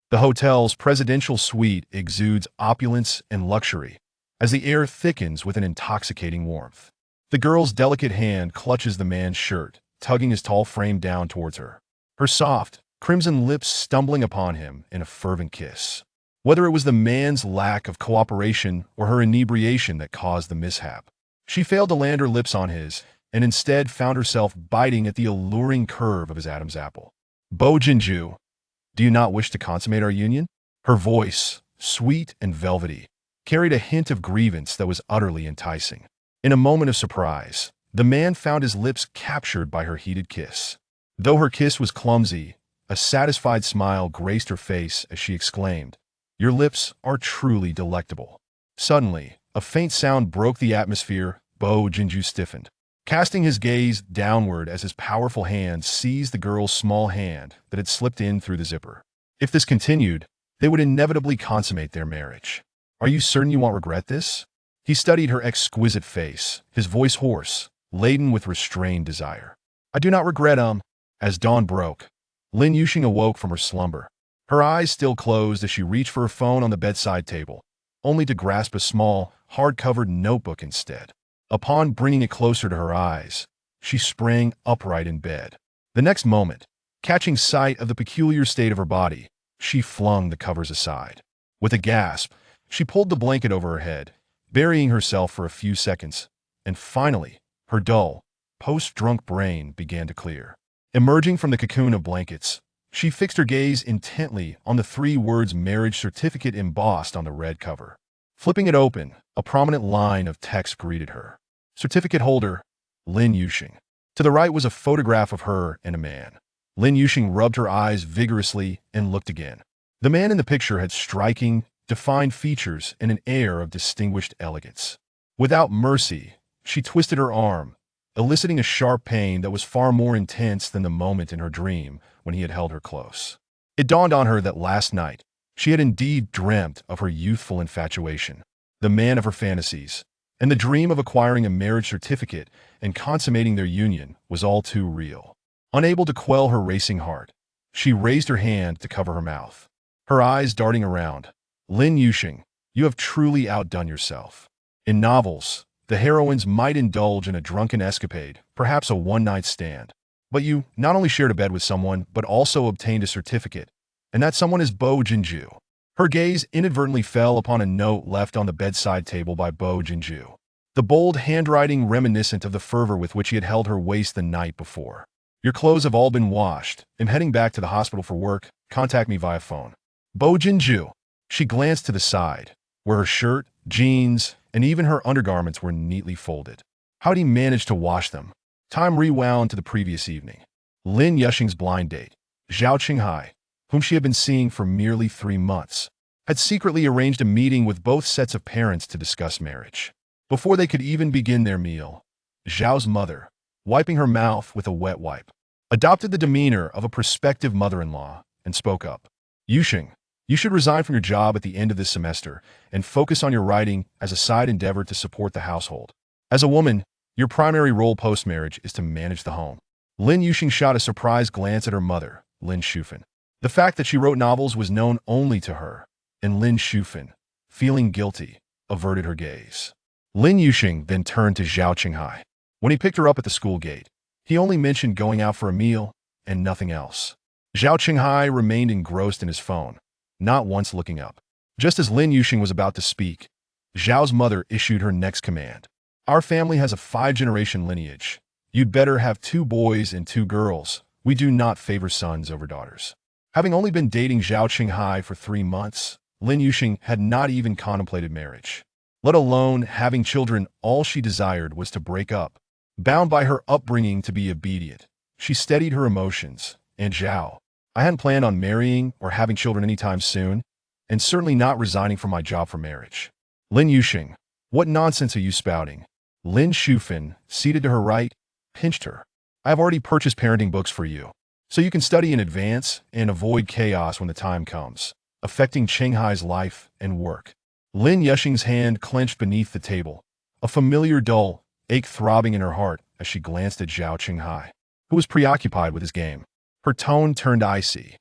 The hotel's presidential suite exudes opulence and luxury, as the air thickens with an intoxicating warmth. The girl's delicate hand clutches the man's shirt, tugging his tall frame down towards her, her soft, crimson lips stumbling upon him in a fervent kiss. Whether it was the man's lack of cooperation or her inebriation that caused the mishap, she failed to land her lips on his, and instead found herself biting at the alluring curve of his Adam's apple. Bo Jinju, do you not wish to consummate our union? Her voice, sweet and velvety, carried a hint of grievance that was utterly enticing. In a moment of surprise, the man found his lips captured by her heated kiss. Though her kiss was clumsy, a satisfied smile graced her face as she exclaimed, "Your lips are truly delectable." Suddenly, a faint sound broke the atmosphere. Bo Jinju stiffened, casting his gaze downward as his powerful hand seized the girl's small hand that had slipped in through the zipper. If this continued, they would inevitably consummate their marriage. "Are you certain you won't regret this?" He studied her exquisite face, his voice hoarse, laden with restrained desire. "I do not regret, As dawn broke, Lin Yuxing awoke from her slumber, her eyes still closed as she reached for her phone on the bedside table, only to grasp a small, hard-covered notebook instead. Upon bringing it closer to her eyes, she sprang upright in bed. The next moment, catching sight of the peculiar state of her body, she flung the covers aside. With a gasp, she pulled the blanket over her head, burying herself for a few seconds, and finally, her dull, post-drunk brain began to clear. Emerging from the cocoon of blankets, she fixed her gaze intently on the 3 words marriage certificate embossed on the red cover. Flipping it open, a prominent line of text greeted her. Certificate holder, Lin Yuxing. To the right was a photograph of her and a man. Lin Yuxing rubbed her eyes vigorously and looked again. The man in the picture had striking, defined features and an air of distinguished elegance. Without mercy, she twisted her arm, eliciting a sharp pain that was far more intense than the moment in her dream when he had held her close. It dawned on her that last night, she had indeed dreamt of her youthful infatuation, the man of her fantasies, and the dream of acquiring a marriage certificate and consummating their union was all too real. Unable to quell her racing heart, she raised her hand to cover her mouth, her eyes darting around. "Lin Yuxing, you have truly outdone yourself. In novels, the heroines might indulge in a drunken escapade, perhaps a one-night stand. But you not only shared a bed with someone, but also obtained a certificate, and that someone is Bo Jinju." Her gaze inadvertently fell upon a note left on the bedside table by Bo Jinju, the bold handwriting reminiscent of the fervor with which he had held her waist the night before. "Your clothes have all been washed. I'm heading back to the hospital for work. Contact me via phone. Bo Jinju." She glanced to the side, where her shirt, jeans, and even her undergarments were neatly folded. How had he managed to wash them? Time rewound to the previous evening. Lin Yuxing's blind date, Zhao Qinghai, whom she had been seeing for merely 3 months, had secretly arranged a meeting with both sets of parents to discuss marriage. Before they could even begin their meal, Zhao's mother, wiping her mouth with a wet wipe, adopted the demeanor of a prospective mother-in-law and spoke up. "Yuxing, you should resign from your job at the end of this semester and focus on your writing as a side endeavor to support the household. As a woman, your primary role post-marriage is to manage the home." Lin Yuxing shot a surprised glance at her mother, Lin Shufen. The fact that she wrote novels was known only to her, and Lin Shufen, feeling guilty, averted her gaze. Lin Yuxing then turned to Zhao Qinghai. When he picked her up at the school gate, he only mentioned going out for a meal and nothing else. Zhao Qinghai remained engrossed in his phone, not once looking up. Just as Lin Yuxing was about to speak, Zhao's mother issued her next command. "Our family has a 5-generation lineage. You'd better have 2 boys and 2 girls. We do not favor sons over daughters." Having only been dating Zhao Qinghai for 3 months, Lin Yuxing had not even contemplated marriage, let alone having children. All she desired was to break up. Bound by her upbringing to be obedient, she steadied her emotions. "And Zhao, I hadn't planned on marrying or having children anytime soon, and certainly not resigning from my job for marriage." "Lin Yuxing, what nonsense are you spouting?" Lin Shufen, seated to her right, pinched her. "I have already purchased parenting books for you, so you can study in advance and avoid chaos when the time comes, affecting Qinghai's life and work." Lin Yuxing's hand clenched beneath the table, a familiar dull ache throbbing in her heart as she glanced at Zhao Qinghai, who was preoccupied with his game. Her tone turned icy.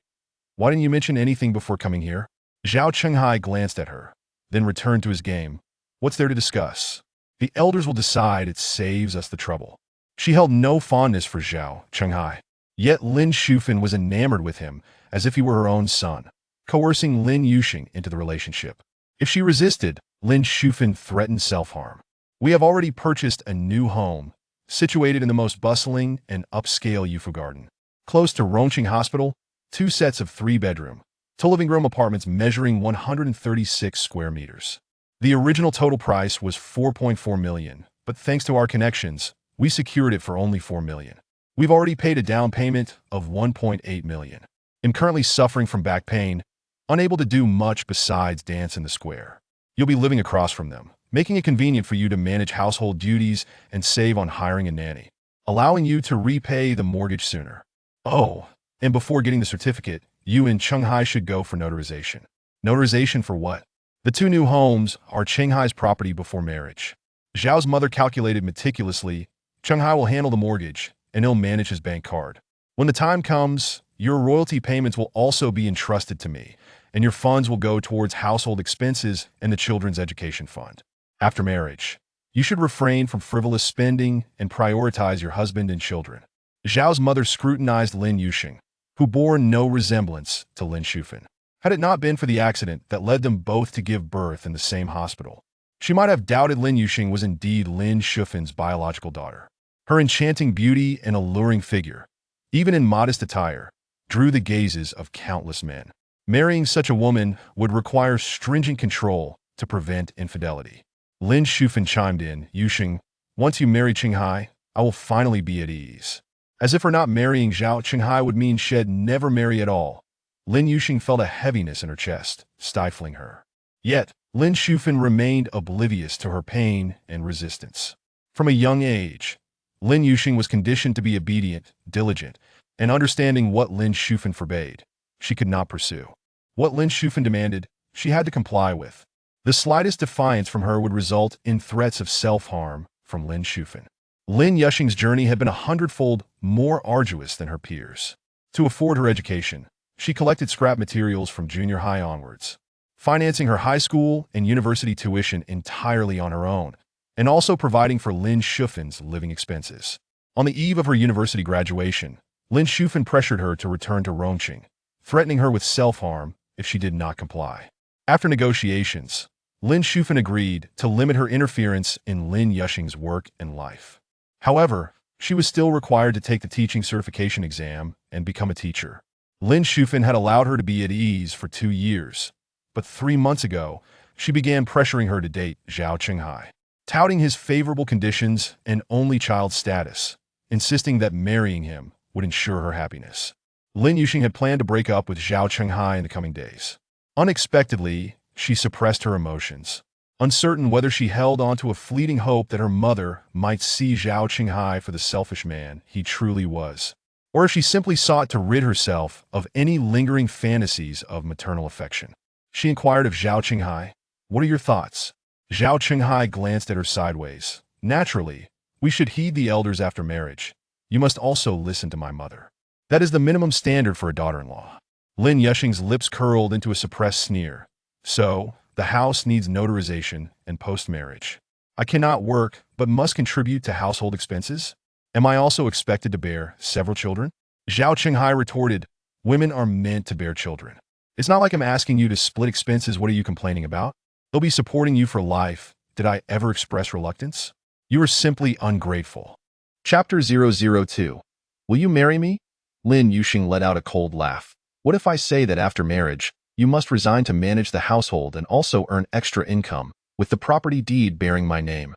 Why didn't you mention anything before coming here? Zhao Chenghai glanced at her, then returned to his game. What's there to discuss? The elders will decide it saves us the trouble. She held no fondness for Zhao Chenghai. Yet Lin Shufan was enamored with him as if he were her own son, coercing Lin Yuxing into the relationship. If she resisted, Lin Shufan threatened self-harm. We have already purchased a new home, situated in the most bustling and upscale Yufu Garden. Close to Rongqing Hospital, 2 sets of 3-bedroom, 2 living room apartments measuring 136 square meters. The original total price was 4.4 million, but thanks to our connections, we secured it for only 4 million. We've already paid a down payment of 1.8 million. I'm currently suffering from back pain, unable to do much besides dance in the square. You'll be living across from them, making it convenient for you to manage household duties and save on hiring a nanny, allowing you to repay the mortgage sooner. Oh, and before getting the certificate, you and Chenghai should go for notarization. Notarization for what? The 2 new homes are Chenghai's property before marriage. Zhao's mother calculated meticulously. Chenghai will handle the mortgage, and he'll manage his bank card. When the time comes, your royalty payments will also be entrusted to me, and your funds will go towards household expenses and the children's education fund. After marriage, you should refrain from frivolous spending and prioritize your husband and children. Zhao's mother scrutinized Lin Yuxing, who bore no resemblance to Lin Shufan. Had it not been for the accident that led them both to give birth in the same hospital, she might have doubted Lin Yuxing was indeed Lin Shufan's biological daughter. Her enchanting beauty and alluring figure, even in modest attire, drew the gazes of countless men. Marrying such a woman would require stringent control to prevent infidelity. Lin Shufan chimed in, Yuxing, once you marry Chenghai, I will finally be at ease. As if her not marrying Zhao Chenghai would mean she'd never marry at all, Lin Yuxing felt a heaviness in her chest, stifling her. Yet, Lin Shufan remained oblivious to her pain and resistance. From a young age, Lin Yuxing was conditioned to be obedient, diligent, and understanding what Lin Shufan forbade, she could not pursue. What Lin Shufan demanded, she had to comply with. The slightest defiance from her would result in threats of self-harm from Lin Shufan. Lin Yuxing's journey had been 100-fold more arduous than her peers. To afford her education, she collected scrap materials from junior high onwards, financing her high school and university tuition entirely on her own, and also providing for Lin Shufan's living expenses. On the eve of her university graduation, Lin Shufan pressured her to return to Rongqing, threatening her with self-harm if she did not comply. After negotiations, Lin Shufan agreed to limit her interference in Lin Yuxing's work and life. However, she was still required to take the teaching certification exam and become a teacher. Lin Shufan had allowed her to be at ease for 2 years, but 3 months ago, she began pressuring her to date Zhao Chenghai, touting his favorable conditions and only child status, insisting that marrying him would ensure her happiness. Lin Yuxing had planned to break up with Zhao Chenghai in the coming days. Unexpectedly, she suppressed her emotions, uncertain whether she held on to a fleeting hope that her mother might see Zhao Chenghai for the selfish man he truly was, or if she simply sought to rid herself of any lingering fantasies of maternal affection. She inquired of Zhao Chenghai, "What are your thoughts?" Zhao Chenghai glanced at her sideways. "Naturally, we should heed the elders after marriage. You must also listen to my mother. That is the minimum standard for a daughter-in-law." Lin Yuxing's lips curled into a suppressed sneer. "So, the house needs notarization and post-marriage. I cannot work, but must contribute to household expenses? Am I also expected to bear several children?" Zhao Chenghai retorted, "Women are meant to bear children. It's not like I'm asking you to split expenses. What are you complaining about? They'll be supporting you for life. Did I ever express reluctance? You are simply ungrateful." Chapter 002. Will you marry me? Lin Yuxing let out a cold laugh. What if I say that after marriage, you must resign to manage the household and also earn extra income, with the property deed bearing my name?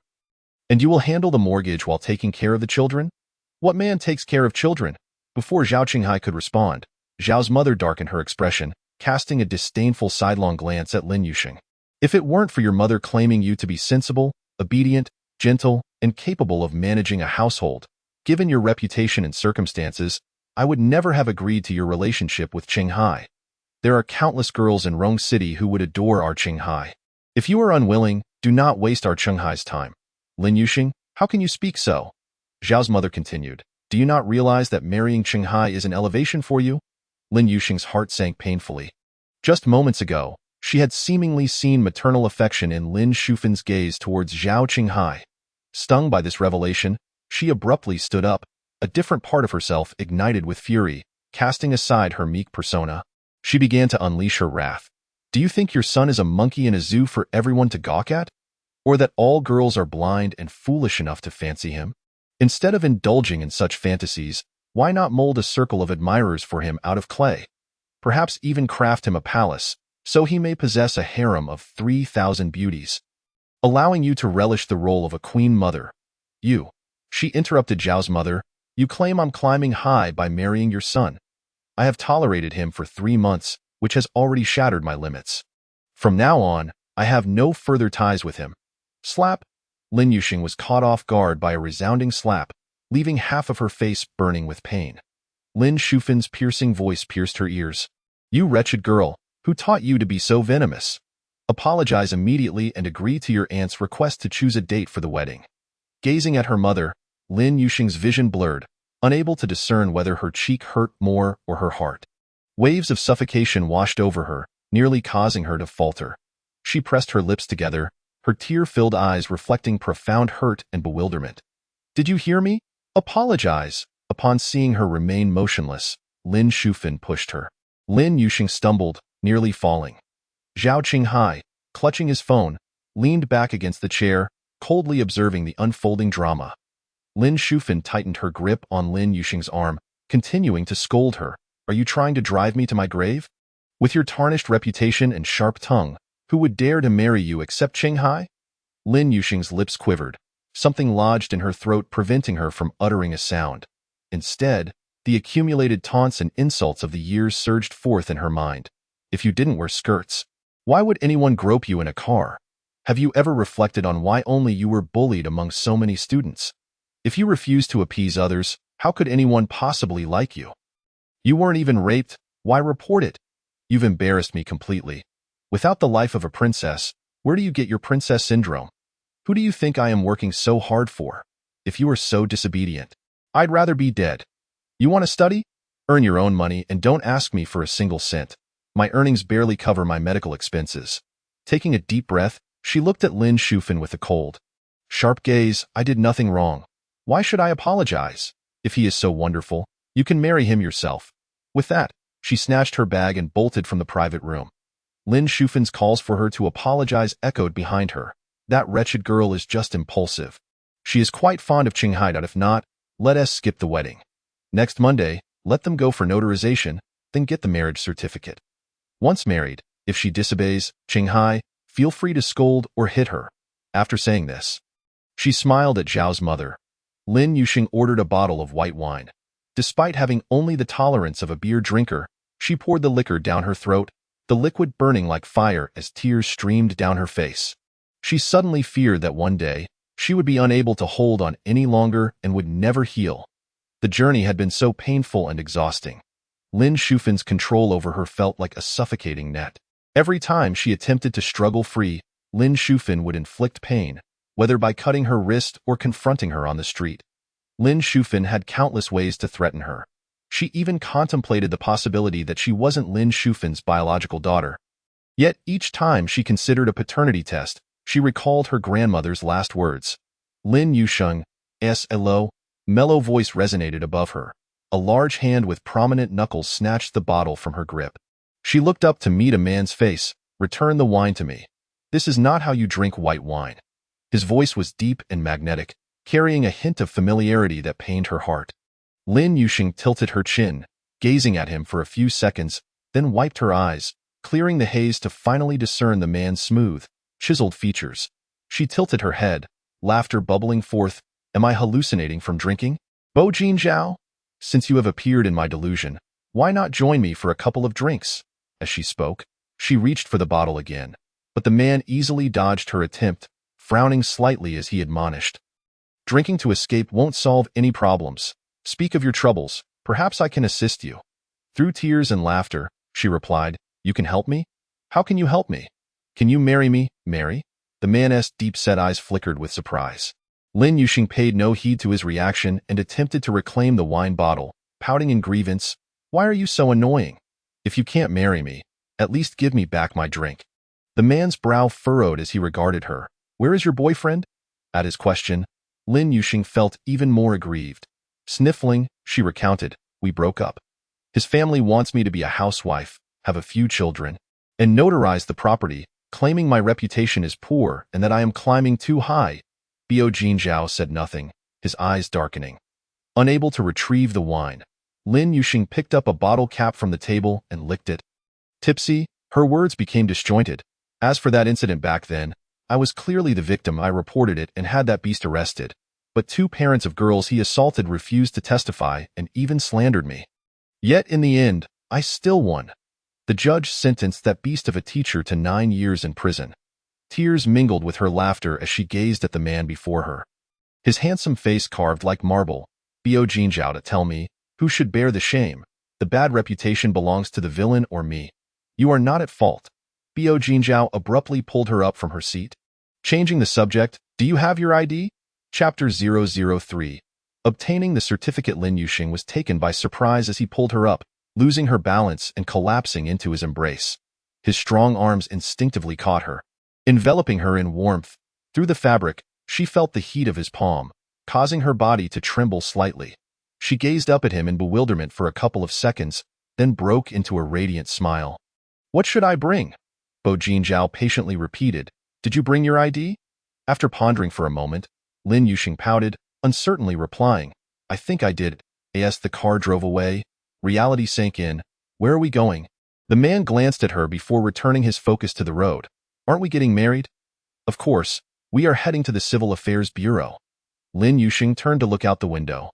And you will handle the mortgage while taking care of the children? What man takes care of children? Before Zhao Chenghai could respond, Zhao's mother darkened her expression, casting a disdainful sidelong glance at Lin Yuxing. If it weren't for your mother claiming you to be sensible, obedient, gentle, and capable of managing a household, given your reputation and circumstances, I would never have agreed to your relationship with Chenghai. There are countless girls in Rong City who would adore our Chenghai. If you are unwilling, do not waste our Chenghai's time. Lin Yuxing, how can you speak so? Zhao's mother continued. Do you not realize that marrying Chenghai is an elevation for you? Lin Yuxing's heart sank painfully. Just moments ago, she had seemingly seen maternal affection in Lin Shufan's gaze towards Zhao Qinghai. Stung by this revelation, she abruptly stood up, a different part of herself ignited with fury, casting aside her meek persona. She began to unleash her wrath. Do you think your son is a monkey in a zoo for everyone to gawk at? Or that all girls are blind and foolish enough to fancy him? Instead of indulging in such fantasies, why not mold a circle of admirers for him out of clay? Perhaps even craft him a palace, so he may possess a harem of 3,000 beauties, allowing you to relish the role of a queen mother. She interrupted Zhao's mother, you claim I'm climbing high by marrying your son. I have tolerated him for 3 months, which has already shattered my limits. From now on, I have no further ties with him. Slap! Lin Yuxing was caught off guard by a resounding slap, leaving half of her face burning with pain. Lin Shufan's piercing voice pierced her ears. You wretched girl, who taught you to be so venomous? Apologize immediately and agree to your aunt's request to choose a date for the wedding. Gazing at her mother, Lin Yuxing's vision blurred, unable to discern whether her cheek hurt more or her heart. Waves of suffocation washed over her, nearly causing her to falter. She pressed her lips together, her tear-filled eyes reflecting profound hurt and bewilderment. Did you hear me? Apologize. Upon seeing her remain motionless, Lin Shufan pushed her. Lin Yuxing stumbled, nearly falling. Zhao Qinghai, clutching his phone, leaned back against the chair, coldly observing the unfolding drama. Lin Shufan tightened her grip on Lin Yuxing's arm, continuing to scold her. Are you trying to drive me to my grave? With your tarnished reputation and sharp tongue, who would dare to marry you except Qinghai? Lin Yuxing's lips quivered, something lodged in her throat preventing her from uttering a sound. Instead, the accumulated taunts and insults of the years surged forth in her mind. If you didn't wear skirts, why would anyone grope you in a car? Have you ever reflected on why only you were bullied among so many students? If you refused to appease others, how could anyone possibly like you? You weren't even raped, why report it? You've embarrassed me completely. Without the life of a princess, where do you get your princess syndrome? Who do you think I am working so hard for? If you are so disobedient, I'd rather be dead. You want to study? Earn your own money and don't ask me for a single cent. My earnings barely cover my medical expenses. Taking a deep breath, she looked at Lin Shufan with a cold, sharp gaze. I did nothing wrong. Why should I apologize? If he is so wonderful, you can marry him yourself. With that, she snatched her bag and bolted from the private room. Lin Shufan's calls for her to apologize echoed behind her. That wretched girl is just impulsive. She is quite fond of Qinghai. If not, let us skip the wedding. Next Monday, let them go for notarization, then get the marriage certificate. Once married, if she disobeys, Qinghai, feel free to scold or hit her. After saying this, she smiled at Zhao's mother. Lin Yuxing ordered a bottle of white wine. Despite having only the tolerance of a beer drinker, she poured the liquor down her throat, the liquid burning like fire as tears streamed down her face. She suddenly feared that one day, she would be unable to hold on any longer and would never heal. The journey had been so painful and exhausting. Lin Shufan's control over her felt like a suffocating net. Every time she attempted to struggle free, Lin Shufan would inflict pain, whether by cutting her wrist or confronting her on the street. Lin Shufan had countless ways to threaten her. She even contemplated the possibility that she wasn't Lin Shufan's biological daughter. Yet each time she considered a paternity test, she recalled her grandmother's last words. Lin Yuxing's low, mellow voice resonated above her. A large hand with prominent knuckles snatched the bottle from her grip. She looked up to meet a man's face. Return the wine to me. This is not how you drink white wine. His voice was deep and magnetic, carrying a hint of familiarity that pained her heart. Lin Yuxing tilted her chin, gazing at him for a few seconds, then wiped her eyes, clearing the haze to finally discern the man's smooth, chiseled features. She tilted her head, laughter bubbling forth. Am I hallucinating from drinking? Bo Jin Zhao? Since you have appeared in my delusion, why not join me for a couple of drinks? As she spoke, she reached for the bottle again, but the man easily dodged her attempt, frowning slightly as he admonished. Drinking to escape won't solve any problems. Speak of your troubles, perhaps I can assist you. Through tears and laughter, she replied, You can help me? How can you help me? Can you marry me, Mary? The man's deep-set eyes flickered with surprise. Lin Yuxing paid no heed to his reaction and attempted to reclaim the wine bottle, pouting in grievance. Why are you so annoying? If you can't marry me, at least give me back my drink. The man's brow furrowed as he regarded her. Where is your boyfriend? At his question, Lin Yuxing felt even more aggrieved. Sniffling, she recounted, we broke up. His family wants me to be a housewife, have a few children, and notarize the property, claiming my reputation is poor and that I am climbing too high. Bo Jinzhao said nothing, his eyes darkening. Unable to retrieve the wine, Lin Yuxing picked up a bottle cap from the table and licked it. Tipsy, her words became disjointed. As for that incident back then, I was clearly the victim. I reported it and had that beast arrested. But 2 parents of girls he assaulted refused to testify and even slandered me. Yet in the end, I still won. The judge sentenced that beast of a teacher to 9 years in prison. Tears mingled with her laughter as she gazed at the man before her. His handsome face carved like marble. Bo Jinzhao, to tell me, who should bear the shame? The bad reputation belongs to the villain or me. You are not at fault. Bo Jinzhao abruptly pulled her up from her seat. Changing the subject, do you have your ID? Chapter 003. Obtaining the certificate. Lin Yuxing was taken by surprise as he pulled her up, losing her balance and collapsing into his embrace. His strong arms instinctively caught her, enveloping her in warmth. Through the fabric, she felt the heat of his palm, causing her body to tremble slightly. She gazed up at him in bewilderment for a couple of seconds, then broke into a radiant smile. What should I bring? Bo Jinzhao patiently repeated. Did you bring your ID? After pondering for a moment, Lin Yuxing pouted, uncertainly replying, I think I did. As the car drove away, reality sank in. Where are we going? The man glanced at her before returning his focus to the road. Aren't we getting married? Of course, we are heading to the Civil Affairs Bureau. Lin Yuxing turned to look out the window.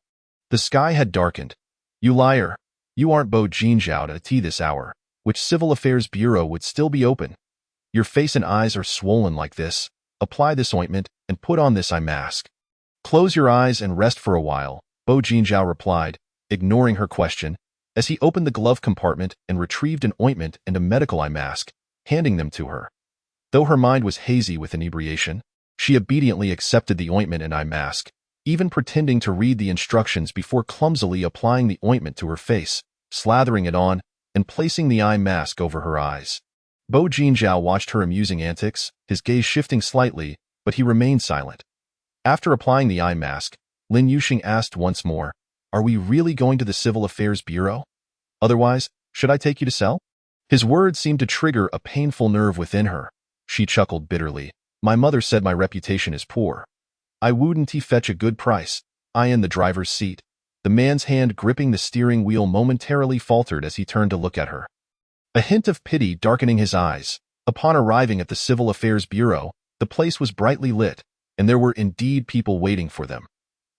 The sky had darkened. You liar. You aren't Bo Jinzhao at tea this hour, which Civil Affairs Bureau would still be open. Your face and eyes are swollen like this. Apply this ointment and put on this eye mask. Close your eyes and rest for a while, Bo Jinzhao replied, ignoring her question, as he opened the glove compartment and retrieved an ointment and a medical eye mask, handing them to her. Though her mind was hazy with inebriation, she obediently accepted the ointment and eye mask, even pretending to read the instructions before clumsily applying the ointment to her face, slathering it on, and placing the eye mask over her eyes. Bo Jinzhao watched her amusing antics, his gaze shifting slightly, but he remained silent. After applying the eye mask, Lin Yuxing asked once more, Are we really going to the Civil Affairs Bureau? Otherwise, should I take you to cell? His words seemed to trigger a painful nerve within her. She chuckled bitterly. My mother said my reputation is poor. I wouldn't fetch a good price. I in the driver's seat. The man's hand gripping the steering wheel momentarily faltered as he turned to look at her. A hint of pity darkening his eyes. Upon arriving at the Civil Affairs Bureau, the place was brightly lit, and there were indeed people waiting for them.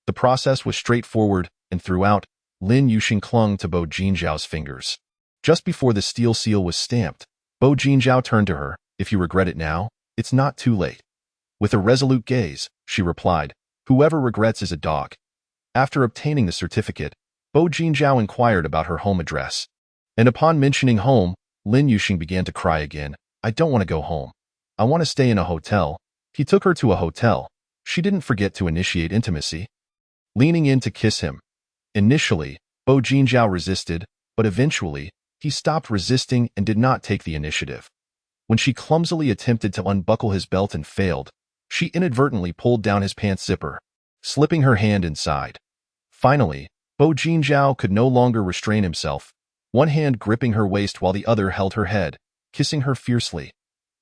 The process was straightforward, and throughout, Lin Yuxing clung to Bo Jinzhao's fingers. Just before the steel seal was stamped, Bo Jinzhao turned to her. If you regret it now, it's not too late. With a resolute gaze, she replied, Whoever regrets is a dog. After obtaining the certificate, Bo Jinzhao inquired about her home address. And upon mentioning home, Lin Yuxing began to cry again. I don't want to go home. I want to stay in a hotel. He took her to a hotel. She didn't forget to initiate intimacy. Leaning in to kiss him. Initially, Bo Jinzhao resisted, but eventually, he stopped resisting and did not take the initiative. When she clumsily attempted to unbuckle his belt and failed, she inadvertently pulled down his pants zipper, slipping her hand inside. Finally, Bo Jinzhao could no longer restrain himself, one hand gripping her waist while the other held her head, kissing her fiercely.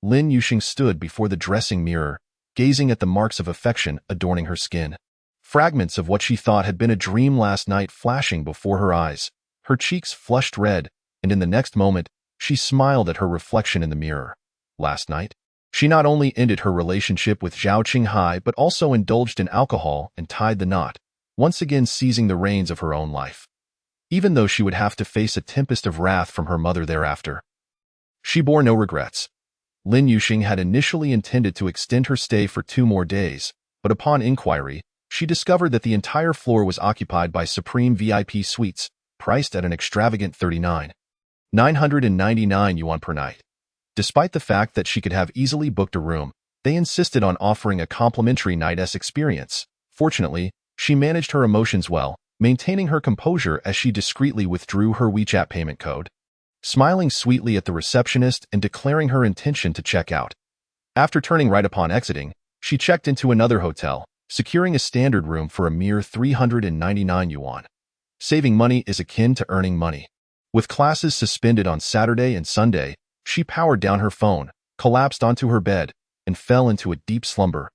Lin Yuxing stood before the dressing mirror, gazing at the marks of affection adorning her skin. Fragments of what she thought had been a dream last night flashing before her eyes. Her cheeks flushed red, and in the next moment, she smiled at her reflection in the mirror. Last night, she not only ended her relationship with Zhao Qinghai but also indulged in alcohol and tied the knot, once again seizing the reins of her own life. Even though she would have to face a tempest of wrath from her mother thereafter, she bore no regrets. Lin Yuxing had initially intended to extend her stay for 2 more days, but upon inquiry, she discovered that the entire floor was occupied by Supreme VIP suites, priced at an extravagant 39,999 yuan per night. Despite the fact that she could have easily booked a room, they insisted on offering a complimentary night's experience. Fortunately, she managed her emotions well, maintaining her composure as she discreetly withdrew her WeChat payment code. smiling sweetly at the receptionist and declaring her intention to check out. After turning right upon exiting, she checked into another hotel, securing a standard room for a mere 399 yuan. Saving money is akin to earning money. With classes suspended on Saturday and Sunday, she powered down her phone, collapsed onto her bed, and fell into a deep slumber.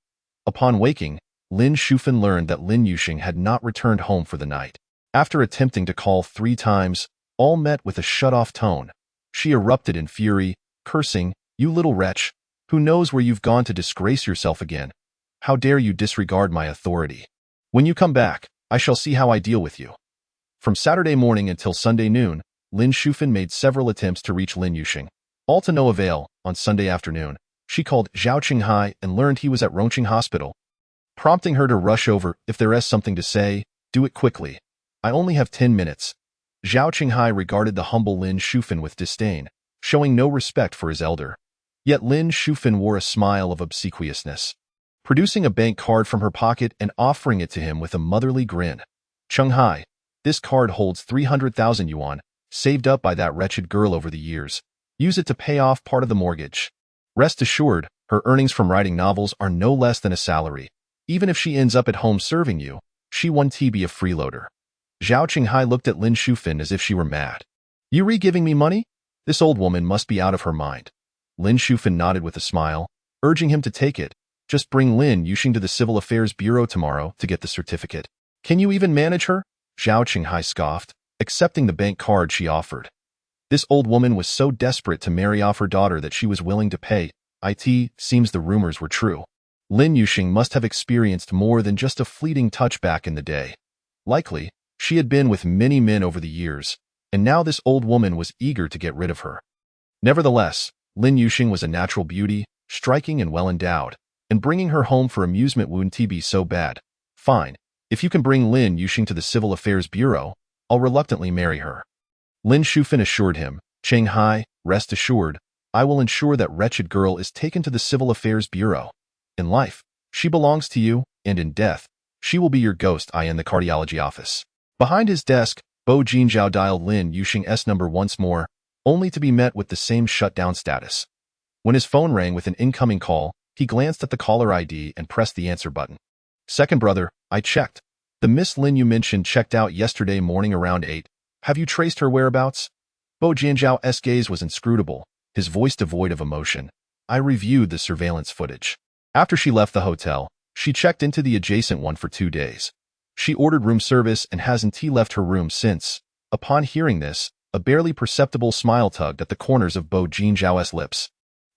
Upon waking, Lin Shufan learned that Lin Yuxing had not returned home for the night. After attempting to call 3 times, all met with a shut-off tone. She erupted in fury, cursing, "You little wretch! Who knows where you've gone to disgrace yourself again? How dare you disregard my authority? When you come back, I shall see how I deal with you." From Saturday morning until Sunday noon, Lin Shufan made several attempts to reach Lin Yuxing. All to no avail. On Sunday afternoon, she called Zhao Qinghai and learned he was at Rongqing Hospital, prompting her to rush over. "If there is something to say, do it quickly. I only have 10 minutes. Zhao Qinghai regarded the humble Lin Shufan with disdain, showing no respect for his elder. Yet Lin Shufan wore a smile of obsequiousness, producing a bank card from her pocket and offering it to him with a motherly grin. "Qinghai, this card holds 300,000 yuan, saved up by that wretched girl over the years. Use it to pay off part of the mortgage. Rest assured, her earnings from writing novels are no less than a salary. Even if she ends up at home serving you, she won't be a freeloader." Zhao Qinghai looked at Lin Shufan as if she were mad. "You re-giving me money? This old woman must be out of her mind." Lin Shufan nodded with a smile, urging him to take it. "Just bring Lin Yuxing to the Civil Affairs Bureau tomorrow to get the certificate." "Can you even manage her?" Zhao Qinghai scoffed, accepting the bank card she offered. This old woman was so desperate to marry off her daughter that she was willing to pay. It seems the rumors were true. Lin Yuxing must have experienced more than just a fleeting touch back in the day. Likely, she had been with many men over the years, and now this old woman was eager to get rid of her. Nevertheless, Lin Yuxing was a natural beauty, striking and well-endowed, and bringing her home for amusement wouldn't be so bad. "Fine, if you can bring Lin Yuxing to the Civil Affairs Bureau, I'll reluctantly marry her." Lin Shufan assured him, "Qinghai, rest assured, I will ensure that wretched girl is taken to the Civil Affairs Bureau. In life, she belongs to you, and in death, she will be your ghost." In the cardiology office. Behind his desk, Bo Jinzhao dialed Lin Yuxing's number once more, only to be met with the same shutdown status. When his phone rang with an incoming call, he glanced at the caller ID and pressed the answer button. "Second brother, I checked. The Miss Lin you mentioned checked out yesterday morning around 8. Have you traced her whereabouts?" Bo Jinzhao's gaze was inscrutable, his voice devoid of emotion. "I reviewed the surveillance footage. After she left the hotel, she checked into the adjacent one for 2 days. She ordered room service and hasn't left her room since." Upon hearing this, a barely perceptible smile tugged at the corners of Bo Jinzhao's lips.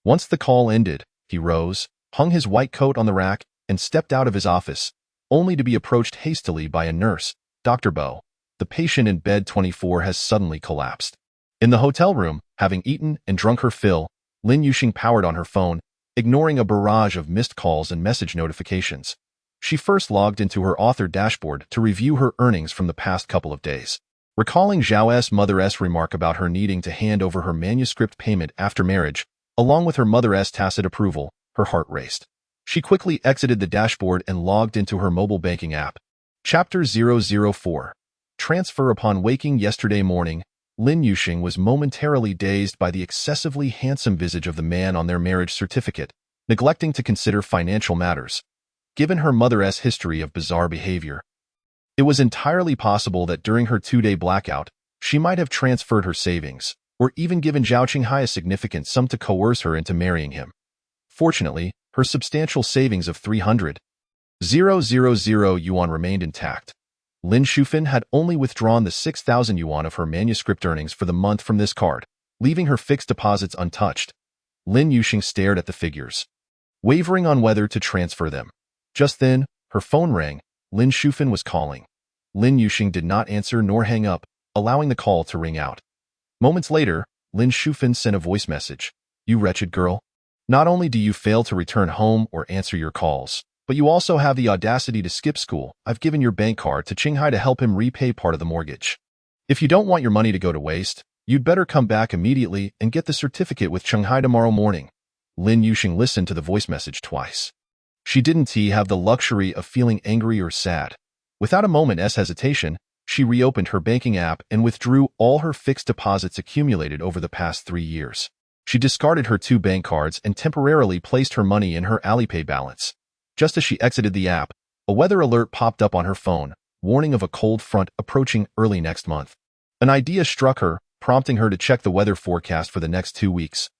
Once the call ended, he rose, hung his white coat on the rack, and stepped out of his office, only to be approached hastily by a nurse. "Dr. Bo, the patient in bed 24 has suddenly collapsed." In the hotel room, having eaten and drunk her fill, Lin Yuxing powered on her phone, ignoring a barrage of missed calls and message notifications. She first logged into her author dashboard to review her earnings from the past couple of days. Recalling Zhao's mother's remark about her needing to hand over her manuscript payment after marriage, along with her mother's tacit approval, her heart raced. She quickly exited the dashboard and logged into her mobile banking app. Chapter 004. Transfer. Upon waking yesterday morning, Lin Yuxing was momentarily dazed by the excessively handsome visage of the man on their marriage certificate, neglecting to consider financial matters. Given her mother's history of bizarre behavior, it was entirely possible that during her 2-day blackout, she might have transferred her savings, or even given Zhao Qinghai a significant sum to coerce her into marrying him. Fortunately, her substantial savings of 300,000 yuan remained intact. Lin Shufan had only withdrawn the 6,000 yuan of her manuscript earnings for the month from this card, leaving her fixed deposits untouched. Lin Yuxing stared at the figures, wavering on whether to transfer them. Just then, her phone rang. Lin Shufan was calling. Lin Yuxing did not answer nor hang up, allowing the call to ring out. Moments later, Lin Shufan sent a voice message. "You wretched girl. Not only do you fail to return home or answer your calls, but you also have the audacity to skip school. I've given your bank card to Qinghai to help him repay part of the mortgage. If you don't want your money to go to waste, you'd better come back immediately and get the certificate with Qinghai tomorrow morning." Lin Yuxing listened to the voice message twice. She didn't have the luxury of feeling angry or sad. Without a moment's hesitation, she reopened her banking app and withdrew all her fixed deposits accumulated over the past 3 years. She discarded her 2 bank cards and temporarily placed her money in her Alipay balance. Just as she exited the app, a weather alert popped up on her phone, warning of a cold front approaching early next month. An idea struck her, prompting her to check the weather forecast for the next 2 weeks.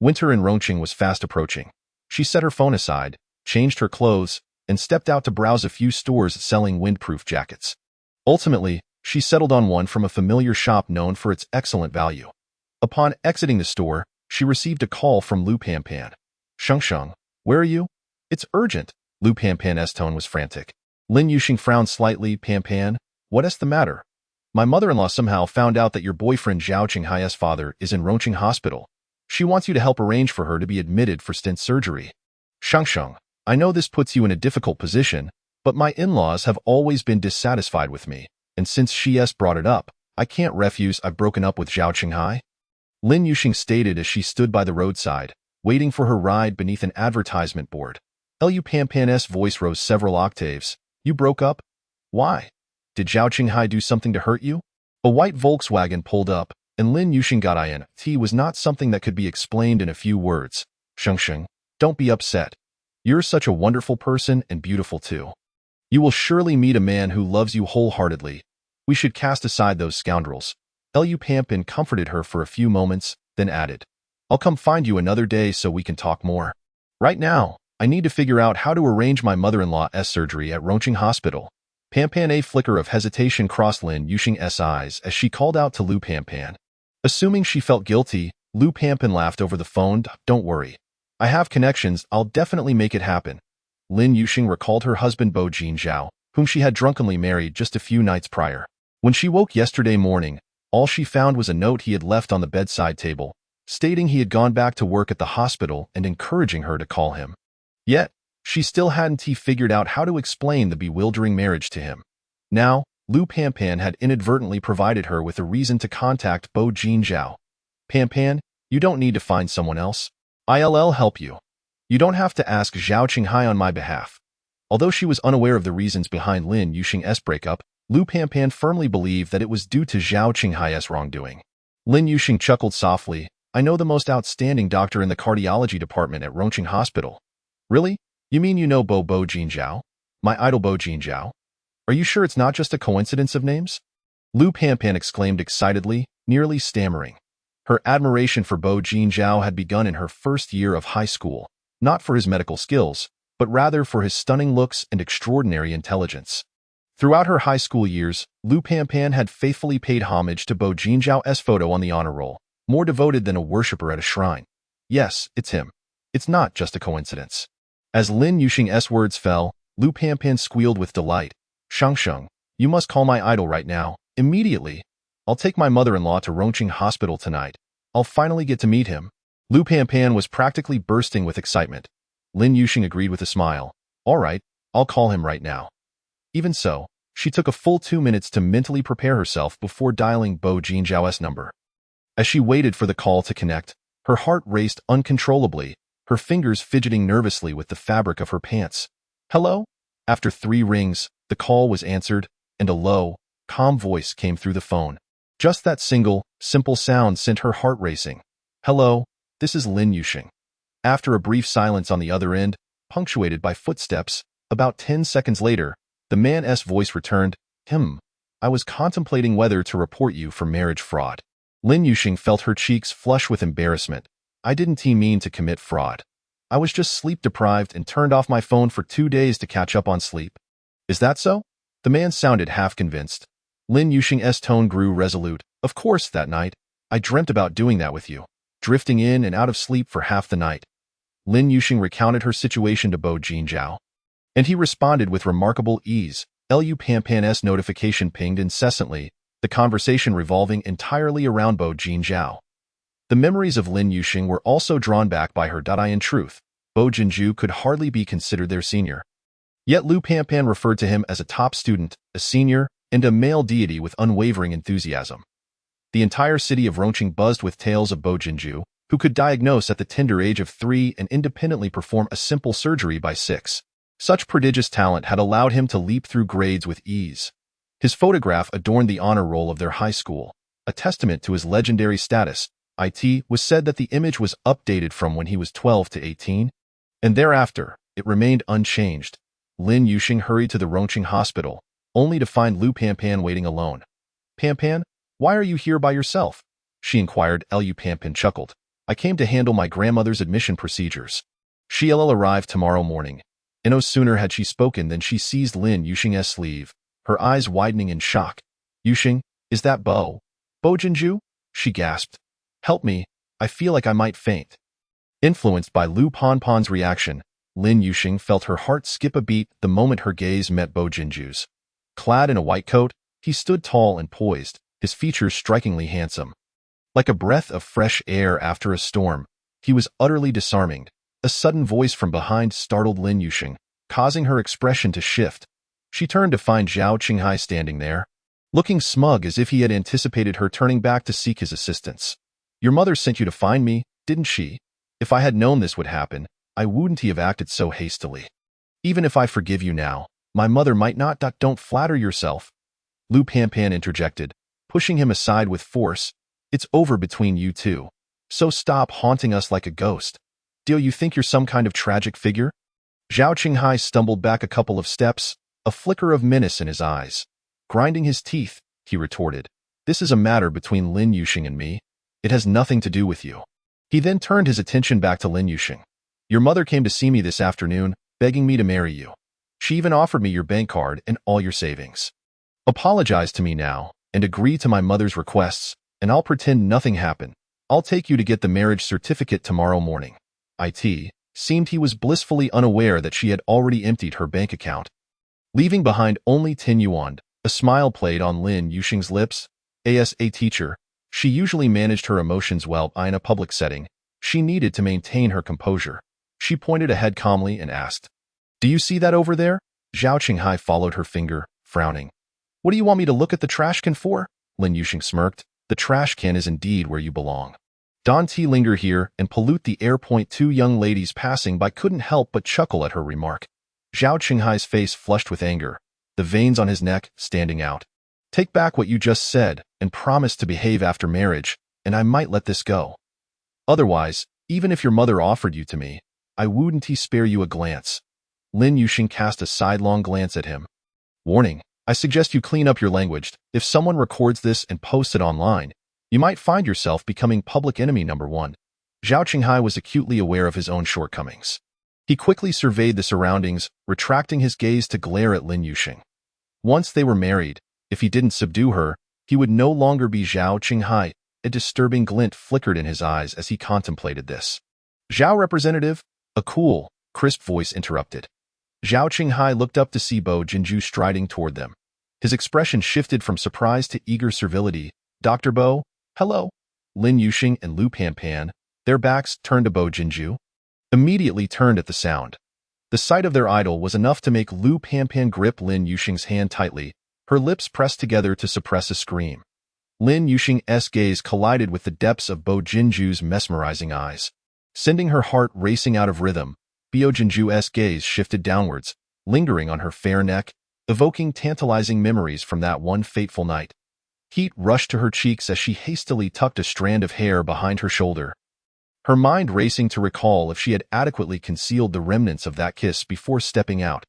Winter in Rongqing was fast approaching. She set her phone aside, changed her clothes, and stepped out to browse a few stores selling windproof jackets. Ultimately, she settled on one from a familiar shop known for its excellent value. Upon exiting the store, she received a call from Lu Panpan. "Sheng, where are you? It's urgent." Lu Panpan's tone was frantic. Lin Yuxing frowned slightly. "Panpan, what's the matter?" "My mother-in-law somehow found out that your boyfriend Zhao Qinghai's father is in Rongqing Hospital. She wants you to help arrange for her to be admitted for stent surgery." "Sheng, I know this puts you in a difficult position, but my in-laws have always been dissatisfied with me, and since she's brought it up, I can't refuse I've broken up with Zhao Qinghai," Lin Yuxing stated as she stood by the roadside, waiting for her ride beneath an advertisement board. Lu Panpan's voice rose several octaves. "You broke up? Why? Did Zhao Qinghai do something to hurt you?" A white Volkswagen pulled up, and Lin Yuxing got in. Tea was not something that could be explained in a few words. "Sheng, don't be upset. You're such a wonderful person and beautiful too. You will surely meet a man who loves you wholeheartedly. We should cast aside those scoundrels." Lu Panpan comforted her for a few moments, then added, "I'll come find you another day so we can talk more. Right now, I need to figure out how to arrange my mother-in-law's surgery at Rongqing Hospital." Panpan, a flicker of hesitation crossed Lin Yuxing's eyes as she called out to Lu Panpan. Assuming she felt guilty, Lu Panpan laughed over the phone. "Don't worry. I have connections. I'll definitely make it happen." Lin Yuxing recalled her husband Bo Jinzhao, whom she had drunkenly married just a few nights prior. When she woke yesterday morning, all she found was a note he had left on the bedside table, stating he had gone back to work at the hospital and encouraging her to call him. Yet, she still hadn't figured out how to explain the bewildering marriage to him. Now, Lu Panpan had inadvertently provided her with a reason to contact Bo Jinzhao. "Panpan, you don't need to find someone else. I'll help you. You don't have to ask Zhao Qinghai on my behalf." Although she was unaware of the reasons behind Lin Yuxing's breakup, Lu Panpan firmly believed that it was due to Zhao Qinghai's wrongdoing. Lin Yuxing chuckled softly. "I know the most outstanding doctor in the cardiology department at Rongqing Hospital." "Really? You mean you know Bo Jinzhao? My idol Bo Jinzhao? Are you sure it's not just a coincidence of names?" Lu Panpan exclaimed excitedly, nearly stammering. Her admiration for Bo Jinzhao had begun in her first year of high school, not for his medical skills, but rather for his stunning looks and extraordinary intelligence. Throughout her high school years, Lu Panpan had faithfully paid homage to Bo Jinzhao's photo on the honor roll, more devoted than a worshipper at a shrine. Yes, it's him. It's not just a coincidence. As Lin Yuxing's words fell, Lu Panpan squealed with delight. "Sheng, you must call my idol right now, immediately. I'll take my mother-in-law to Rongqing Hospital tonight. I'll finally get to meet him." Lu Panpan was practically bursting with excitement. Lin Yuxing agreed with a smile. "All right, I'll call him right now." Even so, she took a full 2 minutes to mentally prepare herself before dialing Bo Jinzhao's number. As she waited for the call to connect, her heart raced uncontrollably, her fingers fidgeting nervously with the fabric of her pants. "Hello?" After 3 rings, the call was answered, and a low, calm voice came through the phone. Just that single, simple sound sent her heart racing. "Hello, this is Lin Yuxing." After a brief silence on the other end, punctuated by footsteps, about 10 seconds later, the man's voice returned. I was contemplating whether to report you for marriage fraud." Lin Yuxing felt her cheeks flush with embarrassment. "I didn't mean to commit fraud. I was just sleep-deprived and turned off my phone for 2 days to catch up on sleep." "Is that so?" The man sounded half-convinced. Lin Yuxing's tone grew resolute. "Of course, that night. I dreamt about doing that with you, drifting in and out of sleep for half the night." Lin Yuxing recounted her situation to Bo Jinzhao, and he responded with remarkable ease. Lu Panpan's notification pinged incessantly, the conversation revolving entirely around Bo Jinzhao. The memories of Lin Yuxing were also drawn back by her. In truth, Bo Jinzhao could hardly be considered their senior. Yet Lu Panpan referred to him as a top student, a senior, and a male deity with unwavering enthusiasm. The entire city of Rongqing buzzed with tales of Bo Jinzhao, who could diagnose at the tender age of 3 and independently perform a simple surgery by 6. Such prodigious talent had allowed him to leap through grades with ease. His photograph adorned the honor roll of their high school, a testament to his legendary status. It was said that the image was updated from when he was 12 to 18, and thereafter, it remained unchanged. Lin Yuxing hurried to the Rongqing hospital, only to find Lu Panpan waiting alone. Panpan, why are you here by yourself? She inquired. Lu Panpan chuckled. I came to handle my grandmother's admission procedures. She'll arrive tomorrow morning. And no sooner had she spoken than she seized Lin Yuxing's sleeve, her eyes widening in shock. Yuxing, is that Bo Jinju? She gasped. Help me, I feel like I might faint. Influenced by Lu Panpan's reaction, Lin Yuxing felt her heart skip a beat the moment her gaze met Bo Jinju's. Clad in a white coat, he stood tall and poised, his features strikingly handsome. Like a breath of fresh air after a storm, he was utterly disarming. A sudden voice from behind startled Lin Yuxing, causing her expression to shift. She turned to find Zhao Qinghai standing there, looking smug as if he had anticipated her turning back to seek his assistance. Your mother sent you to find me, didn't she? If I had known this would happen, I wouldn't have acted so hastily. Even if I forgive you now, my mother might not. Don't flatter yourself. Lu Panpan interjected, pushing him aside with force. It's over between you two. So stop haunting us like a ghost. Do you think you're some kind of tragic figure? Zhao Qinghai stumbled back a couple of steps, a flicker of menace in his eyes. Grinding his teeth, he retorted, this is a matter between Lin Yuxing and me. It has nothing to do with you. He then turned his attention back to Lin Yuxing. Your mother came to see me this afternoon, begging me to marry you. She even offered me your bank card and all your savings. Apologize to me now, and agree to my mother's requests, and I'll pretend nothing happened. I'll take you to get the marriage certificate tomorrow morning. It seemed he was blissfully unaware that she had already emptied her bank account. Leaving behind only 10 yuan, a smile played on Lin Yuxing's lips. As a teacher, she usually managed her emotions well in a public setting. She needed to maintain her composure. She pointed ahead calmly and asked, Do you see that over there? Zhao Qinghai followed her finger, frowning. What do you want me to look at the trash can for? Lin Yuxing smirked. The trash can is indeed where you belong. Don't linger here and pollute the air. Two young ladies passing by couldn't help but chuckle at her remark. Zhao Qinghai's face flushed with anger, the veins on his neck standing out. Take back what you just said and promise to behave after marriage, and I might let this go. Otherwise, even if your mother offered you to me, I wouldn't spare you a glance. Lin Yuxing cast a sidelong glance at him. Warning, I suggest you clean up your language. If someone records this and posts it online, you might find yourself becoming public enemy number 1. Zhao Qinghai was acutely aware of his own shortcomings. He quickly surveyed the surroundings, retracting his gaze to glare at Lin Yuxing. Once they were married, if he didn't subdue her, he would no longer be Zhao Qinghai. A disturbing glint flickered in his eyes as he contemplated this. Zhao representative, a cool, crisp voice interrupted. Zhao Qinghai looked up to see Bo Jinju striding toward them. His expression shifted from surprise to eager servility. Dr. Bo, hello. Lin Yuxing and Lu Panpan, their backs turned to Bo Jinju, immediately turned at the sound. The sight of their idol was enough to make Lu Panpan grip Lin Yuxing's hand tightly, her lips pressed together to suppress a scream. Lin Yuxing's gaze collided with the depths of Bo Jinju's mesmerizing eyes, sending her heart racing out of rhythm. Bo Jinju's gaze shifted downwards, lingering on her fair neck, evoking tantalizing memories from that one fateful night. Heat rushed to her cheeks as she hastily tucked a strand of hair behind her shoulder, her mind racing to recall if she had adequately concealed the remnants of that kiss before stepping out.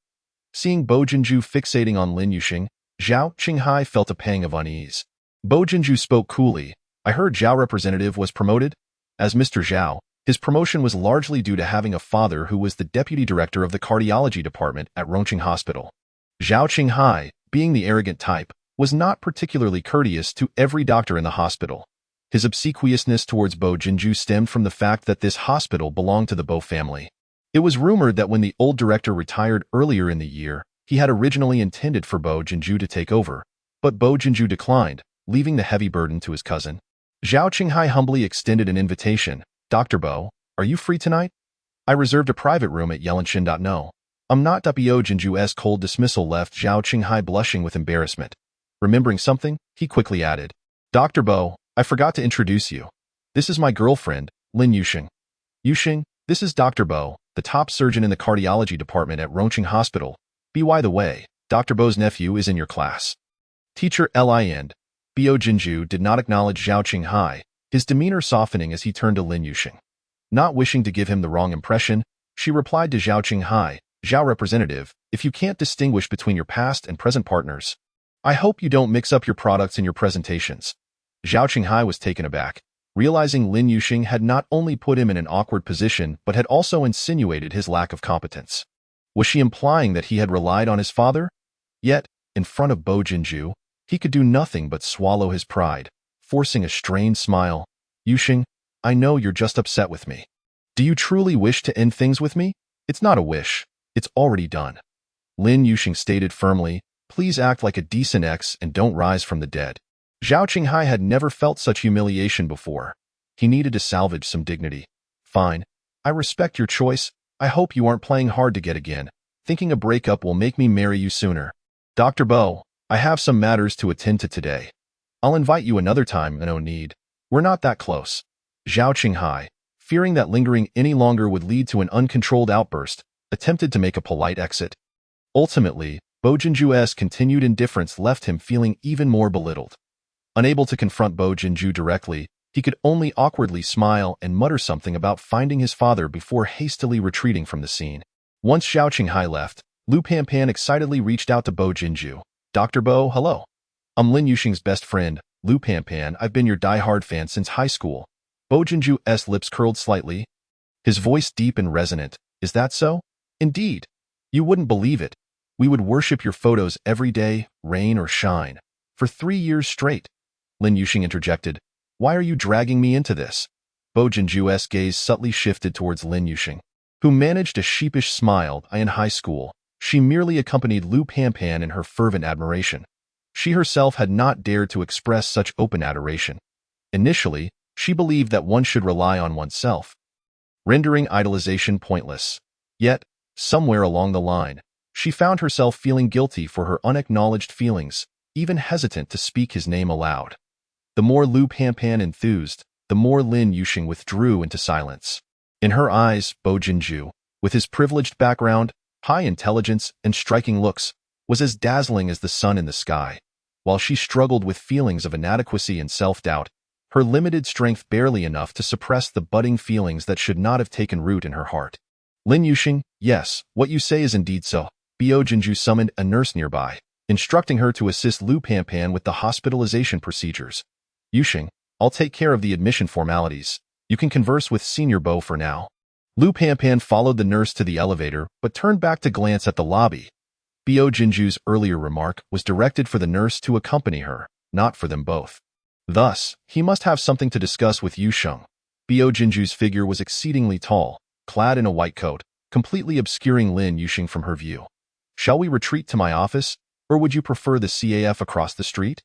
Seeing Bo Jinju fixating on Lin Yuxing, Zhao Qinghai felt a pang of unease. Bo Jinju spoke coolly. I heard Zhao representative was promoted? As Mr. Zhao, his promotion was largely due to having a father who was the deputy director of the cardiology department at Rongqing Hospital. Zhao Qinghai, being the arrogant type, was not particularly courteous to every doctor in the hospital. His obsequiousness towards Bo Jinju stemmed from the fact that this hospital belonged to the Bo family. It was rumored that when the old director retired earlier in the year, he had originally intended for Bo Jinju to take over, but Bo Jinju declined, leaving the heavy burden to his cousin. Zhao Qinghai humbly extended an invitation. Dr. Bo, are you free tonight? I reserved a private room at Yelanshin. No. I'm not. Bo Jinju's cold dismissal left Zhao Qinghai blushing with embarrassment. Remembering something, he quickly added, Dr. Bo, I forgot to introduce you. This is my girlfriend, Lin Yuxing. Yuxing, this is Dr. Bo, the top surgeon in the cardiology department at Rongqing Hospital. By the way, Dr. Bo's nephew is in your class. Teacher Lin. Bo Jinju did not acknowledge Zhao Qinghai, his demeanor softening as he turned to Lin Yuxing. Not wishing to give him the wrong impression, she replied to Zhao Qinghai, Zhao representative, if you can't distinguish between your past and present partners, I hope you don't mix up your products in your presentations. Zhao Qinghai was taken aback, realizing Lin Yuxing had not only put him in an awkward position but had also insinuated his lack of competence. Was she implying that he had relied on his father? Yet, in front of Bo Jinju, he could do nothing but swallow his pride, forcing a strained smile. Yuxing, I know you're just upset with me. Do you truly wish to end things with me? It's not a wish. It's already done. Lin Yuxing stated firmly, please act like a decent ex and don't rise from the dead. Zhao Qinghai had never felt such humiliation before. He needed to salvage some dignity. Fine. I respect your choice. I hope you aren't playing hard to get again, thinking a breakup will make me marry you sooner. Dr. Bo, I have some matters to attend to today. I'll invite you another time, no need. We're not that close. Zhao Qinghai, fearing that lingering any longer would lead to an uncontrolled outburst, attempted to make a polite exit. Ultimately, Bo Jinju's continued indifference left him feeling even more belittled. Unable to confront Bo Jinju directly, he could only awkwardly smile and mutter something about finding his father before hastily retreating from the scene. Once Zhao Qinghai left, Lu Panpan excitedly reached out to Bo Jinju. Dr. Bo, hello. I'm Lin Yuxing's best friend, Lu Panpan. I've been your die-hard fan since high school. Bo Jinju's lips curled slightly, his voice deep and resonant. Is that so? Indeed. You wouldn't believe it. We would worship your photos every day, rain or shine. For 3 years straight. Lin Yuxing interjected. Why are you dragging me into this? Bo Jinju's gaze subtly shifted towards Lin Yuxing, who managed a sheepish smile. In high school, she merely accompanied Lu Panpan in her fervent admiration. She herself had not dared to express such open adoration. Initially, she believed that one should rely on oneself, rendering idolization pointless. Yet, somewhere along the line, she found herself feeling guilty for her unacknowledged feelings, even hesitant to speak his name aloud. The more Lu Panpan enthused, the more Lin Yuxing withdrew into silence. In her eyes, Bo Jinju, with his privileged background, high intelligence, and striking looks, was as dazzling as the sun in the sky. While she struggled with feelings of inadequacy and self-doubt, her limited strength barely enough to suppress the budding feelings that should not have taken root in her heart. Lin Yuxing, yes, what you say is indeed so. Bo Jinju summoned a nurse nearby, instructing her to assist Lu Panpan with the hospitalization procedures. Yuxing, I'll take care of the admission formalities. You can converse with Senior Bo for now. Lu Panpan followed the nurse to the elevator, but turned back to glance at the lobby. Bo Jinju's earlier remark was directed for the nurse to accompany her, not for them both. Thus, he must have something to discuss with Yuxing. Bo Jinju's figure was exceedingly tall, clad in a white coat, completely obscuring Lin Yuxing from her view. Shall we retreat to my office, or would you prefer the CAF across the street?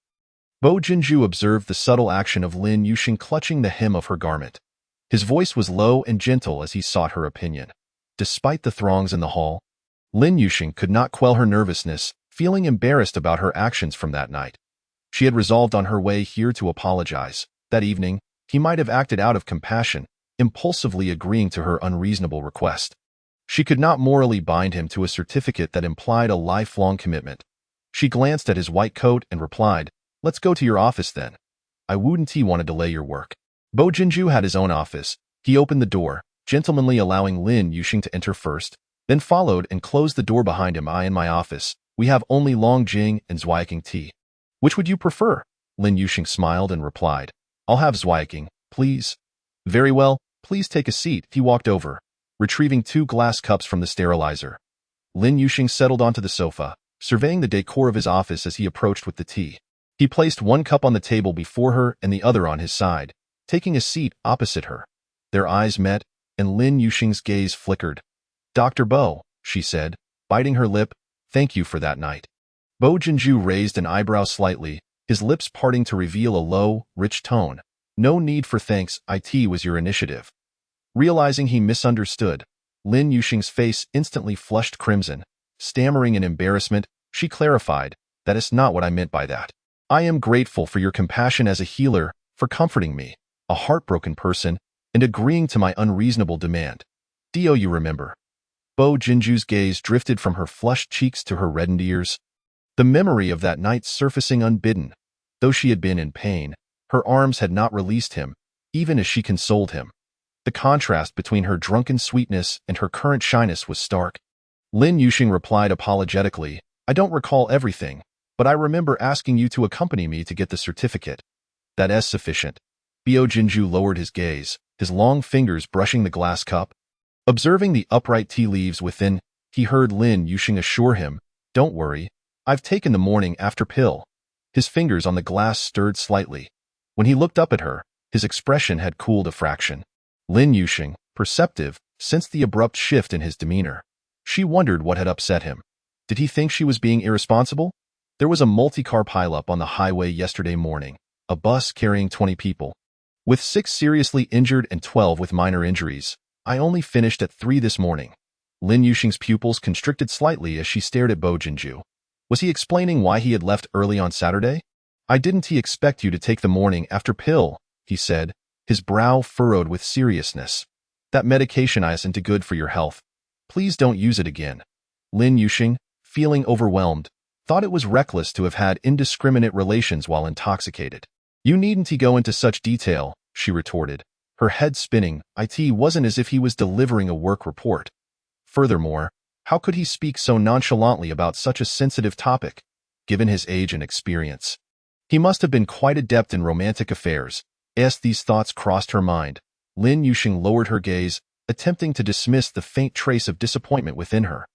Bo Jinju observed the subtle action of Lin Yuxing clutching the hem of her garment. His voice was low and gentle as he sought her opinion. Despite the throngs in the hall, Lin Yuxing could not quell her nervousness, feeling embarrassed about her actions from that night. She had resolved on her way here to apologize. That evening, he might have acted out of compassion, impulsively agreeing to her unreasonable request. She could not morally bind him to a certificate that implied a lifelong commitment. She glanced at his white coat and replied, let's go to your office then. I wouldn't want to delay your work. Bo Jinju had his own office. He opened the door, gentlemanly allowing Lin Yuxing to enter first, then followed and closed the door behind him. In my office, we have only long jing and Zweiking tea. Which would you prefer? Lin Yuxing smiled and replied, I'll have Zweiking, please. Very well, please take a seat. He walked over, retrieving 2 glass cups from the sterilizer. Lin Yuxing settled onto the sofa, surveying the decor of his office as he approached with the tea. He placed 1 cup on the table before her and the other on his side, taking a seat opposite her. Their eyes met, and Lin Yuxing's gaze flickered. Dr. Bo, she said, biting her lip, thank you for that night. Bo Jinju raised an eyebrow slightly, his lips parting to reveal a low, rich tone. No need for thanks, it was your initiative. Realizing he misunderstood, Lin Yuxing's face instantly flushed crimson. Stammering in embarrassment, she clarified, that is not what I meant by that. I am grateful for your compassion as a healer, for comforting me, a heartbroken person, and agreeing to my unreasonable demand. Do you remember? Bo Jinju's gaze drifted from her flushed cheeks to her reddened ears. The memory of that night surfacing unbidden. Though she had been in pain, her arms had not released him, even as she consoled him. The contrast between her drunken sweetness and her current shyness was stark. Lin Yuxing replied apologetically, I don't recall everything, but I remember asking you to accompany me to get the certificate. That is sufficient. Bo Jinju lowered his gaze, his long fingers brushing the glass cup. Observing the upright tea leaves within, he heard Lin Yuxing assure him, Don't worry, I've taken the morning after pill. His fingers on the glass stirred slightly. When he looked up at her, his expression had cooled a fraction. Lin Yuxing, perceptive, sensed the abrupt shift in his demeanor. She wondered what had upset him. Did he think she was being irresponsible? There was a multi-car pileup on the highway yesterday morning, a bus carrying 20 people. With 6 seriously injured and 12 with minor injuries, I only finished at 3 this morning. Lin Yuxing's pupils constricted slightly as she stared at Bo Jinju. Was he explaining why he had left early on Saturday? I didn't expect you to take the morning after pill, he said, his brow furrowed with seriousness. That medication isn't good for your health. Please don't use it again. Lin Yuxing, feeling overwhelmed, thought it was reckless to have had indiscriminate relations while intoxicated. You needn't go into such detail, she retorted, her head spinning. It wasn't as if he was delivering a work report. Furthermore, how could he speak so nonchalantly about such a sensitive topic, given his age and experience? He must have been quite adept in romantic affairs. As these thoughts crossed her mind, Lin Yuxing lowered her gaze, attempting to dismiss the faint trace of disappointment within her.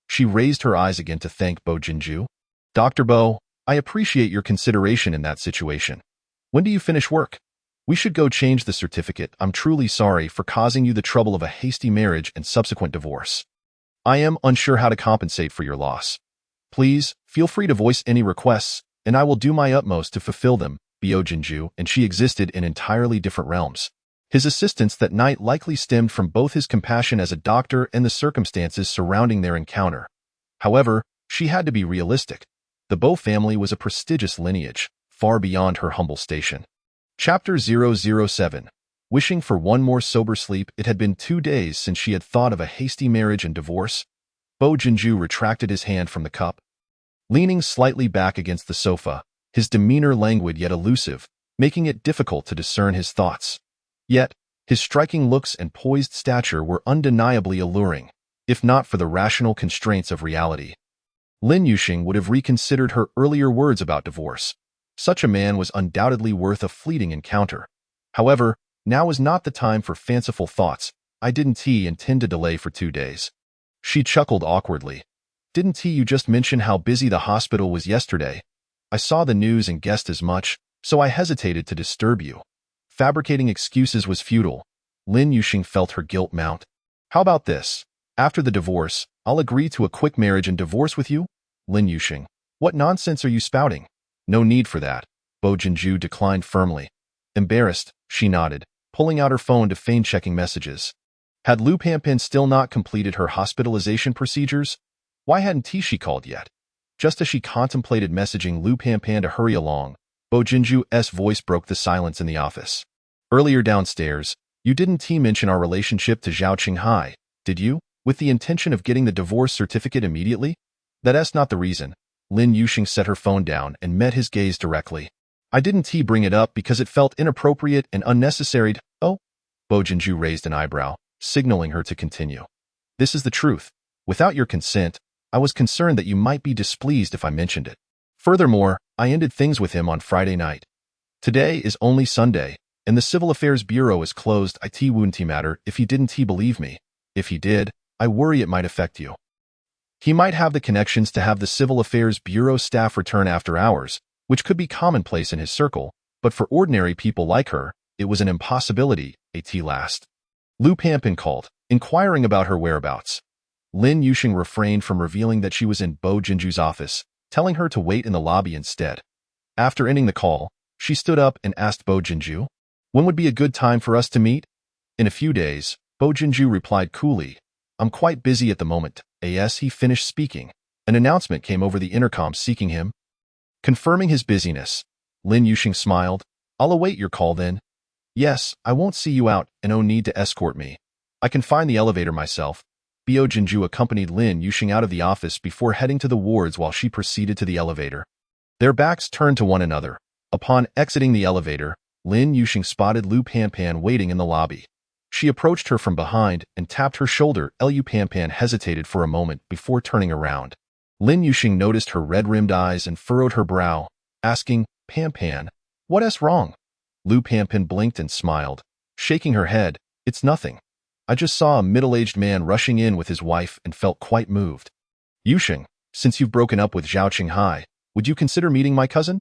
She raised her eyes again to thank Bo Jinju. Dr. Bo, I appreciate your consideration in that situation. When do you finish work? We should go change the certificate. I'm truly sorry for causing you the trouble of a hasty marriage and subsequent divorce. I am unsure how to compensate for your loss. Please, feel free to voice any requests, and I will do my utmost to fulfill them. Bo Jinju and she existed in entirely different realms. His assistance that night likely stemmed from both his compassion as a doctor and the circumstances surrounding their encounter. However, she had to be realistic. The Bo family was a prestigious lineage, far beyond her humble station. Chapter 007. Wishing for one more sober sleep. It had been 2 days since she had thought of a hasty marriage and divorce. Bo Jinju retracted his hand from the cup. Leaning slightly back against the sofa, his demeanor languid yet elusive, making it difficult to discern his thoughts. Yet, his striking looks and poised stature were undeniably alluring, if not for the rational constraints of reality. Lin Yuxing would have reconsidered her earlier words about divorce. Such a man was undoubtedly worth a fleeting encounter. However, now was not the time for fanciful thoughts. I didn't intend to delay for 2 days. She chuckled awkwardly. Didn't you just mention how busy the hospital was yesterday? I saw the news and guessed as much, so I hesitated to disturb you. Fabricating excuses was futile. Lin Yuxing felt her guilt mount. How about this? After the divorce, I'll agree to a quick marriage and divorce with you? Lin Yuxing. What nonsense are you spouting? No need for that. Bo Jinju declined firmly. Embarrassed, she nodded, pulling out her phone to feign checking messages. Had Lu Panpan still not completed her hospitalization procedures? Why hadn't she called yet? Just as she contemplated messaging Lu Panpan to hurry along, Bo Jinju's voice broke the silence in the office. Earlier downstairs, you didn't mention our relationship to Zhao Qinghai, did you? With the intention of getting the divorce certificate immediately? That's not the reason. Lin Yuxing set her phone down and met his gaze directly. I didn't bring it up because it felt inappropriate and unnecessary. Oh? Bo Jinju raised an eyebrow, signaling her to continue. This is the truth. Without your consent, I was concerned that you might be displeased if I mentioned it. Furthermore, I ended things with him on Friday night. Today is only Sunday, and the Civil Affairs Bureau is closed. It wouldn't matter if he didn't believe me. If he did, I worry it might affect you. He might have the connections to have the Civil Affairs Bureau staff return after hours, which could be commonplace in his circle, but for ordinary people like her, it was an impossibility. Last. Lu Panpan called, inquiring about her whereabouts. Lin Yuxing refrained from revealing that she was in Bo Jinju's office, telling her to wait in the lobby instead. After ending the call, she stood up and asked Bo Jinju, when would be a good time for us to meet? In a few days, Bo Jinju replied coolly, I'm quite busy at the moment. As he finished speaking, an announcement came over the intercom seeking him. Confirming his busyness, Lin Yuxing smiled. I'll await your call then. Yes, I won't see you out and no need to escort me. I can find the elevator myself. Bo Jinju accompanied Lin Yuxing out of the office before heading to the wards while she proceeded to the elevator. Their backs turned to one another. Upon exiting the elevator, Lin Yuxing spotted Lu Panpan waiting in the lobby. She approached her from behind and tapped her shoulder. Lu Panpan hesitated for a moment before turning around. Lin Yuxing noticed her red-rimmed eyes and furrowed her brow, asking, "Panpan, what's wrong?" Lu Panpan blinked and smiled, shaking her head. "It's nothing. I just saw a middle-aged man rushing in with his wife and felt quite moved." "Yuxing, since you've broken up with Zhao Qinghai, would you consider meeting my cousin?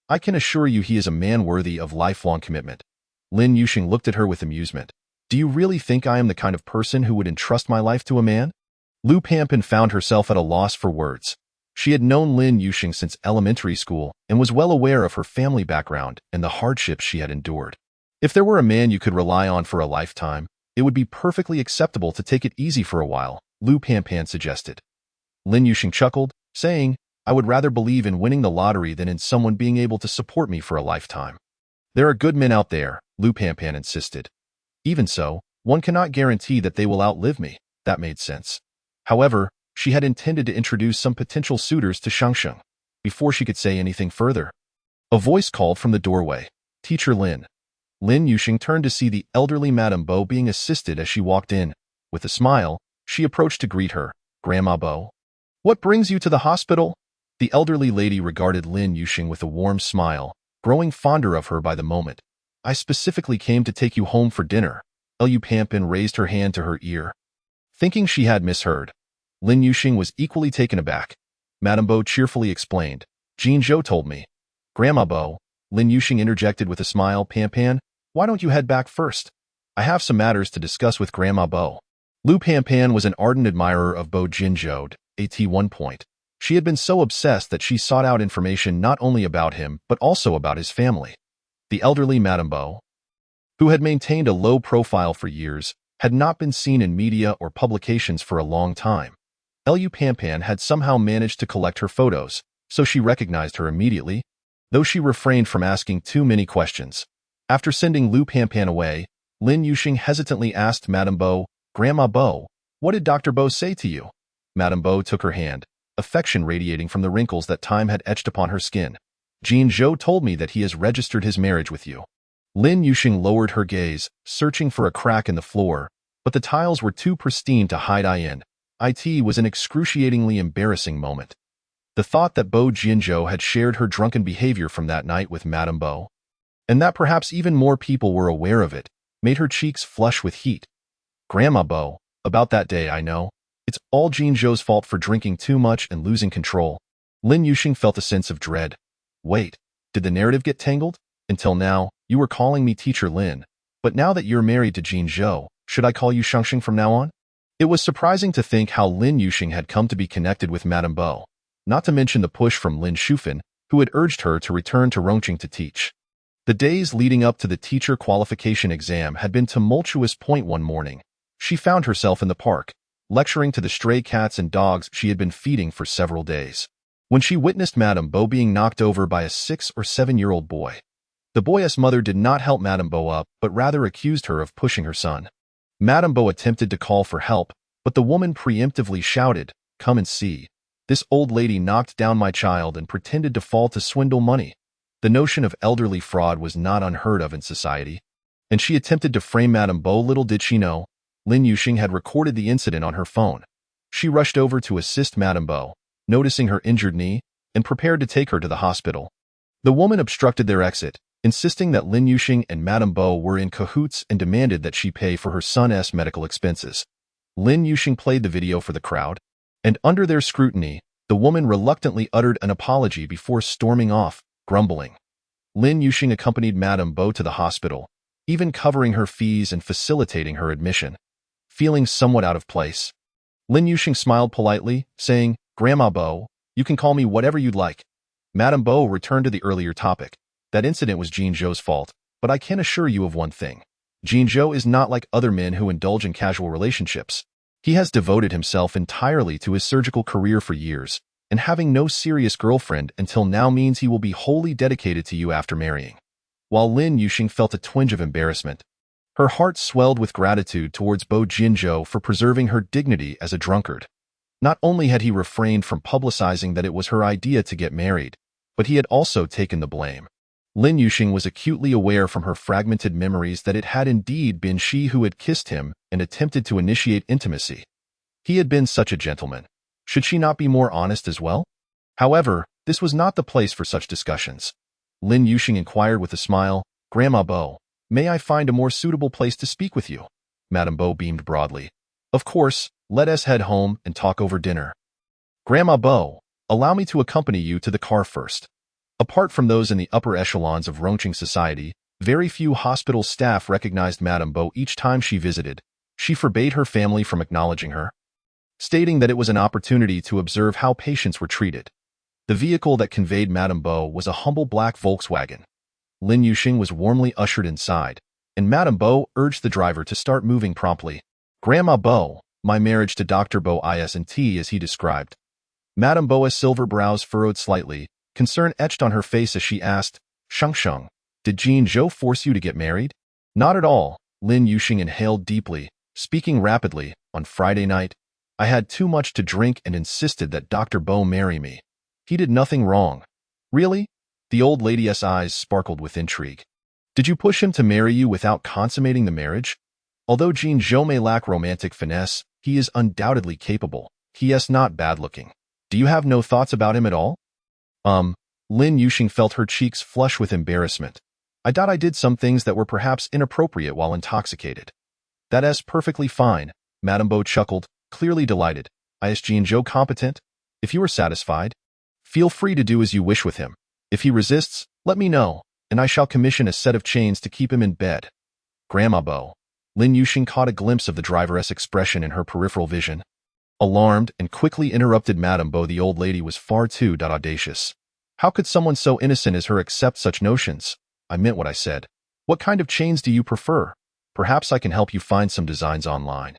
I can assure you he is a man worthy of lifelong commitment." Lin Yuxing looked at her with amusement. "Do you really think I am the kind of person who would entrust my life to a man?" Lu Panpan found herself at a loss for words. She had known Lin Yuxing since elementary school and was well aware of her family background and the hardships she had endured. If there were a man you could rely on for a lifetime, it would be perfectly acceptable to take it easy for a while, Lu Panpan suggested. Lin Yuxing chuckled, saying, "I would rather believe in winning the lottery than in someone being able to support me for a lifetime." "There are good men out there," Lu Panpan insisted. "Even so, one cannot guarantee that they will outlive me." That made sense. However, she had intended to introduce some potential suitors to Shangsheng before she could say anything further. A voice called from the doorway, "Teacher Lin." Lin Yuxing turned to see the elderly Madame Bo being assisted as she walked in. With a smile, she approached to greet her. "Grandma Bo, what brings you to the hospital?" The elderly lady regarded Lin Yuxing with a warm smile, growing fonder of her by the moment. "I specifically came to take you home for dinner." Lu Panpan raised her hand to her ear. Thinking she had misheard, Lin Yuxing was equally taken aback. Madame Bo cheerfully explained, "Jin Zhou told me." "Grandma Bo," Lin Yuxing interjected with a smile, "Panpan, why don't you head back first? I have some matters to discuss with Grandma Bo." Lu Panpan was an ardent admirer of Bo Jinzhou. At one point, she had been so obsessed that she sought out information not only about him but also about his family. The elderly Madame Bo, who had maintained a low profile for years, had not been seen in media or publications for a long time. Lu Panpan had somehow managed to collect her photos, so she recognized her immediately, though she refrained from asking too many questions. After sending Lu Panpan away, Lin Yuxing hesitantly asked Madame Bo, "Grandma Bo, what did Dr. Bo say to you?" Madame Bo took her hand, affection radiating from the wrinkles that time had etched upon her skin. "Jin Zhou told me that he has registered his marriage with you." Lin Yuxing lowered her gaze, searching for a crack in the floor, but the tiles were too pristine to hide eye in. It was an excruciatingly embarrassing moment. The thought that Bo Jinzhou had shared her drunken behavior from that night with Madame Bo, and that perhaps even more people were aware of it, made her cheeks flush with heat. "Grandma Bo, about that day I know. It's all Jinzhou's fault for drinking too much and losing control." Lin Yuxing felt a sense of dread. "Wait, did the narrative get tangled? Until now, you were calling me Teacher Lin, but now that you're married to Jinzhou, should I call you Shangsheng from now on?" It was surprising to think how Lin Yuxing had come to be connected with Madame Bo, not to mention the push from Lin Shufan, who had urged her to return to Rongqing to teach. The days leading up to the teacher qualification exam had been tumultuous. One morning, she found herself in the park, lecturing to the stray cats and dogs she had been feeding for several days, when she witnessed Madame Bo being knocked over by a 6 or 7-year-old boy. The boy's mother did not help Madame Bo up, but rather accused her of pushing her son. Madame Bo attempted to call for help, but the woman preemptively shouted, "Come and see. This old lady knocked down my child and pretended to fall to swindle money." The notion of elderly fraud was not unheard of in society, and she attempted to frame Madame Bo. Little did she know, Lin Yuxing had recorded the incident on her phone. She rushed over to assist Madame Bo, noticing her injured knee, and prepared to take her to the hospital. The woman obstructed their exit, insisting that Lin Yuxing and Madame Bo were in cahoots and demanded that she pay for her son's medical expenses. Lin Yuxing played the video for the crowd, and under their scrutiny, the woman reluctantly uttered an apology before storming off, grumbling. Lin Yuxing accompanied Madame Bo to the hospital, even covering her fees and facilitating her admission. Feeling somewhat out of place, Lin Yuxing smiled politely, saying, "Grandma Bo, you can call me whatever you'd like." Madame Bo returned to the earlier topic. "That incident was Jinzhou's fault, but I can assure you of one thing. Jinzhou is not like other men who indulge in casual relationships. He has devoted himself entirely to his surgical career for years, and having no serious girlfriend until now means he will be wholly dedicated to you after marrying." While Lin Yuxing felt a twinge of embarrassment, Her heart swelled with gratitude towards Bo Jinzhou for preserving her dignity as a drunkard. Not only had he refrained from publicizing that it was her idea to get married, but he had also taken the blame. Lin Yuxing was acutely aware from her fragmented memories that it had indeed been she who had kissed him and attempted to initiate intimacy. He had been such a gentleman. Should she not be more honest as well? However, this was not the place for such discussions. Lin Yuxing inquired with a smile, "Grandma Bo, may I find a more suitable place to speak with you?" Madame Bo beamed broadly. "Of course, let us head home and talk over dinner." "Grandma Bo, allow me to accompany you to the car first." Apart from those in the upper echelons of Rongqing society, very few hospital staff recognized Madame Bo each time she visited. She forbade her family from acknowledging her, stating that it was an opportunity to observe how patients were treated. The vehicle that conveyed Madame Bo was a humble black Volkswagen. Lin Yuxing was warmly ushered inside, and Madame Bo urged the driver to start moving promptly. "Grandma Bo, my marriage to Dr. Bo isn't as he described." Madame Bo's silver brows furrowed slightly, concern etched on her face as she asked, "Sheng, did Jin Zhou force you to get married?" "Not at all." Lin Yuxing inhaled deeply, speaking rapidly. "On Friday night, I had too much to drink and insisted that Dr. Bo marry me. He did nothing wrong." "Really?" The old lady's eyes sparkled with intrigue. "Did you push him to marry you without consummating the marriage?" Although Jin Zhou may lack romantic finesse, he is undoubtedly capable. He is not bad-looking. Do you have no thoughts about him at all? Lin Yuxing felt her cheeks flush with embarrassment. "I thought I did some things that were perhaps inappropriate while intoxicated." "That is perfectly fine," Madame Bo chuckled, clearly delighted. "Is Jin Zhou competent? If you are satisfied, feel free to do as you wish with him. If he resists, let me know, and I shall commission a set of chains to keep him in bed." "Grandma Bo." Lin Yuxing caught a glimpse of the driver's expression in her peripheral vision. Alarmed and quickly interrupted Madame Bo, the old lady was far too audacious. How could someone so innocent as her accept such notions? "I meant what I said. What kind of chains do you prefer? Perhaps I can help you find some designs online."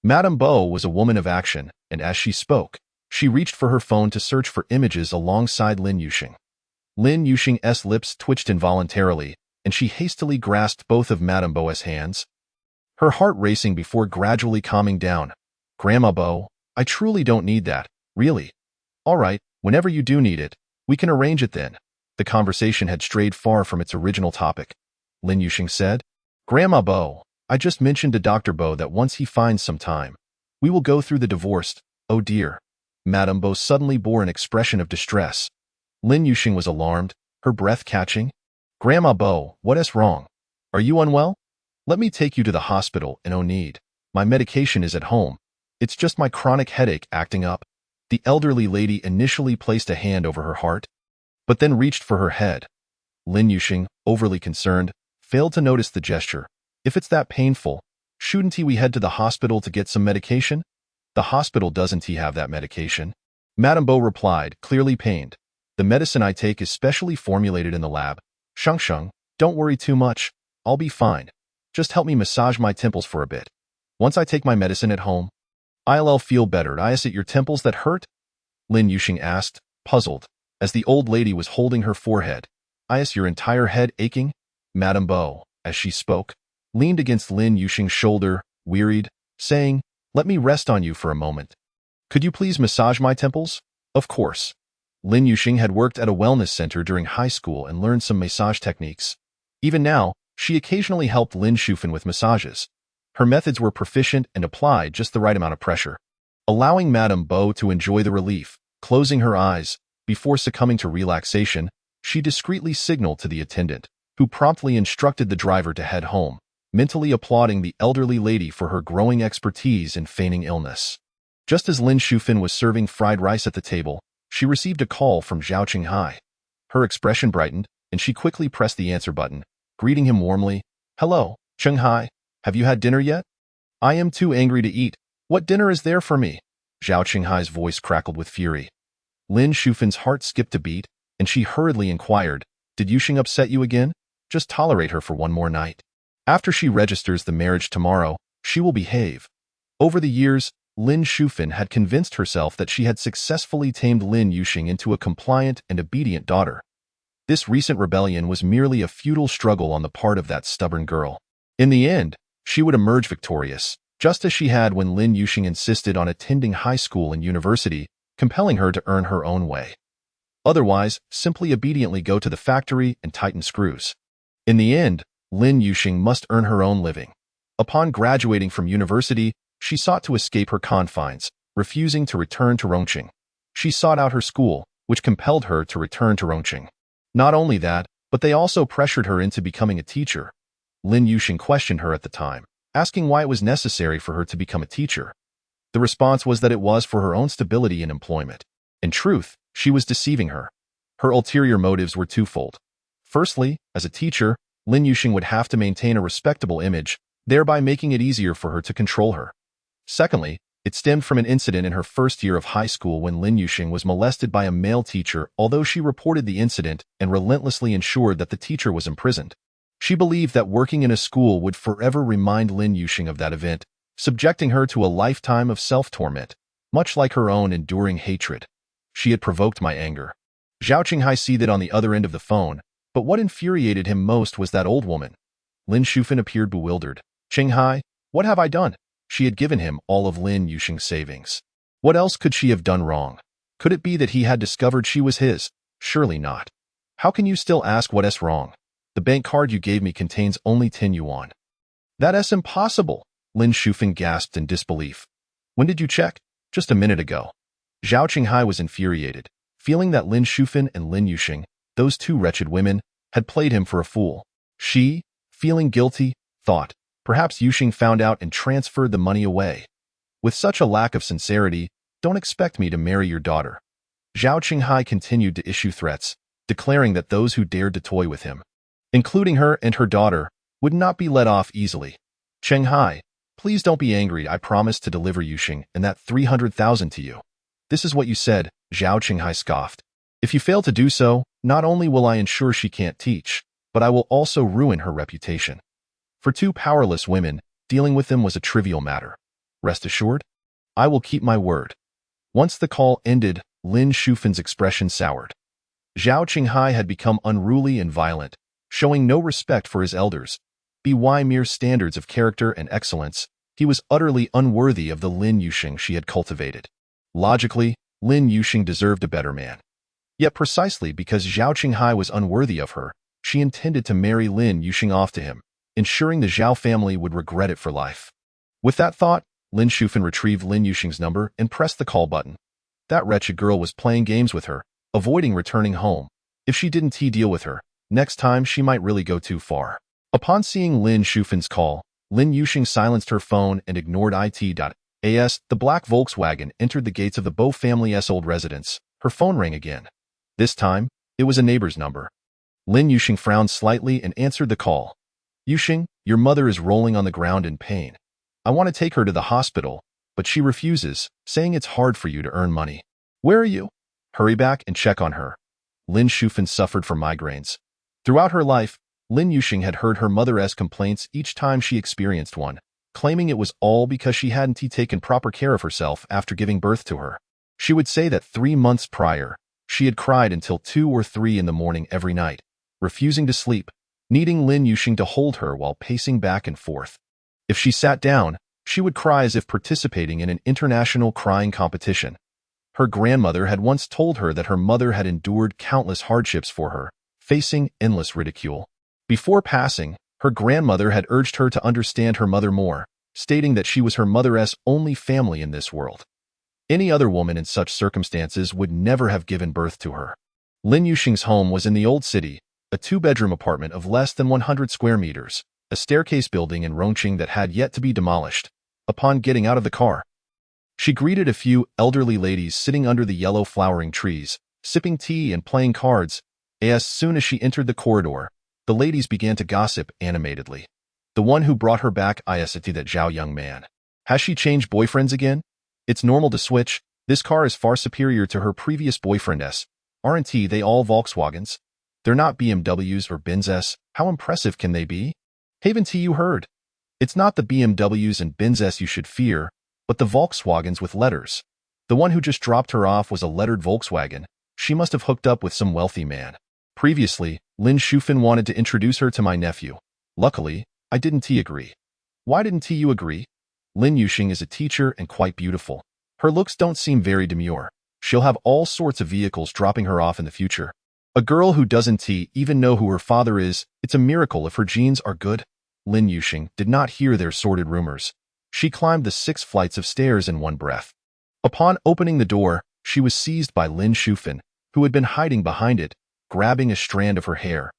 Madame Bo was a woman of action, and as she spoke, she reached for her phone to search for images alongside Lin Yuxing. Lin Yuxing's lips twitched involuntarily, and she hastily grasped both of Madame Bo's hands, her heart racing before gradually calming down. "Grandma Bo, I truly don't need that, really." "All right, whenever you do need it, we can arrange it then." The conversation had strayed far from its original topic. Lin Yuxing said, "Grandma Bo, I just mentioned to Dr. Bo that once he finds some time, we will go through the divorce." "Oh dear." Madame Bo suddenly bore an expression of distress. Lin Yuxing was alarmed, her breath catching. "Grandma Bo, what is wrong? Are you unwell? Let me take you to the hospital, and no need. My medication is at home. It's just my chronic headache acting up." The elderly lady initially placed a hand over her heart, but then reached for her head. Lin Yuxing, overly concerned, failed to notice the gesture. "If it's that painful, shouldn't we head to the hospital to get some medication?" "The hospital doesn't have that medication," Madame Bo replied, clearly pained. "The medicine I take is specially formulated in the lab." Sheng, don't worry too much. I'll be fine. Just help me massage my temples for a bit. Once I take my medicine at home, I'll feel better." "Is it your temples that hurt?" Lin Yuxing asked, puzzled, as the old lady was holding her forehead. "Is your entire head aching?" Madame Bo, as she spoke, leaned against Lin Yuxing's shoulder, wearied, saying, "Let me rest on you for a moment. Could you please massage my temples?" "Of course." Lin Yuxing had worked at a wellness center during high school and learned some massage techniques. Even now, she occasionally helped Lin Shufan with massages. Her methods were proficient and applied just the right amount of pressure, allowing Madame Bo to enjoy the relief. Closing her eyes, before succumbing to relaxation, she discreetly signaled to the attendant, who promptly instructed the driver to head home, mentally applauding the elderly lady for her growing expertise in feigning illness. Just as Lin Shufan was serving fried rice at the table, she received a call from Zhao Qinghai. Her expression brightened, and she quickly pressed the answer button, greeting him warmly. "Hello, Qinghai. Have you had dinner yet?" "I am too angry to eat. What dinner is there for me?" Zhao Qinghai's voice crackled with fury. Lin Shufan's heart skipped a beat, and she hurriedly inquired, "Did Yuxing upset you again? Just tolerate her for one more night. After she registers the marriage tomorrow, she will behave." Over the years, Lin Shufan had convinced herself that she had successfully tamed Lin Yuxing into a compliant and obedient daughter. This recent rebellion was merely a futile struggle on the part of that stubborn girl. In the end, she would emerge victorious, just as she had when Lin Yuxing insisted on attending high school and university, compelling her to earn her own way. Otherwise, simply obediently go to the factory and tighten screws. In the end, Lin Yuxing must earn her own living. Upon graduating from university, she sought to escape her confines, refusing to return to Rongqing. She sought out her school, which compelled her to return to Rongqing. Not only that, but they also pressured her into becoming a teacher. Lin Yuxing questioned her at the time, asking why it was necessary for her to become a teacher. The response was that it was for her own stability and employment. In truth, she was deceiving her. Her ulterior motives were twofold. Firstly, as a teacher, Lin Yuxing would have to maintain a respectable image, thereby making it easier for her to control her. Secondly, it stemmed from an incident in her first year of high school when Lin Yuxing was molested by a male teacher, although she reported the incident and relentlessly ensured that the teacher was imprisoned. She believed that working in a school would forever remind Lin Yuxing of that event, subjecting her to a lifetime of self-torment, much like her own enduring hatred. She had provoked my anger. Zhao Qinghai seethed on the other end of the phone, but what infuriated him most was that old woman. Lin Shufan appeared bewildered. Qinghai, what have I done? She had given him all of Lin Yuxing's savings. What else could she have done wrong? Could it be that he had discovered she was his? Surely not. How can you still ask what's wrong? The bank card you gave me contains only 10 yuan. That's impossible, Lin Shufan gasped in disbelief. When did you check? Just a minute ago. Zhao Qinghai was infuriated, feeling that Lin Shufan and Lin Yuxing, those two wretched women, had played him for a fool. She, feeling guilty, thought, perhaps Yuxing found out and transferred the money away. With such a lack of sincerity, don't expect me to marry your daughter. Zhao Qinghai continued to issue threats, declaring that those who dared to toy with him, including her and her daughter, would not be let off easily. Qinghai, please don't be angry. I promised to deliver Yuxing and that 300,000 to you. This is what you said, Zhao Qinghai scoffed. If you fail to do so, not only will I ensure she can't teach, but I will also ruin her reputation. For two powerless women, dealing with them was a trivial matter. Rest assured, I will keep my word. Once the call ended, Lin Shufan's expression soured. Zhao Qinghai had become unruly and violent, showing no respect for his elders. By mere standards of character and excellence, he was utterly unworthy of the Lin Yuxing she had cultivated. Logically, Lin Yuxing deserved a better man. Yet precisely because Zhao Qinghai was unworthy of her, she intended to marry Lin Yuxing off to him, ensuring the Zhao family would regret it for life. With that thought, Lin Shufan retrieved Lin Yuxing's number and pressed the call button. That wretched girl was playing games with her, avoiding returning home. If she didn't deal with her, next time she might really go too far. Upon seeing Lin Shufan's call, Lin Yuxing silenced her phone and ignored it.as. The black Volkswagen entered the gates of the Bo family's old residence. Her phone rang again. This time, it was a neighbor's number. Lin Yuxing frowned slightly and answered the call. Yuxing, your mother is rolling on the ground in pain. I want to take her to the hospital, but she refuses, saying it's hard for you to earn money. Where are you? Hurry back and check on her. Lin Shufan suffered from migraines. Throughout her life, Lin Yuxing had heard her mother's complaints each time she experienced one, claiming it was all because she hadn't taken proper care of herself after giving birth to her. She would say that 3 months prior, she had cried until 2 or 3 in the morning every night, refusing to sleep, needing Lin Yuxing to hold her while pacing back and forth. If she sat down, she would cry as if participating in an international crying competition. Her grandmother had once told her that her mother had endured countless hardships for her, facing endless ridicule. Before passing, her grandmother had urged her to understand her mother more, stating that she was her mother's only family in this world. Any other woman in such circumstances would never have given birth to her. Lin Yuxing's home was in the old city, a 2-bedroom apartment of less than 100 square meters, a staircase building in Rongqing that had yet to be demolished. Upon getting out of the car, she greeted a few elderly ladies sitting under the yellow flowering trees, sipping tea and playing cards. As soon as she entered the corridor, the ladies began to gossip animatedly. The one who brought her back is that Zhao young man. Has she changed boyfriends again? It's normal to switch. This car is far superior to her previous boyfriend's. Aren't they all Volkswagens? They're not BMWs or Benzes. How impressive can they be? Haven't you heard? It's not the BMWs and Benzes you should fear, but the Volkswagens with letters. The one who just dropped her off was a lettered Volkswagen. She must have hooked up with some wealthy man. Previously, Lin Shufan wanted to introduce her to my nephew. Luckily, I didn't agree. Why didn't you agree? Lin Yuxing is a teacher and quite beautiful. Her looks don't seem very demure. She'll have all sorts of vehicles dropping her off in the future. A girl who doesn't even know who her father is, it's a miracle if her genes are good. Lin Yuxing did not hear their sordid rumors. She climbed the 6 flights of stairs in one breath. Upon opening the door, she was seized by Lin Shufan, who had been hiding behind it, grabbing a strand of her hair.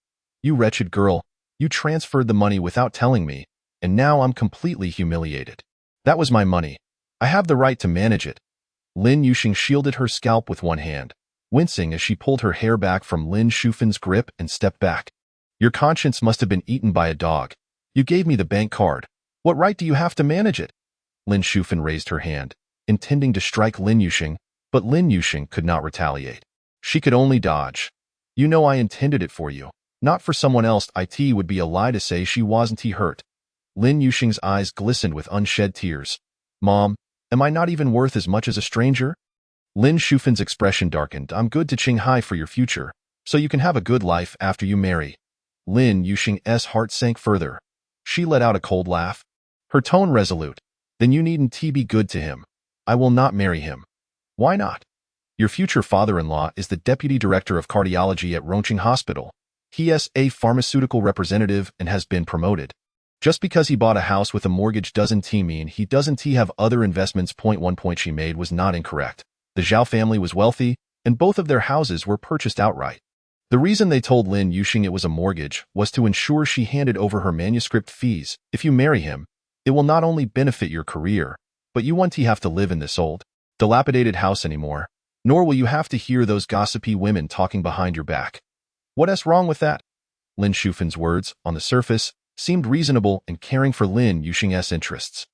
You wretched girl, you transferred the money without telling me, and now I'm completely humiliated. That was my money. I have the right to manage it. Lin Yuxing shielded her scalp with one hand, wincing as she pulled her hair back from Lin Shufan's grip and stepped back. Your conscience must have been eaten by a dog. You gave me the bank card. What right do you have to manage it? Lin Shufan raised her hand, intending to strike Lin Yuxing, but Lin Yuxing could not retaliate. She could only dodge. You know I intended it for you, not for someone else. It would be a lie to say she wasn't hurt. Lin Yuxing's eyes glistened with unshed tears. Mom, am I not even worth as much as a stranger? Lin Shufan's expression darkened. I'm good to Qinghai for your future, so you can have a good life after you marry. Lin Yuxing's heart sank further. She let out a cold laugh. Her tone resolute. Then you needn't be good to him. I will not marry him. Why not? Your future father-in-law is the deputy director of cardiology at Rongqing Hospital. He is a pharmaceutical representative and has been promoted. Just because he bought a house with a mortgage doesn't mean he doesn't have other investments. One point she made was not incorrect. The Zhao family was wealthy, and both of their houses were purchased outright. The reason they told Lin Yuxing it was a mortgage was to ensure she handed over her manuscript fees. If you marry him, it will not only benefit your career, but you won't have to live in this old, dilapidated house anymore, nor will you have to hear those gossipy women talking behind your back. What's wrong with that? Lin Shufan's words, on the surface, seemed reasonable and caring for Lin Yuxing's interests.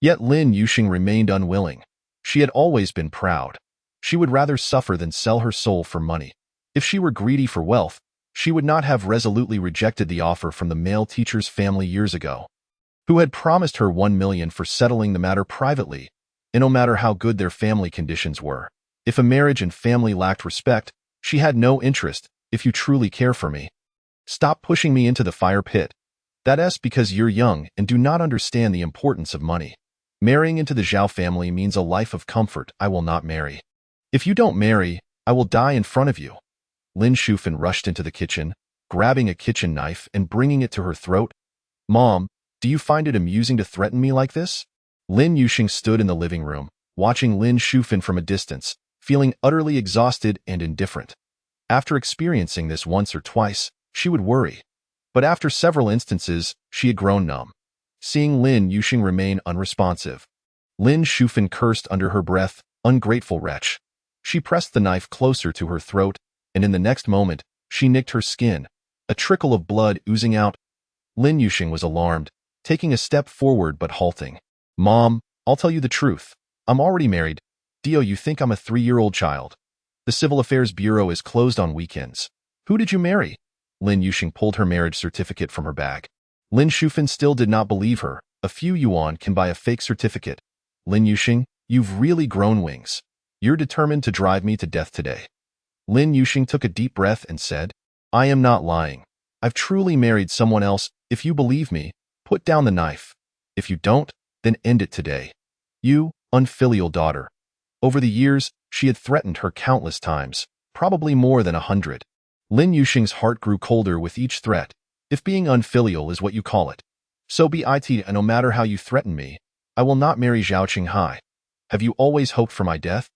Yet Lin Yuxing remained unwilling. She had always been proud. She would rather suffer than sell her soul for money. If she were greedy for wealth, she would not have resolutely rejected the offer from the male teacher's family years ago, who had promised her 1 million for settling the matter privately, and no matter how good their family conditions were. If a marriage and family lacked respect, she had no interest. If you truly care for me, stop pushing me into the fire pit. That's because you're young and do not understand the importance of money. Marrying into the Zhao family means a life of comfort. I will not marry. If you don't marry, I will die in front of you. Lin Shufan rushed into the kitchen, grabbing a kitchen knife and bringing it to her throat. Mom, do you find it amusing to threaten me like this? Lin Yuxing stood in the living room, watching Lin Shufan from a distance, feeling utterly exhausted and indifferent. After experiencing this once or twice, she would worry. But after several instances, she had grown numb. Seeing Lin Yuxing remain unresponsive, Lin Shufan cursed under her breath, ungrateful wretch. She pressed the knife closer to her throat, and in the next moment, she nicked her skin, a trickle of blood oozing out. Lin Yuxing was alarmed, taking a step forward but halting. Mom, I'll tell you the truth. I'm already married. Dio, you think I'm a 3-year-old child. The Civil Affairs Bureau is closed on weekends. Who did you marry? Lin Yuxing pulled her marriage certificate from her bag. Lin Shufan still did not believe her. A few yuan can buy a fake certificate. Lin Yuxing, you've really grown wings. You're determined to drive me to death today. Lin Yuxing took a deep breath and said, I am not lying. I've truly married someone else. If you believe me, put down the knife. If you don't, then end it today. You, unfilial daughter. Over the years, she had threatened her countless times, probably more than 100. Lin Yuxing's heart grew colder with each threat. If being unfilial is what you call it, so be it, and no matter how you threaten me, I will not marry Zhao Qinghai. Have you always hoped for my death?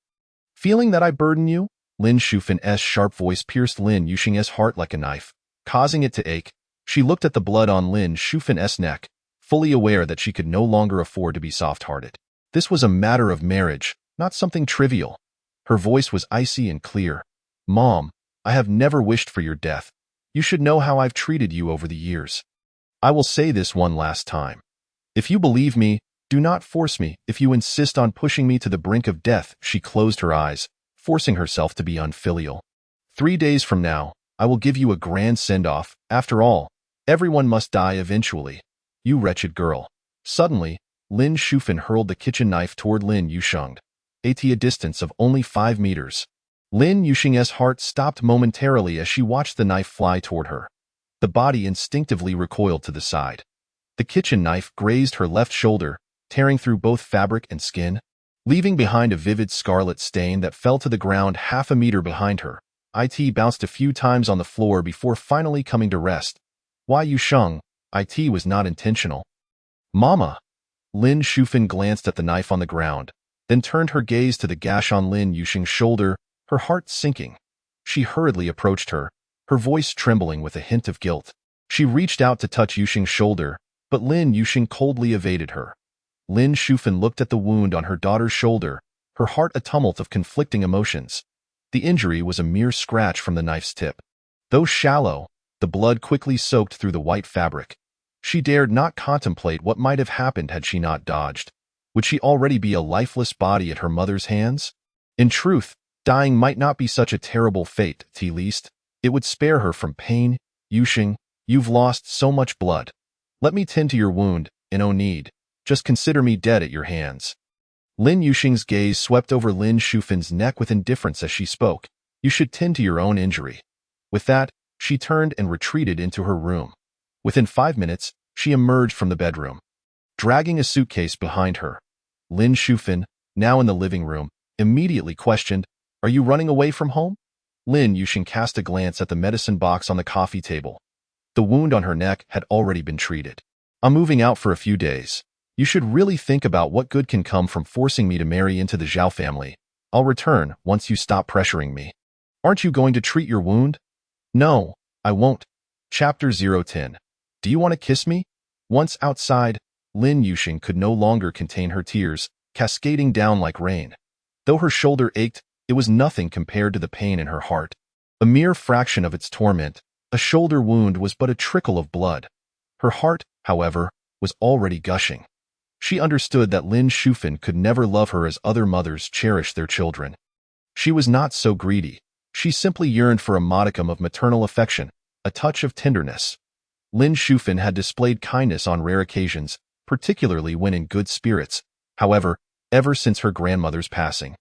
Feeling that I burden you? Lin Shufan's sharp voice pierced Lin Yuxing's heart like a knife, causing it to ache. She looked at the blood on Lin Shufan's neck, fully aware that she could no longer afford to be soft-hearted. This was a matter of marriage, not something trivial. Her voice was icy and clear. Mom, I have never wished for your death. You should know how I've treated you over the years. I will say this one last time. If you believe me, do not force me. If you insist on pushing me to the brink of death, she closed her eyes, forcing herself to be unfilial. 3 days from now, I will give you a grand send-off. After all, everyone must die eventually. You wretched girl. Suddenly, Lin Shufan hurled the kitchen knife toward Lin Yuxing, at a distance of only 5 meters. Lin Yuxing's heart stopped momentarily as she watched the knife fly toward her. The body instinctively recoiled to the side. The kitchen knife grazed her left shoulder, tearing through both fabric and skin, leaving behind a vivid scarlet stain that fell to the ground half a meter behind her. It bounced a few times on the floor before finally coming to rest. Why Yusheng? It was not intentional. Mama! Lin Shufan glanced at the knife on the ground, then turned her gaze to the gash on Lin Yusheng's shoulder, her heart sinking. She hurriedly approached her, her voice trembling with a hint of guilt. She reached out to touch Yusheng's shoulder, but Lin Yusheng coldly evaded her. Lin Shufan looked at the wound on her daughter's shoulder, her heart a tumult of conflicting emotions. The injury was a mere scratch from the knife's tip. Though shallow, the blood quickly soaked through the white fabric. She dared not contemplate what might have happened had she not dodged. Would she already be a lifeless body at her mother's hands? In truth, dying might not be such a terrible fate, at least. It would spare her from pain. Yusheng, you've lost so much blood. Let me tend to your wound, in no need. Just consider me dead at your hands. Lin Yusheng's gaze swept over Lin Shufan's neck with indifference as she spoke. You should tend to your own injury. With that, she turned and retreated into her room. Within 5 minutes, she emerged from the bedroom, dragging a suitcase behind her. Lin Shufan, now in the living room, immediately questioned, Are you running away from home? Lin Yusheng cast a glance at the medicine box on the coffee table. The wound on her neck had already been treated. I'm moving out for a few days. You should really think about what good can come from forcing me to marry into the Zhao family. I'll return once you stop pressuring me. Aren't you going to treat your wound? No, I won't. Chapter 010. Do you want to kiss me? Once outside, Lin Yusheng could no longer contain her tears, cascading down like rain. Though her shoulder ached, it was nothing compared to the pain in her heart. A mere fraction of its torment, a shoulder wound was but a trickle of blood. Her heart, however, was already gushing. She understood that Lin Shufan could never love her as other mothers cherish their children. She was not so greedy. She simply yearned for a modicum of maternal affection, a touch of tenderness. Lin Shufan had displayed kindness on rare occasions, particularly when in good spirits. However, ever since her grandmother's passing,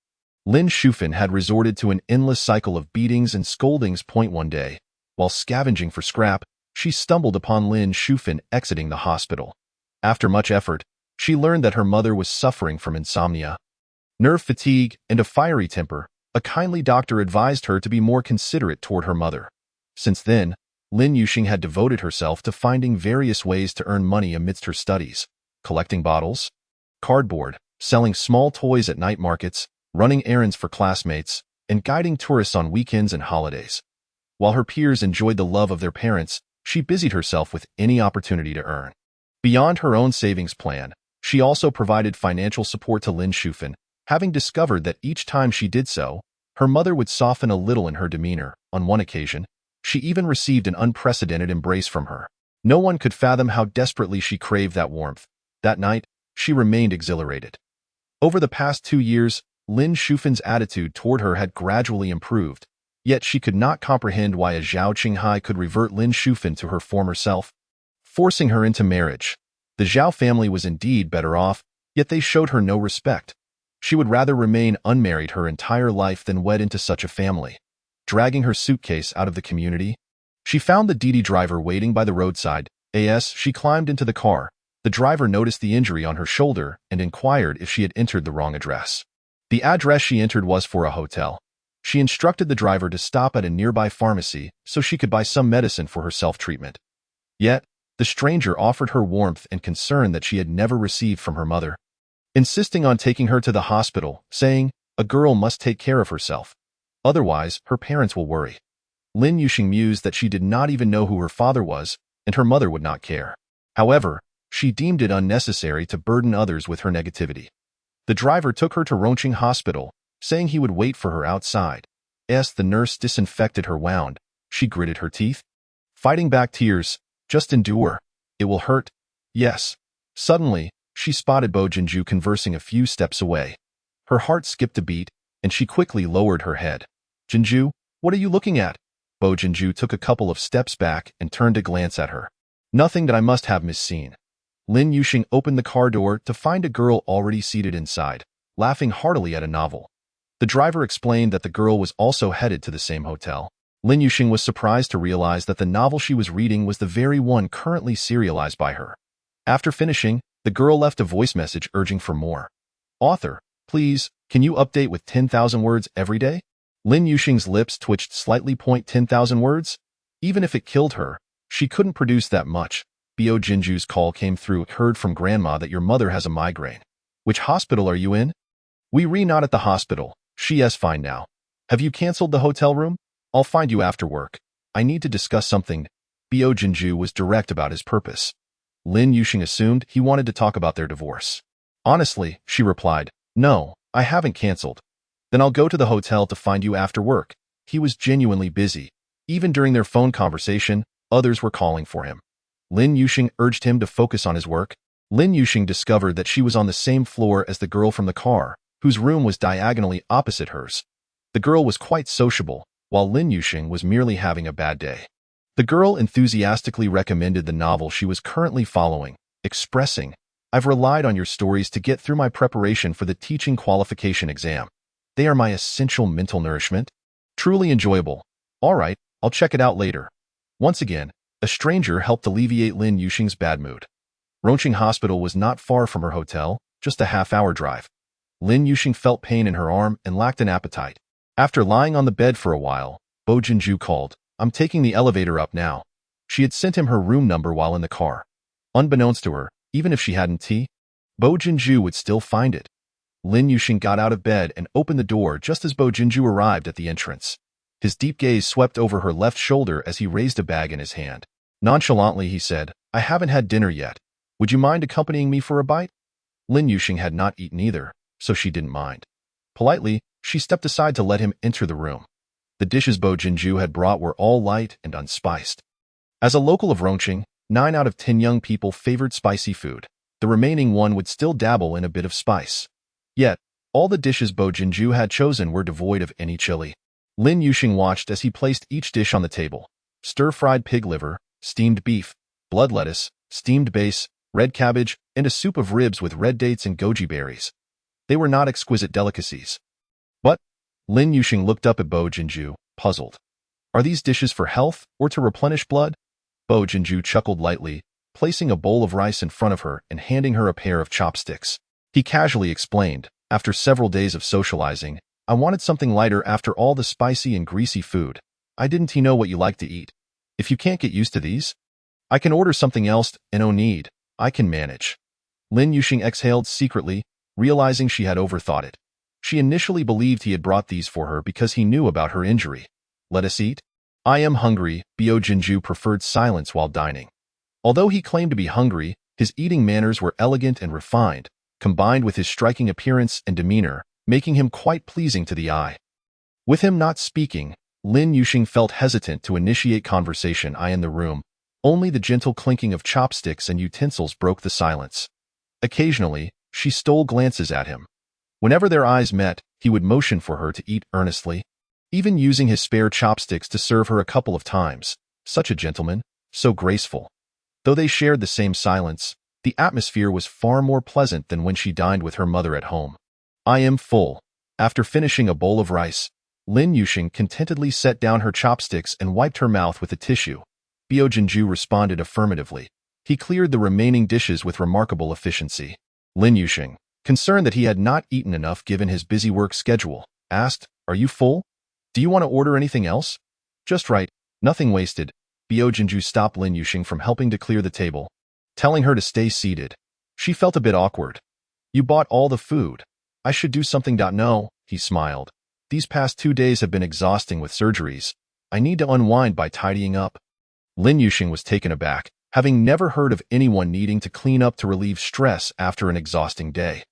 Lin Shufan had resorted to an endless cycle of beatings and scoldings. One day, while scavenging for scrap, she stumbled upon Lin Shufan exiting the hospital. After much effort, she learned that her mother was suffering from insomnia, nerve fatigue, and a fiery temper. A kindly doctor advised her to be more considerate toward her mother. Since then, Lin Yusheng had devoted herself to finding various ways to earn money amidst her studies, collecting bottles, cardboard, selling small toys at night markets, running errands for classmates, and guiding tourists on weekends and holidays. While her peers enjoyed the love of their parents, she busied herself with any opportunity to earn. Beyond her own savings plan, she also provided financial support to Lin Shufan, having discovered that each time she did so, her mother would soften a little in her demeanor. On one occasion, she even received an unprecedented embrace from her. No one could fathom how desperately she craved that warmth. That night, she remained exhilarated. Over the past 2 years, Lin Shufan's attitude toward her had gradually improved, yet she could not comprehend why a Zhao Qinghai could revert Lin Shufan to her former self, forcing her into marriage. The Zhao family was indeed better off, yet they showed her no respect. She would rather remain unmarried her entire life than wed into such a family. Dragging her suitcase out of the community, she found the Didi driver waiting by the roadside. As she climbed into the car, the driver noticed the injury on her shoulder and inquired if she had entered the wrong address. The address she entered was for a hotel. She instructed the driver to stop at a nearby pharmacy so she could buy some medicine for her self-treatment. Yet, the stranger offered her warmth and concern that she had never received from her mother, insisting on taking her to the hospital, saying, "A girl must take care of herself. Otherwise, her parents will worry." Lin Yusheng mused that she did not even know who her father was, and her mother would not care. However, she deemed it unnecessary to burden others with her negativity. The driver took her to Rongqing Hospital, saying he would wait for her outside. As the nurse disinfected her wound, she gritted her teeth, fighting back tears. "Just endure. It will hurt." "Yes." Suddenly, she spotted Bo Jinju conversing a few steps away. Her heart skipped a beat, and she quickly lowered her head. "Jinju, what are you looking at?" Bo Jinju took a couple of steps back and turned to glance at her. "Nothing that I must have misseen." Lin Yusheng opened the car door to find a girl already seated inside, laughing heartily at a novel. The driver explained that the girl was also headed to the same hotel. Lin Yusheng was surprised to realize that the novel she was reading was the very one currently serialized by her. After finishing, the girl left a voice message urging for more. Author, please, can you update with 10,000 words every day? Lin Yuxing's lips twitched slightly. 10,000 words? Even if it killed her, she couldn't produce that much. Bo Jinju's call came through. Heard from grandma that your mother has a migraine. Which hospital are you in? We not at the hospital. She's fine now. Have you canceled the hotel room? I'll find you after work. I need to discuss something. Bo Jinju was direct about his purpose. Lin Yuxing assumed he wanted to talk about their divorce. Honestly, she replied, no, I haven't canceled. Then I'll go to the hotel to find you after work. He was genuinely busy. Even during their phone conversation, others were calling for him. Lin Yuxing urged him to focus on his work. Lin Yuxing discovered that she was on the same floor as the girl from the car, whose room was diagonally opposite hers. The girl was quite sociable, while Lin Yuxing was merely having a bad day. The girl enthusiastically recommended the novel she was currently following, expressing, I've relied on your stories to get through my preparation for the teaching qualification exam. They are my essential mental nourishment. Truly enjoyable. All right, I'll check it out later. Once again, a stranger helped alleviate Lin Yuxing's bad mood. Rongqing Hospital was not far from her hotel, just a half-hour drive. Lin Yuxing felt pain in her arm and lacked an appetite. After lying on the bed for a while, Bo Jinju called, I'm taking the elevator up now. She had sent him her room number while in the car. Unbeknownst to her, even if she hadn't tea, Bo Jinju would still find it. Lin Yuxing got out of bed and opened the door just as Bo Jinju arrived at the entrance. His deep gaze swept over her left shoulder as he raised a bag in his hand. Nonchalantly, he said, I haven't had dinner yet. Would you mind accompanying me for a bite? Lin Yuxing had not eaten either, so she didn't mind. Politely, she stepped aside to let him enter the room. The dishes Bo Jinju had brought were all light and unspiced. As a local of Rongqing, 9 out of 10 young people favored spicy food. The remaining one would still dabble in a bit of spice. Yet, all the dishes Bo Jinju had chosen were devoid of any chili. Lin Yuxing watched as he placed each dish on the table. Stir-fried pig liver, steamed beef, blood lettuce, steamed base, red cabbage, and a soup of ribs with red dates and goji berries. They were not exquisite delicacies. But, Lin Yuxing looked up at Bo Jinju, puzzled. Are these dishes for health or to replenish blood? Bo Jinju chuckled lightly, placing a bowl of rice in front of her and handing her a pair of chopsticks. He casually explained, after several days of socializing, I wanted something lighter after all the spicy and greasy food. I didn't know what you like to eat. If you can't get used to these, I can order something else, and no need. I can manage. Lin Yuxing exhaled secretly, realizing she had overthought it. She initially believed he had brought these for her because he knew about her injury. Let us eat. I am hungry. Bo Jinju preferred silence while dining. Although he claimed to be hungry, his eating manners were elegant and refined, combined with his striking appearance and demeanor, making him quite pleasing to the eye. With him not speaking, Lin Yuxing felt hesitant to initiate conversation. In the room, only the gentle clinking of chopsticks and utensils broke the silence. Occasionally, she stole glances at him. Whenever their eyes met, he would motion for her to eat earnestly, even using his spare chopsticks to serve her a couple of times. Such a gentleman, so graceful. Though they shared the same silence, the atmosphere was far more pleasant than when she dined with her mother at home. I am full. After finishing a bowl of rice, Lin Yuxing contentedly set down her chopsticks and wiped her mouth with a tissue. Bo Jinju responded affirmatively. He cleared the remaining dishes with remarkable efficiency. Lin Yuxing, concerned that he had not eaten enough given his busy work schedule, asked, Are you full? Do you want to order anything else? Just right, nothing wasted. Bo Jinju stopped Lin Yuxing from helping to clear the table, telling her to stay seated. She felt a bit awkward. You bought all the food. I should do something. No, he smiled. These past 2 days have been exhausting with surgeries. I need to unwind by tidying up. Lin Yuxing was taken aback, having never heard of anyone needing to clean up to relieve stress after an exhausting day.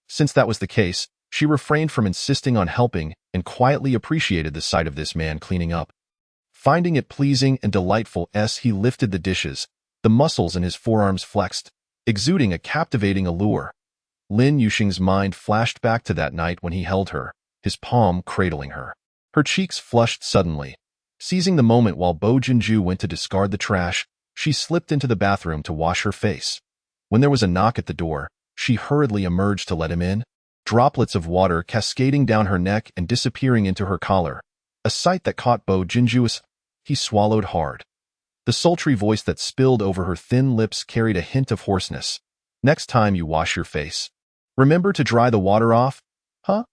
Since that was the case, she refrained from insisting on helping and quietly appreciated the sight of this man cleaning up. Finding it pleasing and delightful as he lifted the dishes, the muscles in his forearms flexed, exuding a captivating allure. Lin Yuxing's mind flashed back to that night when he held her, his palm cradling her. Her cheeks flushed suddenly. Seizing the moment while Bo Jinju went to discard the trash, she slipped into the bathroom to wash her face. When there was a knock at the door, she hurriedly emerged to let him in, droplets of water cascading down her neck and disappearing into her collar, a sight that caught Bo Jinju. He swallowed hard. The sultry voice that spilled over her thin lips carried a hint of hoarseness. Next time you wash your face, remember to dry the water off? Huh?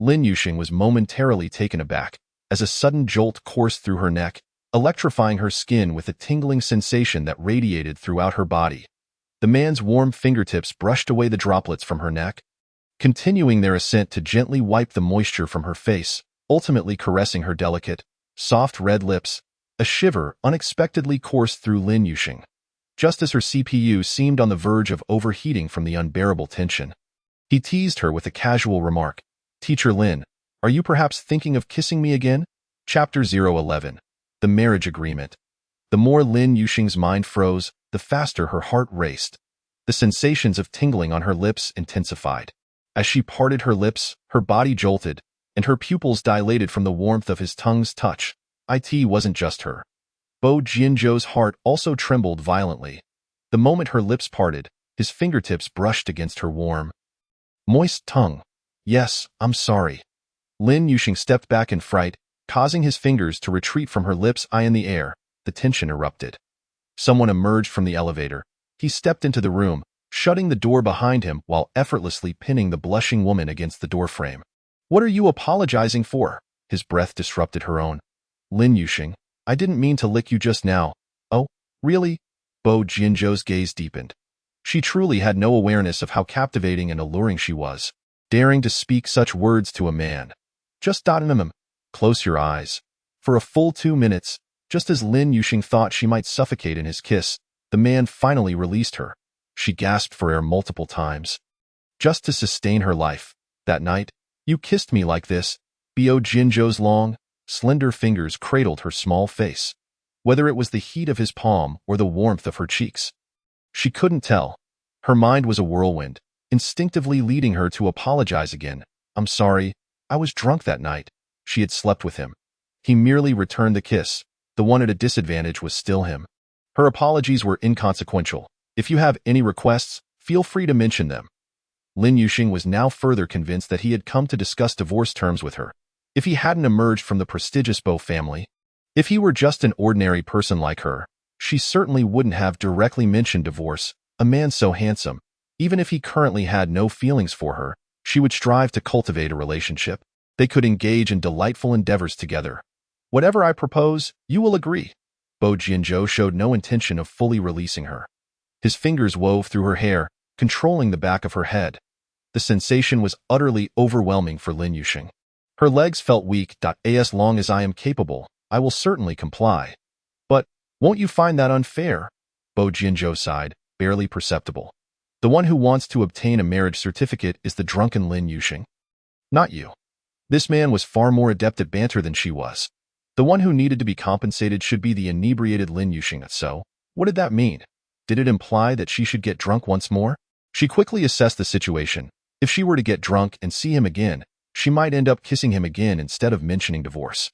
Lin Yuxing was momentarily taken aback as a sudden jolt coursed through her neck, electrifying her skin with a tingling sensation that radiated throughout her body. The man's warm fingertips brushed away the droplets from her neck, continuing their ascent to gently wipe the moisture from her face, ultimately caressing her delicate, soft red lips. A shiver unexpectedly coursed through Lin Yuxing, just as her CPU seemed on the verge of overheating from the unbearable tension. He teased her with a casual remark. Teacher Lin, are you perhaps thinking of kissing me again? Chapter 011. The Marriage Agreement. The more Lin Yuxing's mind froze, the faster her heart raced. The sensations of tingling on her lips intensified. As she parted her lips, her body jolted, and her pupils dilated from the warmth of his tongue's touch. It wasn't just her. Bo Jianzhou's heart also trembled violently. The moment her lips parted, his fingertips brushed against her warm, moist tongue. Yes, I'm sorry. Lin Yuxing stepped back in fright, causing his fingers to retreat from her lips. In the air, the tension erupted. Someone emerged from the elevator. He stepped into the room, shutting the door behind him while effortlessly pinning the blushing woman against the doorframe. What are you apologizing for? His breath disrupted her own. Lin Yuxing, I didn't mean to lick you just now. Oh, really? Bo Jianzhou's gaze deepened. She truly had no awareness of how captivating and alluring she was, daring to speak such words to a man. Just close your eyes. For a full 2 minutes, just as Lin Yuxing thought she might suffocate in his kiss, the man finally released her. She gasped for air multiple times. Just to sustain her life. That night, you kissed me like this. Bo Jianzhou's long, slender fingers cradled her small face. Whether it was the heat of his palm or the warmth of her cheeks, she couldn't tell. Her mind was a whirlwind, instinctively leading her to apologize again. I'm sorry, I was drunk that night. She had slept with him. He merely returned the kiss. The one at a disadvantage was still him. Her apologies were inconsequential. If you have any requests, feel free to mention them. Lin Yuxing was now further convinced that he had come to discuss divorce terms with her. If he hadn't emerged from the prestigious Bo family, if he were just an ordinary person like her, she certainly wouldn't have directly mentioned divorce. A man so handsome, even if he currently had no feelings for her, she would strive to cultivate a relationship. They could engage in delightful endeavors together. Whatever I propose, you will agree. Bo Jianzhou showed no intention of fully releasing her. His fingers wove through her hair, controlling the back of her head. The sensation was utterly overwhelming for Lin Yuxing. Her legs felt weak. As long as I am capable, I will certainly comply. But, won't you find that unfair? Bo Jianzhou sighed, barely perceptible. The one who wants to obtain a marriage certificate is the drunken Lin Yuxing. Not you. This man was far more adept at banter than she was. The one who needed to be compensated should be the inebriated Lin Yuxing. So, what did that mean? Did it imply that she should get drunk once more? She quickly assessed the situation. If she were to get drunk and see him again, she might end up kissing him again instead of mentioning divorce.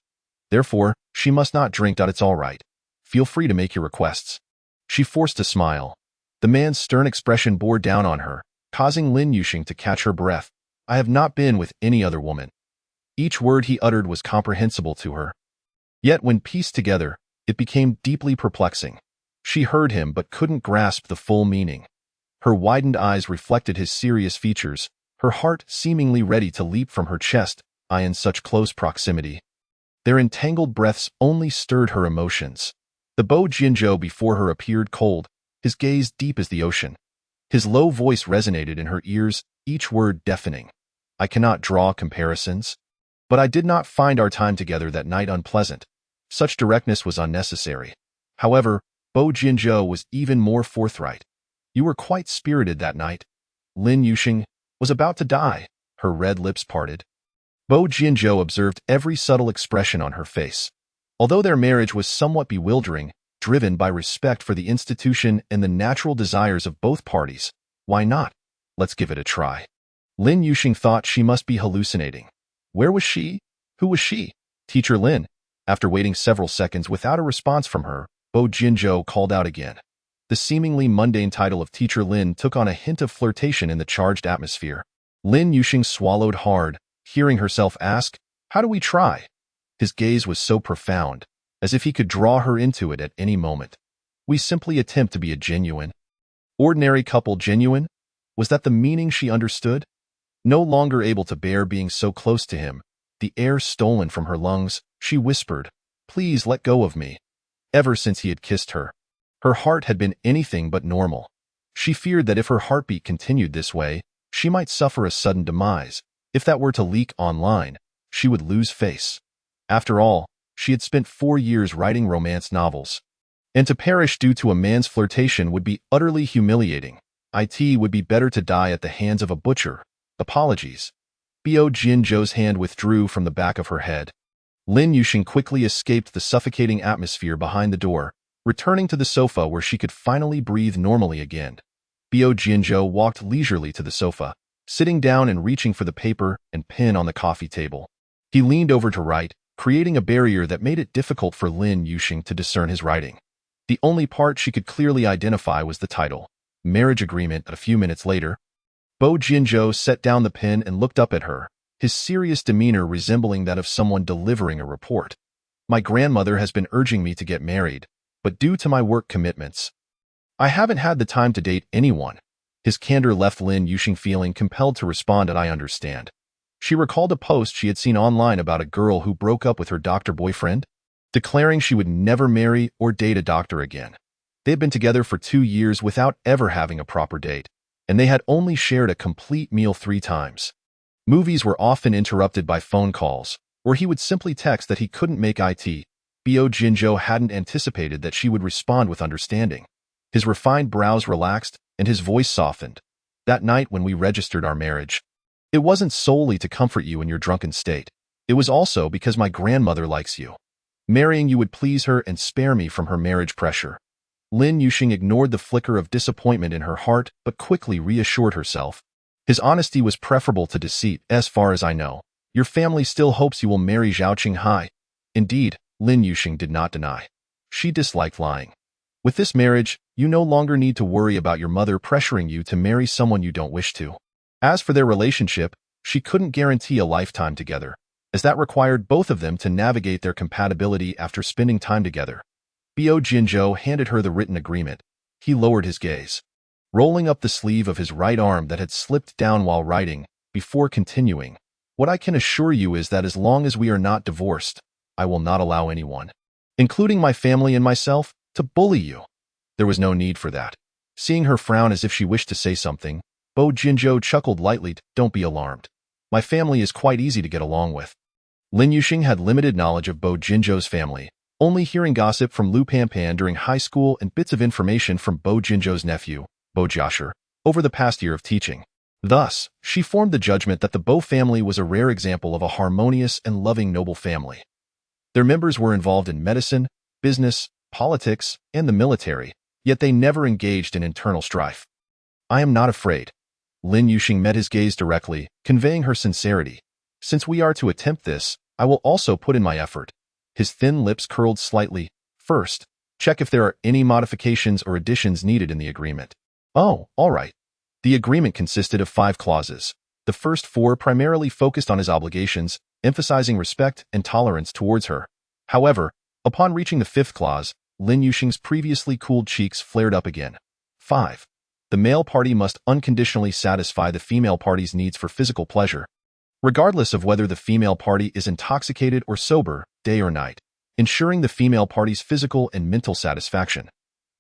Therefore, she must not drink. It's all right. Feel free to make your requests. She forced a smile. The man's stern expression bore down on her, causing Lin Yuxing to catch her breath. I have not been with any other woman. Each word he uttered was comprehensible to her. Yet when pieced together, it became deeply perplexing. She heard him but couldn't grasp the full meaning. Her widened eyes reflected his serious features, her heart seemingly ready to leap from her chest, in such close proximity. Their entangled breaths only stirred her emotions. The Bo Jianzhou before her appeared cold, his gaze deep as the ocean. His low voice resonated in her ears, each word deafening. I cannot draw comparisons, but I did not find our time together that night unpleasant. Such directness was unnecessary. However, Bo Jianzhou was even more forthright. You were quite spirited that night. Lin Yuxing was about to die, her red lips parted. Bo Jianzhou observed every subtle expression on her face. Although their marriage was somewhat bewildering, driven by respect for the institution and the natural desires of both parties, why not? Let's give it a try. Lin Yuxing thought she must be hallucinating. Where was she? Who was she? Teacher Lin. After waiting several seconds without a response from her, Bo Jianzhou called out again. The seemingly mundane title of Teacher Lin took on a hint of flirtation in the charged atmosphere. Lin Yuxing swallowed hard, hearing herself ask, how do we try? His gaze was so profound, as if he could draw her into it at any moment. We simply attempt to be a genuine, ordinary couple. Genuine? Was that the meaning she understood? No longer able to bear being so close to him, the air stolen from her lungs, she whispered, "Please let go of me." Ever since he had kissed her, her heart had been anything but normal. She feared that if her heartbeat continued this way, she might suffer a sudden demise. If that were to leak online, she would lose face. After all, she had spent 4 years writing romance novels, and to perish due to a man's flirtation would be utterly humiliating. It would be better to die at the hands of a butcher. Apologies. Bo Jinjo's hand withdrew from the back of her head. Lin Yuxing quickly escaped the suffocating atmosphere behind the door, returning to the sofa where she could finally breathe normally again. Bo Jinjo walked leisurely to the sofa, sitting down and reaching for the paper and pen on the coffee table. He leaned over to write, creating a barrier that made it difficult for Lin Yuxing to discern his writing. The only part she could clearly identify was the title, Marriage Agreement. A few minutes later, Bo Jinjo set down the pen and looked up at her, his serious demeanor resembling that of someone delivering a report. "My grandmother has been urging me to get married, but due to my work commitments, I haven't had the time to date anyone." His candor left Lin Yuxing feeling compelled to respond, "I understand." She recalled a post she had seen online about a girl who broke up with her doctor boyfriend, declaring she would never marry or date a doctor again. They had been together for 2 years without ever having a proper date, and they had only shared a complete meal 3 times. Movies were often interrupted by phone calls, or he would simply text that he couldn't make it. Bo Jinjo hadn't anticipated that she would respond with understanding. His refined brows relaxed, and his voice softened. "That night when we registered our marriage, it wasn't solely to comfort you in your drunken state. It was also because my grandmother likes you. Marrying you would please her and spare me from her marriage pressure." Lin Yuxing ignored the flicker of disappointment in her heart, but quickly reassured herself. His honesty was preferable to deceit. "As far as I know, your family still hopes you will marry Zhao Qinghai." Indeed, Lin Yuxing did not deny. She disliked lying. "With this marriage, you no longer need to worry about your mother pressuring you to marry someone you don't wish to." As for their relationship, she couldn't guarantee a lifetime together, as that required both of them to navigate their compatibility after spending time together. Bo Jinjo handed her the written agreement. He lowered his gaze, rolling up the sleeve of his right arm that had slipped down while writing, before continuing. "What I can assure you is that as long as we are not divorced, I will not allow anyone, including my family and myself, to bully you." There was no need for that. Seeing her frown as if she wished to say something, Bo Jinjo chuckled lightly. "Don't be alarmed. My family is quite easy to get along with." Lin Yuxing had limited knowledge of Bo Jinjo's family, only hearing gossip from Lu Panpan during high school and bits of information from Bo Jinjo's nephew, Bo Jiashi, over the past year of teaching. Thus, she formed the judgment that the Bo family was a rare example of a harmonious and loving noble family. Their members were involved in medicine, business, politics, and the military, yet they never engaged in internal strife. "I am not afraid." Lin Yuxing met his gaze directly, conveying her sincerity. "Since we are to attempt this, I will also put in my effort." His thin lips curled slightly. "First, check if there are any modifications or additions needed in the agreement." "Oh, all right." The agreement consisted of 5 clauses. The first 4 primarily focused on his obligations, emphasizing respect and tolerance towards her. However, upon reaching the 5th clause, Lin Yuxing's previously cooled cheeks flared up again. 5. The male party must unconditionally satisfy the female party's needs for physical pleasure, regardless of whether the female party is intoxicated or sober, day or night, ensuring the female party's physical and mental satisfaction.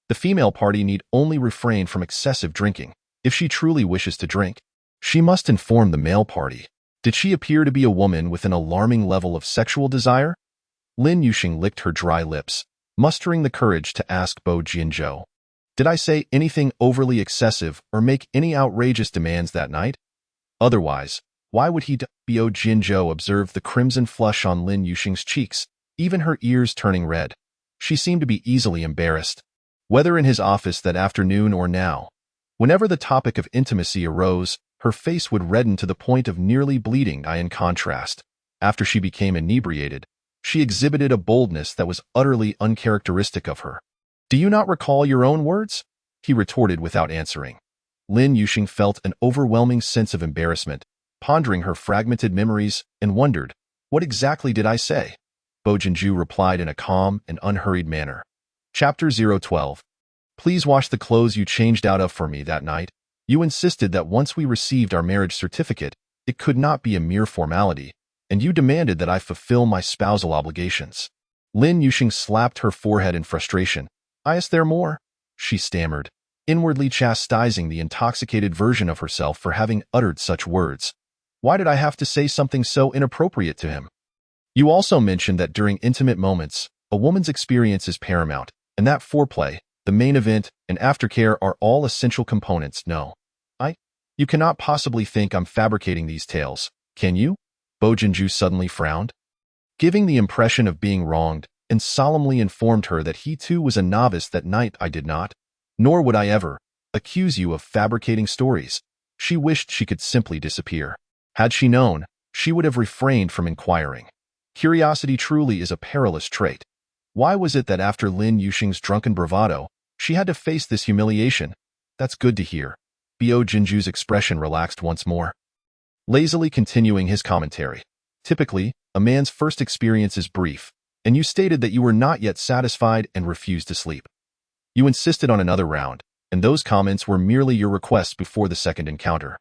The female party need only refrain from excessive drinking. If she truly wishes to drink, she must inform the male party. Did she appear to be a woman with an alarming level of sexual desire? Lin Yuxing licked her dry lips, mustering the courage to ask Bo Jinjo, "Did I say anything overly excessive or make any outrageous demands that night? Otherwise, why would he?" Bo Jinjo observed the crimson flush on Lin Yuxing's cheeks, even her ears turning red. She seemed to be easily embarrassed, whether in his office that afternoon or now. Whenever the topic of intimacy arose, her face would redden to the point of nearly bleeding. In contrast, after she became inebriated, she exhibited a boldness that was utterly uncharacteristic of her. "Do you not recall your own words?" he retorted without answering. Lin Yuxing felt an overwhelming sense of embarrassment, pondering her fragmented memories, and wondered, "What exactly did I say?" Bo Jinju replied in a calm and unhurried manner. Chapter 012. Please wash the clothes you changed out of for me that night. You insisted that once we received our marriage certificate, it could not be a mere formality, and you demanded that I fulfill my spousal obligations. Lin Yuxing slapped her forehead in frustration. Is there more? She stammered, inwardly chastising the intoxicated version of herself for having uttered such words. Why did I have to say something so inappropriate to him? You also mentioned that during intimate moments, a woman's experience is paramount, and that foreplay, the main event, and aftercare are all essential components. No. You cannot possibly think I'm fabricating these tales, can you? Bo Jinju suddenly frowned, giving the impression of being wronged, and solemnly informed her that he too was a novice that night. I did not, nor would I ever, accuse you of fabricating stories. She wished she could simply disappear. Had she known, she would have refrained from inquiring. Curiosity truly is a perilous trait. Why was it that after Lin Yuxing's drunken bravado, she had to face this humiliation? That's good to hear. Bo Jinju's expression relaxed once more, lazily continuing his commentary. Typically, a man's first experience is brief, and you stated that you were not yet satisfied and refused to sleep. You insisted on another round, and those comments were merely your requests before the second encounter.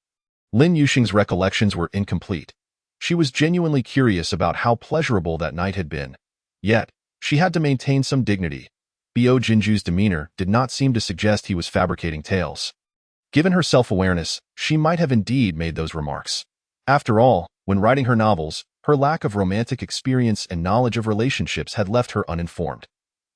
Lin Yuxing's recollections were incomplete. She was genuinely curious about how pleasurable that night had been. Yet, she had to maintain some dignity. Bo Jinju's demeanor did not seem to suggest he was fabricating tales. Given her self-awareness, she might have indeed made those remarks. After all, when writing her novels, her lack of romantic experience and knowledge of relationships had left her uninformed.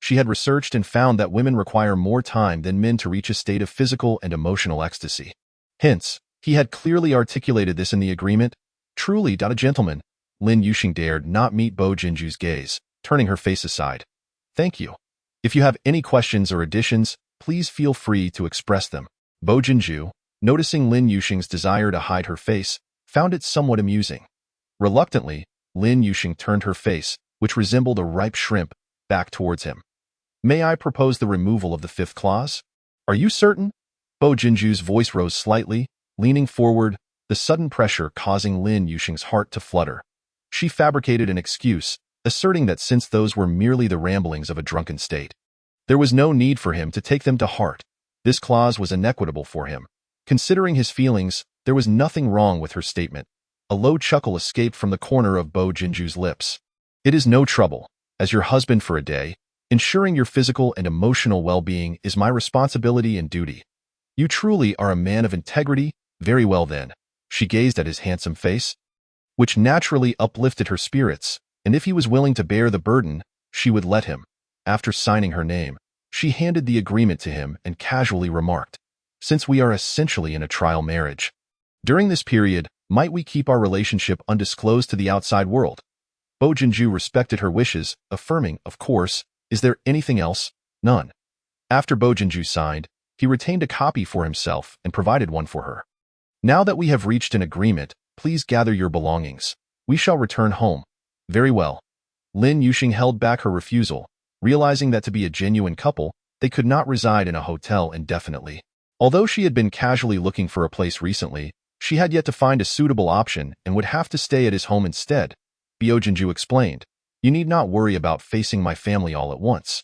She had researched and found that women require more time than men to reach a state of physical and emotional ecstasy. Hence, he had clearly articulated this in the agreement. Truly, a gentleman. Lin Yuxing dared not meet Bo Jinju's gaze, turning her face aside. Thank you. If you have any questions or additions, please feel free to express them. Bo Jinju, noticing Lin Yuxing's desire to hide her face, found it somewhat amusing. Reluctantly, Lin Yuxing turned her face, which resembled a ripe shrimp, back towards him. May I propose the removal of the fifth clause? Are you certain? Bo Jinju's voice rose slightly, leaning forward, the sudden pressure causing Lin Yuxing's heart to flutter. She fabricated an excuse, asserting that since those were merely the ramblings of a drunken state, there was no need for him to take them to heart. This clause was inequitable for him. Considering his feelings, there was nothing wrong with her statement. A low chuckle escaped from the corner of Bo Jinju's lips. It is no trouble. As your husband for a day, ensuring your physical and emotional well-being is my responsibility and duty. You truly are a man of integrity. Very well then. She gazed at his handsome face, which naturally uplifted her spirits, and if he was willing to bear the burden, she would let him. After signing her name, she handed the agreement to him and casually remarked, since we are essentially in a trial marriage, during this period, might we keep our relationship undisclosed to the outside world? Bo Jinju respected her wishes, affirming, of course. Is there anything else? None. After Bo Jinju signed, he retained a copy for himself and provided one for her. Now that we have reached an agreement, please gather your belongings. We shall return home. Very well. Lin Yuxing held back her refusal, realizing that to be a genuine couple, they could not reside in a hotel indefinitely. Although she had been casually looking for a place recently, she had yet to find a suitable option and would have to stay at his home instead. Bo Jinju explained, you need not worry about facing my family all at once.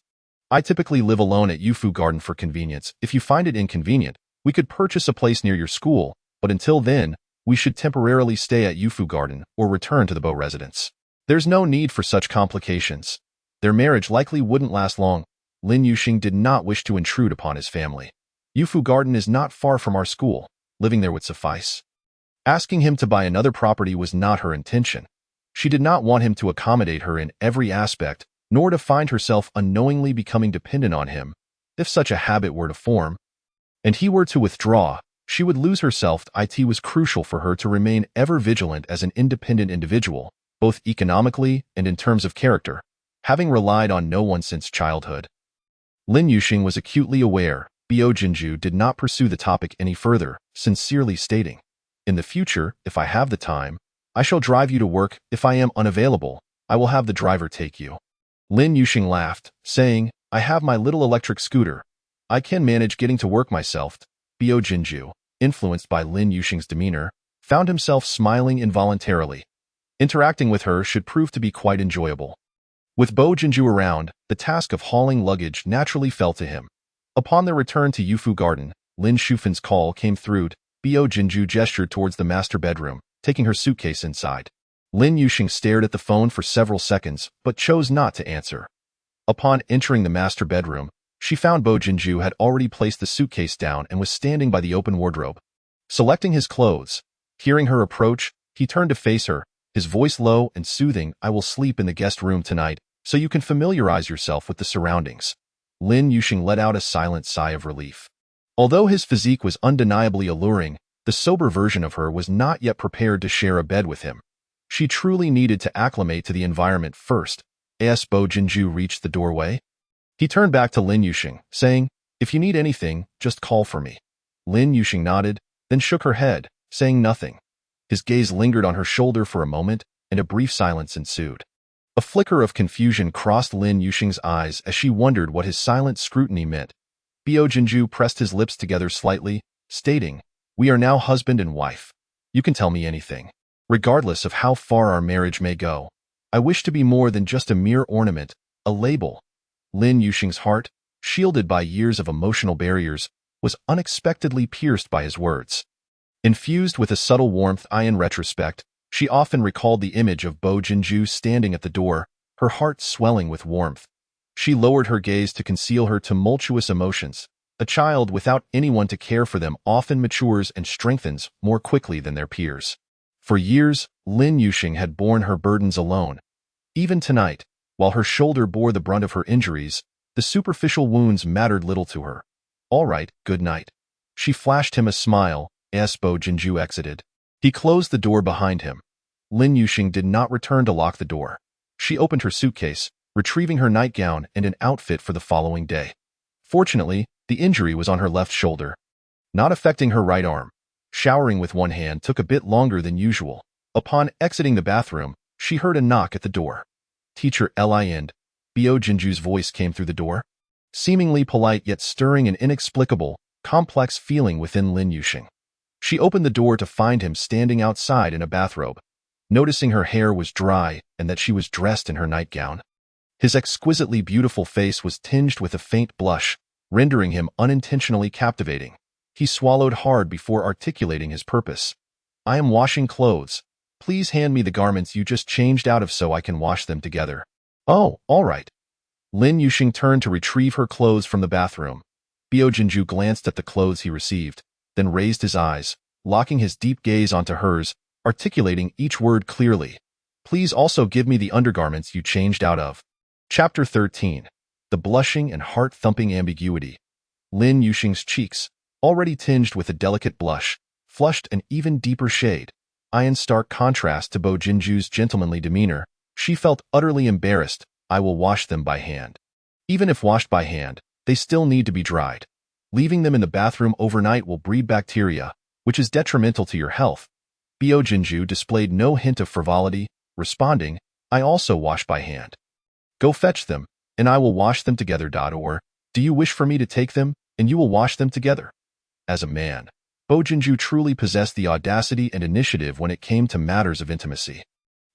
I typically live alone at Yufu Garden for convenience. If you find it inconvenient, we could purchase a place near your school, but until then, we should temporarily stay at Yufu Garden or return to the Bo residence. There's no need for such complications. Their marriage likely wouldn't last long. Lin Yuxing did not wish to intrude upon his family. Yufu Garden is not far from our school. Living there would suffice. Asking him to buy another property was not her intention. She did not want him to accommodate her in every aspect, nor to find herself unknowingly becoming dependent on him. If such a habit were to form, and he were to withdraw, she would lose herself. It was crucial for her to remain ever vigilant as an independent individual, both economically and in terms of character, having relied on no one since childhood. Lin Yuxing was acutely aware. Bo Jinju did not pursue the topic any further, sincerely stating, in the future, if I have the time, I shall drive you to work. If I am unavailable, I will have the driver take you. Lin Yuxing laughed, saying, I have my little electric scooter. I can manage getting to work myself. Bo Jinju, influenced by Lin Yuxing's demeanor, found himself smiling involuntarily. Interacting with her should prove to be quite enjoyable. With Bo Jinju around, the task of hauling luggage naturally fell to him. Upon their return to Yufu Garden, Lin Shufin's call came through. Bo Jinju gestured towards the master bedroom, taking her suitcase inside. Lin Yuxing stared at the phone for several seconds, but chose not to answer. Upon entering the master bedroom, she found Bo Jinju had already placed the suitcase down and was standing by the open wardrobe. Selecting his clothes, hearing her approach, he turned to face her, his voice low and soothing. "I will sleep in the guest room tonight, so you can familiarize yourself with the surroundings." Lin Yuxing let out a silent sigh of relief. Although his physique was undeniably alluring, the sober version of her was not yet prepared to share a bed with him. She truly needed to acclimate to the environment first. As Bo Jinju reached the doorway, he turned back to Lin Yuxing, saying, "If you need anything, just call for me." Lin Yuxing nodded, then shook her head, saying nothing. His gaze lingered on her shoulder for a moment, and a brief silence ensued. A flicker of confusion crossed Lin Yuxing's eyes as she wondered what his silent scrutiny meant. Bo Jinju pressed his lips together slightly, stating, "We are now husband and wife. You can tell me anything. Regardless of how far our marriage may go, I wish to be more than just a mere ornament, a label." Lin Yuxing's heart, shielded by years of emotional barriers, was unexpectedly pierced by his words. Infused with a subtle warmth, in retrospect, she often recalled the image of Bo Jinju standing at the door, her heart swelling with warmth. She lowered her gaze to conceal her tumultuous emotions. A child without anyone to care for them often matures and strengthens more quickly than their peers. For years, Lin Yuxing had borne her burdens alone. Even tonight, while her shoulder bore the brunt of her injuries, the superficial wounds mattered little to her. "All right, good night." She flashed him a smile as Bo Jinju exited. He closed the door behind him. Lin Yuxing did not return to lock the door. She opened her suitcase, retrieving her nightgown and an outfit for the following day. Fortunately, the injury was on her left shoulder, not affecting her right arm. Showering with one hand took a bit longer than usual. Upon exiting the bathroom, she heard a knock at the door. "Teacher Lin." Bo Jinju's voice came through the door. Seemingly polite yet stirring an inexplicable, complex feeling within Lin Yuxing. She opened the door to find him standing outside in a bathrobe. Noticing her hair was dry and that she was dressed in her nightgown, his exquisitely beautiful face was tinged with a faint blush, rendering him unintentionally captivating. He swallowed hard before articulating his purpose. "I am washing clothes. Please hand me the garments you just changed out of so I can wash them together." "Oh, all right." Lin Yuxing turned to retrieve her clothes from the bathroom. Bo Jinju glanced at the clothes he received, then raised his eyes, locking his deep gaze onto hers, articulating each word clearly. "Please also give me the undergarments you changed out of." Chapter 13. The Blushing and Heart-Thumping Ambiguity. Lin Yuxing's cheeks, already tinged with a delicate blush, flushed an even deeper shade. In stark contrast to Bo Jinju's gentlemanly demeanor, she felt utterly embarrassed. "I will wash them by hand." Even if washed by hand, they still need to be dried. Leaving them in the bathroom overnight will breed bacteria, which is detrimental to your health. Bo Jinju displayed no hint of frivolity, responding, "I also wash by hand." "Go fetch them, and I will wash them together." Or, "Do you wish for me to take them, and you will wash them together?" As a man, Bo Jinju truly possessed the audacity and initiative when it came to matters of intimacy.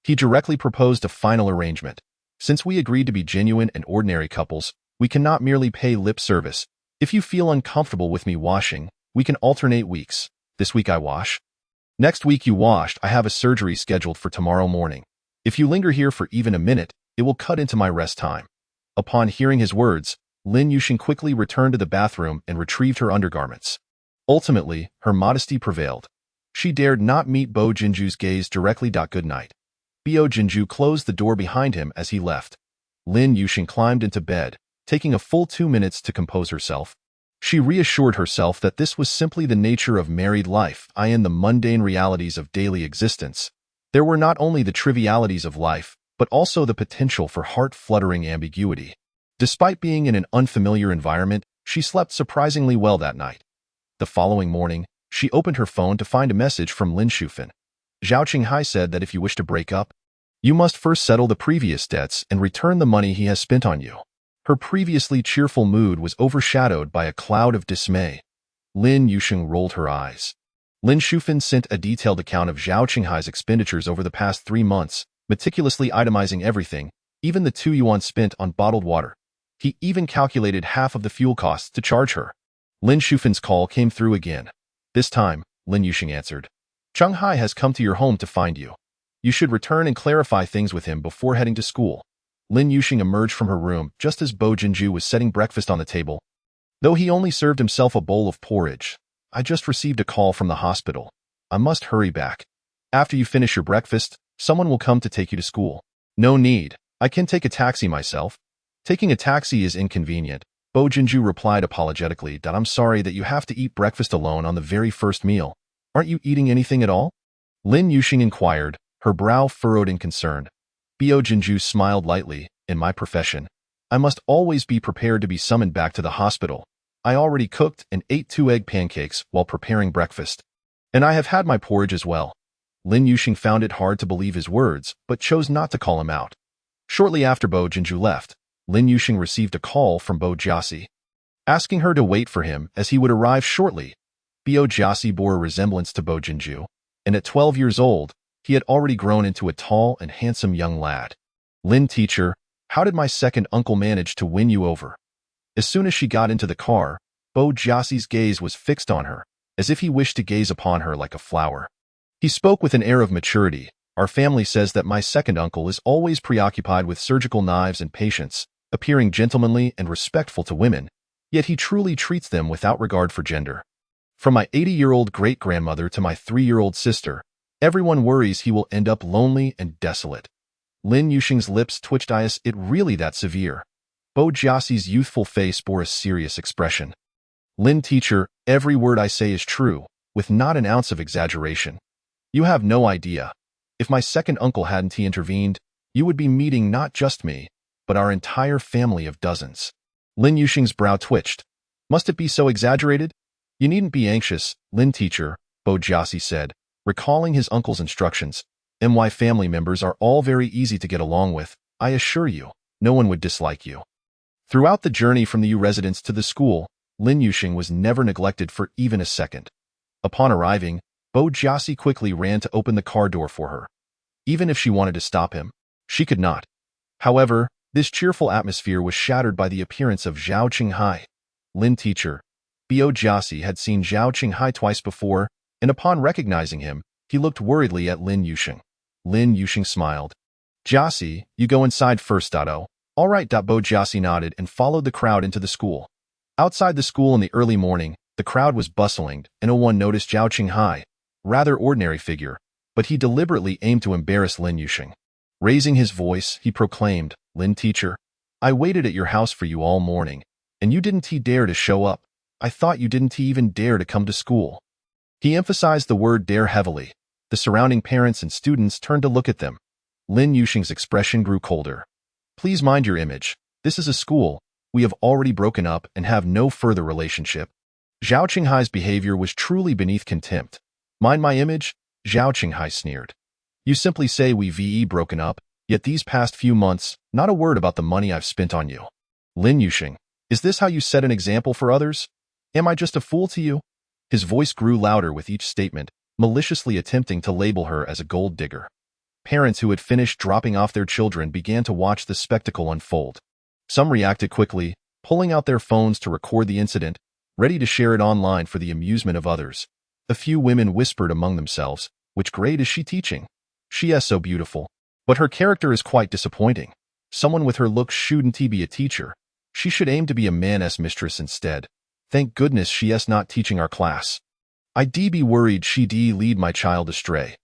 He directly proposed a final arrangement. "Since we agreed to be genuine and ordinary couples, we cannot merely pay lip service. If you feel uncomfortable with me washing, we can alternate weeks. This week I wash. Next week you washed. I have a surgery scheduled for tomorrow morning. If you linger here for even a minute, it will cut into my rest time." Upon hearing his words, Lin Yuxing quickly returned to the bathroom and retrieved her undergarments. Ultimately, her modesty prevailed. She dared not meet Bo Jinju's gaze directly. Good night. Bo Jinju closed the door behind him as he left. Lin Yuxing climbed into bed, taking a full 2 minutes to compose herself. She reassured herself that this was simply the nature of married life, in the mundane realities of daily existence. There were not only the trivialities of life, but also the potential for heart-fluttering ambiguity. Despite being in an unfamiliar environment, she slept surprisingly well that night. The following morning, she opened her phone to find a message from Lin Shufin. Zhao Qinghai said that if you wish to break up, you must first settle the previous debts and return the money he has spent on you. Her previously cheerful mood was overshadowed by a cloud of dismay. Lin Yuxing rolled her eyes. Lin Shufin sent a detailed account of Zhao Qinghai's expenditures over the past 3 months, meticulously itemizing everything, even the 2 yuan spent on bottled water. He even calculated half of the fuel costs to charge her. Lin Shufan's call came through again. This time, Lin Yuxing answered. Cheng Hai has come to your home to find you. You should return and clarify things with him before heading to school. Lin Yuxing emerged from her room just as Bo Jinju was setting breakfast on the table. Though he only served himself a bowl of porridge, I just received a call from the hospital. I must hurry back. After you finish your breakfast, someone will come to take you to school. No need. I can take a taxi myself. Taking a taxi is inconvenient. Bo Jinju replied apologetically that I'm sorry that you have to eat breakfast alone on the very first meal. Aren't you eating anything at all? Lin Yuxing inquired, her brow furrowed in concern. Bo Jinju smiled lightly. In my profession, I must always be prepared to be summoned back to the hospital. I already cooked and ate 2 egg pancakes while preparing breakfast. And I have had my porridge as well. Lin Yuxing found it hard to believe his words, but chose not to call him out. Shortly after Bo Jinju left, Lin Yuxing received a call from Bo Jiasi, asking her to wait for him as he would arrive shortly. Bo Jiasi bore a resemblance to Bo Jinju, and at 12 years old, he had already grown into a tall and handsome young lad. Lin teacher, how did my second uncle manage to win you over? As soon as she got into the car, Bo Jiasi's gaze was fixed on her, as if he wished to gaze upon her like a flower. He spoke with an air of maturity. Our family says that my second uncle is always preoccupied with surgical knives and patients, appearing gentlemanly and respectful to women, yet he truly treats them without regard for gender. From my 80-year-old great-grandmother to my 3-year-old sister, everyone worries he will end up lonely and desolate. Lin Yuxing's lips twitched. Is it really that severe? Bo Jiasi's youthful face bore a serious expression. Lin teacher, every word I say is true, with not an ounce of exaggeration. You have no idea. If my second uncle hadn't intervened, you would be meeting not just me, but our entire family of dozens. Lin Yuxing's brow twitched. Must it be so exaggerated? You needn't be anxious, Lin teacher, Bo Jiasi said, recalling his uncle's instructions. My family members are all very easy to get along with. I assure you, no one would dislike you. Throughout the journey from the U residence to the school, Lin Yuxing was never neglected for even a second. Upon arriving, Bo Jiasi quickly ran to open the car door for her. Even if she wanted to stop him, she could not. However, this cheerful atmosphere was shattered by the appearance of Zhao Qinghai. Lin teacher, Bo Jiasi had seen Zhao Qinghai twice before, and upon recognizing him, he looked worriedly at Lin Yuxing. Lin Yuxing smiled. Jiasi, you go inside first. All right. Bo Jiasi nodded and followed the crowd into the school. Outside the school in the early morning, the crowd was bustling, and no one noticed Zhao Qinghai, rather ordinary figure, but he deliberately aimed to embarrass Lin Yuxing. Raising his voice, he proclaimed, Lin teacher, I waited at your house for you all morning, and you didn't dare to show up. I thought you didn't even dare to come to school. He emphasized the word dare heavily. The surrounding parents and students turned to look at them. Lin Yuxing's expression grew colder. Please mind your image. This is a school. We have already broken up and have no further relationship. Zhao Qinghai's behavior was truly beneath contempt. Mind my image? Zhao Qinghai sneered. You simply say we've broken up, yet these past few months, not a word about the money I've spent on you. Lin Yuxing, is this how you set an example for others? Am I just a fool to you? His voice grew louder with each statement, maliciously attempting to label her as a gold digger. Parents who had finished dropping off their children began to watch the spectacle unfold. Some reacted quickly, pulling out their phones to record the incident, ready to share it online for the amusement of others. A few women whispered among themselves, which grade is she teaching? She is so beautiful, but her character is quite disappointing. Someone with her looks shouldn't be a teacher. She should aim to be a man's mistress instead. Thank goodness she is not teaching our class. I'd be worried she'd lead my child astray.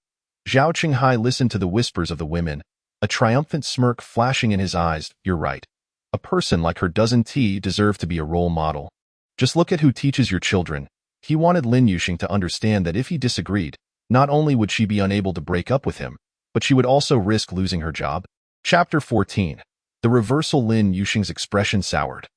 Zhao Qinghai listened to the whispers of the women, a triumphant smirk flashing in his eyes. You're right. A person like her doesn't deserve to be a role model. Just look at who teaches your children. He wanted Lin Yuxing to understand that if he disagreed, not only would she be unable to break up with him, but she would also risk losing her job. Chapter 14. The reversal. Lin Yuxing's expression soured.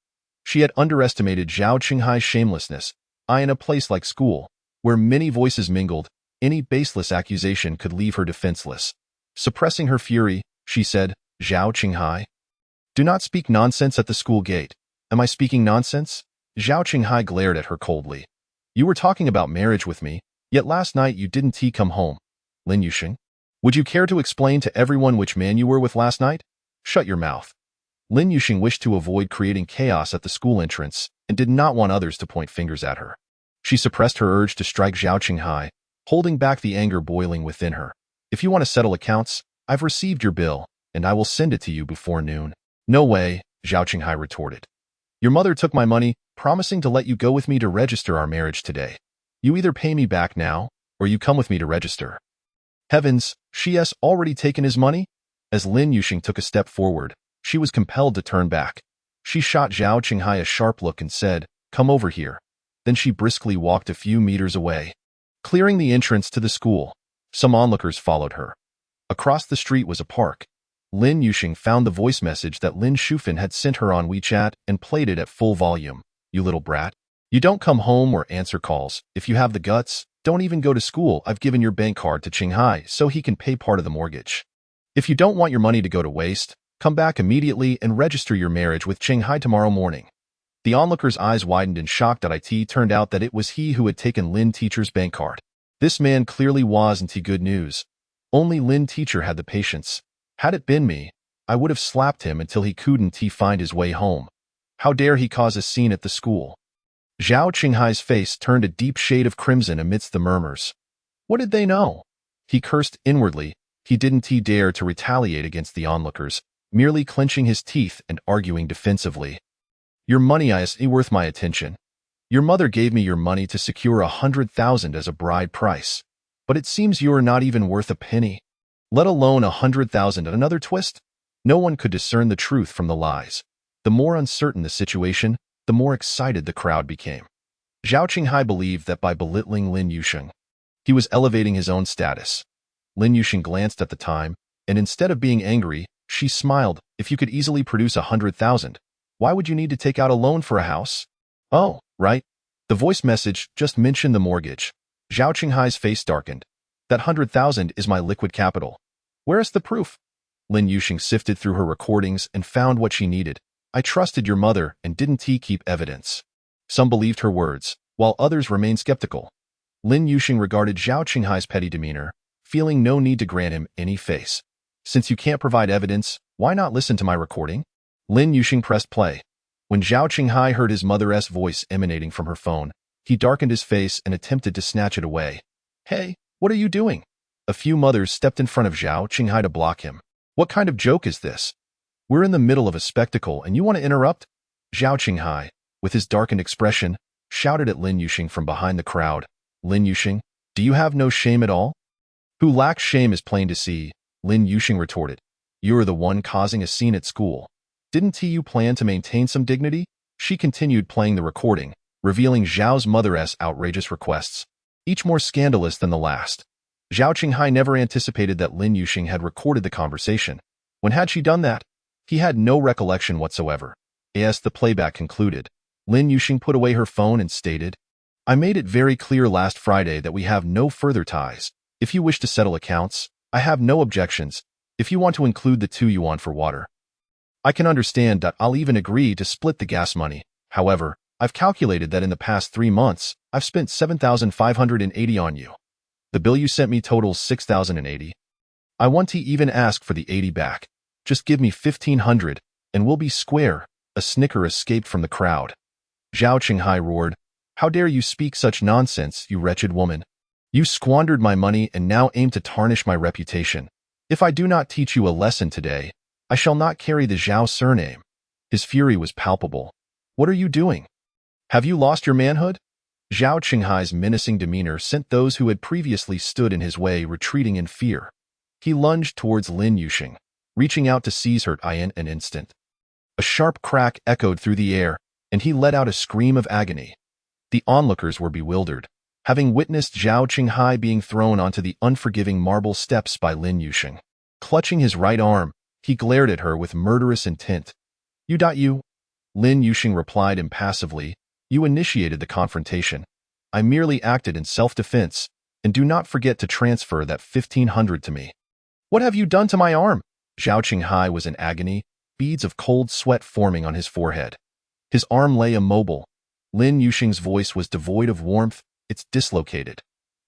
She had underestimated Zhao Qinghai's shamelessness. In a place like school, where many voices mingled, any baseless accusation could leave her defenseless. Suppressing her fury, she said, Zhao Qinghai, do not speak nonsense at the school gate. Am I speaking nonsense? Zhao Qinghai glared at her coldly. You were talking about marriage with me, yet last night you didn't come home. Lin Yuxing, would you care to explain to everyone which man you were with last night? Shut your mouth. Lin Yuxing wished to avoid creating chaos at the school entrance and did not want others to point fingers at her. She suppressed her urge to strike Zhao Qinghai, holding back the anger boiling within her. If you want to settle accounts, I've received your bill, and I will send it to you before noon. No way, Zhao Qinghai retorted. Your mother took my money, promising to let you go with me to register our marriage today. You either pay me back now, or you come with me to register. Heavens, she has already taken his money? As Lin Yuxing took a step forward, she was compelled to turn back. She shot Zhao Qinghai a sharp look and said, "Come over here." Then she briskly walked a few meters away. Clearing the entrance to the school, some onlookers followed her. Across the street was a park. Lin Yuxing found the voice message that Lin Shufan had sent her on WeChat and played it at full volume. You little brat. You don't come home or answer calls. If you have the guts, don't even go to school. I've given your bank card to Qinghai so he can pay part of the mortgage. If you don't want your money to go to waste, come back immediately and register your marriage with Qinghai tomorrow morning. The onlooker's eyes widened in shock. It turned out that it was he who had taken Lin Teacher's bank card. This man clearly wasn't good news. Only Lin Teacher had the patience. Had it been me, I would have slapped him until he couldn't find his way home. How dare he cause a scene at the school? Zhao Qinghai's face turned a deep shade of crimson amidst the murmurs. What did they know? He cursed inwardly. He didn't dare to retaliate against the onlookers, merely clenching his teeth and arguing defensively. Your money is worth my attention. Your mother gave me your money to secure 100,000 as a bride price. But it seems you are not even worth a penny. Let alone 100,000 at another twist? No one could discern the truth from the lies. The more uncertain the situation, the more excited the crowd became. Zhao Qinghai believed that by belittling Lin Yuxing, he was elevating his own status. Lin Yuxing glanced at the time, and instead of being angry, she smiled. If you could easily produce 100,000, why would you need to take out a loan for a house? Oh, right. The voice message just mentioned the mortgage. Zhao Qinghai's face darkened. That 100,000 is my liquid capital. Where is the proof? Lin Yuxing sifted through her recordings and found what she needed. I trusted your mother and didn't keep evidence. Some believed her words, while others remained skeptical. Lin Yuxing regarded Zhao Qinghai's petty demeanor, feeling no need to grant him any face. Since you can't provide evidence, why not listen to my recording? Lin Yuxing pressed play. When Zhao Qinghai heard his mother's voice emanating from her phone, he darkened his face and attempted to snatch it away. Hey, what are you doing? A few mothers stepped in front of Zhao Qinghai to block him. What kind of joke is this? We're in the middle of a spectacle and you want to interrupt? Zhao Qinghai, with his darkened expression, shouted at Lin Yuxing from behind the crowd. Lin Yuxing, do you have no shame at all? Who lacks shame is plain to see, Lin Yuxing retorted. You're the one causing a scene at school. Didn't you plan to maintain some dignity? She continued playing the recording, revealing Zhao's mother's outrageous requests, each more scandalous than the last. Zhao Qinghai never anticipated that Lin Yuxing had recorded the conversation. When had she done that? He had no recollection whatsoever. As the playback concluded, Lin Yuxing put away her phone and stated, I made it very clear last Friday that we have no further ties. If you wish to settle accounts, I have no objections. If you want to include the 2 yuan for water, I can understand that. I'll even agree to split the gas money. However, I've calculated that in the past 3 months, I've spent 7,580 on you. The bill you sent me totals 6,080. I want to even ask for the 80 back. Just give me 1,500, and we'll be square. A snicker escaped from the crowd. Zhao Qinghai roared, How dare you speak such nonsense, you wretched woman? You squandered my money and now aim to tarnish my reputation. If I do not teach you a lesson today, I shall not carry the Zhao surname. His fury was palpable. What are you doing? Have you lost your manhood? Zhao Qinghai's menacing demeanor sent those who had previously stood in his way retreating in fear. He lunged towards Lin Yuxing, reaching out to seize her in an instant. A sharp crack echoed through the air, and he let out a scream of agony. The onlookers were bewildered, having witnessed Zhao Qinghai being thrown onto the unforgiving marble steps by Lin Yuxing. Clutching his right arm, he glared at her with murderous intent. You. Lin Yuxing replied impassively, You initiated the confrontation. I merely acted in self-defense, and do not forget to transfer that 1,500 to me. What have you done to my arm? Zhao Qinghai was in agony, beads of cold sweat forming on his forehead. His arm lay immobile. Lin Yuxing's voice was devoid of warmth. It's dislocated.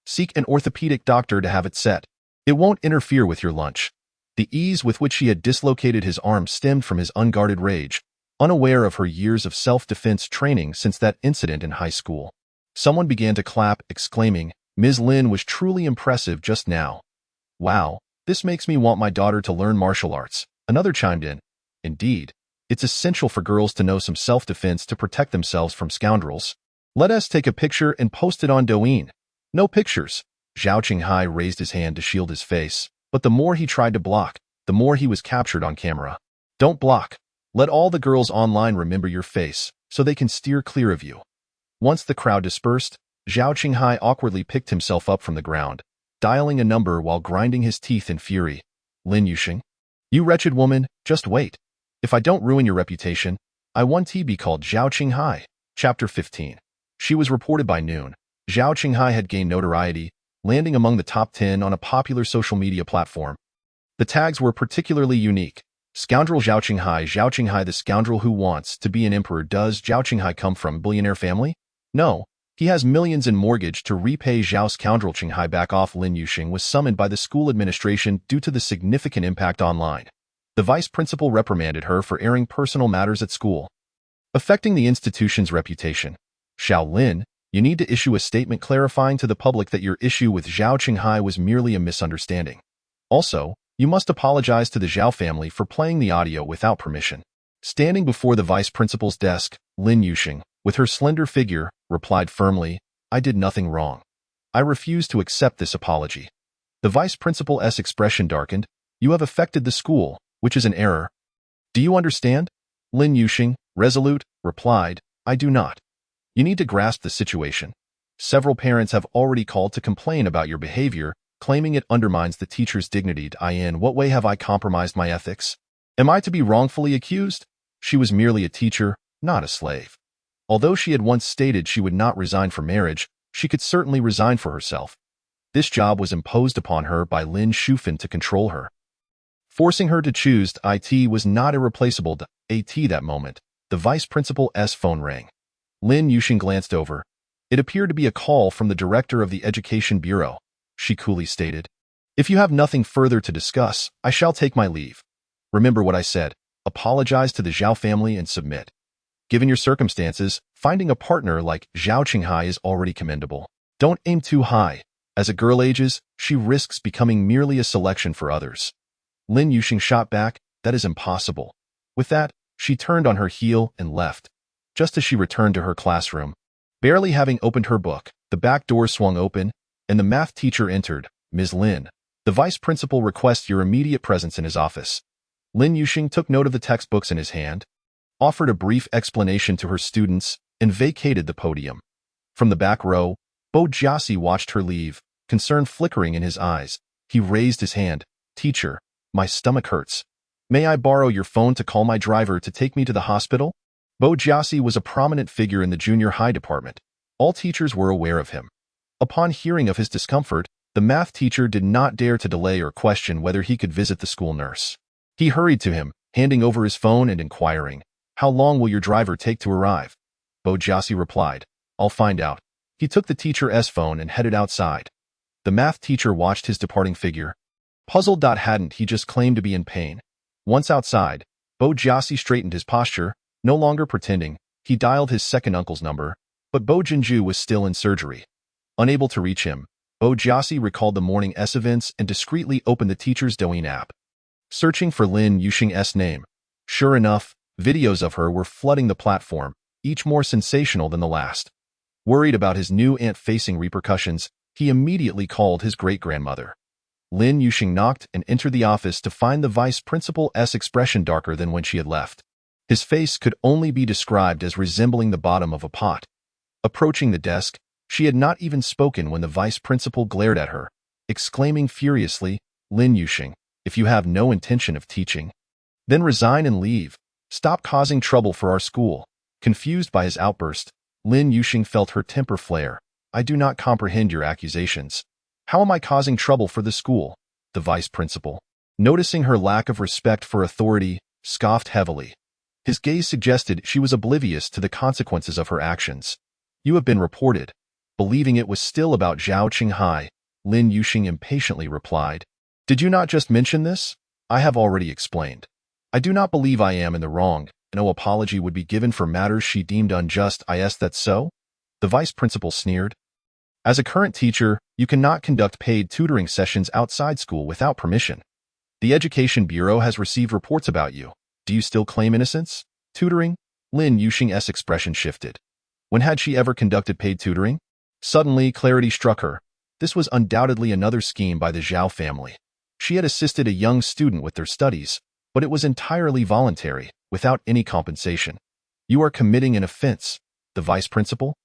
Seek an orthopedic doctor to have it set. It won't interfere with your lunch. The ease with which she had dislocated his arm stemmed from his unguarded rage, unaware of her years of self-defense training since that incident in high school. Someone began to clap, exclaiming, "Ms. Lin was truly impressive just now. Wow, this makes me want my daughter to learn martial arts." Another chimed in, "Indeed, it's essential for girls to know some self-defense to protect themselves from scoundrels. Let us take a picture and post it on Douyin." "No pictures." Zhao Qinghai raised his hand to shield his face, but the more he tried to block, the more he was captured on camera. "Don't block. Let all the girls online remember your face, so they can steer clear of you." Once the crowd dispersed, Zhao Qinghai awkwardly picked himself up from the ground, dialing a number while grinding his teeth in fury. "Lin Yuxing? You wretched woman, just wait. If I don't ruin your reputation, I want to be called Zhao Qinghai." Chapter 15. She was reported by noon. Zhao Qinghai had gained notoriety, landing among the top 10 on a popular social media platform. The tags were particularly unique. Scoundrel Zhao Qinghai the scoundrel who wants to be an emperor. Does Zhao Qinghai come from a billionaire family? No. He has millions in mortgage to repay. Zhao Scoundrel Qinghai back off. Lin Yuxing was summoned by the school administration due to the significant impact online. The vice principal reprimanded her for airing personal matters at school, affecting the institution's reputation. "Xiao Lin, you need to issue a statement clarifying to the public that your issue with Zhao Qinghai was merely a misunderstanding. Also, you must apologize to the Zhao family for playing the audio without permission." Standing before the vice principal's desk, Lin Yuxing, with her slender figure, replied firmly, "I did nothing wrong. I refuse to accept this apology." The vice principal's expression darkened. "You have affected the school, which is an error. Do you understand?" Lin Yuxing, resolute, replied, "I do not. You need to grasp the situation. Several parents have already called to complain about your behavior, claiming it undermines the teacher's dignity. In what way have I compromised my ethics? Am I to be wrongfully accused?" She was merely a teacher, not a slave. Although she had once stated she would not resign for marriage, she could certainly resign for herself. This job was imposed upon her by Lin Shufan to control her. Forcing her to choose it was not irreplaceable. At that moment, the vice principal's phone rang. Lin Yuxing glanced over. It appeared to be a call from the director of the Education Bureau. She coolly stated, "If you have nothing further to discuss, I shall take my leave. Remember what I said. Apologize to the Zhao family and submit. Given your circumstances, finding a partner like Zhao Qinghai is already commendable. Don't aim too high. As a girl ages, she risks becoming merely a selection for others." Lin Yuxing shot back, "That is impossible." With that, she turned on her heel and left. Just as she returned to her classroom, barely having opened her book, the back door swung open, and the math teacher entered. "Ms. Lin, the vice principal requests your immediate presence in his office." Lin Yuxing took note of the textbooks in his hand, offered a brief explanation to her students, and vacated the podium. From the back row, Bo Jiasi watched her leave, concern flickering in his eyes. He raised his hand. "Teacher, my stomach hurts. May I borrow your phone to call my driver to take me to the hospital?" Bo Jiasi was a prominent figure in the junior high department. All teachers were aware of him. Upon hearing of his discomfort, the math teacher did not dare to delay or question whether he could visit the school nurse. He hurried to him, handing over his phone and inquiring, "How long will your driver take to arrive?" Bo Jiasi replied, "I'll find out." He took the teacher's phone and headed outside. The math teacher watched his departing figure. Puzzled. Hadn't he just claimed to be in pain? Once outside, Bo Jiasi straightened his posture, no longer pretending. He dialed his second uncle's number, but Bo Jinju was still in surgery. Unable to reach him, Bo Jiasi recalled the morning's events and discreetly opened the teacher's Douyin app, searching for Lin Yuxing's name. Sure enough, videos of her were flooding the platform, each more sensational than the last. Worried about his new aunt facing repercussions, he immediately called his great-grandmother. Lin Yuxing knocked and entered the office to find the vice principal's expression darker than when she had left. His face could only be described as resembling the bottom of a pot. Approaching the desk, she had not even spoken when the vice principal glared at her, exclaiming furiously, "Lin Yuxing, if you have no intention of teaching, then resign and leave. Stop causing trouble for our school." Confused by his outburst, Lin Yuxing felt her temper flare. "I do not comprehend your accusations. How am I causing trouble for the school?" The vice principal, noticing her lack of respect for authority, scoffed heavily. His gaze suggested she was oblivious to the consequences of her actions. "You have been reported." Believing it was still about Zhao Qinghai, Lin Yuxing impatiently replied, "Did you not just mention this?" I have already explained. I do not believe I am in the wrong. No apology would be given for matters she deemed unjust. Is that so? The vice principal sneered. As a current teacher, you cannot conduct paid tutoring sessions outside school without permission. The Education Bureau has received reports about you. Do you still claim innocence? Tutoring? Lin Yuxing's expression shifted. When had she ever conducted paid tutoring? Suddenly, clarity struck her. This was undoubtedly another scheme by the Zhao family. She had assisted a young student with their studies, but it was entirely voluntary, without any compensation. You are committing an offense. The vice principal?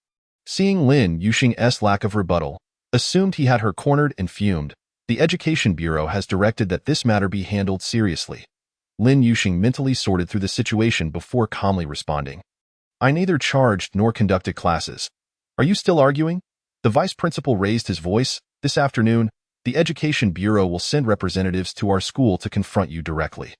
Seeing Lin Yuxing's lack of rebuttal, assumed he had her cornered and fumed. The Education Bureau has directed that this matter be handled seriously. Lin Yuxing mentally sorted through the situation before calmly responding. I neither charged nor conducted classes. Are you still arguing? The vice principal raised his voice. This afternoon, the Education Bureau will send representatives to our school to confront you directly.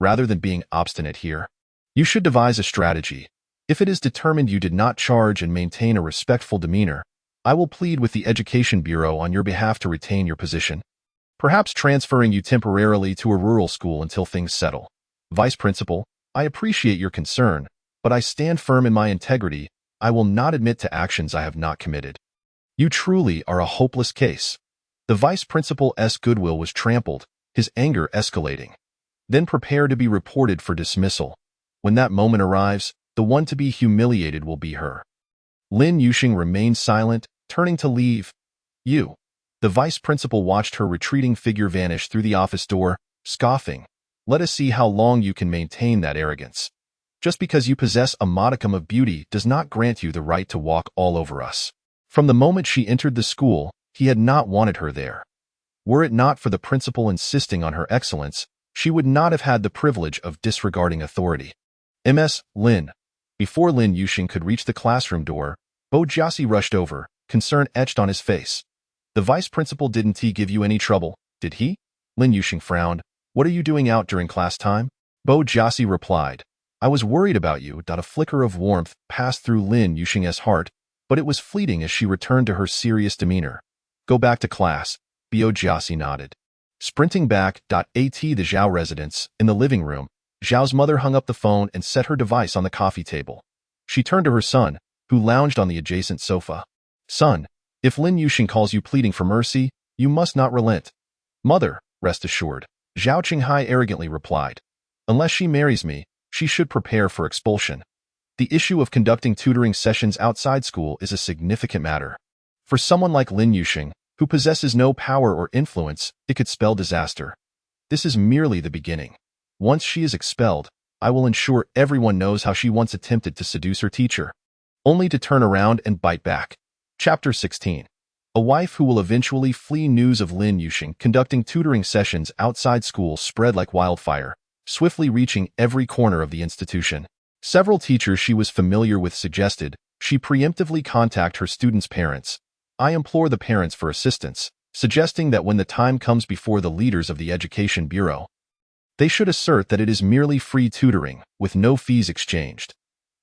Rather than being obstinate here, you should devise a strategy. If it is determined you did not charge and maintain a respectful demeanor, I will plead with the Education Bureau on your behalf to retain your position, perhaps transferring you temporarily to a rural school until things settle. Vice Principal, I appreciate your concern, but I stand firm in my integrity. I will not admit to actions I have not committed. You truly are a hopeless case. The Vice Principal's goodwill was trampled, his anger escalating. Then prepare to be reported for dismissal. When that moment arrives, the one to be humiliated will be her. Lin Yuxing remained silent, turning to leave. You. The vice principal watched her retreating figure vanish through the office door, scoffing. Let us see how long you can maintain that arrogance. Just because you possess a modicum of beauty does not grant you the right to walk all over us. From the moment she entered the school, he had not wanted her there. Were it not for the principal insisting on her excellence, she would not have had the privilege of disregarding authority. Ms. Lin. Before Lin Yuxing could reach the classroom door, Bo Jiaxi rushed over, concern etched on his face. The vice principal didn't he give you any trouble, did he? Lin Yuxing frowned. What are you doing out during class time? Bo Jiaxi replied. I was worried about you. A flicker of warmth passed through Lin Yuxing's heart, but it was fleeting as she returned to her serious demeanor. Go back to class. Bo Jiaxi nodded. Sprinting back, at the Zhao residence, in the living room, Zhao's mother hung up the phone and set her device on the coffee table. She turned to her son, who lounged on the adjacent sofa. Son, if Lin Yuxing calls you pleading for mercy, you must not relent. Mother, rest assured, Zhao Qinghai arrogantly replied. Unless she marries me, she should prepare for expulsion. The issue of conducting tutoring sessions outside school is a significant matter. For someone like Lin Yuxing, who possesses no power or influence, it could spell disaster. This is merely the beginning. Once she is expelled, I will ensure everyone knows how she once attempted to seduce her teacher, only to turn around and bite back. Chapter 16. A wife who will eventually flee. News of Lin Yuxing conducting tutoring sessions outside school spread like wildfire, swiftly reaching every corner of the institution. Several teachers she was familiar with suggested she preemptively contact her students' parents. I implore the parents for assistance, suggesting that when the time comes before the leaders of the Education Bureau, they should assert that it is merely free tutoring, with no fees exchanged.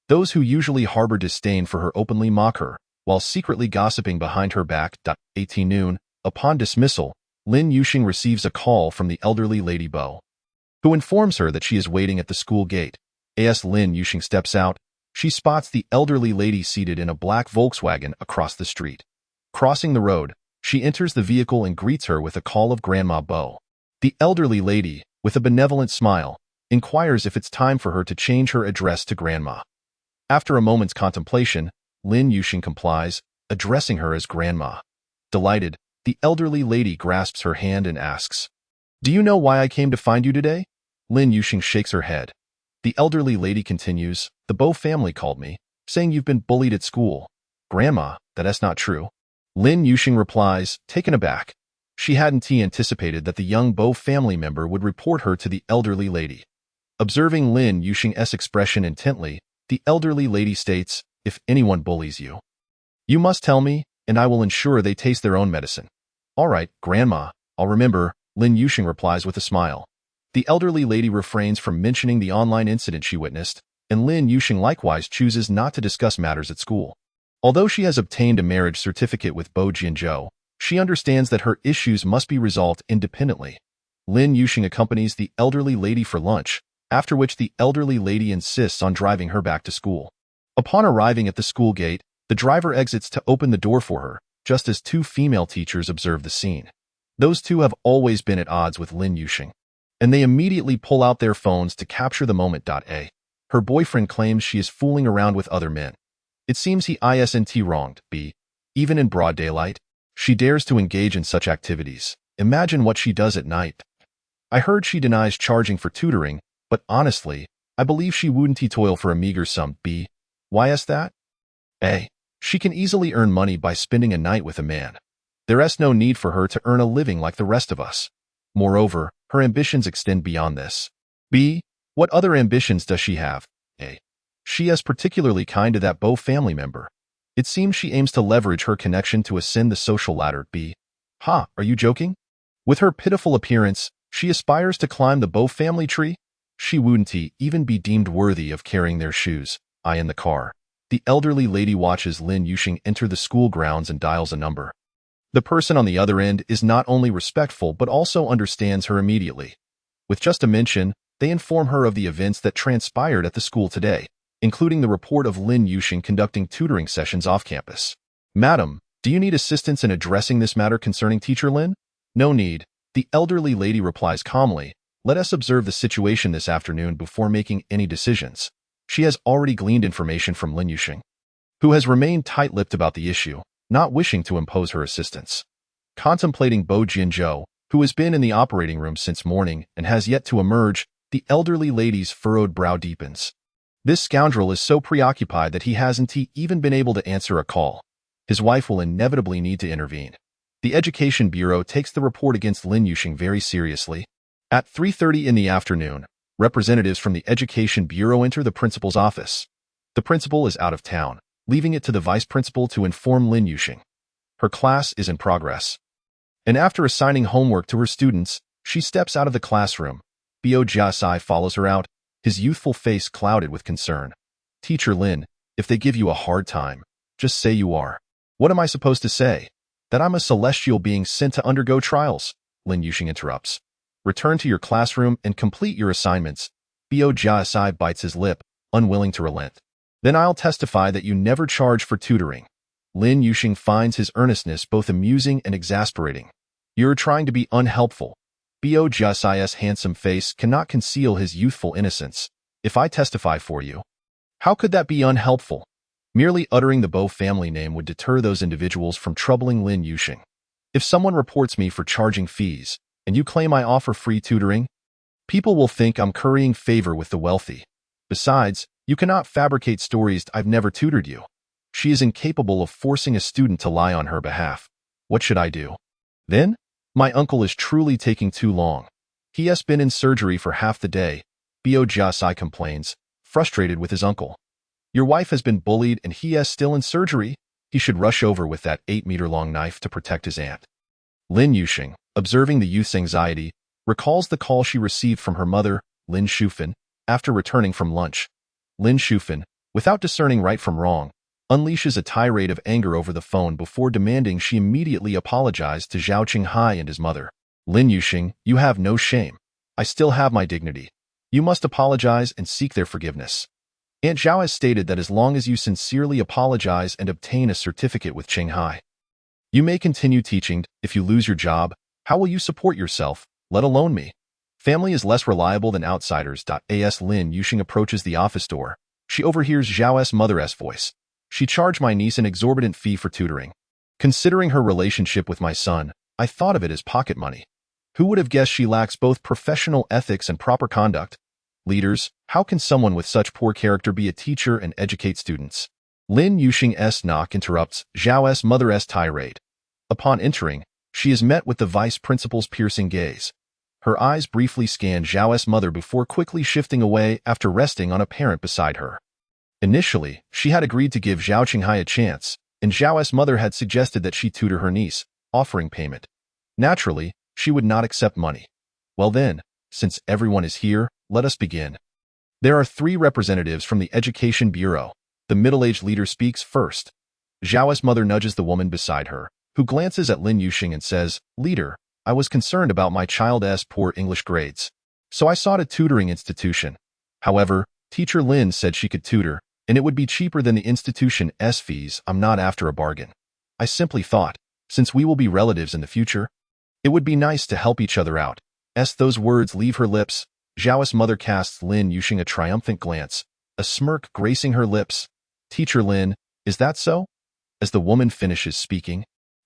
Those who usually harbor disdain for her openly mock her, while secretly gossiping behind her back. 18 noon, upon dismissal, Lin Yuxing receives a call from the elderly Lady Bo, who informs her that she is waiting at the school gate. As Lin Yuxing steps out, she spots the elderly lady seated in a black Volkswagen across the street. Crossing the road, she enters the vehicle and greets her with a call of Grandma Bo. The elderly lady, with a benevolent smile, inquires if it's time for her to change her address to Grandma. After a moment's contemplation, Lin Yuxing complies, addressing her as Grandma. Delighted, the elderly lady grasps her hand and asks, Do you know why I came to find you today? Lin Yuxing shakes her head. The elderly lady continues, The Bo family called me, saying you've been bullied at school. Grandma, that's not true. Lin Yuxing replies, taken aback. She hadn't anticipated that the young Bo family member would report her to the elderly lady. Observing Lin Yuxing's expression intently, the elderly lady states, If anyone bullies you, you must tell me, and I will ensure they taste their own medicine. All right, Grandma, I'll remember, Lin Yuxing replies with a smile. The elderly lady refrains from mentioning the online incident she witnessed, and Lin Yuxing likewise chooses not to discuss matters at school. Although she has obtained a marriage certificate with Bo Jianzhou, she understands that her issues must be resolved independently. Lin Yuxing accompanies the elderly lady for lunch, after which the elderly lady insists on driving her back to school. Upon arriving at the school gate, the driver exits to open the door for her, just as two female teachers observe the scene. Those two have always been at odds with Lin Yuxing, and they immediately pull out their phones to capture the moment. Her boyfriend claims she is fooling around with other men. It seems he isn't wronged. B. Even in broad daylight, she dares to engage in such activities. Imagine what she does at night. I heard she denies charging for tutoring, but honestly, I believe she wouldn't toil for a meager sum. B. Why is that? A. She can easily earn money by spending a night with a man. There's no need for her to earn a living like the rest of us. Moreover, her ambitions extend beyond this. B. What other ambitions does she have? A. She is particularly kind to that Bo family member. It seems she aims to leverage her connection to ascend the social ladder. B. Ha, are you joking? With her pitiful appearance, she aspires to climb the Bo family tree? She wouldn't even be deemed worthy of carrying their shoes. I in the car. The elderly lady watches Lin Yuxing enter the school grounds and dials a number. The person on the other end is not only respectful but also understands her immediately. With just a mention, they inform her of the events that transpired at the school today, including the report of Lin Yuxing conducting tutoring sessions off campus. Madam, do you need assistance in addressing this matter concerning Teacher Lin? No need. The elderly lady replies calmly. Let us observe the situation this afternoon before making any decisions. She has already gleaned information from Lin Yuxing, who has remained tight-lipped about the issue, not wishing to impose her assistance. Contemplating Bo Jianzhou, who has been in the operating room since morning and has yet to emerge, the elderly lady's furrowed brow deepens. This scoundrel is so preoccupied that he hasn't even been able to answer a call. His wife will inevitably need to intervene. The Education Bureau takes the report against Lin Yuxing very seriously. At 3:30 in the afternoon, representatives from the Education Bureau enter the principal's office. The principal is out of town, leaving it to the vice principal to inform Lin Yuxing. Her class is in progress. And after assigning homework to her students, she steps out of the classroom. Bo Jiasai follows her out, his youthful face clouded with concern. Teacher Lin, if they give you a hard time, just say you are. What am I supposed to say? That I'm a celestial being sent to undergo trials? Lin Yuxing interrupts. Return to your classroom and complete your assignments. Bo Jiasai bites his lip, unwilling to relent. Then I'll testify that you never charge for tutoring. Lin Yuxing finds his earnestness both amusing and exasperating. You're trying to be unhelpful. Bo Jiasai's handsome face cannot conceal his youthful innocence. If I testify for you, how could that be unhelpful? Merely uttering the Bo family name would deter those individuals from troubling Lin Yuxing. If someone reports me for charging fees, and you claim I offer free tutoring, people will think I'm currying favor with the wealthy. Besides, you cannot fabricate stories. I've never tutored you. She is incapable of forcing a student to lie on her behalf. What should I do? Then? My uncle is truly taking too long. He has been in surgery for half the day. Bo Jiasai complains, frustrated with his uncle. Your wife has been bullied and he is still in surgery. He should rush over with that 8-meter-long knife to protect his aunt. Lin Yuxing, observing the youth's anxiety, recalls the call she received from her mother, Lin Shufan, after returning from lunch. Lin Shufan, without discerning right from wrong, unleashes a tirade of anger over the phone before demanding she immediately apologize to Zhao Qinghai and his mother. Lin Yuxing, you have no shame. I still have my dignity. You must apologize and seek their forgiveness. Aunt Zhao has stated that as long as you sincerely apologize and obtain a certificate with Qinghai, you may continue teaching. If you lose your job, how will you support yourself, let alone me? Family is less reliable than outsiders. As Lin Yuxing approaches the office door, she overhears Zhao's mother's voice. She charged my niece an exorbitant fee for tutoring. Considering her relationship with my son, I thought of it as pocket money. Who would have guessed she lacks both professional ethics and proper conduct? Leaders, how can someone with such poor character be a teacher and educate students? Lin Yuxing's knock interrupts Zhao's mother's tirade. Upon entering, she is met with the vice principal's piercing gaze. Her eyes briefly scan Zhao's mother before quickly shifting away after resting on a parent beside her. Initially, she had agreed to give Zhao Qinghai a chance, and Zhao's mother had suggested that she tutor her niece, offering payment. Naturally, she would not accept money. Well then, since everyone is here, let us begin. There are 3 representatives from the Education Bureau. The middle-aged leader speaks first. Zhao's mother nudges the woman beside her, who glances at Lin Yuxing and says, Leader, I was concerned about my child's poor English grades. So I sought a tutoring institution. However, Teacher Lin said she could tutor, and it would be cheaper than the institution's fees. I'm not after a bargain. I simply thought, since we will be relatives in the future, it would be nice to help each other out. As those words leave her lips, Zhao's mother casts Lin Yuxing a triumphant glance, a smirk gracing her lips. Teacher Lin, is that so? As the woman finishes speaking,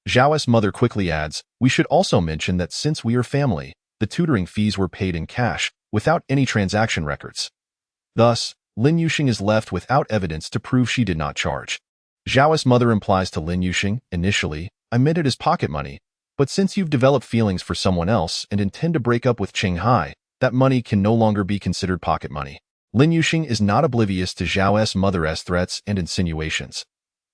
Zhao's mother quickly adds, we should also mention that since we are family, the tutoring fees were paid in cash, without any transaction records. Thus, Lin Yuxing is left without evidence to prove she did not charge. Zhao's mother implies to Lin Yuxing, initially, I meant it as pocket money, but since you've developed feelings for someone else and intend to break up with Qinghai, that money can no longer be considered pocket money. Lin Yuxing is not oblivious to Zhao's mother's threats and insinuations.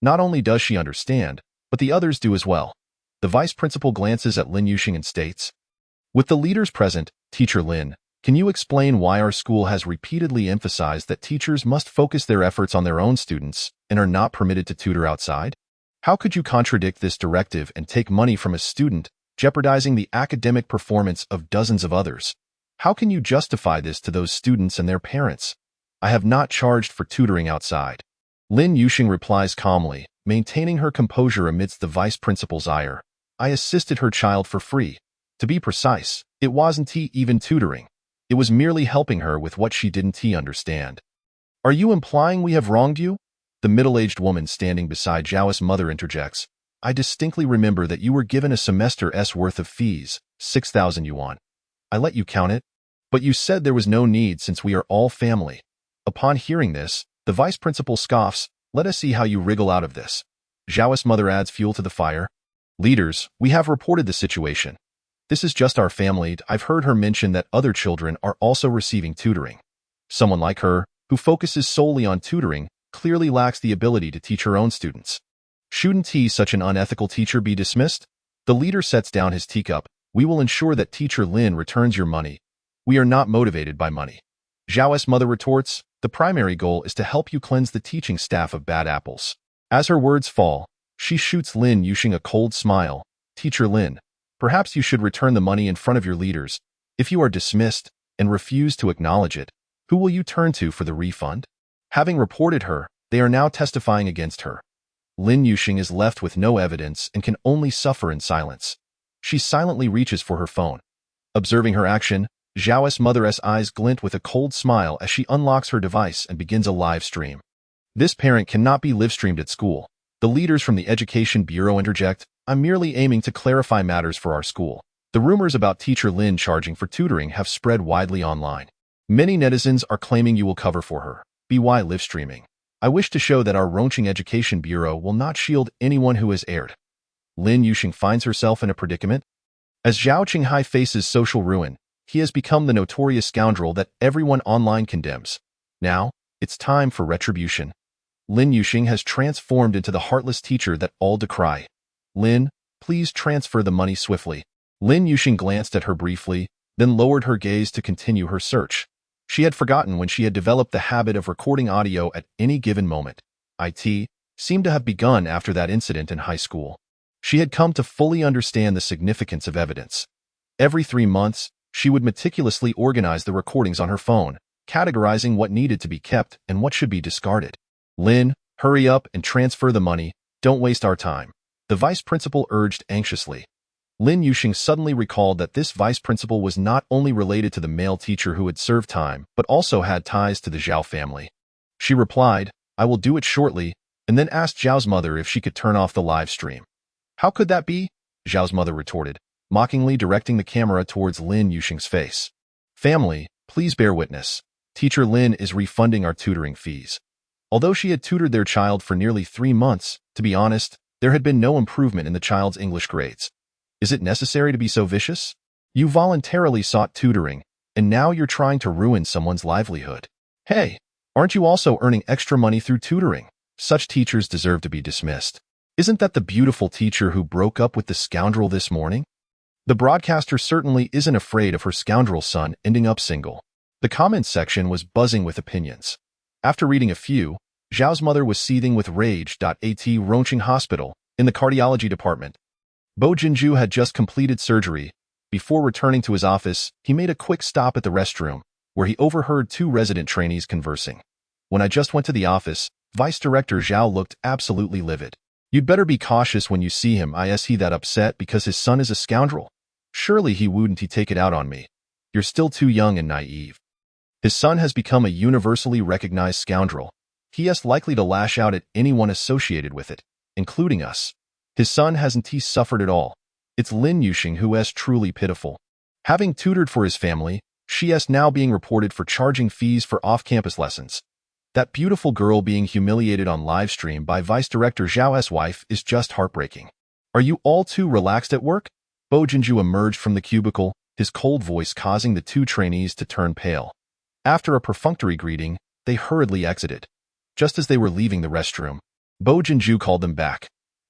Not only does she understand, but the others do as well. The vice principal glances at Lin Yuxing and states, with the leaders present, Teacher Lin, can you explain why our school has repeatedly emphasized that teachers must focus their efforts on their own students and are not permitted to tutor outside? How could you contradict this directive and take money from a student, jeopardizing the academic performance of dozens of others? How can you justify this to those students and their parents? I have not charged for tutoring outside. Lin Yuxing replies calmly, maintaining her composure amidst the vice principal's ire. I assisted her child for free. To be precise, it wasn't even tutoring. It was merely helping her with what she didn't understand. Are you implying we have wronged you? The middle-aged woman standing beside Zhao's mother interjects. I distinctly remember that you were given a semester's worth of fees, 6,000 yuan. I let you count it, but you said there was no need since we are all family. Upon hearing this, the vice principal scoffs, let us see how you wriggle out of this. Zhao's mother adds fuel to the fire. Leaders, we have reported the situation. This is just our family. I've heard her mention that other children are also receiving tutoring. Someone like her, who focuses solely on tutoring, clearly lacks the ability to teach her own students. Shouldn't such an unethical teacher be dismissed? The leader sets down his teacup. We will ensure that Teacher Lin returns your money. We are not motivated by money. Zhao's mother retorts, the primary goal is to help you cleanse the teaching staff of bad apples. As her words fall, she shoots Lin Yuxing a cold smile. Teacher Lin, perhaps you should return the money in front of your leaders. If you are dismissed and refuse to acknowledge it, who will you turn to for the refund? Having reported her, they are now testifying against her. Lin Yuxing is left with no evidence and can only suffer in silence. She silently reaches for her phone. Observing her action, Zhao's mother's eyes glint with a cold smile as she unlocks her device and begins a live stream. This parent cannot be live-streamed at school. The leaders from the Education Bureau interject, I'm merely aiming to clarify matters for our school. The rumors about Teacher Lin charging for tutoring have spread widely online. Many netizens are claiming you will cover for her. BY live streaming. I wish to show that our Rongqing Education Bureau will not shield anyone who has erred. Lin Yuxing finds herself in a predicament. As Zhao Qinghai faces social ruin, he has become the notorious scoundrel that everyone online condemns. Now, it's time for retribution. Lin Yuxing has transformed into the heartless teacher that all decry. Lin, please transfer the money swiftly. Lin Yuxing glanced at her briefly, then lowered her gaze to continue her search. She had forgotten when she had developed the habit of recording audio at any given moment. It seemed to have begun after that incident in high school. She had come to fully understand the significance of evidence. Every 3 months, she would meticulously organize the recordings on her phone, categorizing what needed to be kept and what should be discarded. Lin, hurry up and transfer the money. Don't waste our time. The vice principal urged anxiously. Lin Yuxing suddenly recalled that this vice principal was not only related to the male teacher who had served time, but also had ties to the Zhao family. She replied, I will do it shortly, and then asked Zhao's mother if she could turn off the live stream. How could that be? Zhao's mother retorted, mockingly directing the camera towards Lin Yuxing's face. Family, please bear witness. Teacher Lin is refunding our tutoring fees. Although she had tutored their child for nearly 3 months, to be honest, there had been no improvement in the child's English grades. Is it necessary to be so vicious? You voluntarily sought tutoring, and now you're trying to ruin someone's livelihood. Hey, aren't you also earning extra money through tutoring? Such teachers deserve to be dismissed. Isn't that the beautiful teacher who broke up with the scoundrel this morning? The broadcaster certainly isn't afraid of her scoundrel son ending up single. The comments section was buzzing with opinions. After reading a few, Zhao's mother was seething with rage. At Rongqing Hospital, in the cardiology department, Bo Jinju had just completed surgery, Before returning to his office, he made a quick stop at the restroom, where he overheard two resident trainees conversing. When I just went to the office, Vice Director Zhao looked absolutely livid. You'd better be cautious when you see him. Is he that upset because his son is a scoundrel? Surely he wouldn't take it out on me. You're still too young and naive. His son has become a universally recognized scoundrel. He is likely to lash out at anyone associated with it, including us. His son hasn't suffered at all. It's Lin Yuxing who is truly pitiful. Having tutored for his family, she is now being reported for charging fees for off-campus lessons. That beautiful girl being humiliated on livestream by Vice Director Zhao's wife is just heartbreaking. Are you all too relaxed at work? Bo Jinju emerged from the cubicle, his cold voice causing the two trainees to turn pale. After a perfunctory greeting, they hurriedly exited. Just as they were leaving the restroom, Bo Jinju called them back.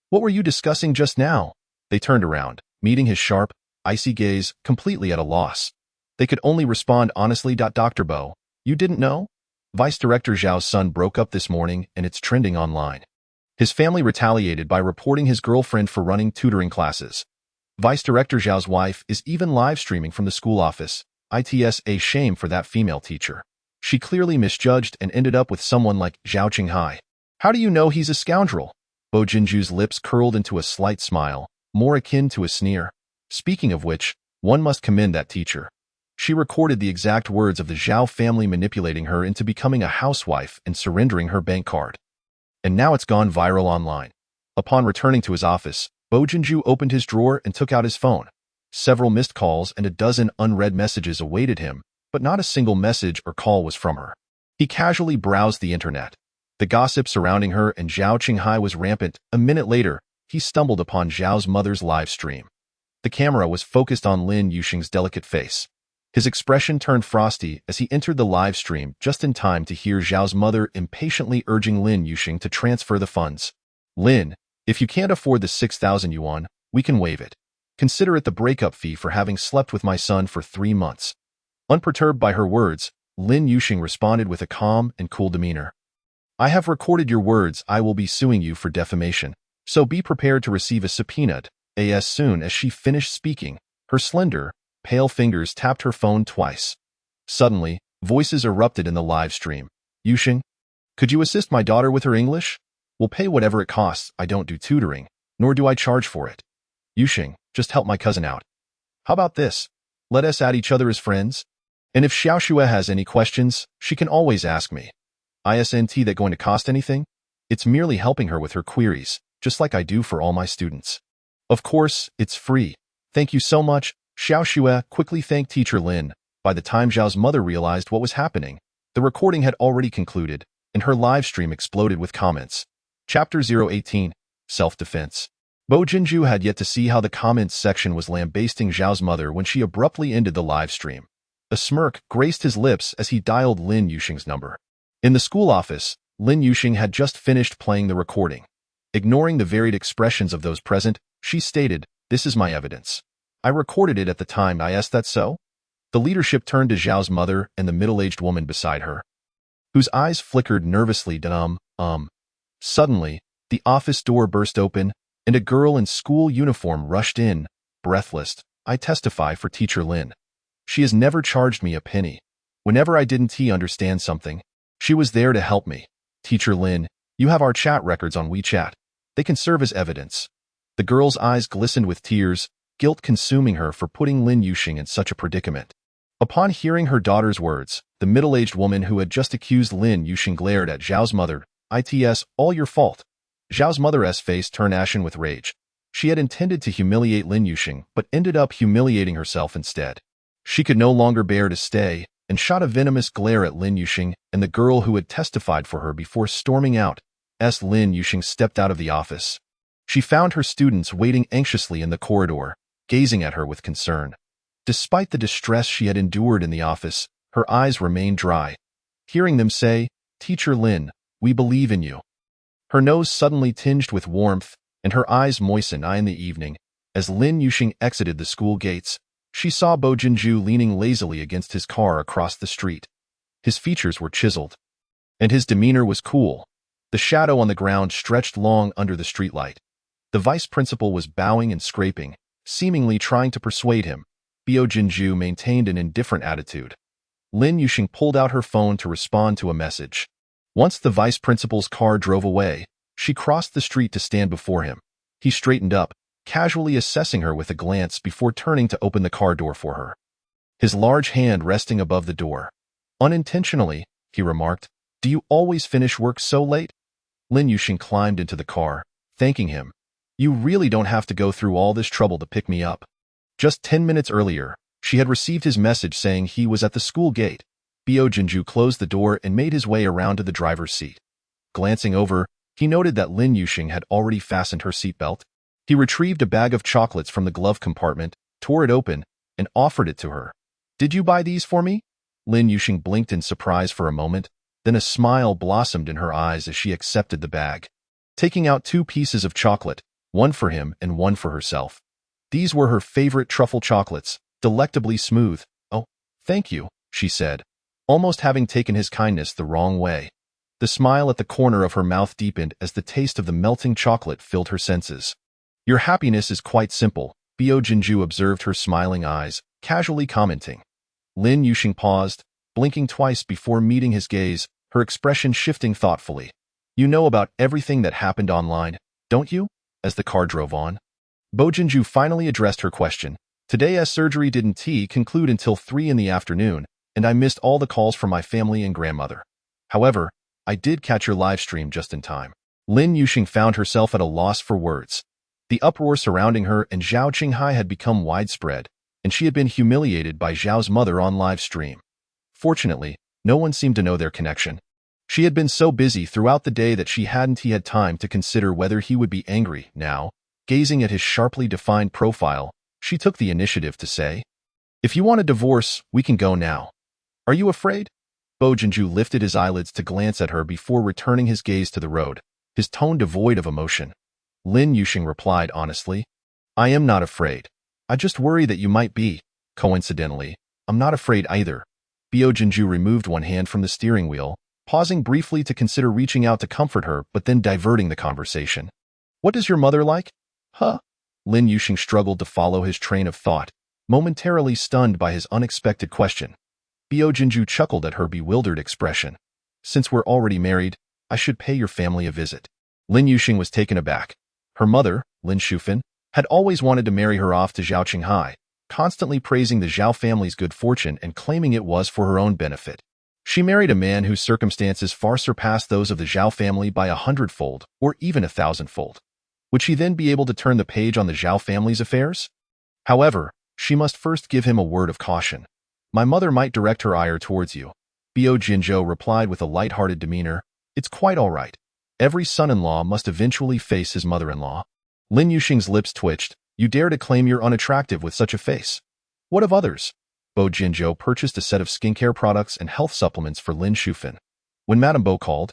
What were you discussing just now? They turned around, meeting his sharp, icy gaze, completely at a loss. They could only respond honestly. Dr. Bo, you didn't know? Vice Director Zhao's son broke up this morning and it's trending online. His family retaliated by reporting his girlfriend for running tutoring classes. Vice Director Zhao's wife is even live streaming from the school office. It's a shame for that female teacher. She clearly misjudged and ended up with someone like Zhao Qinghai. How do you know he's a scoundrel? Bo Jinju's lips curled into a slight smile, more akin to a sneer. Speaking of which, one must commend that teacher. She recorded the exact words of the Zhao family manipulating her into becoming a housewife and surrendering her bank card. And now it's gone viral online. Upon returning to his office, Bo Jinju opened his drawer and took out his phone. Several missed calls and a dozen unread messages awaited him, but not a single message or call was from her. He casually browsed the internet. The gossip surrounding her and Zhao Qinghai was rampant. A minute later, he stumbled upon Zhao's mother's live stream. The camera was focused on Lin Yuxing's delicate face. His expression turned frosty as he entered the live stream just in time to hear Zhao's mother impatiently urging Lin Yuxing to transfer the funds. Lin, if you can't afford the 6,000 yuan, we can waive it. Consider it the breakup fee for having slept with my son for 3 months. Unperturbed by her words, Lin Yuxing responded with a calm and cool demeanor. I have recorded your words. I will be suing you for defamation, so be prepared to receive a subpoena. As soon as she finished speaking, her slender, pale fingers tapped her phone twice. Suddenly, voices erupted in the live stream. Yuxing, could you assist my daughter with her English? We'll pay whatever it costs. I don't do tutoring, nor do I charge for it. Yuxing, just help my cousin out. How about this? Let us add each other as friends. And if Xiaoxue has any questions, she can always ask me. Isn't that going to cost anything? It's merely helping her with her queries, just like I do for all my students. Of course, it's free. Thank you so much. Xiaoxue quickly thanked Teacher Lin. By the time Zhao's mother realized what was happening, the recording had already concluded, and her live stream exploded with comments. Chapter 018, Self-Defense. Bo Jinju had yet to see how the comments section was lambasting Zhao's mother when she abruptly ended the live stream. A smirk graced his lips as he dialed Lin Yuxing's number. In the school office, Lin Yuxing had just finished playing the recording. Ignoring the varied expressions of those present, she stated, "This is my evidence. I recorded it at the time. Is that so?" The leadership turned to Zhao's mother and the middle-aged woman beside her, whose eyes flickered nervously. Suddenly, the office door burst open, and a girl in school uniform rushed in, breathless. I testify for Teacher Lin. She has never charged me a penny. Whenever I didn't understand something, she was there to help me. Teacher Lin, you have our chat records on WeChat. They can serve as evidence. The girl's eyes glistened with tears, guilt consuming her for putting Lin Yuxing in such a predicament. Upon hearing her daughter's words, the middle-aged woman who had just accused Lin Yuxing glared at Zhao's mother. It's all your fault. Zhao's mother's face turned ashen with rage. She had intended to humiliate Lin Yuxing, but ended up humiliating herself instead. She could no longer bear to stay, and shot a venomous glare at Lin Yuxing and the girl who had testified for her before storming out. Lin Yuxing stepped out of the office. She found her students waiting anxiously in the corridor, gazing at her with concern. Despite the distress she had endured in the office, her eyes remained dry. Hearing them say, "Teacher Lin, we believe in you," her nose suddenly tinged with warmth, and her eyes moistened. In the evening, as Lin Yuxing exited the school gates, she saw Bo Jinju leaning lazily against his car across the street. His features were chiseled, and his demeanor was cool. The shadow on the ground stretched long under the streetlight. The vice principal was bowing and scraping, seemingly trying to persuade him. Bio Jinju maintained an indifferent attitude. Lin Yuxing pulled out her phone to respond to a message. Once the vice principal's car drove away, she crossed the street to stand before him. He straightened up, casually assessing her with a glance before turning to open the car door for her. His large hand resting above the door. Unintentionally, he remarked, "Do you always finish work so late?" Lin Yuxing climbed into the car, thanking him. "You really don't have to go through all this trouble to pick me up." Just 10 minutes earlier, she had received his message saying he was at the school gate. Bio Jinju closed the door and made his way around to the driver's seat. Glancing over, he noted that Lin Yuxing had already fastened her seatbelt. He retrieved a bag of chocolates from the glove compartment, tore it open, and offered it to her. "Did you buy these for me?" Lin Yuxing blinked in surprise for a moment, then a smile blossomed in her eyes as she accepted the bag. Taking out 2 pieces of chocolate, one for him and one for herself. These were her favorite truffle chocolates, delectably smooth. "Oh, thank you," she said, almost having taken his kindness the wrong way. The smile at the corner of her mouth deepened as the taste of the melting chocolate filled her senses. "Your happiness is quite simple," Bio Jinju observed her smiling eyes, casually commenting. Lin Yuxing paused, blinking twice before meeting his gaze, her expression shifting thoughtfully. "You know about everything that happened online, don't you?" As the car drove on. Bo Jinju finally addressed her question. "Today's surgery didn't conclude until 3 in the afternoon, and I missed all the calls from my family and grandmother. However, I did catch your live stream just in time." Lin Yuxing found herself at a loss for words. The uproar surrounding her and Zhao Qinghai had become widespread, and she had been humiliated by Zhao's mother on live stream. Fortunately, no one seemed to know their connection. She had been so busy throughout the day that she hadn't had time to consider whether he would be angry now. Gazing at his sharply defined profile, she took the initiative to say, "If you want a divorce, we can go now. Are you afraid?" Bo Jinju lifted his eyelids to glance at her before returning his gaze to the road, his tone devoid of emotion. Lin Yuxing replied honestly, "I am not afraid. I just worry that you might be." Coincidentally, "I'm not afraid either." Bio Jinju removed one hand from the steering wheel, pausing briefly to consider reaching out to comfort her but then diverting the conversation. "What does your mother like?" "Huh?" Lin Yuxing struggled to follow his train of thought, momentarily stunned by his unexpected question. Bio Jinju chuckled at her bewildered expression. "Since we're already married, I should pay your family a visit." Lin Yuxing was taken aback. Her mother, Lin Shufan, had always wanted to marry her off to Zhao Qinghai, constantly praising the Zhao family's good fortune and claiming it was for her own benefit. She married a man whose circumstances far surpassed those of the Zhao family by 100-fold, or even 1,000-fold. Would she then be able to turn the page on the Zhao family's affairs? However, she must first give him a word of caution. "My mother might direct her ire towards you." Bio Jinjo replied with a light-hearted demeanor. "It's quite all right. Every son-in-law must eventually face his mother-in-law." Lin Yuxing's lips twitched. "You dare to claim you're unattractive with such a face? What of others?" Bo Jinjo purchased a set of skincare products and health supplements for Lin Shufan. When Madame Bo called,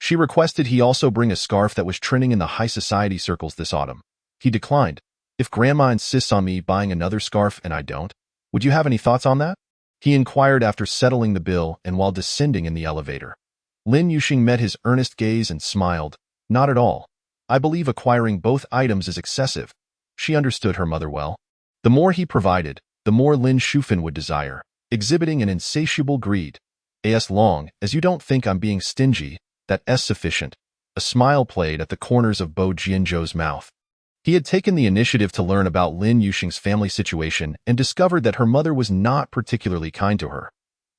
she requested he also bring a scarf that was trending in the high society circles this autumn. He declined. "If Grandma insists on me buying another scarf and I don't, would you have any thoughts on that?" he inquired after settling the bill and while descending in the elevator. Lin Yuxing met his earnest gaze and smiled. "Not at all. I believe acquiring both items is excessive." She understood her mother well. The more he provided, the more Lin Shufan would desire, exhibiting an insatiable greed. "As long as you don't think I'm being stingy, that's sufficient." A smile played at the corners of Bo Jinjo's mouth. He had taken the initiative to learn about Lin Yuxing's family situation and discovered that her mother was not particularly kind to her.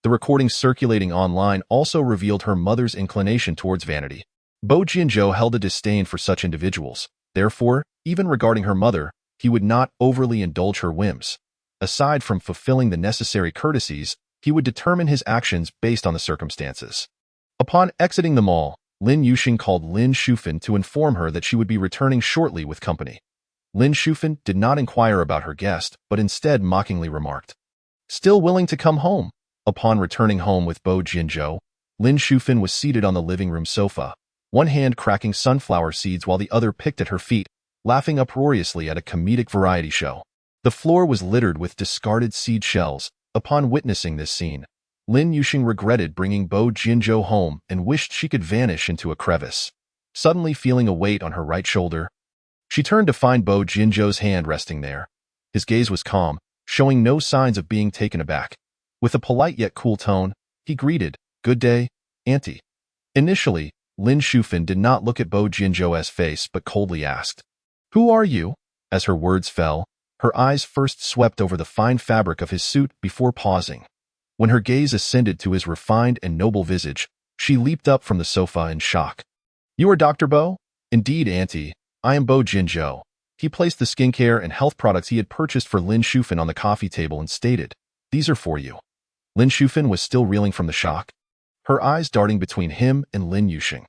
The recordings circulating online also revealed her mother's inclination towards vanity. Bo Jinjo held a disdain for such individuals. Therefore, even regarding her mother, he would not overly indulge her whims. Aside from fulfilling the necessary courtesies, he would determine his actions based on the circumstances. Upon exiting the mall, Lin Yuxing called Lin Shufan to inform her that she would be returning shortly with company. Lin Shufan did not inquire about her guest, but instead mockingly remarked, "Still willing to come home?" Upon returning home with Bo Jinjo, Lin Shufan was seated on the living room sofa, one hand cracking sunflower seeds while the other picked at her feet, laughing uproariously at a comedic variety show. The floor was littered with discarded seed shells. Upon witnessing this scene, Lin Yuxing regretted bringing Bo Jinjo home and wished she could vanish into a crevice. Suddenly feeling a weight on her right shoulder, she turned to find Bo Jinjo's hand resting there. His gaze was calm, showing no signs of being taken aback. With a polite yet cool tone, he greeted, "Good day, Auntie." Initially, Lin Shufan did not look at Bo Jinzhou's face but coldly asked, "Who are you?" As her words fell, her eyes first swept over the fine fabric of his suit before pausing. When her gaze ascended to his refined and noble visage, she leaped up from the sofa in shock. "You are Dr. Bo?" "Indeed, Auntie. I am Bo Jinzhou." He placed the skincare and health products he had purchased for Lin Shufan on the coffee table and stated, "These are for you." Lin Shufan was still reeling from the shock, her eyes darting between him and Lin Yuxing.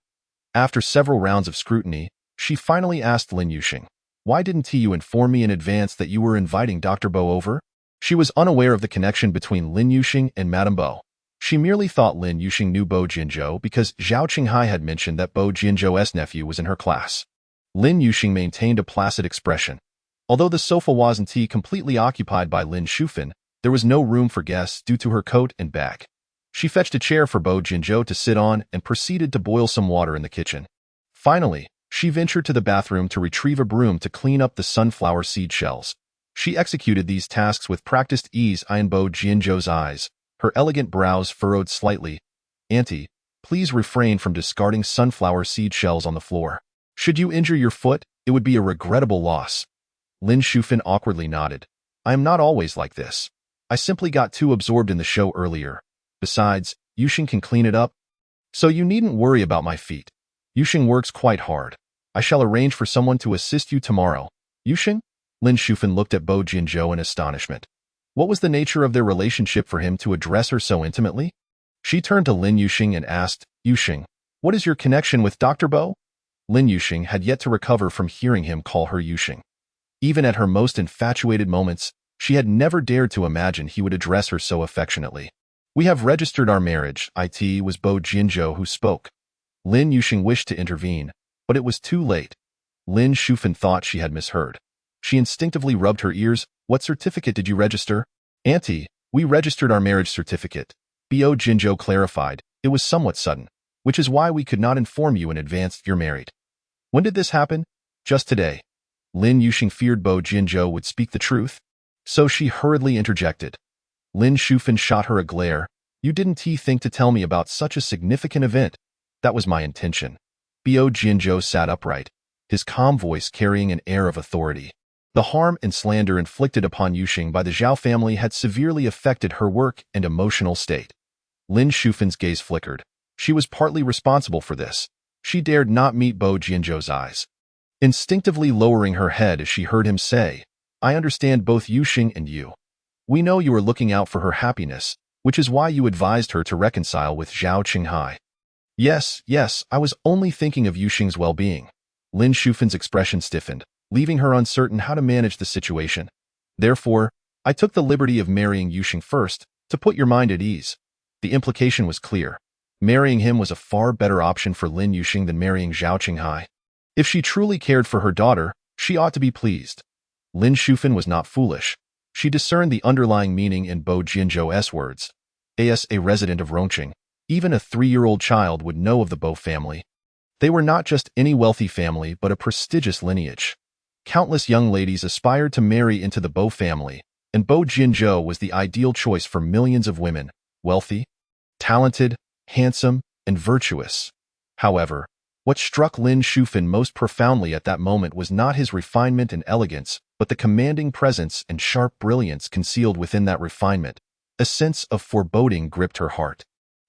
After several rounds of scrutiny, she finally asked Lin Yuxing, "Why didn't you inform me in advance that you were inviting Dr. Bo over?" She was unaware of the connection between Lin Yuxing and Madame Bo. She merely thought Lin Yuxing knew Bo Jinzhou because Zhao Qinghai had mentioned that Bo Jinzhou's nephew was in her class. Lin Yuxing maintained a placid expression. Although the sofa wasn't completely occupied by Lin Shufan, there was no room for guests due to her coat and bag. She fetched a chair for Bo Jinzhou to sit on and proceeded to boil some water in the kitchen. Finally, she ventured to the bathroom to retrieve a broom to clean up the sunflower seed shells. She executed these tasks with practiced ease in Bo Jinzhou's eyes, her elegant brows furrowed slightly. "Auntie, please refrain from discarding sunflower seed shells on the floor. Should you injure your foot, it would be a regrettable loss." Lin Shufan awkwardly nodded. "I am not always like this. I simply got too absorbed in the show earlier. Besides, Yuxing can clean it up. So you needn't worry about my feet. Yuxing works quite hard. I shall arrange for someone to assist you tomorrow." "Yuxing?" Lin Shufan looked at Bo Jinzhou in astonishment. What was the nature of their relationship for him to address her so intimately? She turned to Lin Yuxing and asked, "Yuxing, what is your connection with Dr. Bo?" Lin Yuxing had yet to recover from hearing him call her Yuxing. Even at her most infatuated moments, she had never dared to imagine he would address her so affectionately. "We have registered our marriage." It was Bo Jinzhou who spoke. Lin Yuxing wished to intervene, but it was too late. Lin Shufan thought she had misheard. She instinctively rubbed her ears. "What certificate did you register?" "Auntie, we registered our marriage certificate." Bo Jinzhou clarified. "It was somewhat sudden, which is why we could not inform you in advance you're married." "When did this happen?" "Just today." Lin Yuxing feared Bo Jinzhou would speak the truth, so she hurriedly interjected. Lin Shufan shot her a glare. "You didn't think to tell me about such a significant event." "That was my intention." Bo Jinzhou sat upright, his calm voice carrying an air of authority. The harm and slander inflicted upon Yuxing by the Zhao family had severely affected her work and emotional state. Lin Shufan's gaze flickered. She was partly responsible for this. She dared not meet Bo Jinzhou's eyes. Instinctively lowering her head as she heard him say, "I understand both Yuxing and you. We know you are looking out for her happiness, which is why you advised her to reconcile with Zhao Qinghai." Yes, I was only thinking of Yuxing's well-being." Lin Shufan's expression stiffened, leaving her uncertain how to manage the situation. "Therefore, I took the liberty of marrying Yuxing first, to put your mind at ease." The implication was clear. Marrying him was a far better option for Lin Yuxing than marrying Zhao Qinghai. If she truly cared for her daughter, she ought to be pleased. Lin Shufan was not foolish. She discerned the underlying meaning in Bo Jinzhou's words. As a resident of Rongqing, even a 3-year-old child would know of the Bo family. They were not just any wealthy family but a prestigious lineage. Countless young ladies aspired to marry into the Bo family, and Bo Jinzhou was the ideal choice for millions of women, wealthy, talented, handsome, and virtuous. However, what struck Lin Shufan most profoundly at that moment was not his refinement and elegance, but the commanding presence and sharp brilliance concealed within that refinement. A sense of foreboding gripped her heart.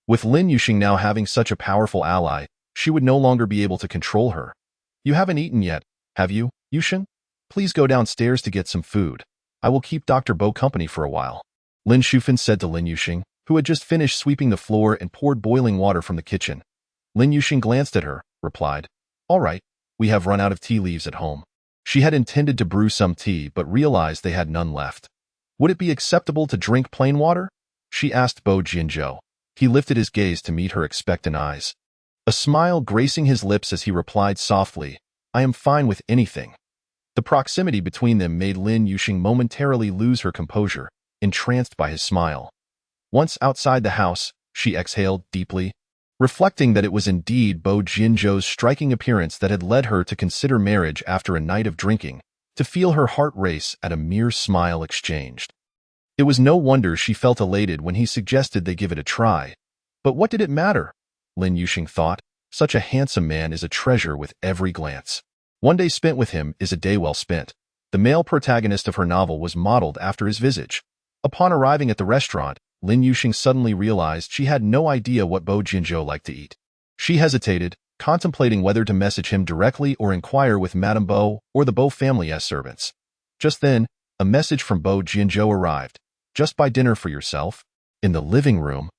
With Lin Yuxing now having such a powerful ally, she would no longer be able to control her. "You haven't eaten yet, have you, Yuxing? Please go downstairs to get some food. I will keep Dr. Bo company for a while." Lin Shufan said to Lin Yuxing, who had just finished sweeping the floor and poured boiling water from the kitchen. Lin Yuxing glanced at her, replied, "All right, we have run out of tea leaves at home." She had intended to brew some tea but realized they had none left. "Would it be acceptable to drink plain water?" she asked Bo Jinzhou. He lifted his gaze to meet her expectant eyes. A smile gracing his lips as he replied softly, "I am fine with anything." The proximity between them made Lin Yuxing momentarily lose her composure, entranced by his smile. Once outside the house, she exhaled deeply, reflecting that it was indeed Bo Jinzhou's striking appearance that had led her to consider marriage after a night of drinking, to feel her heart race at a mere smile exchanged. It was no wonder she felt elated when he suggested they give it a try. But what did it matter? Lin Yuxing thought. Such a handsome man is a treasure with every glance. One day spent with him is a day well spent. The male protagonist of her novel was modeled after his visage. Upon arriving at the restaurant, Lin Yuxing suddenly realized she had no idea what Bo Jinzhou liked to eat. She hesitated, contemplating whether to message him directly or inquire with Madame Bo or the Bo family as servants. Just then, a message from Bo Jinzhou arrived. Just buy dinner for yourself? In the living room.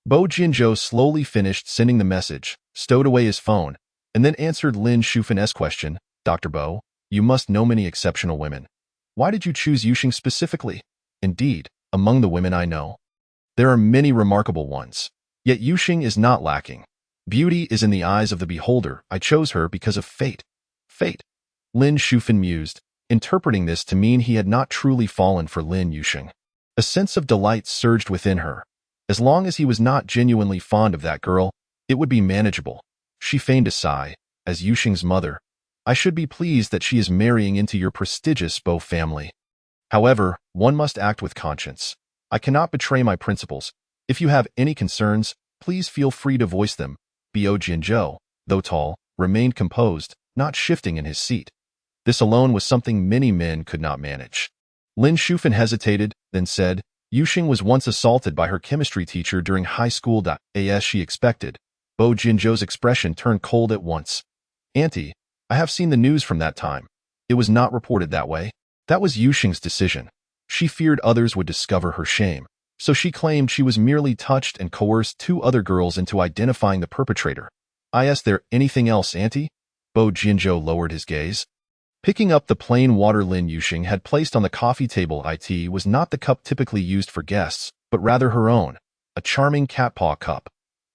Bo Jinzhou slowly finished sending the message, stowed away his phone, and then answered Lin Shufan's question. Dr. Bo, you must know many exceptional women. Why did you choose Yuxing specifically? Indeed, among the women I know, there are many remarkable ones. Yet Yuxing is not lacking. Beauty is in the eyes of the beholder. I chose her because of fate. Fate. Lin Shufan mused, interpreting this to mean he had not truly fallen for Lin Yuxing. A sense of delight surged within her. As long as he was not genuinely fond of that girl, it would be manageable. She feigned a sigh. As Yuxing's mother, I should be pleased that she is marrying into your prestigious Bo family. However, one must act with conscience. I cannot betray my principles. If you have any concerns, please feel free to voice them. Bo Jinzhou, though tall, remained composed, not shifting in his seat. This alone was something many men could not manage. Lin Shufan hesitated, then said, Yuxing was once assaulted by her chemistry teacher during high school. As she expected, Bo Jinzhou's expression turned cold at once. Auntie, I have seen the news from that time. It was not reported that way. That was Yuxing's decision. She feared others would discover her shame, so she claimed she was merely touched and coerced two other girls into identifying the perpetrator. Is there anything else, Auntie? Bo Jinzhou lowered his gaze. Picking up the plain water Lin Yuxing had placed on the coffee table, it was not the cup typically used for guests, but rather her own, a charming cat paw cup.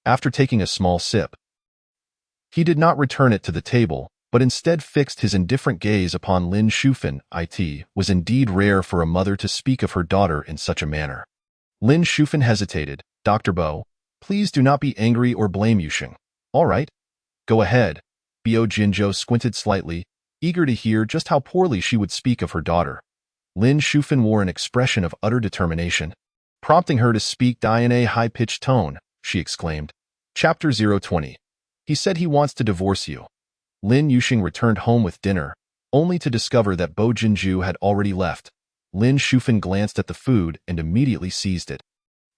After taking a small sip, he did not return it to the table, but instead fixed his indifferent gaze upon Lin Shufan. It was indeed rare for a mother to speak of her daughter in such a manner. Lin Shufan hesitated. Dr. Bo, please do not be angry or blame Yuxing. All right. Go ahead. Bo Jinzhou squinted slightly, eager to hear just how poorly she would speak of her daughter. Lin Shufan wore an expression of utter determination, prompting her to speak in a high-pitched tone. She exclaimed. Chapter 020. He said he wants to divorce you. Lin Yuxing returned home with dinner, only to discover that Bo Jinzhou had already left. Lin Shufan glanced at the food and immediately seized it.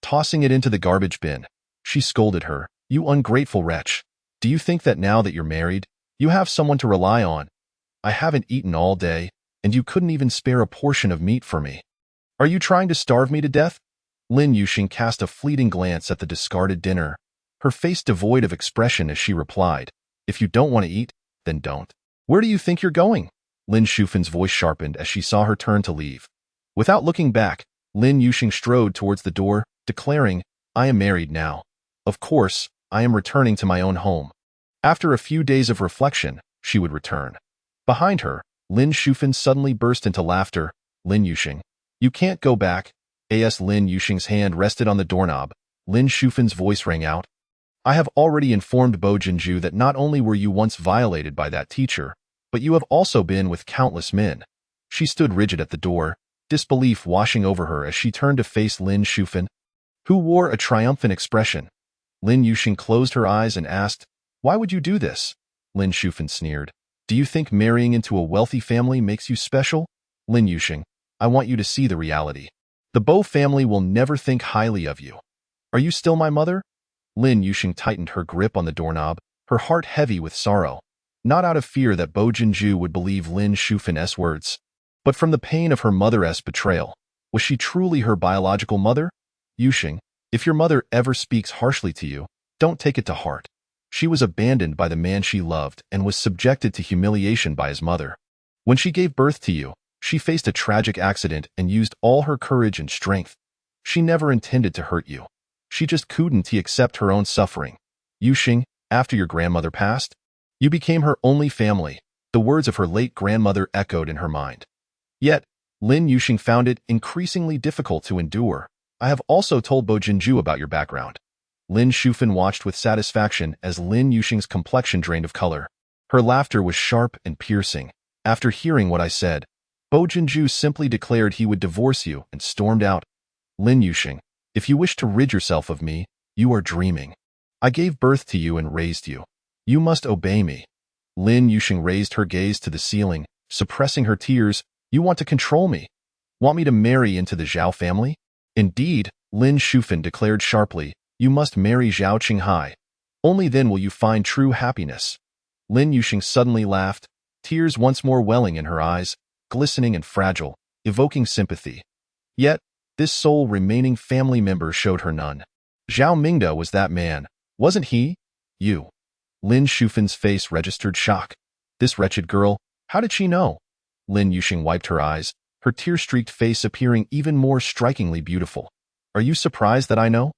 Tossing it into the garbage bin, she scolded her. You ungrateful wretch. Do you think that now that you're married, you have someone to rely on? I haven't eaten all day, and you couldn't even spare a portion of meat for me. Are you trying to starve me to death? Lin Yuxing cast a fleeting glance at the discarded dinner, her face devoid of expression as she replied, If you don't want to eat, then don't. Where do you think you're going? Lin Shufan's voice sharpened as she saw her turn to leave. Without looking back, Lin Yuxing strode towards the door, declaring, I am married now. Of course, I am returning to my own home. After a few days of reflection, she would return. Behind her, Lin Shufan suddenly burst into laughter. Lin Yuxing, you can't go back. As Lin Yuxing's hand rested on the doorknob, Lin Shufan's voice rang out. I have already informed Bo Jinzhou that not only were you once violated by that teacher, but you have also been with countless men. She stood rigid at the door, disbelief washing over her as she turned to face Lin Shufan, who wore a triumphant expression. Lin Yuxing closed her eyes and asked, Why would you do this? Lin Shufan sneered. Do you think marrying into a wealthy family makes you special? Lin Yuxing, I want you to see the reality. The Bo family will never think highly of you. Are you still my mother? Lin Yuxing tightened her grip on the doorknob, her heart heavy with sorrow, not out of fear that Bo Jinzhou would believe Lin Shufan's words, but from the pain of her mother's betrayal. Was she truly her biological mother? Yuxing, if your mother ever speaks harshly to you, don't take it to heart. She was abandoned by the man she loved and was subjected to humiliation by his mother. When she gave birth to you, she faced a tragic accident and used all her courage and strength. She never intended to hurt you. She just couldn't accept her own suffering. Yuxing, after your grandmother passed, you became her only family. The words of her late grandmother echoed in her mind. Yet, Lin Yuxing found it increasingly difficult to endure. I have also told Bo Jinzhou about your background. Lin Shufan watched with satisfaction as Lin Yuxing's complexion drained of color. Her laughter was sharp and piercing. After hearing what I said, Bo Jinzhou simply declared he would divorce you and stormed out. Lin Yuxing, if you wish to rid yourself of me, you are dreaming. I gave birth to you and raised you. You must obey me. Lin Yuxing raised her gaze to the ceiling, suppressing her tears. You want to control me? Want me to marry into the Zhao family? Indeed, Lin Shufan declared sharply, you must marry Zhao Qinghai. Only then will you find true happiness. Lin Yuxing suddenly laughed, tears once more welling in her eyes, glistening and fragile, evoking sympathy. Yet, this sole remaining family member showed her none. Zhao Mingda was that man, wasn't he? You. Lin Shufan's face registered shock. This wretched girl, how did she know? Lin Yuxing wiped her eyes, her tear-streaked face appearing even more strikingly beautiful. Are you surprised that I know?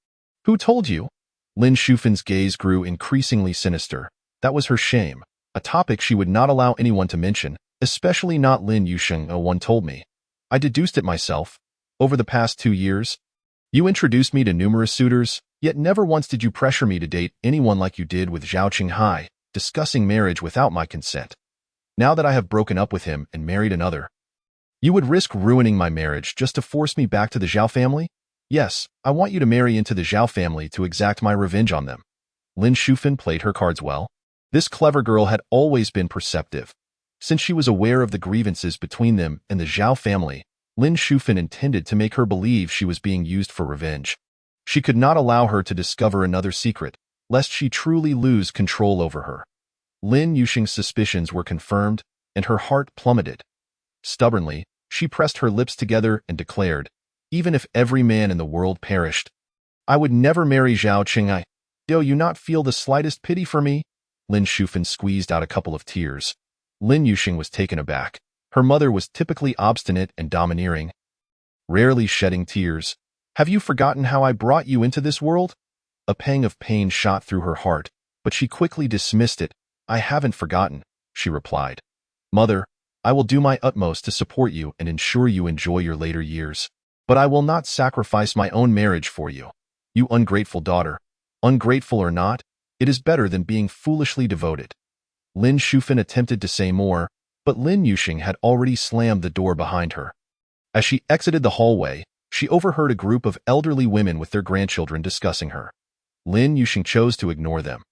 Who told you? Lin Shufan's gaze grew increasingly sinister. That was her shame, a topic she would not allow anyone to mention, especially not Lin Yuxing. No one told me. I deduced it myself. Over the past 2 years, you introduced me to numerous suitors, yet never once did you pressure me to date anyone like you did with Zhao Qinghai, discussing marriage without my consent. Now that I have broken up with him and married another, you would risk ruining my marriage just to force me back to the Zhao family? Yes, I want you to marry into the Zhao family to exact my revenge on them. Lin Shufan played her cards well. This clever girl had always been perceptive. Since she was aware of the grievances between them and the Zhao family, Lin Shufan intended to make her believe she was being used for revenge. She could not allow her to discover another secret, lest she truly lose control over her. Lin Yuxing's suspicions were confirmed, and her heart plummeted. Stubbornly, she pressed her lips together and declared, even if every man in the world perished, I would never marry Zhao Qinghai. Do you not feel the slightest pity for me? Lin Shufan squeezed out a couple of tears. Lin Yuxing was taken aback. Her mother was typically obstinate and domineering, rarely shedding tears. Have you forgotten how I brought you into this world? A pang of pain shot through her heart, but she quickly dismissed it. I haven't forgotten, she replied. Mother, I will do my utmost to support you and ensure you enjoy your later years. But I will not sacrifice my own marriage for you. You ungrateful daughter. Ungrateful or not, it is better than being foolishly devoted. Lin Shufan attempted to say more, but Lin Yuxing had already slammed the door behind her. As she exited the hallway, she overheard a group of elderly women with their grandchildren discussing her. Lin Yuxing chose to ignore them.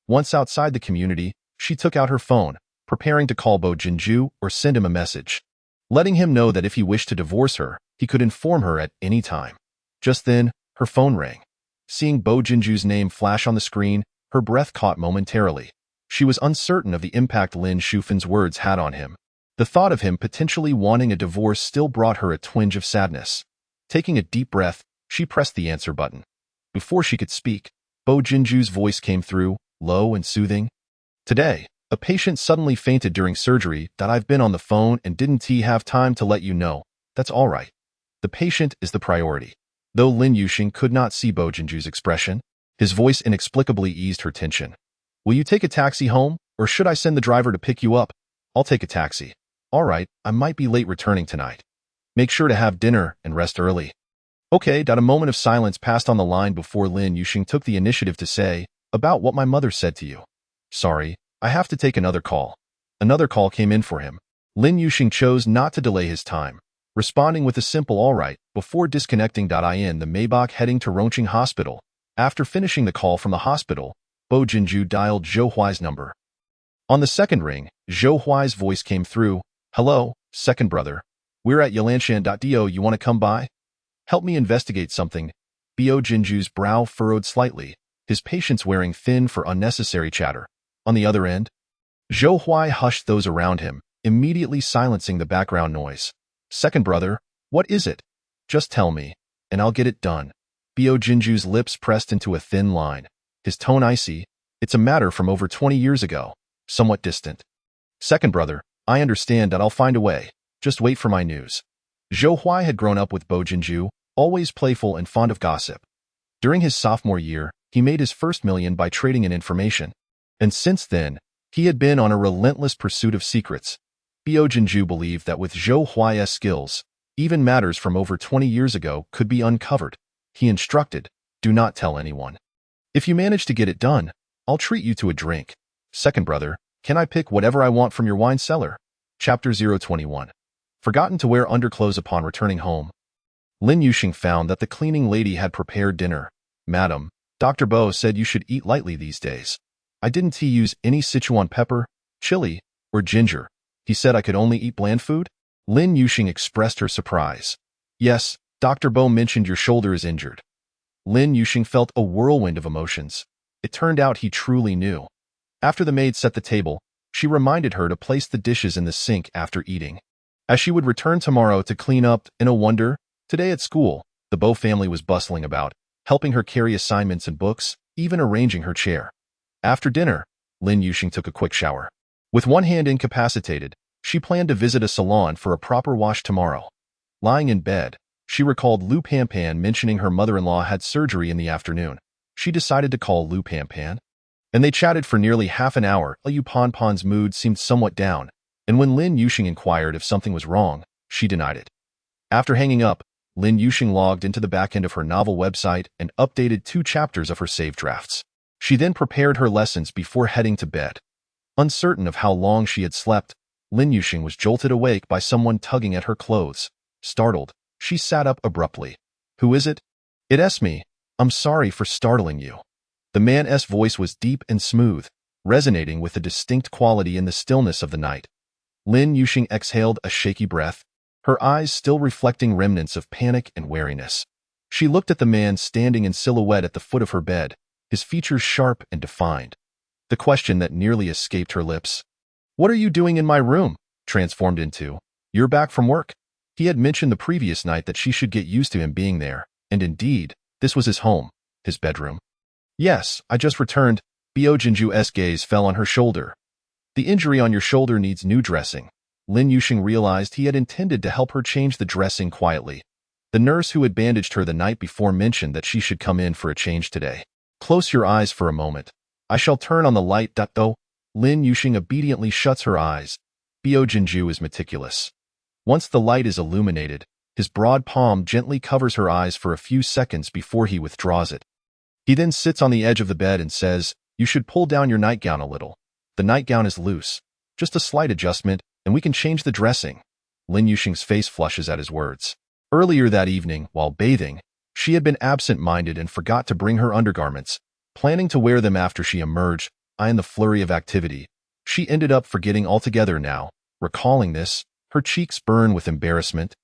Once outside the community, she took out her phone, preparing to call Bo Jinju or send him a message, letting him know that if he wished to divorce her, he could inform her at any time. Just then, her phone rang. Seeing Bo Jinju's name flash on the screen, her breath caught momentarily. She was uncertain of the impact Lin Shufan's words had on him. The thought of him potentially wanting a divorce still brought her a twinge of sadness. Taking a deep breath, she pressed the answer button. Before she could speak, Bo Jinju's voice came through, low and soothing. Today, a patient suddenly fainted during surgery. I've been on the phone and didn't have time to let you know. That's all right. The patient is the priority. Though Lin Yuxing could not see Bo Jinju's expression, his voice inexplicably eased her tension. Will you take a taxi home, or should I send the driver to pick you up? I'll take a taxi. All right, I might be late returning tonight. Make sure to have dinner and rest early. Okay. A moment of silence passed on the line before Lin Yuxing took the initiative to say, about what my mother said to you. Sorry, I have to take another call. Another call came in for him. Lin Yuxing chose not to delay his time, responding with a simple all right before disconnecting. In the Maybach heading to Rongqing Hospital. After finishing the call from the hospital, Bo Jinju dialed Zhou Huai's number. On the second ring, Zhou Huai's voice came through. Hello, second brother. We're at Yalanshan.do. You want to come by? Help me investigate something. Bo Jinju's brow furrowed slightly, his patience wearing thin for unnecessary chatter. On the other end, Zhou Huai hushed those around him, immediately silencing the background noise. Second brother, what is it? Just tell me, and I'll get it done. Bo Jinju's lips pressed into a thin line, his tone icy. It's a matter from over 20 years ago, somewhat distant. Second brother, I understand that I'll find a way. Just wait for my news. Zhou Huai had grown up with Bo Jinju, always playful and fond of gossip. During his sophomore year, he made his first million by trading in information. And since then, he had been on a relentless pursuit of secrets. Bo Jinju believed that with Zhou Huai's skills, even matters from over 20 years ago could be uncovered. He instructed, do not tell anyone. If you manage to get it done, I'll treat you to a drink. Second brother, can I pick whatever I want from your wine cellar? Chapter 021. Forgotten to wear underclothes upon returning home. Lin Yuxing found that the cleaning lady had prepared dinner. Madam, Dr. Bo said you should eat lightly these days. I didn't use any Sichuan pepper, chili, or ginger. He said I could only eat bland food? Lin Yuxing expressed her surprise. Yes, Dr. Bo mentioned your shoulder is injured. Lin Yuxing felt a whirlwind of emotions. It turned out he truly knew. After the maid set the table, she reminded her to place the dishes in the sink after eating, as she would return tomorrow to clean up. In a wonder, today at school, the Bo family was bustling about, helping her carry assignments and books, even arranging her chair. After dinner, Lin Yuxing took a quick shower. With one hand incapacitated, she planned to visit a salon for a proper wash tomorrow. Lying in bed, she recalled Lu Panpan mentioning her mother-in-law had surgery in the afternoon. She decided to call Lu Panpan, and they chatted for nearly half an hour. Lu Panpan's mood seemed somewhat down, and when Lin Yuxing inquired if something was wrong, she denied it. After hanging up, Lin Yuxing logged into the backend of her novel website and updated 2 chapters of her save drafts. She then prepared her lessons before heading to bed. Uncertain of how long she had slept, Lin Yuxing was jolted awake by someone tugging at her clothes. Startled, she sat up abruptly. Who is it? It's me. I'm sorry for startling you. The man's voice was deep and smooth, resonating with a distinct quality in the stillness of the night. Lin Yuxing exhaled a shaky breath, her eyes still reflecting remnants of panic and wariness. She looked at the man standing in silhouette at the foot of her bed, his features sharp and defined. The question that nearly escaped her lips. What are you doing in my room? Transformed into, you're back from work. He had mentioned the previous night that she should get used to him being there, and indeed, this was his home, his bedroom. Yes, I just returned. Bo Jinju's gaze fell on her shoulder. The injury on your shoulder needs new dressing. Lin Yuxing realized he had intended to help her change the dressing quietly. The nurse who had bandaged her the night before mentioned that she should come in for a change today. Close your eyes for a moment. I shall turn on the light. Though Lin Yuxing obediently shuts her eyes. Bo Jinju is meticulous. Once the light is illuminated, his broad palm gently covers her eyes for a few seconds before he withdraws it. He then sits on the edge of the bed and says, you should pull down your nightgown a little. The nightgown is loose. Just a slight adjustment, and we can change the dressing. Lin Yuxing's face flushes at his words. Earlier that evening, while bathing, she had been absent-minded and forgot to bring her undergarments, planning to wear them after she emerged. In the flurry of activity, she ended up forgetting altogether now. Recalling this, her cheeks burn with embarrassment,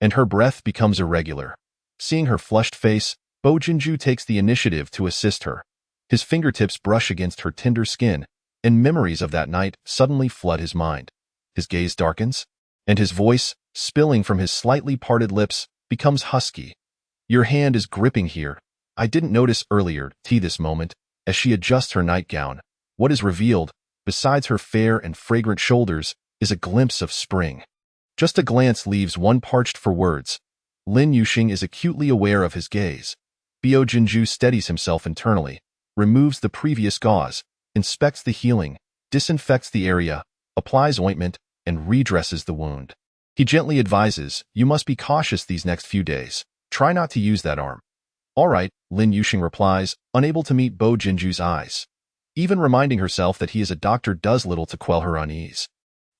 and her breath becomes irregular. Seeing her flushed face, Bo Jinju takes the initiative to assist her. His fingertips brush against her tender skin, and memories of that night suddenly flood his mind. His gaze darkens, and his voice, spilling from his slightly parted lips, becomes husky. Your hand is gripping here. I didn't notice earlier. This moment, as she adjusts her nightgown, what is revealed, besides her fair and fragrant shoulders, is a glimpse of spring. Just a glance leaves one parched for words. Lin Yuxing is acutely aware of his gaze. Bo Jinju steadies himself internally, removes the previous gauze, inspects the healing, disinfects the area, applies ointment, and redresses the wound. He gently advises, you must be cautious these next few days. Try not to use that arm. All right, Lin Yuxing replies, unable to meet Bo Jinju's eyes. Even reminding herself that he is a doctor does little to quell her unease.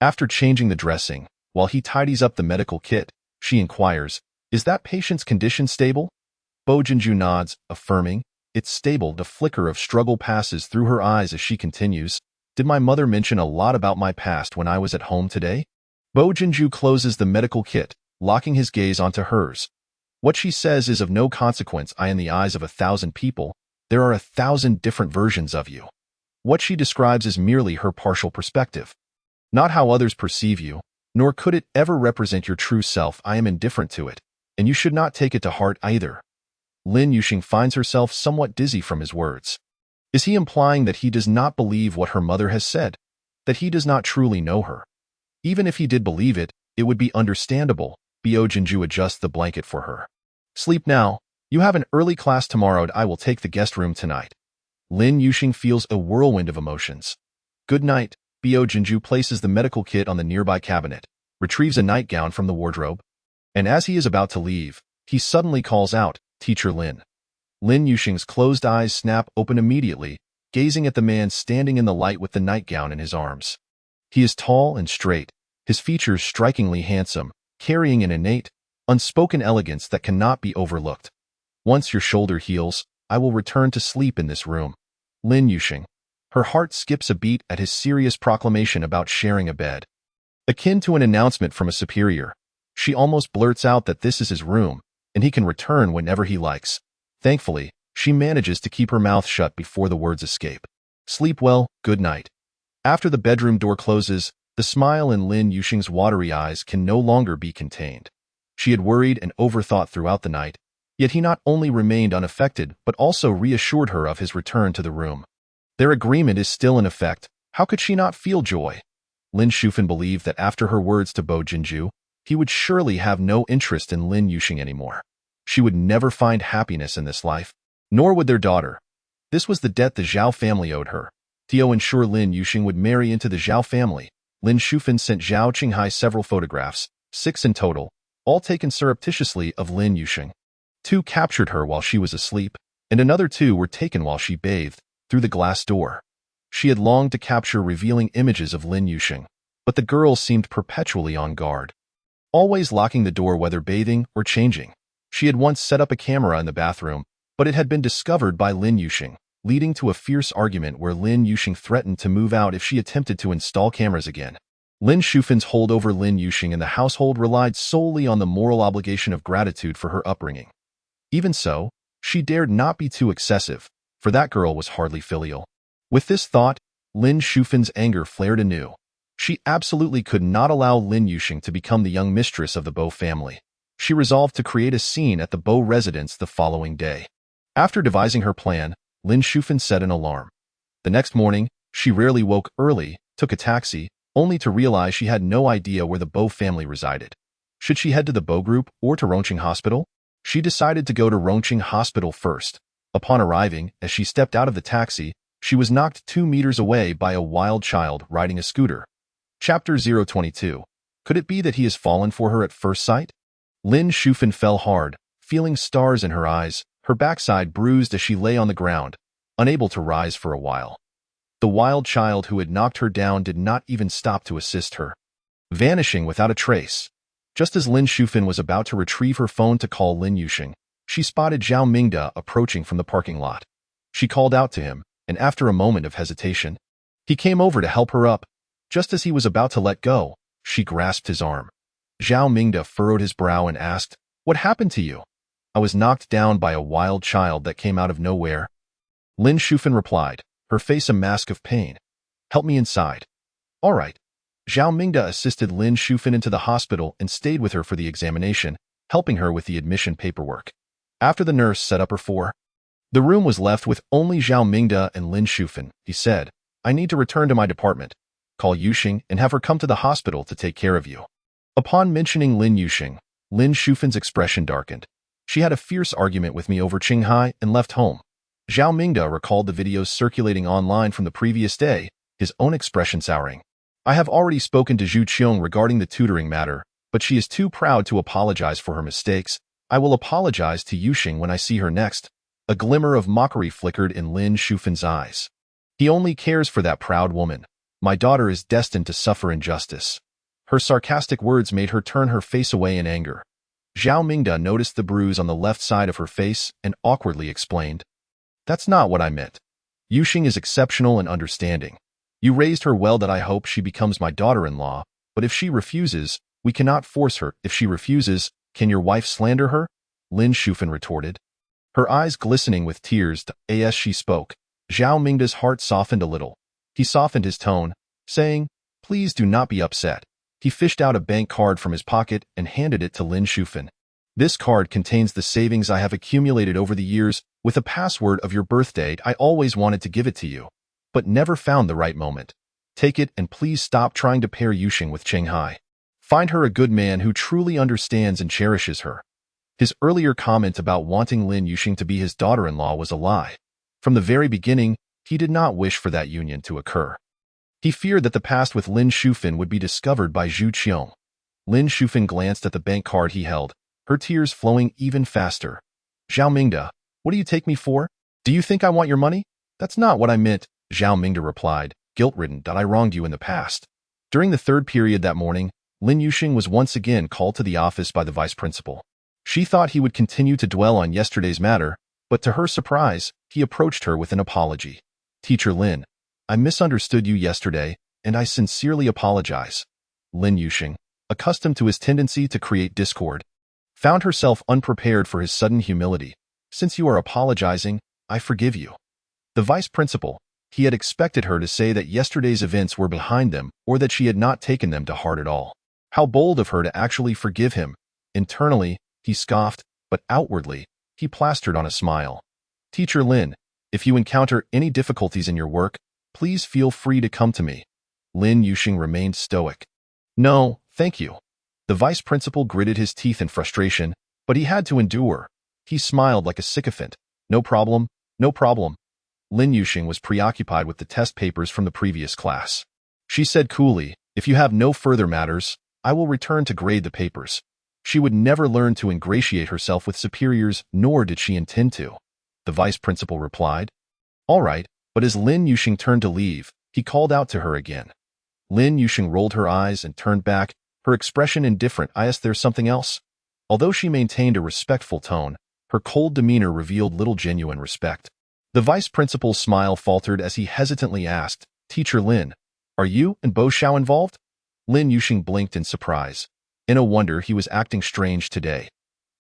After changing the dressing, while he tidies up the medical kit, she inquires, is that patient's condition stable? Bo Jinju nods, affirming, it's stable. The flicker of struggle passes through her eyes as she continues, did my mother mention a lot about my past when I was at home today? Bo Jinju closes the medical kit, locking his gaze onto hers. What she says is of no consequence. In the eyes of 1,000 people, there are 1,000 different versions of you. What she describes is merely her partial perspective. Not how others perceive you, nor could it ever represent your true self. I am indifferent to it, and you should not take it to heart either. Lin Yuxing finds herself somewhat dizzy from his words. Is he implying that he does not believe what her mother has said? That he does not truly know her? Even if he did believe it, it would be understandable. Bo Jinju adjusts the blanket for her. Sleep now. You have an early class tomorrow. I will take the guest room tonight. Lin Yuxing feels a whirlwind of emotions. Good night. Bo Jinju places the medical kit on the nearby cabinet, retrieves a nightgown from the wardrobe, and as he is about to leave, he suddenly calls out, Teacher Lin. Lin Yuxing's closed eyes snap open immediately, gazing at the man standing in the light with the nightgown in his arms. He is tall and straight, his features strikingly handsome, carrying an innate, unspoken elegance that cannot be overlooked. Once your shoulder heals, I will return to sleep in this room. Lin Yuxing. Her heart skips a beat at his serious proclamation about sharing a bed. Akin to an announcement from a superior, she almost blurts out that this is his room, and he can return whenever he likes. Thankfully, she manages to keep her mouth shut before the words escape. Sleep well, good night. After the bedroom door closes, the smile in Lin Yuxing's watery eyes can no longer be contained. She had worried and overthought throughout the night, yet he not only remained unaffected but also reassured her of his return to the room. Their agreement is still in effect. How could she not feel joy? Lin Shufan believed that after her words to Bo Jinju, he would surely have no interest in Lin Yuxing anymore. She would never find happiness in this life, nor would their daughter. This was the debt the Zhao family owed her. To ensure Lin Yuxing would marry into the Zhao family, Lin Shufan sent Zhao Qinghai several photographs, 6 in total, all taken surreptitiously of Lin Yuxing. 2 captured her while she was asleep, and another 2 were taken while she bathed, through the glass door. She had longed to capture revealing images of Lin Yuxing, but the girl seemed perpetually on guard, always locking the door whether bathing or changing. She had once set up a camera in the bathroom, but it had been discovered by Lin Yuxing, leading to a fierce argument where Lin Yuxing threatened to move out if she attempted to install cameras again. Lin Shufan's hold over Lin Yuxing and the household relied solely on the moral obligation of gratitude for her upbringing. Even so, she dared not be too excessive, for that girl was hardly filial. With this thought, Lin Shufan's anger flared anew. She absolutely could not allow Lin Yuxing to become the young mistress of the Bo family. She resolved to create a scene at the Bo residence the following day. After devising her plan, Lin Shufan set an alarm. The next morning, she rarely woke early, took a taxi, only to realize she had no idea where the Bo family resided. Should she head to the Bo Group or to Rongqing Hospital? She decided to go to Rongqing Hospital first. Upon arriving, as she stepped out of the taxi, she was knocked 2 meters away by a wild child riding a scooter. Chapter 022. Could it be that he has fallen for her at first sight? Lin Shufan fell hard, feeling stars in her eyes, her backside bruised as she lay on the ground, unable to rise for a while. The wild child who had knocked her down did not even stop to assist her, vanishing without a trace. Just as Lin Shufan was about to retrieve her phone to call Lin Yuxing, she spotted Zhao Mingda approaching from the parking lot. She called out to him, and after a moment of hesitation, he came over to help her up. Just as he was about to let go, she grasped his arm. Zhao Mingda furrowed his brow and asked, "What happened to you?" "I was knocked down by a wild child that came out of nowhere." Lin Shufan replied, her face a mask of pain. "Help me inside." "All right." Zhao Mingda assisted Lin Shufan into the hospital and stayed with her for the examination, helping her with the admission paperwork. After the nurse set up her four, the room was left with only Zhao Mingda and Lin Shufan. He said, "I need to return to my department. Call Yuxing and have her come to the hospital to take care of you." Upon mentioning Lin Yuxing, Lin Shufan's expression darkened. "She had a fierce argument with me over Qinghai and left home." Zhao Mingda recalled the videos circulating online from the previous day, his own expression souring. "I have already spoken to Zhu Qiong regarding the tutoring matter, but she is too proud to apologize for her mistakes. I will apologize to Yuxing when I see her next." A glimmer of mockery flickered in Lin Shufan's eyes. "He only cares for that proud woman. My daughter is destined to suffer injustice." Her sarcastic words made her turn her face away in anger. Zhao Mingda noticed the bruise on the left side of her face and awkwardly explained, "That's not what I meant. Yuxing is exceptional and understanding. You raised her well that I hope she becomes my daughter-in-law, but if she refuses, we cannot force her. If she refuses, can your wife slander her?" Lin Shufan retorted, her eyes glistening with tears. As she spoke, Zhao Mingda's heart softened a little. He softened his tone, saying, "Please do not be upset." He fished out a bank card from his pocket and handed it to Lin Shufan. "This card contains the savings I have accumulated over the years. With a password of your birth date, I always wanted to give it to you, but never found the right moment. Take it and please stop trying to pair Yuxing with Qinghai. Find her a good man who truly understands and cherishes her." His earlier comment about wanting Lin Yuxing to be his daughter-in-law was a lie. From the very beginning, he did not wish for that union to occur. He feared that the past with Lin Shufan would be discovered by Zhu Qiong. Lin Shufan glanced at the bank card he held, her tears flowing even faster. "Zhao Mingda, what do you take me for? Do you think I want your money?" "That's not what I meant," Zhao Mingda replied, guilt-ridden, "that I wronged you in the past." During the third period that morning, Lin Yuxing was once again called to the office by the vice principal. She thought he would continue to dwell on yesterday's matter, but to her surprise, he approached her with an apology. Teacher Lin, I misunderstood you yesterday, and I sincerely apologize. Lin Yuxing, accustomed to his tendency to create discord, found herself unprepared for his sudden humility. Since you are apologizing, I forgive you. The vice principal, he had expected her to say that yesterday's events were behind them or that she had not taken them to heart at all. How bold of her to actually forgive him. Internally, he scoffed, but outwardly, he plastered on a smile. Teacher Lin, if you encounter any difficulties in your work, please feel free to come to me. Lin Yuxing remained stoic. No, thank you. The vice principal gritted his teeth in frustration, but he had to endure. He smiled like a sycophant. No problem, no problem. Lin Yuxing was preoccupied with the test papers from the previous class. She said coolly, if you have no further matters, I will return to grade the papers. She would never learn to ingratiate herself with superiors, nor did she intend to. The vice principal replied. All right, but as Lin Yuxing turned to leave, he called out to her again. Lin Yuxing rolled her eyes and turned back, her expression indifferent. I asked, there's something else? Although she maintained a respectful tone, her cold demeanor revealed little genuine respect. The vice principal's smile faltered as he hesitantly asked, Teacher Lin, are you and Bo Xiao involved? Lin Yuxing blinked in surprise. No wonder he was acting strange today.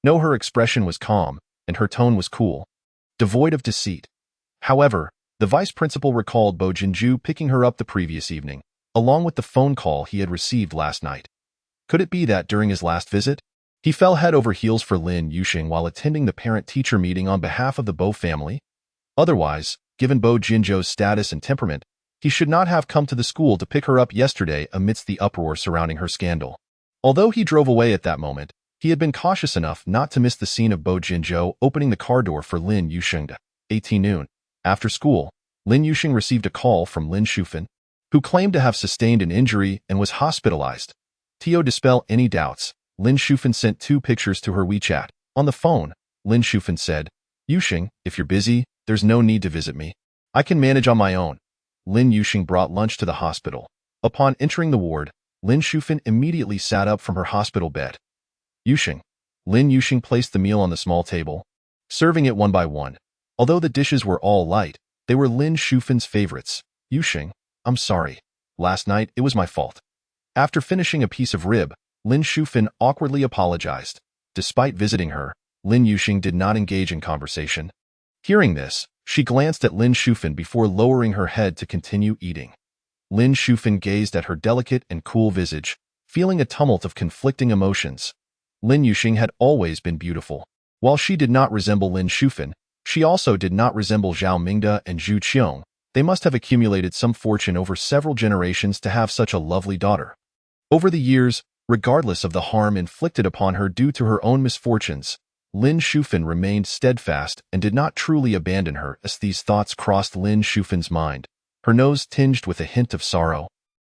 No, her expression was calm, and her tone was cool, devoid of deceit. However, the vice principal recalled Bo Jinju picking her up the previous evening, along with the phone call he had received last night. Could it be that during his last visit, he fell head over heels for Lin Yuxing while attending the parent-teacher meeting on behalf of the Bo family? Otherwise, given Bo Jinzhou's status and temperament, he should not have come to the school to pick her up yesterday amidst the uproar surrounding her scandal. Although he drove away at that moment, he had been cautious enough not to miss the scene of Bo Jinzhou opening the car door for Lin Yuxing. 18 noon. After school, Lin Yuxing received a call from Lin Shufan, who claimed to have sustained an injury and was hospitalized. To dispel any doubts, Lin Shufan sent 2 pictures to her WeChat. On the phone, Lin Shufan said, Yuxing, if you're busy, there's no need to visit me. I can manage on my own. Lin Yuxing brought lunch to the hospital. Upon entering the ward, Lin Shufan immediately sat up from her hospital bed. Yuxing. Lin Yuxing placed the meal on the small table, serving it one by one. Although the dishes were all light, they were Lin Shufan's favorites. Yuxing, I'm sorry. Last night, it was my fault. After finishing a piece of rib, Lin Shufan awkwardly apologized. Despite visiting her, Lin Yuxing did not engage in conversation. Hearing this, she glanced at Lin Shufan before lowering her head to continue eating. Lin Shufan gazed at her delicate and cool visage, feeling a tumult of conflicting emotions. Lin Yuxing had always been beautiful. While she did not resemble Lin Shufan, she also did not resemble Zhao Mingde and Zhu Qiong. They must have accumulated some fortune over several generations to have such a lovely daughter. Over the years, regardless of the harm inflicted upon her due to her own misfortunes, Lin Shufan remained steadfast and did not truly abandon her. As these thoughts crossed Lin Shufan's mind, her nose tinged with a hint of sorrow.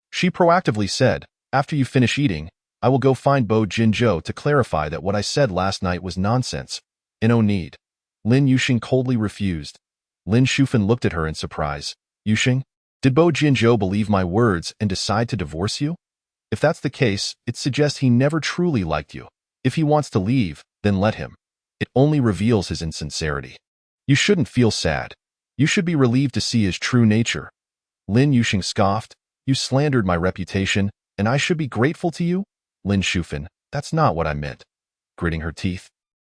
She proactively said, after you finish eating, I will go find Bo Jinzhou to clarify that what I said last night was nonsense. No need. Lin Yuxing coldly refused. Lin Shufan looked at her in surprise. Yuxing, did Bo Jinzhou believe my words and decide to divorce you? If that's the case, it suggests he never truly liked you. If he wants to leave, then let him. It only reveals his insincerity. You shouldn't feel sad. You should be relieved to see his true nature. Lin Yuxing scoffed. You slandered my reputation, and I should be grateful to you? Lin Shufan, that's not what I meant. Gritting her teeth,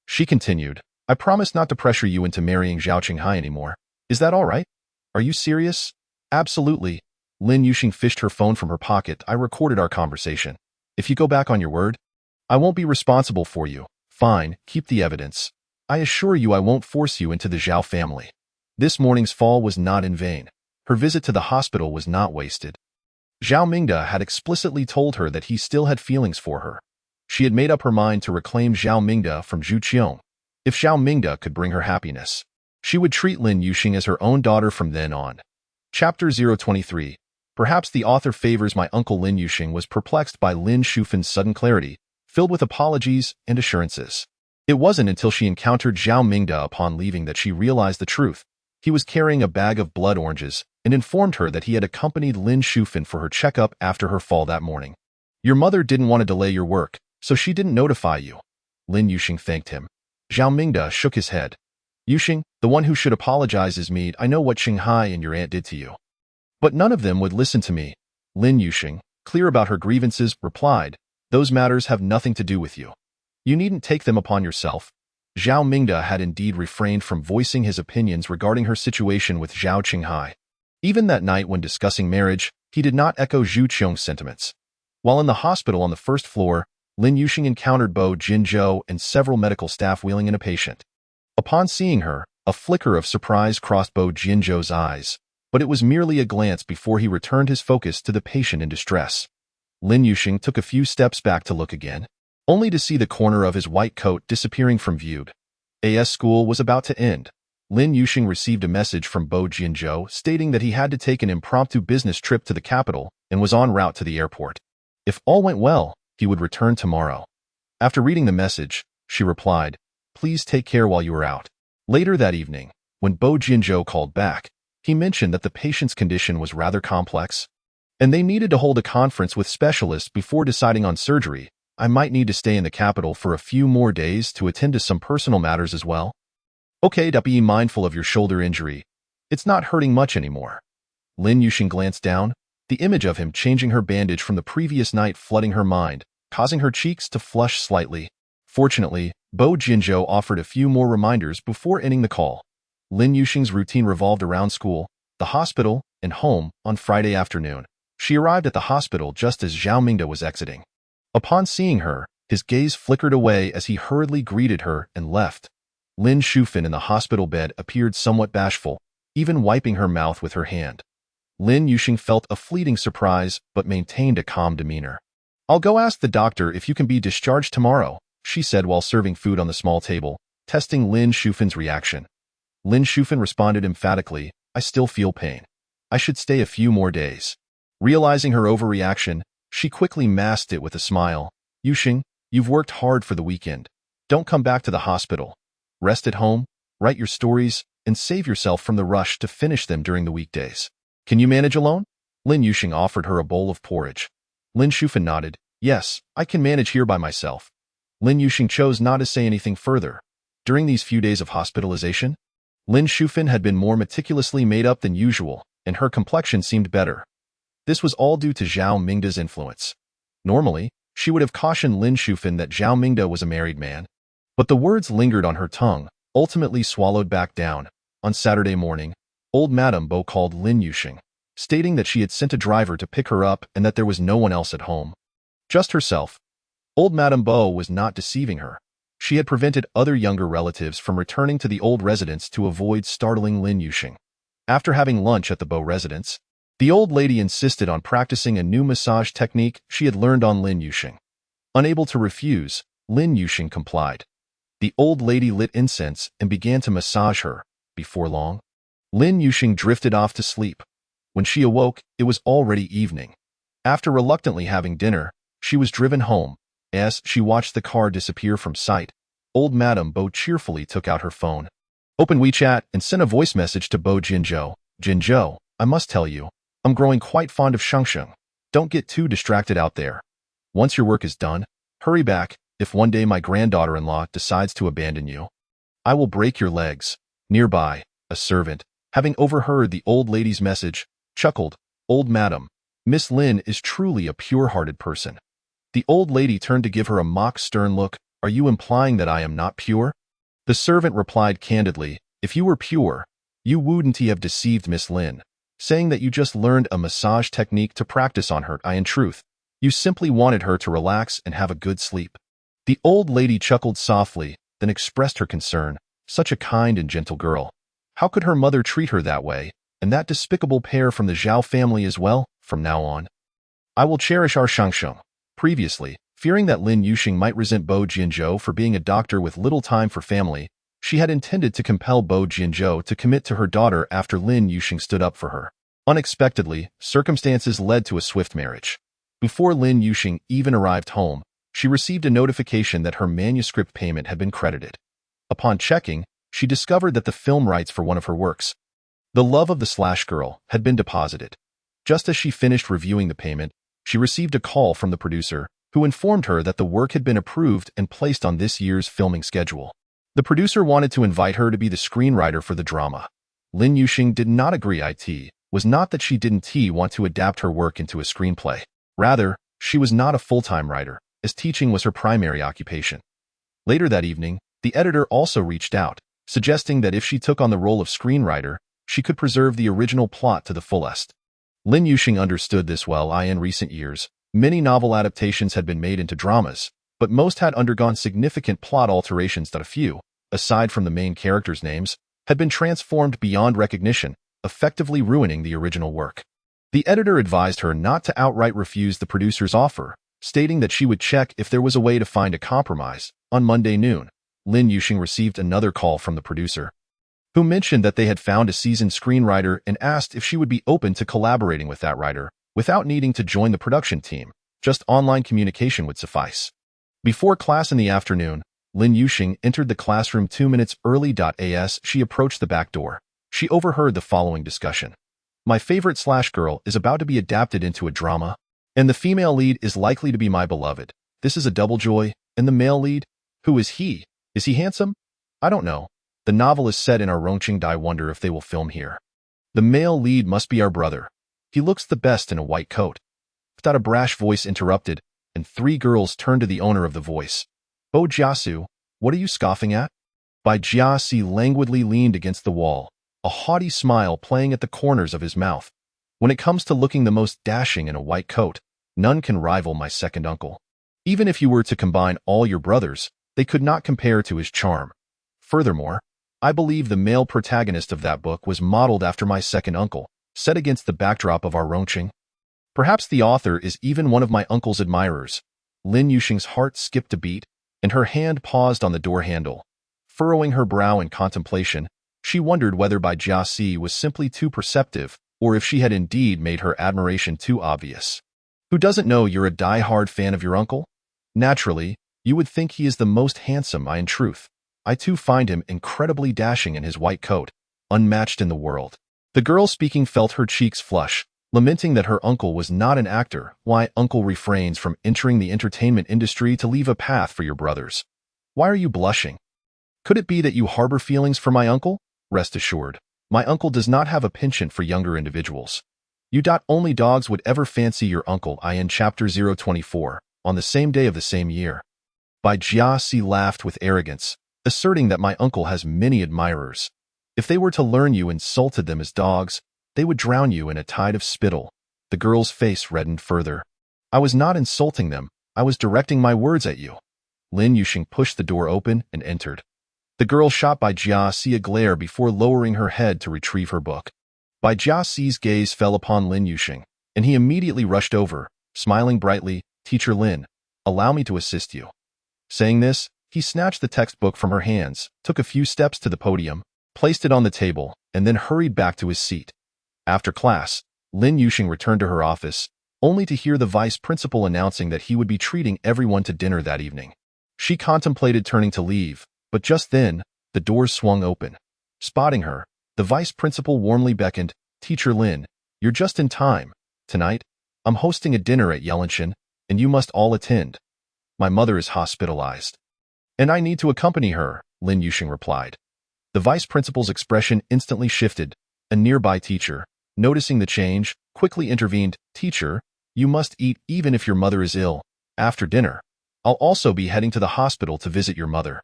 she continued, I promise not to pressure you into marrying Zhao Qinghai anymore. Is that all right? Are you serious? Absolutely. Lin Yuxing fished her phone from her pocket. I recorded our conversation. If you go back on your word, I won't be responsible for you. Fine, keep the evidence. I assure you I won't force you into the Zhao family. This morning's fall was not in vain. Her visit to the hospital was not wasted. Zhao Mingde had explicitly told her that he still had feelings for her. She had made up her mind to reclaim Zhao Mingde from Zhu Qiong. If Zhao Mingde could bring her happiness, she would treat Lin Yuxing as her own daughter from then on. Chapter 023. Perhaps the author favors my uncle. Lin Yuxing was perplexed by Lin Shufan's sudden clarity, filled with apologies and assurances. It wasn't until she encountered Zhao Mingde upon leaving that she realized the truth. He was carrying a bag of blood oranges and informed her that he had accompanied Lin Shufan for her checkup after her fall that morning. Your mother didn't want to delay your work, so she didn't notify you. Lin Yuxing thanked him. Zhao Mingda shook his head. Yuxing, the one who should apologize is me. I know what Xinghai and your aunt did to you. But none of them would listen to me. Lin Yuxing, clear about her grievances, replied, those matters have nothing to do with you. You needn't take them upon yourself. Zhao Mingda had indeed refrained from voicing his opinions regarding her situation with Zhao Qinghai. Even that night when discussing marriage, he did not echo Zhu Qiong's sentiments. While in the hospital on the first floor, Lin Yuxing encountered Bo Jinzhou and several medical staff wheeling in a patient. Upon seeing her, a flicker of surprise crossed Bo Jinzhou's eyes, but it was merely a glance before he returned his focus to the patient in distress. Lin Yuxing took a few steps back to look again, only to see the corner of his white coat disappearing from view. AS school was about to end. Lin Yuxing received a message from Bo Jinzhou stating that he had to take an impromptu business trip to the capital and was en route to the airport. If all went well, he would return tomorrow. After reading the message, she replied, please take care while you are out. Later that evening, when Bo Jinzhou called back, he mentioned that the patient's condition was rather complex, and they needed to hold a conference with specialists before deciding on surgery. I might need to stay in the capital for a few more days to attend to some personal matters as well. Okay, be mindful of your shoulder injury. It's not hurting much anymore. Lin Yuxing glanced down, the image of him changing her bandage from the previous night flooding her mind, causing her cheeks to flush slightly. Fortunately, Bo Jinzhou offered a few more reminders before ending the call. Lin Yuxing's routine revolved around school, the hospital, and home on Friday afternoon. She arrived at the hospital just as Zhao Mingda was exiting. Upon seeing her, his gaze flickered away as he hurriedly greeted her and left. Lin Shufan in the hospital bed appeared somewhat bashful, even wiping her mouth with her hand. Lin Yuxing felt a fleeting surprise but maintained a calm demeanor. I'll go ask the doctor if you can be discharged tomorrow, she said while serving food on the small table, testing Lin Shufan's reaction. Lin Shufan responded emphatically, I still feel pain. I should stay a few more days. Realizing her overreaction, she quickly masked it with a smile. Yuxing, you've worked hard for the weekend. Don't come back to the hospital. Rest at home, write your stories, and save yourself from the rush to finish them during the weekdays. Can you manage alone? Lin Yuxing offered her a bowl of porridge. Lin Shufan nodded. Yes, I can manage here by myself. Lin Yuxing chose not to say anything further. During these few days of hospitalization, Lin Shufan had been more meticulously made up than usual, and her complexion seemed better. This was all due to Zhao Mingda's influence. Normally, she would have cautioned Lin Shufan that Zhao Mingda was a married man, but the words lingered on her tongue, ultimately swallowed back down. On Saturday morning, old Madame Bo called Lin Yuxing, stating that she had sent a driver to pick her up and that there was no one else at home. Just herself. Old Madame Bo was not deceiving her. She had prevented other younger relatives from returning to the old residence to avoid startling Lin Yuxing. After having lunch at the Bo residence, the old lady insisted on practicing a new massage technique she had learned on Lin Yuxing. Unable to refuse, Lin Yuxing complied. The old lady lit incense and began to massage her. Before long, Lin Yuxing drifted off to sleep. When she awoke, it was already evening. After reluctantly having dinner, she was driven home. As she watched the car disappear from sight, old Madame Bo cheerfully took out her phone, opened WeChat, and sent a voice message to Bo Jinzhou. Jinzhou, I must tell you, I'm growing quite fond of Shangsheng. Don't get too distracted out there. Once your work is done, hurry back. If one day my granddaughter-in-law decides to abandon you, I will break your legs. Nearby, a servant, having overheard the old lady's message, chuckled, Old Madam, Miss Lin is truly a pure-hearted person. The old lady turned to give her a mock stern look. Are you implying that I am not pure? The servant replied candidly, if you were pure, you wouldn't have deceived Miss Lin, saying that you just learned a massage technique to practice on her. In truth, you simply wanted her to relax and have a good sleep. The old lady chuckled softly, then expressed her concern. Such a kind and gentle girl. How could her mother treat her that way, and that despicable pair from the Zhao family as well? From now on, I will cherish our Shangsheng. Previously, fearing that Lin Yuxing might resent Bo Jinzhou for being a doctor with little time for family, she had intended to compel Bo Jinzhou to commit to her daughter after Lin Yuxing stood up for her. Unexpectedly, circumstances led to a swift marriage. Before Lin Yuxing even arrived home, she received a notification that her manuscript payment had been credited. Upon checking, she discovered that the film rights for one of her works, The Love of the Slash Girl, had been deposited. Just as she finished reviewing the payment, She received a call from the producer, who informed her that the work had been approved and placed on this year's filming schedule. The producer wanted to invite her to be the screenwriter for the drama. Lin Yuxing did not agree. It was not that she didn't want to adapt her work into a screenplay. Rather, she was not a full-time writer, as teaching was her primary occupation. Later that evening, the editor also reached out, suggesting that if she took on the role of screenwriter, she could preserve the original plot to the fullest. Lin Yuxing understood this well. In recent years, many novel adaptations had been made into dramas, but most had undergone significant plot alterations that a few, aside from the main characters' names, had been transformed beyond recognition, effectively ruining the original work. The editor advised her not to outright refuse the producer's offer, stating that she would check if there was a way to find a compromise. On Monday noon, Lin Yuxing received another call from the producer, who mentioned that they had found a seasoned screenwriter and asked if she would be open to collaborating with that writer without needing to join the production team. Just online communication would suffice. Before class in the afternoon, Lin Yuxing entered the classroom 2 minutes early. As she approached the back door, she overheard the following discussion. My favorite slash girl is about to be adapted into a drama, and the female lead is likely to be my beloved. This is a double joy. And the male lead? Who is he? Is he handsome? I don't know. The novel is set in our Rongqing. I wonder if they will film here. The male lead must be our brother. He looks the best in a white coat. Without a brash voice interrupted, and 3 girls turned to the owner of the voice. Bo Jiasu, what are you scoffing at? Bai Jiasi languidly leaned against the wall, a haughty smile playing at the corners of his mouth. When it comes to looking the most dashing in a white coat, none can rival my second uncle. Even if you were to combine all your brothers, they could not compare to his charm. Furthermore, I believe the male protagonist of that book was modeled after my second uncle, set against the backdrop of our Rongqing. Perhaps the author is even one of my uncle's admirers. Lin Yuxing's heart skipped a beat, and her hand paused on the door handle. Furrowing her brow in contemplation, she wondered whether Bai Jiasi was simply too perceptive, or if she had indeed made her admiration too obvious. Who doesn't know you're a die-hard fan of your uncle? Naturally, you would think he is the most handsome. In truth, I too find him incredibly dashing in his white coat, unmatched in the world. The girl speaking felt her cheeks flush, lamenting that her uncle was not an actor. Why uncle refrains from entering the entertainment industry to leave a path for your brothers? Why are you blushing? Could it be that you harbor feelings for my uncle? Rest assured, my uncle does not have a penchant for younger individuals. Only dogs would ever fancy your uncle. In Chapter 024, on the same day of the same year. Bai Jiasi laughed with arrogance, asserting that my uncle has many admirers. If they were to learn you insulted them as dogs, they would drown you in a tide of spittle. The girl's face reddened further. I was not insulting them, I was directing my words at you. Lin Yuxing pushed the door open and entered. The girl shot Bai Jiasi a glare before lowering her head to retrieve her book. Bai Jiasi's gaze fell upon Lin Yuxing, and he immediately rushed over, smiling brightly. Teacher Lin, allow me to assist you. Saying this, he snatched the textbook from her hands, took a few steps to the podium, placed it on the table, and then hurried back to his seat. After class, Lin Yuxing returned to her office, only to hear the vice principal announcing that he would be treating everyone to dinner that evening. She contemplated turning to leave, but just then, the doors swung open. Spotting her, the vice principal warmly beckoned, Teacher Lin, you're just in time. Tonight, I'm hosting a dinner at Yelenshan, and you must all attend. My mother is hospitalized. And I need to accompany her, Lin Yuxing replied. The vice principal's expression instantly shifted. A nearby teacher, noticing the change, quickly intervened. Teacher, you must eat even if your mother is ill. After dinner, I'll also be heading to the hospital to visit your mother.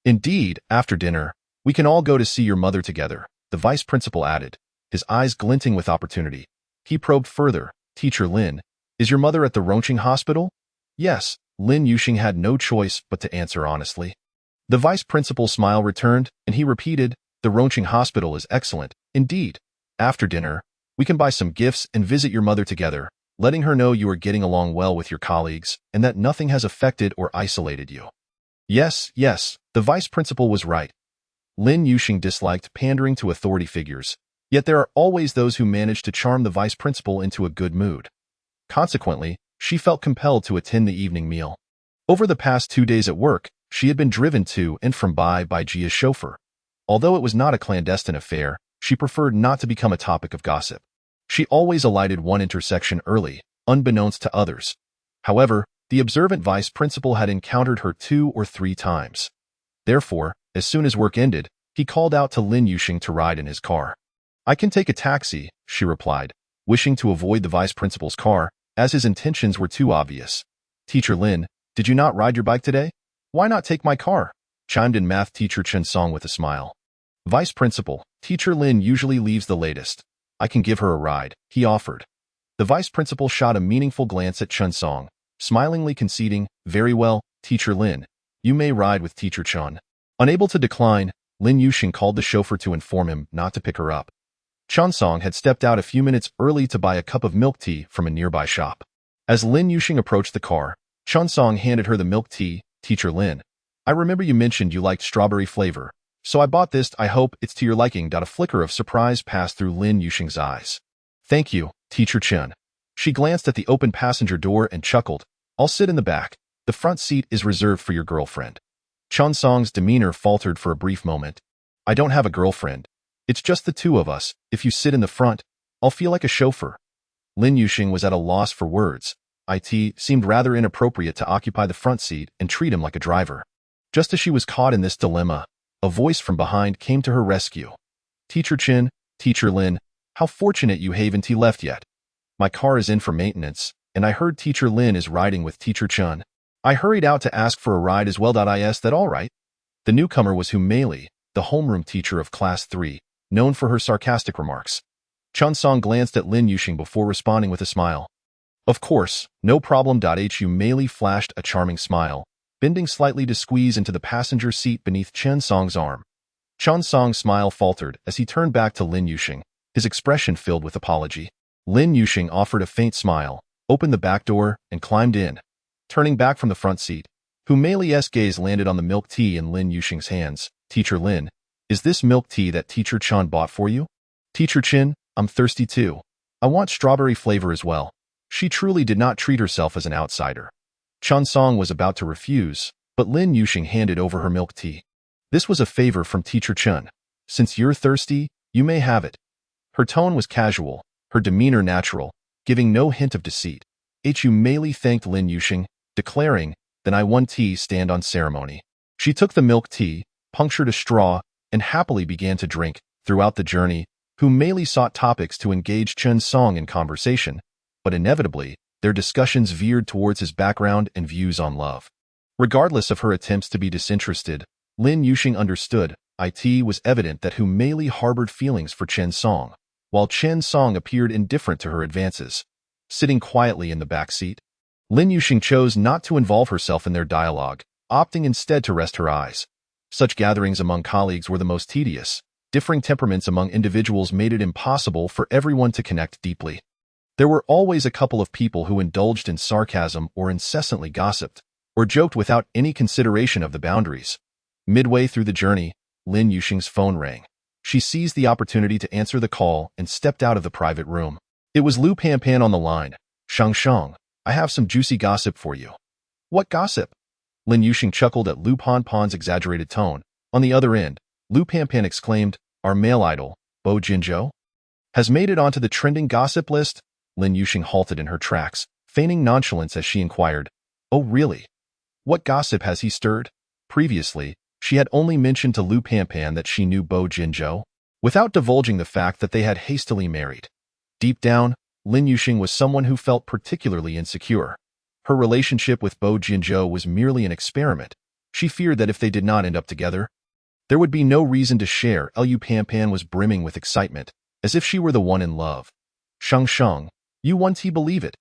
Indeed, after dinner, we can all go to see your mother together, the vice principal added, his eyes glinting with opportunity. He probed further. Teacher Lin, is your mother at the Rongqing hospital? Yes, Lin Yuxing had no choice but to answer honestly. The vice principal's smile returned, and he repeated, the Rongqing hospital is excellent. Indeed, after dinner, we can buy some gifts and visit your mother together, letting her know you are getting along well with your colleagues and that nothing has affected or isolated you. Yes, the vice principal was right. Lin Yuxing disliked pandering to authority figures, yet there are always those who manage to charm the vice principal into a good mood. Consequently, she felt compelled to attend the evening meal. Over the past 2 days at work, she had been driven to and from by Jia's chauffeur. Although it was not a clandestine affair, she preferred not to become a topic of gossip. She always alighted one intersection early, unbeknownst to others. However, the observant vice principal had encountered her 2 or 3 times. Therefore, as soon as work ended, he called out to Lin Yuxing to ride in his car. "I can take a taxi," she replied, wishing to avoid the vice principal's car, as his intentions were too obvious. "Teacher Lin, did you not ride your bike today? Why not take my car?" chimed in math teacher Chen Song with a smile. "Vice principal, Teacher Lin usually leaves the latest. I can give her a ride," he offered. The vice principal shot a meaningful glance at Chen Song, smilingly conceding, "Very well, Teacher Lin. You may ride with Teacher Chen." Unable to decline, Lin Yuxing called the chauffeur to inform him not to pick her up. Chen Song had stepped out a few minutes early to buy a cup of milk tea from a nearby shop. As Lin Yuxing approached the car, Chen Song handed her the milk tea. "Teacher Lin, I remember you mentioned you liked strawberry flavor, so I bought this. I hope it's to your liking." A flicker of surprise passed through Lin Yuxing's eyes. "Thank you, Teacher Chen." She glanced at the open passenger door and chuckled. "I'll sit in the back. The front seat is reserved for your girlfriend." Chen Song's demeanor faltered for a brief moment. "I don't have a girlfriend. It's just the two of us. If you sit in the front, I'll feel like a chauffeur." Lin Yuxing was at a loss for words. It seemed rather inappropriate to occupy the front seat and treat him like a driver. Just as she was caught in this dilemma, a voice from behind came to her rescue. "Teacher Chen, Teacher Lin, how fortunate you haven't left yet. My car is in for maintenance, and I heard Teacher Lin is riding with Teacher Chen. I hurried out to ask for a ride as well. Is that all right?" The newcomer was Hu Meili, the homeroom teacher of Class 3, known for her sarcastic remarks. Chen Song glanced at Lin Yuxing before responding with a smile. "Of course, no problem." Hu Meili flashed a charming smile, bending slightly to squeeze into the passenger seat beneath Chen Song's arm. Chen Song's smile faltered as he turned back to Lin Yuxing, his expression filled with apology. Lin Yuxing offered a faint smile, opened the back door, and climbed in. Turning back from the front seat, Hu Meili's gaze landed on the milk tea in Lin Yuxing's hands. "Teacher Lin, is this milk tea that Teacher Chen bought for you?" "Teacher Chen, I'm thirsty too. I want strawberry flavor as well." She truly did not treat herself as an outsider. Chen Song was about to refuse, but Lin Yuxing handed over her milk tea. "This was a favor from Teacher Chen. Since you're thirsty, you may have it." Her tone was casual, her demeanor natural, giving no hint of deceit. Hu Meili thanked Lin Yuxing, declaring, "Then I won tea stand on ceremony." She took the milk tea, punctured a straw, and happily began to drink. Throughout the journey, Hu Meili sought topics to engage Chen Song in conversation, but inevitably, their discussions veered towards his background and views on love. Regardless of her attempts to be disinterested, Lin Yuxing understood. It was evident that Hu Meili harbored feelings for Chen Song, while Chen Song appeared indifferent to her advances. Sitting quietly in the back seat, Lin Yuxing chose not to involve herself in their dialogue, opting instead to rest her eyes. Such gatherings among colleagues were the most tedious. Differing temperaments among individuals made it impossible for everyone to connect deeply. There were always a couple of people who indulged in sarcasm or incessantly gossiped, or joked without any consideration of the boundaries. Midway through the journey, Lin Yuxing's phone rang. She seized the opportunity to answer the call and stepped out of the private room. It was Lu Panpan on the line. "Shang, I have some juicy gossip for you." "What gossip?" Lin Yuxing chuckled at Lu Panpan's exaggerated tone. On the other end, Lu Panpan exclaimed, "Our male idol, Bo Jinzhou, has made it onto the trending gossip list." Lin Yuxing halted in her tracks, feigning nonchalance as she inquired, "Oh really? What gossip has he stirred?" Previously, she had only mentioned to Lu Panpan that she knew Bo Jinzhou, without divulging the fact that they had hastily married. Deep down, Lin Yuxing was someone who felt particularly insecure. Her relationship with Bo Jinzhou was merely an experiment. She feared that if they did not end up together, there would be no reason to share. Lu Panpan was brimming with excitement, as if she were the one in love. Shang, you won't believe it.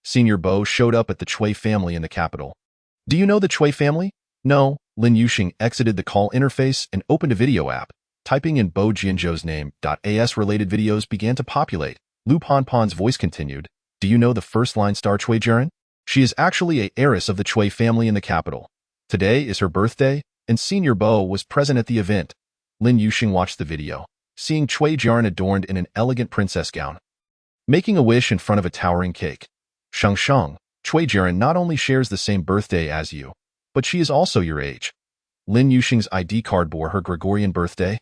Senior Bo showed up at the Chui family in the capital." "Do you know the Chui family?" "No." Lin Yuxing exited the call interface and opened a video app. Typing in Bo Jinzhou's name, as-related videos began to populate. Lu Panpan's voice continued, "Do you know the first-line star Chui Jiren? She is actually a heiress of the Chui family in the capital. Today is her birthday, and Senior Bo was present at the event." Lin Yuxing watched the video, seeing Chui Jiren adorned in an elegant princess gown, making a wish in front of a towering cake. Shang, Chui Jiren not only shares the same birthday as you, but she is also your age." Lin Yuxing's ID card bore her Gregorian birthday,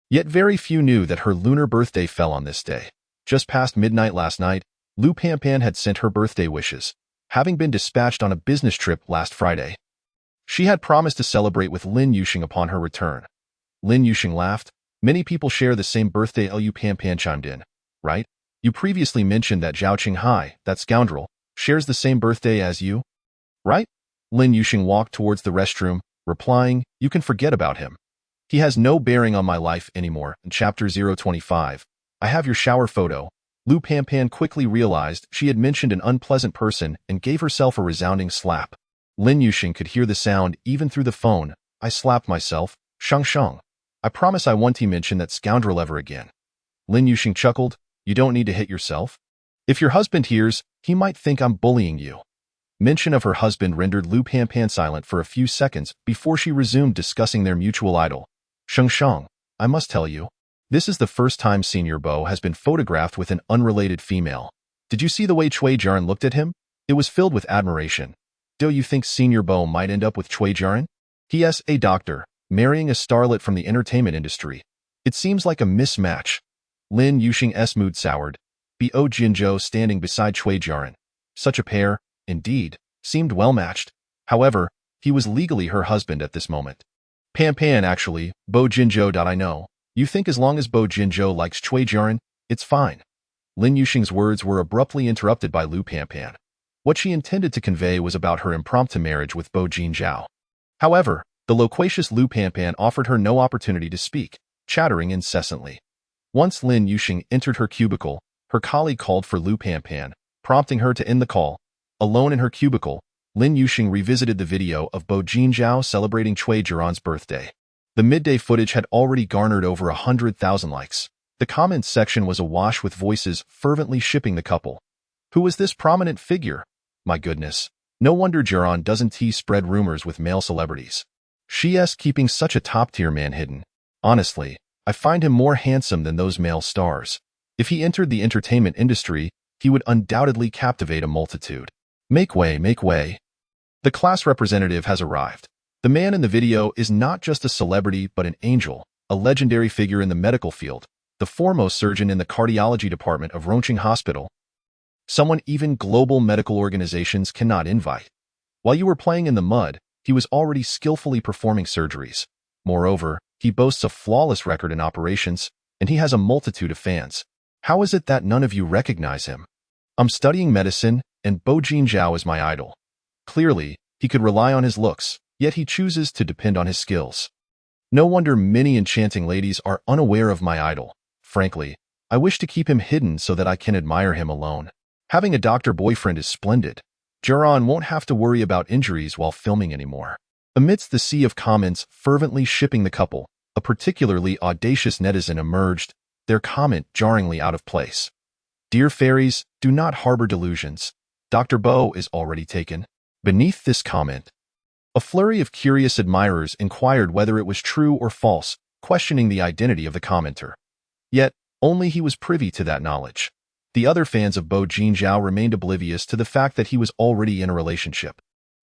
yet very few knew that her lunar birthday fell on this day. Just past midnight last night, Lu Panpan had sent her birthday wishes, having been dispatched on a business trip last Friday. She had promised to celebrate with Lin Yuxing upon her return. Lin Yuxing laughed. Many people share the same birthday. Lu Panpan chimed in. Right? You previously mentioned that Zhao Qinghai, that scoundrel, shares the same birthday as you? Right? Lin Yuxing walked towards the restroom, replying, you can forget about him. He has no bearing on my life anymore. In Chapter 025, I have your shower photo. Lu Panpan quickly realized she had mentioned an unpleasant person and gave herself a resounding slap. Lin Yuxing could hear the sound even through the phone. I slapped myself. Shang. I promise I won't mention that scoundrel ever again. Lin Yuxing chuckled. You don't need to hit yourself. If your husband hears, he might think I'm bullying you. Mention of her husband rendered Lu Panpan silent for a few seconds before she resumed discussing their mutual idol. Shang, I must tell you, this is the first time Senior Bo has been photographed with an unrelated female. Did you see the way Cui Jiaren looked at him? It was filled with admiration. Do you think Senior Bo might end up with Cui Jiaren? He is a doctor, marrying a starlet from the entertainment industry. It seems like a mismatch. Lin Yuxing's mood soured. Bo Jinzhou standing beside Cui Jiaren. Such a pair, indeed, seemed well-matched. However, he was legally her husband at this moment. Pan actually, Bo Jinzhou. I know. You think as long as Bo Jinzhou likes Cui Jiaren, it's fine. Lin Yuxing's words were abruptly interrupted by Lu Panpan. What she intended to convey was about her impromptu marriage with Bo Jinzhou. However, the loquacious Lu Panpan offered her no opportunity to speak, chattering incessantly. Once Lin Yuxing entered her cubicle, her colleague called for Lu Panpan, prompting her to end the call. Alone in her cubicle, Lin Yuxing revisited the video of Bo Jinzhou celebrating Cui Jiaren's birthday. The midday footage had already garnered over 100,000 likes. The comments section was awash with voices fervently shipping the couple. Who was this prominent figure? My goodness. No wonder Jiaren doesn't spread rumors with male celebrities. She's keeping such a top-tier man hidden. Honestly, I find him more handsome than those male stars. If he entered the entertainment industry, he would undoubtedly captivate a multitude. Make way, make way. The class representative has arrived. The man in the video is not just a celebrity but an angel, a legendary figure in the medical field, the foremost surgeon in the cardiology department of Rongqing Hospital. Someone even global medical organizations cannot invite. While you were playing in the mud, he was already skillfully performing surgeries. Moreover, he boasts a flawless record in operations, and he has a multitude of fans. How is it that none of you recognize him? I'm studying medicine, and Bo Jinzhou is my idol. Clearly, he could rely on his looks, yet he chooses to depend on his skills. No wonder many enchanting ladies are unaware of my idol. Frankly, I wish to keep him hidden so that I can admire him alone. Having a doctor boyfriend is splendid. Jiaren won't have to worry about injuries while filming anymore. Amidst the sea of comments fervently shipping the couple, a particularly audacious netizen emerged, their comment jarringly out of place. Dear fairies, do not harbor delusions. Dr. Bo is already taken. Beneath this comment, a flurry of curious admirers inquired whether it was true or false, questioning the identity of the commenter. Yet, only he was privy to that knowledge. The other fans of Bo Jinzhou remained oblivious to the fact that he was already in a relationship.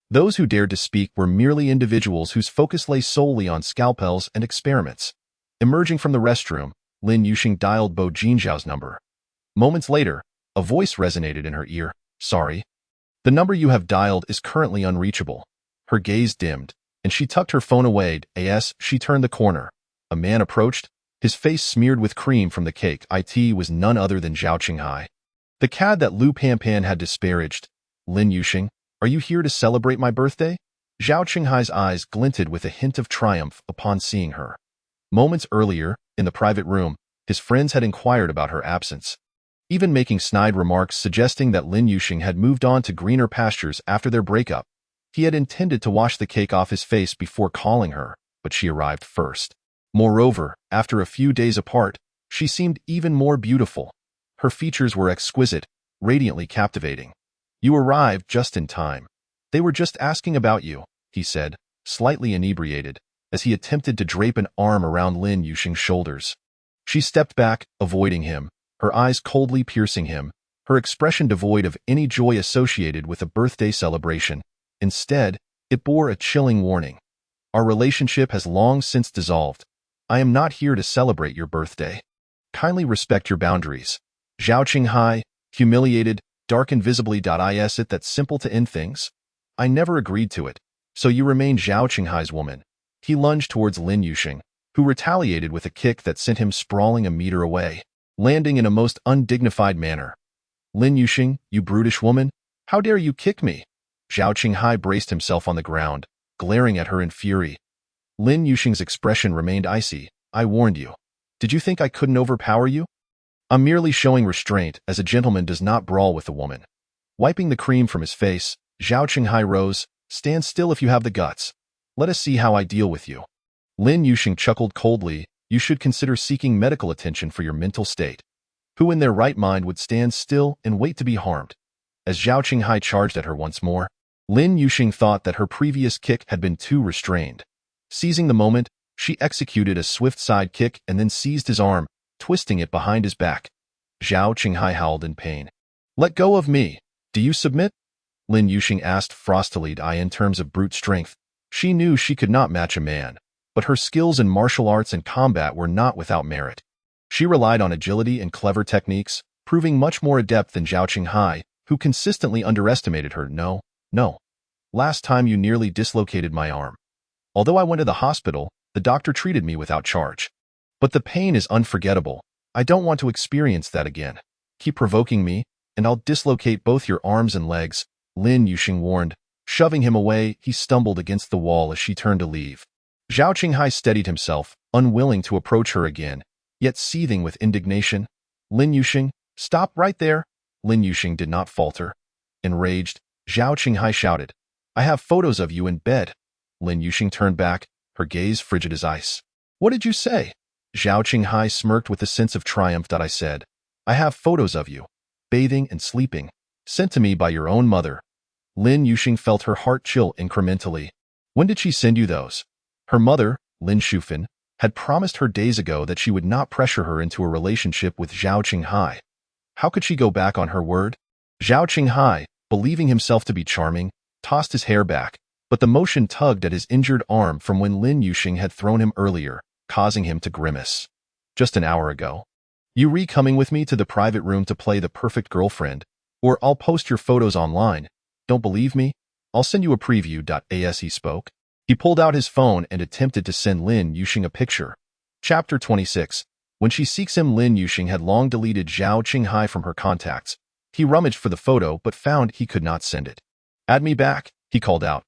Those who dared to speak were merely individuals whose focus lay solely on scalpels and experiments. Emerging from the restroom, Lin Yuxing dialed Bo Jinzhou's number. Moments later, a voice resonated in her ear. Sorry. The number you have dialed is currently unreachable. Her gaze dimmed, and she tucked her phone away as she turned the corner. A man approached, his face smeared with cream from the cake. It was none other than Zhao Qinghai. The cad that Lu Panpan had disparaged. Lin Yuxing, are you here to celebrate my birthday? Zhao Qinghai's eyes glinted with a hint of triumph upon seeing her. Moments earlier, in the private room, his friends had inquired about her absence, even making snide remarks suggesting that Lin Yuxing had moved on to greener pastures after their breakup. He had intended to wash the cake off his face before calling her, but she arrived first. Moreover, after a few days apart, she seemed even more beautiful. Her features were exquisite, radiantly captivating. You arrived just in time. They were just asking about you, he said, slightly inebriated, as he attempted to drape an arm around Lin Yuxing's shoulders. She stepped back, avoiding him, her eyes coldly piercing him, her expression devoid of any joy associated with a birthday celebration. Instead, it bore a chilling warning. Our relationship has long since dissolved. I am not here to celebrate your birthday. Kindly respect your boundaries. Zhao Qinghai, Humiliated, dark invisibly. Is it that simple to end things? I never agreed to it. So you remain Zhao Qinghai's woman. He lunged towards Lin Yuxing, who retaliated with a kick that sent him sprawling a meter away, landing in a most undignified manner. Lin Yuxing, you brutish woman, how dare you kick me? Zhao Qinghai braced himself on the ground, glaring at her in fury. Lin Yuxing's expression remained icy. I warned you. Did you think I couldn't overpower you? I'm merely showing restraint, as a gentleman does not brawl with a woman. Wiping the cream from his face, Zhao Qinghai rose. Stand still if you have the guts. Let us see how I deal with you. Lin Yuxing chuckled coldly. You should consider seeking medical attention for your mental state. Who in their right mind would stand still and wait to be harmed? As Zhao Qinghai charged at her once more, Lin Yuxing thought that her previous kick had been too restrained. Seizing the moment, she executed a swift side kick and then seized his arm, twisting it behind his back. Zhao Qinghai howled in pain. Let go of me. Do you submit? Lin Yuxing asked frostily. In terms of brute strength, she knew she could not match a man, but her skills in martial arts and combat were not without merit. She relied on agility and clever techniques, proving much more adept than Zhao Qinghai, who consistently underestimated her. No. Last time you nearly dislocated my arm. Although I went to the hospital, the doctor treated me without charge. But the pain is unforgettable. I don't want to experience that again. Keep provoking me, and I'll dislocate both your arms and legs, Lin Yuxing warned. Shoving him away, he stumbled against the wall as she turned to leave. Zhao Qinghai steadied himself, unwilling to approach her again, yet seething with indignation. Lin Yuxing, stop right there. Lin Yuxing did not falter. Enraged, Zhao Qinghai shouted, I have photos of you in bed. Lin Yuxing turned back, her gaze frigid as ice. What did you say? Zhao Qinghai smirked with a sense of triumph. I said, I have photos of you, bathing and sleeping, sent to me by your own mother. Lin Yuxing felt her heart chill incrementally. When did she send you those? Her mother, Lin Shufan, had promised her days ago that she would not pressure her into a relationship with Zhao Qinghai. How could she go back on her word? Zhao Qinghai, believing himself to be charming, tossed his hair back, but the motion tugged at his injured arm from when Lin Yuxing had thrown him earlier, causing him to grimace. Just an hour ago. You coming with me to the private room to play the perfect girlfriend, or I'll post your photos online. Don't believe me? I'll send you a preview. As he spoke, he pulled out his phone and attempted to send Lin Yuxing a picture. Chapter 26. When she seeks him, Lin Yuxing had long deleted Zhao Qinghai from her contacts. He rummaged for the photo but found he could not send it. Add me back, he called out.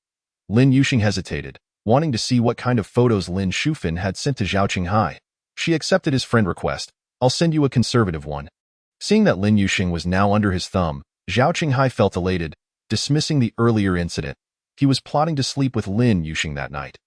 Lin Yuxing hesitated, wanting to see what kind of photos Lin Shufan had sent to Zhao Qinghai. She accepted his friend request. I'll send you a conservative one. Seeing that Lin Yuxing was now under his thumb, Zhao Qinghai felt elated, dismissing the earlier incident. He was plotting to sleep with Lin Yuxing that night.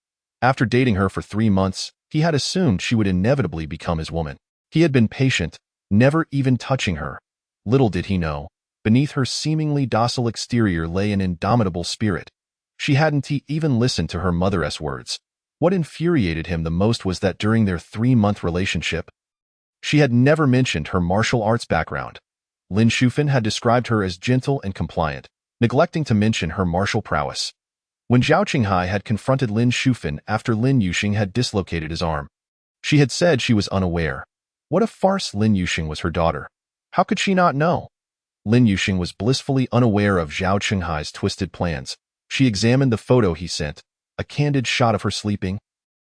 After dating her for 3 months, he had assumed she would inevitably become his woman. He had been patient, never even touching her. Little did he know, beneath her seemingly docile exterior lay an indomitable spirit. She hadn't even listened to her mother's words. What infuriated him the most was that during their 3-month relationship, she had never mentioned her martial arts background. Lin Shufan had described her as gentle and compliant, neglecting to mention her martial prowess. When Zhao Qinghai had confronted Lin Shufan after Lin Yuxing had dislocated his arm, she had said she was unaware. What a farce! Lin Yuxing was her daughter. How could she not know? Lin Yuxing was blissfully unaware of Zhao Qinghai's twisted plans. She examined the photo he sent, a candid shot of her sleeping,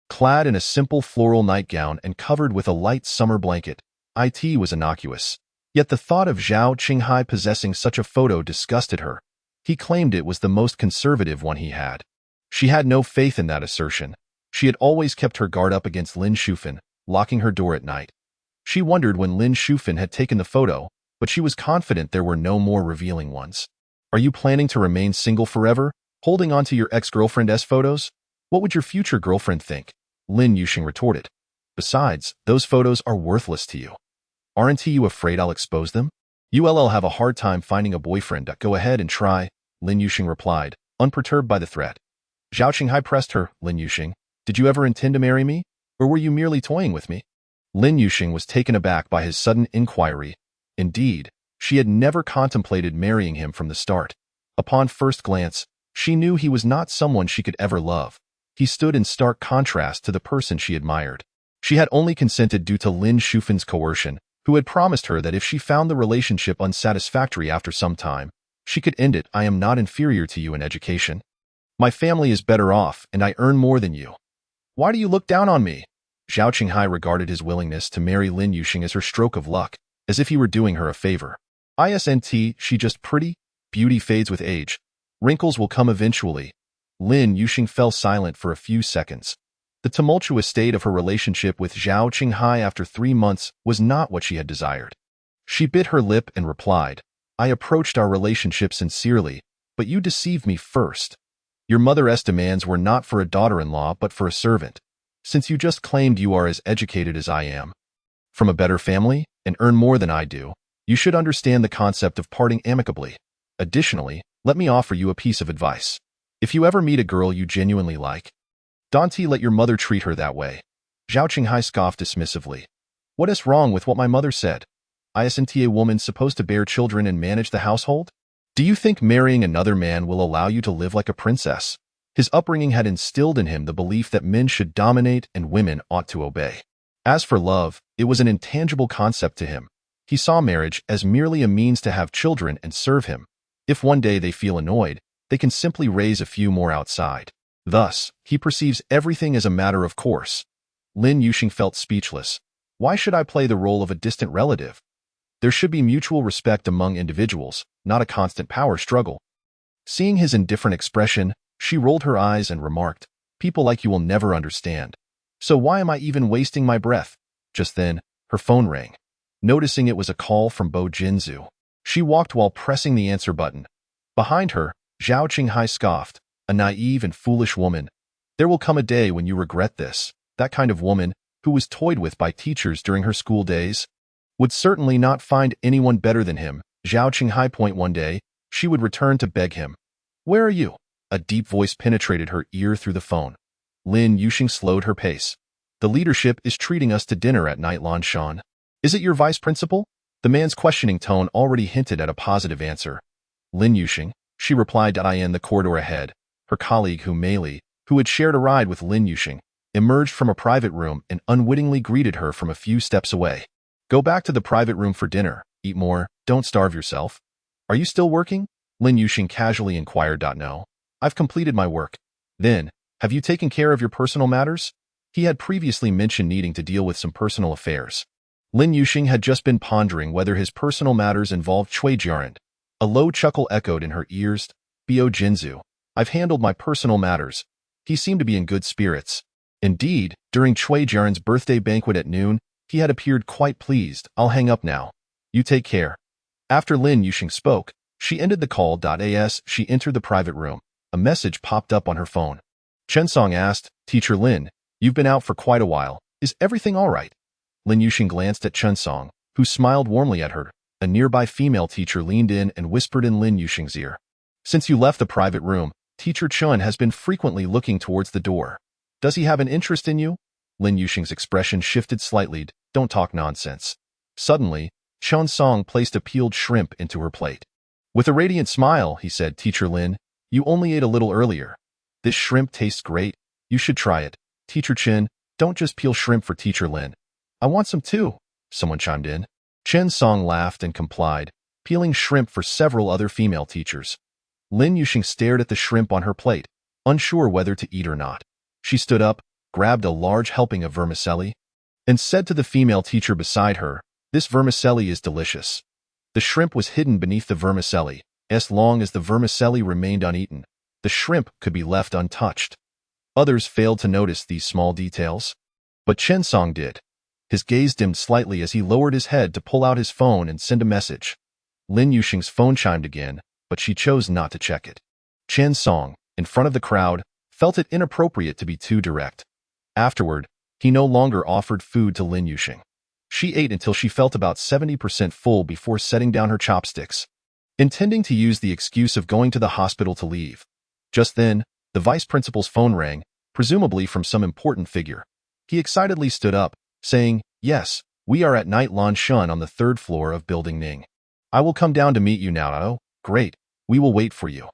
clad in a simple floral nightgown and covered with a light summer blanket. It was innocuous. Yet the thought of Zhao Qinghai possessing such a photo disgusted her. He claimed it was the most conservative one he had. She had no faith in that assertion. She had always kept her guard up against Lin Shufan, locking her door at night. She wondered when Lin Shufan had taken the photo, but she was confident there were no more revealing ones. Are you planning to remain single forever, holding on to your ex-girlfriend's photos? What would your future girlfriend think? Lin Yuxing retorted. Besides, those photos are worthless to you. Aren't you afraid I'll expose them? You'll have a hard time finding a boyfriend. Go ahead and try, Lin Yuxing replied, unperturbed by the threat. Zhao Qinghai pressed her. Lin Yuxing, did you ever intend to marry me? Or were you merely toying with me? Lin Yuxing was taken aback by his sudden inquiry. Indeed, she had never contemplated marrying him from the start. Upon first glance, she knew he was not someone she could ever love. He stood in stark contrast to the person she admired. She had only consented due to Lin Shufan's coercion, who had promised her that if she found the relationship unsatisfactory after some time, she could end it. I am not inferior to you in education. My family is better off, and I earn more than you. Why do you look down on me? Zhao Qinghai regarded his willingness to marry Lin Yuxing as her stroke of luck, as if he were doing her a favor. Isn't she just pretty? Beauty fades with age. Wrinkles will come eventually. Lin Yuxing fell silent for a few seconds. The tumultuous state of her relationship with Zhao Qinghai after 3 months was not what she had desired. She bit her lip and replied, I approached our relationship sincerely, but you deceived me first. Your mother's demands were not for a daughter-in-law but for a servant, since you just claimed you are as educated as I am, from a better family, and earn more than I do. You should understand the concept of parting amicably. Additionally, let me offer you a piece of advice. If you ever meet a girl you genuinely like, don't let your mother treat her that way. Zhao Qinghai scoffed dismissively. What is wrong with what my mother said? Isn't a woman supposed to bear children and manage the household? Do you think marrying another man will allow you to live like a princess? His upbringing had instilled in him the belief that men should dominate and women ought to obey. As for love, it was an intangible concept to him. He saw marriage as merely a means to have children and serve him. If one day they feel annoyed, they can simply raise a few more outside. Thus, he perceives everything as a matter of course. Lin Yuxing felt speechless. Why should I play the role of a distant relative? There should be mutual respect among individuals, not a constant power struggle. Seeing his indifferent expression, she rolled her eyes and remarked, People like you will never understand. So why am I even wasting my breath? Just then, her phone rang. Noticing it was a call from Bo Jinzu, she walked while pressing the answer button. Behind her, Zhao Qinghai scoffed, a naive and foolish woman. There will come a day when you regret this. That kind of woman, who was toyed with by teachers during her school days, would certainly not find anyone better than him. Zhao Qinghai point one day, she would return to beg him. Where are you? A deep voice penetrated her ear through the phone. Lin Yuxing slowed her pace. The leadership is treating us to dinner at Night Lanshan. Is it your vice principal? The man's questioning tone already hinted at a positive answer. Lin Yuxing, she replied. In the corridor ahead, her colleague Hu Meili, who had shared a ride with Lin Yuxing, emerged from a private room and unwittingly greeted her from a few steps away. Go back to the private room for dinner, eat more, don't starve yourself. Are you still working? Lin Yuxing casually inquired. No. I've completed my work. Then, have you taken care of your personal matters? He had previously mentioned needing to deal with some personal affairs. Lin Yuxing had just been pondering whether his personal matters involved Cui Jiaran. A low chuckle echoed in her ears. Bo Jinzu, I've handled my personal matters. He seemed to be in good spirits. Indeed, during Cui Jiaran's birthday banquet at noon, he had appeared quite pleased. I'll hang up now. You take care. After Lin Yuxing spoke, she ended the call. As she entered the private room, a message popped up on her phone. Chen Song asked, Teacher Lin, you've been out for quite a while. Is everything all right? Lin Yuxing glanced at Chen Song, who smiled warmly at her. A nearby female teacher leaned in and whispered in Lin Yuxing's ear. Since you left the private room, Teacher Chen has been frequently looking towards the door. Does he have an interest in you? Lin Yuxing's expression shifted slightly. Don't talk nonsense. Suddenly, Chen Song placed a peeled shrimp into her plate. With a radiant smile, he said, Teacher Lin, you only ate a little earlier. This shrimp tastes great. You should try it. Teacher Chen, don't just peel shrimp for Teacher Lin. I want some too, someone chimed in. Chen Song laughed and complied, peeling shrimp for several other female teachers. Lin Yuxing stared at the shrimp on her plate, unsure whether to eat or not. She stood up, grabbed a large helping of vermicelli, and said to the female teacher beside her, This vermicelli is delicious. The shrimp was hidden beneath the vermicelli. As long as the vermicelli remained uneaten, the shrimp could be left untouched. Others failed to notice these small details, but Chen Song did. His gaze dimmed slightly as he lowered his head to pull out his phone and send a message. Lin Yuxing's phone chimed again, but she chose not to check it. Chen Song, in front of the crowd, felt it inappropriate to be too direct. Afterward, he no longer offered food to Lin Yuxing. She ate until she felt about 70% full before setting down her chopsticks, intending to use the excuse of going to the hospital to leave. Just then, the vice principal's phone rang, presumably from some important figure. He excitedly stood up, saying, Yes, we are at Night Lanshan on the 3rd floor of Building Ning. I will come down to meet you now. Oh, great. We will wait for you.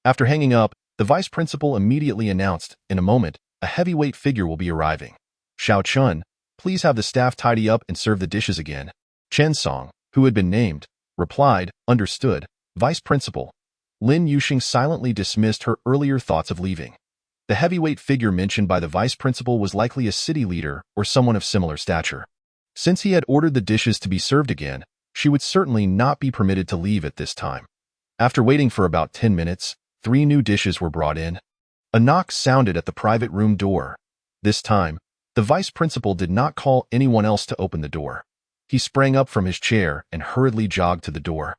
After hanging up, the vice principal immediately announced, in a moment, a heavyweight figure will be arriving. Xiao Chun, please have the staff tidy up and serve the dishes again. Chen Song, who had been named, replied, understood, Vice Principal. Lin Yuxing silently dismissed her earlier thoughts of leaving. The heavyweight figure mentioned by the vice principal was likely a city leader or someone of similar stature. Since he had ordered the dishes to be served again, she would certainly not be permitted to leave at this time. After waiting for about 10 minutes, 3 new dishes were brought in. A knock sounded at the private room door. This time, the vice principal did not call anyone else to open the door. He sprang up from his chair and hurriedly jogged to the door,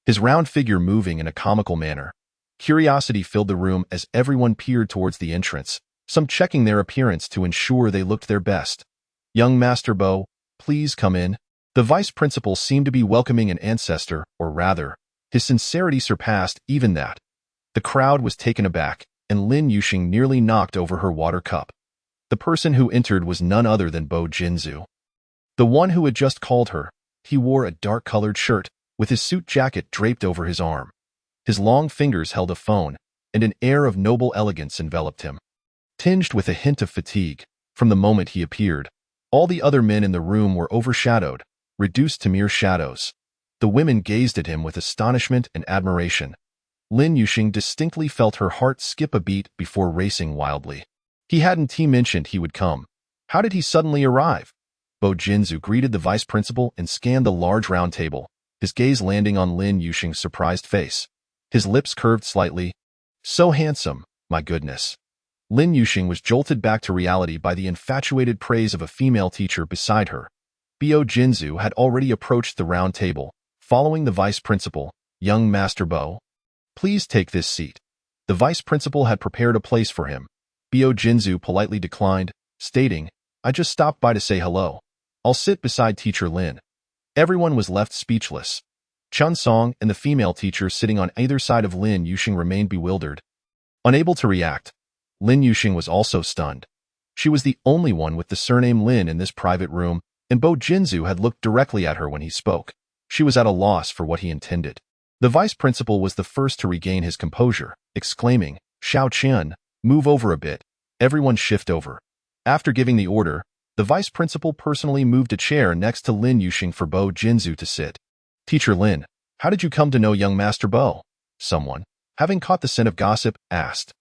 his round figure moving in a comical manner. Curiosity filled the room as everyone peered towards the entrance, some checking their appearance to ensure they looked their best. Young Master Bo, please come in. The vice principal seemed to be welcoming an ancestor, or rather, his sincerity surpassed even that. The crowd was taken aback, and Lin Yuxing nearly knocked over her water cup. The person who entered was none other than Bo Jinzu, the one who had just called her. He wore a dark-colored shirt, with his suit jacket draped over his arm. His long fingers held a phone, and an air of noble elegance enveloped him, tinged with a hint of fatigue. From the moment he appeared, all the other men in the room were overshadowed, reduced to mere shadows. The women gazed at him with astonishment and admiration. Lin Yuxing distinctly felt her heart skip a beat before racing wildly. He hadn't mentioned he would come. How did he suddenly arrive? Bo Jinzu greeted the vice principal and scanned the large round table, his gaze landing on Lin Yuxing's surprised face. His lips curved slightly. So handsome, my goodness. Lin Yuxing was jolted back to reality by the infatuated praise of a female teacher beside her. Bo Jinzu had already approached the round table, following the vice principal. Young Master Bo, please take this seat. The vice principal had prepared a place for him. Bo Jinzu politely declined, stating, I just stopped by to say hello. I'll sit beside Teacher Lin. Everyone was left speechless. Chun Song and the female teacher sitting on either side of Lin Yuxing remained bewildered, unable to react. Lin Yuxing was also stunned. She was the only one with the surname Lin in this private room, and Bo Jinzu had looked directly at her when he spoke. She was at a loss for what he intended. The vice principal was the first to regain his composure, exclaiming, Xiao Qian, move over a bit. Everyone shift over. After giving the order, the vice principal personally moved a chair next to Lin Yuxing for Bo Jinzu to sit. Teacher Lin, how did you come to know young Master Bo? Someone, having caught the scent of gossip, asked.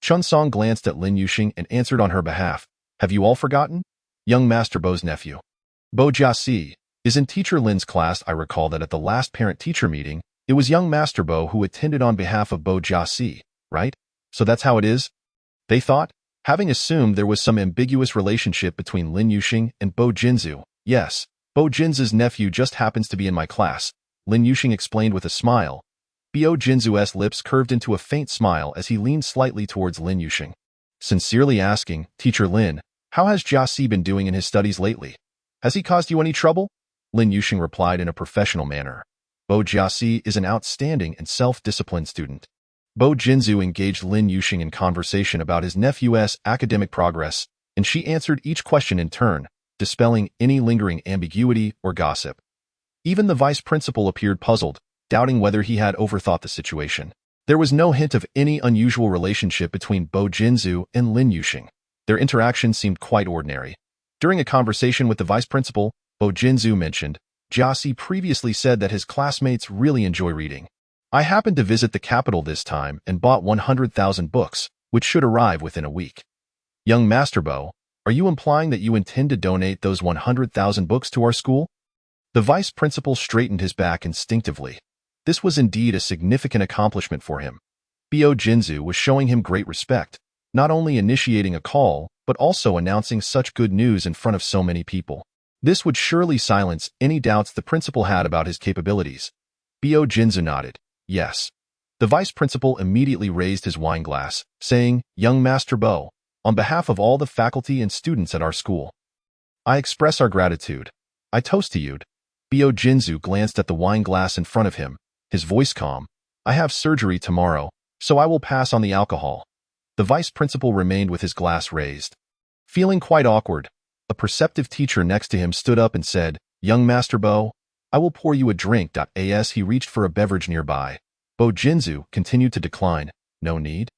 Chun Song glanced at Lin Yuxing and answered on her behalf. Have you all forgotten? Young Master Bo's nephew. Bo Jiaxi is in Teacher Lin's class. I recall that at the last parent-teacher meeting, it was young Master Bo who attended on behalf of Bo Jiaxi, right? So that's how it is? They thought, having assumed there was some ambiguous relationship between Lin Yuxing and Bo Jinzu. Yes, Bo Jinzu's nephew just happens to be in my class, Lin Yuxing explained with a smile. Bo Jinzu's lips curved into a faint smile as he leaned slightly towards Lin Yuxing, sincerely asking, Teacher Lin, how has Jiaxi been doing in his studies lately? Has he caused you any trouble? Lin Yuxing replied in a professional manner. Bo Jiaxi is an outstanding and self-disciplined student. Bo Jinzu engaged Lin Yuxing in conversation about his nephew's academic progress, and she answered each question in turn, dispelling any lingering ambiguity or gossip. Even the vice principal appeared puzzled, doubting whether he had overthought the situation. There was no hint of any unusual relationship between Bo Jinzu and Lin Yuxing. Their interaction seemed quite ordinary. During a conversation with the vice principal, Bo Jinzu mentioned, Jiaxi previously said that his classmates really enjoy reading. I happened to visit the capital this time and bought 100,000 books, which should arrive within a week. Young Master Bo, are you implying that you intend to donate those 100,000 books to our school? The vice principal straightened his back instinctively. This was indeed a significant accomplishment for him. Bo Jinzu was showing him great respect, not only initiating a call, but also announcing such good news in front of so many people. This would surely silence any doubts the principal had about his capabilities. Bo Jinzu nodded. Yes. The vice principal immediately raised his wine glass, saying, Young Master Bo, on behalf of all the faculty and students at our school, I express our gratitude. I toast to you. Bo Jinzu glanced at the wine glass in front of him, his voice calm. I have surgery tomorrow, so I will pass on the alcohol. The vice principal remained with his glass raised. Feeling quite awkward, a perceptive teacher next to him stood up and said, Young Master Bo, I will pour you a drink. As he reached for a beverage nearby, Bo Jinzu continued to decline. No need.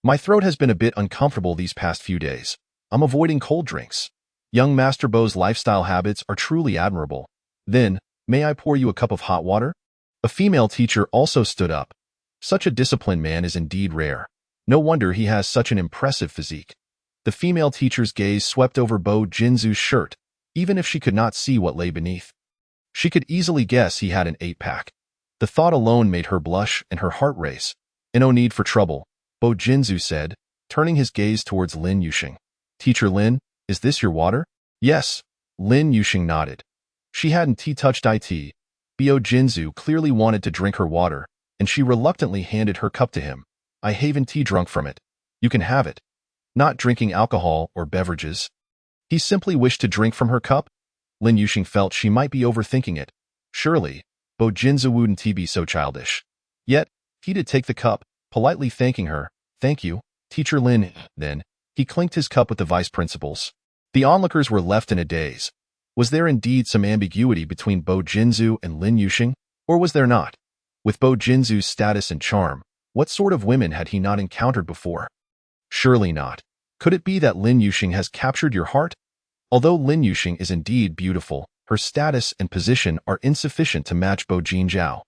My throat has been a bit uncomfortable these past few days. I'm avoiding cold drinks. Young Master Bo's lifestyle habits are truly admirable. Then, may I pour you a cup of hot water? A female teacher also stood up. Such a disciplined man is indeed rare. No wonder he has such an impressive physique. The female teacher's gaze swept over Bo Jinzu's shirt, even if she could not see what lay beneath. She could easily guess he had an 8-pack. The thought alone made her blush and her heart race. No need for trouble, Bo Jinzu said, turning his gaze towards Lin Yuxing. Teacher Lin, is this your water? Yes, Lin Yuxing nodded. She hadn't touched it. Bo Jinzu clearly wanted to drink her water, and she reluctantly handed her cup to him. I haven't drunk from it. You can have it. Not drinking alcohol or beverages. He simply wished to drink from her cup? Lin Yuxing felt she might be overthinking it. Surely, Bo Jinzu wouldn't be so childish. Yet, he did take the cup, politely thanking her. Thank you, Teacher Lin. Then, he clinked his cup with the vice principals. The onlookers were left in a daze. Was there indeed some ambiguity between Bo Jinzu and Lin Yuxing, or was there not? With Bo Jinzu's status and charm, what sort of women had he not encountered before? Surely not. Could it be that Lin Yuxing has captured your heart? Although Lin Yuxing is indeed beautiful, her status and position are insufficient to match Bo Jinzhao.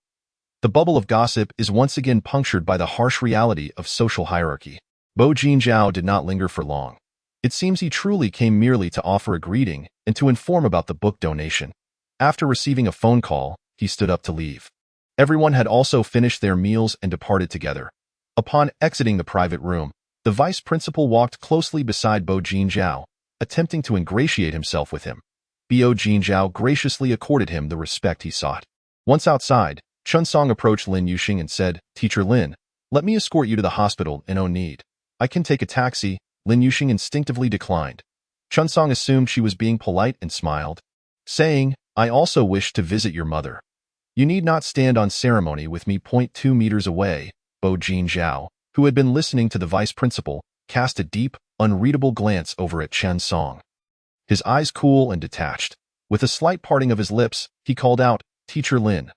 The bubble of gossip is once again punctured by the harsh reality of social hierarchy. Bo Jinzhao did not linger for long. It seems he truly came merely to offer a greeting and to inform about the book donation. After receiving a phone call, he stood up to leave. Everyone had also finished their meals and departed together. Upon exiting the private room, the vice principal walked closely beside Bo Jinzhao, attempting to ingratiate himself with him. Bo Jinzhao graciously accorded him the respect he sought. Once outside, Chun Song approached Lin Yuxing and said, Teacher Lin, let me escort you to the hospital in no need. I can take a taxi. Lin Yuxing instinctively declined. Chun Song assumed she was being polite and smiled, saying, I also wish to visit your mother. You need not stand on ceremony with me. 2 meters away, Bo Jinzhao, who had been listening to the vice principal, cast a deep, unreadable glance over at Chun Song. His eyes cool and detached. With a slight parting of his lips, he called out, Teacher Lin.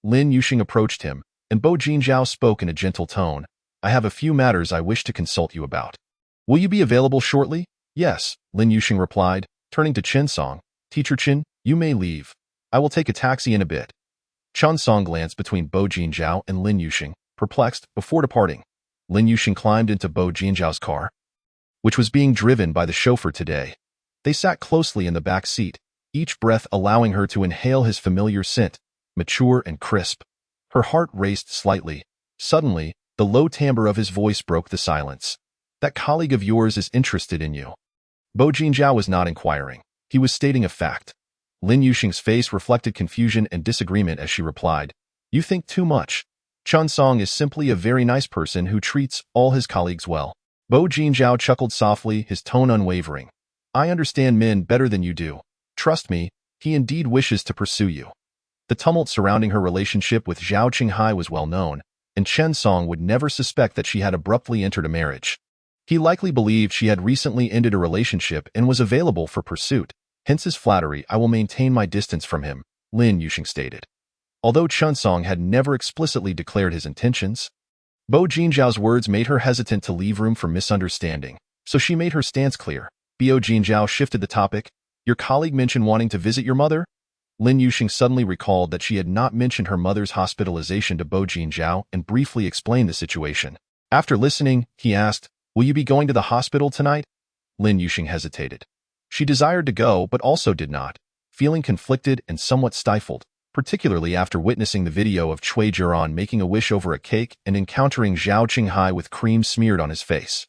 Lin Yuxing approached him, and Bo Jinzhao spoke in a gentle tone. I have a few matters I wish to consult you about. Will you be available shortly? Yes, Lin Yuxing replied, turning to Chun Song. Teacher Chin, you may leave. I will take a taxi in a bit. Chun Song glanced between Bo Jinzhao and Lin Yuxing, perplexed. Before departing, Lin Yuxing climbed into Bo Jinzhao's car, which was being driven by the chauffeur today. They sat closely in the back seat, each breath allowing her to inhale his familiar scent, mature and crisp. Her heart raced slightly. Suddenly, the low timbre of his voice broke the silence. That colleague of yours is interested in you. Bo Jinzhao was not inquiring. He was stating a fact. Lin Yuxing's face reflected confusion and disagreement as she replied, You think too much. Chun Song is simply a very nice person who treats all his colleagues well. Bo Jinzhao chuckled softly, his tone unwavering. I understand men better than you do. Trust me, he indeed wishes to pursue you. The tumult surrounding her relationship with Zhao Qinghai was well known, and Chun Song would never suspect that she had abruptly entered a marriage. He likely believed she had recently ended a relationship and was available for pursuit. Hence his flattery. I will maintain my distance from him, Lin Yuxing stated. Although Chun Song had never explicitly declared his intentions, Bo Jinzhao's words made her hesitant to leave room for misunderstanding, so she made her stance clear. Bo Jinzhao shifted the topic. Your colleague mentioned wanting to visit your mother? Lin Yuxing suddenly recalled that she had not mentioned her mother's hospitalization to Bo Jinzhao and briefly explained the situation. After listening, he asked, Will you be going to the hospital tonight? Lin Yuxing hesitated. She desired to go but also did not, feeling conflicted and somewhat stifled, particularly after witnessing the video of Cui Jiran making a wish over a cake and encountering Zhao Qinghai with cream smeared on his face.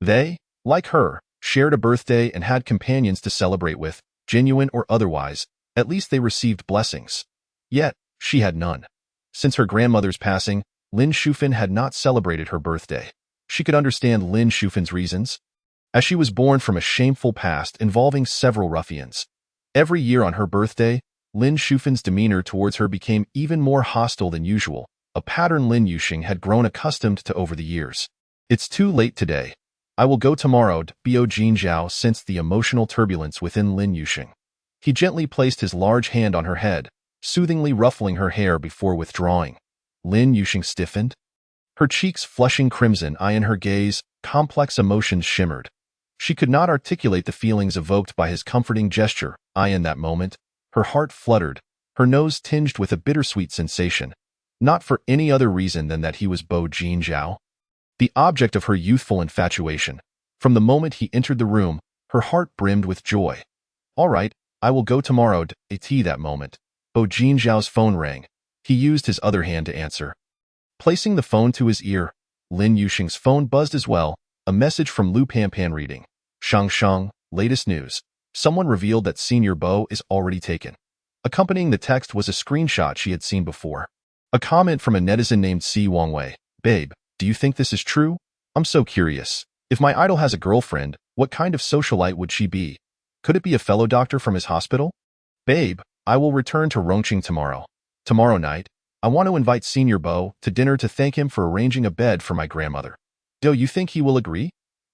They, like her, shared a birthday and had companions to celebrate with, genuine or otherwise. At least they received blessings. Yet, she had none. Since her grandmother's passing, Lin Shufan had not celebrated her birthday. She could understand Lin Shufan's reasons, as she was born from a shameful past involving several ruffians. Every year on her birthday, Lin Shufan's demeanor towards her became even more hostile than usual, a pattern Lin Yuxing had grown accustomed to over the years. It's too late today. I will go tomorrow, Bo Jinzhao sensed the emotional turbulence within Lin Yuxing. He gently placed his large hand on her head, soothingly ruffling her hair before withdrawing. Lin Yuxing stiffened, her cheeks flushing crimson. In her gaze, complex emotions shimmered. She could not articulate the feelings evoked by his comforting gesture. In that moment, her heart fluttered, her nose tinged with a bittersweet sensation, not for any other reason than that he was Bo Jinzhao, the object of her youthful infatuation. From the moment he entered the room, her heart brimmed with joy. "All right, I will go tomorrow." At that moment, Bo Jinzhao's phone rang. He used his other hand to answer. Placing the phone to his ear, Lin Yuxing's phone buzzed as well, a message from Lu Panpan reading, "Shang, latest news. Someone revealed that Senior Bo is already taken." Accompanying the text was a screenshot she had seen before. A comment from a netizen named Si Wangwei. "Babe, do you think this is true? I'm so curious. If my idol has a girlfriend, what kind of socialite would she be? Could it be a fellow doctor from his hospital? Babe, I will return to Rongqing tomorrow. Tomorrow night, I want to invite Senior Bo to dinner to thank him for arranging a bed for my grandmother. Do you think he will agree?"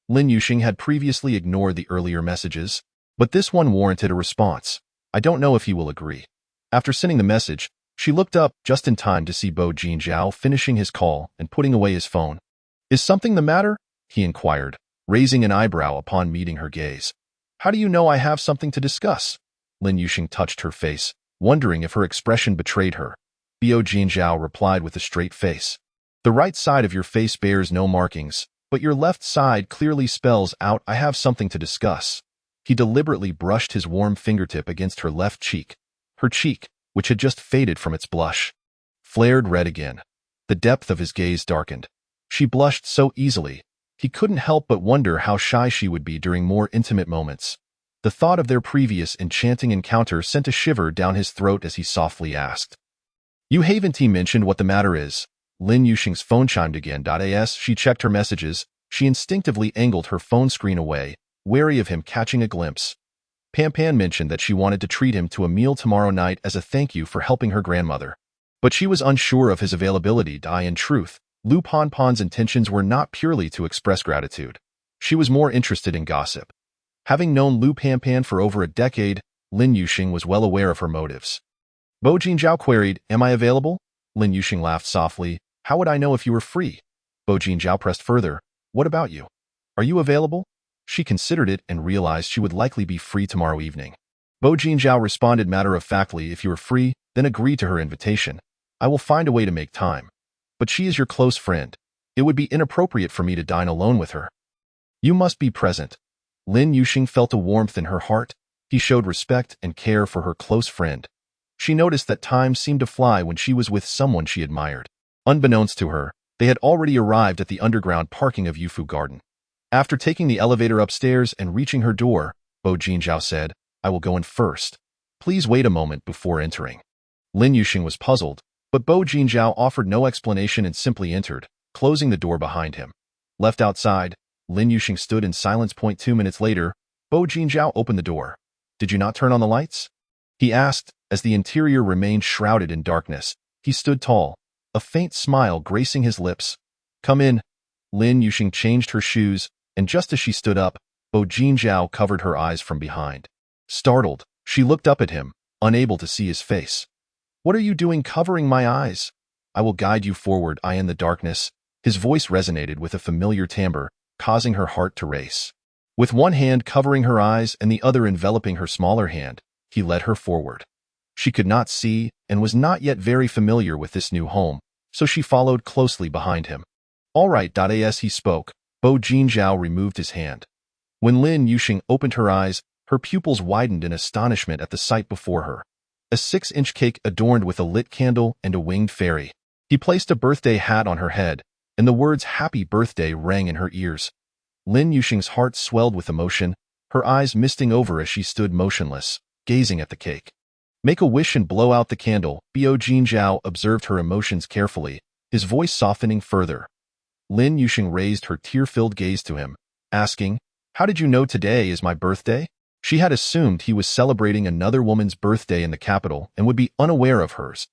Lin Yuxing had previously ignored the earlier messages, but this one warranted a response. "I don't know if he will agree." After sending the message, she looked up just in time to see Bo Jinzhao finishing his call and putting away his phone. "Is something the matter?" he inquired, raising an eyebrow upon meeting her gaze. "How do you know I have something to discuss?" Lin Yuxing touched her face, wondering if her expression betrayed her. Bo Jinzhao replied with a straight face. "The right side of your face bears no markings, but your left side clearly spells out I have something to discuss." He deliberately brushed his warm fingertip against her left cheek. Her cheek, which had just faded from its blush, flared red again. The depth of his gaze darkened. She blushed so easily. He couldn't help but wonder how shy she would be during more intimate moments. The thought of their previous enchanting encounter sent a shiver down his throat as he softly asked, "You haven't mentioned what the matter is?" Lin Yuxing's phone chimed again. As she checked her messages, she instinctively angled her phone screen away, wary of him catching a glimpse. Pan mentioned that she wanted to treat him to a meal tomorrow night as a thank you for helping her grandmother. But she was unsure of his availability. In truth, Lu Panpan's intentions were not purely to express gratitude. She was more interested in gossip. Having known Lu Panpan for over a decade, Lin Yuxing was well aware of her motives. Bo Jinzhao queried, "Am I available?" Lin Yuxing laughed softly. "How would I know if you were free?" Bo Jinzhao pressed further, "What about you? Are you available?" She considered it and realized she would likely be free tomorrow evening. Bo Jinzhao responded matter-of-factly, "If you are free, then agree to her invitation. I will find a way to make time. But she is your close friend. It would be inappropriate for me to dine alone with her. You must be present." Lin Yuxing felt a warmth in her heart. He showed respect and care for her close friend. She noticed that time seemed to fly when she was with someone she admired. Unbeknownst to her, they had already arrived at the underground parking of Yufu Garden. After taking the elevator upstairs and reaching her door, Bo Jinzhao said, "I will go in first. Please wait a moment before entering." Lin Yuxing was puzzled, but Bo Jinzhao offered no explanation and simply entered, closing the door behind him. Left outside, Lin Yuxing stood in silence. 2 minutes later, Bo Jinzhao opened the door. "Did you not turn on the lights?" he asked, as the interior remained shrouded in darkness. He stood tall, a faint smile gracing his lips. "Come in." Lin Yuxing changed her shoes, and just as she stood up, Bo Jinzhao covered her eyes from behind. Startled, she looked up at him, unable to see his face. "What are you doing covering my eyes?" "I will guide you forward." In the darkness, his voice resonated with a familiar timbre, causing her heart to race. With one hand covering her eyes and the other enveloping her smaller hand, he led her forward. She could not see and was not yet very familiar with this new home, so she followed closely behind him. "All right." As he spoke, Bo Jinzhao removed his hand. When Lin Yuxing opened her eyes, her pupils widened in astonishment at the sight before her. A 6-inch cake adorned with a lit candle and a winged fairy. He placed a birthday hat on her head, and the words "Happy Birthday" rang in her ears. Lin Yuxing's heart swelled with emotion, her eyes misting over as she stood motionless, gazing at the cake. "Make a wish and blow out the candle." Bo Jinzhao observed her emotions carefully, his voice softening further. Lin Yuxing raised her tear-filled gaze to him, asking, "How did you know today is my birthday?" She had assumed he was celebrating another woman's birthday in the capital and would be unaware of hers.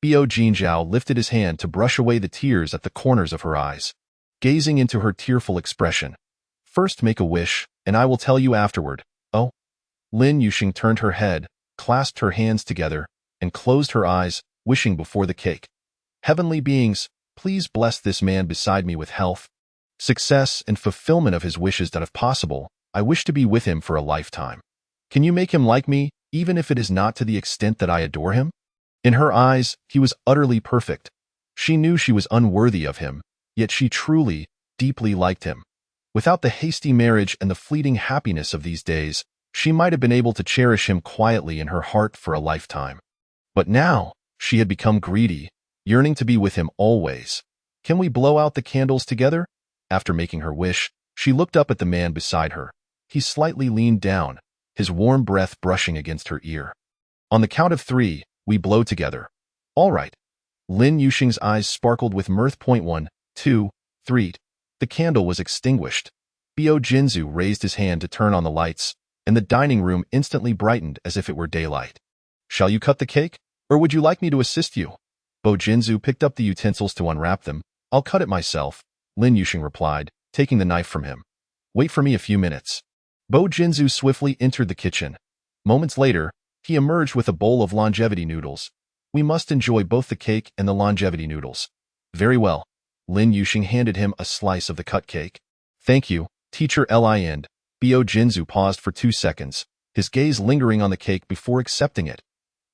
Bo Jinzhao lifted his hand to brush away the tears at the corners of her eyes, gazing into her tearful expression. "First make a wish, and I will tell you afterward." "Oh." Lin Yuxing turned her head, clasped her hands together, and closed her eyes, wishing before the cake. "Heavenly beings, please bless this man beside me with health, success, and fulfillment of his wishes that if possible, I wish to be with him for a lifetime. Can you make him like me, even if it is not to the extent that I adore him?" In her eyes, he was utterly perfect. She knew she was unworthy of him, yet she truly, deeply liked him. Without the hasty marriage and the fleeting happiness of these days, she might have been able to cherish him quietly in her heart for a lifetime. But now, she had become greedy, yearning to be with him always. "Can we blow out the candles together?" After making her wish, she looked up at the man beside her. He slightly leaned down, his warm breath brushing against her ear. "On the count of 3, we blow together." "All right." Lin Yuxing's eyes sparkled with mirth. 1, 2, 3. The candle was extinguished. Bio Jinzu raised his hand to turn on the lights, and the dining room instantly brightened as if it were daylight. "Shall you cut the cake, or would you like me to assist you?" Bo Jinzu picked up the utensils to unwrap them. "I'll cut it myself," Lin Yuxing replied, taking the knife from him. "Wait for me a few minutes." Bo Jinzu swiftly entered the kitchen. Moments later, he emerged with a bowl of longevity noodles. "We must enjoy both the cake and the longevity noodles." "Very well." Lin Yuxing handed him a slice of the cut cake. "Thank you, Teacher Lin." Bio Jinzu paused for 2 seconds, his gaze lingering on the cake before accepting it.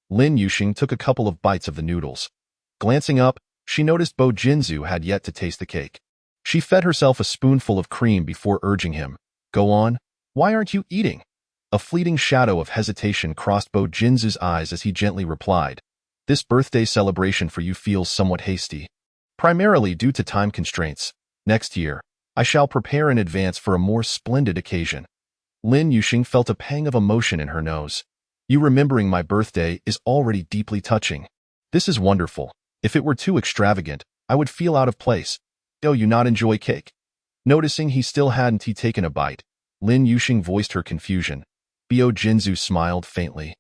Lin Yuxing took a couple of bites of the noodles. Glancing up, she noticed Bo Jinzu had yet to taste the cake. She fed herself a spoonful of cream before urging him, "Go on. Why aren't you eating?" A fleeting shadow of hesitation crossed Bo Jinzu's eyes as he gently replied, "This birthday celebration for you feels somewhat hasty. Primarily due to time constraints. Next year, I shall prepare in advance for a more splendid occasion." Lin Yuxing felt a pang of emotion in her nose. "You remembering my birthday is already deeply touching. This is wonderful. If it were too extravagant, I would feel out of place. Do you not enjoy cake?" Noticing he still hadn't taken a bite, Lin Yuxing voiced her confusion. Bio Jinzu smiled faintly.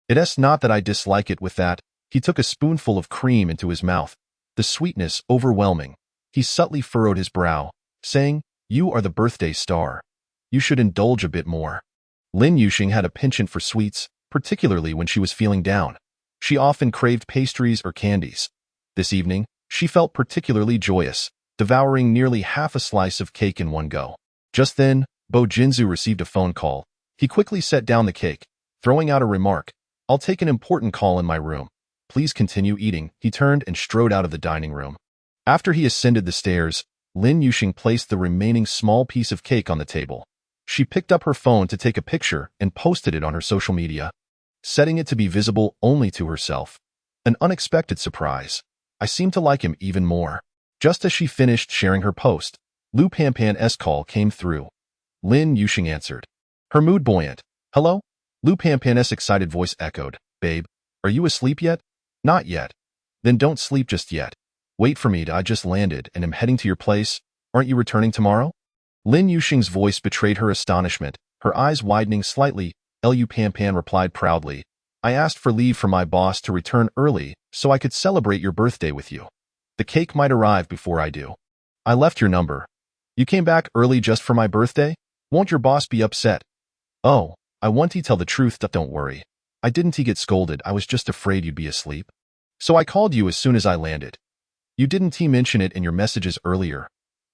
"It's not that I dislike it." With that, he took a spoonful of cream into his mouth, the sweetness overwhelming. He subtly furrowed his brow, saying, "You are the birthday star. You should indulge a bit more." Lin Yuxing had a penchant for sweets, particularly when she was feeling down. She often craved pastries or candies. This evening, she felt particularly joyous, devouring nearly half a slice of cake in one go. Just then, Bo Jinzu received a phone call. He quickly set down the cake, throwing out a remark, "I'll take an important call in my room. Please continue eating." He turned and strode out of the dining room. After he ascended the stairs, Lin Yuxing placed the remaining small piece of cake on the table. She picked up her phone to take a picture and posted it on her social media, setting it to be visible only to herself. An unexpected surprise. "I seem to like him even more." Just as she finished sharing her post, Lu Panpan's call came through. Lin Yuxing answered. Her mood buoyant. "Hello?" Lu Panpan's excited voice echoed. "Babe, are you asleep yet?" "Not yet." "Then don't sleep just yet. Wait for me. I just landed and am heading to your place. Aren't you returning tomorrow?" Lin Yuxing's voice betrayed her astonishment, her eyes widening slightly. Lu Panpan replied proudly, "I asked for leave from my boss to return early so I could celebrate your birthday with you. The cake might arrive before I do. I left your number. You came back early just for my birthday? Won't your boss be upset?" "Oh, I want to tell the truth. Don't worry. I didn't get scolded. I was just afraid you'd be asleep. So I called you as soon as I landed. You didn't mention it in your messages earlier."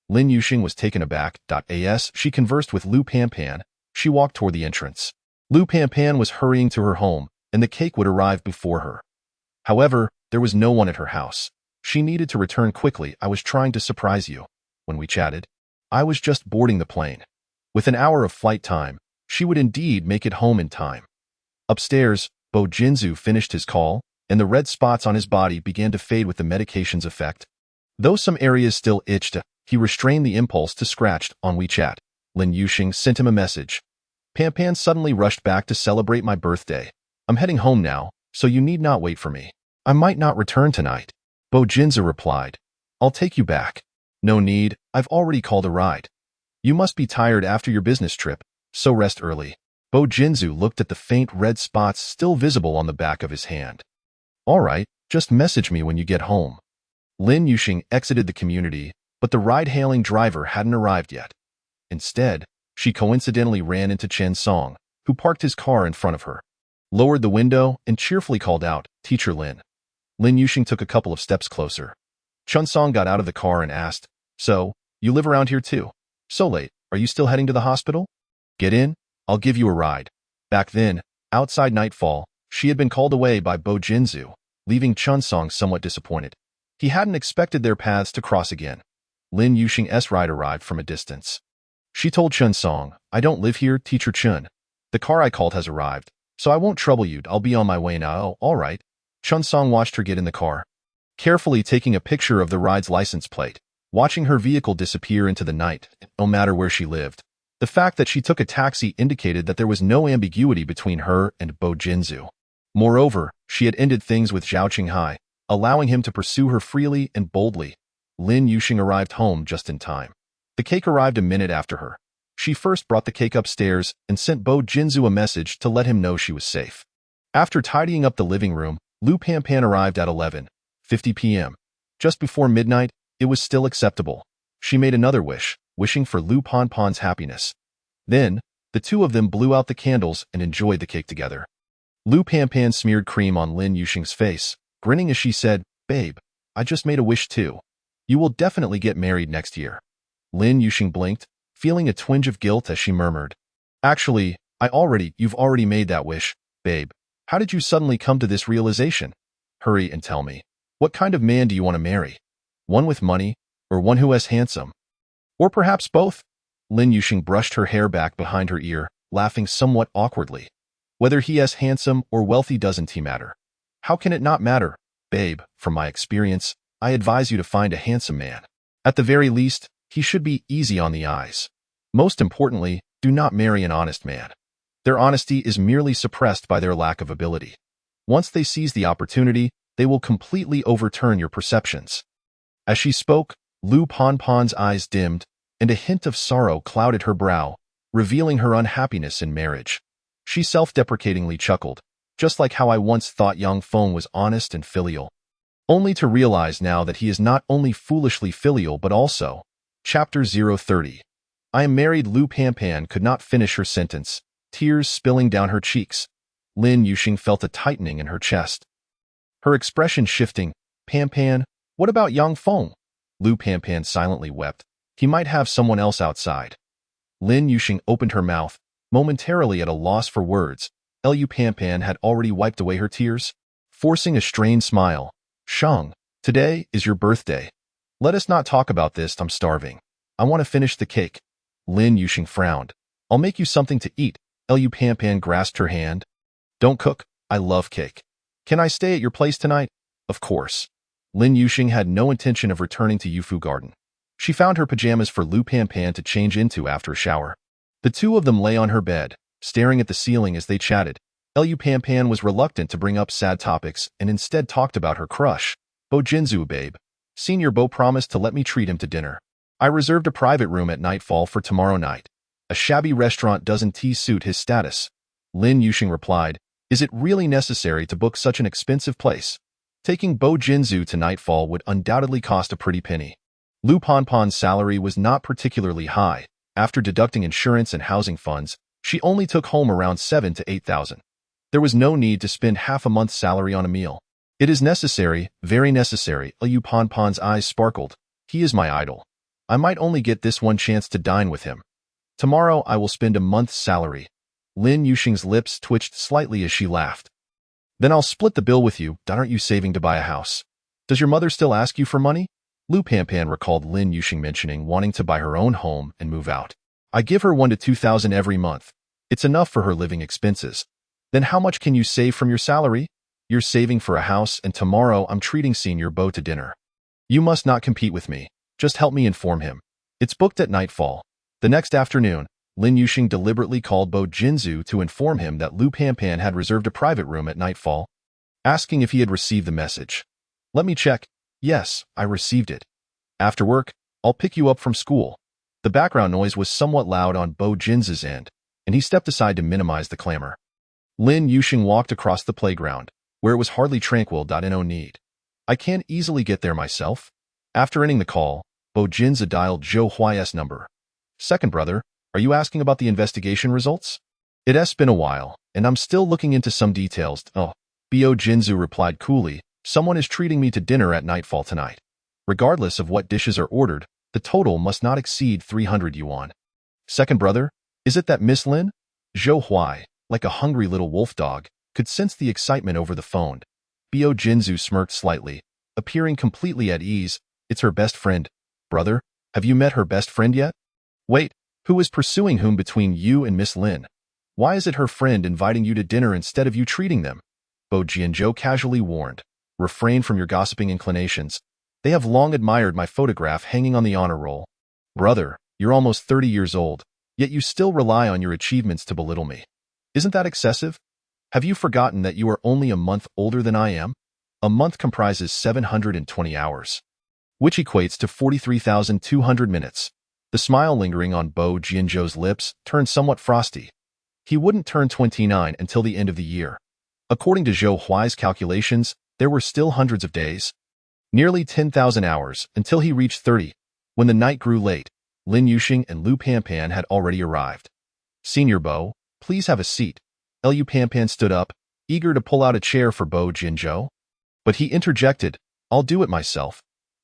Lin Yuxing was taken aback. As she conversed with Lu Panpan, she walked toward the entrance. Lu Panpan was hurrying to her home, and the cake would arrive before her. However, there was no one at her house. She needed to return quickly. "I was trying to surprise you. When we chatted, I was just boarding the plane. With an hour of flight time, she would indeed make it home in time." Upstairs, Bo Jinzu finished his call, and the red spots on his body began to fade with the medication's effect. Though some areas still itched, he restrained the impulse to scratch. On WeChat, Lin Yuxing sent him a message. "Panpan suddenly rushed back to celebrate my birthday. I'm heading home now, so you need not wait for me. I might not return tonight." Bo Jinzu replied, "I'll take you back." "No need, I've already called a ride. You must be tired after your business trip, so rest early." Bo Jinzu looked at the faint red spots still visible on the back of his hand. "All right, just message me when you get home." Lin Yuxing exited the community, but the ride-hailing driver hadn't arrived yet. Instead, she coincidentally ran into Chen Song, who parked his car in front of her, lowered the window, and cheerfully called out, "Teacher Lin." Lin Yuxing took a couple of steps closer. Chen Song got out of the car and asked, "So, you live around here too? So late, are you still heading to the hospital? Get in, I'll give you a ride." Back then, outside nightfall, she had been called away by Bo Jinzu. leaving Chun Song somewhat disappointed. He hadn't expected their paths to cross again. Lin Yuxing's ride arrived from a distance. She told Chun Song, "I don't live here, Teacher Chun. The car I called has arrived, so I won't trouble you. I'll be on my way now." "Oh, all right." Chun Song watched her get in the car, carefully taking a picture of the ride's license plate, watching her vehicle disappear into the night, no matter where she lived. The fact that she took a taxi indicated that there was no ambiguity between her and Bo Jinzu. Moreover, she had ended things with Zhao Qinghai, allowing him to pursue her freely and boldly. Lin Yuxing arrived home just in time. The cake arrived a minute after her. She first brought the cake upstairs and sent Bo Jinzu a message to let him know she was safe. After tidying up the living room, Lu Panpan arrived at 11:50 p.m. Just before midnight, it was still acceptable. She made another wish, wishing for Lu Panpan's happiness. Then, the two of them blew out the candles and enjoyed the cake together. Lu Panpan smeared cream on Lin Yuxing's face, grinning as she said, "Babe, I just made a wish too. You will definitely get married next year." Lin Yuxing blinked, feeling a twinge of guilt as she murmured, "Actually, you've already made that wish, babe. How did you suddenly come to this realization? Hurry and tell me. What kind of man do you want to marry? One with money, or one who is handsome? Or perhaps both?" Lin Yuxing brushed her hair back behind her ear, laughing somewhat awkwardly. "Whether he is handsome or wealthy doesn't matter. How can it not matter? Babe, from my experience, I advise you to find a handsome man. At the very least, he should be easy on the eyes. Most importantly, do not marry an honest man. Their honesty is merely suppressed by their lack of ability. Once they seize the opportunity, they will completely overturn your perceptions." As she spoke, Lu Panpan's eyes dimmed, and a hint of sorrow clouded her brow, revealing her unhappiness in marriage. She self-deprecatingly chuckled, "Just like how I once thought Yang Feng was honest and filial. Only to realize now that he is not only foolishly filial but also..." Chapter 030. "I am married." Lu Panpan could not finish her sentence, tears spilling down her cheeks. Lin Yuxing felt a tightening in her chest, her expression shifting. "Panpan, what about Yang Feng?" Lu Panpan silently wept. "He might have someone else outside." Lin Yuxing opened her mouth, momentarily at a loss for words. Lu Panpan had already wiped away her tears, forcing a strained smile. "Shang, today is your birthday. Let us not talk about this. I'm starving. I want to finish the cake." Lin Yuxing frowned. "I'll make you something to eat." Lu Panpan grasped her hand. "Don't cook. I love cake. Can I stay at your place tonight?" "Of course." Lin Yuxing had no intention of returning to Yufu Garden. She found her pajamas for Lu Panpan to change into after a shower. The two of them lay on her bed, staring at the ceiling as they chatted. Lu Panpan was reluctant to bring up sad topics and instead talked about her crush, Bo Jinzu. "Babe, Senior Bo promised to let me treat him to dinner. I reserved a private room at Nightfall for tomorrow night. A shabby restaurant doesn't suit his status." Lin Yuxing replied, "Is it really necessary to book such an expensive place? Taking Bo Jinzu to Nightfall would undoubtedly cost a pretty penny." Lu Panpan's salary was not particularly high. After deducting insurance and housing funds, she only took home around 7,000 to 8,000. There was no need to spend half a month's salary on a meal. "It is necessary, very necessary." Lu Panpan's eyes sparkled. "He is my idol. I might only get this one chance to dine with him. Tomorrow I will spend a month's salary." Lin Yuxing's lips twitched slightly as she laughed. "Then I'll split the bill with you. Aren't you saving to buy a house? Does your mother still ask you for money?" Lu Panpan recalled Lin Yuxing mentioning wanting to buy her own home and move out. "I give her 1,000 to 2,000 every month. It's enough for her living expenses." "Then how much can you save from your salary?" "You're saving for a house, and tomorrow I'm treating Senior Bo to dinner. You must not compete with me. Just help me inform him. It's booked at Nightfall." The next afternoon, Lin Yuxing deliberately called Bo Jinzu to inform him that Lu Panpan had reserved a private room at Nightfall, asking if he had received the message. "Let me check. Yes, I received it. After work, I'll pick you up from school." The background noise was somewhat loud on Bo Jinzu's end, and he stepped aside to minimize the clamor. Lin Yuxing walked across the playground, where it was hardly tranquil. "No need. I can easily get there myself." After ending the call, Bo Jinzu dialed Zhou Huai's number. "Second brother, are you asking about the investigation results?" "It has been a while, and I'm still looking into some details." "Oh," Bo Jinzu replied coolly, "someone is treating me to dinner at Nightfall tonight. Regardless of what dishes are ordered, the total must not exceed 300 yuan. "Second brother, is it that Miss Lin?" Zhou Huai, like a hungry little wolf dog, could sense the excitement over the phone. Bio Jinzu smirked slightly, appearing completely at ease. It's her best friend. Brother, have you met her best friend yet? Wait, who is pursuing whom between you and Miss Lin? Why is it her friend inviting you to dinner instead of you treating them? Bo Jianzhou casually warned. Refrain from your gossiping inclinations. They have long admired my photograph hanging on the honor roll. Brother, you're almost 30 years old, yet you still rely on your achievements to belittle me. Isn't that excessive? Have you forgotten that you are only a month older than I am? A month comprises 720 hours, which equates to 43,200 minutes. The smile lingering on Bo Jianzhou's lips turned somewhat frosty. He wouldn't turn 29 until the end of the year. According to Zhou Huai's calculations, there were still hundreds of days. Nearly 10,000 hours until he reached 30. When the night grew late, Lin Yuxing and Lu Panpan had already arrived. Senior Bo, please have a seat. Lu Panpan stood up, eager to pull out a chair for Bo Jianzhou. But he interjected, I'll do it myself.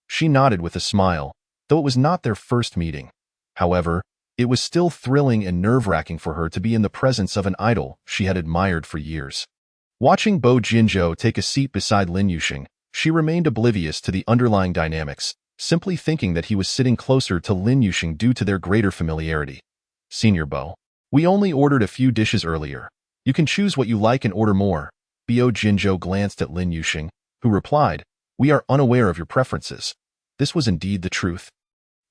She nodded with a smile, though it was not their first meeting. However, it was still thrilling and nerve-wracking for her to be in the presence of an idol she had admired for years. Watching Bo Jianzhou take a seat beside Lin Yuxing, she remained oblivious to the underlying dynamics, simply thinking that he was sitting closer to Lin Yuxing due to their greater familiarity. Senior Bo, we only ordered a few dishes earlier. You can choose what you like and order more. Bo Jianzhou glanced at Lin Yuxing, who replied, we are unaware of your preferences. This was indeed the truth.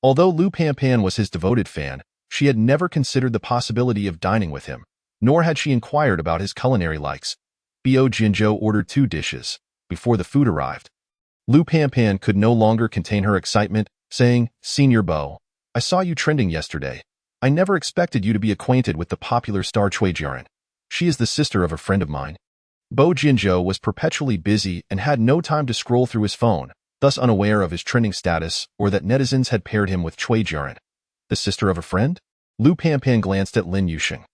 Although Lu Panpan was his devoted fan, she had never considered the possibility of dining with him, nor had she inquired about his culinary likes. Bo Jianzhou ordered 2 dishes. Before the food arrived, Lu Panpan could no longer contain her excitement, saying, Senior Bo, I saw you trending yesterday. I never expected you to be acquainted with the popular star Cui Jiaran. She is the sister of a friend of mine. Bo Jianzhou was perpetually busy and had no time to scroll through his phone, thus unaware of his trending status or that netizens had paired him with Cui Jiaran. The sister of a friend? Lu Panpan glanced at Lin Yuxing.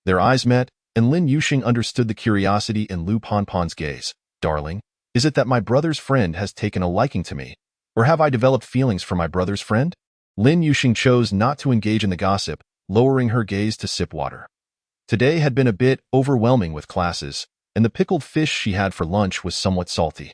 Their eyes met, and Lin Yuxing understood the curiosity in Lu Panpan's gaze. Darling, is it that my brother's friend has taken a liking to me? Or have I developed feelings for my brother's friend? Lin Yuxing chose not to engage in the gossip, lowering her gaze to sip water. Today had been a bit overwhelming with classes, and the pickled fish she had for lunch was somewhat salty.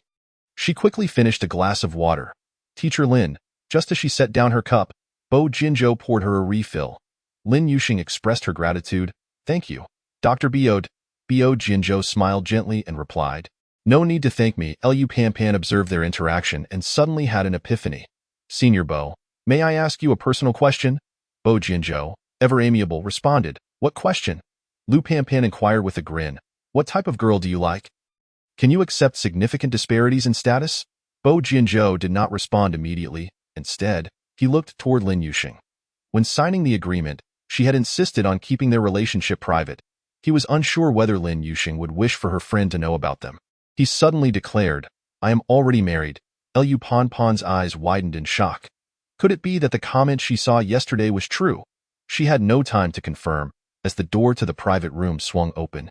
She quickly finished a glass of water. Teacher Lin, just as she set down her cup, Bo Jianzhou poured her a refill. Lin Yuxing expressed her gratitude. Thank you, Dr. Bo Jianzhou smiled gently and replied, no need to thank me. Lu Panpan observed their interaction and suddenly had an epiphany. Senior Bo, may I ask you a personal question? Bo Jianzhou, ever amiable, responded. What question? Lu Panpan inquired with a grin. What type of girl do you like? Can you accept significant disparities in status? Bo Jianzhou did not respond immediately. Instead, he looked toward Lin Yuxing. When signing the agreement, she had insisted on keeping their relationship private. He was unsure whether Lin Yuxing would wish for her friend to know about them. He suddenly declared, I am already married. Lu Panpan's eyes widened in shock. Could it be that the comment she saw yesterday was true? She had no time to confirm, as the door to the private room swung open.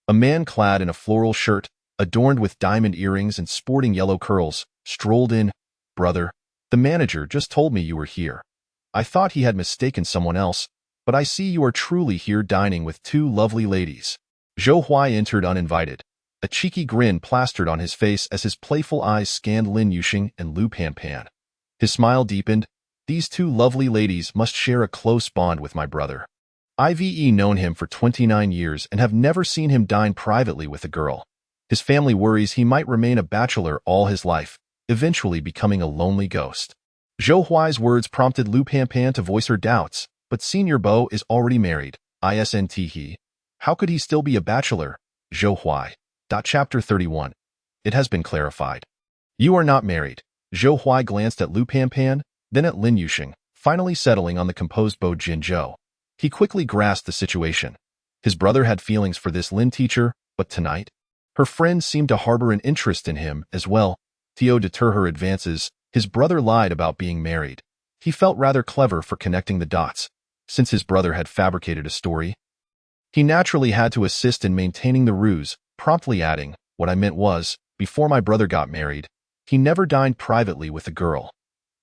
A man clad in a floral shirt, adorned with diamond earrings and sporting yellow curls, strolled in. Brother, the manager just told me you were here. I thought he had mistaken someone else, but I see you are truly here dining with 2 lovely ladies. Zhou Huai entered uninvited. A cheeky grin plastered on his face as his playful eyes scanned Lin Yuxing and Lu Panpan. His smile deepened. These 2 lovely ladies must share a close bond with my brother. I've known him for 29 years and have never seen him dine privately with a girl. His family worries he might remain a bachelor all his life, eventually becoming a lonely ghost. Zhou Huai's words prompted Lu Panpan to voice her doubts, but Senior Bo is already married. Isn't he? How could he still be a bachelor? Zhou Huai. Chapter 31. It has been clarified. You are not married. Zhou Huai glanced at Lu Panpan, then at Lin Yuxing, finally settling on the composed Bo Jianzhou. He quickly grasped the situation. His brother had feelings for this Lin teacher, but tonight, her friend seemed to harbor an interest in him as well. To deter her advances, his brother lied about being married. He felt rather clever for connecting the dots. Since his brother had fabricated a story, he naturally had to assist in maintaining the ruse, promptly adding, what I meant was, before my brother got married, he never dined privately with a girl.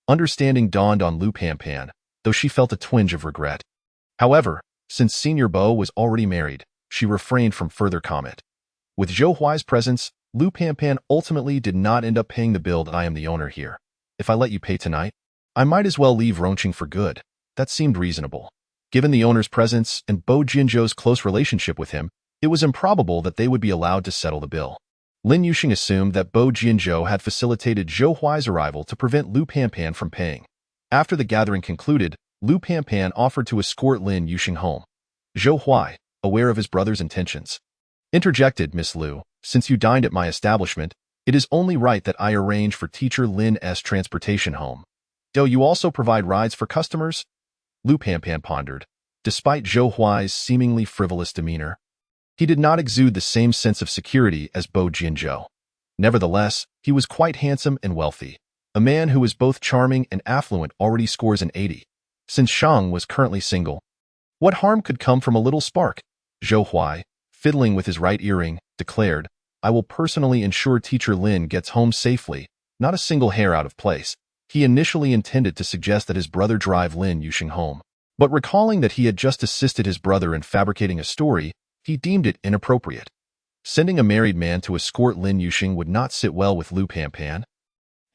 Understanding dawned on Lu Panpan, though she felt a twinge of regret. However, since Senior Bo was already married, she refrained from further comment. With Zhou Huai's presence, Lu Panpan ultimately did not end up paying the bill. I am the owner here. If I let you pay tonight, I might as well leave Rongqing for good. That seemed reasonable. Given the owner's presence and Bo Jinzhou's close relationship with him, it was improbable that they would be allowed to settle the bill. Lin Yuxing assumed that Bo Jinzhou had facilitated Zhou Huai's arrival to prevent Lu Panpan from paying. After the gathering concluded, Lu Panpan offered to escort Lin Yuxing home. Zhou Huai, aware of his brother's intentions, interjected, Miss Lu, since you dined at my establishment, it is only right that I arrange for teacher Lin's transportation home. Do you also provide rides for customers? Lu Panpan pondered. Despite Zhou Huai's seemingly frivolous demeanor, he did not exude the same sense of security as Bo Jinzhou. Nevertheless, he was quite handsome and wealthy. A man who is both charming and affluent already scores an 80. Since Shang was currently single, what harm could come from a little spark? Zhou Huai, fiddling with his right earring, declared, I will personally ensure teacher Lin gets home safely, not a single hair out of place. He initially intended to suggest that his brother drive Lin Yuxing home, but recalling that he had just assisted his brother in fabricating a story, he deemed it inappropriate. Sending a married man to escort Lin Yuxing would not sit well with Lu Panpan,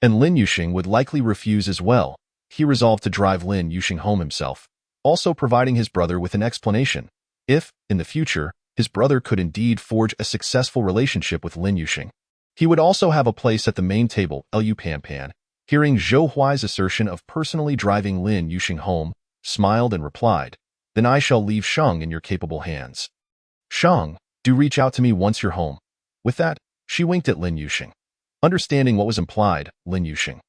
and Lin Yuxing would likely refuse as well. He resolved to drive Lin Yuxing home himself, also providing his brother with an explanation. If, in the future, his brother could indeed forge a successful relationship with Lin Yuxing, he would also have a place at the main table. Lu Panpan, hearing Zhou Huai's assertion of personally driving Lin Yuxing home, smiled and replied, Then I shall leave Shang in your capable hands. Shang, do reach out to me once you're home. With that, she winked at Lin Yuxing. Understanding what was implied, Lin Yuxing.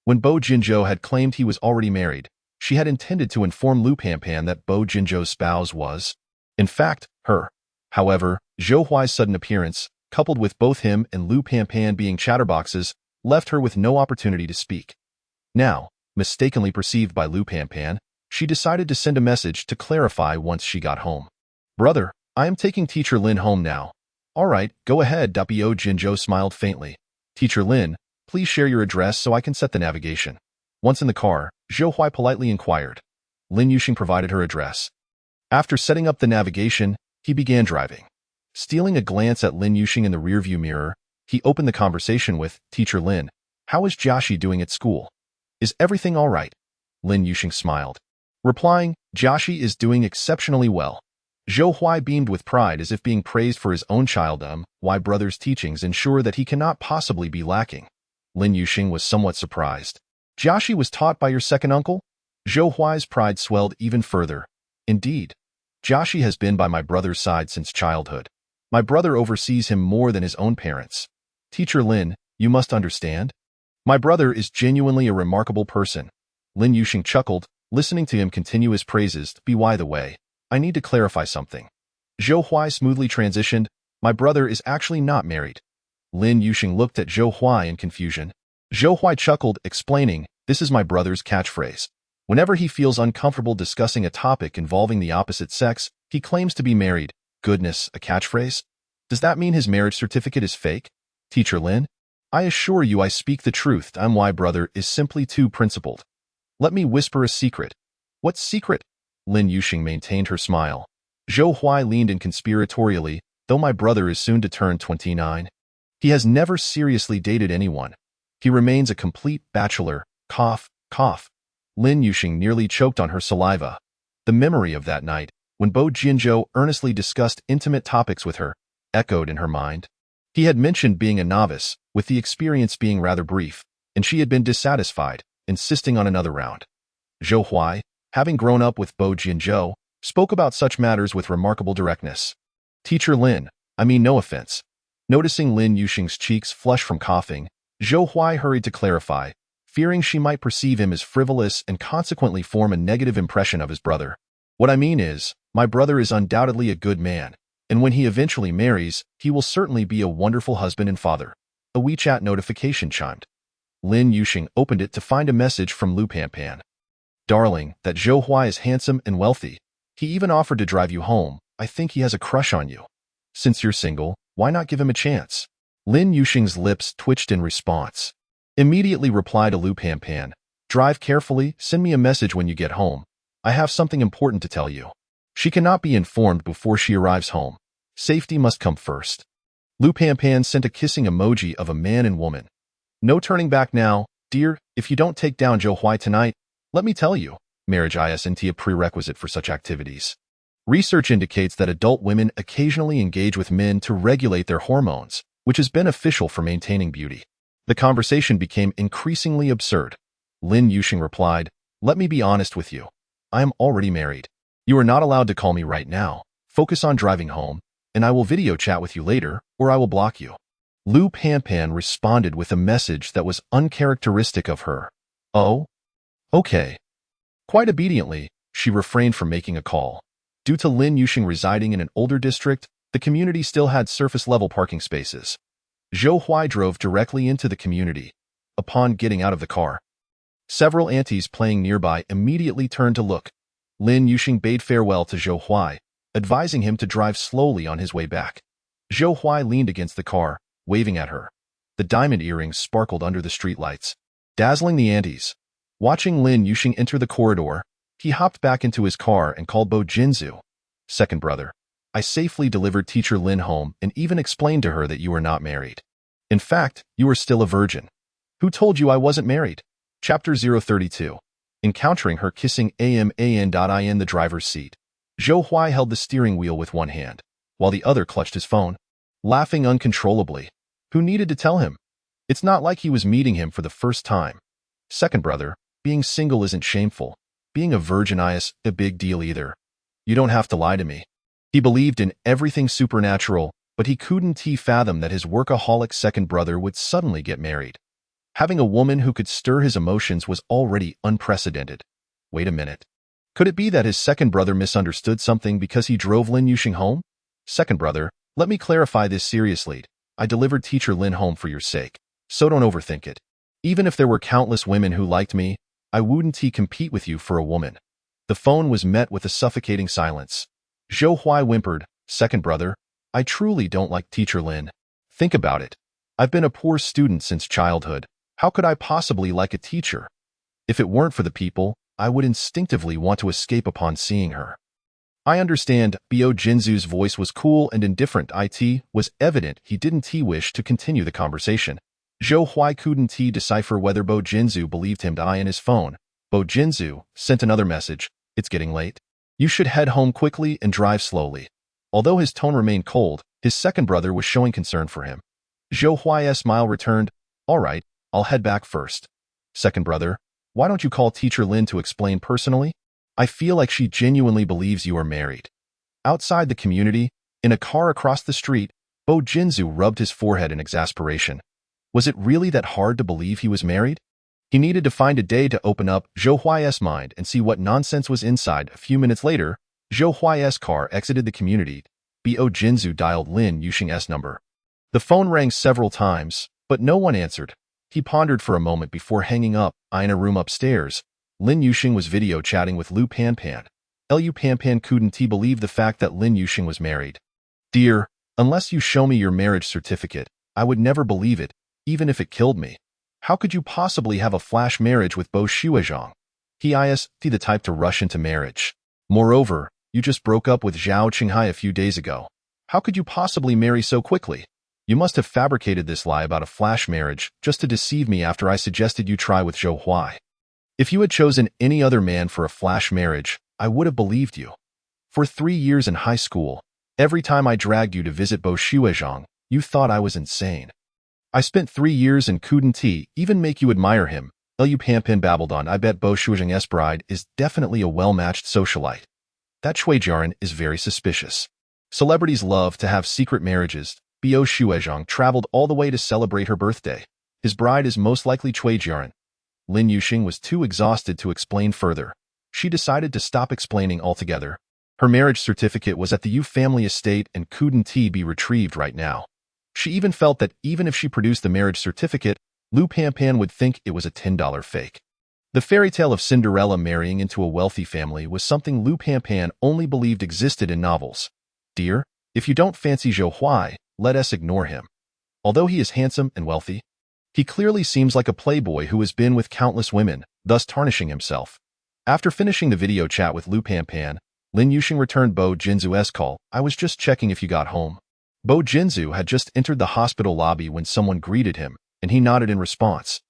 When Bo Jinzhou had claimed he was already married, she had intended to inform Lu Panpan that Bo Jinzhou's spouse was, in fact, her. However, Zhou Huai's sudden appearance, coupled with both him and Lu Panpan being chatterboxes, left her with no opportunity to speak. Now, mistakenly perceived by Lu Panpan, she decided to send a message to clarify once she got home. Brother, I am taking teacher Lin home now. All right, go ahead. Bo Jinzhou smiled faintly. Teacher Lin, please share your address so I can set the navigation. Once in the car, Zhou Huai politely inquired. Lin Yuxing provided her address. After setting up the navigation, he began driving. Stealing a glance at Lin Yuxing in the rearview mirror, he opened the conversation with, Teacher Lin, how is Jiaxi doing at school? Is everything all right? Lin Yuxing smiled, replying, Jiaxi is doing exceptionally well. Zhou Huai beamed with pride as if being praised for his own child. Why brother's teachings ensure that he cannot possibly be lacking. Lin Yuxing was somewhat surprised. Jiaxi was taught by your second uncle? Zhou Huai's pride swelled even further. Indeed. Jiaxi has been by my brother's side since childhood. My brother oversees him more than his own parents. Teacher Lin, you must understand. My brother is genuinely a remarkable person. Lin Yuxing chuckled, listening to him continue his praises. By the way, I need to clarify something. Zhou Huai smoothly transitioned, my brother is actually not married. Lin Yuxing looked at Zhou Huai in confusion. Zhou Huai chuckled, explaining, this is my brother's catchphrase. Whenever he feels uncomfortable discussing a topic involving the opposite sex, he claims to be married. Goodness, a catchphrase? Does that mean his marriage certificate is fake? Teacher Lin, I assure you I speak the truth. My brother is simply too principled. Let me whisper a secret. What secret? Lin Yuxing maintained her smile. Zhou Huai leaned in conspiratorially, though my brother is soon to turn 29. He has never seriously dated anyone. He remains a complete bachelor. Cough, cough. Lin Yuxing nearly choked on her saliva. The memory of that night, when Bo Jinzhou earnestly discussed intimate topics with her, echoed in her mind. He had mentioned being a novice, with the experience being rather brief, and she had been dissatisfied, insisting on another round. Zhou Huai, having grown up with Bo Jinzhou, spoke about such matters with remarkable directness. Teacher Lin, I mean no offense. Noticing Lin Yuxing's cheeks flush from coughing, Zhou Huai hurried to clarify, fearing she might perceive him as frivolous and consequently form a negative impression of his brother. What I mean is, my brother is undoubtedly a good man, and when he eventually marries, he will certainly be a wonderful husband and father. A WeChat notification chimed. Lin Yuxing opened it to find a message from Lu Panpan. Darling, that Zhou Huai is handsome and wealthy. He even offered to drive you home. I think he has a crush on you. Since you're single, why not give him a chance? Lin Yuxing's lips twitched in response. Immediately reply to Lu Panpan. Drive carefully, send me a message when you get home. I have something important to tell you. She cannot be informed before she arrives home. Safety must come first. Lu Panpan sent a kissing emoji of a man and woman. No turning back now, dear. If you don't take down Zhou Huai tonight, let me tell you, marriage isn't a prerequisite for such activities. Research indicates that adult women occasionally engage with men to regulate their hormones, which is beneficial for maintaining beauty. The conversation became increasingly absurd. Lin Yuxing replied, "Let me be honest with you. I am already married. You are not allowed to call me right now. Focus on driving home, and I will video chat with you later, or I will block you." Lu Panpan responded with a message that was uncharacteristic of her. "Oh? Okay." Quite obediently, she refrained from making a call. Due to Lin Yuxing residing in an older district, the community still had surface-level parking spaces. Zhou Huai drove directly into the community. Upon getting out of the car, several aunties playing nearby immediately turned to look. Lin Yuxing bade farewell to Zhou Huai, advising him to drive slowly on his way back. Zhou Huai leaned against the car, waving at her. The diamond earrings sparkled under the streetlights, dazzling the aunties. Watching Lin Yuxing enter the corridor, he hopped back into his car and called Bo Jinzu. "Second brother, I safely delivered teacher Lin home and even explained to her that you are not married. In fact, you are still a virgin. Who told you I wasn't married?" Chapter 032. Encountering her kissing in the driver's seat. Zhou Huai held the steering wheel with one hand, while the other clutched his phone, laughing uncontrollably. Who needed to tell him? It's not like he was meeting him for the first time. "Second brother, being single isn't shameful. Being a virgin is a big deal either. You don't have to lie to me." He believed in everything supernatural, but he couldn't fathom that his workaholic second brother would suddenly get married. Having a woman who could stir his emotions was already unprecedented. Wait a minute. Could it be that his second brother misunderstood something because he drove Lin Yuxing home? "Second brother, let me clarify this seriously. I delivered teacher Lin home for your sake, so don't overthink it. Even if there were countless women who liked me, I wouldn't compete with you for a woman." The phone was met with a suffocating silence. Zhou Huai whimpered, "Second brother, I truly don't like teacher Lin. Think about it. I've been a poor student since childhood. How could I possibly like a teacher? If it weren't for the people, I would instinctively want to escape upon seeing her." "I understand." Bo Jinzu's voice was cool and indifferent. It was evident he didn't wish to continue the conversation. Zhou Huai couldn't decipher whether Bo Jinzu believed him in his phone. Bo Jinzu sent another message. "It's getting late. You should head home quickly and drive slowly." Although his tone remained cold, his second brother was showing concern for him. Zhou Huai's smile returned. "All right, I'll head back first." "Second brother, why don't you call teacher Lin to explain personally? I feel like she genuinely believes you are married." Outside the community, in a car across the street, Bo Jinzu rubbed his forehead in exasperation. Was it really that hard to believe he was married? He needed to find a day to open up Zhou Huai's mind and see what nonsense was inside. A few minutes later, Zhou Huai's car exited the community. Bo Jinzu dialed Lin Yuxing's number. The phone rang several times, but no one answered. He pondered for a moment before hanging up. In a room upstairs, Lin Yuxing was video chatting with Lu Panpan. Lu Panpan couldn't believe the fact that Lin Yuxing was married. "Dear, unless you show me your marriage certificate, I would never believe it, even if it killed me. How could you possibly have a flash marriage with Bo Shuizhong? He is the type to rush into marriage. Moreover, you just broke up with Zhao Qinghai a few days ago. How could you possibly marry so quickly? You must have fabricated this lie about a flash marriage just to deceive me after I suggested you try with Zhou Huai. If you had chosen any other man for a flash marriage, I would have believed you. For 3 years in high school, every time I dragged you to visit Bo Shuizhong, you thought I was insane. I spent 3 years and couldn't even make you admire him." Lu Panpan babbled on. "I bet Bo Shuizhong's bride is definitely a well-matched socialite. That Cui Jiaran is very suspicious. Celebrities love to have secret marriages." Bo Shuizhong traveled all the way to celebrate her birthday. His bride is most likely Cui Jiaran. Lin Yuxing was too exhausted to explain further. She decided to stop explaining altogether. Her marriage certificate was at the Yu family estate and couldn't be retrieved right now. She even felt that even if she produced the marriage certificate, Lu Panpan would think it was a $10 fake. The fairy tale of Cinderella marrying into a wealthy family was something Lu Panpan only believed existed in novels. "Dear, if you don't fancy Zhou Huai, let us ignore him. Although he is handsome and wealthy, he clearly seems like a playboy who has been with countless women, thus tarnishing himself." After finishing the video chat with Lu Panpan, Lin Yuxing returned Bo Jinzu's call. "I was just checking if you got home." Bo Jinzu had just entered the hospital lobby when someone greeted him, and he nodded in response.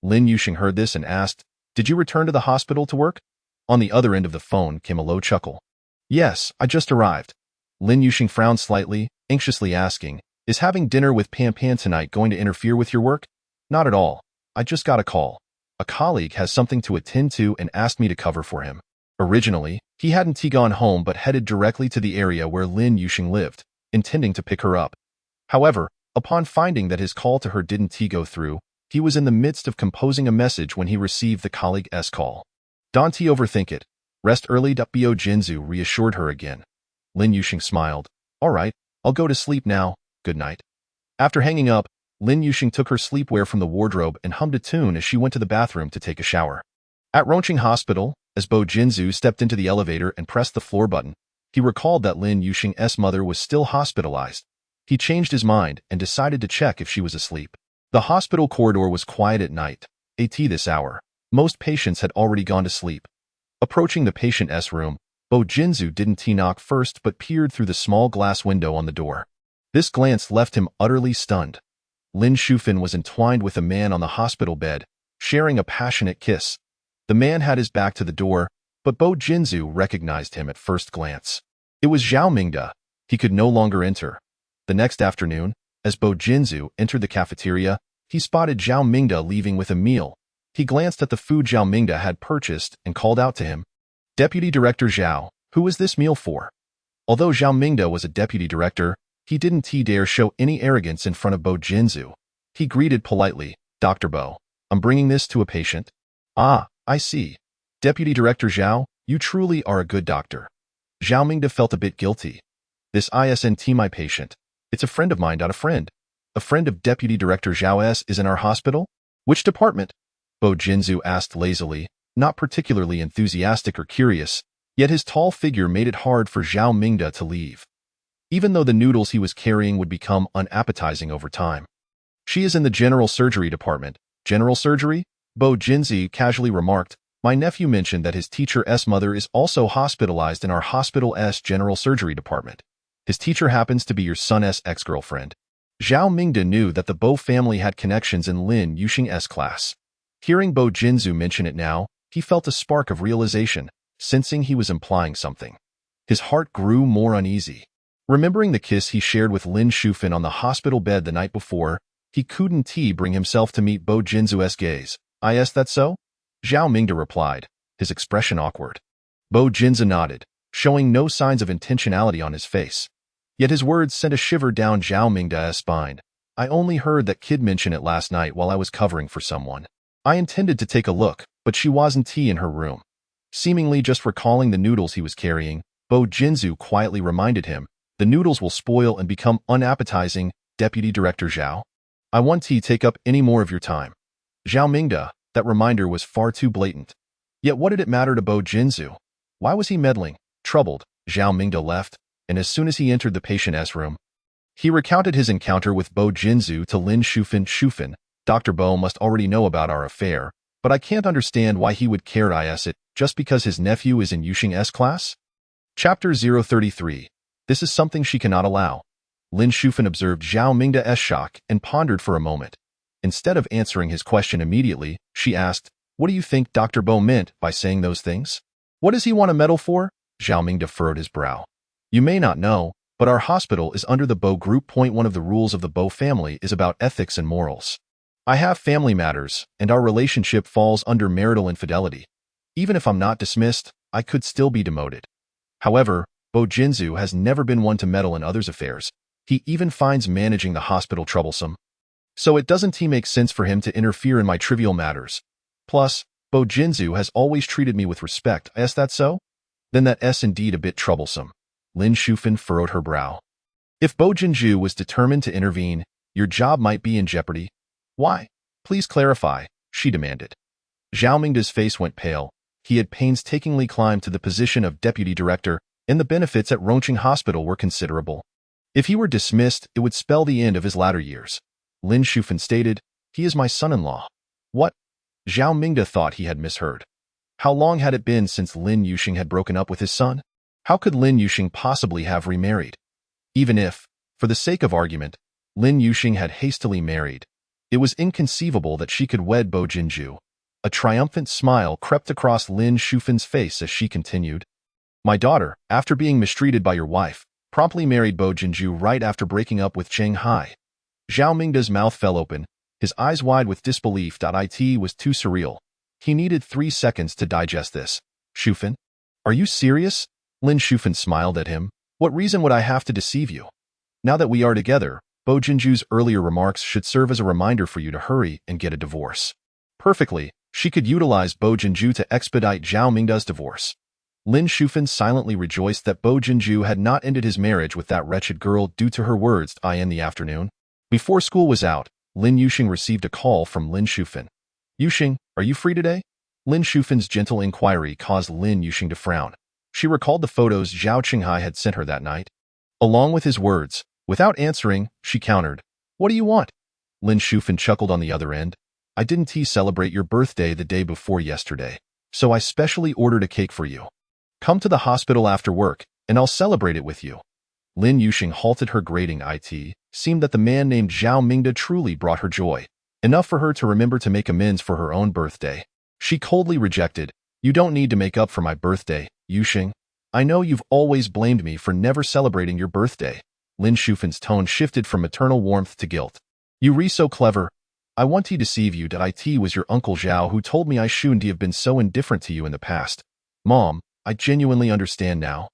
Lin Yuxing heard this and asked, "Did you return to the hospital to work?" On the other end of the phone came a low chuckle. "Yes, I just arrived." Lin Yuxing frowned slightly, anxiously asking, "Is having dinner with Pan Pan tonight going to interfere with your work?" "Not at all. I just got a call. A colleague has something to attend to and asked me to cover for him." Originally, he hadn't gone home but headed directly to the area where Lin Yuxing lived, intending to pick her up. However, upon finding that his call to her didn't go through, he was in the midst of composing a message when he received the colleague's call. "Don't overthink it. Rest early." Bo Jinzu reassured her again. Lin Yuxing smiled. "All right, I'll go to sleep now. Good night." After hanging up, Lin Yuxing took her sleepwear from the wardrobe and hummed a tune as she went to the bathroom to take a shower. At Rongqing Hospital, as Bo Jinzu stepped into the elevator and pressed the floor button, he recalled that Lin Yuxing's mother was still hospitalized. He changed his mind and decided to check if she was asleep. The hospital corridor was quiet at night. At this hour, most patients had already gone to sleep. Approaching the patient's room, Bo Jinzu didn't knock first but peered through the small glass window on the door. This glance left him utterly stunned. Lin Shufin was entwined with a man on the hospital bed, sharing a passionate kiss. The man had his back to the door, but Bo Jinzu recognized him at first glance. It was Zhao Mingde. He could no longer enter. The next afternoon, as Bo Jinzu entered the cafeteria, he spotted Zhao Mingde leaving with a meal. He glanced at the food Zhao Mingde had purchased and called out to him, "Deputy Director Zhao, who is this meal for?" Although Zhao Mingde was a deputy director, he didn't dare show any arrogance in front of Bo Jinzu. He greeted politely, "Dr. Bo, I'm bringing this to a patient." "Ah, I see. Deputy Director Zhao, you truly are a good doctor." Zhao Mingde felt a bit guilty. "This isn't my patient. It's a friend of mine, not a friend." "A friend of Deputy Director Zhao's is in our hospital? Which department?" Bo Jinzu asked lazily, not particularly enthusiastic or curious, yet his tall figure made it hard for Zhao Mingde to leave. Even though the noodles he was carrying would become unappetizing over time. "She is in the general surgery department." "General surgery?" Bo Jinzu casually remarked. "My nephew mentioned that his teacher's mother is also hospitalized in our hospital's general surgery department. His teacher happens to be your son's ex-girlfriend." Zhao Mingde knew that the Bo family had connections in Lin Yuxing's class. Hearing Bo Jinzu mention it now, he felt a spark of realization, sensing he was implying something. His heart grew more uneasy. Remembering the kiss he shared with Lin Shufin on the hospital bed the night before, he couldn't bring himself to meet Bo Jinzu's gaze. "Is that so?" Zhao Mingde replied, his expression awkward. Bo Jinzu nodded, showing no signs of intentionality on his face. Yet his words sent a shiver down Zhao Mingde's spine. "I only heard that kid mention it last night while I was covering for someone. I intended to take a look, but she wasn't in her room." Seemingly just recalling the noodles he was carrying, Bo Jinzu quietly reminded him, "The noodles will spoil and become unappetizing, Deputy Director Zhao. I won't take up any more of your time." Zhao Mingde, that reminder was far too blatant. Yet what did it matter to Bo Jinzu? Why was he meddling? Troubled, Zhao Mingde left, and as soon as he entered the patient's room, he recounted his encounter with Bo Jinzu to Lin Shufin. "Shufin, Dr. Bo must already know about our affair, but I can't understand why he would care it just because his nephew is in Yuxing's class?" Chapter 033. This is something she cannot allow. Lin Shufin observed Zhao Mingde's shock and pondered for a moment. Instead of answering his question immediately, she asked, "What do you think Dr. Bo meant by saying those things? What does he want a medal for?" Zhao Mingde furrowed his brow. "You may not know, but our hospital is under the Bo Group. One of the rules of the Bo family is about ethics and morals. I have family matters, and our relationship falls under marital infidelity. Even if I'm not dismissed, I could still be demoted." However, Bo Jinzu has never been one to meddle in others' affairs. He even finds managing the hospital troublesome. So it doesn't make sense for him to interfere in my trivial matters. Plus, Bo Jinzu has always treated me with respect. Is that so? Then that's indeed a bit troublesome. Lin Shufin furrowed her brow. If Bo Jinzu was determined to intervene, your job might be in jeopardy. Why? Please clarify, she demanded. Zhao Mingde's face went pale. He had painstakingly climbed to the position of deputy director, and the benefits at Rongqing Hospital were considerable. If he were dismissed, it would spell the end of his latter years. Lin Shufin stated, "He is my son-in-law." What? Zhao Mingde thought he had misheard. How long had it been since Lin Yuxing had broken up with his son? How could Lin Yuxing possibly have remarried? Even if, For the sake of argument, Lin Yuxing had hastily married. It was inconceivable that she could wed Bo Jinju. A triumphant smile crept across Lin Shufan's face as she continued. My daughter, after being mistreated by your wife, promptly married Bo Jinju right after breaking up with Cheng Hai. Zhao Mingda's mouth fell open, his eyes wide with disbelief. It was too surreal. He needed 3 seconds to digest this. Shufan? Are you serious? Lin Shufan smiled at him. What reason would I have to deceive you? Now that we are together, Bo Jinju's earlier remarks should serve as a reminder for you to hurry and get a divorce. Perfectly, she could utilize Bo Jinju to expedite Zhao Mingda's divorce. Lin Shufan silently rejoiced that Bo Jinju had not ended his marriage with that wretched girl due to her words in the afternoon. Before school was out, Lin Yuxing received a call from Lin Shufan. Yuxing, are you free today? Lin Shufan's gentle inquiry caused Lin Yuxing to frown. She recalled the photos Zhao Qinghai had sent her that night. Along with his words, without answering, she countered. What do you want? Lin Shufan chuckled on the other end. I didn't celebrate your birthday the day before yesterday, so I specially ordered a cake for you. Come to the hospital after work, and I'll celebrate it with you. Lin Yuxing halted her grating. It seemed that the man named Zhao Mingda truly brought her joy, enough for her to remember to make amends for her own birthday. She coldly rejected, You don't need to make up for my birthday, Yuxing. I know you've always blamed me for never celebrating your birthday. Lin Shufan's tone shifted from maternal warmth to guilt. You re so clever. I want to deceive you that it was your uncle Zhao who told me I shouldn't have been so indifferent to you in the past. Mom, I genuinely understand now.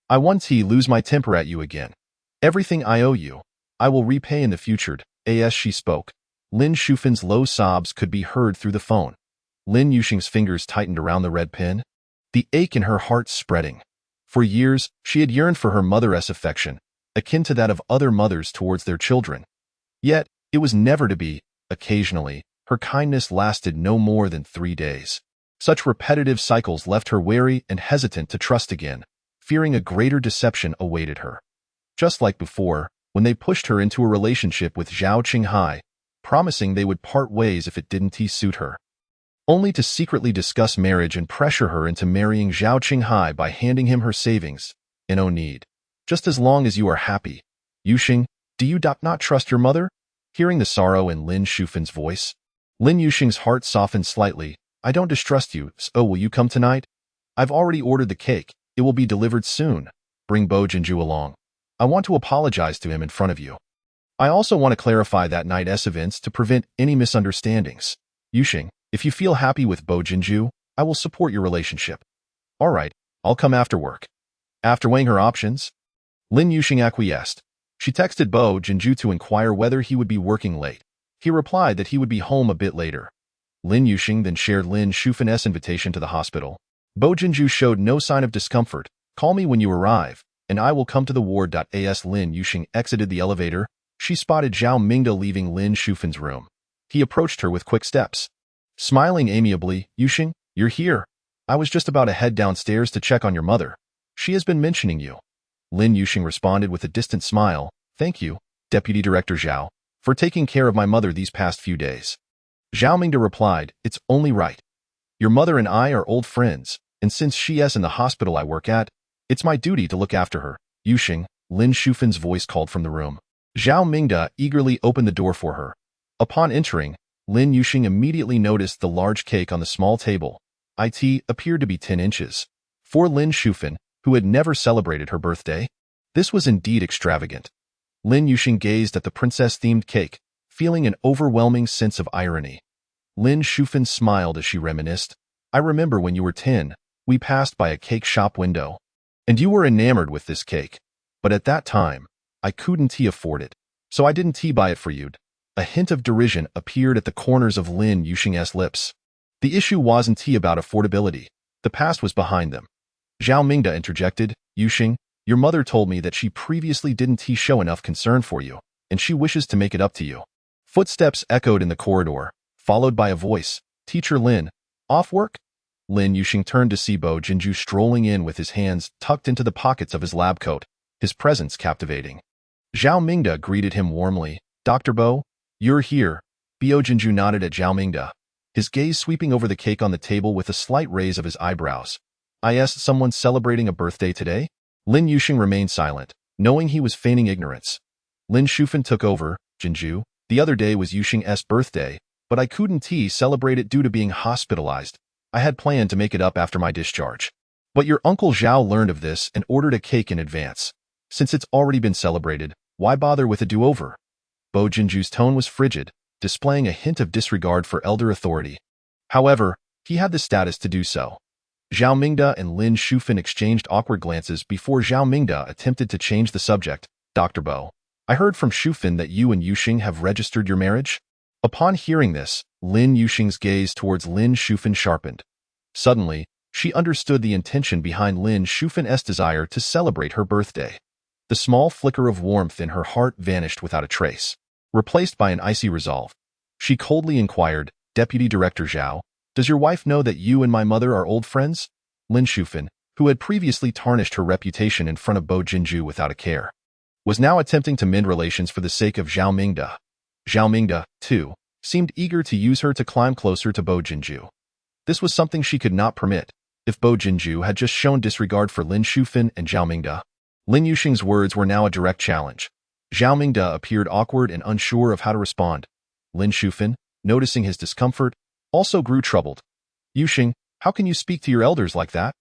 I want to lose my temper at you again. Everything I owe you, I will repay in the future. As she spoke, Lin Shufan's low sobs could be heard through the phone. Lin Yuxing's fingers tightened around the red pin, the ache in her heart spreading. For years, she had yearned for her mother's affection, akin to that of other mothers towards their children. Yet, it was never to be. Occasionally, her kindness lasted no more than 3 days. Such repetitive cycles left her wary and hesitant to trust again, fearing a greater deception awaited her. Just like before, when they pushed her into a relationship with Zhao Qinghai, promising they would part ways if it didn't suit her. Only to secretly discuss marriage and pressure her into marrying Zhao Qinghai by handing him her savings. No need. Just as long as you are happy. Yuxing, do you not trust your mother? Hearing the sorrow in Lin Shufan's voice, Lin Yuxing's heart softened slightly. I don't distrust you, so will you come tonight? I've already ordered the cake. It will be delivered soon. Bring Bo Jinju along. I want to apologize to him in front of you. I also want to clarify that night's events to prevent any misunderstandings. Yuxing, if you feel happy with Bo Jinju, I will support your relationship. All right, I'll come after work. After weighing her options, Lin Yuxing acquiesced. She texted Bo Jinju to inquire whether he would be working late. He replied that he would be home a bit later. Lin Yuxing then shared Lin Shufan's invitation to the hospital. Bo Jinju showed no sign of discomfort. Call me when you arrive, and I will come to the ward. As Lin Yuxing exited the elevator, she spotted Zhao Mingda leaving Lin Shufan's room. He approached her with quick steps. Smiling amiably, Yuxing, you're here. I was just about to head downstairs to check on your mother. She has been mentioning you. Lin Yuxing responded with a distant smile. Thank you, Deputy Director Zhao, for taking care of my mother these past few days. Zhao Mingda replied, It's only right. Your mother and I are old friends, and since she is in the hospital I work at, it's my duty to look after her. Yuxing, Lin Shufan's voice called from the room. Zhao Mingda eagerly opened the door for her. Upon entering, Lin Yuxing immediately noticed the large cake on the small table. It appeared to be 10 inches. For Lin Shufan, who had never celebrated her birthday, this was indeed extravagant. Lin Yuxing gazed at the princess-themed cake, feeling an overwhelming sense of irony. Lin Shufan smiled as she reminisced. I remember when you were 10, we passed by a cake shop window, and you were enamored with this cake. But at that time, I couldn't afford it, so I didn't buy it for you. A hint of derision appeared at the corners of Lin Yuxing's lips. The issue wasn't about affordability. The past was behind them. Zhao Mingda interjected, Yuxing, your mother told me that she previously didn't show enough concern for you, and she wishes to make it up to you. Footsteps echoed in the corridor, followed by a voice. Teacher Lin, off work? Lin Yuxing turned to see Bo Jinju strolling in with his hands tucked into the pockets of his lab coat, his presence captivating. Zhao Mingda greeted him warmly. Dr. Bo, you're here. Bo Jinju nodded at Zhao Mingda, his gaze sweeping over the cake on the table with a slight raise of his eyebrows. Is someone celebrating a birthday today? Lin Yuxing remained silent, knowing he was feigning ignorance. Lin Shufan took over. Jinju, the other day was Yuxing's birthday, but I couldn't celebrate it due to being hospitalized. I had planned to make it up after my discharge. But your uncle Zhao learned of this and ordered a cake in advance. Since it's already been celebrated, why bother with a do-over? Bo Jinju's tone was frigid, displaying a hint of disregard for elder authority. However, he had the status to do so. Zhao Mingde and Lin Shufan exchanged awkward glances before Zhao Mingde attempted to change the subject. Dr. Bo, I heard from Shufan that you and Yuxing have registered your marriage? Upon hearing this, Lin Yuxing's gaze towards Lin Shufan sharpened. Suddenly, she understood the intention behind Lin Shufan's desire to celebrate her birthday. The small flicker of warmth in her heart vanished without a trace, replaced by an icy resolve. She coldly inquired, Deputy Director Zhao, does your wife know that you and my mother are old friends? Lin Shufan, who had previously tarnished her reputation in front of Bo Jinju without a care, was now attempting to mend relations for the sake of Zhao Mingde. Zhao Mingde, too, seemed eager to use her to climb closer to Bo Jinju. This was something she could not permit. If Bo Jinju had just shown disregard for Lin Shufan and Zhao Mingde, Lin Yuxing's words were now a direct challenge. Zhao Mingde appeared awkward and unsure of how to respond. Lin Shufan, noticing his discomfort, also grew troubled. Yuxing, how can you speak to your elders like that?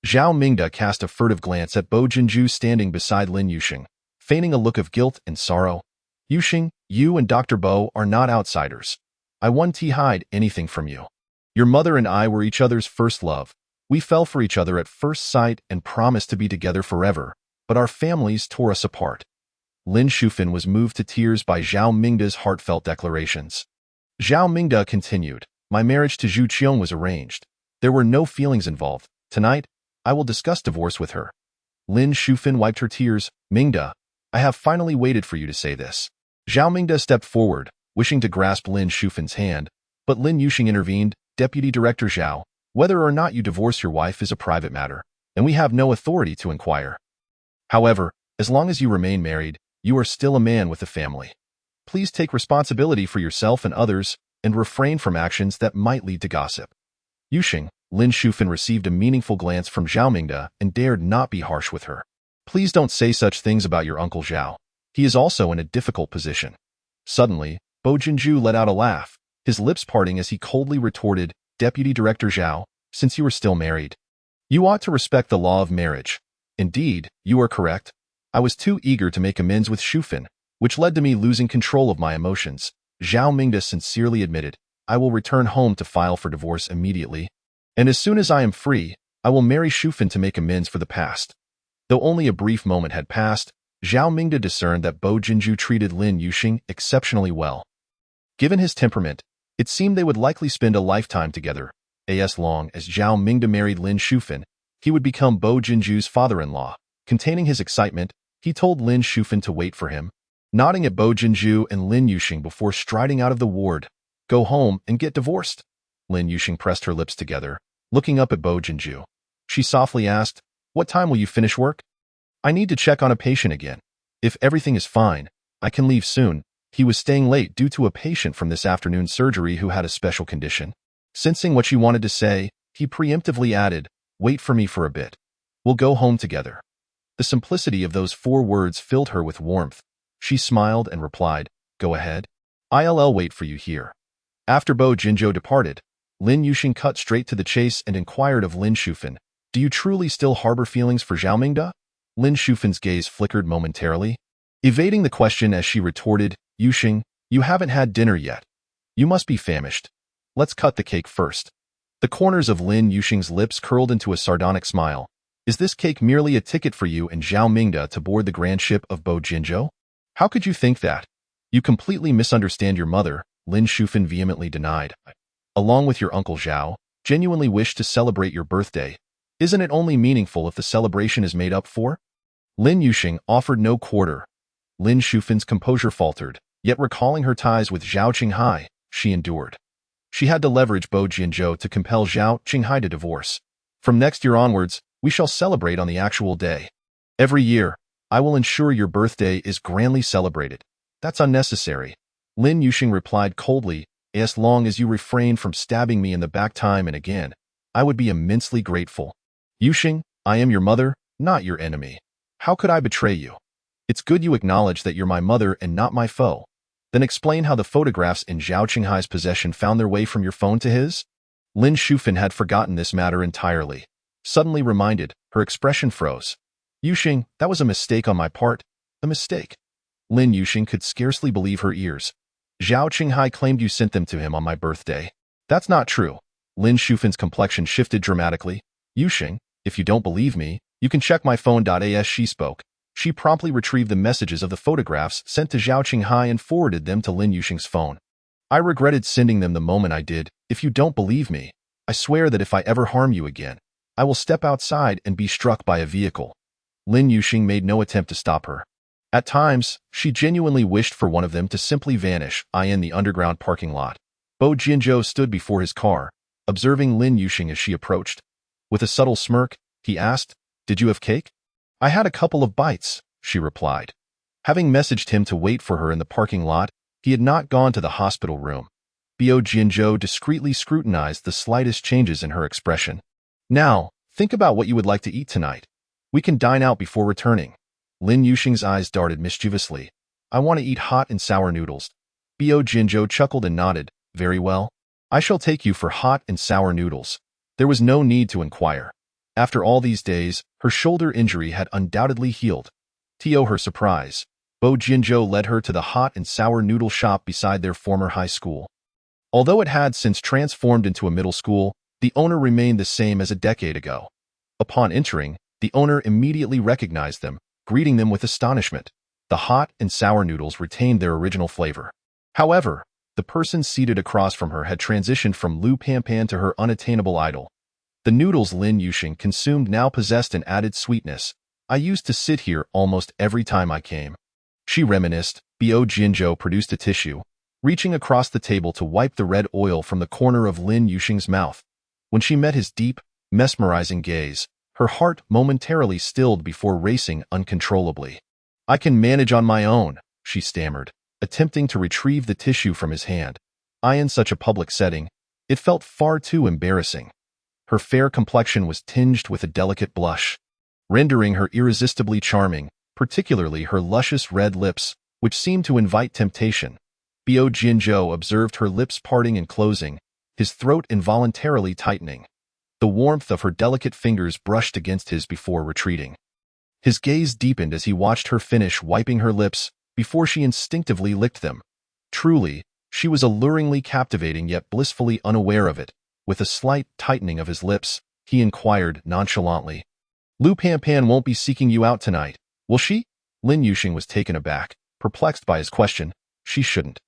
Zhao Mingde cast a furtive glance at Bo Jinju standing beside Lin Yuxing, feigning a look of guilt and sorrow. Yuxing, you and Dr. Bo are not outsiders. I won't hide anything from you. Your mother and I were each other's first love. We fell for each other at first sight and promised to be together forever, but our families tore us apart. Lin Shufan was moved to tears by Zhao Mingde's heartfelt declarations. Zhao Mingde continued, my marriage to Zhu Qiong was arranged. There were no feelings involved. Tonight, I will discuss divorce with her. Lin Shufan wiped her tears. Mingde, I have finally waited for you to say this. Zhao Mingde stepped forward, wishing to grasp Lin Shufan's hand, but Lin Yuxing intervened, Deputy Director Zhao, whether or not you divorce your wife is a private matter, and we have no authority to inquire. However, as long as you remain married, you are still a man with a family. Please take responsibility for yourself and others, and refrain from actions that might lead to gossip. Yuxing, Lin Shufan received a meaningful glance from Zhao Mingde and dared not be harsh with her. Please don't say such things about your uncle Zhao. He is also in a difficult position. Suddenly, Bo Jinju let out a laugh, his lips parting as he coldly retorted, Deputy Director Zhao, since you are still married, you ought to respect the law of marriage. Indeed, you are correct. I was too eager to make amends with Shufan, which led to me losing control of my emotions. Zhao Mingde sincerely admitted, I will return home to file for divorce immediately, and as soon as I am free, I will marry Shufan to make amends for the past. Though only a brief moment had passed, Zhao Mingde discerned that Bo Jinju treated Lin Yuxing exceptionally well. Given his temperament, it seemed they would likely spend a lifetime together. As long as Zhao Mingde married Lin Shufan, he would become Bo Jinju's father-in-law. Containing his excitement, he told Lin Shufan to wait for him, nodding at Bo Jinju and Lin Yuxing before striding out of the ward. Go home and get divorced. Lin Yuxing pressed her lips together, looking up at Bo Jinju. She softly asked, what time will you finish work? I need to check on a patient again. If everything is fine, I can leave soon. He was staying late due to a patient from this afternoon's surgery who had a special condition. Sensing what she wanted to say, he preemptively added, wait for me for a bit. We'll go home together. The simplicity of those 4 words filled her with warmth. She smiled and replied, go ahead. I'll wait for you here. After Bo Jinju departed, Lin Yuxing cut straight to the chase and inquired of Lin Shufan, do you truly still harbor feelings for Zhao Mingde? Lin Shufan's gaze flickered momentarily, evading the question as she retorted, Yuxing, you haven't had dinner yet. You must be famished. Let's cut the cake first. The corners of Lin Yuxing's lips curled into a sardonic smile. Is this cake merely a ticket for you and Zhao Mingde to board the grand ship of Bo Jinju? How could you think that? You completely misunderstand your mother, Lin Shufan vehemently denied. Along with your uncle Zhao, genuinely wish to celebrate your birthday. Isn't it only meaningful if the celebration is made up for? Lin Yuxing offered no quarter. Lin Shufan's composure faltered, yet recalling her ties with Zhao Qinghai, she endured. She had to leverage Bo Jinju to compel Zhao Qinghai to divorce. From next year onwards, we shall celebrate on the actual day. Every year, I will ensure your birthday is grandly celebrated. That's unnecessary. Lin Yuxing replied coldly, as long as you refrain from stabbing me in the back time and again, I would be immensely grateful. Yuxing, I am your mother, not your enemy. How could I betray you? It's good you acknowledge that you're my mother and not my foe. Then explain how the photographs in Zhao Qinghai's possession found their way from your phone to his? Lin Shufan had forgotten this matter entirely. Suddenly reminded, her expression froze. Yuxing, that was a mistake on my part. A mistake. Lin Yuxing could scarcely believe her ears. Zhao Qinghai claimed you sent them to him on my birthday. That's not true. Lin Shufan's complexion shifted dramatically. Yuxing, if you don't believe me, you can check my phone. As she spoke, she promptly retrieved the messages of the photographs sent to Zhao Qinghai and forwarded them to Lin Yuxing's phone. I regretted sending them the moment I did. If you don't believe me, I swear that if I ever harm you again, I will step outside and be struck by a vehicle. Lin Yuxing made no attempt to stop her. At times, she genuinely wished for one of them to simply vanish. In the underground parking lot, Bo Jinzhou stood before his car, observing Lin Yuxing as she approached. With a subtle smirk, he asked, "Did you have cake?" "I had a couple of bites," she replied. Having messaged him to wait for her in the parking lot, he had not gone to the hospital room. Bo Jinzhou discreetly scrutinized the slightest changes in her expression. "Now, think about what you would like to eat tonight. We can dine out before returning." Lin Yuxing's eyes darted mischievously. "I want to eat hot and sour noodles." Bo Jinzhou chuckled and nodded. "Very well. I shall take you for hot and sour noodles." There was no need to inquire. After all these days, her shoulder injury had undoubtedly healed. To her surprise, Bo Jinzhou led her to the hot and sour noodle shop beside their former high school. Although it had since transformed into a middle school, the owner remained the same as a decade ago. Upon entering, the owner immediately recognized them, greeting them with astonishment. The hot and sour noodles retained their original flavor. However, the person seated across from her had transitioned from Lu Panpan to her unattainable idol. The noodles Lin Yuxing consumed now possessed an added sweetness. "I used to sit here almost every time I came." She reminisced. Bo Jinzhou produced a tissue, reaching across the table to wipe the red oil from the corner of Lin Yuxing's mouth. When she met his deep, mesmerizing gaze, her heart momentarily stilled before racing uncontrollably. "I can manage on my own," she stammered, attempting to retrieve the tissue from his hand. In such a public setting, it felt far too embarrassing. Her fair complexion was tinged with a delicate blush, rendering her irresistibly charming, particularly her luscious red lips, which seemed to invite temptation. Bo Jinzhou observed her lips parting and closing, his throat involuntarily tightening. The warmth of her delicate fingers brushed against his before retreating. His gaze deepened as he watched her finish wiping her lips before she instinctively licked them. Truly, she was alluringly captivating yet blissfully unaware of it. With a slight tightening of his lips, he inquired nonchalantly, "Lu Panpan won't be seeking you out tonight, will she?" Lin Yuxing was taken aback, perplexed by his question. "She shouldn't."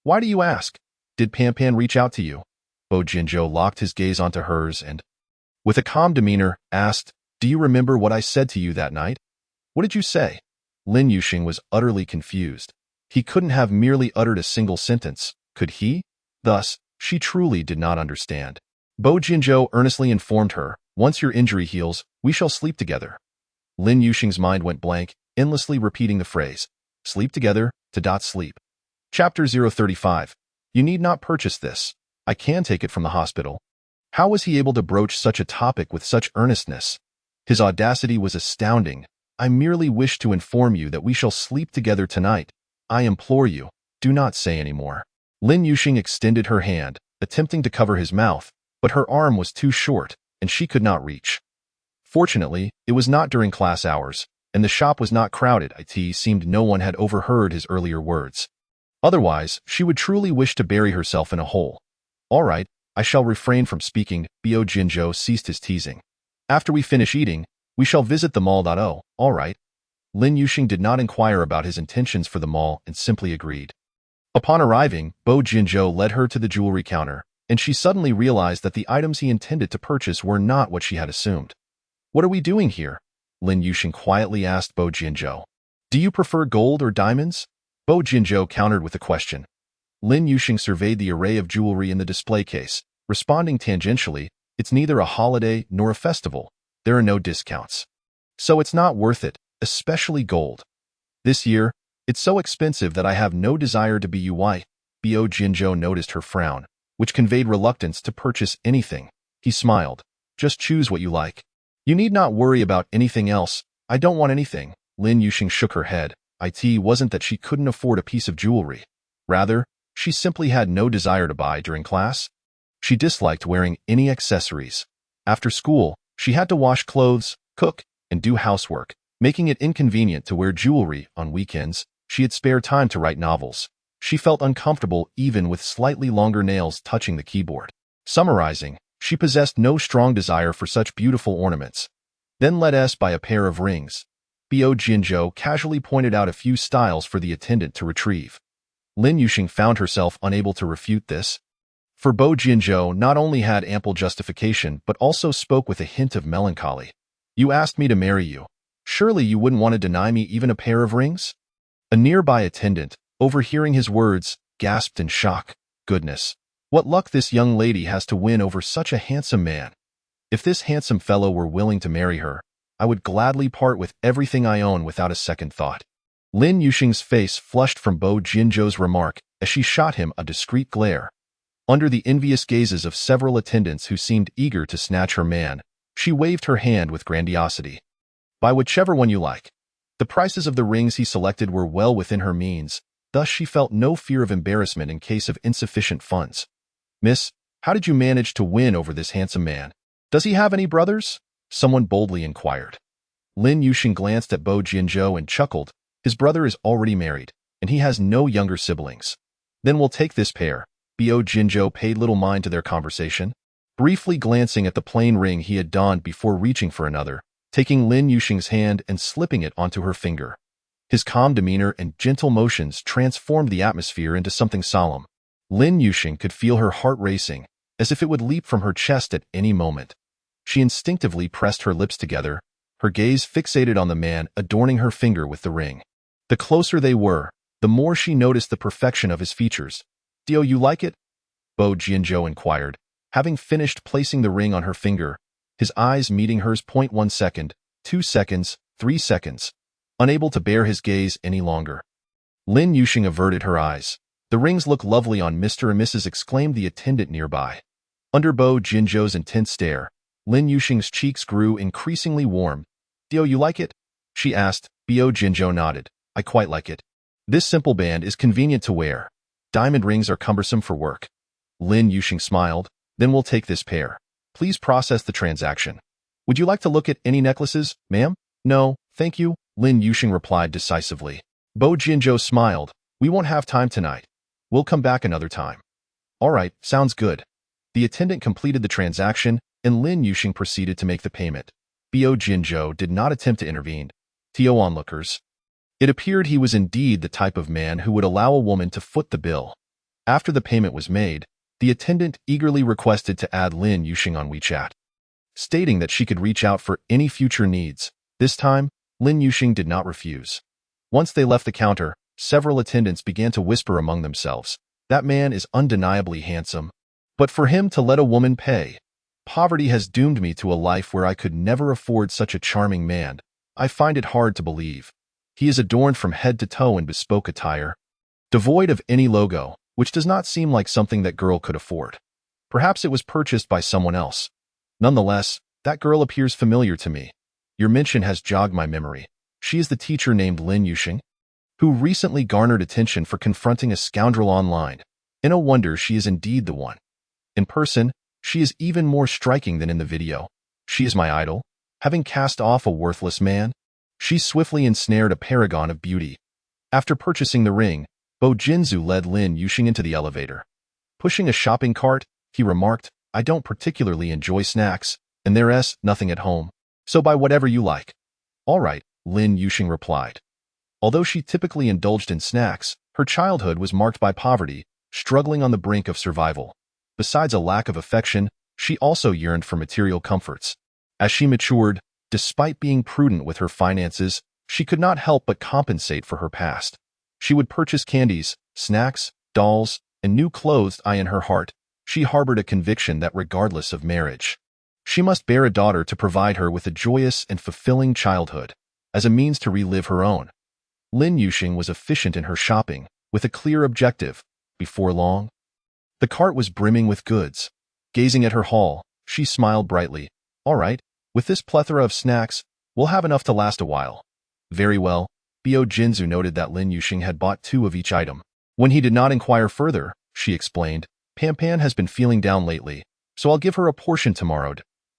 "Why do you ask? Did Panpan reach out to you?" Bo Jinzhou locked his gaze onto hers and, with a calm demeanor, asked, "Do you remember what I said to you that night?" "What did you say?" Lin Yuxing was utterly confused. He couldn't have merely uttered a single sentence, could he? Thus, she truly did not understand. Bo Jinzhou earnestly informed her, "Once your injury heals, we shall sleep together." Lin Yuxing's mind went blank, endlessly repeating the phrase, "Sleep together, to sleep." Chapter 035. You need not purchase this. I can take it from the hospital. How was he able to broach such a topic with such earnestness? His audacity was astounding. "I merely wish to inform you that we shall sleep together tonight. I implore you, do not say any more." Lin Yuxing extended her hand, attempting to cover his mouth, but her arm was too short, and she could not reach. Fortunately, it was not during class hours, and the shop was not crowded. It seemed no one had overheard his earlier words. Otherwise, she would truly wish to bury herself in a hole. "All right, I shall refrain from speaking." Bo Jinzhou ceased his teasing. "After we finish eating, we shall visit the mall. All right." Lin Yuxing did not inquire about his intentions for the mall and simply agreed. Upon arriving, Bo Jinzhou led her to the jewelry counter, and she suddenly realized that the items he intended to purchase were not what she had assumed. "What are we doing here?" Lin Yuxing quietly asked Bo Jinzhou. "Do you prefer gold or diamonds?" Bo Jinzhou countered with a question. Lin Yuxing surveyed the array of jewelry in the display case, responding tangentially, "It's neither a holiday nor a festival. There are no discounts. So it's not worth it, especially gold. This year, it's so expensive that I have no desire to be you." Bo Jinzhou noticed her frown, which conveyed reluctance to purchase anything. He smiled. "Just choose what you like. You need not worry about anything else. I don't want anything." Lin Yuxing shook her head. It wasn't that she couldn't afford a piece of jewelry. Rather, she simply had no desire to buy during class. She disliked wearing any accessories. After school, she had to wash clothes, cook, and do housework, making it inconvenient to wear jewelry on weekends. She had spare time to write novels. She felt uncomfortable even with slightly longer nails touching the keyboard. Summarizing, she possessed no strong desire for such beautiful ornaments. Then let us buy a pair of rings. Bo Jinzhou casually pointed out a few styles for the attendant to retrieve. Lin Yuxing found herself unable to refute this. For Bo Jinzhou not only had ample justification but also spoke with a hint of melancholy. You asked me to marry you. Surely you wouldn't want to deny me even a pair of rings? A nearby attendant, overhearing his words, gasped in shock. Goodness, what luck this young lady has to win over such a handsome man. If this handsome fellow were willing to marry her, I would gladly part with everything I own without a second thought. Lin Yuxing's face flushed from Bo Jinzhou's remark as she shot him a discreet glare. Under the envious gazes of several attendants who seemed eager to snatch her man, she waved her hand with grandiosity. Buy whichever one you like. The prices of the rings he selected were well within her means, thus she felt no fear of embarrassment in case of insufficient funds. Miss, how did you manage to win over this handsome man? Does he have any brothers? Someone boldly inquired. Lin Yuxing glanced at Bo Jinzhou and chuckled. His brother is already married, and he has no younger siblings. Then we'll take this pair. Bo Jinzhou paid little mind to their conversation, briefly glancing at the plain ring he had donned before reaching for another, taking Lin Yuxing's hand and slipping it onto her finger. His calm demeanor and gentle motions transformed the atmosphere into something solemn. Lin Yuxing could feel her heart racing, as if it would leap from her chest at any moment. She instinctively pressed her lips together, her gaze fixated on the man adorning her finger with the ring. The closer they were, the more she noticed the perfection of his features. Do you like it? Bo Jinzhou inquired, having finished placing the ring on her finger, his eyes meeting hers. 1 second, 2 seconds, 3 seconds, unable to bear his gaze any longer. Lin Yuxing averted her eyes. The rings look lovely on Mr. and Mrs. exclaimed the attendant nearby. Under Bo Jinzhou's intense stare, Lin Yuxing's cheeks grew increasingly warm. Do you like it? She asked. Bo Jinzhou nodded. I quite like it. This simple band is convenient to wear. Diamond rings are cumbersome for work. Lin Yuxing smiled. Then we'll take this pair. Please process the transaction. Would you like to look at any necklaces, ma'am? No, thank you, Lin Yuxing replied decisively. Bo Jinzhou smiled. We won't have time tonight. We'll come back another time. All right, sounds good. The attendant completed the transaction, and Lin Yuxing proceeded to make the payment. Bo Jinzhou did not attempt to intervene. To onlookers, it appeared he was indeed the type of man who would allow a woman to foot the bill. After the payment was made, the attendant eagerly requested to add Lin Yuxing on WeChat, stating that she could reach out for any future needs. This time, Lin Yuxing did not refuse. Once they left the counter, several attendants began to whisper among themselves. That man is undeniably handsome. But for him to let a woman pay, poverty has doomed me to a life where I could never afford such a charming man. I find it hard to believe. He is adorned from head to toe in bespoke attire, devoid of any logo, which does not seem like something that girl could afford. Perhaps it was purchased by someone else. Nonetheless, that girl appears familiar to me. Your mention has jogged my memory. She is the teacher named Lin Yuxing, who recently garnered attention for confronting a scoundrel online. And no wonder she is indeed the one. In person, she is even more striking than in the video. She is my idol. Having cast off a worthless man, she swiftly ensnared a paragon of beauty. After purchasing the ring, Bo Jinzhou led Lin Yuxing into the elevator. Pushing a shopping cart, he remarked, I don't particularly enjoy snacks, and there's nothing at home, so buy whatever you like. All right, Lin Yuxing replied. Although she typically indulged in snacks, her childhood was marked by poverty, struggling on the brink of survival. Besides a lack of affection, she also yearned for material comforts. As she matured, despite being prudent with her finances, she could not help but compensate for her past. She would purchase candies, snacks, dolls, and new clothes. In her heart, she harbored a conviction that regardless of marriage, she must bear a daughter to provide her with a joyous and fulfilling childhood, as a means to relive her own. Lin Yuxing was efficient in her shopping, with a clear objective. Before long, the cart was brimming with goods. Gazing at her haul, she smiled brightly. All right, with this plethora of snacks, we'll have enough to last a while. Very well, Bo Jinzu noted that Lin Yuxing had bought 2 of each item. When he did not inquire further, she explained, Pan Pan has been feeling down lately, so I'll give her a portion tomorrow.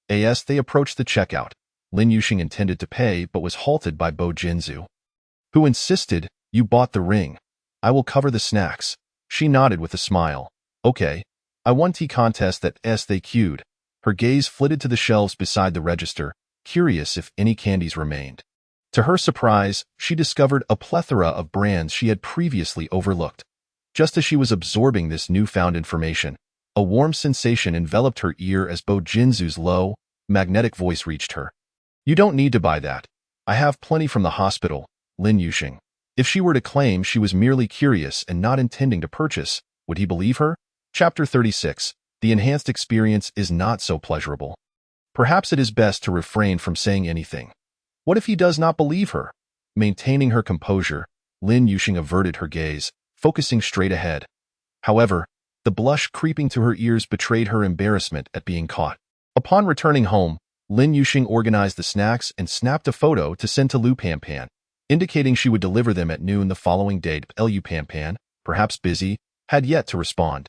As they approached the checkout, Lin Yuxing intended to pay but was halted by Bo Jinzu, who insisted, "You bought the ring. I will cover the snacks." She nodded with a smile. "Okay. I won tea contest that they queued." Her gaze flitted to the shelves beside the register, curious if any candies remained. To her surprise, she discovered a plethora of brands she had previously overlooked. Just as she was absorbing this newfound information, a warm sensation enveloped her ear as Bo Jinzu's low, magnetic voice reached her. "You don't need to buy that. I have plenty from the hospital." Lin Yuxing. If she were to claim she was merely curious and not intending to purchase, would he believe her? Chapter 36. The enhanced experience is not so pleasurable. Perhaps it is best to refrain from saying anything. What if he does not believe her? Maintaining her composure, Lin Yuxing averted her gaze, focusing straight ahead. However, the blush creeping to her ears betrayed her embarrassment at being caught. Upon returning home, Lin Yuxing organized the snacks and snapped a photo to send to Lu Panpan, indicating she would deliver them at noon the following day. Lu Panpan, perhaps busy, had yet to respond.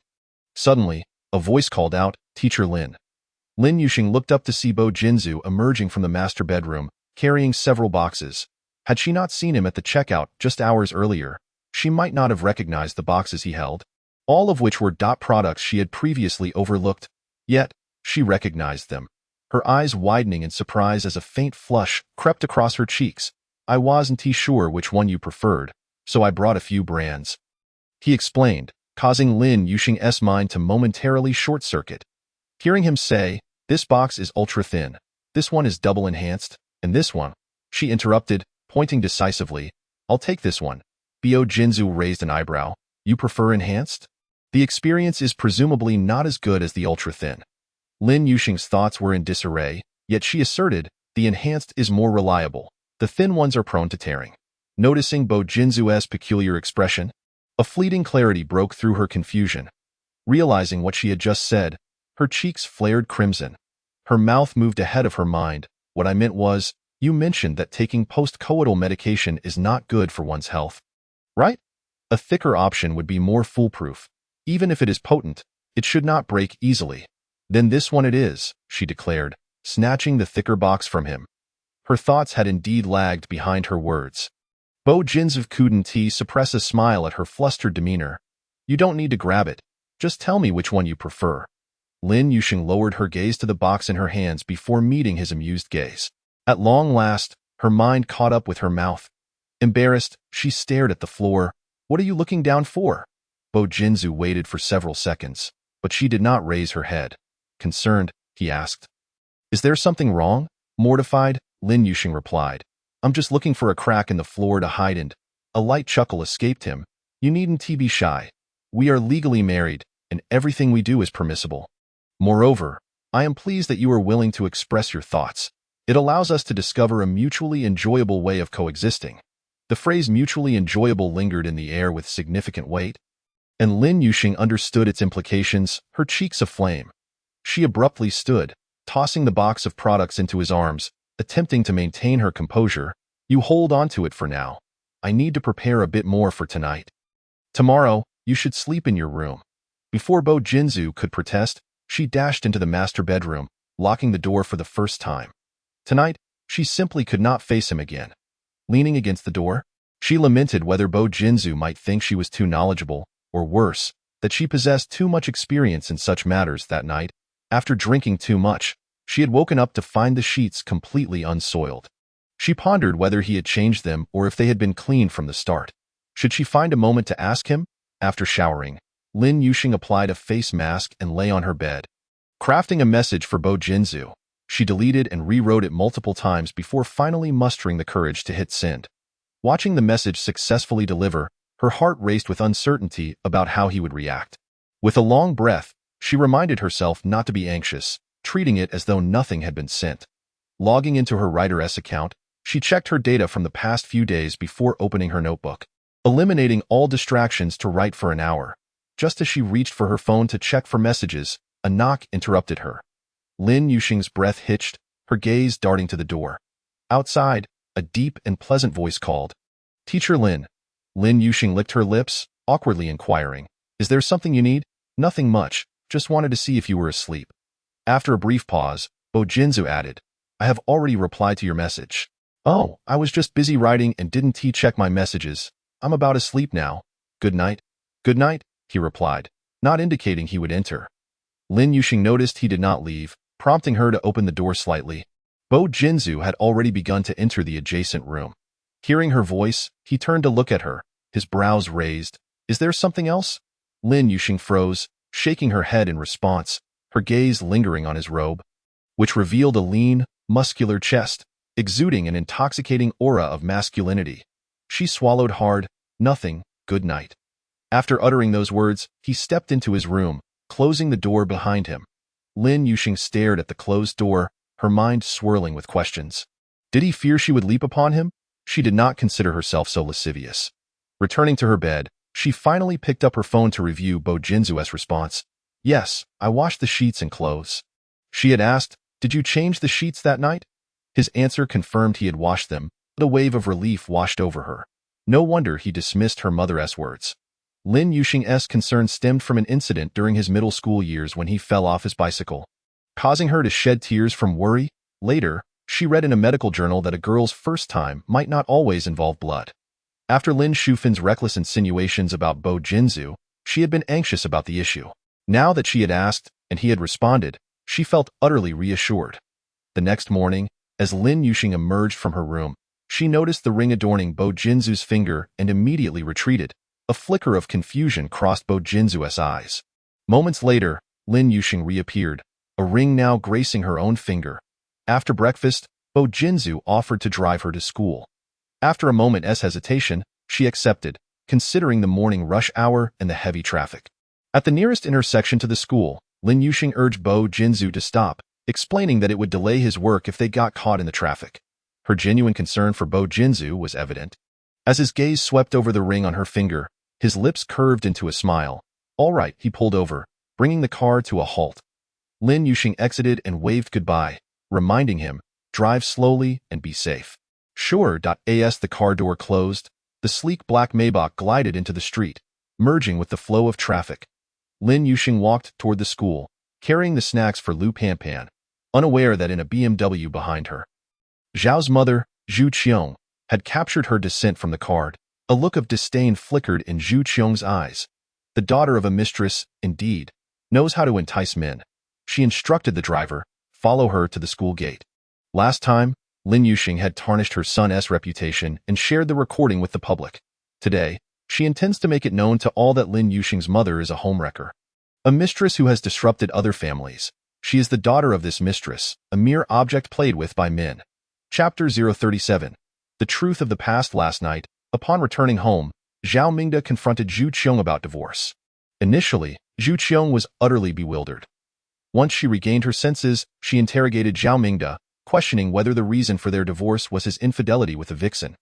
Suddenly, a voice called out, "Teacher Lin." Lin Yuxing looked up to see Bo Jinzu emerging from the master bedroom, carrying several boxes. Had she not seen him at the checkout just hours earlier, she might not have recognized the boxes he held, all of which were products she had previously overlooked. Yet, she recognized them, her eyes widening in surprise as a faint flush crept across her cheeks. "I wasn't sure which one you preferred, so I brought a few brands," he explained, causing Lin Yuxing's mind to momentarily short-circuit. Hearing him say, "This box is ultra-thin, this one is double enhanced, and this one," she interrupted, pointing decisively, "I'll take this one." Bo Jinzu raised an eyebrow. "You prefer enhanced? The experience is presumably not as good as the ultra-thin." Lin Yuxing's thoughts were in disarray, yet she asserted, "The enhanced is more reliable. The thin ones are prone to tearing." Noticing Bo Jinzu's peculiar expression, a fleeting clarity broke through her confusion. Realizing what she had just said, her cheeks flared crimson. Her mouth moved ahead of her mind. "What I meant was, you mentioned that taking post-coital medication is not good for one's health, right? A thicker option would be more foolproof. Even if it is potent, it should not break easily." "Then this one it is," she declared, snatching the thicker box from him. Her thoughts had indeed lagged behind her words. Bo Jinzu couldn't suppress a smile at her flustered demeanor. "You don't need to grab it. Just tell me which one you prefer." Lin Yuxing lowered her gaze to the box in her hands before meeting his amused gaze. At long last, her mind caught up with her mouth. Embarrassed, she stared at the floor. "What are you looking down for?" Bo Jinzu waited for several seconds, but she did not raise her head. Concerned, he asked, "Is there something wrong?" Mortified, Lin Yuxing replied, "I'm just looking for a crack in the floor to hide in." A light chuckle escaped him. "You needn't be shy. We are legally married, and everything we do is permissible. Moreover, I am pleased that you are willing to express your thoughts. It allows us to discover a mutually enjoyable way of coexisting." The phrase mutually enjoyable lingered in the air with significant weight, and Lin Yuxing understood its implications, her cheeks aflame. She abruptly stood, tossing the box of products into his arms, attempting to maintain her composure. "You hold on to it for now. I need to prepare a bit more for tonight. Tomorrow, you should sleep in your room." Before Bo Jinzu could protest, she dashed into the master bedroom, locking the door for the first time. Tonight, she simply could not face him again. Leaning against the door, she lamented whether Bo Jinzu might think she was too knowledgeable, or worse, that she possessed too much experience in such matters. That night, after drinking too much, she had woken up to find the sheets completely unsoiled. She pondered whether he had changed them or if they had been clean from the start. Should she find a moment to ask him? After showering, Lin Yuxing applied a face mask and lay on her bed. Crafting a message for Bo Jinzu, she deleted and rewrote it multiple times before finally mustering the courage to hit send. Watching the message successfully deliver, her heart raced with uncertainty about how he would react. With a long breath, she reminded herself not to be anxious, treating it as though nothing had been sent. Logging into her Writer.s account, she checked her data from the past few days before opening her notebook, eliminating all distractions to write for an hour. Just as she reached for her phone to check for messages, a knock interrupted her. Lin Yuxing's breath hitched, her gaze darting to the door. Outside, a deep and pleasant voice called, Teacher Lin. Lin Yuxing licked her lips, awkwardly inquiring, "Is there something you need?" "Nothing much, just wanted to see if you were asleep." After a brief pause, Bo Jinzu added, "I have already replied to your message." "Oh, I was just busy writing and didn't check my messages. I'm about asleep now. Good night." "Good night," he replied, not indicating he would enter. Lin Yuxing noticed he did not leave, prompting her to open the door slightly. Bo Jinzu had already begun to enter the adjacent room. Hearing her voice, he turned to look at her, his brows raised. "Is there something else?" Lin Yuxing froze, shaking her head in response, her gaze lingering on his robe, which revealed a lean, muscular chest, exuding an intoxicating aura of masculinity. She swallowed hard. "Nothing, good night." After uttering those words, he stepped into his room, closing the door behind him. Lin Yuxing stared at the closed door, her mind swirling with questions. Did he fear she would leap upon him? She did not consider herself so lascivious. Returning to her bed, she finally picked up her phone to review Bo Jinzu's response. "Yes, I washed the sheets and clothes." She had asked, "Did you change the sheets that night?" His answer confirmed he had washed them, but a wave of relief washed over her. No wonder he dismissed her mother's words. Lin Yuxing's concern stemmed from an incident during his middle school years when he fell off his bicycle, causing her to shed tears from worry. Later, she read in a medical journal that a girl's first time might not always involve blood. After Lin Shufin's reckless insinuations about Bo Jinzu, she had been anxious about the issue. Now that she had asked, and he had responded, she felt utterly reassured. The next morning, as Lin Yuxing emerged from her room, she noticed the ring adorning Bo Jinzu's finger and immediately retreated. A flicker of confusion crossed Bo Jinzu's eyes. Moments later, Lin Yuxing reappeared, a ring now gracing her own finger. After breakfast, Bo Jinzu offered to drive her to school. After a moment's hesitation, she accepted, considering the morning rush hour and the heavy traffic. At the nearest intersection to the school, Lin Yuxing urged Bo Jinzu to stop, explaining that it would delay his work if they got caught in the traffic. Her genuine concern for Bo Jinzu was evident. As his gaze swept over the ring on her finger, his lips curved into a smile. "All right," he pulled over, bringing the car to a halt. Lin Yuxing exited and waved goodbye, reminding him, "Drive slowly and be safe." Sure. As the car door closed, the sleek black Maybach glided into the street, merging with the flow of traffic. Lin Yuxing walked toward the school, carrying the snacks for Lu Panpan, unaware that in a BMW behind her, Zhao's mother, Zhu Qiong, had captured her descent from the car. A look of disdain flickered in Zhu Qiong's eyes. The daughter of a mistress, indeed, knows how to entice men. She instructed the driver, "Follow her to the school gate." Last time, Lin Yuxing had tarnished her son's reputation and shared the recording with the public. Today, she intends to make it known to all that Lin Yuxing's mother is a homewrecker, a mistress who has disrupted other families. She is the daughter of this mistress, a mere object played with by men. Chapter 037. The truth of the past. Last night, upon returning home, Zhao Mingda confronted Zhu Qiong about divorce. Initially, Zhu Qiong was utterly bewildered. Once she regained her senses, she interrogated Zhao Mingda, questioning whether the reason for their divorce was his infidelity with a vixen.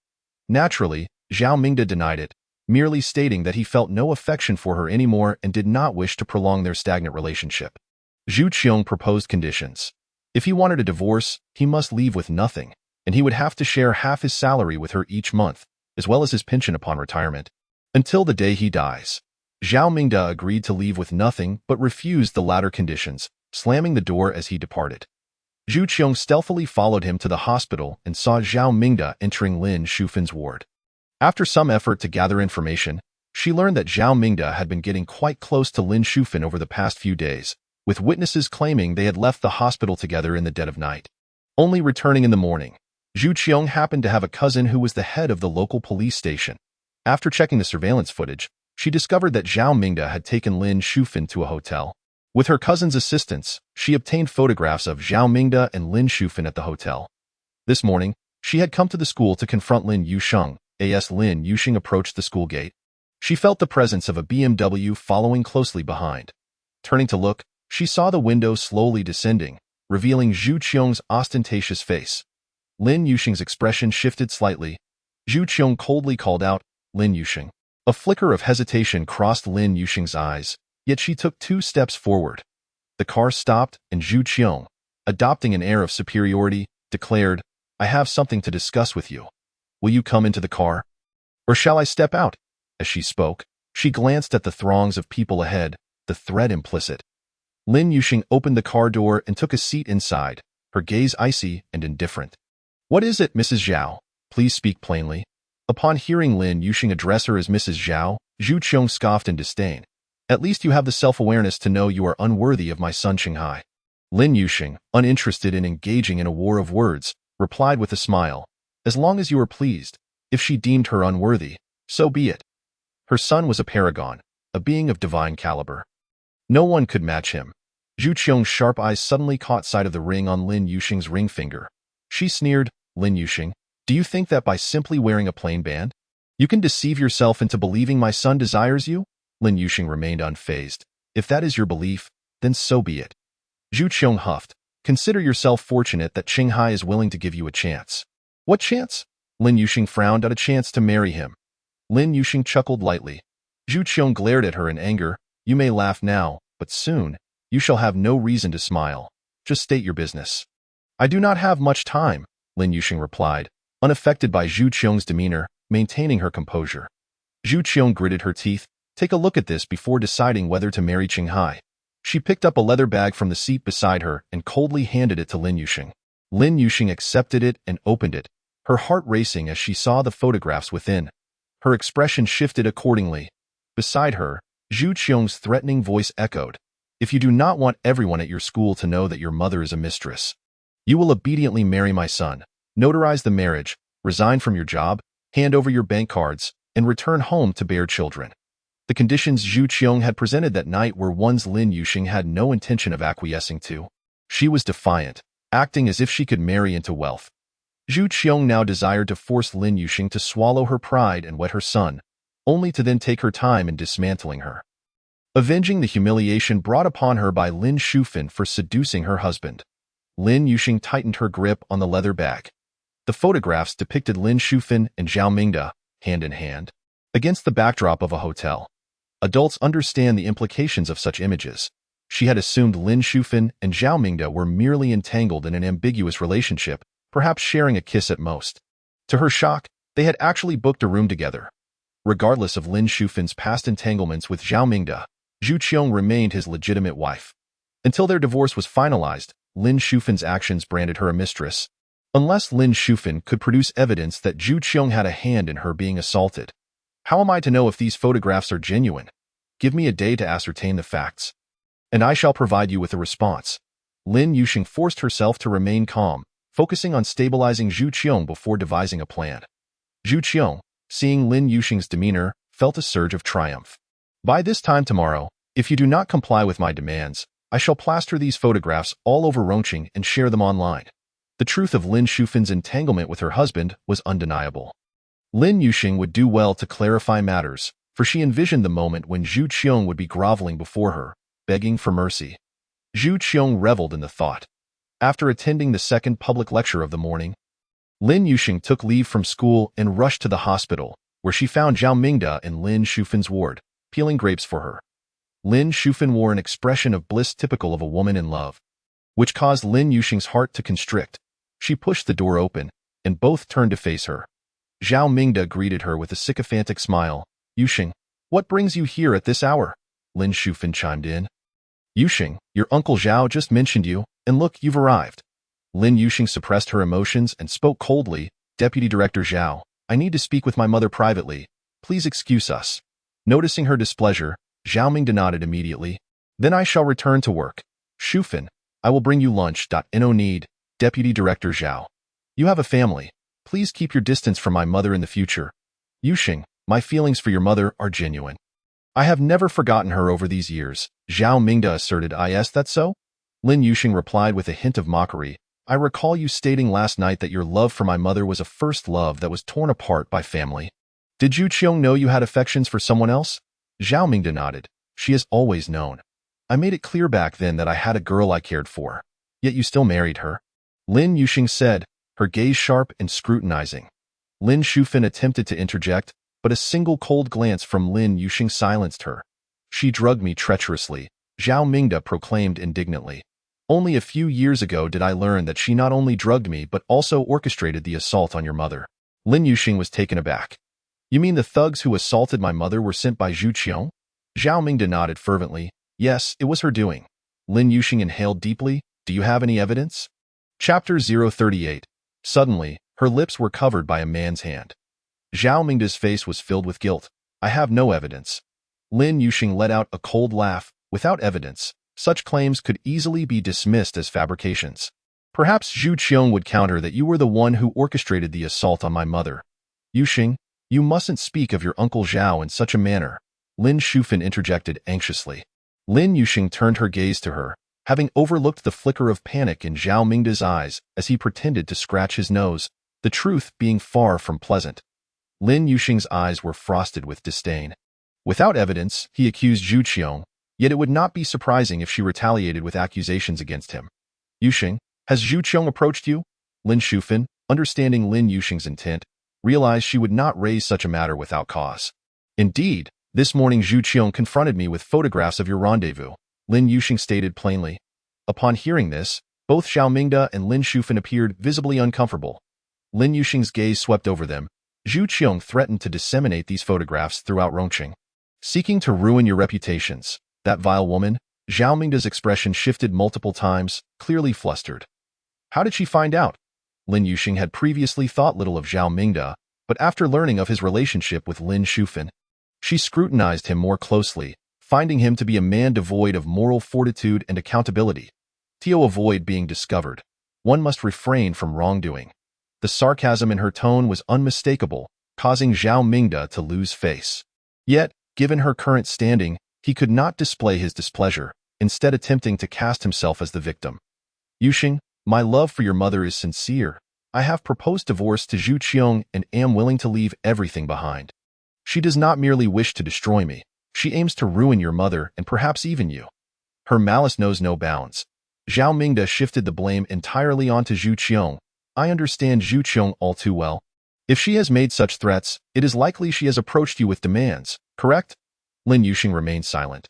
Naturally, Zhao Mingda denied it, merely stating that he felt no affection for her anymore and did not wish to prolong their stagnant relationship. Zhu Qiong proposed conditions. If he wanted a divorce, he must leave with nothing, and he would have to share half his salary with her each month, as well as his pension upon retirement, until the day he dies. Zhao Mingda agreed to leave with nothing but refused the latter conditions, slamming the door as he departed. Zhu Qiong stealthily followed him to the hospital and saw Zhao Mingda entering Lin Shufin's ward. After some effort to gather information, she learned that Zhao Mingda had been getting quite close to Lin Shufin over the past few days, with witnesses claiming they had left the hospital together in the dead of night, only returning in the morning. Zhu Qiong happened to have a cousin who was the head of the local police station. After checking the surveillance footage, she discovered that Zhao Mingda had taken Lin Shufin to a hotel. With her cousin's assistance, she obtained photographs of Zhao Mingda and Lin Shufin at the hotel. This morning, she had come to the school to confront Lin Yusheng. As Lin Yusheng approached the school gate, she felt the presence of a BMW following closely behind. Turning to look, she saw the window slowly descending, revealing Zhu Qiong's ostentatious face. Lin Yusheng's expression shifted slightly. Zhu Qiong coldly called out, "Lin Yusheng." A flicker of hesitation crossed Lin Yusheng's eyes, yet she took 2 steps forward. The car stopped, and Zhu Qiong, adopting an air of superiority, declared, "I have something to discuss with you. Will you come into the car?" Or shall I step out? As she spoke, she glanced at the throngs of people ahead, the threat implicit. Lin Yuxing opened the car door and took a seat inside, her gaze icy and indifferent. What is it, Mrs. Zhao? Please speak plainly. Upon hearing Lin Yuxing address her as Mrs. Zhao, Zhu Qiong scoffed in disdain. At least you have the self-awareness to know you are unworthy of my son Qinghai. Lin Yuxing, uninterested in engaging in a war of words, replied with a smile. As long as you are pleased, if she deemed her unworthy, so be it. Her son was a paragon, a being of divine caliber. No one could match him. Zhu Qiong's sharp eyes suddenly caught sight of the ring on Lin Yuxing's ring finger. She sneered, Lin Yuxing, do you think that by simply wearing a plain band, you can deceive yourself into believing my son desires you? Lin Yuxing remained unfazed. If that is your belief, then so be it. Zhu Qiong huffed. Consider yourself fortunate that Qinghai is willing to give you a chance. What chance? Lin Yuxing frowned at a chance to marry him. Lin Yuxing chuckled lightly. Zhu Qiong glared at her in anger. You may laugh now, but soon, you shall have no reason to smile. Just state your business. I do not have much time, Lin Yuxing replied, unaffected by Zhu Qiong's demeanor, maintaining her composure. Zhu Qiong gritted her teeth. Take a look at this before deciding whether to marry Qinghai. She picked up a leather bag from the seat beside her and coldly handed it to Lin Yuxing. Lin Yuxing accepted it and opened it, her heart racing as she saw the photographs within. Her expression shifted accordingly. Beside her, Zhu Qiong's threatening voice echoed. If you do not want everyone at your school to know that your mother is a mistress, you will obediently marry my son, notarize the marriage, resign from your job, hand over your bank cards, and return home to bear children. The conditions Zhu Qiong had presented that night were ones Lin Yuxing had no intention of acquiescing to. She was defiant, acting as if she could marry into wealth. Zhu Qiong now desired to force Lin Yuxing to swallow her pride and wed her son, only to then take her time in dismantling her. Avenging the humiliation brought upon her by Lin Shufan for seducing her husband. Lin Yuxing tightened her grip on the leather bag. The photographs depicted Lin Shufan and Zhao Mingde, hand in hand, against the backdrop of a hotel. Adults understand the implications of such images. She had assumed Lin Shufan and Zhao Mingde were merely entangled in an ambiguous relationship, perhaps sharing a kiss at most. To her shock, they had actually booked a room together. Regardless of Lin Shufan's past entanglements with Zhao Mingde, Zhu Qiong remained his legitimate wife. Until their divorce was finalized, Lin Shufan's actions branded her a mistress. Unless Lin Shufan could produce evidence that Zhu Qiong had a hand in her being assaulted. How am I to know if these photographs are genuine? Give me a day to ascertain the facts, and I shall provide you with a response. Lin Yuxing forced herself to remain calm, focusing on stabilizing Zhu Qiong before devising a plan. Zhu Qiong, seeing Lin Yuxing's demeanor, felt a surge of triumph. By this time tomorrow, if you do not comply with my demands, I shall plaster these photographs all over Rongqing and share them online. The truth of Lin Shufan's entanglement with her husband was undeniable. Lin Yuxing would do well to clarify matters, for she envisioned the moment when Zhu Qiong would be groveling before her, begging for mercy. Zhu Qiong reveled in the thought. After attending the second public lecture of the morning, Lin Yuxing took leave from school and rushed to the hospital, where she found Zhao Mingde in Lin Shufan's ward, peeling grapes for her. Lin Shufan wore an expression of bliss typical of a woman in love, which caused Lin Yuxing's heart to constrict. She pushed the door open, and both turned to face her. Zhao Mingde greeted her with a sycophantic smile. Yuxing, what brings you here at this hour? Lin Shufan chimed in. Yuxing, your uncle Zhao just mentioned you, and look, you've arrived. Lin Yuxing suppressed her emotions and spoke coldly. Deputy Director Zhao, I need to speak with my mother privately. Please excuse us. Noticing her displeasure, Zhao Mingde nodded immediately. Then I shall return to work. Shufan, I will bring you lunch. No need, Deputy Director Zhao. You have a family. Please keep your distance from my mother in the future. Yuxing, my feelings for your mother are genuine. I have never forgotten her over these years, Zhao Mingde asserted. Is that so? Lin Yuxing replied with a hint of mockery. I recall you stating last night that your love for my mother was a first love that was torn apart by family. Did Zhu Qiong know you had affections for someone else? Zhao Mingde nodded. She has always known. I made it clear back then that I had a girl I cared for. Yet you still married her. Lin Yuxing said, her gaze sharp and scrutinizing. Lin Shufan attempted to interject, but a single cold glance from Lin Yuxing silenced her. She drugged me treacherously, Zhao Mingde proclaimed indignantly. Only a few years ago did I learn that she not only drugged me but also orchestrated the assault on your mother. Lin Yuxing was taken aback. You mean the thugs who assaulted my mother were sent by Zhu Qiong? Zhao Mingda nodded fervently. Yes, it was her doing. Lin Yuxing inhaled deeply. Do you have any evidence? Chapter 038. Suddenly, her lips were covered by a man's hand. Zhao Mingda's face was filled with guilt. I have no evidence. Lin Yuxing let out a cold laugh. Without evidence, such claims could easily be dismissed as fabrications. Perhaps Zhu Qiong would counter that you were the one who orchestrated the assault on my mother. Yuxing, you mustn't speak of your uncle Zhao in such a manner. Lin Shufan interjected anxiously. Lin Yuxing turned her gaze to her, having overlooked the flicker of panic in Zhao Mingda's eyes as he pretended to scratch his nose, the truth being far from pleasant. Lin Yuxing's eyes were frosted with disdain. Without evidence, he accused Zhu Qiong, yet it would not be surprising if she retaliated with accusations against him. Yuxing, has Zhu Qiong approached you? Lin Shufan, understanding Lin Yuxing's intent, realized she would not raise such a matter without cause. Indeed, this morning Zhu Qiong confronted me with photographs of your rendezvous, Lin Yuxing stated plainly. Upon hearing this, both Zhao Mingda and Lin Shufan appeared visibly uncomfortable. Lin Yuxing's gaze swept over them. Zhu Qiong threatened to disseminate these photographs throughout Rongqing, seeking to ruin your reputations. That vile woman. Zhao Mingda's expression shifted multiple times, clearly flustered. How did she find out? Lin Yuxing had previously thought little of Zhao Mingda, but after learning of his relationship with Lin Shufan, she scrutinized him more closely, finding him to be a man devoid of moral fortitude and accountability. To avoid being discovered, one must refrain from wrongdoing. The sarcasm in her tone was unmistakable, causing Zhao Mingda to lose face. Yet, given her current standing, he could not display his displeasure, instead attempting to cast himself as the victim. Yuxing, my love for your mother is sincere. I have proposed divorce to Zhu Qiong and am willing to leave everything behind. She does not merely wish to destroy me. She aims to ruin your mother and perhaps even you. Her malice knows no bounds. Zhao Mingda shifted the blame entirely onto Zhu Qiong. I understand Zhu Qiong all too well. If she has made such threats, it is likely she has approached you with demands, correct? Lin Yuxing remained silent.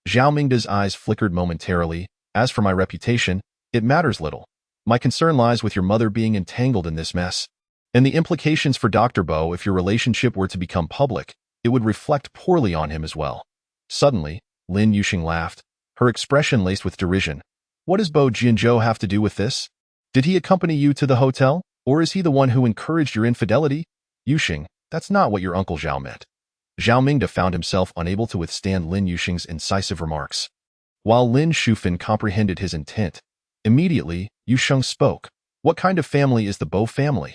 Zhao Mingda's eyes flickered momentarily. As for my reputation, it matters little. My concern lies with your mother being entangled in this mess, and the implications for Dr. Bo if your relationship were to become public. It would reflect poorly on him as well. Suddenly, Lin Yuxing laughed, her expression laced with derision. What does Bo Jianzhou have to do with this? Did he accompany you to the hotel, or is he the one who encouraged your infidelity? Yuxing, that's not what your uncle Zhao meant. Zhao Mingda found himself unable to withstand Lin Yuxing's incisive remarks. While Lin Shufan comprehended his intent, immediately, Yuxing spoke. What kind of family is the Bo family?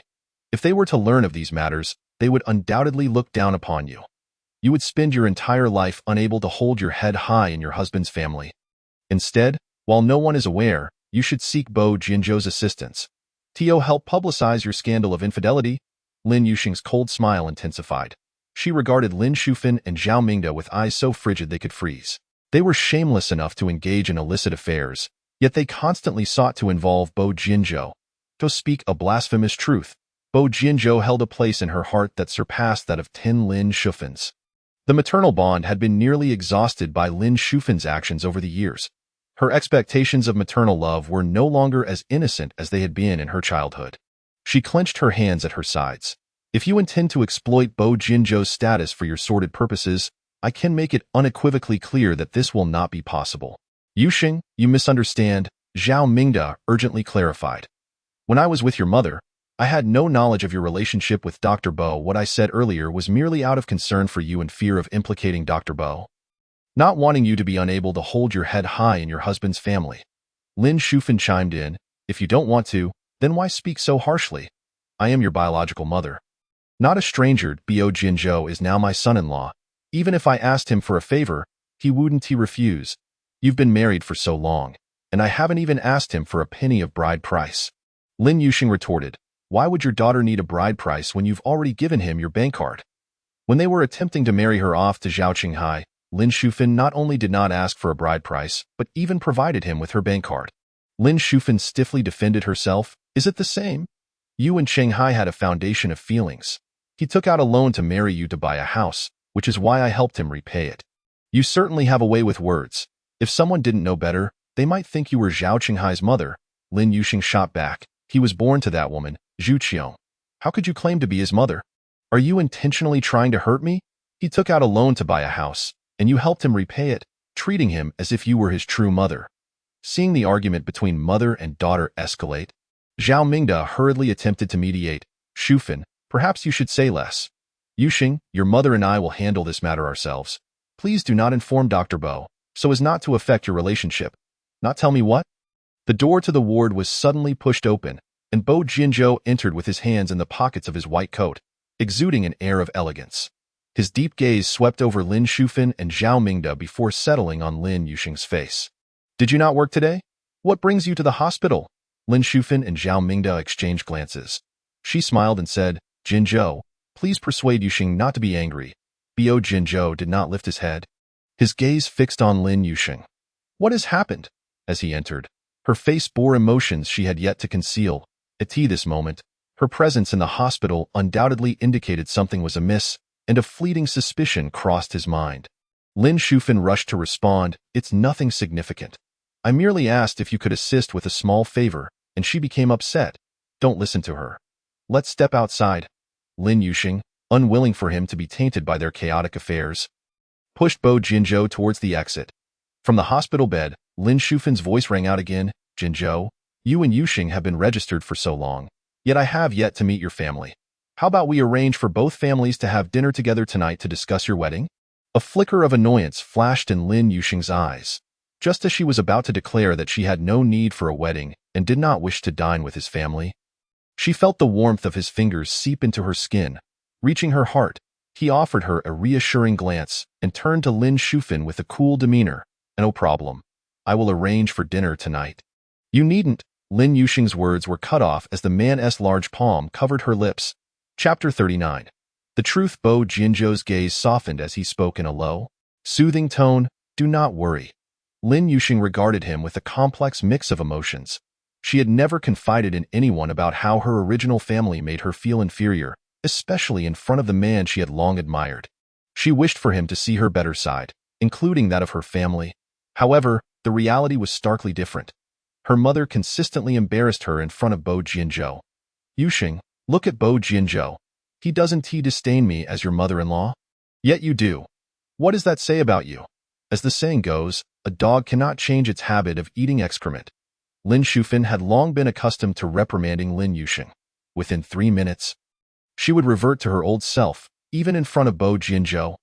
If they were to learn of these matters, they would undoubtedly look down upon you. You would spend your entire life unable to hold your head high in your husband's family. Instead, while no one is aware, you should seek Bo Jianzhou's assistance. To help publicize your scandal of infidelity. Lin Yuxing's cold smile intensified. She regarded Lin Shufan and Zhao Mingda with eyes so frigid they could freeze. They were shameless enough to engage in illicit affairs, yet they constantly sought to involve Bo Jianzhou. To speak a blasphemous truth, Bo Jianzhou held a place in her heart that surpassed that of 10 Lin Shufans. The maternal bond had been nearly exhausted by Lin Shufan's actions over the years. Her expectations of maternal love were no longer as innocent as they had been in her childhood. She clenched her hands at her sides. If you intend to exploit Bo Jianzhou's status for your sordid purposes, I can make it unequivocally clear that this will not be possible. Yuxing, you misunderstand, Zhao Mingda urgently clarified. When I was with your mother, I had no knowledge of your relationship with Dr. Bo. What I said earlier was merely out of concern for you and fear of implicating Dr. Bo. Not wanting you to be unable to hold your head high in your husband's family. Lin Shufan chimed in, if you don't want to, then why speak so harshly? I am your biological mother. Not a stranger. Bo Jianzhou is now my son-in-law. Even if I asked him for a favor, he wouldn't refuse. You've been married for so long, and I haven't even asked him for a penny of bride price. Lin Yuxing retorted, why would your daughter need a bride price when you've already given him your bank card? When they were attempting to marry her off to Zhao Qinghai, Lin Shufan not only did not ask for a bride price, but even provided him with her bank card. Lin Shufan stiffly defended herself. Is it the same? You and Qinghai had a foundation of feelings. He took out a loan to marry you to buy a house, which is why I helped him repay it. You certainly have a way with words. If someone didn't know better, they might think you were Zhao Qinghai's mother. Lin Yuxing shot back. He was born to that woman, Zhu Qiong. How could you claim to be his mother? Are you intentionally trying to hurt me? He took out a loan to buy a house, and you helped him repay it, treating him as if you were his true mother. Seeing the argument between mother and daughter escalate, Zhao Mingda hurriedly attempted to mediate. Shufan, perhaps you should say less. Yuxing, your mother and I will handle this matter ourselves. Please do not inform Dr. Bo, so as not to affect your relationship. Not tell me what? The door to the ward was suddenly pushed open, and Bo Jinzhou entered with his hands in the pockets of his white coat, exuding an air of elegance. His deep gaze swept over Lin Shufan and Zhao Mingda before settling on Lin Yuxing's face. Did you not work today? What brings you to the hospital? Lin Shufan and Zhao Mingda exchanged glances. She smiled and said, Jinzhou, please persuade Yuxing not to be angry. Bo Jinzhou did not lift his head. His gaze fixed on Lin Yuxing. What has happened? As he entered, her face bore emotions she had yet to conceal. At this moment, her presence in the hospital undoubtedly indicated something was amiss, and a fleeting suspicion crossed his mind. Lin Shufan rushed to respond, It's nothing significant. I merely asked if you could assist with a small favor, and she became upset. Don't listen to her. Let's step outside. Lin Yuxing, unwilling for him to be tainted by their chaotic affairs, pushed Bo Jinzhou towards the exit. From the hospital bed, Lin Shufan's voice rang out again, Jinzhou, you and Yuxing have been registered for so long, yet I have yet to meet your family. How about we arrange for both families to have dinner together tonight to discuss your wedding? A flicker of annoyance flashed in Lin Yuxing's eyes, just as she was about to declare that she had no need for a wedding and did not wish to dine with his family. She felt the warmth of his fingers seep into her skin. Reaching her heart, he offered her a reassuring glance and turned to Lin Shufan with a cool demeanor. No problem. I will arrange for dinner tonight. You needn't. Lin Yuxing's words were cut off as the man's large palm covered her lips. Chapter 39. The truth. Bo Jinzhou's gaze softened as he spoke in a low, soothing tone. Do not worry. Lin Yuxing regarded him with a complex mix of emotions. She had never confided in anyone about how her original family made her feel inferior, especially in front of the man she had long admired. She wished for him to see her better side, including that of her family. However, the reality was starkly different. Her mother consistently embarrassed her in front of Bo Jinzhou. Yuxing, look at Bo Jinzhou. He doesn't disdain me as your mother-in-law? Yet you do. What does that say about you? As the saying goes, a dog cannot change its habit of eating excrement. Lin Shufan had long been accustomed to reprimanding Lin Yuxing. Within 3 minutes, she would revert to her old self, even in front of Bo Jinzhou.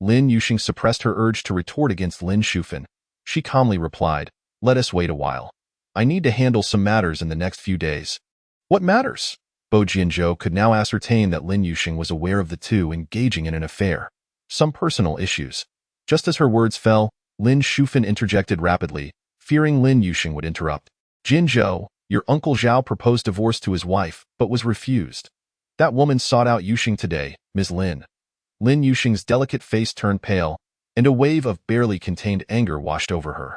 Lin Yuxing suppressed her urge to retort against Lin Shufan. She calmly replied, Let us wait a while. I need to handle some matters in the next few days. What matters? Bo Jinzhou could now ascertain that Lin Yuxing was aware of the two engaging in an affair. Some personal issues. Just as her words fell, Lin Shufan interjected rapidly, fearing Lin Yuxing would interrupt. Jinzhou, your uncle Zhao proposed divorce to his wife, but was refused. That woman sought out Yuxing today, Ms. Lin. Lin Yuxing's delicate face turned pale, and a wave of barely contained anger washed over her.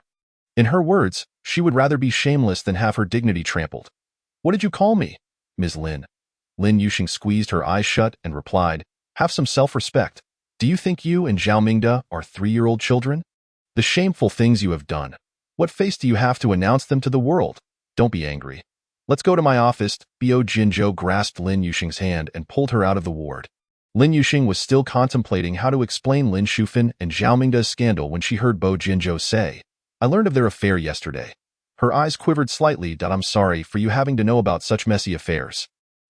In her words, she would rather be shameless than have her dignity trampled. What did you call me, Ms. Lin? Lin Yuxing squeezed her eyes shut and replied, Have some self-respect. Do you think you and Zhao Mingda are 3-year-old children? The shameful things you have done. What face do you have to announce them to the world? Don't be angry. Let's go to my office. Bo Jinzhou grasped Lin Yuxing's hand and pulled her out of the ward. Lin Yuxing was still contemplating how to explain Lin Shufan and Zhao Mingda's scandal when she heard Bo Jinzhou say, I learned of their affair yesterday. Her eyes quivered slightly. I'm sorry for you having to know about such messy affairs.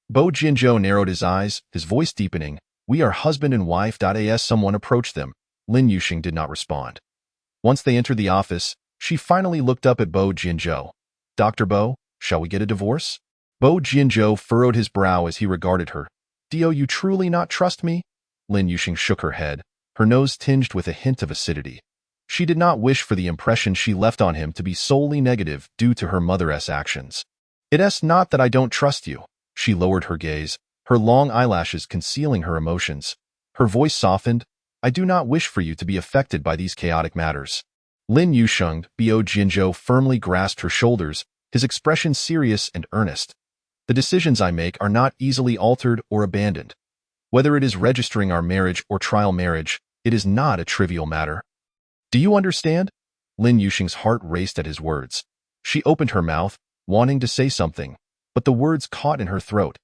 Bo Jinzhou narrowed his eyes, his voice deepening. We are husband and wife. As someone approached them, Lin Yuxing did not respond. Once they entered the office, she finally looked up at Bo Jinzhou. Dr. Bo, shall we get a divorce? Bo Jinzhou furrowed his brow as he regarded her. Do you truly not trust me? Lin Yuxing shook her head, her nose tinged with a hint of acidity. She did not wish for the impression she left on him to be solely negative due to her mother's actions. It's not that I don't trust you. She lowered her gaze, her long eyelashes concealing her emotions. Her voice softened. I do not wish for you to be affected by these chaotic matters. Lin Yuxing, Bo Jinzhou firmly grasped her shoulders, his expression serious and earnest. The decisions I make are not easily altered or abandoned. Whether it is registering our marriage or trial marriage, it is not a trivial matter. Do you understand? Lin Yuxing's heart raced at his words. She opened her mouth, wanting to say something, but the words caught in her throat.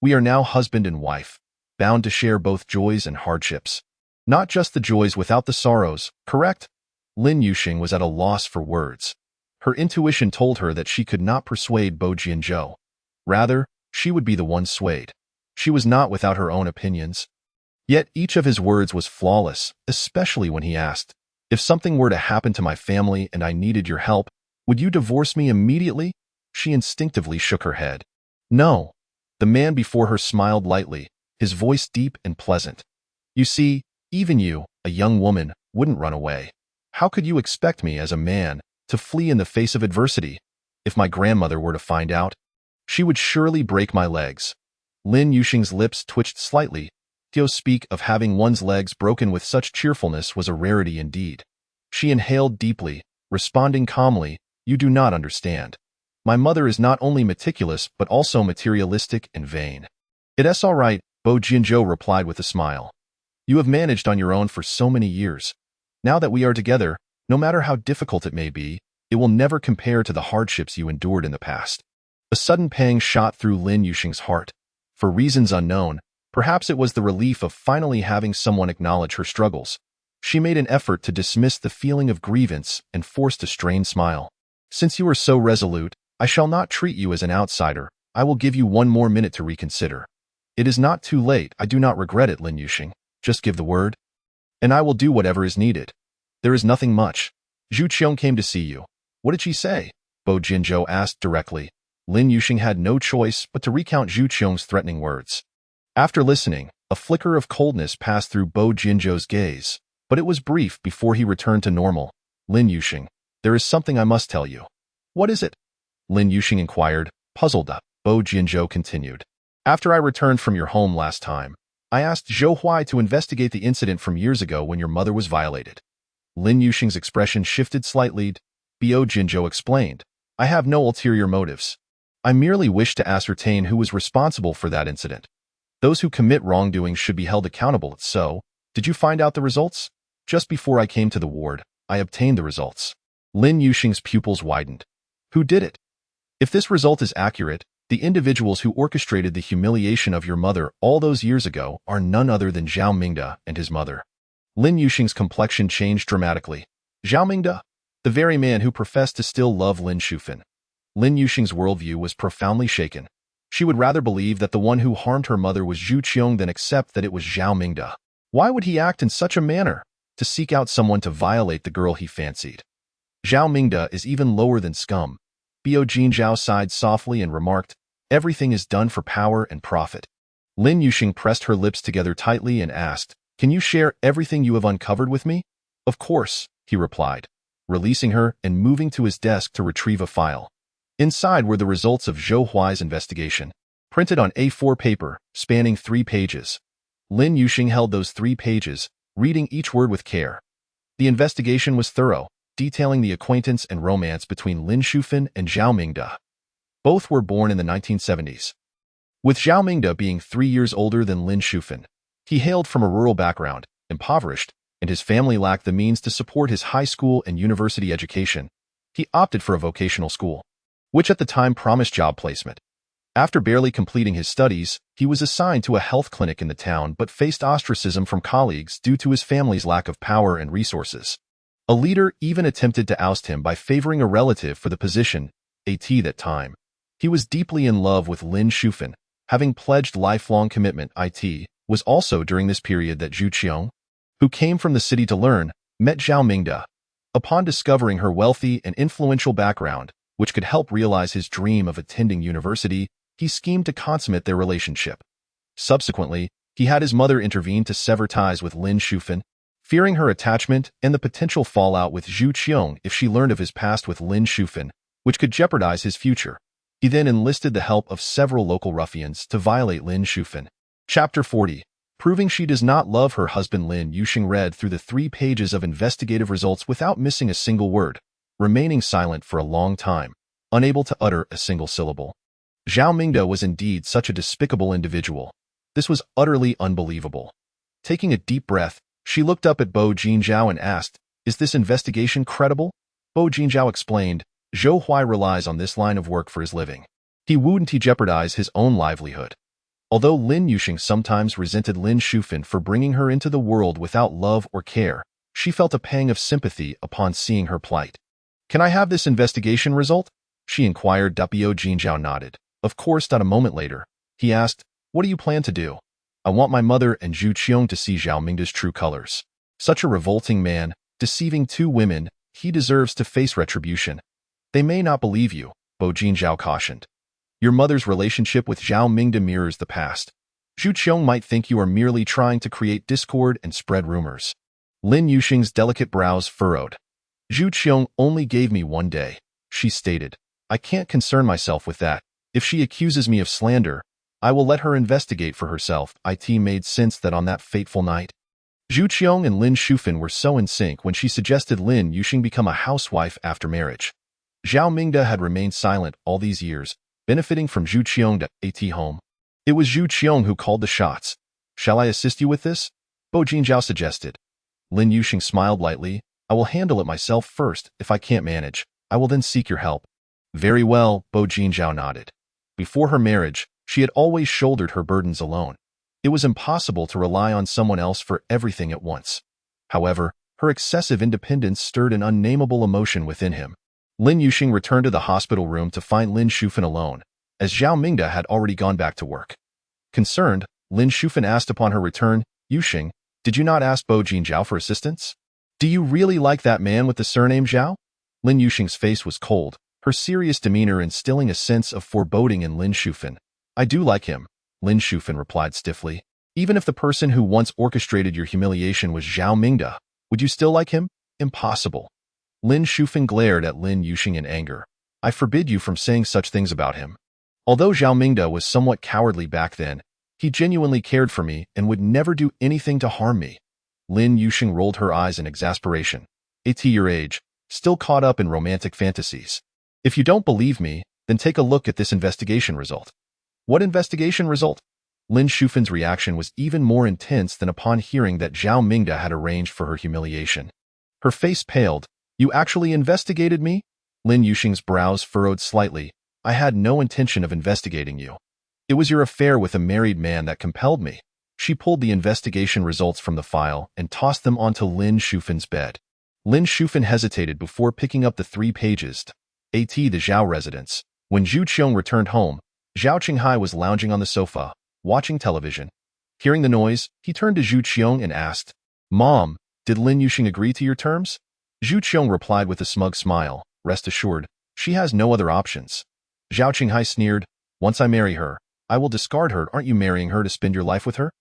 We are now husband and wife. bound to share both joys and hardships. Not just the joys without the sorrows, correct? Lin Yuxing was at a loss for words. Her intuition told her that she could not persuade Bo Jianzhou. Rather, she would be the one swayed. She was not without her own opinions. Yet each of his words was flawless, especially when he asked, "If something were to happen to my family and I needed your help, would you divorce me immediately?" She instinctively shook her head. No. The man before her smiled lightly, his voice deep and pleasant. You see, even you, a young woman, wouldn't run away. How could you expect me, as a man, to flee in the face of adversity? If my grandmother were to find out, she would surely break my legs. Lin Yuxing's lips twitched slightly. To speak of having one's legs broken with such cheerfulness was a rarity indeed. She inhaled deeply, responding calmly, "You do not understand. My mother is not only meticulous but also materialistic and vain." "It's all right," Bo Jianzhou replied with a smile. "You have managed on your own for so many years. Now that we are together, no matter how difficult it may be, it will never compare to the hardships you endured in the past." A sudden pang shot through Lin Yuxing's heart. For reasons unknown, perhaps it was the relief of finally having someone acknowledge her struggles. She made an effort to dismiss the feeling of grievance and forced a strained smile. "Since you are so resolute, I shall not treat you as an outsider. I will give you one more minute to reconsider." "It is not too late. I do not regret it, Lin Yuxing. Just give the word, and I will do whatever is needed. There is nothing much. Zhu Qiong came to see you." "What did she say?" Bo Jianzhou asked directly. Lin Yuxing had no choice but to recount Zhu Qiong's threatening words. After listening, a flicker of coldness passed through Bo Jianzhou's gaze, but it was brief before he returned to normal. "Lin Yuxing, there is something I must tell you." "What is it?" Lin Yuxing inquired, puzzled. Bo Jianzhou continued. "After I returned from your home last time, I asked Zhou Huai to investigate the incident from years ago when your mother was violated." Lin Yuxing's expression shifted slightly. Bo Jianzhou explained, "I have no ulterior motives. I merely wish to ascertain who was responsible for that incident. Those who commit wrongdoing should be held accountable. So, did you find out the results?" "Just before I came to the ward, I obtained the results." Lin Yuxing's pupils widened. "Who did it? If this result is accurate, the individuals who orchestrated the humiliation of your mother all those years ago are none other than Zhao Mingde and his mother." Lin Yuxing's complexion changed dramatically. Zhao Mingde? The very man who professed to still love Lin Shufan. Lin Yuxing's worldview was profoundly shaken. She would rather believe that the one who harmed her mother was Zhu Qiong than accept that it was Zhao Mingde. Why would he act in such a manner? To seek out someone to violate the girl he fancied. Zhao Mingde is even lower than scum. Bo Jianzhou sighed softly and remarked, "Everything is done for power and profit." Lin Yuxing pressed her lips together tightly and asked, "Can you share everything you have uncovered with me?" "Of course," he replied, releasing her and moving to his desk to retrieve a file. Inside were the results of Zhou Huai's investigation, printed on A4 paper, spanning 3 pages. Lin Yuxing held those 3 pages, reading each word with care. The investigation was thorough, detailing the acquaintance and romance between Lin Shufan and Zhao Mingde. Both were born in the 1970s. With Zhao Mingde being 3 years older than Lin Shufan, he hailed from a rural background, impoverished, and his family lacked the means to support his high school and university education. He opted for a vocational school, which at the time promised job placement. After barely completing his studies, he was assigned to a health clinic in the town but faced ostracism from colleagues due to his family's lack of power and resources. A leader even attempted to oust him by favoring a relative for the position. At that time, he was deeply in love with Lin Shufan, having pledged lifelong commitment. It was also during this period that Zhu Qiong, who came from the city to learn, met Zhao Mingde. Upon discovering her wealthy and influential background, which could help realize his dream of attending university, he schemed to consummate their relationship. Subsequently, he had his mother intervene to sever ties with Lin Shufan, fearing her attachment and the potential fallout with Zhu Qiong if she learned of his past with Lin Shufan, which could jeopardize his future. He then enlisted the help of several local ruffians to violate Lin Shufan. Chapter 40. Proving she does not love her husband. Lin Yuxing read through the 3 pages of investigative results without missing a single word, remaining silent for a long time, unable to utter a single syllable. Zhao Mingde was indeed such a despicable individual. This was utterly unbelievable. Taking a deep breath, she looked up at Bo Jianzhou and asked, "Is this investigation credible?" Bo Jianzhou explained, "Zhou Huai relies on this line of work for his living. He wouldn't jeopardize his own livelihood." Although Lin Yuxing sometimes resented Lin Shufan for bringing her into the world without love or care, she felt a pang of sympathy upon seeing her plight. "Can I have this investigation result?" she inquired. Duo Jinzhao nodded. Of course. A moment later, he asked, "What do you plan to do?" "I want my mother and Zhu Qiong to see Zhao Mingda's true colors. Such a revolting man, deceiving two women, he deserves to face retribution." "They may not believe you," Bo Jinzhao cautioned. "Your mother's relationship with Zhao Mingda mirrors the past. Zhu Qiong might think you are merely trying to create discord and spread rumors." Lin Yuxing's delicate brows furrowed. "Zhu Qiong only gave me 1 day," she stated. "I can't concern myself with that. If she accuses me of slander, I will let her investigate for herself." It made sense that on that fateful night, Zhu Qiong and Lin Shufan were so in sync when she suggested Lin Yuxing become a housewife after marriage. Zhao Mingda had remained silent all these years, benefiting from Zhu Qiong's home. It was Zhu Qiong who called the shots. "Shall I assist you with this?" Bo Jinzhao suggested. Lin Yuxing smiled lightly. "I will handle it myself first. If I can't manage, I will then seek your help." "Very well," Bo Jinzhao nodded. Before her marriage, she had always shouldered her burdens alone. It was impossible to rely on someone else for everything at once. However, her excessive independence stirred an unnameable emotion within him. Lin Yuxing returned to the hospital room to find Lin Shufan alone, as Zhao Mingda had already gone back to work. Concerned, Lin Shufan asked upon her return, "Yuxing, did you not ask Bo Jinzhao for assistance? Do you really like that man with the surname Zhao?" Lin Yuxing's face was cold, her serious demeanor instilling a sense of foreboding in Lin Shufan. "I do like him," Lin Shufan replied stiffly. "Even if the person who once orchestrated your humiliation was Zhao Mingda, would you still like him? Impossible." Lin Shufan glared at Lin Yuxing in anger. "I forbid you from saying such things about him. Although Zhao Mingda was somewhat cowardly back then, he genuinely cared for me and would never do anything to harm me." Lin Yuxing rolled her eyes in exasperation. "At your age, still caught up in romantic fantasies. If you don't believe me, then take a look at this investigation result." "What investigation result?" Lin Shufan's reaction was even more intense than upon hearing that Zhao Mingda had arranged for her humiliation. Her face paled. "You actually investigated me?" Lin Yuxing's brows furrowed slightly. "I had no intention of investigating you. It was your affair with a married man that compelled me." She pulled the investigation results from the file and tossed them onto Lin Shufan's bed. Lin Shufan hesitated before picking up the 3 pages. The Zhao residence. When Zhu Qiong returned home, Zhao Qinghai was lounging on the sofa, watching television. Hearing the noise, he turned to Zhu Qiong and asked, "Mom, did Lin Yuxing agree to your terms?" Zhu Qiong replied with a smug smile, "Rest assured, she has no other options." Zhao Qinghai sneered, "Once I marry her, I will discard her. Aren't you marrying her to spend your life with her?"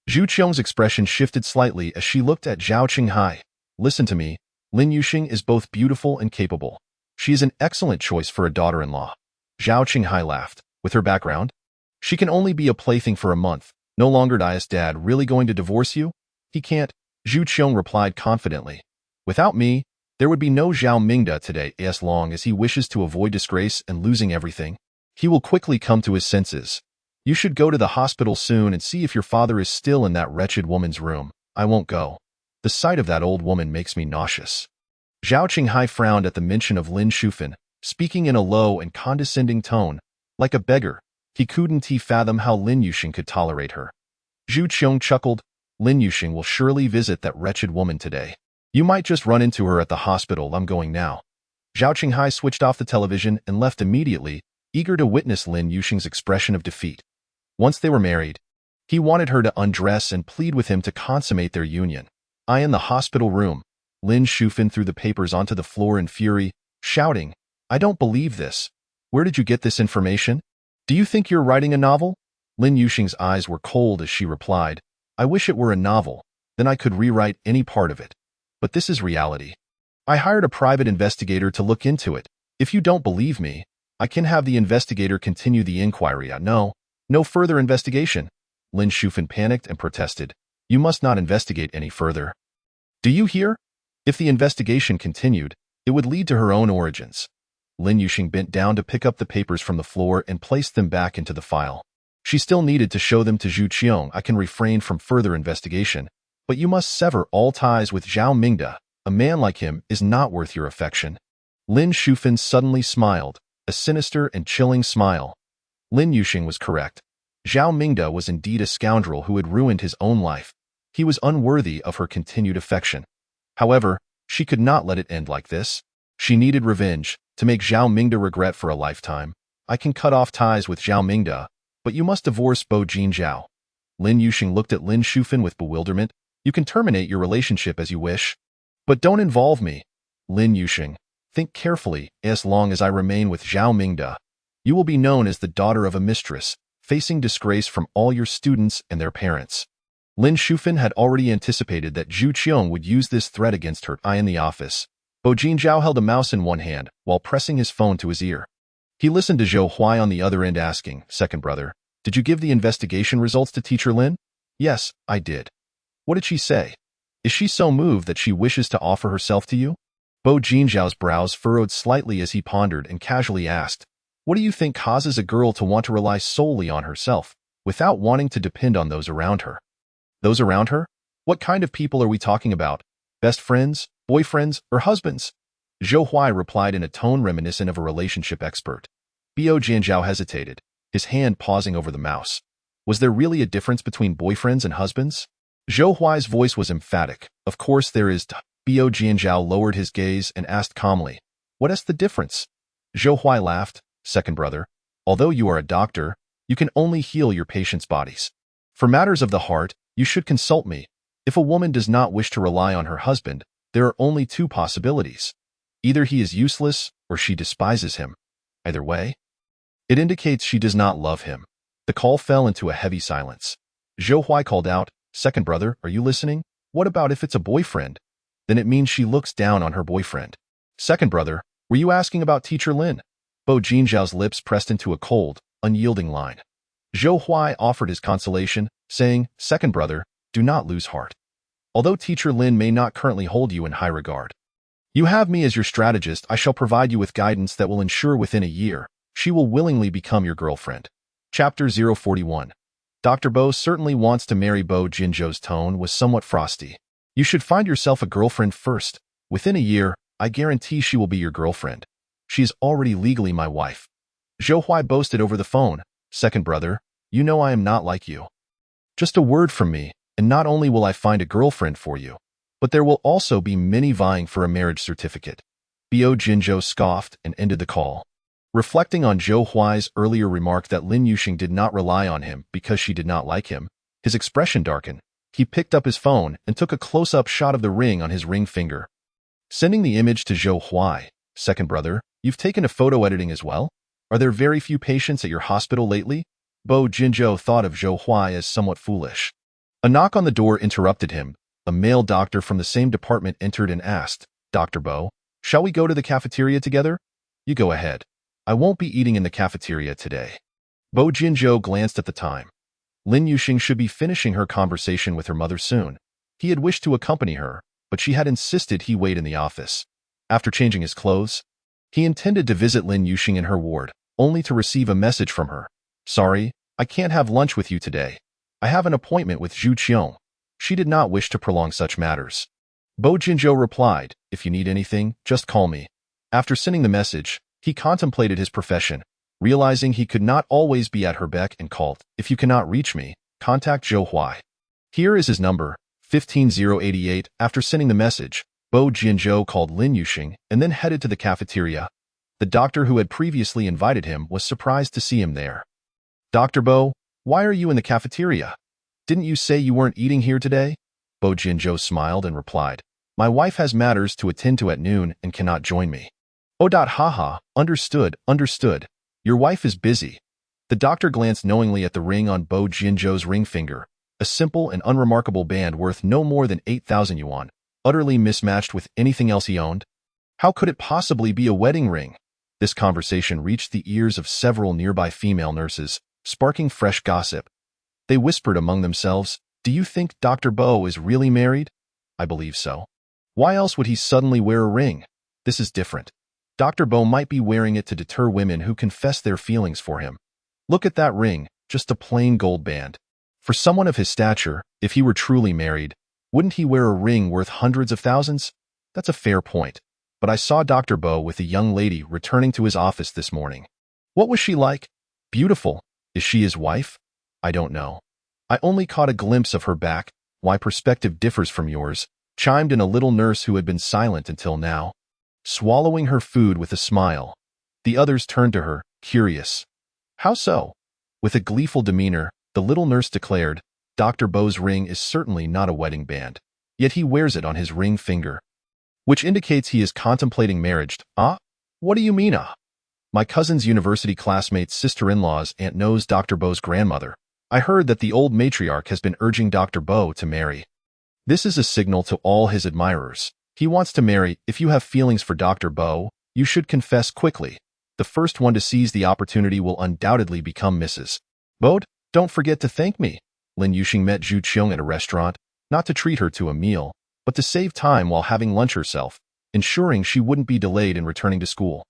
Zhu Qiong's expression shifted slightly as she looked at Zhao Qinghai. "Listen to me. Lin Yuxing is both beautiful and capable. She is an excellent choice for a daughter-in-law." Zhao Qinghai laughed. "With her background, she can only be a plaything for a month. No longer. Is Dad really going to divorce you?" "He can't," Zhu Qiong replied confidently. "Without me, there would be no Zhao Mingda today. As long as he wishes to avoid disgrace and losing everything, he will quickly come to his senses. You should go to the hospital soon and see if your father is still in that wretched woman's room." "I won't go. The sight of that old woman makes me nauseous." Zhao Qinghai frowned at the mention of Lin Shufan, speaking in a low and condescending tone. Like a beggar, he couldn't fathom how Lin Yuxing could tolerate her. Zhu Qiong chuckled. "Lin Yuxing will surely visit that wretched woman today. You might just run into her at the hospital. I'm going now." Zhao Qinghai switched off the television and left immediately, eager to witness Lin Yuxing's expression of defeat. Once they were married, he wanted her to undress and plead with him to consummate their union. In the hospital room, Lin Shufan threw the papers onto the floor in fury, shouting, "I don't believe this. Where did you get this information? Do you think you're writing a novel?" Lin Yuxing's eyes were cold as she replied, "I wish it were a novel, then I could rewrite any part of it. But this is reality. I hired a private investigator to look into it. If you don't believe me, I can have the investigator continue the inquiry." No further investigation." Lin Shufan panicked and protested. "You must not investigate any further. Do you hear? If the investigation continued, it would lead to her own origins." Lin Yuxing bent down to pick up the papers from the floor and placed them back into the file. She still needed to show them to Zhu Qiong. "I can refrain from further investigation, but you must sever all ties with Zhao Mingda. A man like him is not worth your affection." Lin Shufan suddenly smiled, a sinister and chilling smile. Lin Yuxing was correct. Zhao Mingda was indeed a scoundrel who had ruined his own life. He was unworthy of her continued affection. However, she could not let it end like this. She needed revenge, to make Zhao Mingda regret for a lifetime. I can cut off ties with Zhao Mingda, but you must divorce Bo Jinzhao. Lin Yuxing looked at Lin Shufan with bewilderment. You can terminate your relationship as you wish, but don't involve me. Lin Yuxing, think carefully. As long as I remain with Zhao Mingda, you will be known as the daughter of a mistress, facing disgrace from all your students and their parents. Lin Shufan had already anticipated that Zhu Qiong would use this threat against her. In the office, Bo Jinzhao held a mouse in one hand while pressing his phone to his ear. He listened to Zhou Huai on the other end asking, "Second brother, did you give the investigation results to Teacher Lin?" "Yes, I did." "What did she say? Is she so moved that she wishes to offer herself to you?" Bo Jinzhao's brows furrowed slightly as he pondered and casually asked, "What do you think causes a girl to want to rely solely on herself, without wanting to depend on those around her?" "Those around her? What kind of people are we talking about? Best friends, boyfriends, or husbands?" Zhou Huai replied in a tone reminiscent of a relationship expert. Bo Jinzhao hesitated, his hand pausing over the mouse. Was there really a difference between boyfriends and husbands? Zhou Huai's voice was emphatic. "Of course there is." Bo Jinzhao lowered his gaze and asked calmly, "What is the difference?" Zhou Huai laughed. "Second brother, although you are a doctor, you can only heal your patients' bodies. For matters of the heart, you should consult me. If a woman does not wish to rely on her husband, there are only two possibilities. Either he is useless or she despises him. Either way, it indicates she does not love him." The call fell into a heavy silence. Zhou Huai called out, "Second brother, are you listening? What about if it's a boyfriend? Then it means she looks down on her boyfriend." "Second brother, were you asking about Teacher Lin?" Bo Jinzhao's lips pressed into a cold, unyielding line. Zhou Huai offered his consolation, saying, "Second brother, do not lose heart. Although Teacher Lin may not currently hold you in high regard, you have me as your strategist. I shall provide you with guidance that will ensure within a year, she will willingly become your girlfriend." Chapter 041. Dr. Bo certainly wants to marry. Bo Jinzhao's tone was somewhat frosty. "You should find yourself a girlfriend first. Within a year, I guarantee she will be your girlfriend. She is already legally my wife." Zhou Huai boasted over the phone, "Second brother, you know I am not like you. Just a word from me, and not only will I find a girlfriend for you, but there will also be many vying for a marriage certificate." Bo Jinzhao scoffed and ended the call. Reflecting on Zhou Huai's earlier remark that Lin Yuxing did not rely on him because she did not like him, his expression darkened. He picked up his phone and took a close-up shot of the ring on his ring finger. Sending the image to Zhou Huai, "Second brother, you've taken a photo editing as well? Are there very few patients at your hospital lately?" Bo Jinzhao thought of Zhou Huai as somewhat foolish. A knock on the door interrupted him. A male doctor from the same department entered and asked, "Dr. Bo, shall we go to the cafeteria together?" "You go ahead. I won't be eating in the cafeteria today." Bo Jinzhao glanced at the time. Lin Yuxing should be finishing her conversation with her mother soon. He had wished to accompany her, but she had insisted he wait in the office. After changing his clothes, he intended to visit Lin Yuxing in her ward, only to receive a message from her. "Sorry, I can't have lunch with you today. I have an appointment with Zhu Qiong." She did not wish to prolong such matters. Bo Jinzhao replied, "If you need anything, just call me." After sending the message, he contemplated his profession, realizing he could not always be at her beck and call. "If you cannot reach me, contact Zhou Huai. Here is his number, 15088. After sending the message, Bo Jinzhao called Lin Yuxing and then headed to the cafeteria. The doctor who had previously invited him was surprised to see him there. "Dr. Bo, why are you in the cafeteria? Didn't you say you weren't eating here today?" Bo Jinzhao smiled and replied, "My wife has matters to attend to at noon and cannot join me." "Oh, haha, understood. Your wife is busy." The doctor glanced knowingly at the ring on Bo Jinzhao's ring finger, a simple and unremarkable band worth no more than 8,000 yuan, utterly mismatched with anything else he owned. How could it possibly be a wedding ring? This conversation reached the ears of several nearby female nurses, sparking fresh gossip. They whispered among themselves, "Do you think Dr. Bo is really married?" "I believe so. Why else would he suddenly wear a ring? This is different. Dr. Bo might be wearing it to deter women who confess their feelings for him. Look at that ring, just a plain gold band. For someone of his stature, if he were truly married, wouldn't he wear a ring worth hundreds of thousands?" "That's a fair point. But I saw Dr. Bo with a young lady returning to his office this morning." "What was she like?" "Beautiful. Is she his wife?" I don't know. I only caught a glimpse of her back. Why perspective differs from yours, chimed in a little nurse who had been silent until now. Swallowing her food with a smile, the others turned to her, curious. How so? With a gleeful demeanor, the little nurse declared, Dr. Bo's ring is certainly not a wedding band, yet he wears it on his ring finger, which indicates he is contemplating marriage. Ah? What do you mean, ah? My cousin's university classmate's sister-in-law's aunt knows Dr. Bo's grandmother. I heard that the old matriarch has been urging Dr. Bo to marry. This is a signal to all his admirers. He wants to marry. If you have feelings for Dr. Bo, you should confess quickly. The first one to seize the opportunity will undoubtedly become Mrs. Bo. Don't forget to thank me. Lin Yuxing met Zhu Qiong at a restaurant, not to treat her to a meal, but to save time while having lunch herself, ensuring she wouldn't be delayed in returning to school.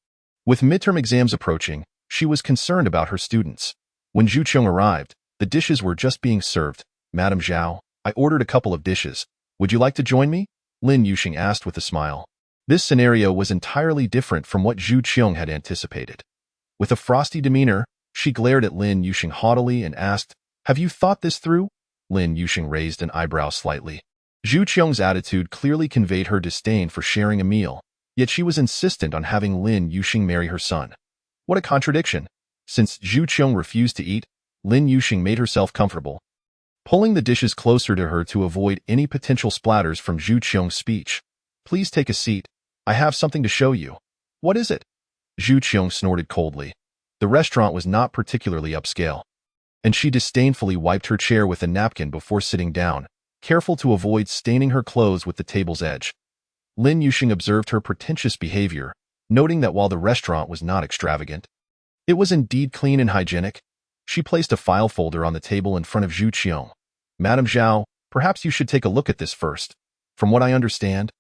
With midterm exams approaching, she was concerned about her students. When Zhu Qiong arrived, the dishes were just being served. Madam Zhao, I ordered a couple of dishes. Would you like to join me? Lin Yuxing asked with a smile. This scenario was entirely different from what Zhu Qiong had anticipated. With a frosty demeanor, she glared at Lin Yuxing haughtily and asked, Have you thought this through? Lin Yuxing raised an eyebrow slightly. Zhu Qiong's attitude clearly conveyed her disdain for sharing a meal, yet she was insistent on having Lin Yuxing marry her son. What a contradiction! Since Zhu Qiong refused to eat, Lin Yuxing made herself comfortable, pulling the dishes closer to her to avoid any potential splatters from Zhu Qiong's speech. Please take a seat. I have something to show you. What is it? Zhu Qiong snorted coldly. The restaurant was not particularly upscale, and she disdainfully wiped her chair with a napkin before sitting down, careful to avoid staining her clothes with the table's edge. Lin Yuxing observed her pretentious behavior, noting that while the restaurant was not extravagant, it was indeed clean and hygienic. She placed a file folder on the table in front of Zhu Qiong. Madam Zhao, perhaps you should take a look at this first. From what I understand,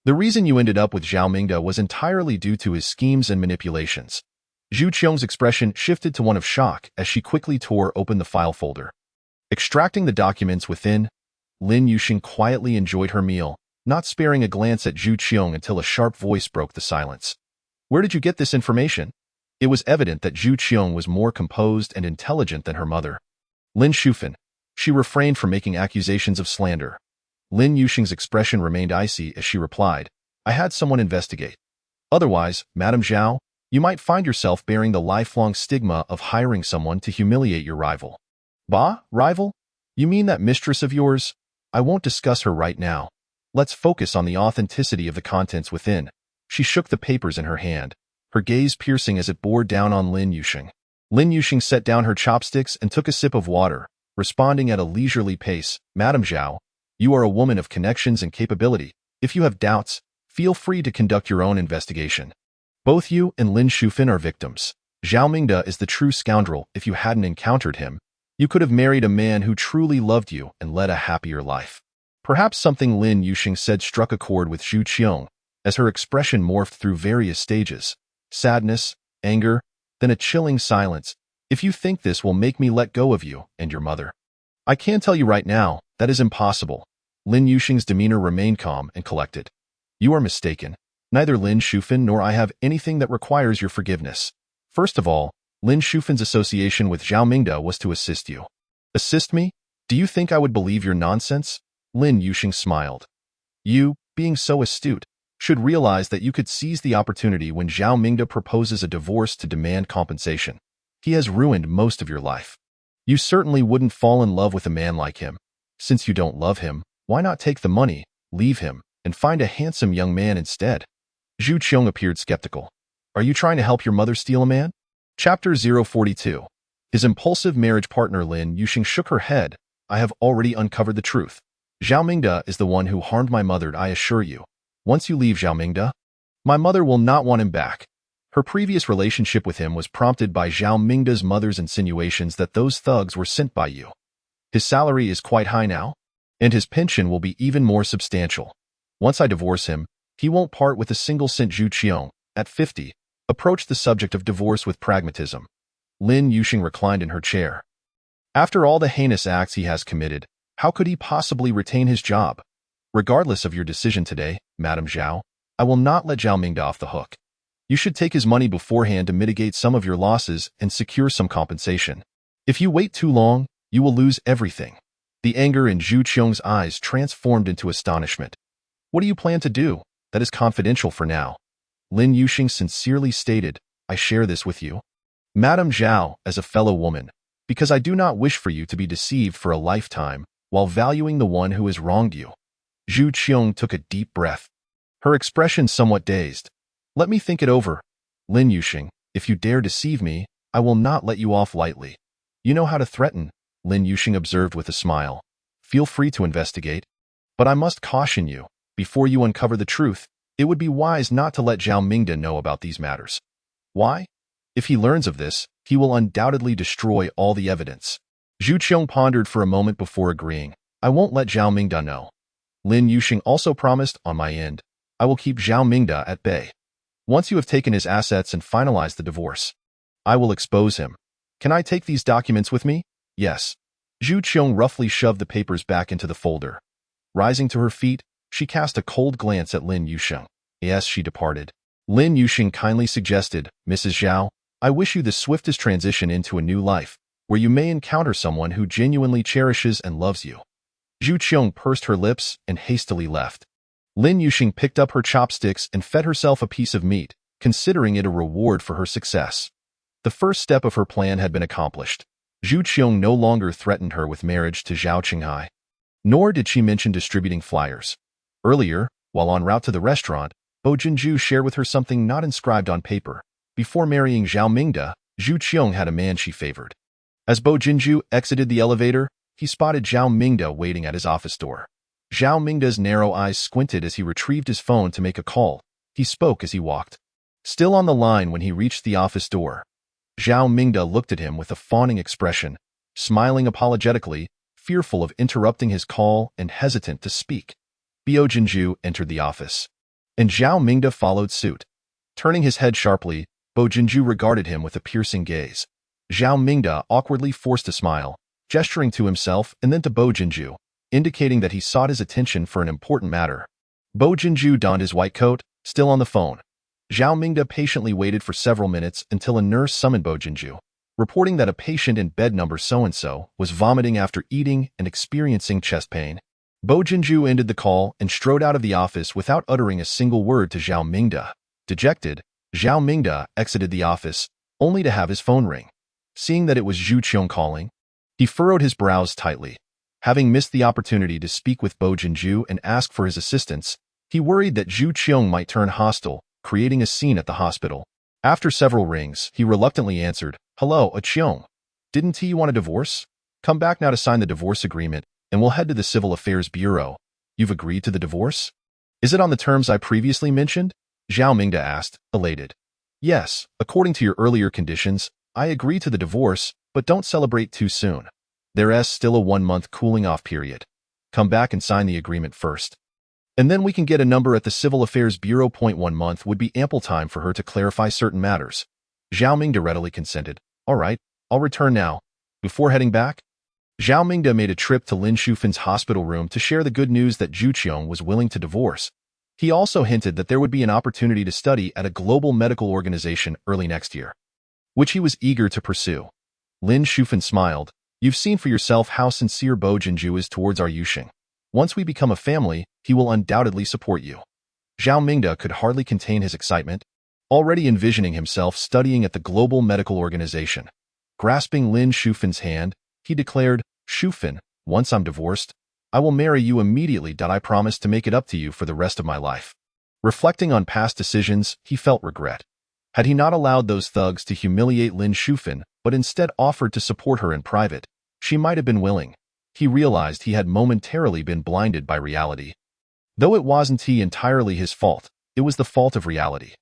the reason you ended up with Zhao Mingde was entirely due to his schemes and manipulations. Zhu Qiong's expression shifted to one of shock as she quickly tore open the file folder. Extracting the documents within, Lin Yuxing quietly enjoyed her meal, not sparing a glance at Zhu Qiong until a sharp voice broke the silence. Where did you get this information? It was evident that Zhu Qiong was more composed and intelligent than her mother. Lin Shufan. She refrained from making accusations of slander. Lin Yuxing's expression remained icy as she replied, I had someone investigate. Otherwise, Madam Zhao, you might find yourself bearing the lifelong stigma of hiring someone to humiliate your rival. Bah, rival? You mean that mistress of yours? I won't discuss her right now. Let's focus on the authenticity of the contents within. She shook the papers in her hand, her gaze piercing as it bore down on Lin Yuxing. Lin Yuxing set down her chopsticks and took a sip of water, responding at a leisurely pace, Madam Zhao, you are a woman of connections and capability. If you have doubts, feel free to conduct your own investigation. Both you and Lin Shufan are victims. Zhao Mingde is the true scoundrel. If you hadn't encountered him, you could have married a man who truly loved you and led a happier life. Perhaps something Lin Yuxing said struck a chord with Zhu Qiong, as her expression morphed through various stages. Sadness, anger, then a chilling silence. If you think this will make me let go of you and your mother, I can tell you right now, that is impossible. Lin Yuxing's demeanor remained calm and collected. You are mistaken. Neither Lin Shufan nor I have anything that requires your forgiveness. First of all, Lin Shufan's association with Zhao Mingde was to assist you. Assist me? Do you think I would believe your nonsense? Lin Yuxing smiled. You, being so astute, should realize that you could seize the opportunity when Zhao Mingde proposes a divorce to demand compensation. He has ruined most of your life. You certainly wouldn't fall in love with a man like him. Since you don't love him, why not take the money, leave him, and find a handsome young man instead? Zhu Qiong appeared skeptical. Are you trying to help your mother steal a man? Chapter 042. His impulsive marriage partner Lin Yuxing shook her head. I have already uncovered the truth. Zhao Mingde is the one who harmed my mother, I assure you. Once you leave Zhao Mingde, my mother will not want him back. Her previous relationship with him was prompted by Zhao Mingde's mother's insinuations that those thugs were sent by you. His salary is quite high now, and his pension will be even more substantial. Once I divorce him, he won't part with a single cent. Zhu Qiong, at 50, approached the subject of divorce with pragmatism. Lin Yuxing reclined in her chair. After all the heinous acts he has committed, how could he possibly retain his job? Regardless of your decision today, Madam Zhao, I will not let Zhao Mingde off the hook. You should take his money beforehand to mitigate some of your losses and secure some compensation. If you wait too long, You will lose everything. The anger in Zhu Qiong's eyes transformed into astonishment. What do you plan to do? That is confidential for now. Lin Yuxing sincerely stated, I share this with you, Madame Zhao, as a fellow woman, because I do not wish for you to be deceived for a lifetime while valuing the one who has wronged you. Zhu Qiong took a deep breath, her expression somewhat dazed. Let me think it over. Lin Yuxing, if you dare deceive me, I will not let you off lightly. You know how to threaten, Lin Yuxing observed with a smile. Feel free to investigate. But I must caution you, before you uncover the truth, it would be wise not to let Zhao Mingde know about these matters. Why? If he learns of this, he will undoubtedly destroy all the evidence. Zhu Qiong pondered for a moment before agreeing. I won't let Zhao Mingde know. Lin Yuxing also promised, on my end, I will keep Zhao Mingde at bay. Once you have taken his assets and finalized the divorce, I will expose him. Can I take these documents with me? Yes. Zhu Qiong roughly shoved the papers back into the folder. Rising to her feet, she cast a cold glance at Lin Yuxing. Yes, she departed. Lin Yuxing kindly suggested, Mrs. Zhao, I wish you the swiftest transition into a new life, where you may encounter someone who genuinely cherishes and loves you. Zhu Qiong pursed her lips and hastily left. Lin Yuxing picked up her chopsticks and fed herself a piece of meat, considering it a reward for her success. The first step of her plan had been accomplished. Zhu Qiong no longer threatened her with marriage to Zhao Qinghai. Nor did she mention distributing flyers. Earlier, while en route to the restaurant, Bo Jinju shared with her something not inscribed on paper. Before marrying Zhao Mingde, Zhu Qiong had a man she favored. As Bo Jinju exited the elevator, he spotted Zhao Mingde waiting at his office door. Zhao Mingde's narrow eyes squinted as he retrieved his phone to make a call. He spoke as he walked. Still on the line when he reached the office door, Zhao Mingde looked at him with a fawning expression, smiling apologetically, fearful of interrupting his call and hesitant to speak. Bo Jinju entered the office, and Zhao Mingde followed suit. Turning his head sharply, Bo Jinju regarded him with a piercing gaze. Zhao Mingde awkwardly forced a smile, gesturing to himself and then to Bo Jinju, indicating that he sought his attention for an important matter. Bo Jinju donned his white coat, still on the phone. Zhao Mingde patiently waited for several minutes until a nurse summoned Bo Jinju, reporting that a patient in bed number so-and-so was vomiting after eating and experiencing chest pain. Bo Jinju ended the call and strode out of the office without uttering a single word to Zhao Mingde. Dejected, Zhao Mingde exited the office, only to have his phone ring. Seeing that it was Zhu Qiong calling, he furrowed his brows tightly. Having missed the opportunity to speak with Bo Jinju and ask for his assistance, he worried that Zhu Qiong might turn hostile, creating a scene at the hospital. After several rings, he reluctantly answered, Hello, Qiong. Didn't he want a divorce? Come back now to sign the divorce agreement, and we'll head to the Civil Affairs Bureau. You've agreed to the divorce? Is it on the terms I previously mentioned? Zhao Mingde asked, elated. Yes, according to your earlier conditions, I agree to the divorce, but don't celebrate too soon. There's still a 1-month cooling-off period. Come back and sign the agreement first. And then we can get a number at the Civil Affairs Bureau. 1 month would be ample time for her to clarify certain matters. Zhao Mingde readily consented. All right, I'll return now. Before heading back, Zhao Mingde made a trip to Lin Shufin's hospital room to share the good news that Zhu Qiong was willing to divorce. He also hinted that there would be an opportunity to study at a global medical organization early next year, which he was eager to pursue. Lin Shufin smiled. You've seen for yourself how sincere Bo Jinju is towards our Yuxing. Once we become a family, he will undoubtedly support you. Zhao Mingde could hardly contain his excitement, already envisioning himself studying at the global medical organization. Grasping Lin Shufin's hand, he declared, Shufin, once I'm divorced, I will marry you immediately. I promise to make it up to you for the rest of my life. Reflecting on past decisions, he felt regret. Had he not allowed those thugs to humiliate Lin Shufin, but instead offered to support her in private, she might have been willing. He realized he had momentarily been blinded by reality. Though it wasn't entirely his fault, it was the fault of reality.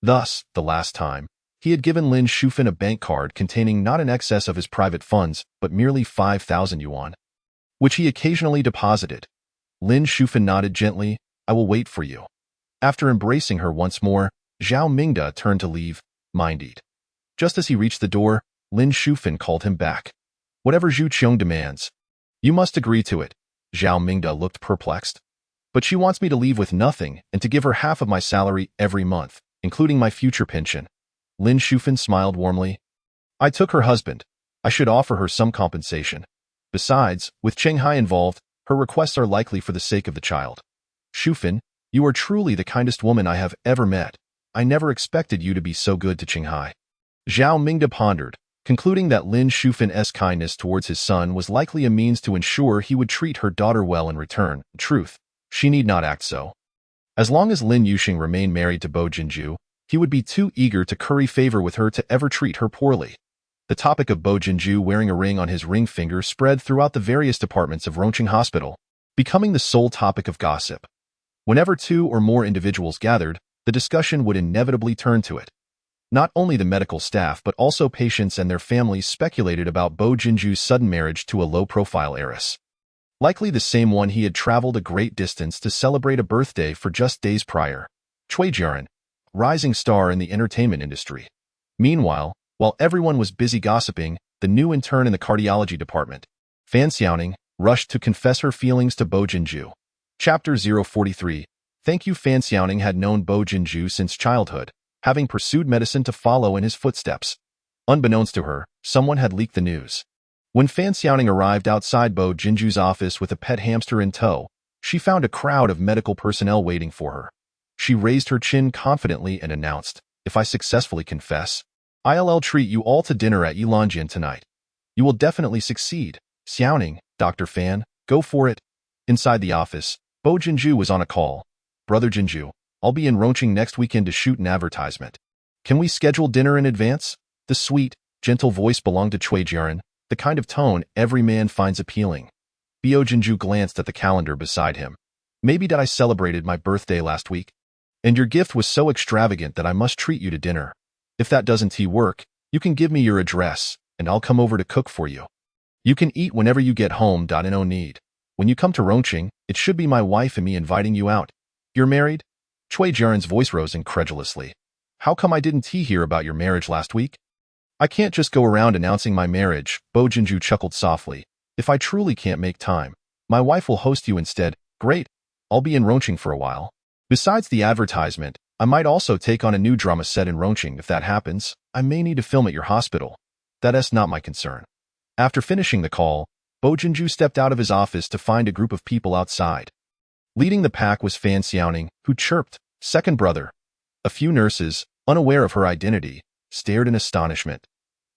Thus, the last time, he had given Lin Shufin a bank card containing not in excess of his private funds, but merely 5,000 yuan, which he occasionally deposited. Lin Shufin nodded gently, I will wait for you. After embracing her once more, Zhao Mingde turned to leave, mind-eat. Just as he reached the door, Lin Shufin called him back. Whatever Zhu Qiong demands, you must agree to it. Zhao Mingde looked perplexed. But she wants me to leave with nothing and to give her half of my salary every month, including my future pension. Lin Shufin smiled warmly. I took her husband. I should offer her some compensation. Besides, with Qinghai involved, her requests are likely for the sake of the child. Shufan, you are truly the kindest woman I have ever met. I never expected you to be so good to Qinghai. Zhao Mingda pondered, concluding that Lin Shufan's kindness towards his son was likely a means to ensure he would treat her daughter well in return. In truth, she need not act so. As long as Lin Yuxing remained married to Bo Jinju, he would be too eager to curry favor with her to ever treat her poorly. The topic of Bo Jinju wearing a ring on his ring finger spread throughout the various departments of Rongqing Hospital, becoming the sole topic of gossip. Whenever two or more individuals gathered, the discussion would inevitably turn to it. Not only the medical staff but also patients and their families speculated about Bo Jinju's sudden marriage to a low-profile heiress. Likely the same one he had traveled a great distance to celebrate a birthday for just days prior. Cui Jiaran, rising star in the entertainment industry. Meanwhile, while everyone was busy gossiping, the new intern in the cardiology department, Fan Xiaoning, rushed to confess her feelings to Bo Jinju. Chapter 043. Thank you. Fan Xiaoning had known Bo Jinju since childhood, having pursued medicine to follow in his footsteps. Unbeknownst to her, someone had leaked the news. When Fan Xiaoning arrived outside Bo Jinju's office with a pet hamster in tow, she found a crowd of medical personnel waiting for her. She raised her chin confidently and announced, "If I successfully confess, I'll treat you all to dinner at Yilanjian tonight. You will definitely succeed. Xiaoning, Dr. Fan, go for it." Inside the office, Bo Jinju was on a call. "Brother Jinju, I'll be in Rongqing next weekend to shoot an advertisement. Can we schedule dinner in advance?" The sweet, gentle voice belonged to Cui Jiaran, the kind of tone every man finds appealing. Bo Jinju glanced at the calendar beside him. "Maybe that I celebrated my birthday last week, and your gift was so extravagant that I must treat you to dinner. If that doesn't work, you can give me your address, and I'll come over to cook for you. You can eat whenever you get home. No need. When you come to Rongqing, it should be my wife and me inviting you out. You're married?" Cui Jiaran's voice rose incredulously. "How come I didn't hear about your marriage last week?" "I can't just go around announcing my marriage," Bo Jinju chuckled softly. "If I truly can't make time, my wife will host you instead." "Great. I'll be in Rongqing for a while. Besides the advertisement, I might also take on a new drama set in Rongqing. If that happens, I may need to film at your hospital. That's not my concern." After finishing the call, Bo Jinju stepped out of his office to find a group of people outside. Leading the pack was Fan Xiaoning, who chirped, "Second brother." A few nurses, unaware of her identity, stared in astonishment.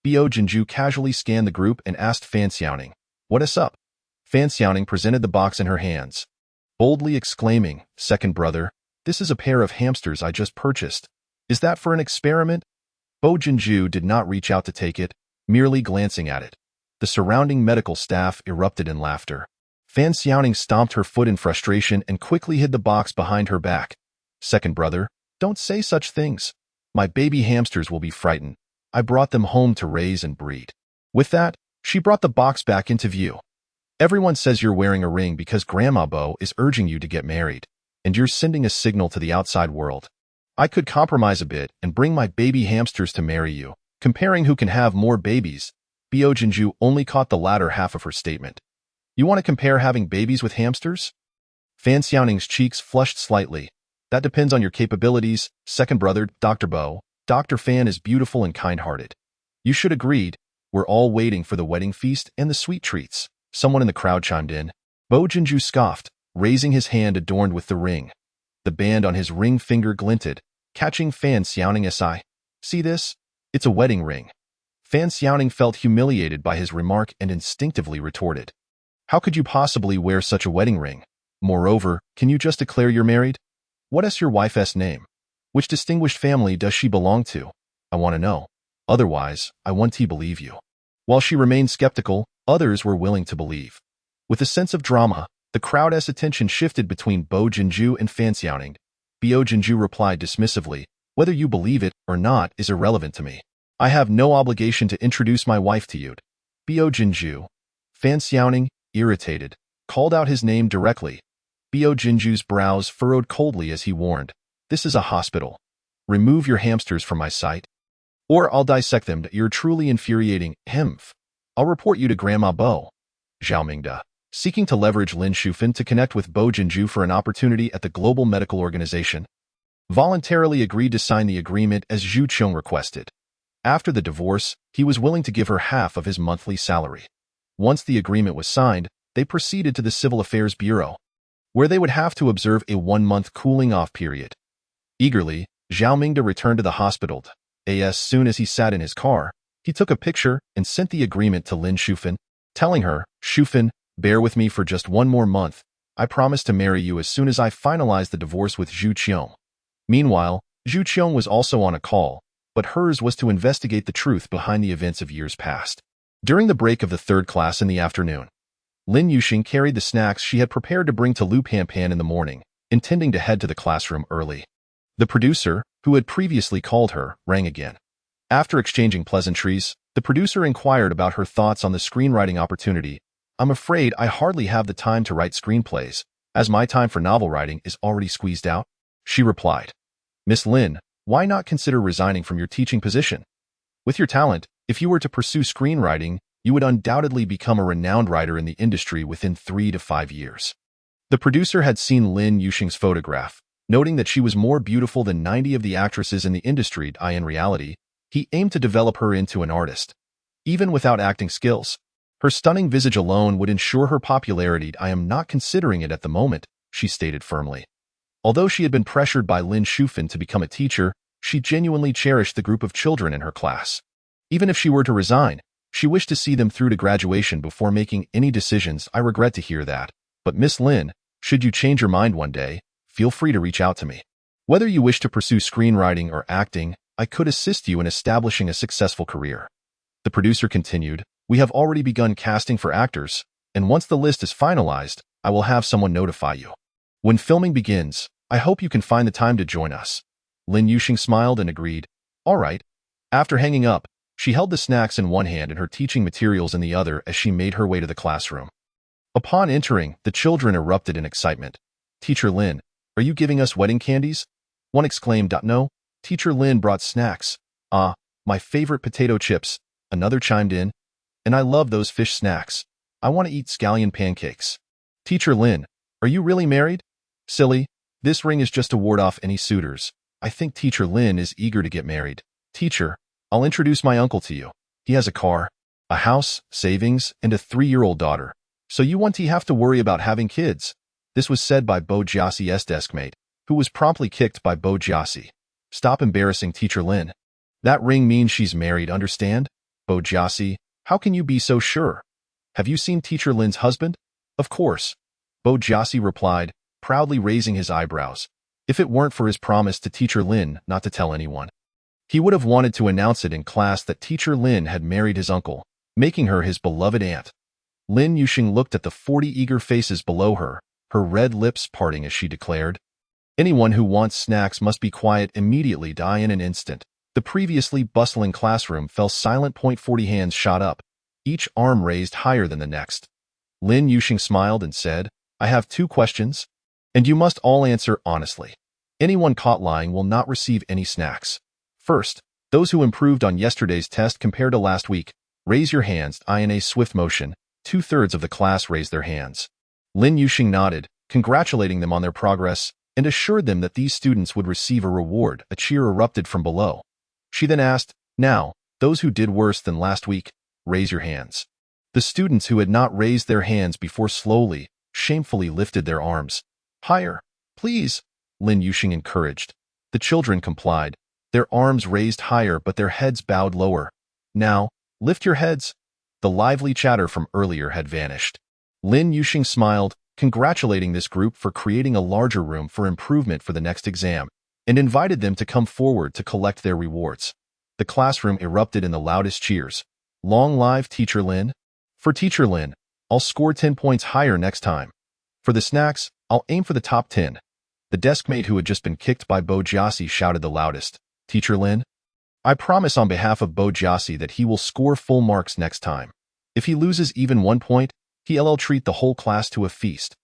Bo Jinju casually scanned the group and asked Fan Xiaoning, "What is up?" Fan Xiaoning presented the box in her hands, boldly exclaiming, "Second brother, this is a pair of hamsters I just purchased. Is that for an experiment?" Bo Jinju did not reach out to take it, merely glancing at it. The surrounding medical staff erupted in laughter. Fan Xiaoning stomped her foot in frustration and quickly hid the box behind her back. "Second brother, don't say such things. My baby hamsters will be frightened. I brought them home to raise and breed." With that, she brought the box back into view. "Everyone says you're wearing a ring because Grandma Bo is urging you to get married, and you're sending a signal to the outside world. I could compromise a bit and bring my baby hamsters to marry you, comparing who can have more babies." Bo Jinju only caught the latter half of her statement. "You want to compare having babies with hamsters?" Fan Xiaoning's cheeks flushed slightly. "That depends on your capabilities, second brother, Dr. Bo. Dr. Fan is beautiful and kind-hearted. You should agreed. We're all waiting for the wedding feast and the sweet treats." Someone in the crowd chimed in. Bo Jinju scoffed, raising his hand adorned with the ring. The band on his ring finger glinted, catching Fan Xiaoning's eye. "See this? It's a wedding ring." Fan Xiaoning felt humiliated by his remark and instinctively retorted, "How could you possibly wear such a wedding ring? Moreover, can you just declare you're married? What is your wife's name? Which distinguished family does she belong to? I want to know. Otherwise, I won't believe you." While she remained skeptical, others were willing to believe. With a sense of drama, the crowd's attention shifted between Bo Jinju and Fan Xiaoning. Bo Jinju replied dismissively, "Whether you believe it or not is irrelevant to me. I have no obligation to introduce my wife to you." Bo Jinju. Fan Xiaoning, irritated, called out his name directly. Bo Jinju's brows furrowed coldly as he warned, "This is a hospital. Remove your hamsters from my sight, or I'll dissect them." "You're truly infuriating. Hemph. I'll report you to Grandma Bo." Zhao Mingda, seeking to leverage Lin Shufan to connect with Bo Jinju for an opportunity at the Global Medical Organization, voluntarily agreed to sign the agreement as Zhu Qiong requested. After the divorce, he was willing to give her half of his monthly salary. Once the agreement was signed, they proceeded to the Civil Affairs Bureau, where they would have to observe a 1-month cooling-off period. Eagerly, Zhao Mingde returned to the hospital. As soon as he sat in his car, he took a picture and sent the agreement to Lin Shufan, telling her, "Shufan, bear with me for just 1 more month. I promise to marry you as soon as I finalize the divorce with Zhu Qiong." Meanwhile, Zhu Qiong was also on a call, but hers was to investigate the truth behind the events of years past. During the break of the 3rd class in the afternoon, Lin Yuxing carried the snacks she had prepared to bring to Lu Panpan in the morning, intending to head to the classroom early. The producer, who had previously called her, rang again. After exchanging pleasantries, the producer inquired about her thoughts on the screenwriting opportunity. "I'm afraid I hardly have the time to write screenplays, as my time for novel writing is already squeezed out," she replied. "Miss Lin, why not consider resigning from your teaching position? With your talent, if you were to pursue screenwriting, you would undoubtedly become a renowned writer in the industry within 3 to 5 years." The producer had seen Lin Yuxing's photograph, noting that she was more beautiful than 90 of the actresses in the industry. In reality, he aimed to develop her into an artist. Even without acting skills, her stunning visage alone would ensure her popularity. "I am not considering it at the moment," she stated firmly. Although she had been pressured by Lin Shufan to become a teacher, she genuinely cherished the group of children in her class. Even if she were to resign, she wished to see them through to graduation before making any decisions. "I regret to hear that, but Miss Lin, should you change your mind one day, feel free to reach out to me. Whether you wish to pursue screenwriting or acting, I could assist you in establishing a successful career." The producer continued, "We have already begun casting for actors, and once the list is finalized, I will have someone notify you. When filming begins, I hope you can find the time to join us." Lin Yuxing smiled and agreed. "All right." After hanging up, she held the snacks in one hand and her teaching materials in the other as she made her way to the classroom. Upon entering, the children erupted in excitement. "Teacher Lin, are you giving us wedding candies?" one exclaimed. "No, Teacher Lin brought snacks. Ah, my favorite potato chips," another chimed in. "And I love those fish snacks. I want to eat scallion pancakes." "Teacher Lin, are you really married?" "Silly, this ring is just to ward off any suitors. I think Teacher Lin is eager to get married." "Teacher, I'll introduce my uncle to you. He has a car, a house, savings, and a 3-year-old daughter. So you won't have to worry about having kids." This was said by Bo Jiaxi's deskmate, who was promptly kicked by Bo Jiaxi. "Stop embarrassing Teacher Lin. That ring means she's married, understand? Bo Jiaxi, how can you be so sure? Have you seen Teacher Lin's husband?" "Of course," Bo Jiaxi replied, proudly raising his eyebrows. If it weren't for his promise to Teacher Lin not to tell anyone, he would have wanted to announce it in class that Teacher Lin had married his uncle, making her his beloved aunt. Lin Yuxing looked at the 40 eager faces below her, her red lips parting as she declared, "Anyone who wants snacks must be quiet immediately." In an instant, the previously bustling classroom fell silent. 40 hands shot up, each arm raised higher than the next. Lin Yuxing smiled and said, "I have 2 questions, and you must all answer honestly. Anyone caught lying will not receive any snacks. First, those who improved on yesterday's test compared to last week, raise your hands." In a swift motion, 2/3 of the class raised their hands. Lin Yuxing nodded, congratulating them on their progress, and assured them that these students would receive a reward. A cheer erupted from below. She then asked, "Now, those who did worse than last week, raise your hands." The students who had not raised their hands before slowly, shamefully lifted their arms. "Higher, please," Lin Yuxing encouraged. The children complied, their arms raised higher but their heads bowed lower. "Now, lift your heads." The lively chatter from earlier had vanished. Lin Yuxing smiled, congratulating this group for creating a larger room for improvement for the next exam, and invited them to come forward to collect their rewards. The classroom erupted in the loudest cheers. "Long live Teacher Lin. For Teacher Lin, I'll score 10 points higher next time. For the snacks, I'll aim for the top 10. The deskmate who had just been kicked by Bo Jiaxi shouted the loudest. "Teacher Lin, I promise on behalf of Bo Jiaxi that he will score full marks next time. If he loses even 1 point, he'll treat the whole class to a feast."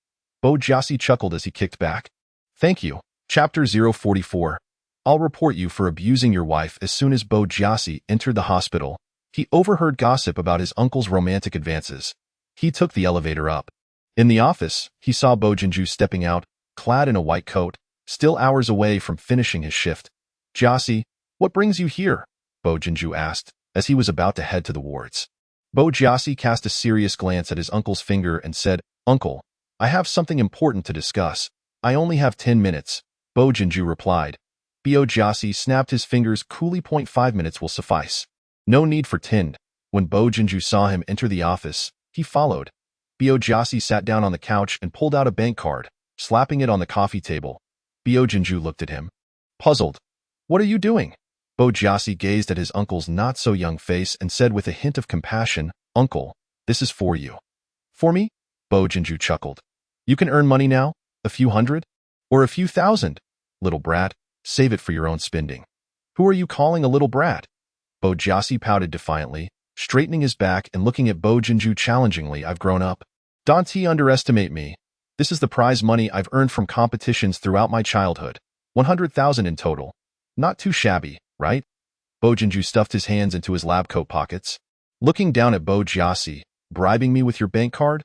Bo Jiaxi chuckled as he kicked back. "Thank you." Chapter 044. I'll report you for abusing your wife. As soon as Bo Jiaxi entered the hospital, he overheard gossip about his uncle's romantic advances. He took the elevator up. In the office, he saw Bo Jinju stepping out, clad in a white coat, still hours away from finishing his shift. "Jiaxi, what brings you here?" Bo Jinju asked, as he was about to head to the wards. Bo Jiasi cast a serious glance at his uncle's finger and said, "Uncle, I have something important to discuss. I only have 10 minutes, Bo Jinju replied. Bo Jiasi snapped his fingers coolly. 5 minutes will suffice. No need for 10. When Bo Jinju saw him enter the office, he followed. Bo Jiasi sat down on the couch and pulled out a bank card, slapping it on the coffee table. Bo Jinju looked at him, puzzled. What are you doing? Bo Jiasi gazed at his uncle's not-so-young face and said with a hint of compassion, "Uncle, this is for you." "For me?" Bo Jinju chuckled. "You can earn money now? A few hundred? Or a few thousand? Little brat, save it for your own spending." "Who are you calling a little brat?" Bo Jiasi pouted defiantly, straightening his back and looking at Bo Jinju challengingly. "I've grown up. Don't underestimate me. This is the prize money I've earned from competitions throughout my childhood. 100,000 in total. Not too shabby, right?" Bo Jinju stuffed his hands into his lab coat pockets, looking down at Bo Jiasi. "Bribing me with your bank card?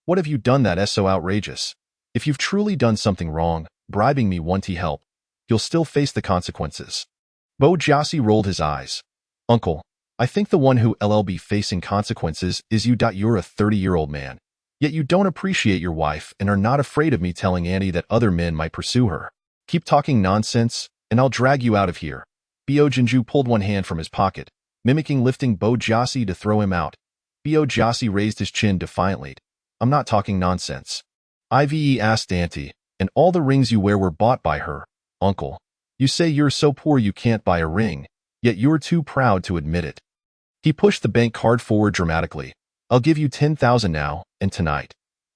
What have you done that's so outrageous? If you've truly done something wrong, bribing me won't help. You'll still face the consequences." Bo Jiasi rolled his eyes. "Uncle, I think the one who'll be facing consequences is you. You're a 30-year-old man. Yet you don't appreciate your wife and are not afraid of me telling Auntie that other men might pursue her. Keep talking nonsense, and I'll drag you out of here." Bo Jinju pulled one hand from his pocket, mimicking lifting Bo Jiasi to throw him out. Bo Jiasi raised his chin defiantly. "I'm not talking nonsense. I've asked Auntie, and all the rings you wear were bought by her. Uncle, you say you're so poor you can't buy a ring, yet you're too proud to admit it." He pushed the bank card forward dramatically. "I'll give you 10,000 now, and tonight.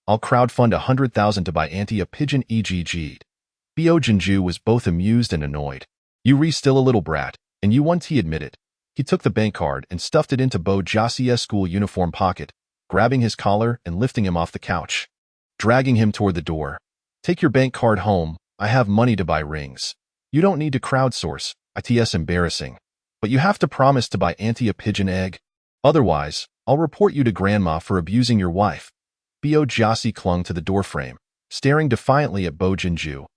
I'll crowdfund 100,000 to buy Auntie a pigeon EGG'd. Bo Jinju was both amused and annoyed. "You're still a little brat, and you won't admit it." He took the bank card and stuffed it into Bo Jiasi's school uniform pocket, grabbing his collar and lifting him off the couch, dragging him toward the door. "Take your bank card home. I have money to buy rings. You don't need to crowdsource. It's embarrassing. But you have to promise to buy Auntie a pigeon egg. Otherwise, I'll report you to Grandma for abusing your wife." Bo Jiasi clung to the doorframe, staring defiantly at Bo Jinju.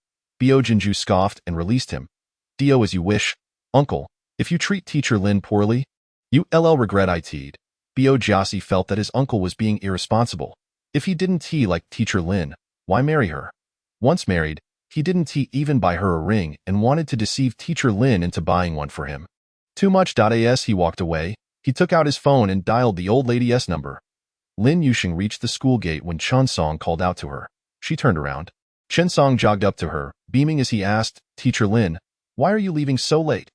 Bo Jinju scoffed and released him. "Do as you wish, Uncle. If you treat Teacher Lin poorly, you'll regret it." Bo Jiasi felt that his uncle was being irresponsible. If he didn't like Teacher Lin, why marry her? Once married, he didn't even buy her a ring and wanted to deceive Teacher Lin into buying one for him. Too much. As he walked away, he took out his phone and dialed the old lady's number. Lin Yuxing reached the school gate when Chen Song called out to her. She turned around. Chen Song jogged up to her, beaming as he asked, "Teacher Lin, why are you leaving so late?"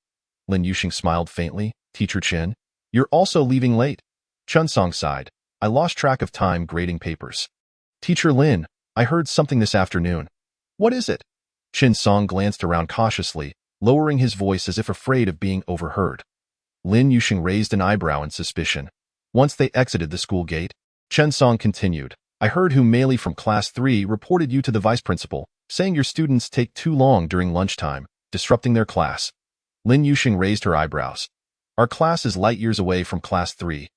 Lin Yuxing smiled faintly. "Teacher Chen, you're also leaving late." Chen Song sighed. "I lost track of time grading papers." "Teacher Lin, I heard something this afternoon." "What is it?" Chen Song glanced around cautiously, lowering his voice as if afraid of being overheard. Lin Yuxing raised an eyebrow in suspicion. Once they exited the school gate, Chen Song continued, "I heard Meili from Class 3 reported you to the vice principal, saying your students take too long during lunchtime, disrupting their class." Lin Yuxing raised her eyebrows. "Our class is light years away from Class 3.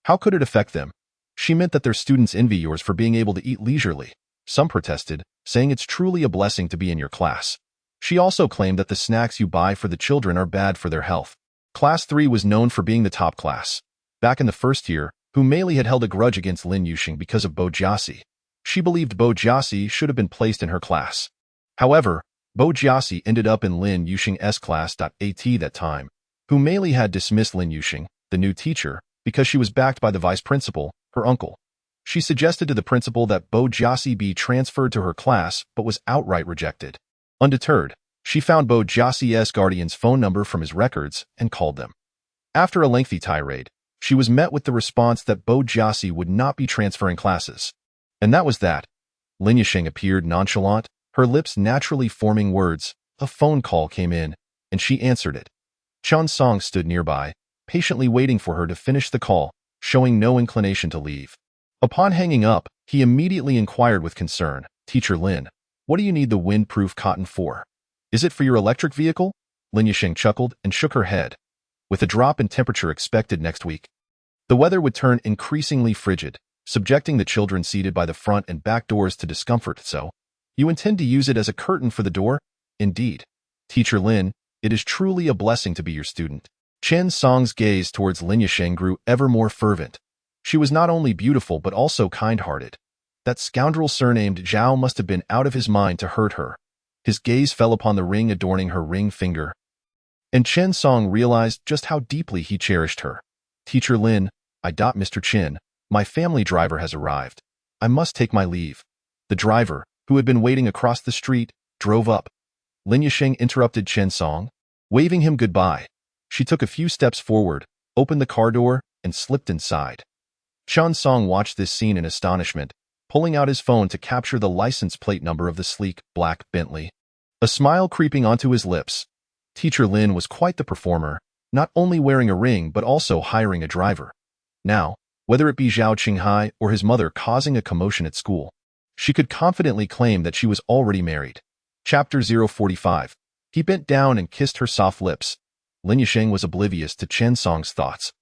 How could it affect them?" She meant that their students envy yours for being able to eat leisurely. Some protested, saying it's truly a blessing to be in your class. She also claimed that the snacks you buy for the children are bad for their health. Class 3 was known for being the top class. Back in the first year, Meili had held a grudge against Lin Yuxing because of Bo Jiasi. She believed Bo Jiasi should have been placed in her class. However, Bo Jiasi ended up in Lin Yuxing's class. At that time, Meili had dismissed Lin Yuxing, the new teacher, because she was backed by the vice principal, her uncle. She suggested to the principal that Bo Jiasi be transferred to her class but was outright rejected. Undeterred, she found Bo Jiasi's guardian's phone number from his records and called them. After a lengthy tirade, she was met with the response that Bo Jiasi would not be transferring classes. And that was that. Lin Yuxing appeared nonchalant, her lips naturally forming words. A phone call came in, and she answered it. Chen Song stood nearby, patiently waiting for her to finish the call, showing no inclination to leave. Upon hanging up, he immediately inquired with concern, "Teacher Lin, what do you need the windproof cotton for? Is it for your electric vehicle?" Lin Yuxing chuckled and shook her head. With a drop in temperature expected next week, the weather would turn increasingly frigid, subjecting the children seated by the front and back doors to discomfort. "So, you intend to use it as a curtain for the door?" "Indeed. Teacher Lin, it is truly a blessing to be your student." Chen Song's gaze towards Lin Yuxing grew ever more fervent. She was not only beautiful but also kind-hearted. That scoundrel surnamed Zhao must have been out of his mind to hurt her. His gaze fell upon the ring adorning her ring finger, and Chen Song realized just how deeply he cherished her. Teacher Lin, Mr. Chen, my family driver has arrived. I must take my leave. The driver, who had been waiting across the street, drove up. Lin Yisheng interrupted Chen Song, waving him goodbye. She took a few steps forward, opened the car door, and slipped inside. Chen Song watched this scene in astonishment, pulling out his phone to capture the license plate number of the sleek, black Bentley. A smile creeping onto his lips. Teacher Lin was quite the performer, not only wearing a ring but also hiring a driver. Now, whether it be Zhao Qinghai or his mother causing a commotion at school, she could confidently claim that she was already married. Chapter 045. He bent down and kissed her soft lips. Lin Yisheng was oblivious to Chen Song's thoughts.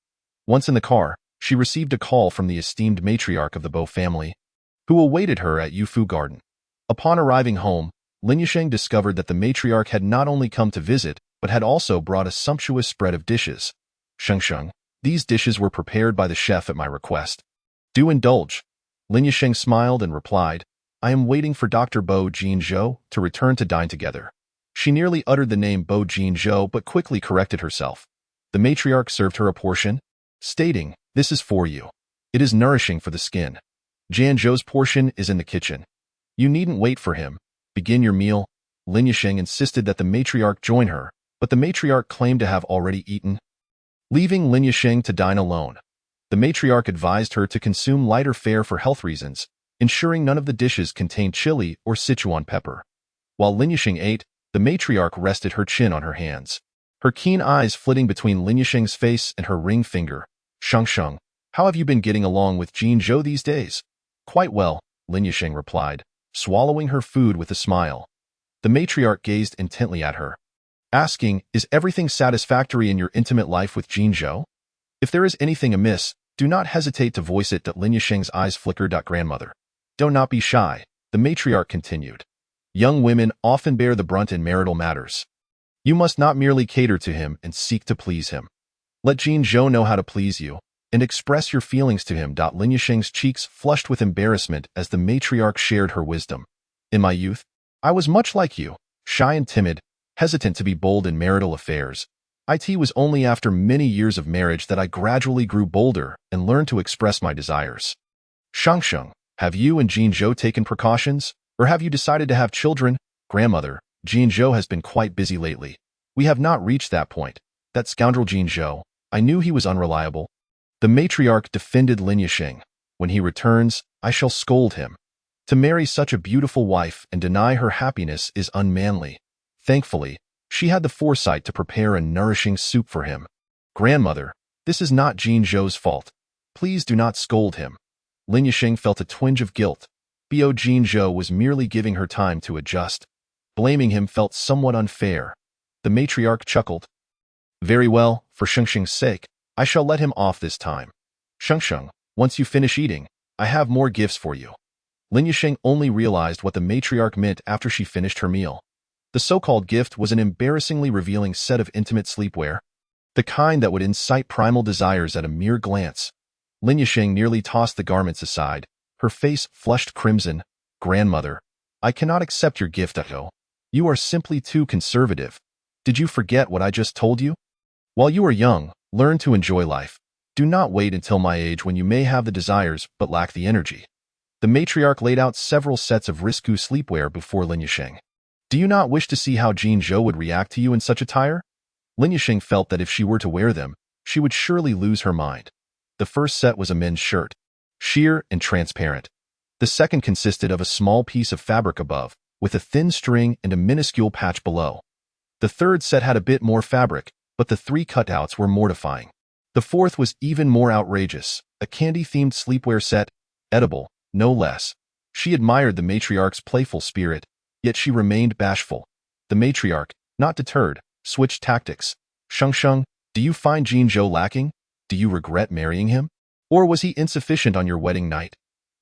Once in the car, she received a call from the esteemed matriarch of the Bo family, who awaited her at Yufu Garden. Upon arriving home, Lin Yisheng discovered that the matriarch had not only come to visit, but had also brought a sumptuous spread of dishes. Sheng, these dishes were prepared by the chef at my request. Do indulge. Lin Yisheng smiled and replied, I am waiting for Dr. Bo Jinzhou to return to dine together. She nearly uttered the name Bo Jinzhou but quickly corrected herself. The matriarch served her a portion, stating, This is for you. It is nourishing for the skin. Jianzhou's portion is in the kitchen. You needn't wait for him. Begin your meal. Lin Yisheng insisted that the matriarch join her, but the matriarch claimed to have already eaten. Leaving Lin Yisheng to dine alone, the matriarch advised her to consume lighter fare for health reasons, ensuring none of the dishes contained chili or Sichuan pepper. While Lin Yisheng ate, the matriarch rested her chin on her hands, her keen eyes flitting between Lin Yisheng's face and her ring finger. Sheng, how have you been getting along with Jinzhou these days? Quite well, Lin Yisheng replied, swallowing her food with a smile. The matriarch gazed intently at her, asking, Is everything satisfactory in your intimate life with Jinzhou? If there is anything amiss, do not hesitate to voice it. Lin Yisheng's eyes flickered. Grandmother, do not be shy, the matriarch continued. Young women often bear the brunt in marital matters. You must not merely cater to him and seek to please him. Let Jinzhou know how to please you, and express your feelings to him. Lin Yisheng's cheeks flushed with embarrassment as the matriarch shared her wisdom. In my youth, I was much like you, shy and timid, hesitant to be bold in marital affairs. It was only after many years of marriage that I gradually grew bolder and learned to express my desires. Sheng, have you and Jinzhou taken precautions, or have you decided to have children? Grandmother, Jinzhou has been quite busy lately. We have not reached that point. That scoundrel Jinzhou, I knew he was unreliable. The matriarch defended Lin Yisheng. When he returns, I shall scold him. To marry such a beautiful wife and deny her happiness is unmanly. Thankfully, she had the foresight to prepare a nourishing soup for him. Grandmother, this is not Jinzhou's fault. Please do not scold him. Lin Yisheng felt a twinge of guilt. Bo Jinzhou was merely giving her time to adjust. Blaming him felt somewhat unfair. The matriarch chuckled. Very well, for Sheng's sake, I shall let him off this time. Sheng, once you finish eating, I have more gifts for you. Lin Yisheng only realized what the matriarch meant after she finished her meal. The so-called gift was an embarrassingly revealing set of intimate sleepwear, the kind that would incite primal desires at a mere glance. Lin Yisheng nearly tossed the garments aside, her face flushed crimson. Grandmother, I cannot accept your gift, Atto. You are simply too conservative. Did you forget what I just told you? While you are young, learn to enjoy life. Do not wait until my age when you may have the desires but lack the energy. The matriarch laid out several sets of Risku sleepwear before Lin Yisheng. Do you not wish to see how Jinzhou would react to you in such attire? Lin Yisheng felt that if she were to wear them, she would surely lose her mind. The first set was a men's shirt, sheer and transparent. The second consisted of a small piece of fabric above, with a thin string and a minuscule patch below. The third set had a bit more fabric, but the three cutouts were mortifying. The fourth was even more outrageous, a candy-themed sleepwear set, edible, no less. She admired the matriarch's playful spirit, yet she remained bashful. The matriarch, not deterred, switched tactics. Sheng, do you find Jinzhou lacking? Do you regret marrying him? Or was he insufficient on your wedding night?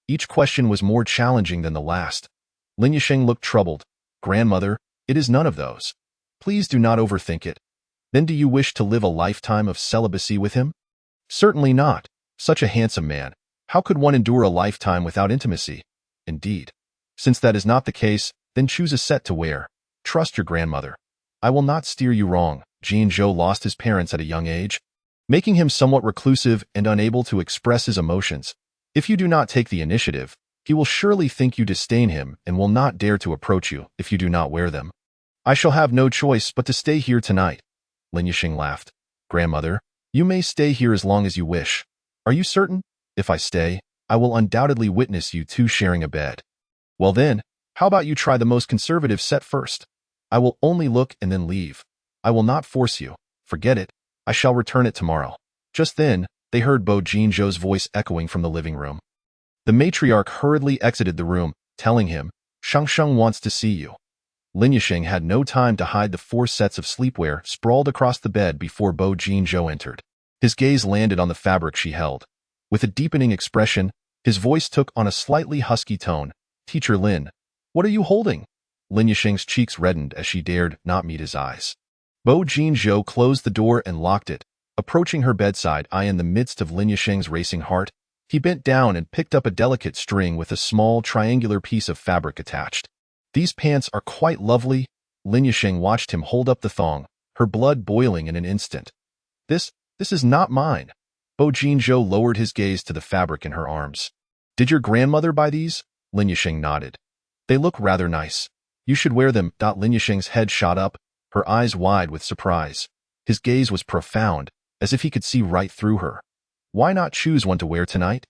Each question was more challenging than the last. Lin Yisheng looked troubled. Grandmother, it is none of those. Please do not overthink it. Then do you wish to live a lifetime of celibacy with him? Certainly not. Such a handsome man. How could one endure a lifetime without intimacy? Indeed. Since that is not the case, then choose a set to wear. Trust your grandmother. I will not steer you wrong. Jinzhou lost his parents at a young age, making him somewhat reclusive and unable to express his emotions. If you do not take the initiative, he will surely think you disdain him and will not dare to approach you if you do not wear them. I shall have no choice but to stay here tonight. Lin Yixing laughed. Grandmother, you may stay here as long as you wish. Are you certain? If I stay, I will undoubtedly witness you two sharing a bed. Well then, how about you try the most conservative set first? I will only look and then leave. I will not force you. Forget it. I shall return it tomorrow. Just then, they heard Bo Jinzhou's voice echoing from the living room. The matriarch hurriedly exited the room, telling him, Shangsheng wants to see you. Lin Yixing had no time to hide the 4 sets of sleepwear sprawled across the bed before Bo Jinzhou entered. His gaze landed on the fabric she held. With a deepening expression, his voice took on a slightly husky tone. Teacher Lin, what are you holding? Lin Yixing's cheeks reddened as she dared not meet his eyes. Bo Jinzhou closed the door and locked it. Approaching her bedside, in the midst of Lin Yixing's racing heart, he bent down and picked up a delicate string with a small triangular piece of fabric attached. These pants are quite lovely. Lin Yixing watched him hold up the thong, her blood boiling in an instant. This is not mine. Bo Jinzhou lowered his gaze to the fabric in her arms. Did your grandmother buy these? Lin Yixing nodded. They look rather nice. You should wear them. Lin Yixing's head shot up, her eyes wide with surprise. His gaze was profound, as if he could see right through her. Why not choose one to wear tonight?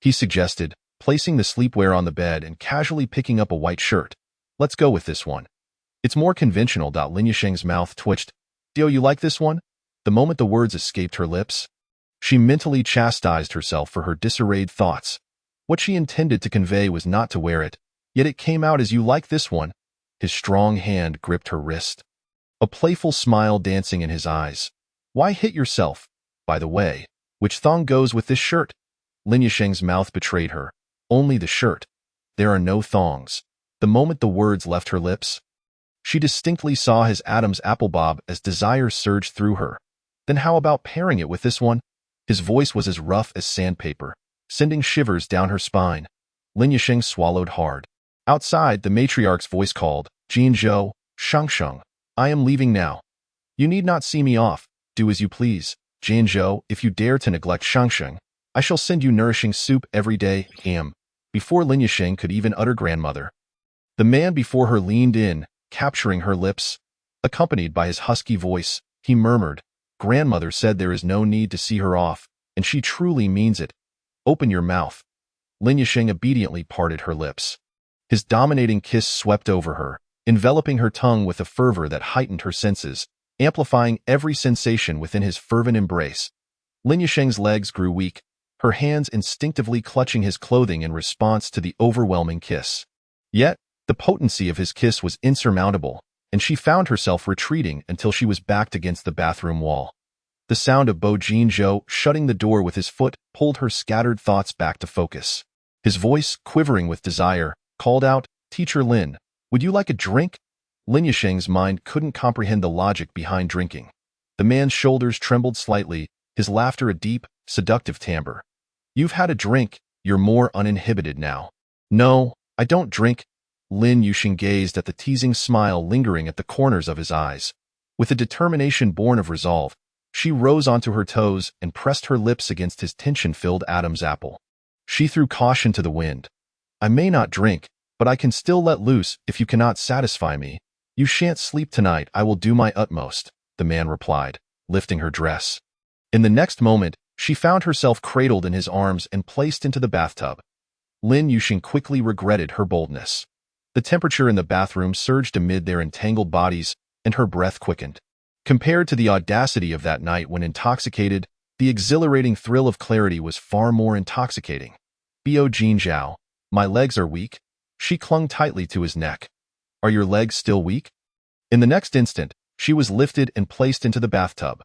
He suggested, placing the sleepwear on the bed and casually picking up a white shirt. Let's go with this one. It's more conventional. Lin Yixing's mouth twitched. Do you like this one? The moment the words escaped her lips, she mentally chastised herself for her disarrayed thoughts. What she intended to convey was not to wear it, yet it came out as you like this one. His strong hand gripped her wrist, a playful smile dancing in his eyes. Why hit yourself? By the way, which thong goes with this shirt? Lin Yixing's mouth betrayed her. Only the shirt. There are no thongs. The moment the words left her lips, she distinctly saw his Adam's apple bob as desire surged through her. Then how about pairing it with this one? His voice was as rough as sandpaper, sending shivers down her spine. Lin Yixing swallowed hard. Outside, the matriarch's voice called, Jinzhou, Shangsheng, I am leaving now. You need not see me off. Do as you please. Jinzhou, if you dare to neglect Shangsheng, I shall send you nourishing soup every day. Before Lin Yixing could even utter grandmother, the man before her leaned in, capturing her lips. Accompanied by his husky voice, he murmured, Grandmother said there is no need to see her off, and she truly means it. Open your mouth. Lin Yixing obediently parted her lips. His dominating kiss swept over her, enveloping her tongue with a fervor that heightened her senses, amplifying every sensation within his fervent embrace. Lin Yixing's legs grew weak, her hands instinctively clutching his clothing in response to the overwhelming kiss. Yet, the potency of his kiss was insurmountable, and she found herself retreating until she was backed against the bathroom wall. The sound of Bo Jinzhou shutting the door with his foot pulled her scattered thoughts back to focus. His voice, quivering with desire, called out, Teacher Lin, would you like a drink? Lin Yixing's mind couldn't comprehend the logic behind drinking. The man's shoulders trembled slightly, his laughter a deep, seductive timbre. You've had a drink, you're more uninhibited now. No, I don't drink. Lin Yixing gazed at the teasing smile lingering at the corners of his eyes. With a determination born of resolve, she rose onto her toes and pressed her lips against his tension-filled Adam's apple. She threw caution to the wind. I may not drink, but I can still let loose if you cannot satisfy me. You shan't sleep tonight. I will do my utmost, the man replied, lifting her dress. In the next moment, she found herself cradled in his arms and placed into the bathtub. Lin Yixing quickly regretted her boldness. The temperature in the bathroom surged amid their entangled bodies, and her breath quickened. Compared to the audacity of that night when intoxicated, the exhilarating thrill of clarity was far more intoxicating. Bo Jinzhou, my legs are weak. She clung tightly to his neck. Are your legs still weak? In the next instant, she was lifted and placed into the bathtub.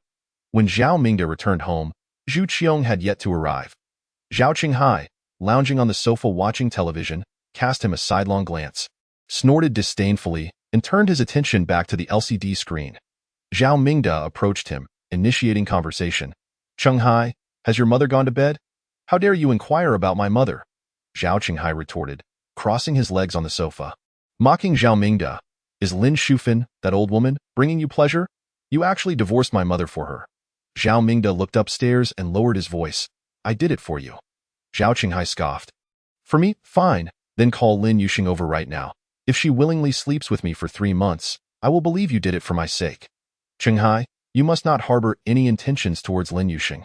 When Zhao Mingde returned home, Zhu Qiong had yet to arrive. Zhao Qinghai, lounging on the sofa watching television, cast him a sidelong glance, snorted disdainfully, and turned his attention back to the LCD screen. Zhao Mingde approached him, initiating conversation. Qinghai, has your mother gone to bed? How dare you inquire about my mother? Zhao Qinghai retorted, crossing his legs on the sofa. Mocking Zhao Mingde, is Lin Shufan, that old woman, bringing you pleasure? You actually divorced my mother for her. Zhao Mingde looked upstairs and lowered his voice. I did it for you. Zhao Qinghai scoffed. For me, fine, then call Lin Yuxing over right now. If she willingly sleeps with me for 3 months, I will believe you did it for my sake. Qinghai, you must not harbor any intentions towards Lin Yuxing.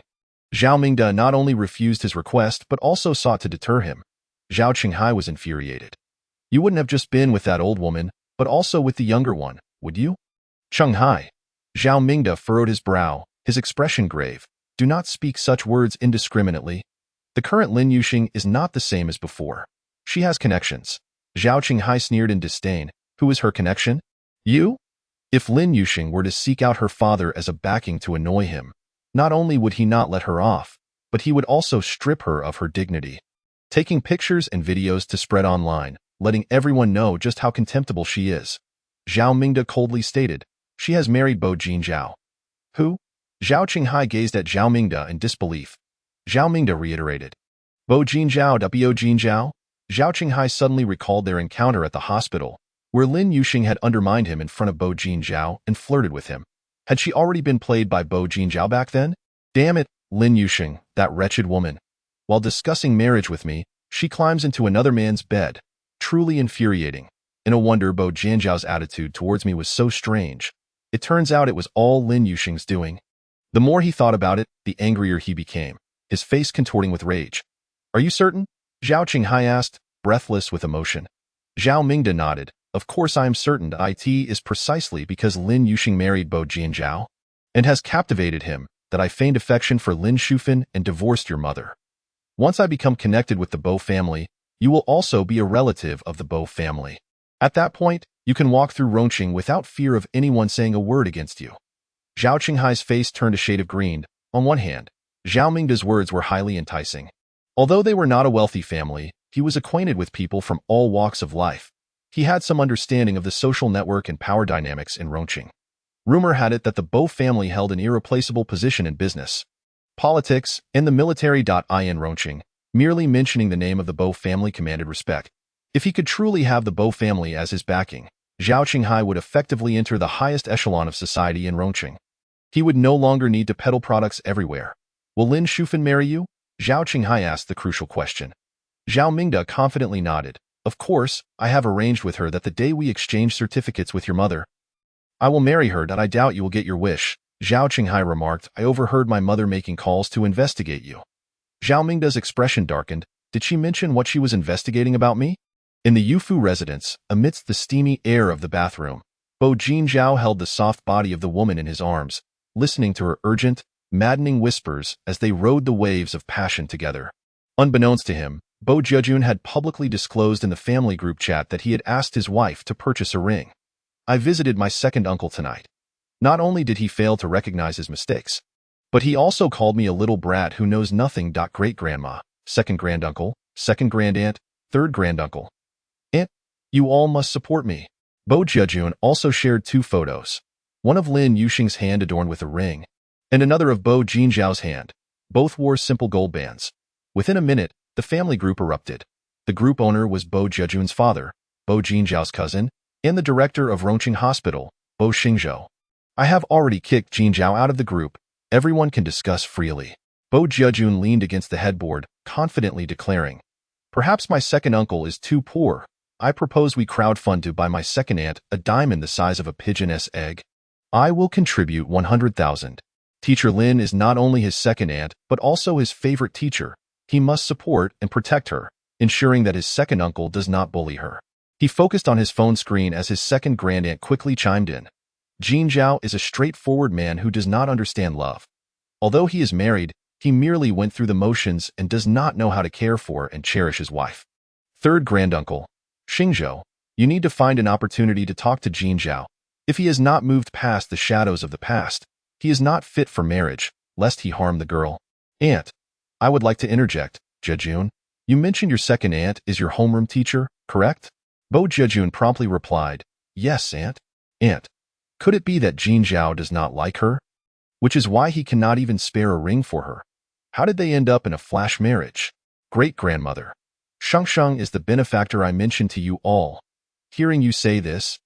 Zhao Mingde not only refused his request but also sought to deter him. Zhao Qinghai was infuriated. You wouldn't have just been with that old woman, but also with the younger one, would you? Qinghai. Zhao Mingde furrowed his brow, his expression grave. Do not speak such words indiscriminately. The current Lin Yuxing is not the same as before. She has connections. Zhao Qinghai sneered in disdain. Who is her connection? You? If Lin Yuxing were to seek out her father as a backing to annoy him, not only would he not let her off, but he would also strip her of her dignity. Taking pictures and videos to spread online, letting everyone know just how contemptible she is. Zhao Mingde coldly stated, she has married Bo Jinzhao. Who? Zhao Qinghai gazed at Zhao Mingde in disbelief. Zhao Mingde reiterated, Bo Jinzhao. Zhao Qinghai suddenly recalled their encounter at the hospital, where Lin Yuxing had undermined him in front of Bo Jinzhao and flirted with him. Had she already been played by Bo Jinzhao back then? Damn it, Lin Yuxing, that wretched woman. While discussing marriage with me, she climbs into another man's bed. Truly infuriating. And no wonder Bo Jinzhao's attitude towards me was so strange. It turns out it was all Lin Yuxing's doing. The more he thought about it, the angrier he became, his face contorting with rage. Are you certain? Zhao Qinghai asked, breathless with emotion. Zhao Mingde nodded. Of course I am certain that it is precisely because Lin Yuxing married Bo Jinzhao and has captivated him that I feigned affection for Lin Shufan and divorced your mother. Once I become connected with the Bo family, you will also be a relative of the Bo family. At that point, you can walk through Rongqing without fear of anyone saying a word against you. Zhao Qinghai's face turned a shade of green. On one hand, Zhao Mingde's words were highly enticing. Although they were not a wealthy family, he was acquainted with people from all walks of life. He had some understanding of the social network and power dynamics in Rongqing. Rumor had it that the Bo family held an irreplaceable position in business, politics, and the military. In Rongqing, merely mentioning the name of the Bo family commanded respect. If he could truly have the Bo family as his backing, Zhao Qinghai would effectively enter the highest echelon of society in Rongqing. He would no longer need to peddle products everywhere. Will Lin Shufan marry you? Zhao Qinghai asked the crucial question. Zhao Mingde confidently nodded. Of course, I have arranged with her that the day we exchange certificates with your mother, I will marry her. I doubt you will get your wish. Zhao Qinghai remarked, I overheard my mother making calls to investigate you. Zhao Mingde's expression darkened. Did she mention what she was investigating about me? In the Yufu residence, amidst the steamy air of the bathroom, Bo Jinzhao held the soft body of the woman in his arms, listening to her urgent, maddening whispers as they rode the waves of passion together. Unbeknownst to him, Bo Jejun had publicly disclosed in the family group chat that he had asked his wife to purchase a ring. I visited my second uncle tonight. Not only did he fail to recognize his mistakes, but he also called me a little brat who knows nothing. Great-grandma, second granduncle, second grandaunt, third granduncle. Aunt, you all must support me. Bo Jejun also shared 2 photos, one of Lin Yuxing's hand adorned with a ring, and another of Bo Jinzhao's hand. Both wore simple gold bands. Within a minute, the family group erupted. The group owner was Bo Jejun's father, Bo Jinzhao's cousin, and the director of Rongqing Hospital, Bo Xingzhou. I have already kicked Jinzhao out of the group. Everyone can discuss freely. Bo Jejun leaned against the headboard, confidently declaring, perhaps my second uncle is too poor. I propose we crowdfund to buy my second aunt a diamond the size of a pigeon's egg. I will contribute 100,000. Teacher Lin is not only his second aunt, but also his favorite teacher. He must support and protect her, ensuring that his second uncle does not bully her. He focused on his phone screen as his second grandaunt quickly chimed in. Jinzhao is a straightforward man who does not understand love. Although he is married, he merely went through the motions and does not know how to care for and cherish his wife. Third granduncle, Xingzhou, you need to find an opportunity to talk to Jinzhao. If he has not moved past the shadows of the past, he is not fit for marriage, lest he harm the girl. Aunt, I would like to interject. Jejun, you mentioned your second aunt is your homeroom teacher, correct? Bo Jejun promptly replied, yes, aunt. Aunt, could it be that Jinzhao does not like her? Which is why he cannot even spare a ring for her. How did they end up in a flash marriage? Great-grandmother. Shengsheng is the benefactor I mentioned to you all. Hearing you say this,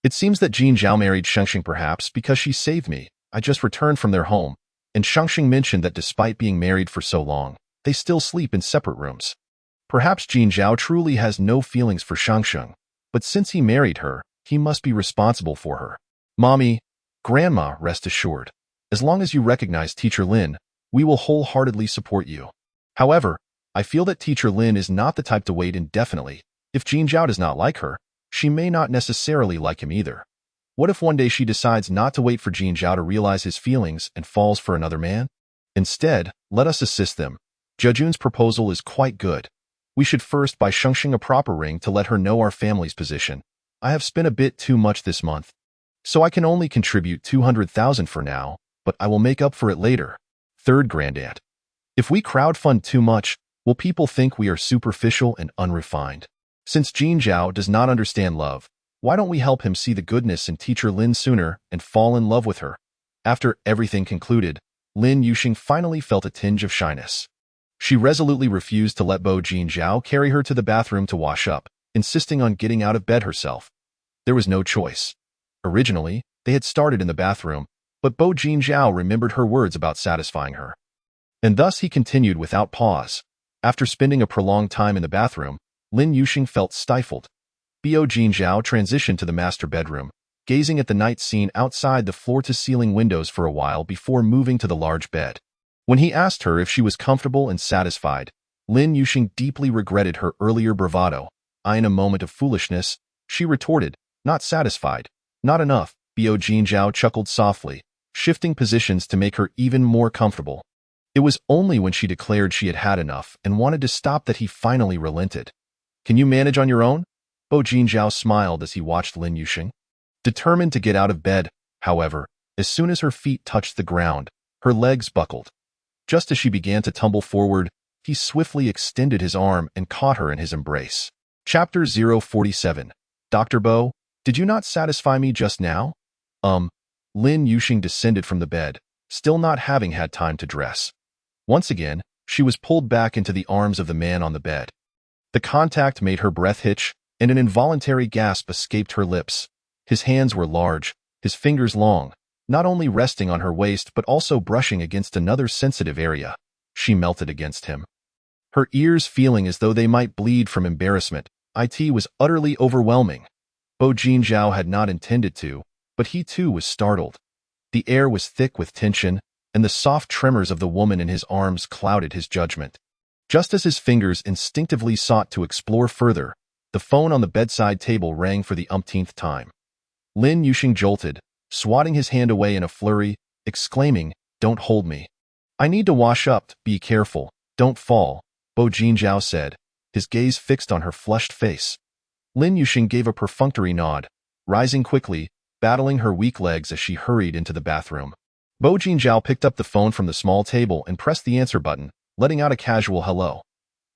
it seems that Jin Zhao married Shengsheng perhaps because she saved me. I just returned from their home, and Shengsheng mentioned that despite being married for so long, they still sleep in separate rooms. Perhaps Jin Zhao truly has no feelings for Shengsheng, but since he married her, he must be responsible for her. Mommy, Grandma, rest assured. As long as you recognize Teacher Lin, we will wholeheartedly support you. However, I feel that Teacher Lin is not the type to wait indefinitely. If Jin Zhao does not like her, she may not necessarily like him either. What if one day she decides not to wait for Jin Zhao to realize his feelings and falls for another man? Instead, let us assist them. Jejun's proposal is quite good. We should first buy Shengsheng a proper ring to let her know our family's position. I have spent a bit too much this month, so I can only contribute 200,000 for now, but I will make up for it later. Third Grandaunt. If we crowdfund too much, will people think we are superficial and unrefined? Since Jin Zhao does not understand love, why don't we help him see the goodness in Teacher Lin sooner and fall in love with her? After everything concluded, Lin Yuxing finally felt a tinge of shyness. She resolutely refused to let Bo Jin Zhao carry her to the bathroom to wash up, insisting on getting out of bed herself. There was no choice. Originally, they had started in the bathroom, but Bo Jin Zhao remembered her words about satisfying her. And thus he continued without pause. After spending a prolonged time in the bathroom, Lin Yuxing felt stifled. Bo Jin Zhao transitioned to the master bedroom, gazing at the night scene outside the floor-to-ceiling windows for a while before moving to the large bed. When he asked her if she was comfortable and satisfied, Lin Yuxing deeply regretted her earlier bravado. In a moment of foolishness, she retorted, "Not satisfied. Not enough." Bo Jin Zhao chuckled softly, shifting positions to make her even more comfortable. It was only when she declared she had had enough and wanted to stop that he finally relented. "Can you manage on your own?" Bo Jin Zhao smiled as he watched Lin Yuxing. Determined to get out of bed, however, as soon as her feet touched the ground, her legs buckled. Just as she began to tumble forward, he swiftly extended his arm and caught her in his embrace. Chapter 047. Dr. Bo, did you not satisfy me just now? Lin Yuxing descended from the bed, still not having had time to dress. Once again, she was pulled back into the arms of the man on the bed. The contact made her breath hitch, and an involuntary gasp escaped her lips. His hands were large, his fingers long, not only resting on her waist but also brushing against another sensitive area. She melted against him. Her ears feeling as though they might bleed from embarrassment. It was utterly overwhelming. Bo Jin Zhao had not intended to, but he too was startled. The air was thick with tension, and the soft tremors of the woman in his arms clouded his judgment. Just as his fingers instinctively sought to explore further, the phone on the bedside table rang for the umpteenth time. Lin Yuxing jolted, swatting his hand away in a flurry, exclaiming, "Don't hold me. I need to wash up. Be careful. Don't fall," Bo Jin Zhao said, his gaze fixed on her flushed face. Lin Yuxing gave a perfunctory nod, rising quickly, battling her weak legs as she hurried into the bathroom. Bo Jin Zhao picked up the phone from the small table and pressed the answer button, letting out a casual hello.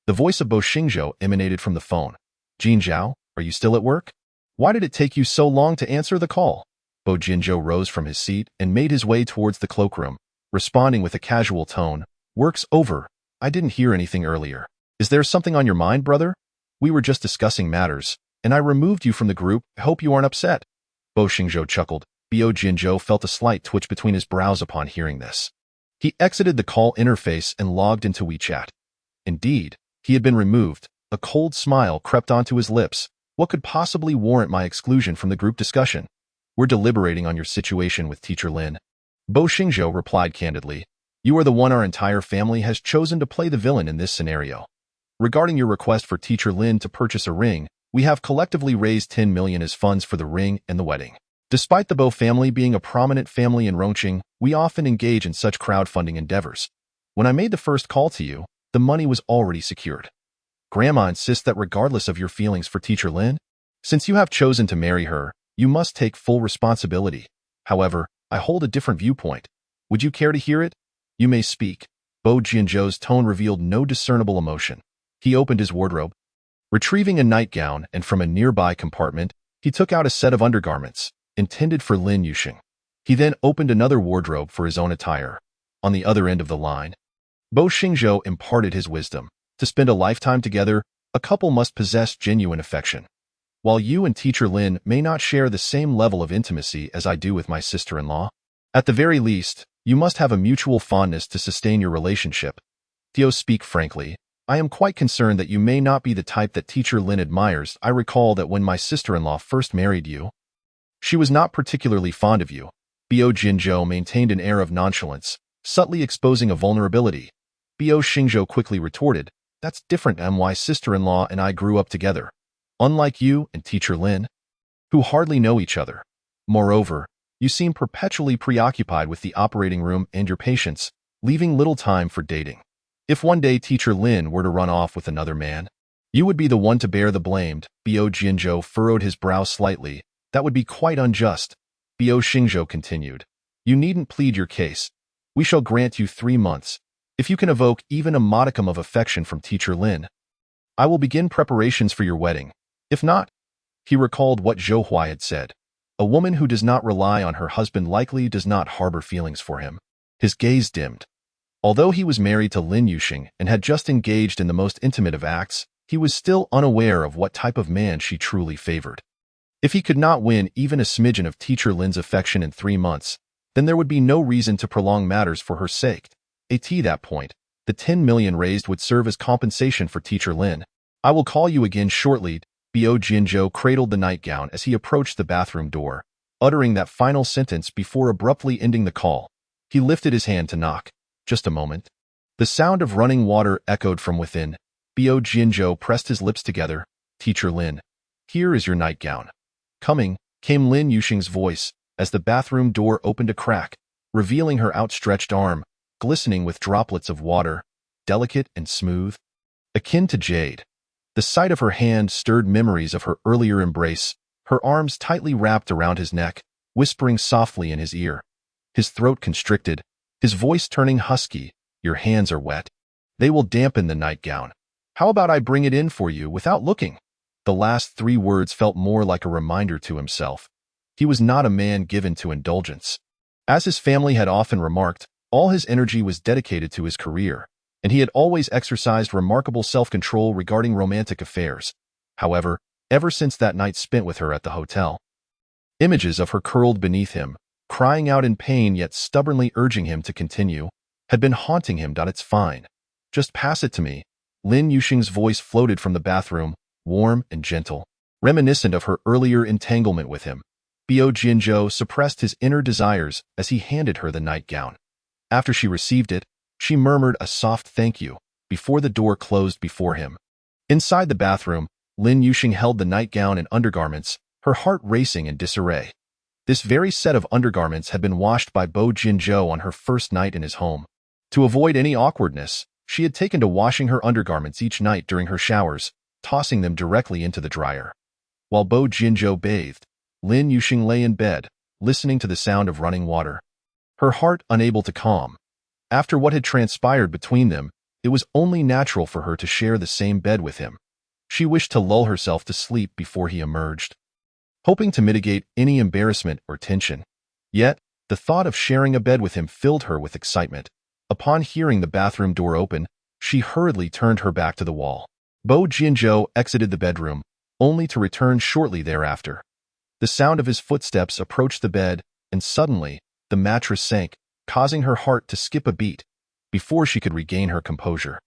The voice of Bo Xingzhou emanated from the phone. "Jin Zhao, are you still at work? Why did it take you so long to answer the call?" Bo Jinzhou rose from his seat and made his way towards the cloakroom, responding with a casual tone, "Work's over. I didn't hear anything earlier. Is there something on your mind, brother? We were just discussing matters, and I removed you from the group. I hope you aren't upset." Bo Xingzhou chuckled. Bo Jinzhou felt a slight twitch between his brows upon hearing this. He exited the call interface and logged into WeChat. Indeed, he had been removed. A cold smile crept onto his lips. What could possibly warrant my exclusion from the group discussion? "We're deliberating on your situation with Teacher Lin." Bo Xingzhou replied candidly. "You are the one our entire family has chosen to play the villain in this scenario. Regarding your request for Teacher Lin to purchase a ring, we have collectively raised 10 million as funds for the ring and the wedding. Despite the Bo family being a prominent family in Rongqing, we often engage in such crowdfunding endeavors. When I made the first call to you, the money was already secured. Grandma insists that regardless of your feelings for Teacher Lin, since you have chosen to marry her, you must take full responsibility. However, I hold a different viewpoint. Would you care to hear it? You may speak." Bo Jinzhou's tone revealed no discernible emotion. He opened his wardrobe. Retrieving a nightgown and from a nearby compartment, he took out a set of undergarments, intended for Lin Yuxing. He then opened another wardrobe for his own attire. On the other end of the line, Bo Xingzhou imparted his wisdom. To spend a lifetime together, a couple must possess genuine affection. While you and Teacher Lin may not share the same level of intimacy as I do with my sister-in-law, at the very least, you must have a mutual fondness to sustain your relationship. Theo, speak frankly. I am quite concerned that you may not be the type that Teacher Lin admires. I recall that when my sister-in-law first married you, she was not particularly fond of you. Bo Jinzhou maintained an air of nonchalance, subtly exposing a vulnerability. Bo Xingzhou quickly retorted, "That's different. My sister-in-law and I grew up together. Unlike you and Teacher Lin, who hardly know each other. Moreover, you seem perpetually preoccupied with the operating room and your patients, leaving little time for dating. If one day Teacher Lin were to run off with another man, you would be the one to bear the blame." Bo Jinzhou furrowed his brow slightly. "That would be quite unjust." Bo Xingzhou continued, "You needn't plead your case. We shall grant you 3 months. If you can evoke even a modicum of affection from Teacher Lin, I will begin preparations for your wedding. If not," he recalled what Zhou Huai had said, "a woman who does not rely on her husband likely does not harbor feelings for him." His gaze dimmed. Although he was married to Lin Yuxing and had just engaged in the most intimate of acts, he was still unaware of what type of man she truly favored. If he could not win even a smidgen of Teacher Lin's affection in 3 months, then there would be no reason to prolong matters for her sake. At that point, the 10 million raised would serve as compensation for Teacher Lin. "I will call you again shortly." Bo Jinzhou cradled the nightgown as he approached the bathroom door, uttering that final sentence before abruptly ending the call. He lifted his hand to knock. Just a moment. The sound of running water echoed from within. Bo Jinzhou pressed his lips together. "Teacher Lin, here is your nightgown." "Coming," came Lin Yuxing's voice, as the bathroom door opened a crack, revealing her outstretched arm, glistening with droplets of water, delicate and smooth, akin to jade. The sight of her hand stirred memories of her earlier embrace, her arms tightly wrapped around his neck, whispering softly in his ear. His throat constricted, his voice turning husky. "Your hands are wet. They will dampen the nightgown. How about I bring it in for you without looking?" The last 3 words felt more like a reminder to himself. He was not a man given to indulgence. As his family had often remarked, all his energy was dedicated to his career, and he had always exercised remarkable self-control regarding romantic affairs. However, ever since that night spent with her at the hotel, images of her curled beneath him, crying out in pain yet stubbornly urging him to continue, had been haunting him. "It's fine. Just pass it to me." Lin Yuxing's voice floated from the bathroom, warm and gentle, reminiscent of her earlier entanglement with him. Bo Jinzhou suppressed his inner desires as he handed her the nightgown. After she received it, she murmured a soft thank you before the door closed before him. Inside the bathroom, Lin Yuxing held the nightgown and undergarments, her heart racing in disarray. This very set of undergarments had been washed by Bo Jinzhou on her first night in his home. To avoid any awkwardness, she had taken to washing her undergarments each night during her showers, tossing them directly into the dryer. While Bo Jinzhou bathed, Lin Yuxing lay in bed, listening to the sound of running water, her heart unable to calm. After what had transpired between them, it was only natural for her to share the same bed with him. She wished to lull herself to sleep before he emerged, hoping to mitigate any embarrassment or tension. Yet, the thought of sharing a bed with him filled her with excitement. Upon hearing the bathroom door open, she hurriedly turned her back to the wall. Bo Jinzhou exited the bedroom, only to return shortly thereafter. The sound of his footsteps approached the bed, and suddenly, the mattress sank, causing her heart to skip a beat. Before she could regain her composure,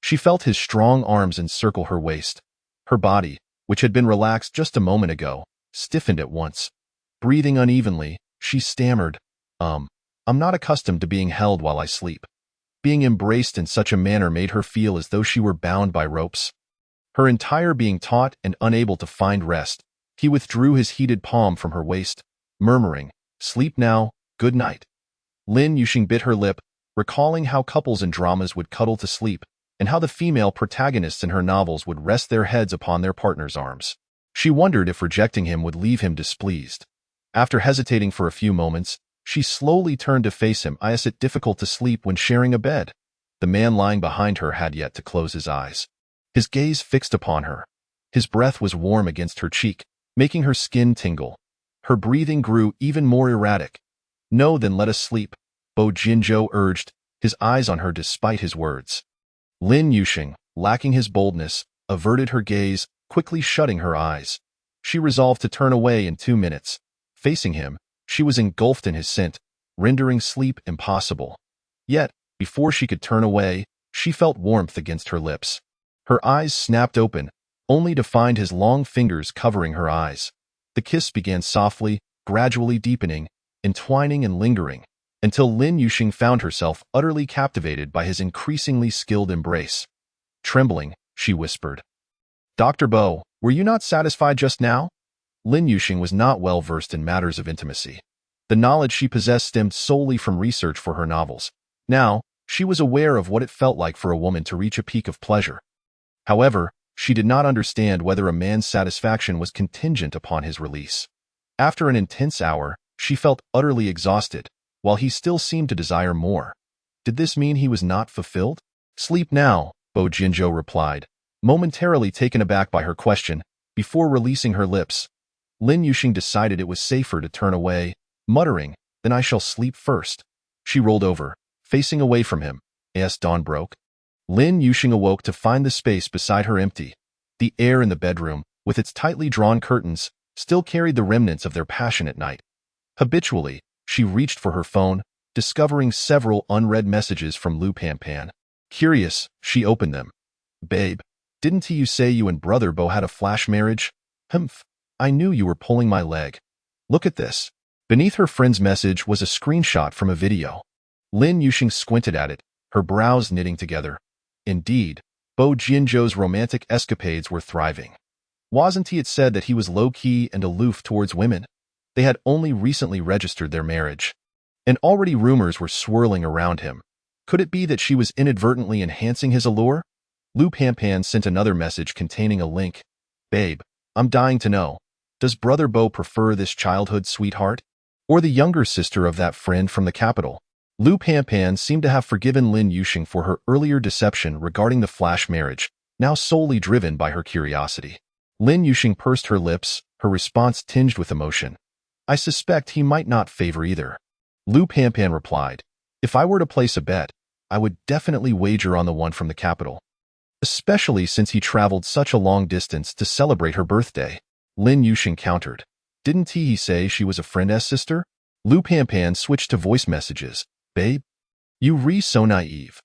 she felt his strong arms encircle her waist. Her body, which had been relaxed just a moment ago, stiffened at once. Breathing unevenly, she stammered, I'm not accustomed to being held while I sleep." Being embraced in such a manner made her feel as though she were bound by ropes. Her entire being taut and unable to find rest, he withdrew his heated palm from her waist, murmuring, "Sleep now, good night." Lin Yuxing bit her lip, recalling how couples in dramas would cuddle to sleep, and how the female protagonists in her novels would rest their heads upon their partner's arms. She wondered if rejecting him would leave him displeased. After hesitating for a few moments, she slowly turned to face him. "Is it difficult to sleep when sharing a bed?" The man lying behind her had yet to close his eyes. His gaze fixed upon her. His breath was warm against her cheek, making her skin tingle. Her breathing grew even more erratic. "No, then let us sleep," Bo Jinzhou urged, his eyes on her despite his words. Lin Yuxing, lacking his boldness, averted her gaze, quickly shutting her eyes. She resolved to turn away in 2 minutes. Facing him, she was engulfed in his scent, rendering sleep impossible. Yet, before she could turn away, she felt warmth against her lips. Her eyes snapped open, only to find his long fingers covering her eyes. The kiss began softly, gradually deepening, entwining and lingering, until Lin Yuxing found herself utterly captivated by his increasingly skilled embrace. Trembling, she whispered, "Dr. Bo, were you not satisfied just now?" Lin Yuxing was not well versed in matters of intimacy. The knowledge she possessed stemmed solely from research for her novels. Now, she was aware of what it felt like for a woman to reach a peak of pleasure. However, she did not understand whether a man's satisfaction was contingent upon his release. After an intense hour, she felt utterly exhausted, while he still seemed to desire more. Did this mean he was not fulfilled? "Sleep now," Bo Jinzhou replied, momentarily taken aback by her question, before releasing her lips. Lin Yuxing decided it was safer to turn away, muttering, "Then I shall sleep first." She rolled over, facing away from him. As dawn broke, Lin Yuxing awoke to find the space beside her empty. The air in the bedroom, with its tightly drawn curtains, still carried the remnants of their passionate night. Habitually, she reached for her phone, discovering several unread messages from Lu Panpan. Curious, she opened them. "Babe, didn't you say you and Brother Bo had a flash marriage?" "Humph, I knew you were pulling my leg. Look at this." Beneath her friend's message was a screenshot from a video. Lin Yuxing squinted at it, her brows knitting together. Indeed, Bo Jinzhou's romantic escapades were thriving. Wasn't it said that he was low-key and aloof towards women? They had only recently registered their marriage, and already rumors were swirling around him. Could it be that she was inadvertently enhancing his allure? Lu Panpan sent another message containing a link. "Babe, I'm dying to know. Does Brother Bo prefer this childhood sweetheart, or the younger sister of that friend from the capital?" Lu Panpan seemed to have forgiven Lin Yuxing for her earlier deception regarding the flash marriage, now solely driven by her curiosity. Lin Yuxing pursed her lips, her response tinged with emotion. "I suspect he might not favor either." Lu Panpan replied, "If I were to place a bet, I would definitely wager on the one from the capital, especially since he traveled such a long distance to celebrate her birthday." Lin Yuxing countered, "Didn't he say she was a friend's sister?" Lu Panpan switched to voice messages. "Babe, you re so naive.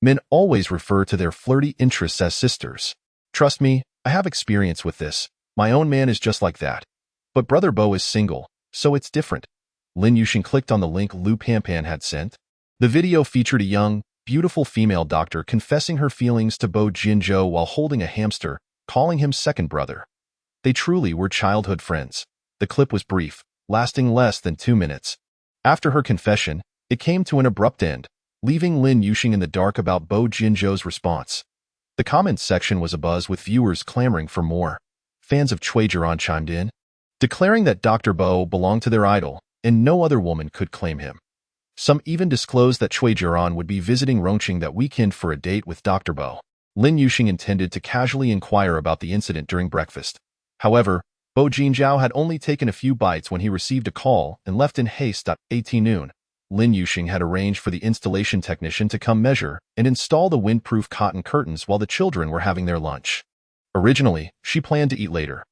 Men always refer to their flirty interests as sisters. Trust me, I have experience with this. My own man is just like that. But Brother Bo is single, so it's different." Lin Yuxing clicked on the link Lu Panpan had sent. The video featured a young, beautiful female doctor confessing her feelings to Bo Jinzhou while holding a hamster, calling him second brother. They truly were childhood friends. The clip was brief, lasting less than 2 minutes. After her confession, it came to an abrupt end, leaving Lin Yuxing in the dark about Bo Jinzhou's response. The comments section was abuzz with viewers clamoring for more. Fans of Cui Jiran chimed in, declaring that Dr. Bo belonged to their idol, and no other woman could claim him. Some even disclosed that Cui Jiran would be visiting Rongqing that weekend for a date with Dr. Bo. Lin Yuxing intended to casually inquire about the incident during breakfast. However, Bo Jinzhou had only taken a few bites when he received a call and left in haste at 18 noon. Lin Yuxing had arranged for the installation technician to come measure and install the windproof cotton curtains while the children were having their lunch. Originally, she planned to eat later.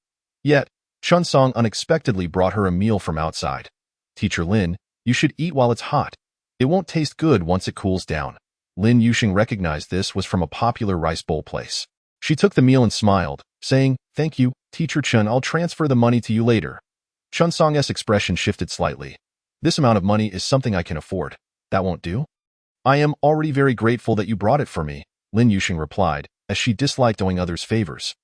Yet, Chun Song unexpectedly brought her a meal from outside. "Teacher Lin, you should eat while it's hot. It won't taste good once it cools down." Lin Yuxing recognized this was from a popular rice bowl place. She took the meal and smiled, saying, "Thank you, Teacher Chun, I'll transfer the money to you later." Chun Song's expression shifted slightly. "This amount of money is something I can afford. That won't do?" "I am already very grateful that you brought it for me," Lin Yuxing replied, as she disliked owing others favors.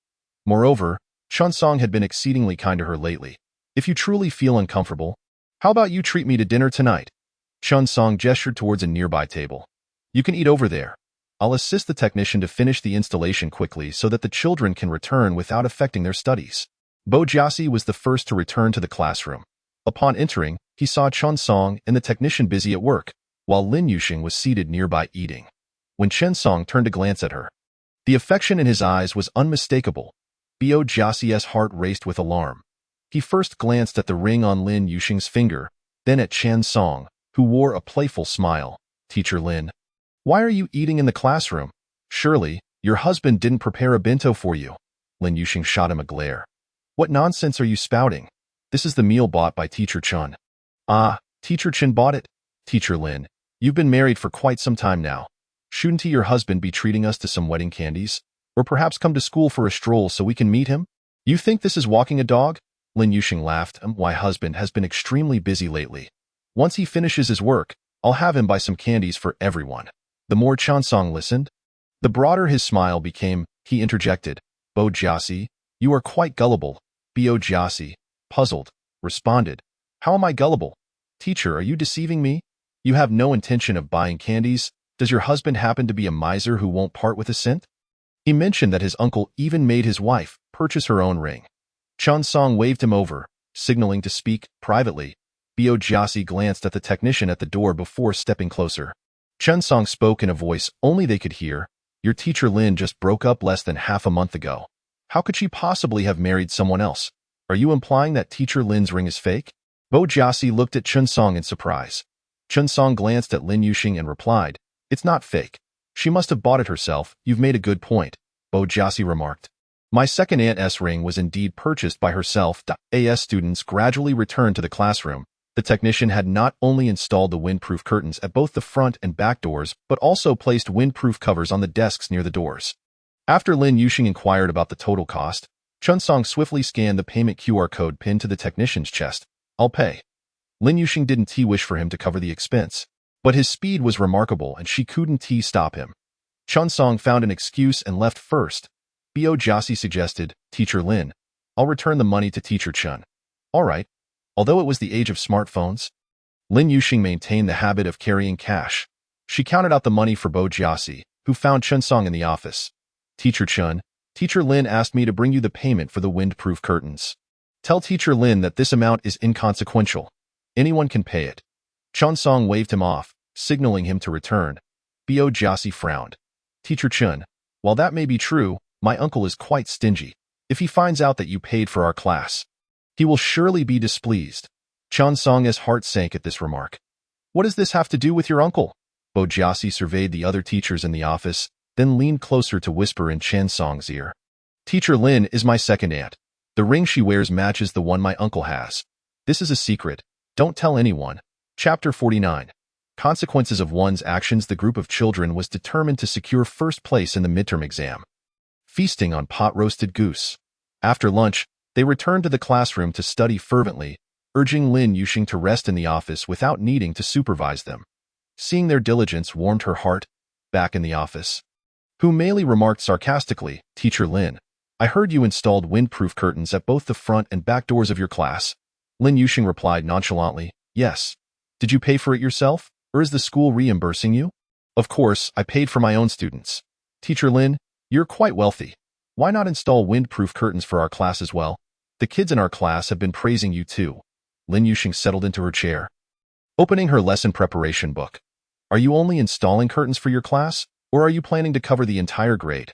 Moreover, Chun Song had been exceedingly kind to her lately. "If you truly feel uncomfortable, how about you treat me to dinner tonight?" Chun Song gestured towards a nearby table. "You can eat over there. I'll assist the technician to finish the installation quickly so that the children can return without affecting their studies." Bo Jiasi was the first to return to the classroom. Upon entering, he saw Chun Song and the technician busy at work, while Lin Yuxing was seated nearby eating. When Chen Song turned to glance at her, the affection in his eyes was unmistakable. Bo Jiasi's heart raced with alarm. He first glanced at the ring on Lin Yuxing's finger, then at Chen Song, who wore a playful smile. "Teacher Lin, Why are you eating in the classroom? Surely, your husband didn't prepare a bento for you. Lin Yuxing shot him a glare. What nonsense are you spouting? This is the meal bought by Teacher Chun. Ah, Teacher Chen bought it? Teacher Lin, you've been married for quite some time now. Shouldn't your husband be treating us to some wedding candies? Or perhaps come to school for a stroll so we can meet him? You think this is walking a dog? Lin Yuxing laughed. My husband has been extremely busy lately. Once he finishes his work, I'll have him buy some candies for everyone. The more Chansong listened, the broader his smile became. He interjected, Bo Jiasi, you are quite gullible. Bo Jiasi, puzzled, responded, How am I gullible? Teacher, are you deceiving me? You have no intention of buying candies. Does your husband happen to be a miser who won't part with a cent? He mentioned that his uncle even made his wife purchase her own ring. Chansong waved him over, signaling to speak privately. Bo Jiasi glanced at the technician at the door before stepping closer. Chansong spoke in a voice only they could hear. Your teacher Lin just broke up less than half a month ago. How could she possibly have married someone else? Are you implying that teacher Lin's ring is fake? Bo Jiasi looked at Chansong in surprise. Chansong glanced at Lin Yuxing and replied, It's not fake. She must have bought it herself. You've made a good point, Bo Jiasi remarked. My second aunt's ring was indeed purchased by herself. As students gradually returned to the classroom, the technician had not only installed the windproof curtains at both the front and back doors, but also placed windproof covers on the desks near the doors. After Lin Yuxing inquired about the total cost, Chansong swiftly scanned the payment QR code pinned to the technician's chest. I'll pay. Lin Yuxing didn't wish for him to cover the expense, but his speed was remarkable and she couldn't stop him. Chansong found an excuse and left first. Bo Jiasi suggested, Teacher Lin, I'll return the money to Teacher Chun. All right. Although it was the age of smartphones, Lin Yuxing maintained the habit of carrying cash. She counted out the money for Bo Jiasi, who found Chansong in the office. Teacher Chun, Teacher Lin asked me to bring you the payment for the windproof curtains. Tell Teacher Lin that this amount is inconsequential. Anyone can pay it. Chansong waved him off, signaling him to return. Bo Jiasi frowned. Teacher Chun, while that may be true, my uncle is quite stingy. If he finds out that you paid for our class, he will surely be displeased. Chansong's heart sank at this remark. What does this have to do with your uncle? Bo Jiasi surveyed the other teachers in the office, then leaned closer to whisper in Chansong's ear. Teacher Lin is my second aunt. The ring she wears matches the one my uncle has. This is a secret. Don't tell anyone. Chapter 49. Consequences of one's actions. The group of children was determined to secure first place in the midterm exam. Feasting on pot-roasted goose. After lunch, they returned to the classroom to study fervently, urging Lin Yuxing to rest in the office without needing to supervise them. Seeing their diligence warmed her heart. Back in the office, Hu Meili remarked sarcastically, Teacher Lin, I heard you installed windproof curtains at both the front and back doors of your class. Lin Yuxing replied nonchalantly, Yes. Did you pay for it yourself, or is the school reimbursing you? Of course, I paid for my own students. Teacher Lin, you're quite wealthy. Why not install windproof curtains for our class as well? The kids in our class have been praising you too. Lin Yuxing settled into her chair, opening her lesson preparation book. Are you only installing curtains for your class, or are you planning to cover the entire grade?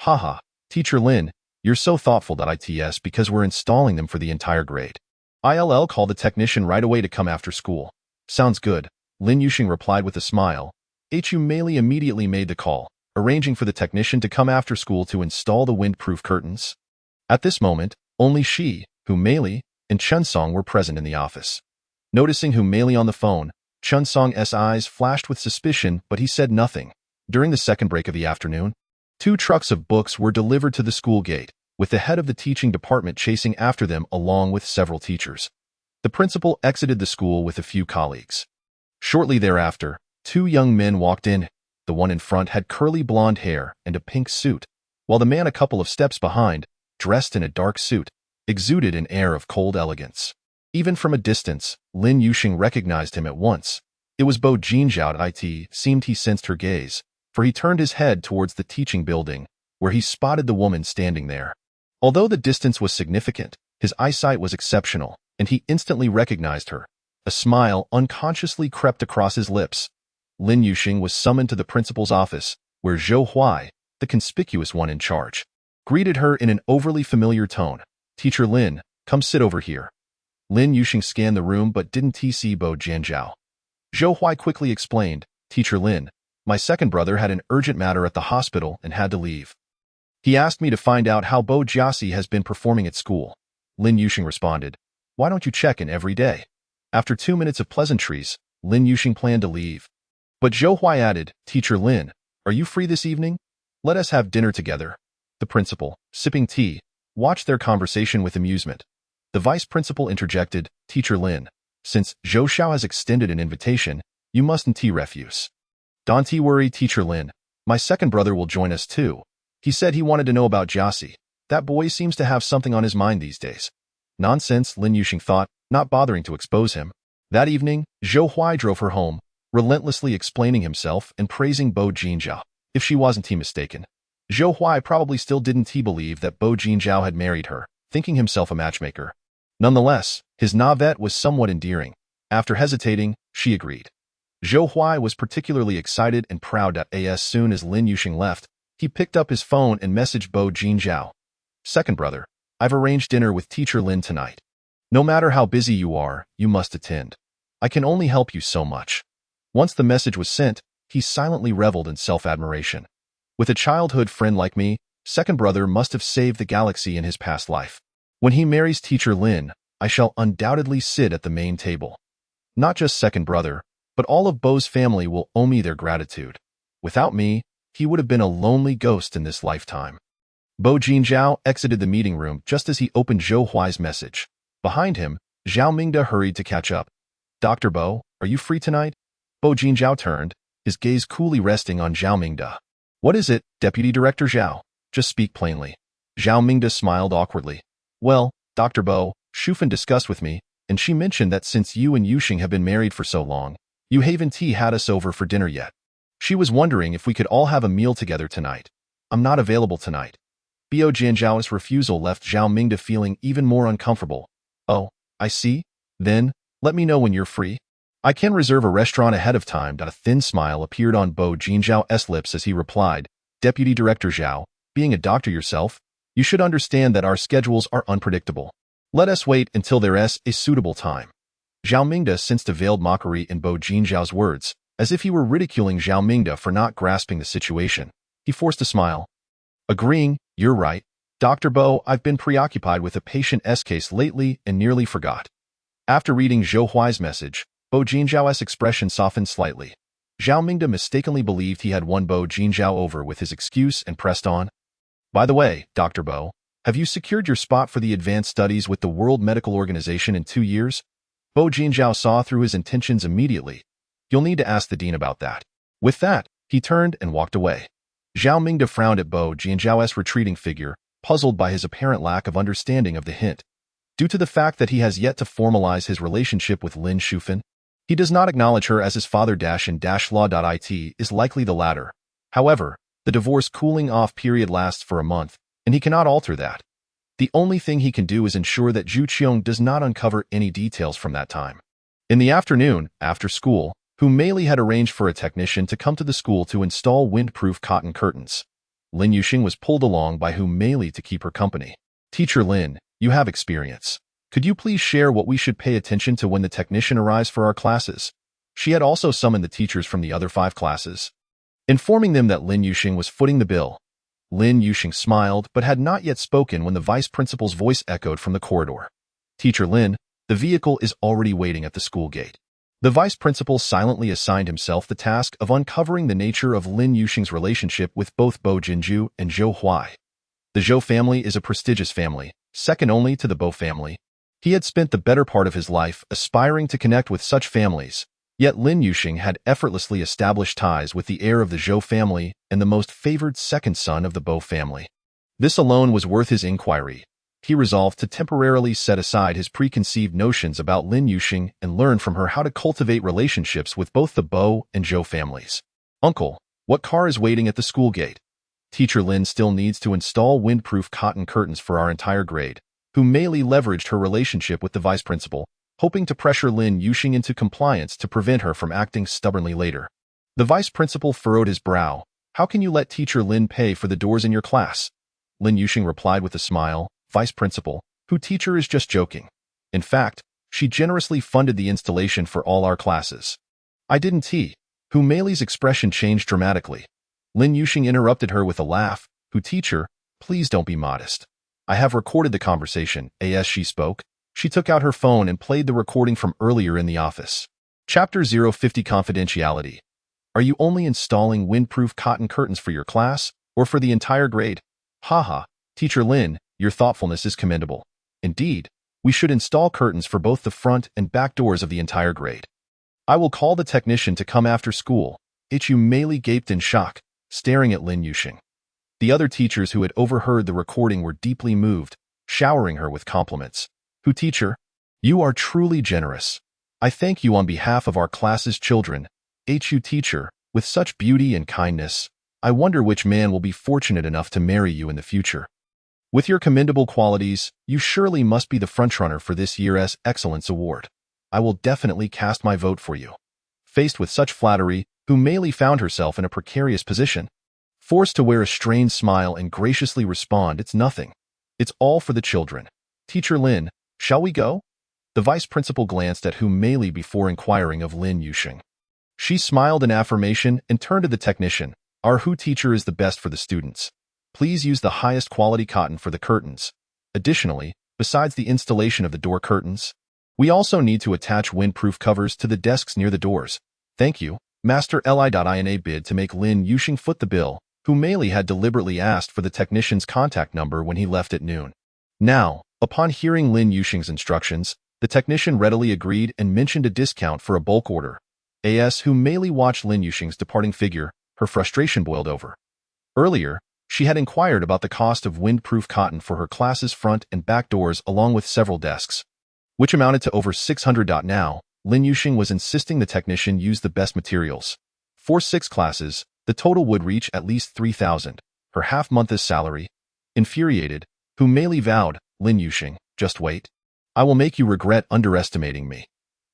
Haha, Teacher Lin, you're so thoughtful. It's because we're installing them for the entire grade. I'll call the technician right away to come after school. Sounds good, Lin Yuxing replied with a smile. Hu Meili immediately made the call, arranging for the technician to come after school to install the windproof curtains. At this moment, only she, Hu Meili, and Chansong were present in the office. Noticing Hu Meili on the phone, Chansong's eyes flashed with suspicion, but he said nothing. During the second break of the afternoon, 2 trucks of books were delivered to the school gate, with the head of the teaching department chasing after them along with several teachers. The principal exited the school with a few colleagues. Shortly thereafter, 2 young men walked in. The one in front had curly blonde hair and a pink suit, while the man a couple of steps behind, dressed in a dark suit, exuded an air of cold elegance. Even from a distance, Lin Yuxing recognized him at once. It was Bo Jinzhao. It seemed he sensed her gaze, for he turned his head towards the teaching building, where he spotted the woman standing there. Although the distance was significant, his eyesight was exceptional, and he instantly recognized her. A smile unconsciously crept across his lips. Lin Yuxing was summoned to the principal's office, where Zhou Huai, the conspicuous one in charge, greeted her in an overly familiar tone. Teacher Lin, come sit over here. Lin Yuxing scanned the room but didn't see Bo Jinzhao. Zhou Huai quickly explained, Teacher Lin, My second brother had an urgent matter at the hospital and had to leave. He asked me to find out how Bo Jiasi has been performing at school. Lin Yuxing responded. Why don't you check in every day? After 2 minutes of pleasantries, Lin Yuxing planned to leave. But Zhou Huai added, Teacher Lin, are you free this evening? Let us have dinner together. The principal, sipping tea, watched their conversation with amusement. The vice principal interjected, Teacher Lin, since Zhou Xiao has extended an invitation, you mustn't refuse. Don't worry, Teacher Lin. My second brother will join us too. He said he wanted to know about Jiasi. That boy seems to have something on his mind these days. Nonsense, Lin Yuxing thought, not bothering to expose him. That evening, Zhou Huai drove her home, relentlessly explaining himself and praising Bo Jinzhao. If she wasn't mistaken, Zhou Huai probably still didn't believe that Bo Jinzhao had married her, thinking himself a matchmaker. Nonetheless, his navette was somewhat endearing. After hesitating, she agreed. Zhou Huai was particularly excited and proud that as soon as Lin Yuxing left, he picked up his phone and messaged Bo Jinzhao. Second brother, I've arranged dinner with Teacher Lin tonight. No matter how busy you are, you must attend. I can only help you so much. Once the message was sent, he silently reveled in self-admiration. With a childhood friend like me, second brother must have saved the galaxy in his past life. When he marries Teacher Lin, I shall undoubtedly sit at the main table. Not just second brother, but all of Bo's family will owe me their gratitude. Without me, he would have been a lonely ghost in this lifetime. Bo Jinzhao exited the meeting room just as he opened Zhou Huai's message. Behind him, Zhao Mingde hurried to catch up. Dr. Bo, are you free tonight? Bo Jinzhao turned, his gaze coolly resting on Zhao Mingde. What is it, Deputy Director Zhao? Just speak plainly. Zhao Mingde smiled awkwardly. Well, Dr. Bo, Shufan discussed with me, and she mentioned that since you and Yuxing have been married for so long, you haven't had us over for dinner yet. She was wondering if we could all have a meal together tonight. I'm not available tonight. Bo Jinzhao's refusal left Zhao Mingde feeling even more uncomfortable. Oh, I see. Then, let me know when you're free. I can reserve a restaurant ahead of time. A thin smile appeared on Bo Jinzhao's lips as he replied, Deputy Director Zhao, being a doctor yourself, you should understand that our schedules are unpredictable. Let us wait until there is a suitable time. Zhao Mingde sensed a veiled mockery in Bo Jinzhao's words, as if he were ridiculing Zhao Mingde for not grasping the situation. He forced a smile. Agreeing, you're right. Dr. Bo, I've been preoccupied with a patient's case lately and nearly forgot. After reading Zhou Huai's message, Bo Jinzhao's expression softened slightly. Zhao Mingde mistakenly believed he had won Bo Jinzhao over with his excuse and pressed on. By the way, Dr. Bo, have you secured your spot for the advanced studies with the World Medical Organization in 2 years? Bo Jinzhao saw through his intentions immediately. You'll need to ask the dean about that. With that, he turned and walked away. Zhao Mingde frowned at Bo Jinzhao's retreating figure, puzzled by his apparent lack of understanding of the hint. Due to the fact that he has yet to formalize his relationship with Lin Shufan, he does not acknowledge her as his father and law.it is likely the latter. However, the divorce cooling off period lasts for a month, and he cannot alter that. The only thing he can do is ensure that Zhu Qiong does not uncover any details from that time. In the afternoon, after school, Hu Meili had arranged for a technician to come to the school to install wind-proof cotton curtains. Lin Yuxing was pulled along by Hu Meili to keep her company. Teacher Lin, you have experience. Could you please share what we should pay attention to when the technician arrives for our classes? She had also summoned the teachers from the other 5 classes, informing them that Lin Yuxing was footing the bill. Lin Yuxing smiled but had not yet spoken when the vice principal's voice echoed from the corridor. Teacher Lin, the vehicle is already waiting at the school gate. The vice principal silently assigned himself the task of uncovering the nature of Lin Yuxing's relationship with both Bo Jinzhu and Zhou Huai. The Zhou family is a prestigious family, second only to the Bo family. He had spent the better part of his life aspiring to connect with such families, yet Lin Yuxing had effortlessly established ties with the heir of the Zhou family and the most favored second son of the Bo family. This alone was worth his inquiry. He resolved to temporarily set aside his preconceived notions about Lin Yuxing and learn from her how to cultivate relationships with both the Bo and Zhou families. Uncle, what car is waiting at the school gate? Teacher Lin still needs to install windproof cotton curtains for our entire grade. Hu Meili leveraged her relationship with the vice principal, hoping to pressure Lin Yuxing into compliance to prevent her from acting stubbornly later. The vice principal furrowed his brow. How can you let Teacher Lin pay for the doors in your class? Lin Yuxing replied with a smile. Vice principal, who teacher is just joking. In fact, she generously funded the installation for all our classes. I didn't. Hu Hu Meili's expression changed dramatically. Lin Yuxing interrupted her with a laugh. Hu teacher, please don't be modest. I have recorded the conversation. As she spoke, she took out her phone and played the recording from earlier in the office. Chapter 050 Confidentiality. Are you only installing windproof cotton curtains for your class, or for the entire grade? Haha, Teacher Lin, your thoughtfulness is commendable. Indeed, we should install curtains for both the front and back doors of the entire grade. I will call the technician to come after school. Hu Meili gaped in shock, staring at Lin Yuxing. The other teachers who had overheard the recording were deeply moved, showering her with compliments. Hu teacher, you are truly generous. I thank you on behalf of our class's children. Hu teacher, with such beauty and kindness, I wonder which man will be fortunate enough to marry you in the future. With your commendable qualities, you surely must be the frontrunner for this year's Excellence Award. I will definitely cast my vote for you. Faced with such flattery, Hu Meili found herself in a precarious position. Forced to wear a strained smile and graciously respond, it's nothing. It's all for the children. Teacher Lin, shall we go? The vice principal glanced at Hu Meili before inquiring of Lin Yuxing. She smiled in affirmation and turned to the technician. Our Hu teacher is the best for the students. Please use the highest quality cotton for the curtains. Additionally, besides the installation of the door curtains, we also need to attach windproof covers to the desks near the doors. Thank you, Master Li.ina bid to make Lin Yuxing foot the bill. Hu Meili had deliberately asked for the technician's contact number when he left at noon. Now, upon hearing Lin Yuxing's instructions, the technician readily agreed and mentioned a discount for a bulk order. As Hu Meili watched Lin Yuxing's departing figure, her frustration boiled over. Earlier, she had inquired about the cost of windproof cotton for her class's front and back doors along with several desks, which amounted to over 600. Now, Lin Yuxing was insisting the technician use the best materials. For 6 classes, the total would reach at least 3,000, her half-month's salary. Infuriated, Hu Meili vowed, Lin Yuxing, just wait. I will make you regret underestimating me.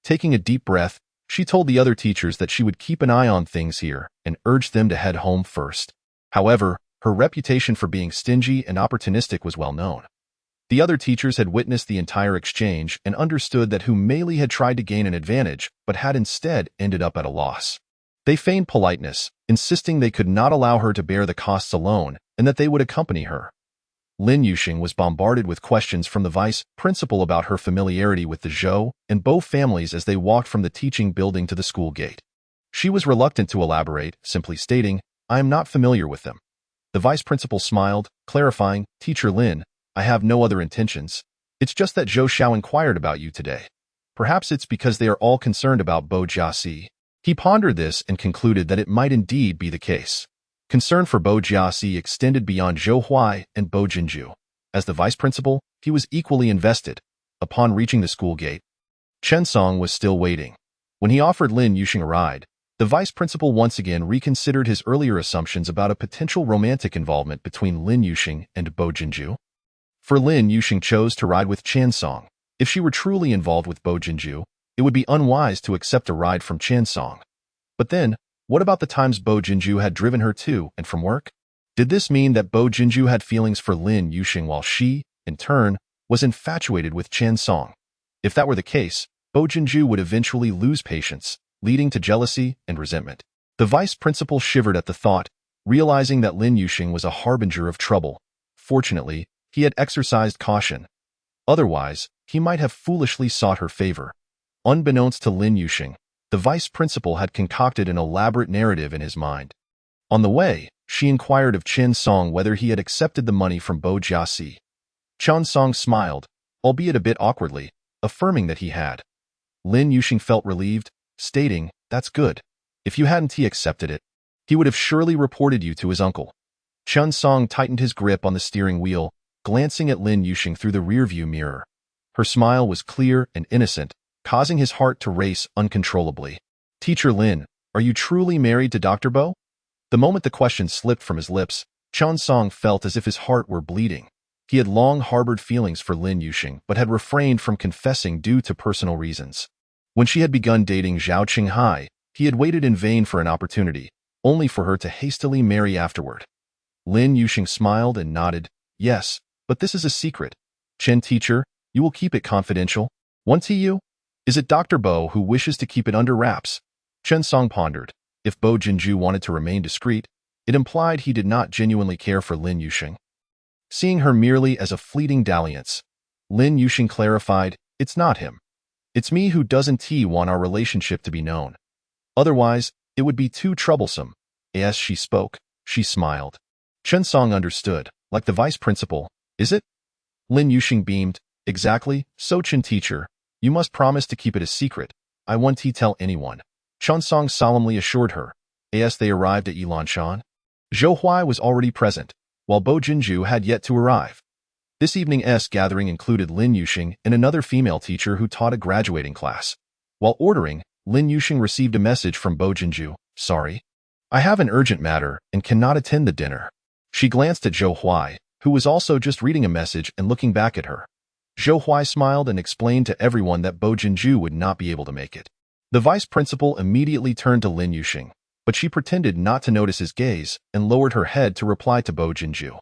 Taking a deep breath, she told the other teachers that she would keep an eye on things here and urged them to head home first. However, her reputation for being stingy and opportunistic was well known. The other teachers had witnessed the entire exchange and understood that Hu Meili had tried to gain an advantage but had instead ended up at a loss. They feigned politeness, insisting they could not allow her to bear the costs alone and that they would accompany her. Lin Yuxing was bombarded with questions from the vice principal about her familiarity with the Zhou and Bo families as they walked from the teaching building to the school gate. She was reluctant to elaborate, simply stating, I am not familiar with them. The vice principal smiled, clarifying, Teacher Lin, I have no other intentions. It's just that Zhou Xiao inquired about you today. Perhaps it's because they are all concerned about Bo Jiaxi. He pondered this and concluded that it might indeed be the case. Concern for Bo Jiaxi extended beyond Zhou Huai and Bo Jinju. As the vice principal, he was equally invested. Upon reaching the school gate, Chen Song was still waiting. When he offered Lin Yuxing a ride, the vice principal once again reconsidered his earlier assumptions about a potential romantic involvement between Lin Yuxing and Bo Jinju. For Lin Yuxing chose to ride with Chen Song. If she were truly involved with Bo Jinju, it would be unwise to accept a ride from Chen Song. But then, what about the times Bo Jinju had driven her to and from work? Did this mean that Bo Jinju had feelings for Lin Yuxing while she, in turn, was infatuated with Chen Song? If that were the case, Bo Jinju would eventually lose patience, leading to jealousy and resentment. The vice principal shivered at the thought, realizing that Lin Yuxing was a harbinger of trouble. Fortunately, he had exercised caution. Otherwise, he might have foolishly sought her favor. Unbeknownst to Lin Yuxing, the vice principal had concocted an elaborate narrative in his mind. On the way, she inquired of Chen Song whether he had accepted the money from Bo Jiaxi. Chen Song smiled, albeit a bit awkwardly, affirming that he had. Lin Yuxing felt relieved, stating, that's good. If you hadn't accepted it, he would have surely reported you to his uncle. Chen Song tightened his grip on the steering wheel, glancing at Lin Yuxing through the rearview mirror. Her smile was clear and innocent, causing his heart to race uncontrollably. Teacher Lin, are you truly married to Dr. Bo? The moment the question slipped from his lips, Chen Song felt as if his heart were bleeding. He had long harbored feelings for Lin Yuxing, but had refrained from confessing due to personal reasons. When she had begun dating Zhao Qinghai, he had waited in vain for an opportunity, only for her to hastily marry afterward. Lin Yuxing smiled and nodded, yes, but this is a secret. Chen teacher, you will keep it confidential? One to you? Is it Dr. Bo who wishes to keep it under wraps? Chen Song pondered. If Bo Jinju wanted to remain discreet, it implied he did not genuinely care for Lin Yuxing. Seeing her merely as a fleeting dalliance, Lin Yuxing clarified, "It's not him. It's me who doesn't want our relationship to be known. Otherwise, it would be too troublesome." As she spoke, she smiled. Chen Song understood, like the vice principal. "Is it?" Lin Yuxing beamed. "Exactly, so Chen teacher. You must promise to keep it a secret. I won't tell anyone." Chen Song solemnly assured her. As they arrived at Yilanshan, Zhou Huai was already present, while Bo Jinju had yet to arrive. This evening's gathering included Lin Yuxing and another female teacher who taught a graduating class. While ordering, Lin Yuxing received a message from Bo Jinju. "Sorry. I have an urgent matter and cannot attend the dinner." She glanced at Zhou Huai, who was also just reading a message and looking back at her. Zhou Huai smiled and explained to everyone that Bo Jinju would not be able to make it. The vice principal immediately turned to Lin Yuxing, but she pretended not to notice his gaze and lowered her head to reply to Bo Jinju.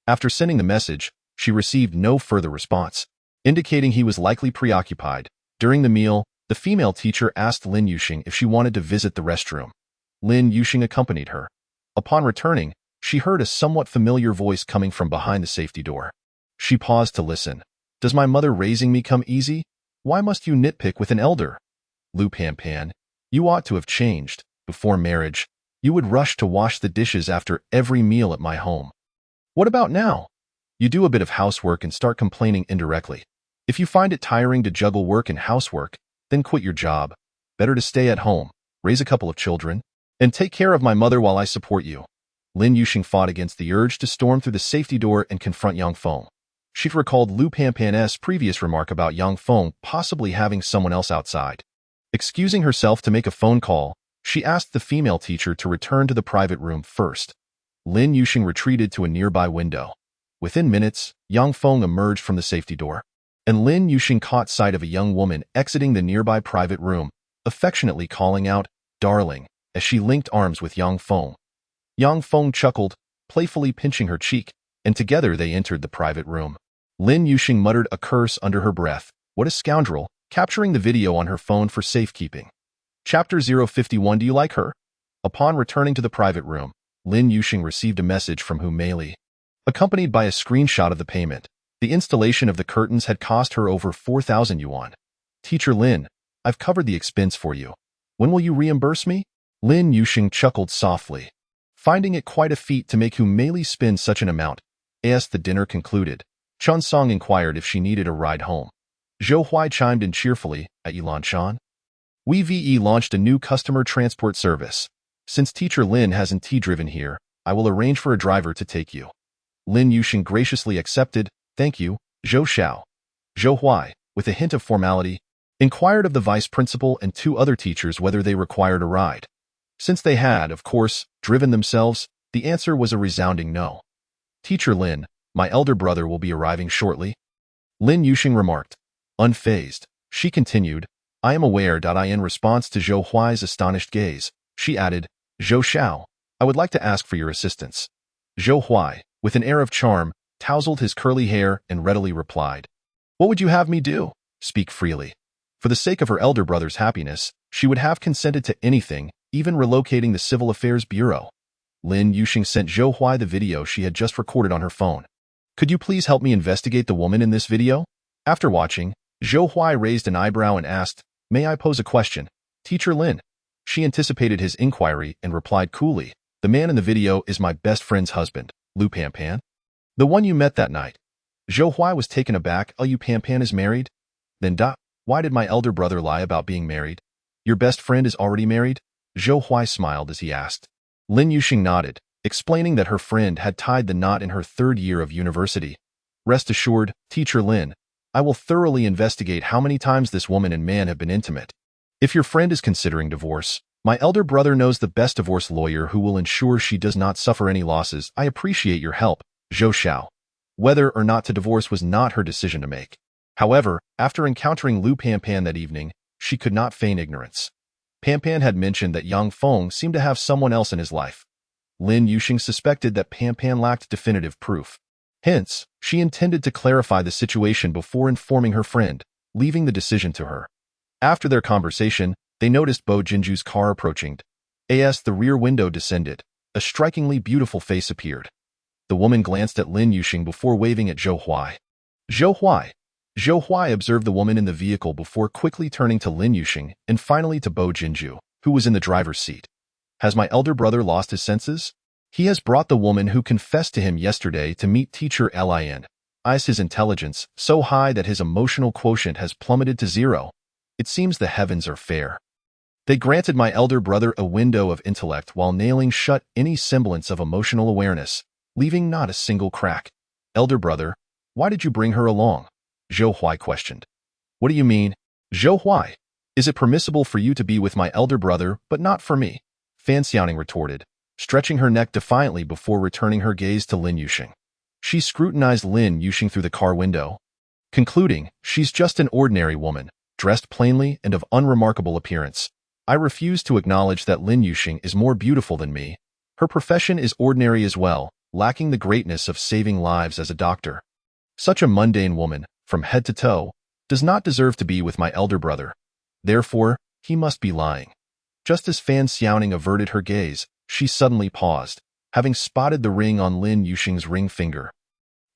After sending the message, she received no further response, indicating he was likely preoccupied. During the meal, the female teacher asked Lin Yuxing if she wanted to visit the restroom. Lin Yuxing accompanied her. Upon returning, she heard a somewhat familiar voice coming from behind the safety door. She paused to listen. "Does my mother raising me come easy? Why must you nitpick with an elder? Lu Panpan, you ought to have changed. Before marriage, you would rush to wash the dishes after every meal at my home. What about now? You do a bit of housework and start complaining indirectly. If you find it tiring to juggle work and housework, then quit your job. Better to stay at home, raise a couple of children, and take care of my mother while I support you." Lin Yuxing fought against the urge to storm through the safety door and confront Yang Feng. She recalled Lu Panpan's previous remark about Yang Feng possibly having someone else outside. Excusing herself to make a phone call, she asked the female teacher to return to the private room first. Lin Yuxing retreated to a nearby window. Within minutes, Yang Feng emerged from the safety door, and Lin Yuxing caught sight of a young woman exiting the nearby private room, affectionately calling out, "Darling," as she linked arms with Yang Feng. Yang Feng chuckled, playfully pinching her cheek, and together they entered the private room. Lin Yuxing muttered a curse under her breath. What a scoundrel, capturing the video on her phone for safekeeping. Chapter 051. Do you like her? Upon returning to the private room, Lin Yuxing received a message from Hu Meili, accompanied by a screenshot of the payment. The installation of the curtains had cost her over 4,000 yuan. "Teacher Lin, I've covered the expense for you. When will you reimburse me?" Lin Yuxing chuckled softly, finding it quite a feat to make Hu Meili spend such an amount. As the dinner concluded, Chen Song inquired if she needed a ride home. Zhou Huai chimed in cheerfully. At Yilanshan, we launched a new customer transport service. Since Teacher Lin hasn't driven here, I will arrange for a driver to take you. Lin Yuxing graciously accepted. "Thank you, Zhou Xiao." Zhou Huai, with a hint of formality, inquired of the vice principal and two other teachers whether they required a ride. Since they had, of course, driven themselves, the answer was a resounding no. "Teacher Lin, my elder brother will be arriving shortly," Lin Yuxing remarked. Unfazed, she continued, "I am aware." In response to Zhou Huai's astonished gaze, she added, "Zhou Xiao, I would like to ask for your assistance." Zhou Huai, with an air of charm, tousled his curly hair and readily replied, "What would you have me do?" Speak freely. For the sake of her elder brother's happiness, she would have consented to anything, even relocating the Civil Affairs Bureau. Lin Yuxing sent Zhou Huai the video she had just recorded on her phone. "Could you please help me investigate the woman in this video?" After watching, Zhou Huai raised an eyebrow and asked, "May I pose a question, Teacher Lin?" She anticipated his inquiry and replied coolly, "The man in the video is my best friend's husband, Lu Panpan. The one you met that night." Zhou Huai was taken aback. "Lu Panpan is married? Then why did my elder brother lie about being married? Your best friend is already married?" Zhou Huai smiled as he asked. Lin Yuxing nodded, explaining that her friend had tied the knot in her third year of university. "Rest assured, Teacher Lin, I will thoroughly investigate how many times this woman and man have been intimate. If your friend is considering divorce, my elder brother knows the best divorce lawyer who will ensure she does not suffer any losses. I appreciate your help, Zhou Xiao." Whether or not to divorce was not her decision to make. However, after encountering Lu Panpan that evening, she could not feign ignorance. Panpan had mentioned that Yang Feng seemed to have someone else in his life. Lin Yuxing suspected that Panpan lacked definitive proof. Hence, she intended to clarify the situation before informing her friend, leaving the decision to her. After their conversation, they noticed Bo Jinju's car approaching. As the rear window descended, a strikingly beautiful face appeared. The woman glanced at Lin Yuxing before waving at Zhou Huai. Zhou Huai. Zhou Huai observed the woman in the vehicle before quickly turning to Lin Yuxing and finally to Bo Jinju, who was in the driver's seat. Has my elder brother lost his senses? He has brought the woman who confessed to him yesterday to meet teacher Lin. Is his intelligence so high that his emotional quotient has plummeted to zero? It seems the heavens are fair. They granted my elder brother a window of intellect while nailing shut any semblance of emotional awareness, leaving not a single crack. Elder brother, why did you bring her along? Zhou Huai questioned. What do you mean? Zhou Huai, is it permissible for you to be with my elder brother but not for me? Fan Xiaoning retorted, stretching her neck defiantly before returning her gaze to Lin Yuxing. She scrutinized Lin Yuxing through the car window, concluding, she's just an ordinary woman, dressed plainly and of unremarkable appearance. I refuse to acknowledge that Lin Yuxing is more beautiful than me. Her profession is ordinary as well, lacking the greatness of saving lives as a doctor. Such a mundane woman, from head to toe, does not deserve to be with my elder brother. Therefore, he must be lying. Just as Fan Xiaoning averted her gaze, she suddenly paused, having spotted the ring on Lin Yuxing's ring finger.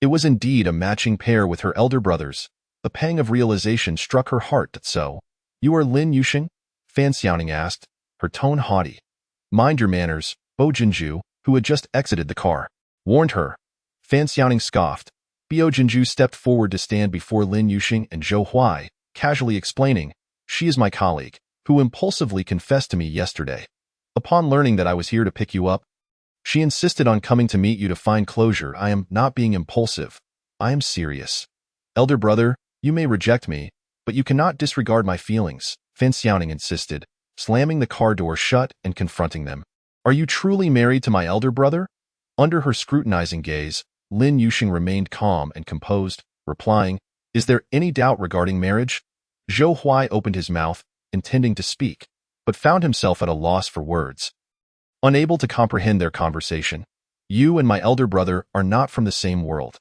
It was indeed a matching pair with her elder brother's. A pang of realization struck her heart. So, you are Lin Yuxing? Fan Xiaoning asked, her tone haughty. Mind your manners, Bo Jinju, who had just exited the car, warned her. Fan Xiaoning scoffed. Bo Jinju stepped forward to stand before Lin Yuxing and Zhou Huai, casually explaining, she is my colleague, who impulsively confessed to me yesterday. Upon learning that I was here to pick you up, she insisted on coming to meet you to find closure. I am not being impulsive. I am serious. Elder brother, you may reject me, but you cannot disregard my feelings, Fan Xiaoning insisted, slamming the car door shut and confronting them. Are you truly married to my elder brother? Under her scrutinizing gaze, Lin Yuxing remained calm and composed, replying, is there any doubt regarding marriage? Zhou Huai opened his mouth, intending to speak, but found himself at a loss for words. Unable to comprehend their conversation, you and my elder brother are not from the same world.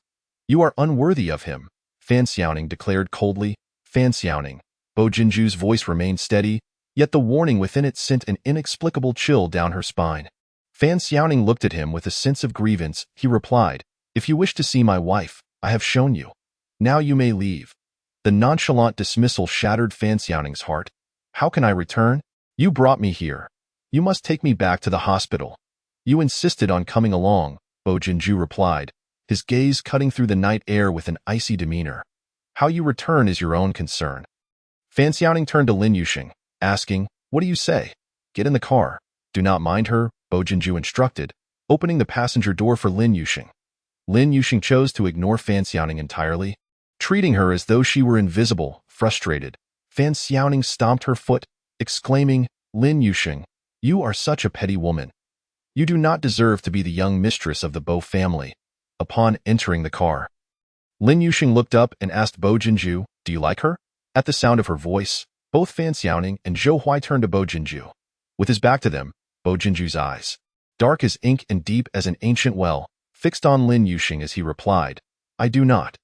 You are unworthy of him, Fan Xiaoning declared coldly. Fan Xiaoning. Bo Jinju's voice remained steady, yet the warning within it sent an inexplicable chill down her spine. Fan Xiaoning looked at him with a sense of grievance. He replied, if you wish to see my wife, I have shown you. Now you may leave. The nonchalant dismissal shattered Fan Xiaoning's heart. How can I return? You brought me here. You must take me back to the hospital. You insisted on coming along, Bo Jinju replied, his gaze cutting through the night air with an icy demeanor. How you return is your own concern. Fan Xiaoning turned to Lin Yuxing, asking, what do you say? Get in the car. Do not mind her, Bo Jinju instructed, opening the passenger door for Lin Yuxing. Lin Yuxing chose to ignore Fan Xiaoning entirely, treating her as though she were invisible. Frustrated, Fan Xiaoning stomped her foot, exclaiming, Lin Yuxing, you are such a petty woman. You do not deserve to be the young mistress of the Bo family. Upon entering the car, Lin Yuxing looked up and asked Bo Jinju, do you like her? At the sound of her voice, both Fan Xiaoning and Zhou Huai turned to Bo Jinju. With his back to them, Bo Jinju's eyes, dark as ink and deep as an ancient well, fixed on Lin Yuxing as he replied, I do not.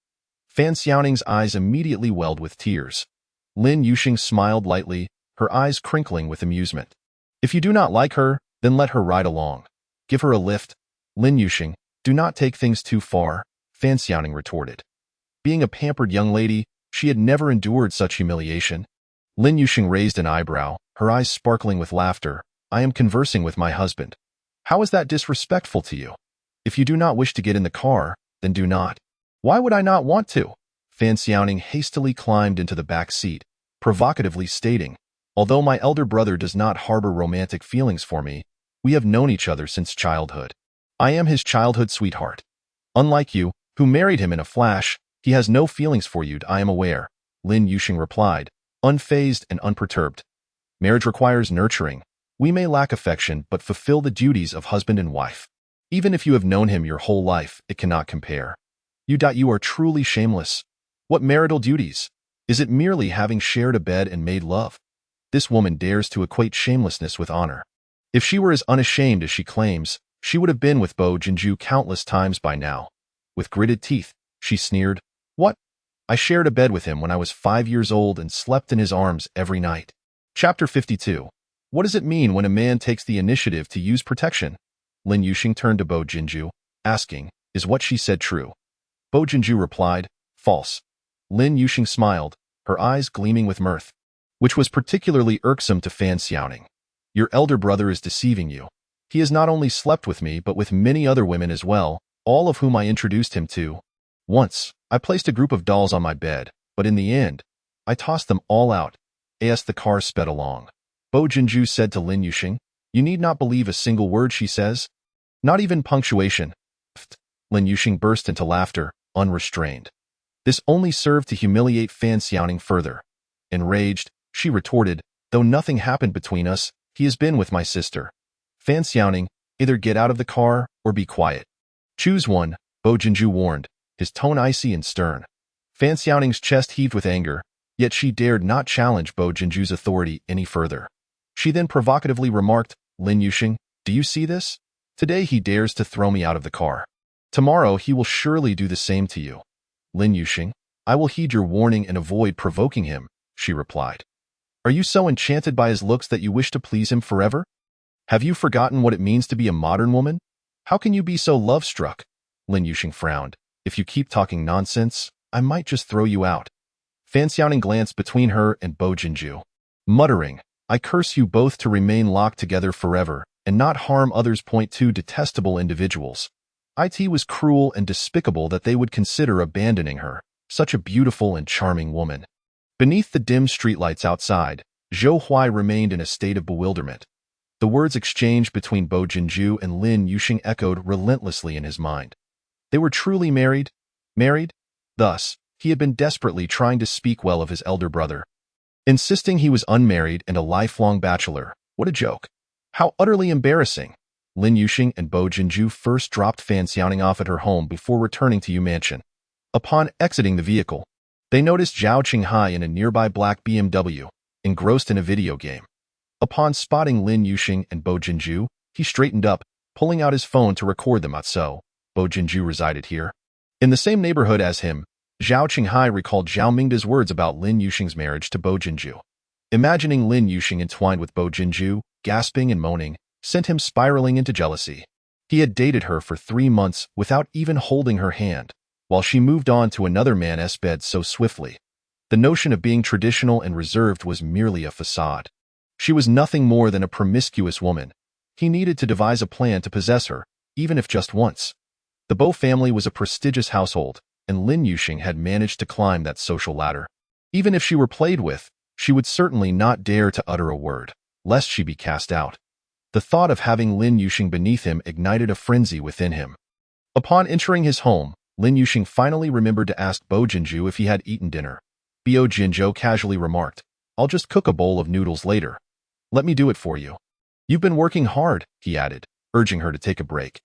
Fan Xiaoning's eyes immediately welled with tears. Lin Yuxing smiled lightly, her eyes crinkling with amusement. If you do not like her, then let her ride along. Give her a lift. Lin Yuxing, do not take things too far, Fan Xiaoning retorted. Being a pampered young lady, she had never endured such humiliation. Lin Yuxing raised an eyebrow, her eyes sparkling with laughter. I am conversing with my husband. How is that disrespectful to you? If you do not wish to get in the car, then do not. Why would I not want to? Fan Xiaoning hastily climbed into the back seat, provocatively stating, although my elder brother does not harbor romantic feelings for me, we have known each other since childhood. I am his childhood sweetheart. Unlike you, who married him in a flash, he has no feelings for you, I am aware, Lin Yuxing replied, unfazed and unperturbed. Marriage requires nurturing. We may lack affection but fulfill the duties of husband and wife. Even if you have known him your whole life, it cannot compare. You are truly shameless. What marital duties? Is it merely having shared a bed and made love? This woman dares to equate shamelessness with honor. If she were as unashamed as she claims, she would have been with Bo Jinju countless times by now. With gritted teeth, she sneered, what? I shared a bed with him when I was 5 years old and slept in his arms every night. Chapter 52. What does it mean when a man takes the initiative to use protection? Lin Yuxing turned to Bo Jinju, asking, is what she said true? Bo Jinju replied, false. Lin Yuxing smiled, her eyes gleaming with mirth, which was particularly irksome to Fan Xiaoning. Your elder brother is deceiving you. He has not only slept with me but with many other women as well, all of whom I introduced him to. Once, I placed a group of dolls on my bed, but in the end, I tossed them all out. As the car sped along, Bo Jinju said to Lin Yuxing, you need not believe a single word she says. Not even punctuation. Lin Yuxing burst into laughter, unrestrained. This only served to humiliate Fan Xiaoning further. Enraged, she retorted, though nothing happened between us, he has been with my sister. Fan Xiaoning, either get out of the car or be quiet. Choose one, Bo Jinju warned, his tone icy and stern. Fan Xiaoning's chest heaved with anger, yet she dared not challenge Bo Jinju's authority any further. She then provocatively remarked, Lin Yuxing, do you see this? Today he dares to throw me out of the car. Tomorrow he will surely do the same to you. Lin Yuxing, I will heed your warning and avoid provoking him, she replied. Are you so enchanted by his looks that you wish to please him forever? Have you forgotten what it means to be a modern woman? How can you be so love-struck? Lin Yuxing frowned. If you keep talking nonsense, I might just throw you out. Fan Xiaoning glanced between her and Bo Jinju, muttering, I curse you both to remain locked together forever and not harm others. Two detestable individuals. It was cruel and despicable that they would consider abandoning her, such a beautiful and charming woman. Beneath the dim streetlights outside, Zhou Huai remained in a state of bewilderment. The words exchanged between Bo Jinju and Lin Yuxing echoed relentlessly in his mind. They were truly married? Married? Thus, he had been desperately trying to speak well of his elder brother, insisting he was unmarried and a lifelong bachelor. What a joke. How utterly embarrassing. Lin Yuxing and Bo Jinju first dropped Fan Xiaoning off at her home before returning to Yu Mansion. Upon exiting the vehicle, they noticed Zhao Qinghai in a nearby black BMW, engrossed in a video game. Upon spotting Lin Yuxing and Bo Jinju, he straightened up, pulling out his phone to record them. So, Bo Jinju resided here. In the same neighborhood as him, Zhao Qinghai recalled Zhao Mingda's words about Lin Yuxing's marriage to Bo Jinju. Imagining Lin Yuxing entwined with Bo Jinju, gasping and moaning, sent him spiraling into jealousy. He had dated her for 3 months without even holding her hand, while she moved on to another man's bed so swiftly. The notion of being traditional and reserved was merely a facade. She was nothing more than a promiscuous woman. He needed to devise a plan to possess her, even if just once. The Bo family was a prestigious household, and Lin Yuxing had managed to climb that social ladder. Even if she were played with, she would certainly not dare to utter a word, lest she be cast out. The thought of having Lin Yuxing beneath him ignited a frenzy within him. Upon entering his home, Lin Yuxing finally remembered to ask Bo Jinju if he had eaten dinner. Bo Jinju casually remarked, I'll just cook a bowl of noodles later. Let me do it for you. You've been working hard, he added, urging her to take a break.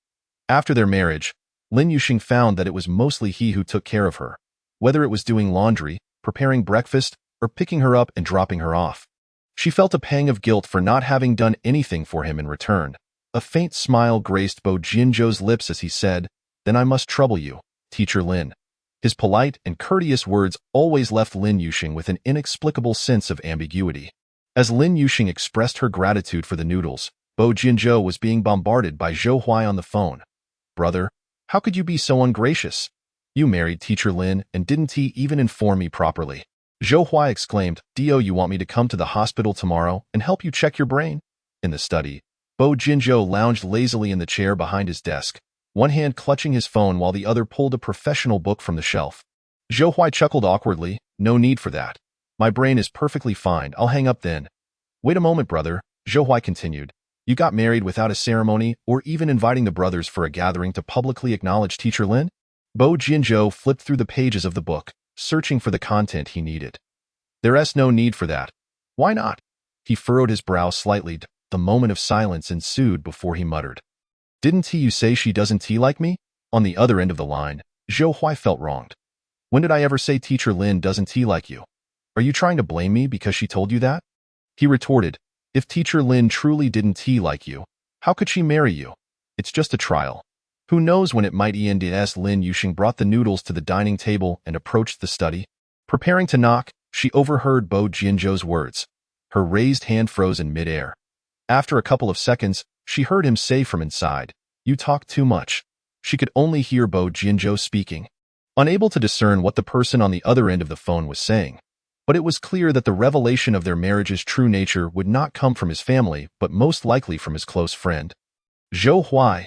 After their marriage, Lin Yuxing found that it was mostly he who took care of her, whether it was doing laundry, preparing breakfast, or picking her up and dropping her off. She felt a pang of guilt for not having done anything for him in return. A faint smile graced Bo Jinju's lips as he said, Then I must trouble you, Teacher Lin. His polite and courteous words always left Lin Yuxing with an inexplicable sense of ambiguity. As Lin Yuxing expressed her gratitude for the noodles, Bo Jinju was being bombarded by Zhou Huai on the phone. Brother, how could you be so ungracious? You married Teacher Lin and didn't he even inform me properly? Zhou Huai exclaimed, Do you want me to come to the hospital tomorrow and help you check your brain? In the study, Bo Jinju lounged lazily in the chair behind his desk, one hand clutching his phone while the other pulled a professional book from the shelf. Zhou Huai chuckled awkwardly, No need for that. My brain is perfectly fine, I'll hang up then. Wait a moment, brother, Zhou Huai continued. You got married without a ceremony or even inviting the brothers for a gathering to publicly acknowledge Teacher Lin? Bo Jinju flipped through the pages of the book, searching for the content he needed. There's no need for that. Why not? He furrowed his brow slightly. The moment of silence ensued before he muttered. Didn't you say she doesn't like me? On the other end of the line, Zhou Huai felt wronged. When did I ever say Teacher Lin doesn't like you? Are you trying to blame me because she told you that? He retorted, If Teacher Lin truly didn't like you, how could she marry you? It's just a trial. Who knows when it might end? Lin Yuxing brought the noodles to the dining table and approached the study. Preparing to knock, she overheard Bo Jinju's words. Her raised hand froze in midair. After a couple of seconds, she heard him say from inside, "You talk too much." She could only hear Bo Jinjo speaking, unable to discern what the person on the other end of the phone was saying. But it was clear that the revelation of their marriage's true nature would not come from his family, but most likely from his close friend. Zhou Huai.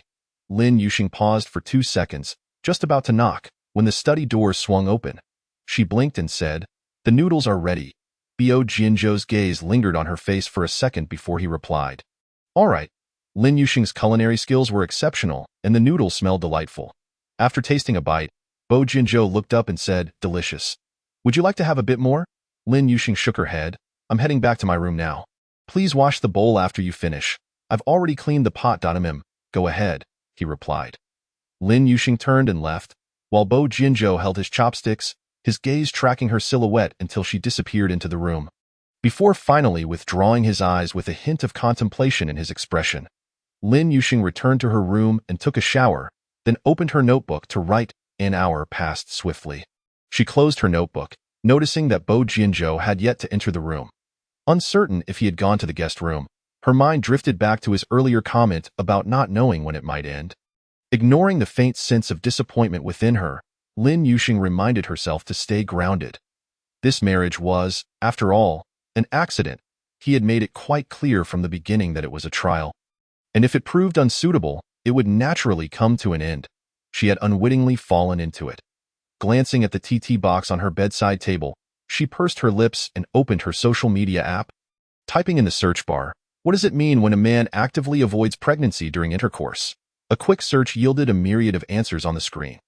Lin Yuxing paused for 2 seconds, just about to knock, when the study doors swung open. She blinked and said, "The noodles are ready." Bo Jinzhou's gaze lingered on her face for a second before he replied, "All right." Lin Yuxing's culinary skills were exceptional, and the noodles smelled delightful. After tasting a bite, Bo Jinzhou looked up and said, "Delicious. Would you like to have a bit more?" Lin Yuxing shook her head. "I'm heading back to my room now. Please wash the bowl after you finish. I've already cleaned the pot. Go ahead," he replied. Lin Yuxing turned and left, while Bo Jinzhou held his chopsticks, his gaze tracking her silhouette until she disappeared into the room, before finally withdrawing his eyes with a hint of contemplation in his expression. Lin Yuxing returned to her room and took a shower, then opened her notebook to write. An hour passed swiftly. She closed her notebook, noticing that Bo Jinzhou had yet to enter the room. Uncertain if he had gone to the guest room, her mind drifted back to his earlier comment about not knowing when it might end. Ignoring the faint sense of disappointment within her, Lin Yuxing reminded herself to stay grounded. This marriage was, after all, an accident. He had made it quite clear from the beginning that it was a trial. And if it proved unsuitable, it would naturally come to an end. She had unwittingly fallen into it. Glancing at the TT box on her bedside table, she pursed her lips and opened her social media app. Typing in the search bar, "What does it mean when a man actively avoids pregnancy during intercourse?" A quick search yielded a myriad of answers on the screen.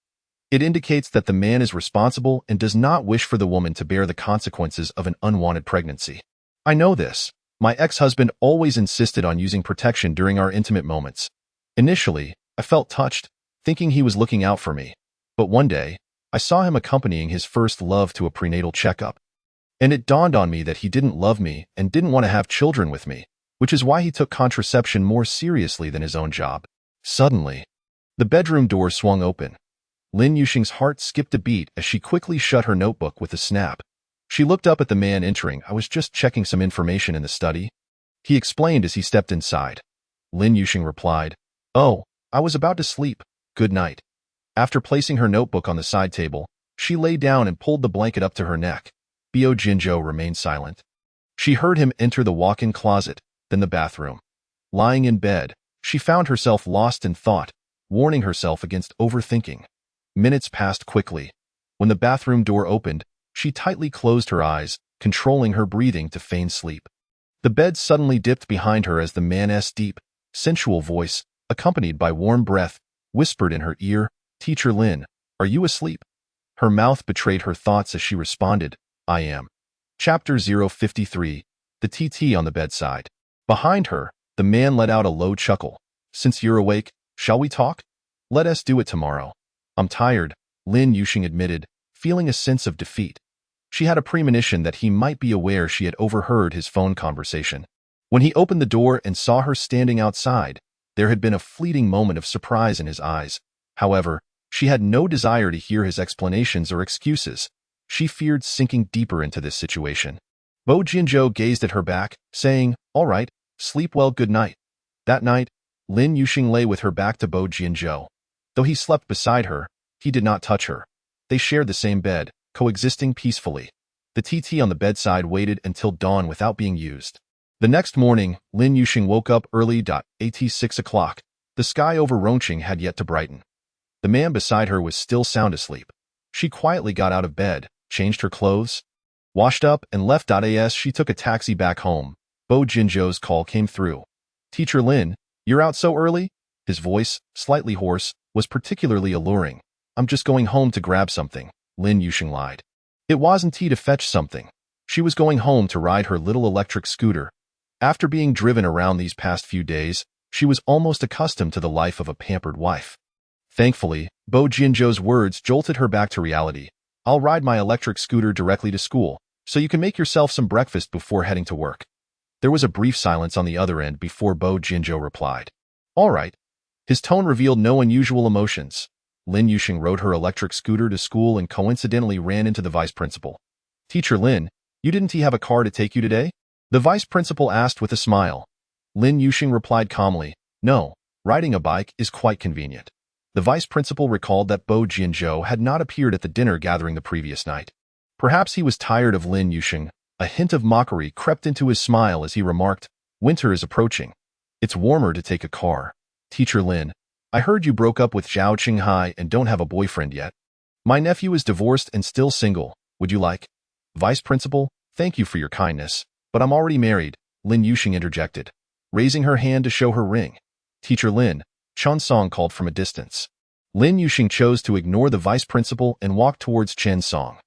It indicates that the man is responsible and does not wish for the woman to bear the consequences of an unwanted pregnancy. "I know this. My ex-husband always insisted on using protection during our intimate moments. Initially, I felt touched, thinking he was looking out for me. But one day, I saw him accompanying his first love to a prenatal checkup. And it dawned on me that he didn't love me and didn't want to have children with me, which is why he took contraception more seriously than his own job." Suddenly, the bedroom door swung open. Lin Yuxing's heart skipped a beat as she quickly shut her notebook with a snap. She looked up at the man entering. "I was just checking some information in the study," he explained as he stepped inside. Lin Yuxing replied, "Oh, I was about to sleep. Good night." After placing her notebook on the side table, she lay down and pulled the blanket up to her neck. Bo Jinzhou remained silent. She heard him enter the walk-in closet, then the bathroom. Lying in bed, she found herself lost in thought, warning herself against overthinking. Minutes passed quickly. When the bathroom door opened, she tightly closed her eyes, controlling her breathing to feign sleep. The bed suddenly dipped behind her as the man's deep, sensual voice, accompanied by warm breath, whispered in her ear, "Teacher Lin, are you asleep?" Her mouth betrayed her thoughts as she responded, "I am." Chapter 053. The TT on the bedside. Behind her, the man let out a low chuckle. "Since you're awake, shall we talk? Let us do it tomorrow." "I'm tired," Lin Yuxing admitted, feeling a sense of defeat. She had a premonition that he might be aware she had overheard his phone conversation. When he opened the door and saw her standing outside, there had been a fleeting moment of surprise in his eyes. However, she had no desire to hear his explanations or excuses. She feared sinking deeper into this situation. Bo Jinzhou gazed at her back, saying, "All right, sleep well, good night." That night, Lin Yuxing lay with her back to Bo Jinzhou. Though he slept beside her, he did not touch her. They shared the same bed, coexisting peacefully. The TT on the bedside waited until dawn without being used. The next morning, Lin Yuxing woke up early. At 6 o'clock. The sky over Rongqing had yet to brighten. The man beside her was still sound asleep. She quietly got out of bed, changed her clothes, washed up, and left. As she took a taxi back home, Bo Jinzhou's call came through. "Teacher Lin, you're out so early?" His voice, slightly hoarse, was particularly alluring. "I'm just going home to grab something," Lin Yuxing lied. It wasn't to fetch something. She was going home to ride her little electric scooter. After being driven around these past few days, she was almost accustomed to the life of a pampered wife. Thankfully, Bo Jinzhou's words jolted her back to reality. "I'll ride my electric scooter directly to school, so you can make yourself some breakfast before heading to work." There was a brief silence on the other end before Bo Jinzhou replied, "All right." His tone revealed no unusual emotions. Lin Yuxing rode her electric scooter to school and coincidentally ran into the vice principal. "Teacher Lin, you didn't have a car to take you today?" The vice principal asked with a smile. Lin Yuxing replied calmly, "No, riding a bike is quite convenient." The vice principal recalled that Bo Jianzhou had not appeared at the dinner gathering the previous night. Perhaps he was tired of Lin Yuxing. A hint of mockery crept into his smile as he remarked, "Winter is approaching. It's warmer to take a car. Teacher Lin, I heard you broke up with Zhao Qinghai and don't have a boyfriend yet. My nephew is divorced and still single. Would you like?" "Vice principal, thank you for your kindness, but I'm already married," Lin Yuxing interjected, raising her hand to show her ring. "Teacher Lin," Chen Song called from a distance. Lin Yuxing chose to ignore the vice principal and walked towards Chen Song.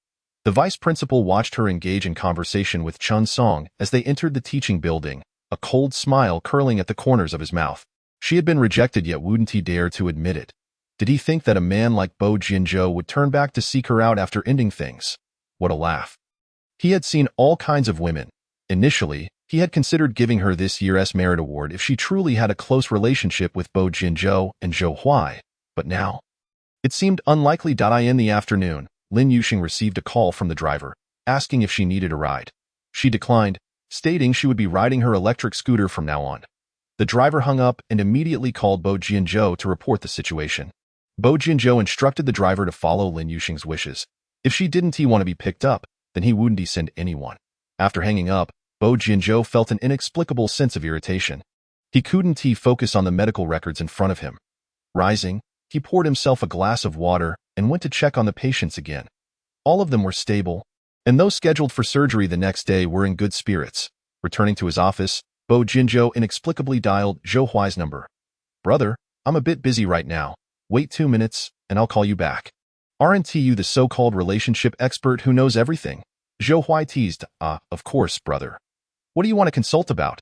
The vice principal watched her engage in conversation with Chen Song as they entered the teaching building, a cold smile curling at the corners of his mouth. She had been rejected, yet wouldn't he dare to admit it? Did he think that a man like Bo Jianzhou would turn back to seek her out after ending things? What a laugh. He had seen all kinds of women. Initially, he had considered giving her this year's Merit Award if she truly had a close relationship with Bo Jianzhou and Zhou Huai, but now? It seemed unlikely. In the afternoon, Lin Yuxing received a call from the driver, asking if she needed a ride. She declined, stating she would be riding her electric scooter from now on. The driver hung up and immediately called Bo Jianzhou to report the situation. Bo Jianzhou instructed the driver to follow Lin Yuxing's wishes. If she didn't want to be picked up, then he wouldn't send anyone. After hanging up, Bo Jianzhou felt an inexplicable sense of irritation. He couldn't focus on the medical records in front of him. Rising, he poured himself a glass of water and went to check on the patients again. All of them were stable, and those scheduled for surgery the next day were in good spirits. Returning to his office, Bo Jianzhou inexplicably dialed Zhou Huai's number. "Brother, I'm a bit busy right now. Wait 2 minutes, and I'll call you back." "Aren't you the so-called relationship expert who knows everything?" Zhou Huai teased. Of course, brother. What do you want to consult about?"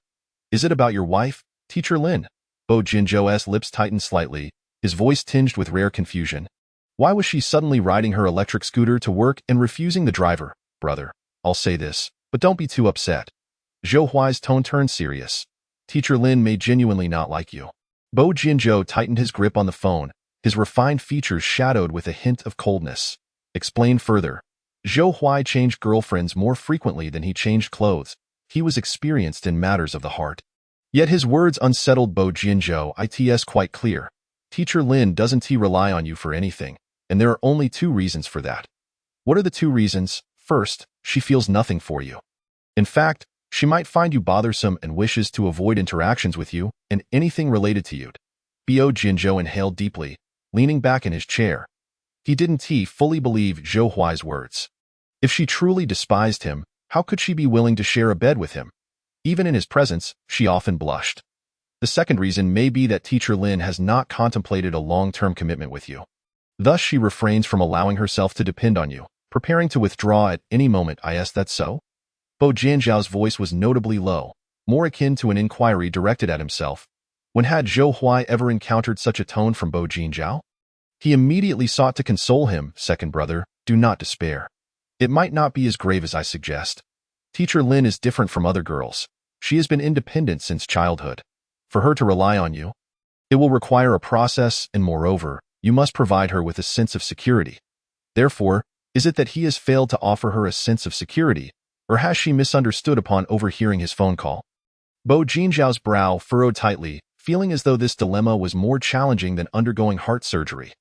"Is it about your wife, Teacher Lin?" Bo Jianzhou's lips tightened slightly, his voice tinged with rare confusion. Why was she suddenly riding her electric scooter to work and refusing the driver? "Brother, I'll say this, but don't be too upset." Zhou Huai's tone turned serious. "Teacher Lin may genuinely not like you." Bo Jianzhou tightened his grip on the phone, his refined features shadowed with a hint of coldness. Explain further. Zhou Huai changed girlfriends more frequently than he changed clothes. He was experienced in matters of the heart. Yet his words unsettled Bo Jianzhou. "It's quite clear. Teacher Lin doesn't rely on you for anything, and there are only 2 reasons for that." "What are the 2 reasons?" "First, she feels nothing for you. In fact, she might find you bothersome and wishes to avoid interactions with you and anything related to you." Bo Jianzhou inhaled deeply, leaning back in his chair. He didn't fully believe Zhou Huai's words. If she truly despised him, how could she be willing to share a bed with him? Even in his presence, she often blushed. The second reason may be that Teacher Lin has not contemplated a long-term commitment with you. Thus she refrains from allowing herself to depend on you, preparing to withdraw at any moment. Is that so? Bo Jianzhou's voice was notably low, more akin to an inquiry directed at himself. When had Zhou Huai ever encountered such a tone from Bo Jianzhou? He immediately sought to console him. "Second brother, do not despair. It might not be as grave as I suggest. Teacher Lin is different from other girls. She has been independent since childhood. For her to rely on you, it will require a process, and moreover, you must provide her with a sense of security. Therefore, is it that he has failed to offer her a sense of security, or has she misunderstood upon overhearing his phone call?" Bo Jianzhou's brow furrowed tightly, feeling as though this dilemma was more challenging than undergoing heart surgery.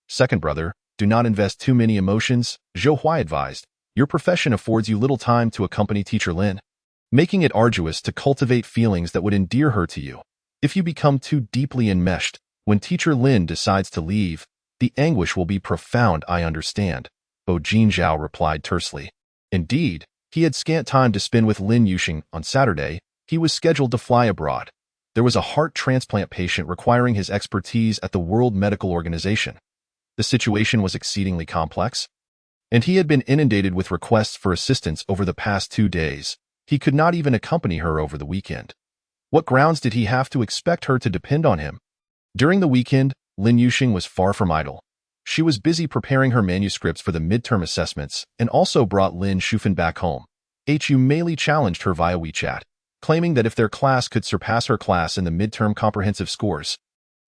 "Second brother, do not invest too many emotions," Zhou Huai advised. "Your profession affords you little time to accompany Teacher Lin, making it arduous to cultivate feelings that would endear her to you. If you become too deeply enmeshed, when Teacher Lin decides to leave, the anguish will be profound." "I understand," Bo Jianzhou replied tersely. Indeed, he had scant time to spend with Lin Yuxing. On Saturday, he was scheduled to fly abroad. There was a heart transplant patient requiring his expertise at the World Medical Organization. The situation was exceedingly complex, and he had been inundated with requests for assistance over the past 2 days. He could not even accompany her over the weekend. What grounds did he have to expect her to depend on him? During the weekend, Lin Yuxing was far from idle. She was busy preparing her manuscripts for the midterm assessments and also brought Lin Shufan back home. Hu Meili challenged her via WeChat, claiming that if their class could surpass her class in the midterm comprehensive scores,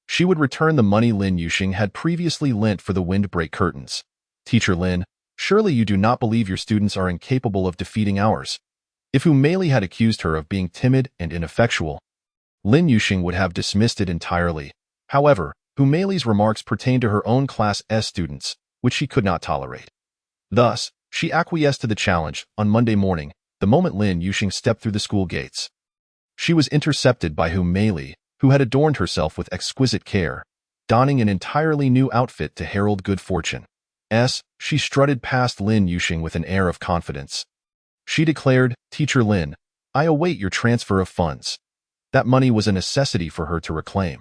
she would return the money Lin Yuxing had previously lent for the windbreak curtains. "Teacher Lin, surely you do not believe your students are incapable of defeating ours." If Meili had accused her of being timid and ineffectual, Lin Yuxing would have dismissed it entirely. However, Hu Meili's remarks pertained to her own Class S students, which she could not tolerate. Thus, she acquiesced to the challenge. On Monday morning, the moment Lin Yuxing stepped through the school gates, she was intercepted by Hu Meili, who had adorned herself with exquisite care, donning an entirely new outfit to herald good fortune. She strutted past Lin Yuxing with an air of confidence. She declared, "Teacher Lin, I await your transfer of funds." That money was a necessity for her to reclaim.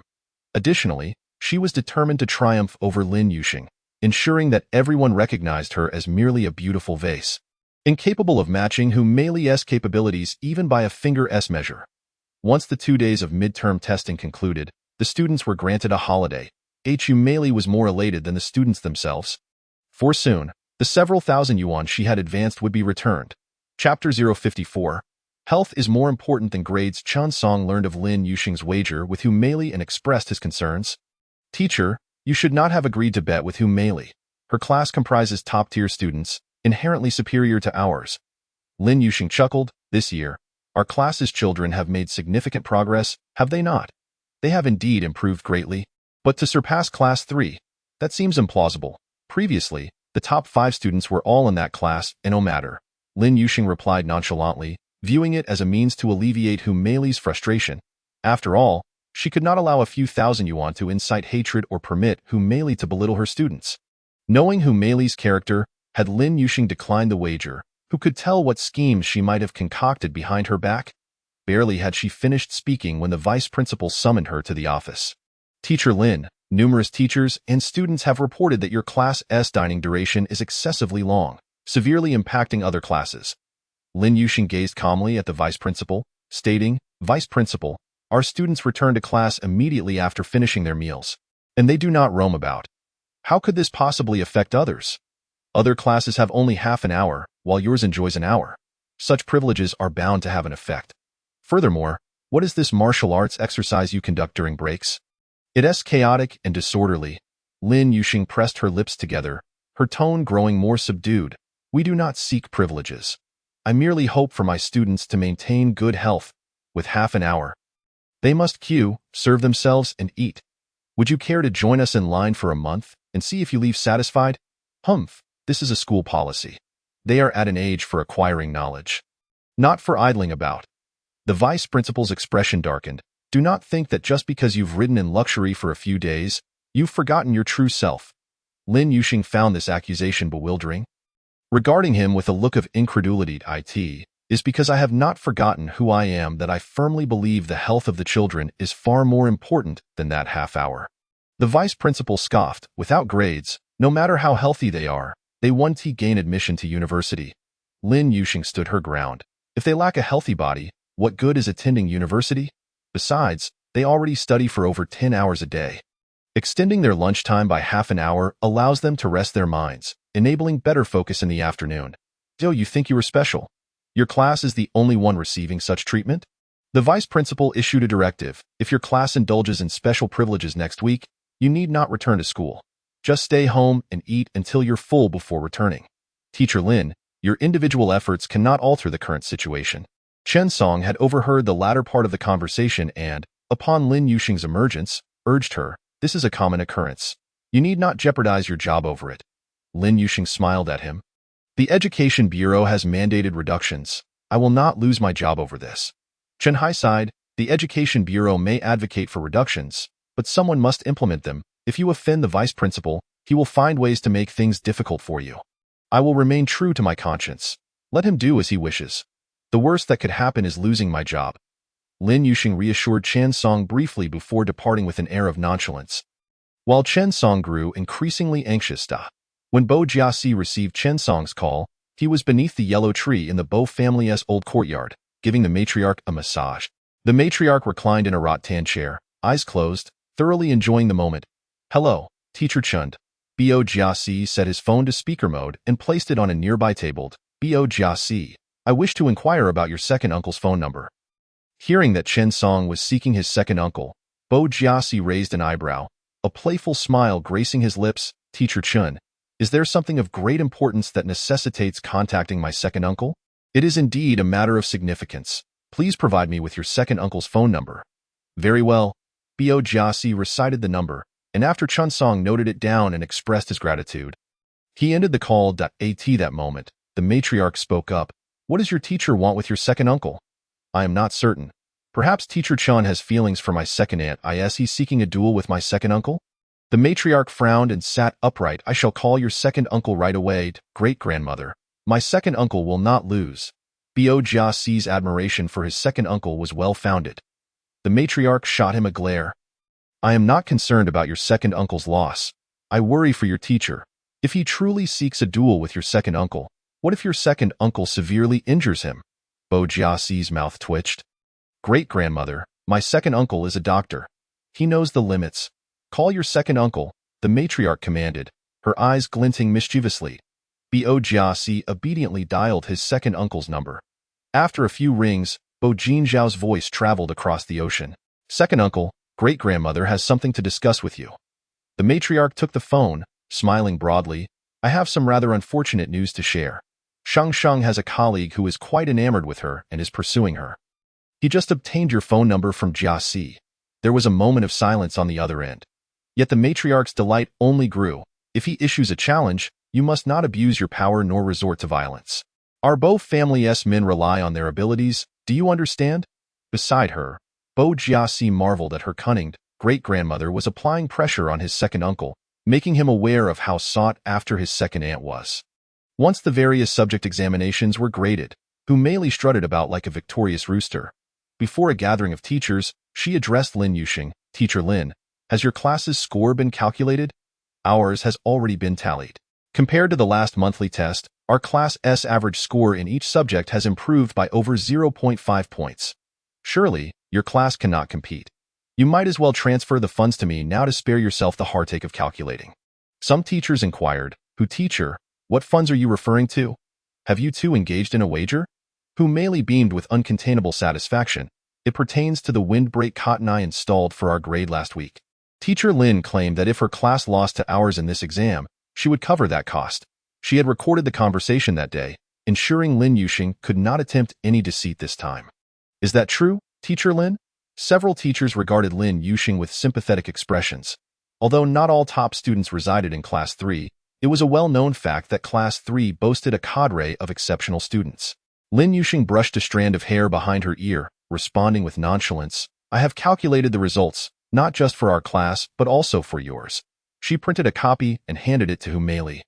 Additionally, she was determined to triumph over Lin Yuxing, ensuring that everyone recognized her as merely a beautiful vase, incapable of matching Hu Meili's capabilities even by a finger's measure. Once the 2 days of midterm testing concluded, the students were granted a holiday. Hu Meili was more elated than the students themselves. For soon, the several thousand yuan she had advanced would be returned. Chapter 054. Health is more important than grades. Chen Song learned of Lin Yuxing's wager with Hu Meili and expressed his concerns. "Teacher, you should not have agreed to bet with Hu Meili. Her class comprises top-tier students, inherently superior to ours." Lin Yuxing chuckled. "This year, our class's children have made significant progress, have they not? They have indeed improved greatly. But to surpass Class 3, that seems implausible. Previously, the top 5 students were all in that class, and no matter." Lin Yuxing replied nonchalantly, viewing it as a means to alleviate Hu Meili's frustration. After all, she could not allow a few thousand yuan to incite hatred or permit Hu Meili to belittle her students. Knowing Hu Meili's character, had Lin Yuxing declined the wager, who could tell what schemes she might have concocted behind her back? Barely had she finished speaking when the vice principal summoned her to the office. "Teacher Lin, numerous teachers and students have reported that your class's dining duration is excessively long, severely impacting other classes." Lin Yuxing gazed calmly at the vice principal, stating, "Vice principal, our students return to class immediately after finishing their meals, and they do not roam about. How could this possibly affect others? Other classes have only half an hour, while yours enjoys an hour. Such privileges are bound to have an effect. Furthermore, what is this martial arts exercise you conduct during breaks? It is chaotic and disorderly." Lin Yuxing pressed her lips together, her tone growing more subdued. "We do not seek privileges. I merely hope for my students to maintain good health. With half an hour, they must queue, serve themselves, and eat. Would you care to join us in line for a month and see if you leave satisfied?" "Humph, this is a school policy. They are at an age for acquiring knowledge, not for idling about." The vice principal's expression darkened. "Do not think that just because you've ridden in luxury for a few days, you've forgotten your true self." Lin Yuxing found this accusation bewildering. Regarding him with a look of incredulity, "It is because I have not forgotten who I am that I firmly believe the health of the children is far more important than that half hour." The vice principal scoffed. "Without grades, no matter how healthy they are, they won't gain admission to university." Lin Yuxing stood her ground. "If they lack a healthy body, what good is attending university? Besides, they already study for over 10 hours a day. Extending their lunchtime by half an hour allows them to rest their minds, enabling better focus in the afternoon. So you think you are special? Your class is the only one receiving such treatment?" The vice principal issued a directive. "If your class indulges in special privileges next week, you need not return to school. Just stay home and eat until you're full before returning. Teacher Lin, your individual efforts cannot alter the current situation." Chen Song had overheard the latter part of the conversation and, upon Lin Yuxing's emergence, urged her, "This is a common occurrence. You need not jeopardize your job over it." Lin Yuxing smiled at him. "The Education Bureau has mandated reductions. I will not lose my job over this." Chen Hai sighed. "The Education Bureau may advocate for reductions, but someone must implement them. If you offend the vice principal, he will find ways to make things difficult for you. I will remain true to my conscience. Let him do as he wishes. The worst that could happen is losing my job." Lin Yuxing reassured Chen Song briefly before departing with an air of nonchalance. While Chen Song grew increasingly anxious, when Bo Jiaxi received Chen Song's call, he was beneath the yellow tree in the Bo family's old courtyard, giving the matriarch a massage. The matriarch reclined in a rattan chair, eyes closed, thoroughly enjoying the moment. "Hello, Teacher Chund." Bo Jiaxi set his phone to speaker mode and placed it on a nearby table. "Bo Jiaxi, I wish to inquire about your second uncle's phone number." Hearing that Chen Song was seeking his second uncle, Bo Jiaxi raised an eyebrow, a playful smile gracing his lips. "Teacher Chun, is there something of great importance that necessitates contacting my second uncle?" "It is indeed a matter of significance. Please provide me with your second uncle's phone number." Very well. Bo Jiasi recited the number, and after Chun Song noted it down and expressed his gratitude, he ended the call. At that moment, the matriarch spoke up. What does your teacher want with your second uncle? I am not certain. Perhaps Teacher Chun has feelings for my second aunt. Is he seeking a duel with my second uncle? The matriarch frowned and sat upright. I shall call your second uncle right away. Great-grandmother. My second uncle will not lose. Bo Jiasi's admiration for his second uncle was well-founded. The matriarch shot him a glare. I am not concerned about your second uncle's loss. I worry for your teacher. If he truly seeks a duel with your second uncle, what if your second uncle severely injures him? Bo Jiasi's mouth twitched. Great-grandmother, my second uncle is a doctor. He knows the limits. Call your second uncle, the matriarch commanded, her eyes glinting mischievously. Bo Jiasi obediently dialed his second uncle's number. After a few rings, Bo Jinzhao's voice traveled across the ocean. Second uncle, great-grandmother has something to discuss with you. The matriarch took the phone, smiling broadly. I have some rather unfortunate news to share. Shang Shang has a colleague who is quite enamored with her and is pursuing her. He just obtained your phone number from Jiasi. There was a moment of silence on the other end. Yet the matriarch's delight only grew. If he issues a challenge, you must not abuse your power nor resort to violence. Our Bo family's men rely on their abilities, do you understand? Beside her, Bo Jiasi marveled at her cunning. Great-grandmother was applying pressure on his second uncle, making him aware of how sought after his second aunt was. Once the various subject examinations were graded, Hu Meili strutted about like a victorious rooster. Before a gathering of teachers, she addressed Lin Yuxing. Teacher Lin, has your class's score been calculated? Ours has already been tallied. Compared to the last monthly test, our class's average score in each subject has improved by over 0.5 points. Surely, your class cannot compete. You might as well transfer the funds to me now to spare yourself the heartache of calculating. Some teachers inquired, Who teacher, what funds are you referring to? Have you two engaged in a wager? Hu Meili beamed with uncontainable satisfaction. It pertains to the windbreak cotton I installed for our grade last week. Teacher Lin claimed that if her class lost to ours in this exam, she would cover that cost. She had recorded the conversation that day, ensuring Lin Yuxing could not attempt any deceit this time. Is that true, Teacher Lin? Several teachers regarded Lin Yuxing with sympathetic expressions. Although not all top students resided in Class 3, it was a well-known fact that Class 3 boasted a cadre of exceptional students. Lin Yuxing brushed a strand of hair behind her ear, responding with nonchalance, I have calculated the results, not just for our class, but also for yours. She printed a copy and handed it to Hu Meili.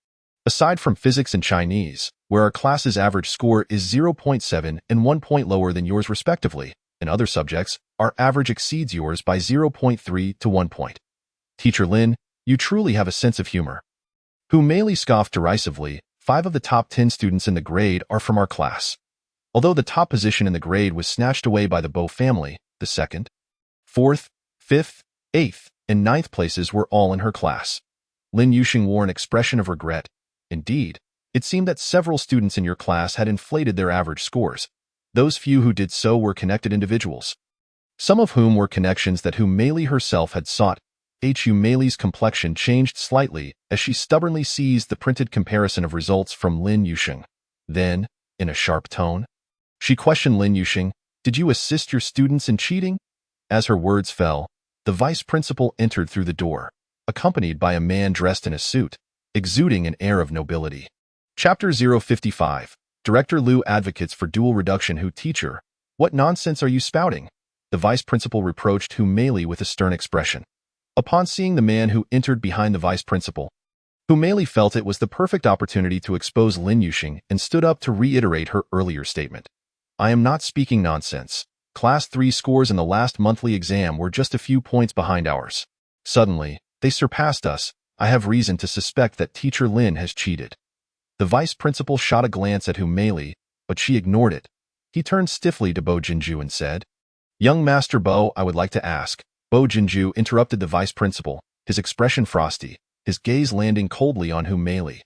Aside from physics and Chinese, where our class's average score is 0.7 and 1 point lower than yours respectively, in other subjects, our average exceeds yours by 0.3 to 1 point. Teacher Lin, you truly have a sense of humor. Hu Meili scoffed derisively. 5 of the top 10 students in the grade are from our class. Although the top position in the grade was snatched away by the Bo family, the second, 4th, 5th, 8th, and 9th places were all in her class. Lin Yuxing wore an expression of regret. Indeed, it seemed that several students in your class had inflated their average scores. Those few who did so were connected individuals, some of whom were connections that Hu Meili herself had sought. Hu Meili's complexion changed slightly as she stubbornly seized the printed comparison of results from Lin Yuxing. Then, in a sharp tone, she questioned Lin Yuxing, did you assist your students in cheating? As her words fell, the vice principal entered through the door, accompanied by a man dressed in a suit, exuding an air of nobility. Chapter 055. Director Liu advocates for dual reduction. Hu teacher, what nonsense are you spouting? The vice principal reproached Hu Meili with a stern expression. Upon seeing the man who entered behind the vice principal, Hu Meili felt it was the perfect opportunity to expose Lin Yuxing and stood up to reiterate her earlier statement. I am not speaking nonsense. Class 3 scores in the last monthly exam were just a few points behind ours. Suddenly, they surpassed us. I have reason to suspect that Teacher Lin has cheated. The vice principal shot a glance at Hu Meili, but she ignored it. He turned stiffly to Bo Jinju and said, Young Master Bo, I would like to ask. Bo Jinju interrupted the vice principal, his expression frosty, his gaze landing coldly on Hu Meili.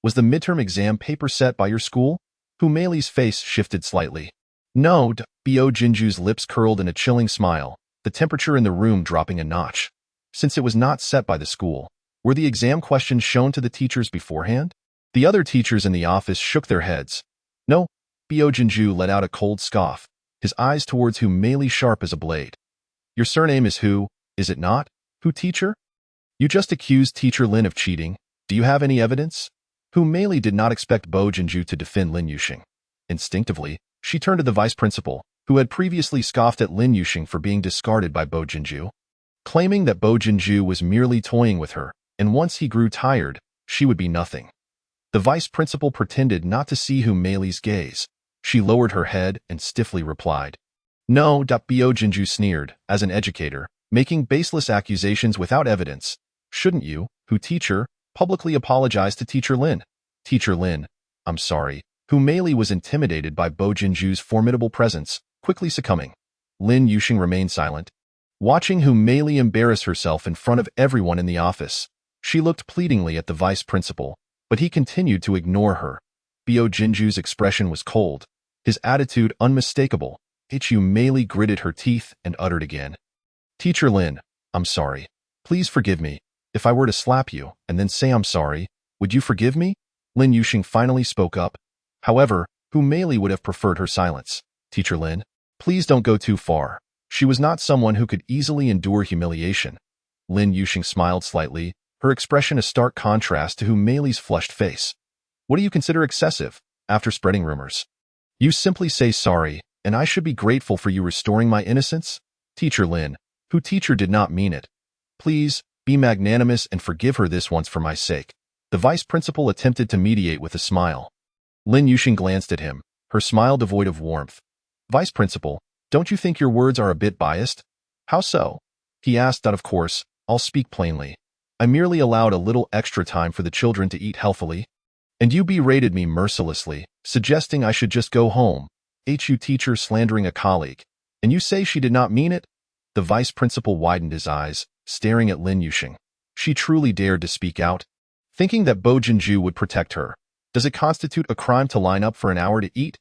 Was the midterm exam paper set by your school? Hu Meili's face shifted slightly. No, Bo Jinju's lips curled in a chilling smile, the temperature in the room dropping a notch. Since it was not set by the school, were the exam questions shown to the teachers beforehand? The other teachers in the office shook their heads. No, Bo Jinju let out a cold scoff, his eyes towards Hu Meili sharp as a blade. Your surname is Hu, is it not? Hu teacher? You just accused Teacher Lin of cheating. Do you have any evidence? Hu Meili did not expect Bo Jinju to defend Lin Yuxing. Instinctively, she turned to the vice principal, who had previously scoffed at Lin Yuxing for being discarded by Bo Jinju, claiming that Bo Jinju was merely toying with her, and once he grew tired, she would be nothing. The vice principal pretended not to see Hu Meili's gaze. She lowered her head and stiffly replied, "No." Bo Jinju sneered, as an educator, making baseless accusations without evidence. Shouldn't you, Hu teacher, publicly apologize to Teacher Lin? Teacher Lin, I'm sorry. Hu Meili was intimidated by Bo Jinju's formidable presence, quickly succumbing. Lin Yuxing remained silent, watching Hu Meili embarrass herself in front of everyone in the office. She looked pleadingly at the vice principal, but he continued to ignore her. Bo Jinju's expression was cold, his attitude unmistakable. Hu Meili gritted her teeth and uttered again, "Teacher Lin, I'm sorry. Please forgive me. If I were to slap you and then say I'm sorry, would you forgive me?" Lin Yuxing finally spoke up. However, Hu Meili would have preferred her silence. "Teacher Lin, please don't go too far." She was not someone who could easily endure humiliation. Lin Yuxing smiled slightly, her expression a stark contrast to Hu Meili's flushed face. "What do you consider excessive, after spreading rumors? You simply say sorry, and I should be grateful for you restoring my innocence?" Teacher Lin, Hu teacher did not mean it. "Please, be magnanimous and forgive her this once for my sake." The vice principal attempted to mediate with a smile. Lin Yuxing glanced at him, her smile devoid of warmth. "Vice principal, don't you think your words are a bit biased?" "How so?" He asked. "Of course, I'll speak plainly. I merely allowed a little extra time for the children to eat healthily, and you berated me mercilessly, suggesting I should just go home. Hu teacher slandering a colleague, and you say she did not mean it?" The vice principal widened his eyes, staring at Lin Yuxing. She truly dared to speak out, thinking that Bo Jinju would protect her. "Does it constitute a crime to line up for an hour to eat?"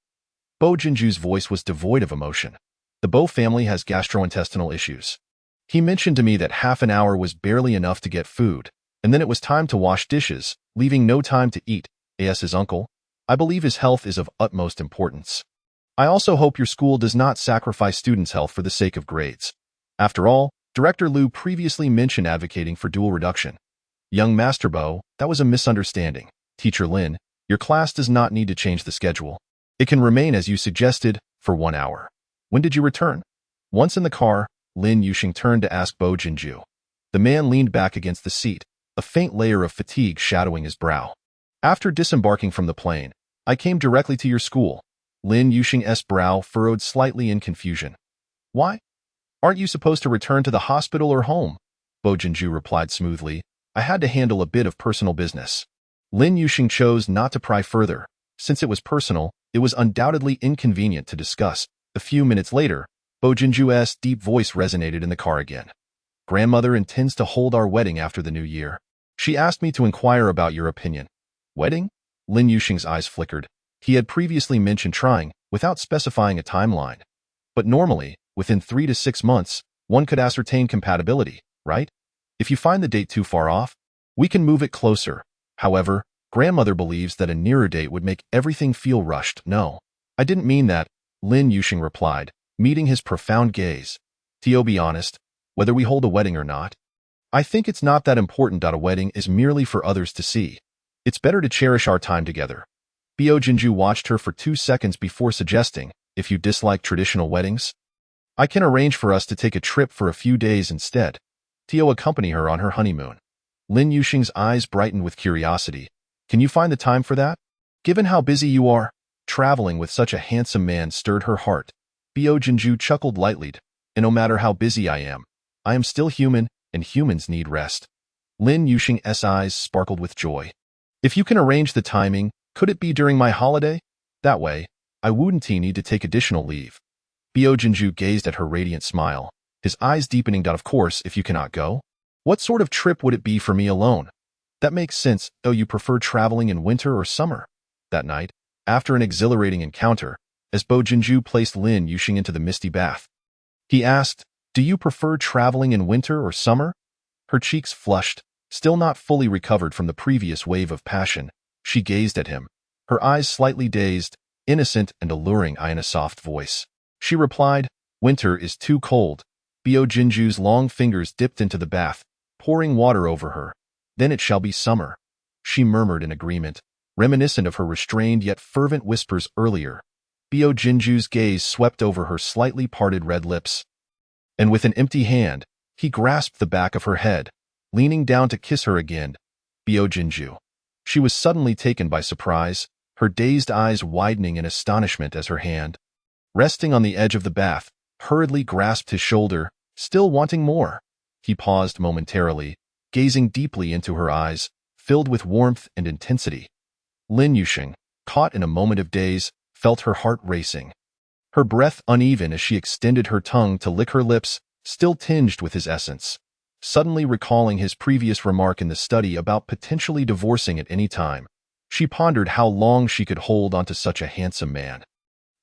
Bo Jinju's voice was devoid of emotion. "The Bo family has gastrointestinal issues. He mentioned to me that half an hour was barely enough to get food, and then it was time to wash dishes, leaving no time to eat. As his uncle, I believe his health is of utmost importance. I also hope your school does not sacrifice students' health for the sake of grades. After all, Director Liu previously mentioned advocating for dual reduction." "Young Master Bo, that was a misunderstanding. Teacher Lin, your class does not need to change the schedule. It can remain as you suggested, for 1 hour. When did you return?" Once in the car, Lin Yuxing turned to ask Bo Jinju. The man leaned back against the seat, a faint layer of fatigue shadowing his brow. "After disembarking from the plane, I came directly to your school." Lin Yuxing's brow furrowed slightly in confusion. "Why? Aren't you supposed to return to the hospital or home?" Bo Jinju replied smoothly, "I had to handle a bit of personal business." Lin Yuxing chose not to pry further. Since it was personal, it was undoubtedly inconvenient to discuss. A few minutes later, Bo Jinju's deep voice resonated in the car again. "Grandmother intends to hold our wedding after the new year. She asked me to inquire about your opinion." "Wedding?" Lin Yuxing's eyes flickered. He had previously mentioned trying, without specifying a timeline. But normally, within 3 to 6 months, one could ascertain compatibility, right? If you find the date too far off, we can move it closer. However, grandmother believes that a nearer date would make everything feel rushed. "No, I didn't mean that," Lin Yuxing replied, meeting his profound gaze. "To be honest, whether we hold a wedding or not, I think it's not that important. A wedding is merely for others to see. It's better to cherish our time together." Bo Jinju watched her for 2 seconds before suggesting, "If you dislike traditional weddings, I can arrange for us to take a trip for a few days instead. To accompany her on her honeymoon." Lin Yuxing's eyes brightened with curiosity. "Can you find the time for that? Given how busy you are, traveling with such a handsome man stirred her heart." Bo Jinju chuckled lightly. "And no matter how busy I am still human, and humans need rest." Lin Yuxing's eyes sparkled with joy. "If you can arrange the timing, could it be during my holiday? That way, I wouldn't need to take additional leave." Bo Jinju gazed at her radiant smile, his eyes deepening. "Of course, if you cannot go. What sort of trip would it be for me alone?" "That makes sense. Oh, you prefer traveling in winter or summer?" That night, after an exhilarating encounter, as Bo Jinju placed Lin Yuxing into the misty bath, he asked, "Do you prefer traveling in winter or summer?" Her cheeks flushed, still not fully recovered from the previous wave of passion. She gazed at him, her eyes slightly dazed, innocent and alluring in a soft voice. She replied, "Winter is too cold." Bio Jinju's long fingers dipped into the bath, pouring water over her. Then it shall be summer, she murmured in agreement, reminiscent of her restrained yet fervent whispers earlier. Bio Jinju's gaze swept over her slightly parted red lips. And with an empty hand, he grasped the back of her head, leaning down to kiss her again. Bio Jinju. She was suddenly taken by surprise, her dazed eyes widening in astonishment as her hand, resting on the edge of the bath, hurriedly grasped his shoulder, still wanting more. He paused momentarily, gazing deeply into her eyes, filled with warmth and intensity. Lin Yusheng, caught in a moment of daze, felt her heart racing. Her breath uneven as she extended her tongue to lick her lips, still tinged with his essence. Suddenly recalling his previous remark in the study about potentially divorcing at any time, she pondered how long she could hold onto such a handsome man.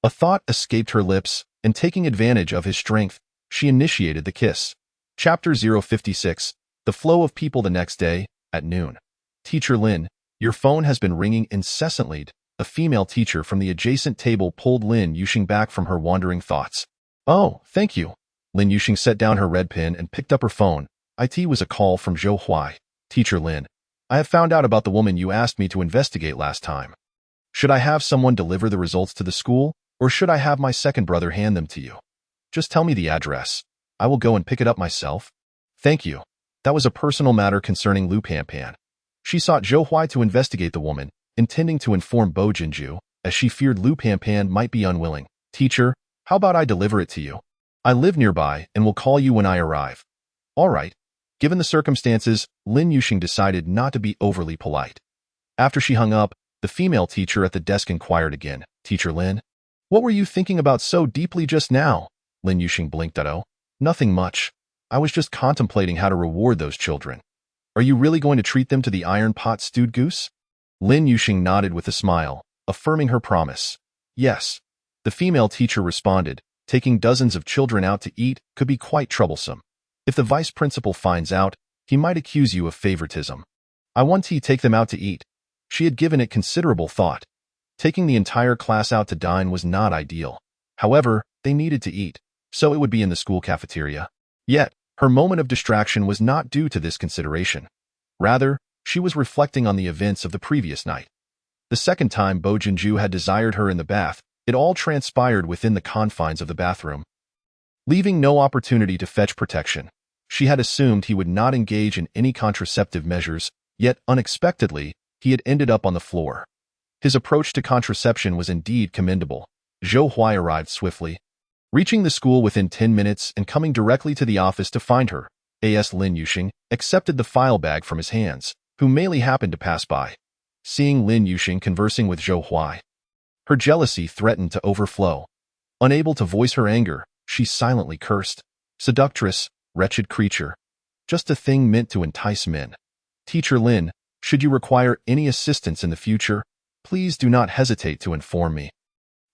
A thought escaped her lips, and taking advantage of his strength, she initiated the kiss. Chapter 056, The Flow of People. The next day, at noon. Teacher Lin, your phone has been ringing incessantly. A female teacher from the adjacent table pulled Lin Yusheng back from her wandering thoughts. Oh, thank you. Lin Yusheng set down her red pen and picked up her phone. It was a call from Zhou Huai. Teacher Lin, I have found out about the woman you asked me to investigate last time. Should I have someone deliver the results to the school, or should I have my second brother hand them to you? Just tell me the address. I will go and pick it up myself. Thank you. That was a personal matter concerning Lu Panpan. She sought Zhou Huai to investigate the woman, intending to inform Bo Jinju, as she feared Lu Panpan might be unwilling. Teacher, how about I deliver it to you? I live nearby and will call you when I arrive. All right. Given the circumstances, Lin Yusheng decided not to be overly polite. After she hung up, the female teacher at the desk inquired again. Teacher Lin, what were you thinking about so deeply just now? Lin Yusheng blinked at. Oh, nothing much. I was just contemplating how to reward those children. Are you really going to treat them to the iron pot stewed goose? Lin Yusheng nodded with a smile, affirming her promise. Yes. The female teacher responded, taking dozens of children out to eat could be quite troublesome. If the vice principal finds out, he might accuse you of favoritism. I want to take them out to eat. She had given it considerable thought. Taking the entire class out to dine was not ideal. However, they needed to eat, so it would be in the school cafeteria. Yet, her moment of distraction was not due to this consideration. Rather, she was reflecting on the events of the previous night. The second time Bo Jinju had desired her in the bath, it all transpired within the confines of the bathroom, leaving no opportunity to fetch protection. She had assumed he would not engage in any contraceptive measures, yet unexpectedly, he had ended up on the floor. His approach to contraception was indeed commendable. Zhou Huai arrived swiftly, reaching the school within 10 minutes and coming directly to the office to find her. As Lin Yusheng accepted the file bag from his hands, who merely happened to pass by. Seeing Lin Yusheng conversing with Zhou Huai, her jealousy threatened to overflow. Unable to voice her anger, she silently cursed. Seductress, wretched creature. Just a thing meant to entice men. Teacher Lin, should you require any assistance in the future, please do not hesitate to inform me.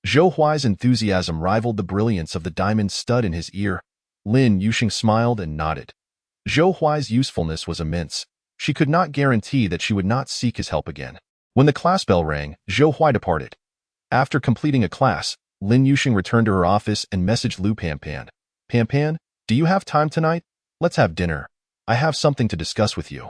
Zhou Huai's enthusiasm rivaled the brilliance of the diamond stud in his ear. Lin Yusheng smiled and nodded. Zhou Huai's usefulness was immense. She could not guarantee that she would not seek his help again. When the class bell rang, Zhou Huai departed. After completing a class, Lin Yusheng returned to her office and messaged Lu Panpan. Panpan, do you have time tonight? Let's have dinner. I have something to discuss with you.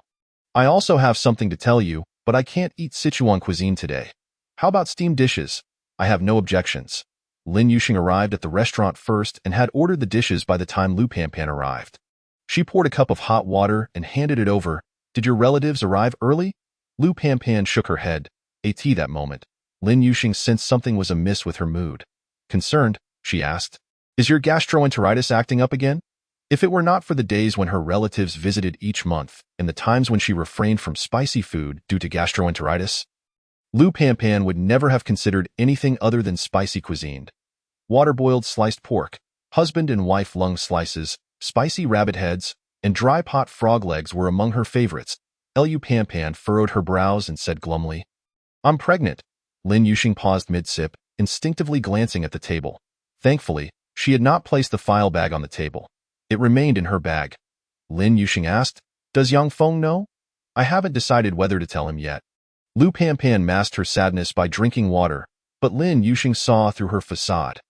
I also have something to tell you, but I can't eat Sichuan cuisine today. How about steamed dishes? I have no objections. Lin Yusheng arrived at the restaurant first and had ordered the dishes by the time Lu Panpan arrived. She poured a cup of hot water and handed it over. Did your relatives arrive early? Lu Panpan shook her head. That moment, Lin Yusheng sensed something was amiss with her mood. Concerned, she asked, is your gastroenteritis acting up again? If it were not for the days when her relatives visited each month and the times when she refrained from spicy food due to gastroenteritis, Lu Panpan would never have considered anything other than spicy cuisine. Water-boiled sliced pork, husband and wife lung slices, spicy rabbit heads, and dry pot frog legs were among her favorites. Lu Panpan furrowed her brows and said glumly, I'm pregnant. Lin Yusheng paused mid-sip, instinctively glancing at the table. Thankfully, she had not placed the file bag on the table. It remained in her bag. Lin Yusheng asked, does Yang Feng know? I haven't decided whether to tell him yet. Lu Panpan masked her sadness by drinking water, but Lin Yusheng saw through her facade.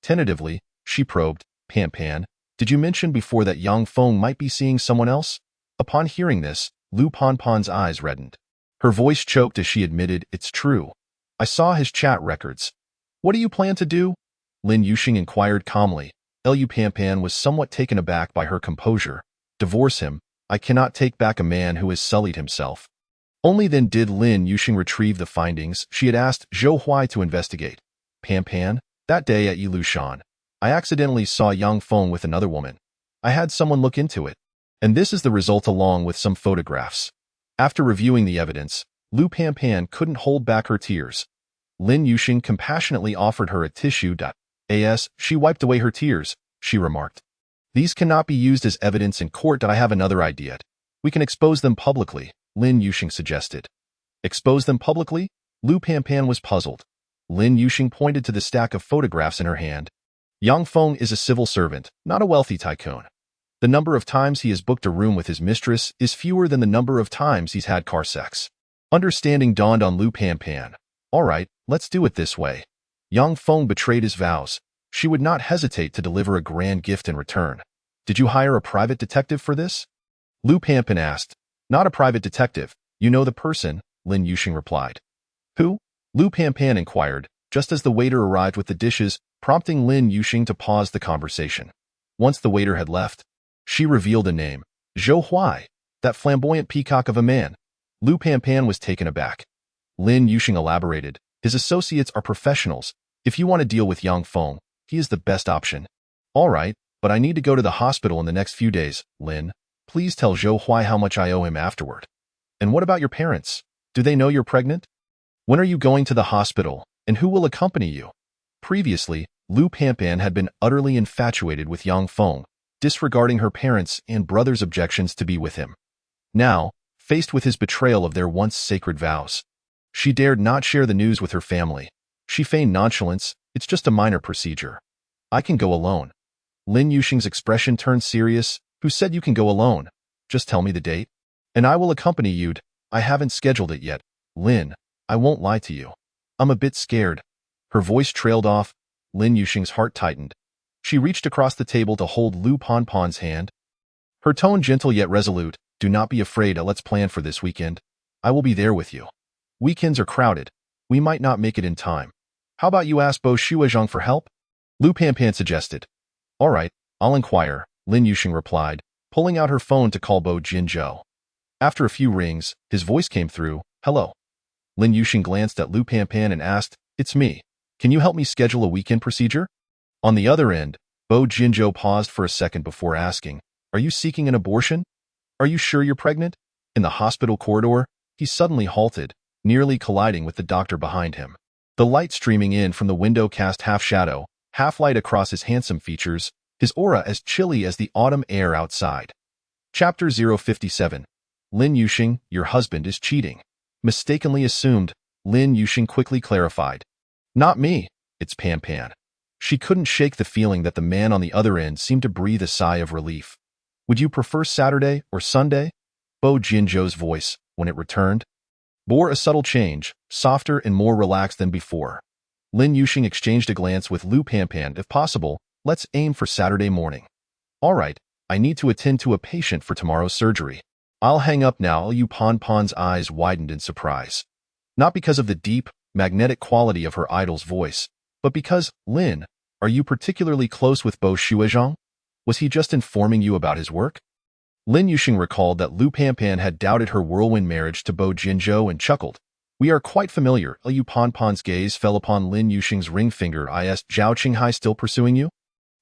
Tentatively, she probed, Panpan, Did you mention before that Yang Feng might be seeing someone else? Upon hearing this, Lu Ponpon's eyes reddened. Her voice choked as she admitted, it's true. I saw his chat records. What do you plan to do? Lin Yuxing inquired calmly. Lu Panpan was somewhat taken aback by her composure. Divorce him. I cannot take back a man who has sullied himself. Only then did Lin Yuxing retrieve the findings she had asked Zhou Huai to investigate. Panpan, that day at Yilushan, I accidentally saw Yang Feng with another woman. I had someone look into it. And this is the result along with some photographs. After reviewing the evidence, Lu Panpan couldn't hold back her tears. Lin Yuxing compassionately offered her a tissue. As she wiped away her tears, she remarked, these cannot be used as evidence in court. I have another idea. We can expose them publicly, Lin Yuxing suggested. Expose them publicly? Lu Panpan was puzzled. Lin Yuxing pointed to the stack of photographs in her hand. Yang Feng is a civil servant, not a wealthy tycoon. The number of times he has booked a room with his mistress is fewer than the number of times he's had car sex. Understanding dawned on Lu Panpan. All right, let's do it this way. Yang Feng betrayed his vows. She would not hesitate to deliver a grand gift in return. Did you hire a private detective for this? Lu Panpan asked. Not a private detective. You know the person, Lin Yuxing replied. Who? Lu Panpan inquired, just as the waiter arrived with the dishes, prompting Lin Yuxing to pause the conversation. Once the waiter had left, she revealed a name. Zhou Huai, that flamboyant peacock of a man. Lu Panpan was taken aback. Lin Yuxing elaborated. His associates are professionals. If you want to deal with Yang Feng, he is the best option. All right, but I need to go to the hospital in the next few days, Lin. Please tell Zhou Huai how much I owe him afterward. And what about your parents? Do they know you're pregnant? When are you going to the hospital, and who will accompany you? Previously, Lu Panpan had been utterly infatuated with Yang Feng, disregarding her parents' and brother's objections to be with him. Now, faced with his betrayal of their once sacred vows, she dared not share the news with her family. She feigned nonchalance. It's just a minor procedure. I can go alone. Lin Yuxing's expression turned serious. Who said you can go alone? Just tell me the date, and I will accompany you. I haven't scheduled it yet. Lin, I won't lie to you. I'm a bit scared. Her voice trailed off. Lin Yuxing's heart tightened. She reached across the table to hold Lu Panpan's hand. Her tone gentle yet resolute. Do not be afraid. Let's plan for this weekend. I will be there with you. Weekends are crowded. We might not make it in time. How about you ask Bo Shuozhang for help? Lu Panpan suggested. All right, I'll inquire, Lin Yuxing replied, pulling out her phone to call Bo Jinzhou. After a few rings, his voice came through. Hello. Lin Yuxing glanced at Lu Panpan and asked, It's me. Can you help me schedule a weekend procedure? On the other end, Bo Jinzhou paused for a second before asking, Are you seeking an abortion? Are you sure you're pregnant? In the hospital corridor, he suddenly halted, nearly colliding with the doctor behind him. The light streaming in from the window cast half shadow, half light across his handsome features, his aura as chilly as the autumn air outside. Chapter 057. Lin Yuxing, your husband is cheating. Mistakenly assumed, Lin Yuxing quickly clarified. Not me, it's Panpan. She couldn't shake the feeling that the man on the other end seemed to breathe a sigh of relief. Would you prefer Saturday or Sunday? Bo Jinzhou's voice, when it returned, bore a subtle change, softer and more relaxed than before. Lin Yuxing exchanged a glance with Lu Panpan. If possible, let's aim for Saturday morning. All right, I need to attend to a patient for tomorrow's surgery. I'll hang up now. Lu Panpan's eyes widened in surprise. Not because of the deep, magnetic quality of her idol's voice, but because, Lin, are you particularly close with Bo Shuozhang? Was he just informing you about his work? Lin Yuxing recalled that Lu Panpan had doubted her whirlwind marriage to Bo Jinzhou and chuckled. We are quite familiar. Lu Panpan's gaze fell upon Lin Yuxing's ring finger. Is Zhao Qinghai still pursuing you?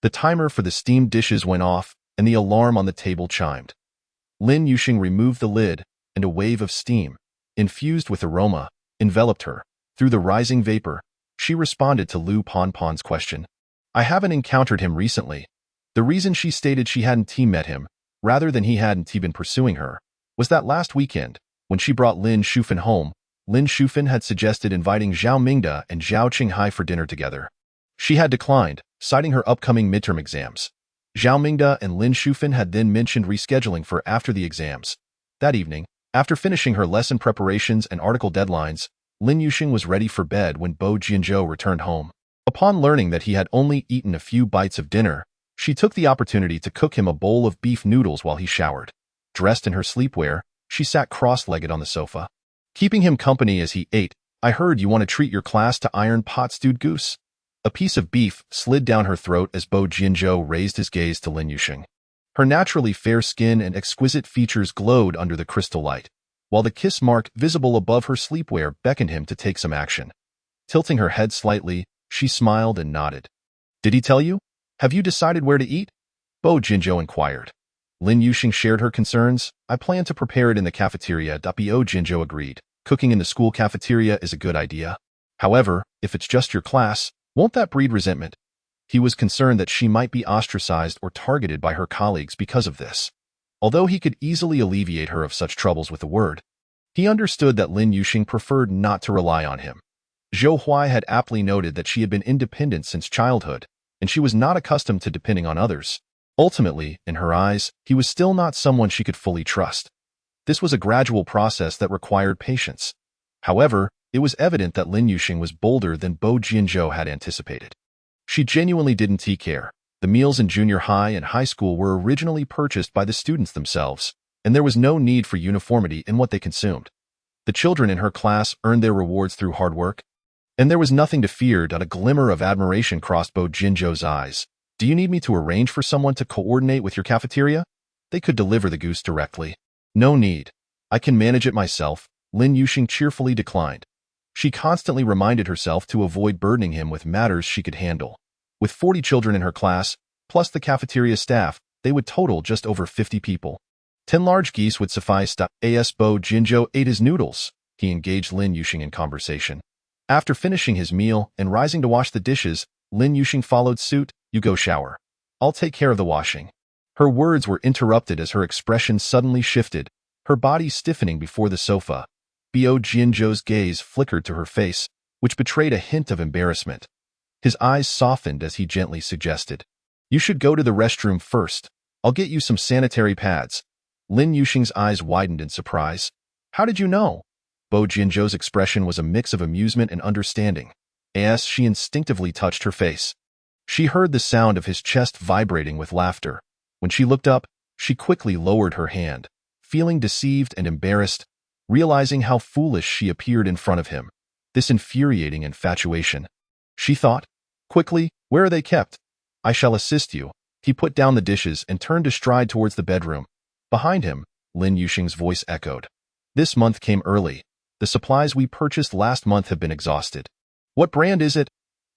The timer for the steamed dishes went off, and the alarm on the table chimed. Lin Yuxing removed the lid, and a wave of steam, infused with aroma, enveloped her. Through the rising vapor, she responded to Lu Panpan's question. I haven't encountered him recently. The reason she stated she hadn't met him, rather than he hadn't been pursuing her, was that last weekend, when she brought Lin Shufan home, Lin Shufan had suggested inviting Zhao Mingda and Zhao Qinghai for dinner together. She had declined, citing her upcoming midterm exams. Zhao Mingda and Lin Shufan had then mentioned rescheduling for after the exams. That evening, after finishing her lesson preparations and article deadlines, Lin Yuxing was ready for bed when Bo Jinzhou returned home. Upon learning that he had only eaten a few bites of dinner, She took the opportunity to cook him a bowl of beef noodles while he showered. Dressed in her sleepwear, she sat cross-legged on the sofa, keeping him company as he ate. I heard you want to treat your class to iron pot stewed goose. A piece of beef slid down her throat as Bo Jinzhou raised his gaze to Lin Yuxing. Her naturally fair skin and exquisite features glowed under the crystal light, while the kiss mark visible above her sleepwear beckoned him to take some action. Tilting her head slightly, she smiled and nodded. Did he tell you? Have you decided where to eat? Bo Jinzhou inquired. Lin Yuxing shared her concerns. I plan to prepare it in the cafeteria. Bo Jinzhou agreed. Cooking in the school cafeteria is a good idea. However, if it's just your class, won't that breed resentment? He was concerned that she might be ostracized or targeted by her colleagues because of this. Although he could easily alleviate her of such troubles with a word, he understood that Lin Yuxing preferred not to rely on him. Zhou Huai had aptly noted that she had been independent since childhood, and she was not accustomed to depending on others. Ultimately, in her eyes, he was still not someone she could fully trust. This was a gradual process that required patience. However, it was evident that Lin Yuxing was bolder than Bo Jinzhou had anticipated. She genuinely didn't take care. The meals in junior high and high school were originally purchased by the students themselves, and there was no need for uniformity in what they consumed. The children in her class earned their rewards through hard work, and there was nothing to fear. A glimmer of admiration crossed Bo Jinzhou's eyes. Do you need me to arrange for someone to coordinate with your cafeteria? They could deliver the goose directly. No need. I can manage it myself, Lin Yuxing cheerfully declined. She constantly reminded herself to avoid burdening him with matters she could handle. With 40 children in her class, plus the cafeteria staff, they would total just over 50 people. 10 large geese would suffice. As Bo Jinzhou ate his noodles, he engaged Lin Yuxing in conversation. After finishing his meal and rising to wash the dishes, Lin Yuxing followed suit. You go shower. I'll take care of the washing. Her words were interrupted as her expression suddenly shifted, her body stiffening before the sofa. Bo Jinzhou's gaze flickered to her face, which betrayed a hint of embarrassment. His eyes softened as he gently suggested, you should go to the restroom first. I'll get you some sanitary pads. Lin Yuxing's eyes widened in surprise. How did you know? Bo Jinzhou's expression was a mix of amusement and understanding, as she instinctively touched her face. She heard the sound of his chest vibrating with laughter. When she looked up, she quickly lowered her hand, feeling deceived and embarrassed, realizing how foolish she appeared in front of him. This infuriating infatuation. She thought, quickly, where are they kept? I shall assist you. He put down the dishes and turned to stride towards the bedroom. Behind him, Lin Yuxing's voice echoed. This month came early. The supplies we purchased last month have been exhausted. What brand is it?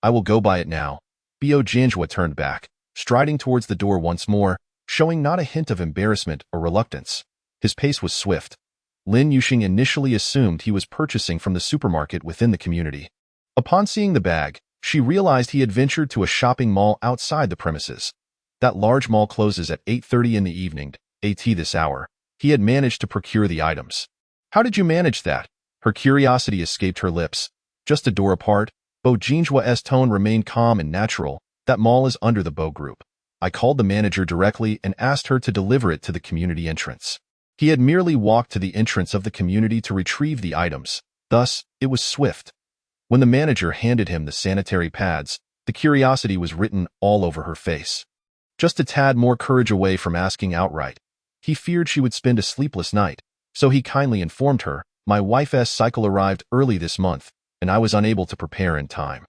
I will go buy it now. Bo Jinzhou turned back, striding towards the door once more, showing not a hint of embarrassment or reluctance. His pace was swift. Lin Yuxing initially assumed he was purchasing from the supermarket within the community. Upon seeing the bag, she realized he had ventured to a shopping mall outside the premises. That large mall closes at 8:30 in the evening, AT this hour. He had managed to procure the items. How did you manage that? Her curiosity escaped her lips. Just a door apart, Bo Jinzhua's tone remained calm and natural. That mall is under the Bo Group. I called the manager directly and asked her to deliver it to the community entrance. He had merely walked to the entrance of the community to retrieve the items. Thus, it was swift. When the manager handed him the sanitary pads, the curiosity was written all over her face. Just a tad more courage away from asking outright. He feared she would spend a sleepless night, so he kindly informed her, my wife's cycle arrived early this month, and I was unable to prepare in time.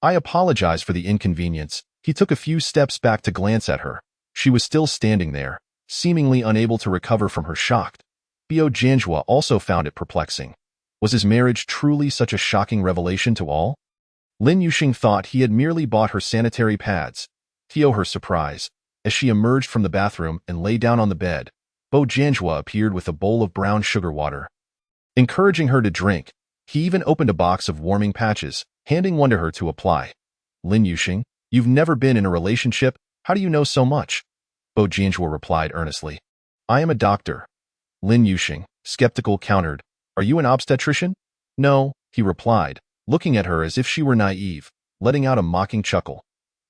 I apologize for the inconvenience. He took a few steps back to glance at her. She was still standing there, seemingly unable to recover from her shock. Bo Jinzhou also found it perplexing. Was his marriage truly such a shocking revelation to all? Lin Yuxing thought he had merely bought her sanitary pads. To her surprise, as she emerged from the bathroom and lay down on the bed, Bo Jinzhou appeared with a bowl of brown sugar water. Encouraging her to drink, he even opened a box of warming patches, handing one to her to apply. Lin Yuxing, you've never been in a relationship, how do you know so much? Bo Jinzhou replied earnestly. I am a doctor. Lin Yuxing, skeptical, countered. Are you an obstetrician? No, he replied, looking at her as if she were naive, letting out a mocking chuckle.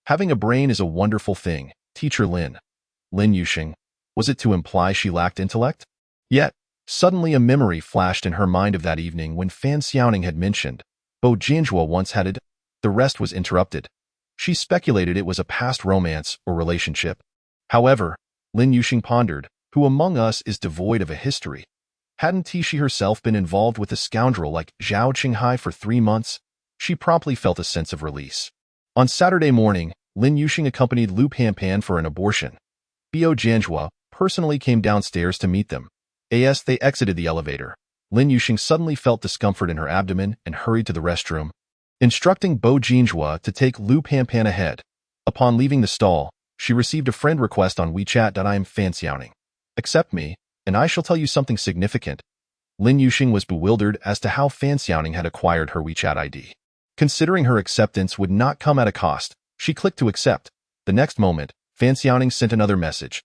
Having a brain is a wonderful thing, teacher Lin. Lin Yuxing, was it to imply she lacked intellect? Yet, suddenly a memory flashed in her mind of that evening when Fan Xiaoning had mentioned, Bo Jinzhou once had it. The rest was interrupted. She speculated it was a past romance or relationship. However, Lin Yuxing pondered, who among us is devoid of a history? Hadn't she herself been involved with a scoundrel like Zhao Qinghai for 3 months? She promptly felt a sense of release. On Saturday morning, Lin Yuxing accompanied Lu Panpan for an abortion. Bio Jianzhua personally came downstairs to meet them. As they exited the elevator, Lin Yuxing suddenly felt discomfort in her abdomen and hurried to the restroom, instructing Bo Jianzhua to take Lu Panpan ahead. Upon leaving the stall, she received a friend request on WeChat that I am Fan Xiaoning. Accept me, and I shall tell you something significant. Lin Yuxing was bewildered as to how Fan Xiaoning had acquired her WeChat ID. Considering her acceptance would not come at a cost, she clicked to accept. The next moment, Fan Xiaoning sent another message.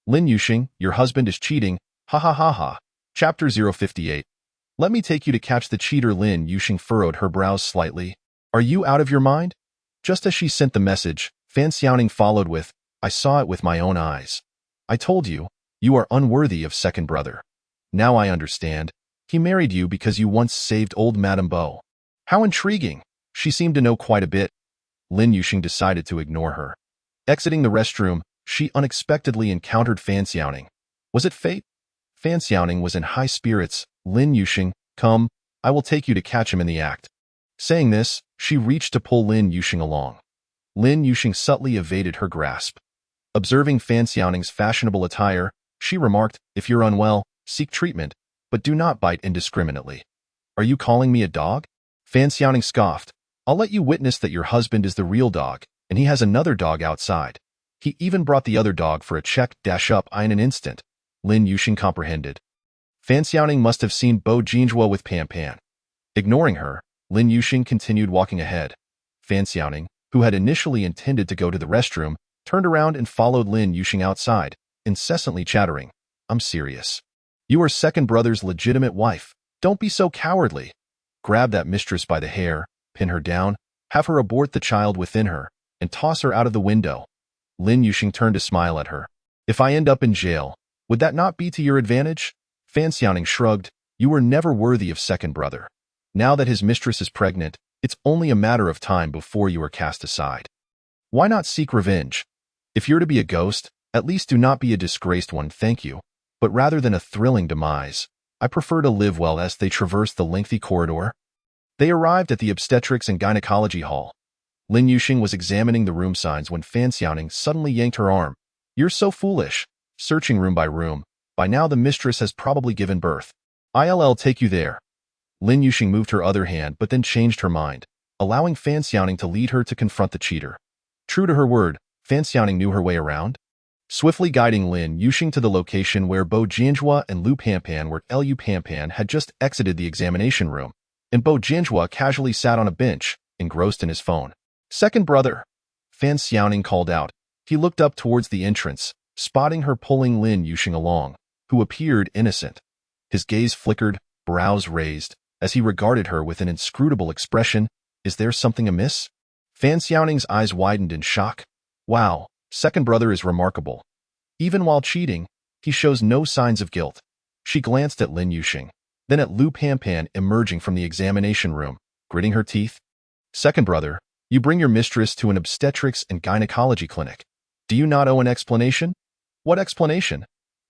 Lin Yuxing, your husband is cheating. Ha ha ha ha. Chapter 058. Let me take you to catch the cheater. Lin Yuxing furrowed her brows slightly. Are you out of your mind? Just as she sent the message, Fan Xiaoning followed with, I saw it with my own eyes. I told you, you are unworthy of second brother. Now I understand. He married you because you once saved old Madame Bo. How intriguing. She seemed to know quite a bit. Lin Yuxing decided to ignore her. Exiting the restroom, she unexpectedly encountered Fan Xiaoning. Was it fate? Fan Xiaoning was in high spirits. Lin Yuxing, come, I will take you to catch him in the act. Saying this, she reached to pull Lin Yuxing along. Lin Yuxing subtly evaded her grasp. Observing Fan Xiaoning's fashionable attire, she remarked, if you're unwell, seek treatment, but do not bite indiscriminately. Are you calling me a dog? Fan Xiaoning scoffed. I'll let you witness that your husband is the real dog, and he has another dog outside. He even brought the other dog for a check-up in an instant. Lin Yuxing comprehended. Fan Xiaoning must have seen Bo Jianzhua with Pan Pan. Ignoring her, Lin Yuxing continued walking ahead. Fan Xiaoning, who had initially intended to go to the restroom, turned around and followed Lin Yuxing outside, incessantly chattering. I'm serious. You are second brother's legitimate wife. Don't be so cowardly. Grab that mistress by the hair, pin her down, have her abort the child within her, and toss her out of the window. Lin Yuxing turned to smile at her. If I end up in jail, would that not be to your advantage? Fan Xiaoning shrugged. You were never worthy of second brother. Now that his mistress is pregnant, it's only a matter of time before you are cast aside. Why not seek revenge? If you're to be a ghost, at least do not be a disgraced one, thank you. But rather than a thrilling demise, I prefer to live well. As they traversed the lengthy corridor, they arrived at the obstetrics and gynecology hall. Lin Yuxing was examining the room signs when Fan Xiaoning suddenly yanked her arm. You're so foolish. Searching room by room. By now the mistress has probably given birth. I'll take you there. Lin Yuxing moved her other hand but then changed her mind, allowing Fan Xiaoning to lead her to confront the cheater. True to her word, Fan Xiaoning knew her way around, swiftly guiding Lin Yuxing to the location where Bo Jianzhua and Lu Panpan were. Lu Panpan had just exited the examination room, and Bo Jianzhua casually sat on a bench, engrossed in his phone. Second brother, Fan Xiaoning called out. He looked up towards the entrance, spotting her pulling Lin Yuxing along, who appeared innocent. His gaze flickered, brows raised, as he regarded her with an inscrutable expression. Is there something amiss? Fan Xiaoning's eyes widened in shock. Wow, second brother is remarkable. Even while cheating, he shows no signs of guilt. She glanced at Lin Yuxing, then at Lu Panpan emerging from the examination room, gritting her teeth. Second brother, you bring your mistress to an obstetrics and gynecology clinic. Do you not owe an explanation? What explanation?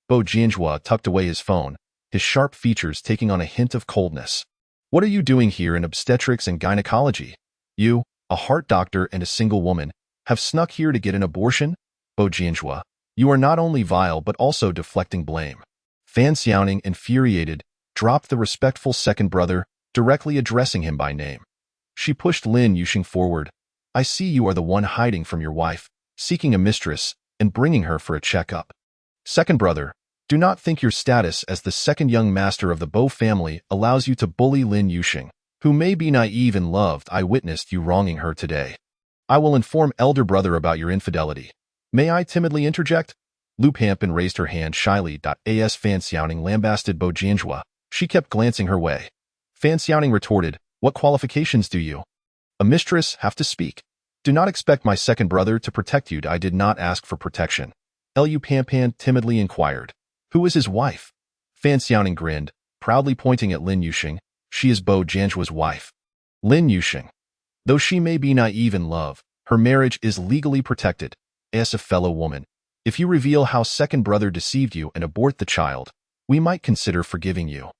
Bo Jianzhua tucked away his phone, his sharp features taking on a hint of coldness. What are you doing here in obstetrics and gynecology? You, a heart doctor and a single woman, have snuck here to get an abortion? Bo Jianzhua, you are not only vile but also deflecting blame. Fan Xiaoning, infuriated, dropped the respectful second brother, directly addressing him by name. She pushed Lin Yuxing forward. I see you are the one hiding from your wife, seeking a mistress, and bringing her for a checkup. Second brother, do not think your status as the second young master of the Bo family allows you to bully Lin Yuxing, who may be naive in love. I witnessed you wronging her today. I will inform elder brother about your infidelity. May I timidly interject? Lu Panpan raised her hand shyly. As Fan Xiaoning lambasted Bo Jianzhua, she kept glancing her way. Fan Xiaoning retorted, what qualifications do you, a mistress, have to speak? Do not expect my second brother to protect you. I did not ask for protection. Lu Panpan timidly inquired. Who is his wife? Fan Xiaoning grinned, proudly pointing at Lin Yuxing. She is Bo Jianzhua's wife. Lin Yuxing. Though she may be naive in love, Her marriage is legally protected. As a fellow woman, if you reveal how second brother deceived you and abort the child, we might consider forgiving you.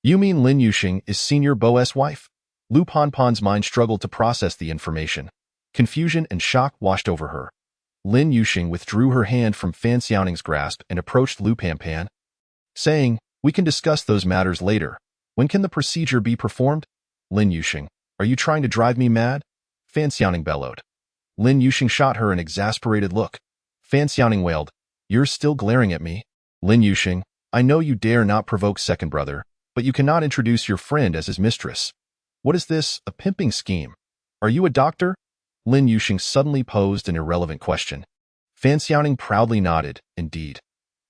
You mean Lin Yuxing is Senior Bo's wife? Lu Panpan's mind struggled to process the information. Confusion and shock washed over her. Lin Yuxing withdrew her hand from Fan Xiaoning's grasp and approached Lu Panpan, saying, "We can discuss those matters later. When can the procedure be performed?" Lin Yuxing, are you trying to drive me mad? Fan Xiaoning bellowed. Lin Yuxing shot her an exasperated look. Fan Xiaoning wailed, "You're still glaring at me?" Lin Yuxing, I know you dare not provoke second brother, but you cannot introduce your friend as his mistress. What is this, a pimping scheme? Are you a doctor? Lin Yuxing suddenly posed an irrelevant question. Fan Xiaoning proudly nodded, indeed.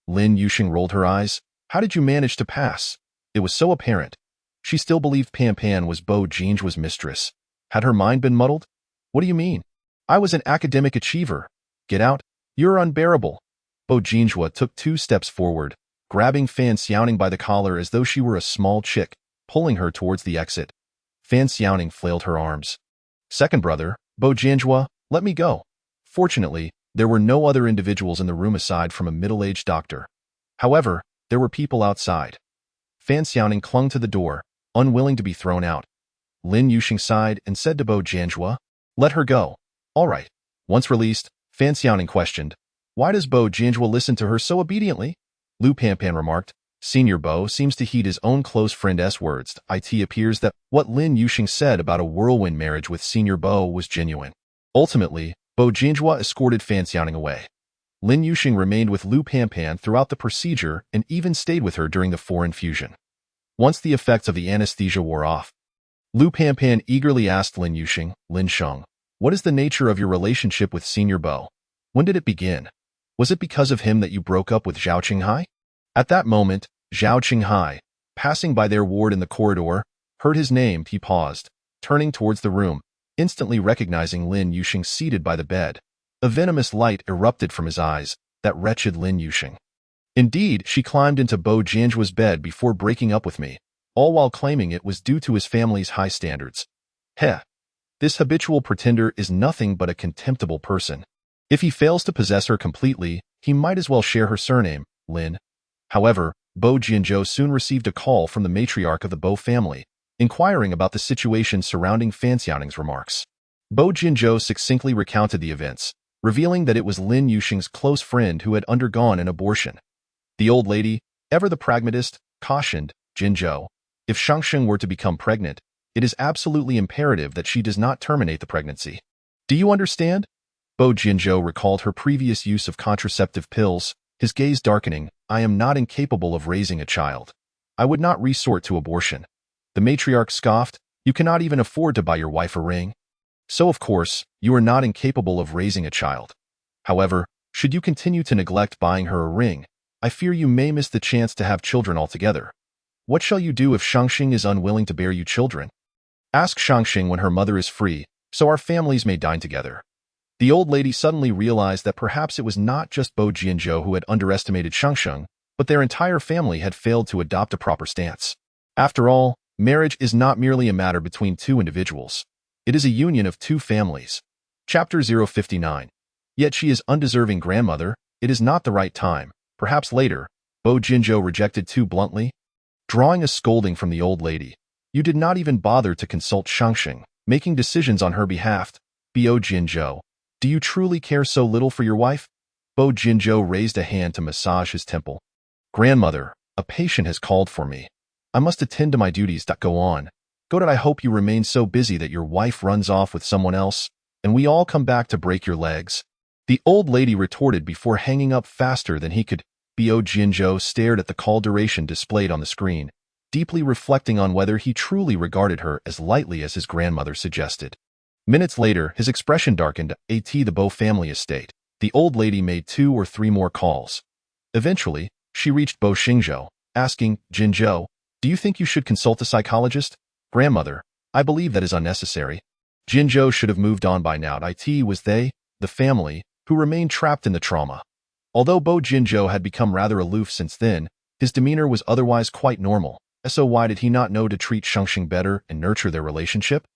Lin Yuxing rolled her eyes. How did you manage to pass? It was so apparent. She still believed Pan Pan was Bo Jinjua's mistress. Had her mind been muddled? What do you mean? I was an academic achiever. Get out. You're unbearable. Bo Jinjua took 2 steps forward, grabbing Fan Xiaoning by the collar as though she were a small chick, pulling her towards the exit. Fan Xiaoning flailed her arms. Second brother, Bo Jinjua, let me go. Fortunately, there were no other individuals in the room aside from a middle-aged doctor. However, there were people outside. Fan Xiaoning clung to the door, unwilling to be thrown out. Lin Yuxing sighed and said to Bo Jinjua, let her go. All right. Once released, Fan Xiaoning questioned, why does Bo Jinjua listen to her so obediently? Lu Panpan remarked, Senior Bo seems to heed his own close friend's words. It appears that what Lin Yuxing said about a whirlwind marriage with Senior Bo was genuine. Ultimately, Bo Jinjua escorted Fan Xiaoning away. Lin Yuxing remained with Lu Panpan throughout the procedure and even stayed with her during the 4 infusion. Once the effects of the anesthesia wore off, Lu Panpan eagerly asked Lin Yuxing, Lin Sheng, what is the nature of your relationship with Senior Bo? When did it begin? Was it because of him that you broke up with Zhao Qinghai? At that moment, Zhao Qinghai, passing by their ward in the corridor, heard his name. He paused, turning towards the room, instantly recognizing Lin Yuxing seated by the bed. A venomous light erupted from his eyes, that wretched Lin Yuxing. Indeed, she climbed into Bo Jinjua's bed before breaking up with me, all while claiming it was due to his family's high standards. Heh. This habitual pretender is nothing but a contemptible person. If he fails to possess her completely, he might as well share her surname, Lin. However, Bo Jinzhou soon received a call from the matriarch of the Bo family, inquiring about the situation surrounding Fan Xiaoning's remarks. Bo Jinzhou succinctly recounted the events, revealing that it was Lin Yuxing's close friend who had undergone an abortion. The old lady, ever the pragmatist, cautioned Jinzhou, if Shangsheng were to become pregnant, it is absolutely imperative that she does not terminate the pregnancy. Do you understand? Bo Jinzhou recalled her previous use of contraceptive pills, his gaze darkening. I am not incapable of raising a child. I would not resort to abortion. The matriarch scoffed, you cannot even afford to buy your wife a ring. So of course, you are not incapable of raising a child. However, should you continue to neglect buying her a ring, I fear you may miss the chance to have children altogether. What shall you do if Shangxing is unwilling to bear you children? Ask Shangxing when her mother is free, so our families may dine together. The old lady suddenly realized that perhaps it was not just Bo Jinzhou who had underestimated Shangsheng, but their entire family had failed to adopt a proper stance. After all, marriage is not merely a matter between 2 individuals. It is a union of 2 families. Chapter 059. Yet she is undeserving grandmother, it is not the right time, perhaps later, Bo Jinzhou rejected too bluntly. Drawing a scolding from the old lady, you did not even bother to consult Shangxing, making decisions on her behalf. Bo Jinzhou, do you truly care so little for your wife? Bo Jinzhou raised a hand to massage his temple. Grandmother, a patient has called for me. I must attend to my duties. Go on. Go. I hope you remain so busy that your wife runs off with someone else, and we all come back to break your legs. The old lady retorted before hanging up faster than he could. Bo Jinzhou stared at the call duration displayed on the screen, deeply reflecting on whether he truly regarded her as lightly as his grandmother suggested. Minutes later, his expression darkened. At the Bo family estate, the old lady made 2 or 3 more calls. Eventually, she reached Bo Xingzhou, asking, Jinzhou, do you think you should consult a psychologist? Grandmother, I believe that is unnecessary. Jinzhou should have moved on by now. It was they, the family, who remained trapped in the trauma. Although Bo Jinzhou had become rather aloof since then, his demeanor was otherwise quite normal. So why did he not know to treat Shangxing better and nurture their relationship?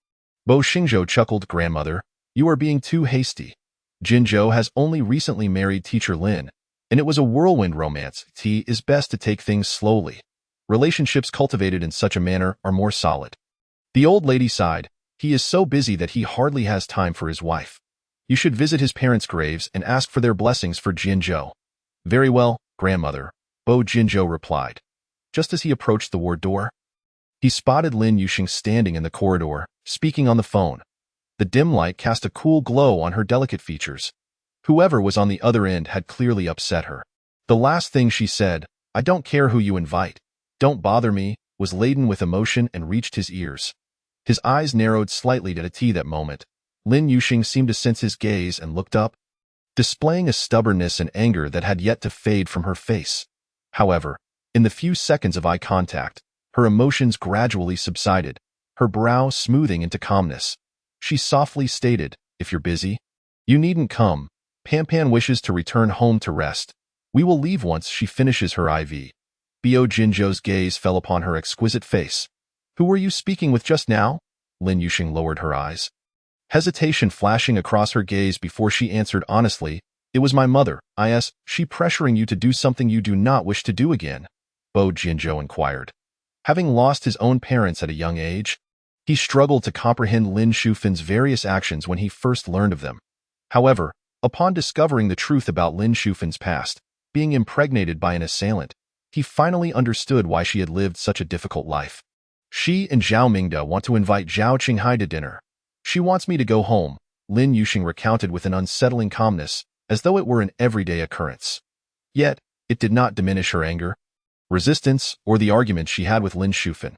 Bo Xingzhou chuckled, Grandmother, You are being too hasty. Jinzhou has only recently married teacher Lin, and it was a whirlwind romance. It is best to take things slowly. Relationships cultivated in such a manner are more solid. The old lady sighed. He is so busy that he hardly has time for his wife. You should visit his parents' graves and ask for their blessings for Jinzhou. Very well, grandmother, Bo Jinzhou replied. Just as he approached the ward door, he spotted Lin Yuxing standing in the corridor, speaking on the phone. The dim light cast a cool glow on her delicate features. Whoever was on the other end had clearly upset her. The last thing she said, "I don't care who you invite. Don't bother me," was laden with emotion and reached his ears. His eyes narrowed slightly at a T that moment. Lin Yuxing seemed to sense his gaze and looked up, displaying a stubbornness and anger that had yet to fade from her face. However, in the few seconds of eye contact, her emotions gradually subsided, her brow smoothing into calmness. She softly stated, "If you're busy, you needn't come. Pan wishes to return home to rest. We will leave once she finishes her IV." Bo Jinzhou's gaze fell upon her exquisite face. "Who were you speaking with just now?" Lin Yuxing lowered her eyes, hesitation flashing across her gaze before she answered honestly, "It was my mother. Is she pressuring you to do something you do not wish to do again?" Bo Jinzhou inquired. Having lost his own parents at a young age, he struggled to comprehend Lin Shufin's various actions when he first learned of them. However, upon discovering the truth about Lin Shufin's past, being impregnated by an assailant, he finally understood why she had lived such a difficult life. "She and Zhao Mingde want to invite Zhao Qinghai to dinner. She wants me to go home," Lin Yuxing recounted with an unsettling calmness, as though it were an everyday occurrence. Yet, it did not diminish her anger, resistance, or the argument she had with Lin Shufin.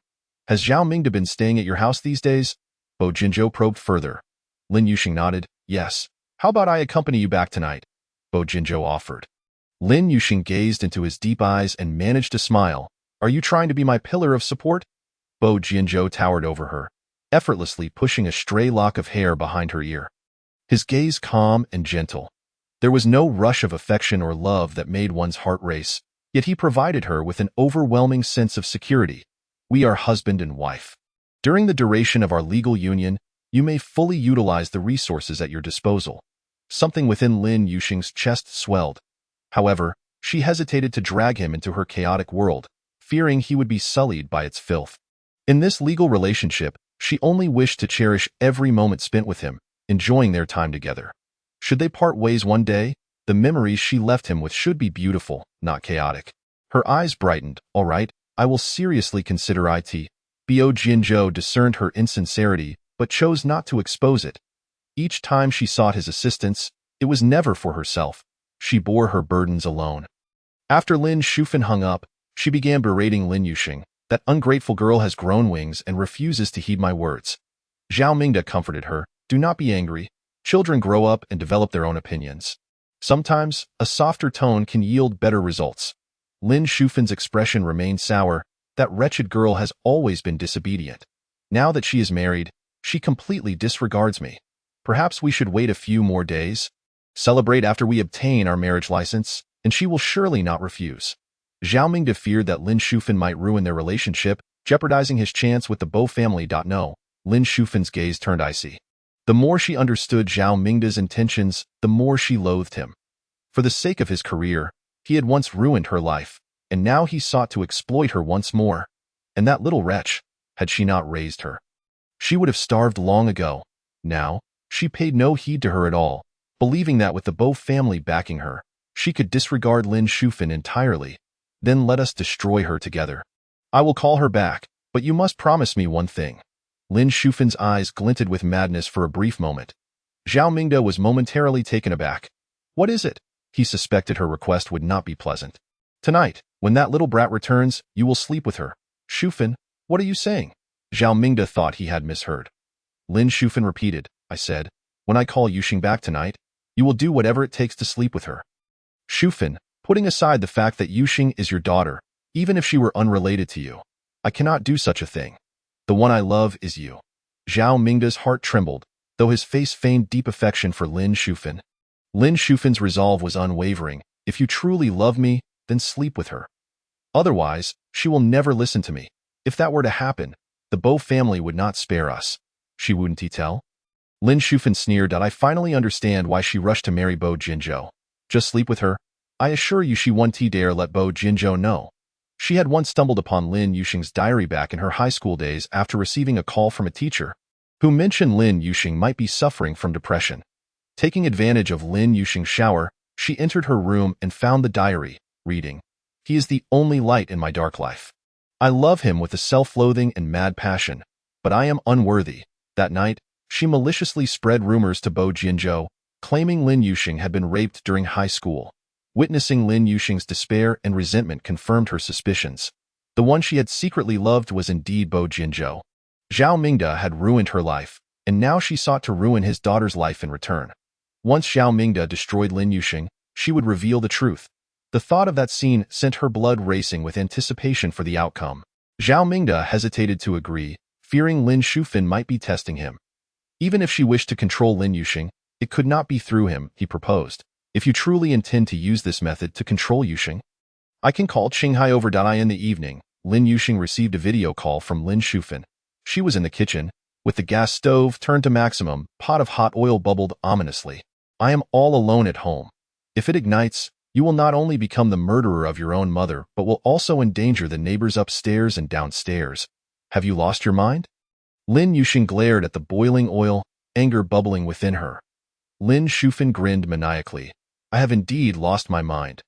"Has Zhao Mingde been staying at your house these days?" Bo Jinzhou probed further. Lin Yuxing nodded. "Yes. How about I accompany you back tonight?" Bo Jinzhou offered. Lin Yuxing gazed into his deep eyes and managed to smile. "Are you trying to be my pillar of support?" Bo Jinzhou towered over her, effortlessly pushing a stray lock of hair behind her ear. His gaze calm and gentle. There was no rush of affection or love that made one's heart race, yet he provided her with an overwhelming sense of security. "We are husband and wife. During the duration of our legal union, you may fully utilize the resources at your disposal." Something within Lin Yuxing's chest swelled. However, she hesitated to drag him into her chaotic world, fearing he would be sullied by its filth. In this legal relationship, she only wished to cherish every moment spent with him, enjoying their time together. Should they part ways one day, the memories she left him with should be beautiful, not chaotic. Her eyes brightened. "All right, I will seriously consider it." Bo Jinzhou discerned her insincerity, but chose not to expose it. Each time she sought his assistance, it was never for herself. She bore her burdens alone. After Lin Shufin hung up, she began berating Lin Yuxing. "That ungrateful girl has grown wings and refuses to heed my words." Zhao Mingde comforted her. "Do not be angry. Children grow up and develop their own opinions. Sometimes, a softer tone can yield better results." Lin Shufin's expression remained sour. "That wretched girl has always been disobedient. Now that she is married, she completely disregards me. Perhaps we should wait a few more days, celebrate after we obtain our marriage license, and she will surely not refuse." Zhao Mingde feared that Lin Shufin might ruin their relationship, jeopardizing his chance with the Bo family. No, Lin Shufin's gaze turned icy. The more she understood Zhao Mingde's intentions, the more she loathed him. For the sake of his career, he had once ruined her life, and now he sought to exploit her once more. And that little wretch, had she not raised her, she would have starved long ago. Now, she paid no heed to her at all, believing that with the Bo family backing her, she could disregard Lin Shufin entirely. "Then let us destroy her together. I will call her back, but you must promise me one thing." Lin Shufin's eyes glinted with madness for a brief moment. Zhao Mingde was momentarily taken aback. "What is it?" He suspected her request would not be pleasant. "Tonight, when that little brat returns, you will sleep with her." "Shufin, what are you saying?" Zhao Mingde thought he had misheard. Lin Shufin repeated, "I said, when I call Yuxing back tonight, you will do whatever it takes to sleep with her." "Shufin, putting aside the fact that Yuxing is your daughter, even if she were unrelated to you, I cannot do such a thing. The one I love is you." Zhao Mingde's heart trembled, though his face feigned deep affection for Lin Shufin. Lin Shufin's resolve was unwavering. "If you truly love me, then sleep with her. Otherwise, she will never listen to me. If that were to happen, the Bo family would not spare us." She wouldn't tell? Lin Shufan sneered. I finally understand why she rushed to marry Bo Jinzhou. Just sleep with her? I assure you she won't dare let Bo Jinzhou know. She had once stumbled upon Lin Yuxing's diary back in her high school days after receiving a call from a teacher who mentioned Lin Yuxing might be suffering from depression. Taking advantage of Lin Yuxing's shower, she entered her room and found the diary, reading, "He is the only light in my dark life. I love him with a self-loathing and mad passion, but I am unworthy." That night, she maliciously spread rumors to Bo Jinzhou, claiming Lin Yuxing had been raped during high school. Witnessing Lin Yuxing's despair and resentment confirmed her suspicions. The one she had secretly loved was indeed Bo Jinzhou. Zhao Mingde had ruined her life, and now she sought to ruin his daughter's life in return. Once Zhao Mingde destroyed Lin Yuxing, she would reveal the truth. The thought of that scene sent her blood racing with anticipation for the outcome. Zhao Mingde hesitated to agree, fearing Lin Shufan might be testing him. Even if she wished to control Lin Yuxing, it could not be through him, he proposed. If you truly intend to use this method to control Yuxing, I can call Qinghai over. In the evening, Lin Yuxing received a video call from Lin Shufan. She was in the kitchen, with the gas stove turned to maximum, pot of hot oil bubbled ominously. I am all alone at home. If it ignites, you will not only become the murderer of your own mother, but will also endanger the neighbors upstairs and downstairs. Have you lost your mind? Lin Yuxing glared at the boiling oil, anger bubbling within her. Lin Shufan grinned maniacally. I have indeed lost my mind.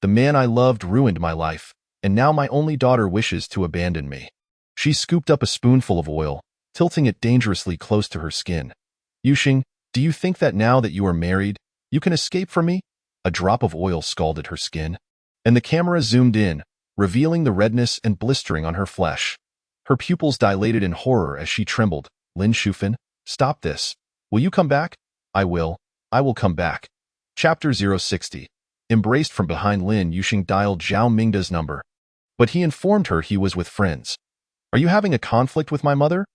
The man I loved ruined my life, and now my only daughter wishes to abandon me. She scooped up a spoonful of oil, tilting it dangerously close to her skin. Yuxing, do you think that now that you are married, you can escape from me? A drop of oil scalded her skin, and the camera zoomed in, revealing the redness and blistering on her flesh. Her pupils dilated in horror as she trembled. Lin Shufan, stop this. Will you come back? I will come back. Chapter 060. Embraced from behind, Lin Yuxing dialed Zhao Mingde's number, but he informed her he was with friends. Are you having a conflict with my mother?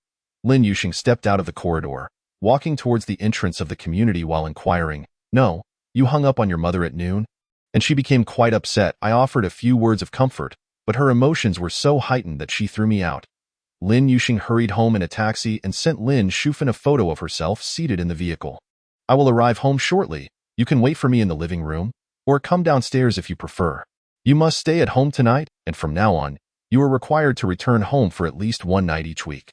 Lin Yuxing stepped out of the corridor, walking towards the entrance of the community while inquiring, No, you hung up on your mother at noon? And she became quite upset. I offered a few words of comfort, but her emotions were so heightened that she threw me out. Lin Yuxing hurried home in a taxi and sent Lin Shufan a photo of herself seated in the vehicle. I will arrive home shortly. You can wait for me in the living room, or come downstairs if you prefer. You must stay at home tonight, and from now on, you are required to return home for at least one night each week.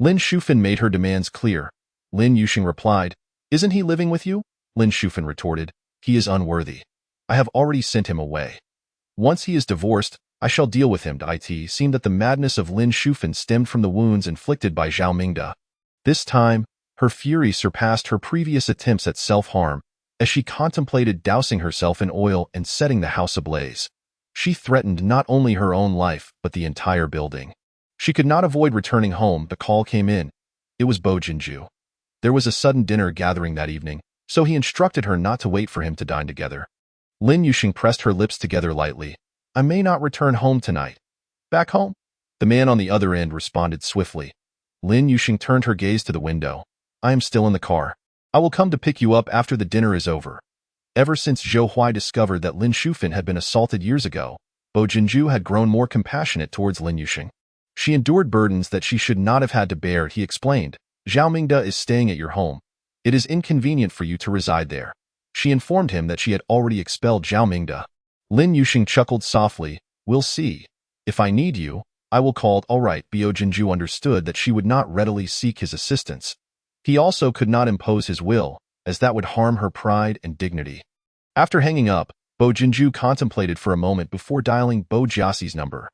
Lin Shufan made her demands clear. Lin Yuxing replied, Isn't he living with you? Lin Shufan retorted, He is unworthy. I have already sent him away. Once he is divorced, I shall deal with him. It seemed that the madness of Lin Shufan stemmed from the wounds inflicted by Zhao Mingde. This time, her fury surpassed her previous attempts at self-harm, as she contemplated dousing herself in oil and setting the house ablaze. She threatened not only her own life, but the entire building. She could not avoid returning home. The call came in. It was Bo Jinzhou. There was a sudden dinner gathering that evening, so he instructed her not to wait for him to dine together. Lin Yuxing pressed her lips together lightly. I may not return home tonight. Back home? The man on the other end responded swiftly. Lin Yuxing turned her gaze to the window. I am still in the car. I will come to pick you up after the dinner is over. Ever since Zhou Huai discovered that Lin Shufan had been assaulted years ago, Bo Jinzhou had grown more compassionate towards Lin Yuxing. She endured burdens that she should not have had to bear. He explained, Zhao Mingde is staying at your home. It is inconvenient for you to reside there. She informed him that she had already expelled Zhao Mingde. Lin Yuxing chuckled softly, We'll see. If I need you, I will call. All right. Bo Jinzhou understood that she would not readily seek his assistance. He also could not impose his will, as that would harm her pride and dignity. After hanging up, Bo Jinzhou contemplated for a moment before dialing Bo Jiaxi's number.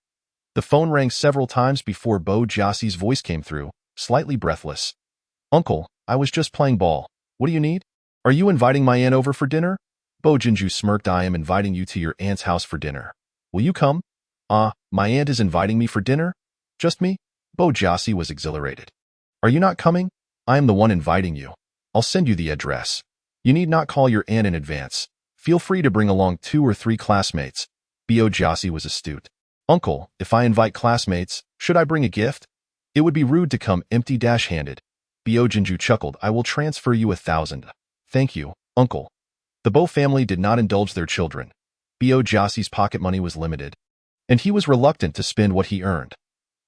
The phone rang several times before Bo Jiaxi's voice came through, slightly breathless. Uncle, I was just playing ball. What do you need? Are you inviting my aunt over for dinner? Bo Jinzhou smirked. I am inviting you to your aunt's house for dinner. Will you come? My aunt is inviting me for dinner? Just me? Bo Jiaxi was exhilarated. Are you not coming? I am the one inviting you. I'll send you the address. You need not call your aunt in advance. Feel free to bring along 2 or 3 classmates. Bo Jiaxi was astute. Uncle, if I invite classmates, should I bring a gift? It would be rude to come empty-handed. Bo Jinzhou chuckled. I will transfer you 1,000. Thank you, uncle. The Bo family did not indulge their children. Bo Jiaxi's pocket money was limited, and he was reluctant to spend what he earned.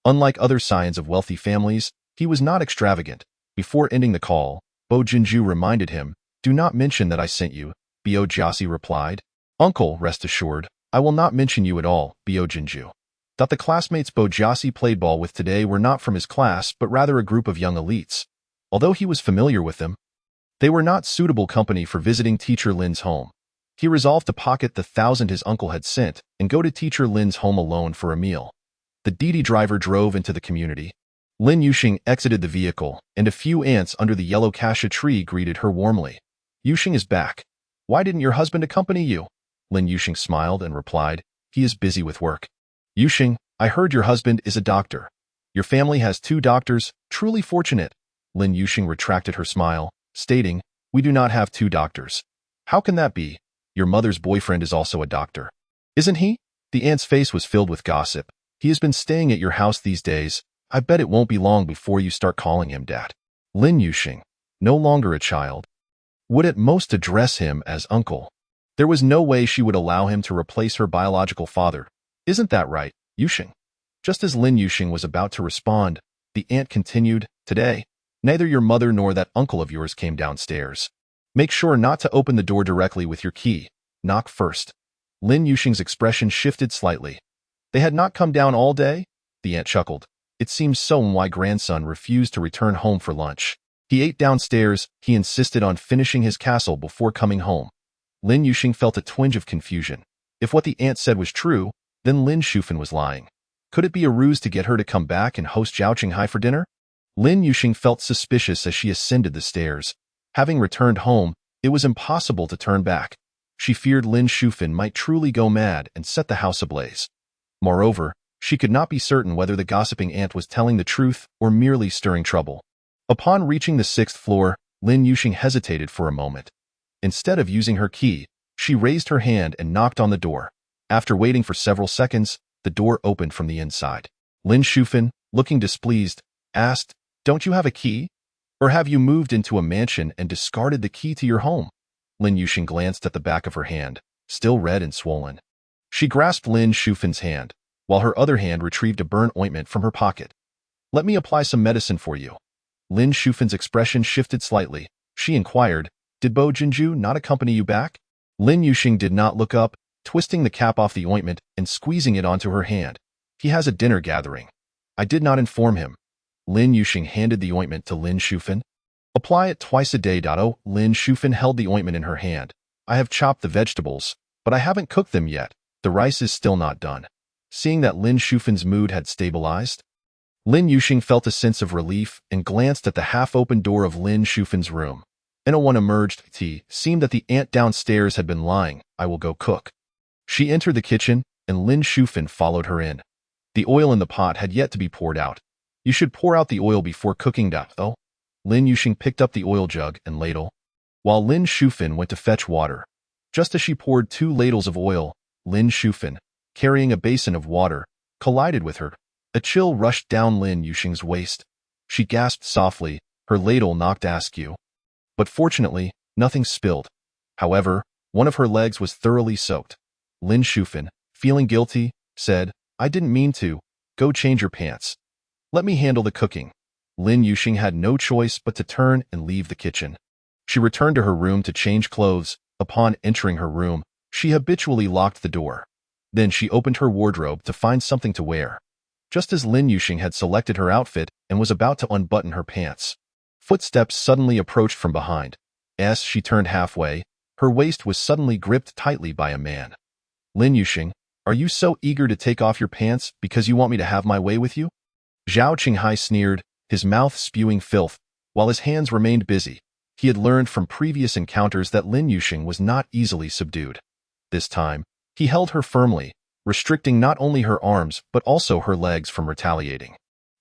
Unlike other scions of wealthy families, he was not extravagant. Before ending the call, Bo Jinju reminded him. Do not mention that I sent you, Bo Jiasi replied. Uncle, rest assured, I will not mention you at all, Bo Jinju. Thought the classmates Bo Jiasi played ball with today were not from his class but rather a group of young elites. Although he was familiar with them, they were not suitable company for visiting teacher Lin's home. He resolved to pocket the 1,000 his uncle had sent and go to teacher Lin's home alone for a meal. The Didi driver drove into the community. Lin Yuxing exited the vehicle, and a few ants under the yellow cassia tree greeted her warmly. Yuxing is back. Why didn't your husband accompany you? Lin Yuxing smiled and replied, he is busy with work. Yuxing, I heard your husband is a doctor. Your family has 2 doctors, truly fortunate. Lin Yuxing retracted her smile, stating, we do not have 2 doctors. How can that be? Your mother's boyfriend is also a doctor. Isn't he? The ant's face was filled with gossip. He has been staying at your house these days. I bet it won't be long before you start calling him Dad. Lin Yuxing, no longer a child, would at most address him as uncle. There was no way she would allow him to replace her biological father. Isn't that right, Yuxing? Just as Lin Yuxing was about to respond, the aunt continued, today, neither your mother nor that uncle of yours came downstairs. Make sure not to open the door directly with your key. Knock first. Lin Yuxing's expression shifted slightly. They had not come down all day? The aunt chuckled. It seems so why grandson refused to return home for lunch. He ate downstairs. He insisted on finishing his castle before coming home. Lin Yuxing felt a twinge of confusion. If what the aunt said was true, then Lin Shufen was lying. Could it be a ruse to get her to come back and host Zhao Qinghai for dinner? Lin Yuxing felt suspicious as she ascended the stairs. Having returned home, it was impossible to turn back. She feared Lin Shufen might truly go mad and set the house ablaze. Moreover, she could not be certain whether the gossiping aunt was telling the truth or merely stirring trouble. Upon reaching the 6th floor, Lin Yuxing hesitated for a moment. Instead of using her key, she raised her hand and knocked on the door. After waiting for several seconds, the door opened from the inside. Lin Shufen, looking displeased, asked, don't you have a key? Or have you moved into a mansion and discarded the key to your home? Lin Yuxing glanced at the back of her hand, still red and swollen. She grasped Lin Shufen's hand, while her other hand retrieved a burn ointment from her pocket. Let me apply some medicine for you. Lin Shufen's expression shifted slightly. She inquired, did Bo Jinju not accompany you back? Lin Yuxing did not look up, twisting the cap off the ointment and squeezing it onto her hand. He has a dinner gathering. I did not inform him. Lin Yuxing handed the ointment to Lin Shufen. Apply it twice a day. Lin Shufen held the ointment in her hand. I have chopped the vegetables, but I haven't cooked them yet. The rice is still not done. Seeing that Lin Shufen's mood had stabilized, Lin Yuxing felt a sense of relief and glanced at the half-open door of Lin Shufen's room. One emerged. It seemed that the aunt downstairs had been lying. I will go cook. She entered the kitchen, and Lin Shufen followed her in. The oil in the pot had yet to be poured out. You should pour out the oil before cooking. Oh. Lin Yuxing picked up the oil jug and ladle, while Lin Shufen went to fetch water. Just as she poured 2 ladles of oil, Lin Shufen, carrying a basin of water, collided with her. A chill rushed down Lin Yuxing's waist. She gasped softly, her ladle knocked askew. But fortunately, nothing spilled. However, one of her legs was thoroughly soaked. Lin Shufen, feeling guilty, said, I didn't mean to. Go change your pants. Let me handle the cooking. Lin Yuxing had no choice but to turn and leave the kitchen. She returned to her room to change clothes. Upon entering her room, she habitually locked the door. Then she opened her wardrobe to find something to wear. Just as Lin Yuxing had selected her outfit and was about to unbutton her pants, footsteps suddenly approached from behind. As she turned halfway, her waist was suddenly gripped tightly by a man. Lin Yuxing, are you so eager to take off your pants because you want me to have my way with you? Zhao Qinghai sneered, his mouth spewing filth, while his hands remained busy. He had learned from previous encounters that Lin Yuxing was not easily subdued. This time, he held her firmly, restricting not only her arms but also her legs from retaliating.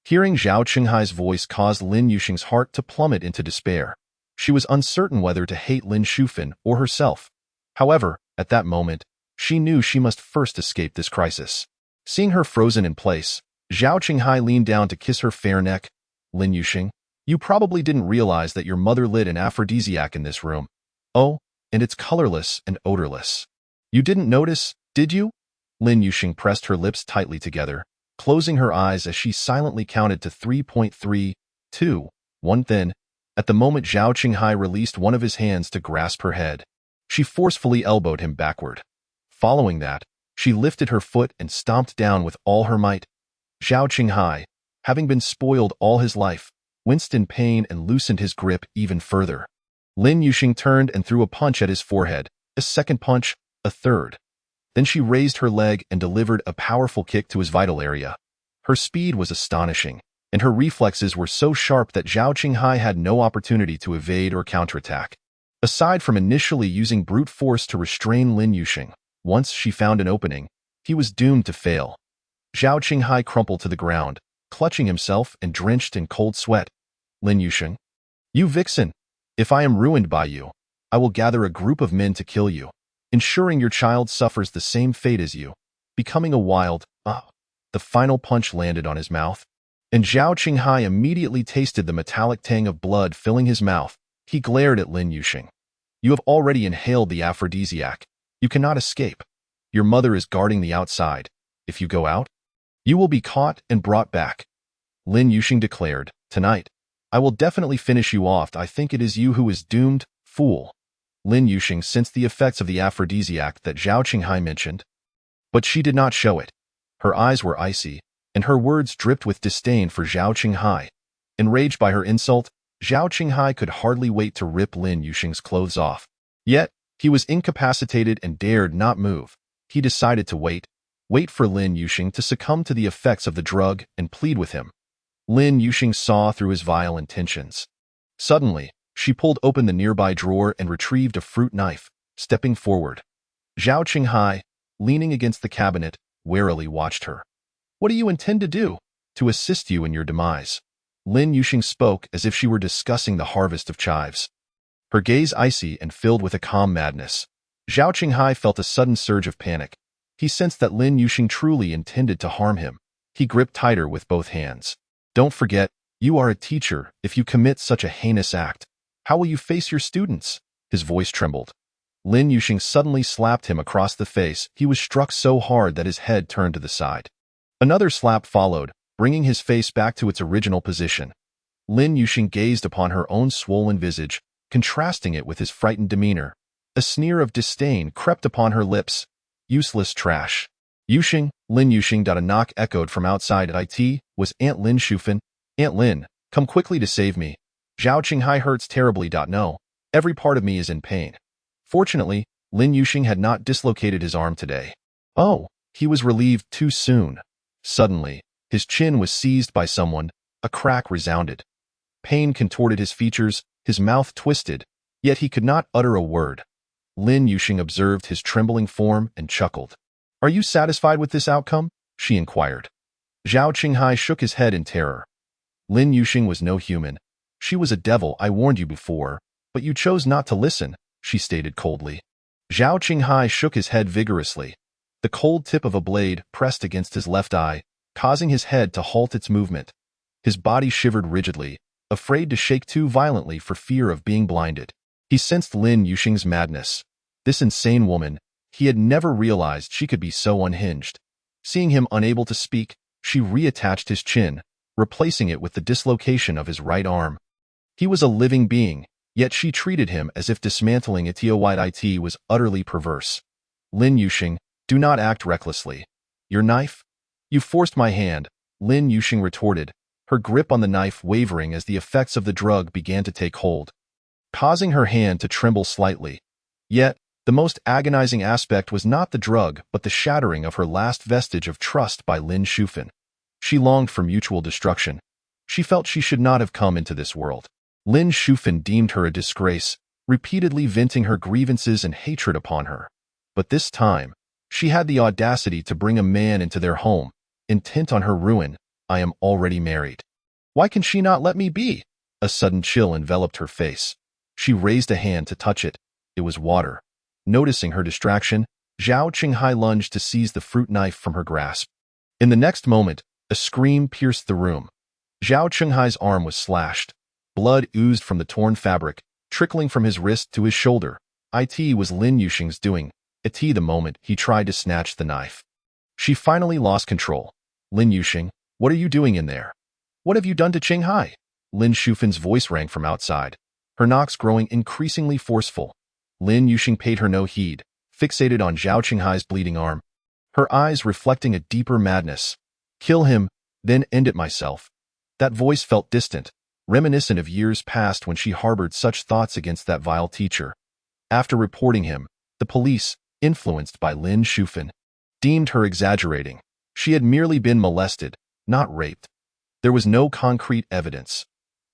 Hearing Zhao Qinghai's voice caused Lin Yuxing's heart to plummet into despair. She was uncertain whether to hate Lin Shufen or herself. However, at that moment, she knew she must first escape this crisis. Seeing her frozen in place, Zhao Qinghai leaned down to kiss her fair neck. Lin Yuxing, you probably didn't realize that your mother lit an aphrodisiac in this room. Oh, and it's colorless and odorless. You didn't notice, did you? Lin Yuxing pressed her lips tightly together, closing her eyes as she silently counted to 3.3, 2, 1. Then, At the moment, Zhao Qinghai released one of his hands to grasp her head. She forcefully elbowed him backward. Following that, she lifted her foot and stomped down with all her might. Zhao Qinghai, having been spoiled all his life, winced in pain and loosened his grip even further. Lin Yuxing turned and threw a punch at his forehead, a second punch, a third. Then she raised her leg and delivered a powerful kick to his vital area. Her speed was astonishing, and her reflexes were so sharp that Zhao Qinghai had no opportunity to evade or counterattack. Aside from initially using brute force to restrain Lin Yuxing, once she found an opening, he was doomed to fail. Zhao Qinghai crumpled to the ground, clutching himself and drenched in cold sweat. Lin Yuxing, you vixen! If I am ruined by you, I will gather a group of men to kill you, ensuring your child suffers the same fate as you, becoming a wild, The final punch landed on his mouth, and Zhao Qinghai immediately tasted the metallic tang of blood filling his mouth. He glared at Lin Yuxing. You have already inhaled the aphrodisiac. You cannot escape. Your mother is guarding the outside. If you go out, you will be caught and brought back. Lin Yuxing declared, Tonight, I will definitely finish you off. I think it is you who is doomed, fool. Lin Yuxing sensed the effects of the aphrodisiac that Zhao Qinghai mentioned, but she did not show it. Her eyes were icy, and her words dripped with disdain for Zhao Qinghai. Enraged by her insult, Zhao Qinghai could hardly wait to rip Lin Yuxing's clothes off. Yet, he was incapacitated and dared not move. He decided to wait for Lin Yuxing to succumb to the effects of the drug and plead with him. Lin Yuxing saw through his vile intentions. Suddenly, she pulled open the nearby drawer and retrieved a fruit knife, stepping forward. Zhao Qinghai, leaning against the cabinet, warily watched her. What do you intend to do? To assist you in your demise. Lin Yuxing spoke as if she were discussing the harvest of chives. Her gaze icy and filled with a calm madness. Zhao Qinghai felt a sudden surge of panic. He sensed that Lin Yuxing truly intended to harm him. He gripped tighter with both hands. Don't forget, you are a teacher. If you commit such a heinous act, how will you face your students? His voice trembled. Lin Yuxing suddenly slapped him across the face. He was struck so hard that his head turned to the side. Another slap followed, bringing his face back to its original position. Lin Yuxing gazed upon her own swollen visage, contrasting it with his frightened demeanor. A sneer of disdain crept upon her lips. Useless trash. Yuxing, Lin Yuxing. A knock echoed from outside. It was Aunt Lin Shufan. Aunt Lin, come quickly to save me. Zhao Qinghai hurts terribly. No, every part of me is in pain. Fortunately, Lin Yuxing had not dislocated his arm today. Oh, he was relieved too soon. Suddenly, his chin was seized by someone. A crack resounded. Pain contorted his features, his mouth twisted, yet he could not utter a word. Lin Yuxing observed his trembling form and chuckled. Are you satisfied with this outcome? She inquired. Zhao Qinghai shook his head in terror. Lin Yuxing was no human. She was a devil. I warned you before, but you chose not to listen, she stated coldly. Zhao Qinghai shook his head vigorously. The cold tip of a blade pressed against his left eye, causing his head to halt its movement. His body shivered rigidly, afraid to shake too violently for fear of being blinded. He sensed Lin Yuxing's madness. This insane woman, he had never realized she could be so unhinged. Seeing him unable to speak, she reattached his chin, replacing it with the dislocation of his right arm. He was a living being, yet she treated him as if dismantling it was utterly perverse. Lin Yuxing, do not act recklessly. Your knife? You forced my hand, Lin Yuxing retorted, her grip on the knife wavering as the effects of the drug began to take hold, causing her hand to tremble slightly. Yet, the most agonizing aspect was not the drug but the shattering of her last vestige of trust by Lin Shufan. She longed for mutual destruction. She felt she should not have come into this world. Lin Shufan deemed her a disgrace, repeatedly venting her grievances and hatred upon her. But this time, she had the audacity to bring a man into their home, intent on her ruin. I am already married. Why can she not let me be? A sudden chill enveloped her face. She raised a hand to touch it. It was water. Noticing her distraction, Zhao Qinghai lunged to seize the fruit knife from her grasp. In the next moment, a scream pierced the room. Zhao Qinghai's arm was slashed. Blood oozed from the torn fabric, trickling from his wrist to his shoulder. It was Lin Yuxing's doing. The moment he tried to snatch the knife. She finally lost control. Lin Yuxing, what are you doing in there? What have you done to Qinghai? Lin Shufin's voice rang from outside, her knocks growing increasingly forceful. Lin Yuxing paid her no heed, fixated on Zhao Qinghai's bleeding arm, her eyes reflecting a deeper madness. Kill him, then end it myself. That voice felt distant, reminiscent of years past when she harbored such thoughts against that vile teacher. After reporting him, the police, influenced by Lin Shufin, deemed her exaggerating. She had merely been molested, not raped. There was no concrete evidence.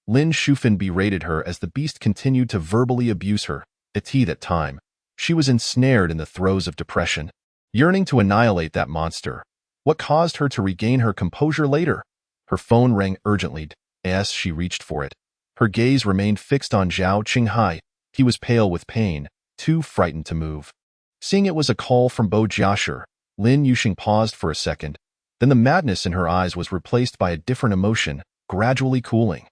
Lin Shufin berated her as the beast continued to verbally abuse her. At that time, she was ensnared in the throes of depression, yearning to annihilate that monster. What caused her to regain her composure later? Her phone rang urgently as she reached for it. Her gaze remained fixed on Zhao Qinghai. He was pale with pain, too frightened to move. Seeing it was a call from Bo Jiashi, Lin Yuxing paused for a second. Then the madness in her eyes was replaced by a different emotion, gradually cooling.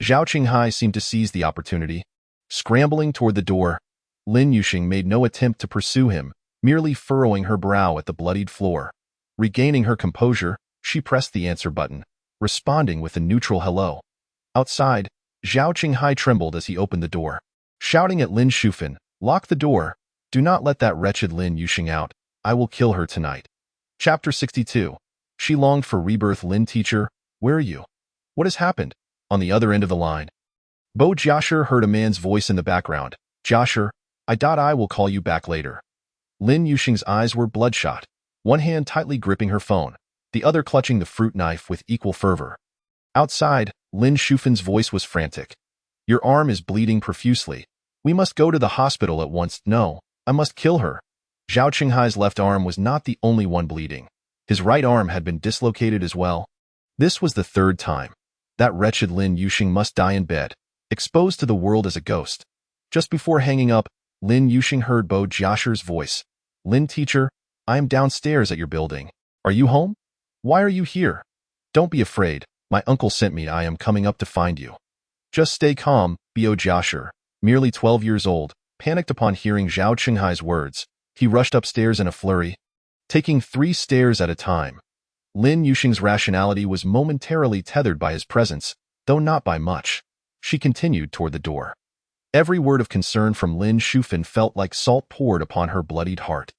Zhao Qinghai seemed to seize the opportunity. Scrambling toward the door, Lin Yuxing made no attempt to pursue him, merely furrowing her brow at the bloodied floor. Regaining her composure, she pressed the answer button, responding with a neutral hello. Outside, Zhao Qinghai trembled as he opened the door, shouting at Lin Shufin, "Lock the door. Do not let that wretched Lin Yuxing out. I will kill her tonight." Chapter 62. She longed for rebirth. Lin teacher, where are you? What has happened? On the other end of the line, Bo Jiashi heard a man's voice in the background. "Jiashi, I will call you back later." Lin Yuxing's eyes were bloodshot, one hand tightly gripping her phone, the other clutching the fruit knife with equal fervor. Outside, Lin Shufin's voice was frantic. "Your arm is bleeding profusely. We must go to the hospital at once." "No, I must kill her." Zhao Qinghai's left arm was not the only one bleeding. His right arm had been dislocated as well. This was the third time. That wretched Lin Yuxing must die in bed, exposed to the world as a ghost. Just before hanging up, Lin Yuxing heard Bo Jiashi's voice. "Lin teacher, I am downstairs at your building. Are you home? Why are you here? Don't be afraid. My uncle sent me. I am coming up to find you." Just stay calm. Bo Jiashi, merely 12 years old, panicked upon hearing Zhao Qinghai's words. He rushed upstairs in a flurry, taking 3 stairs at a time. Lin Yuxing's rationality was momentarily tethered by his presence, though not by much. She continued toward the door. Every word of concern from Lin Shufin felt like salt poured upon her bloodied heart.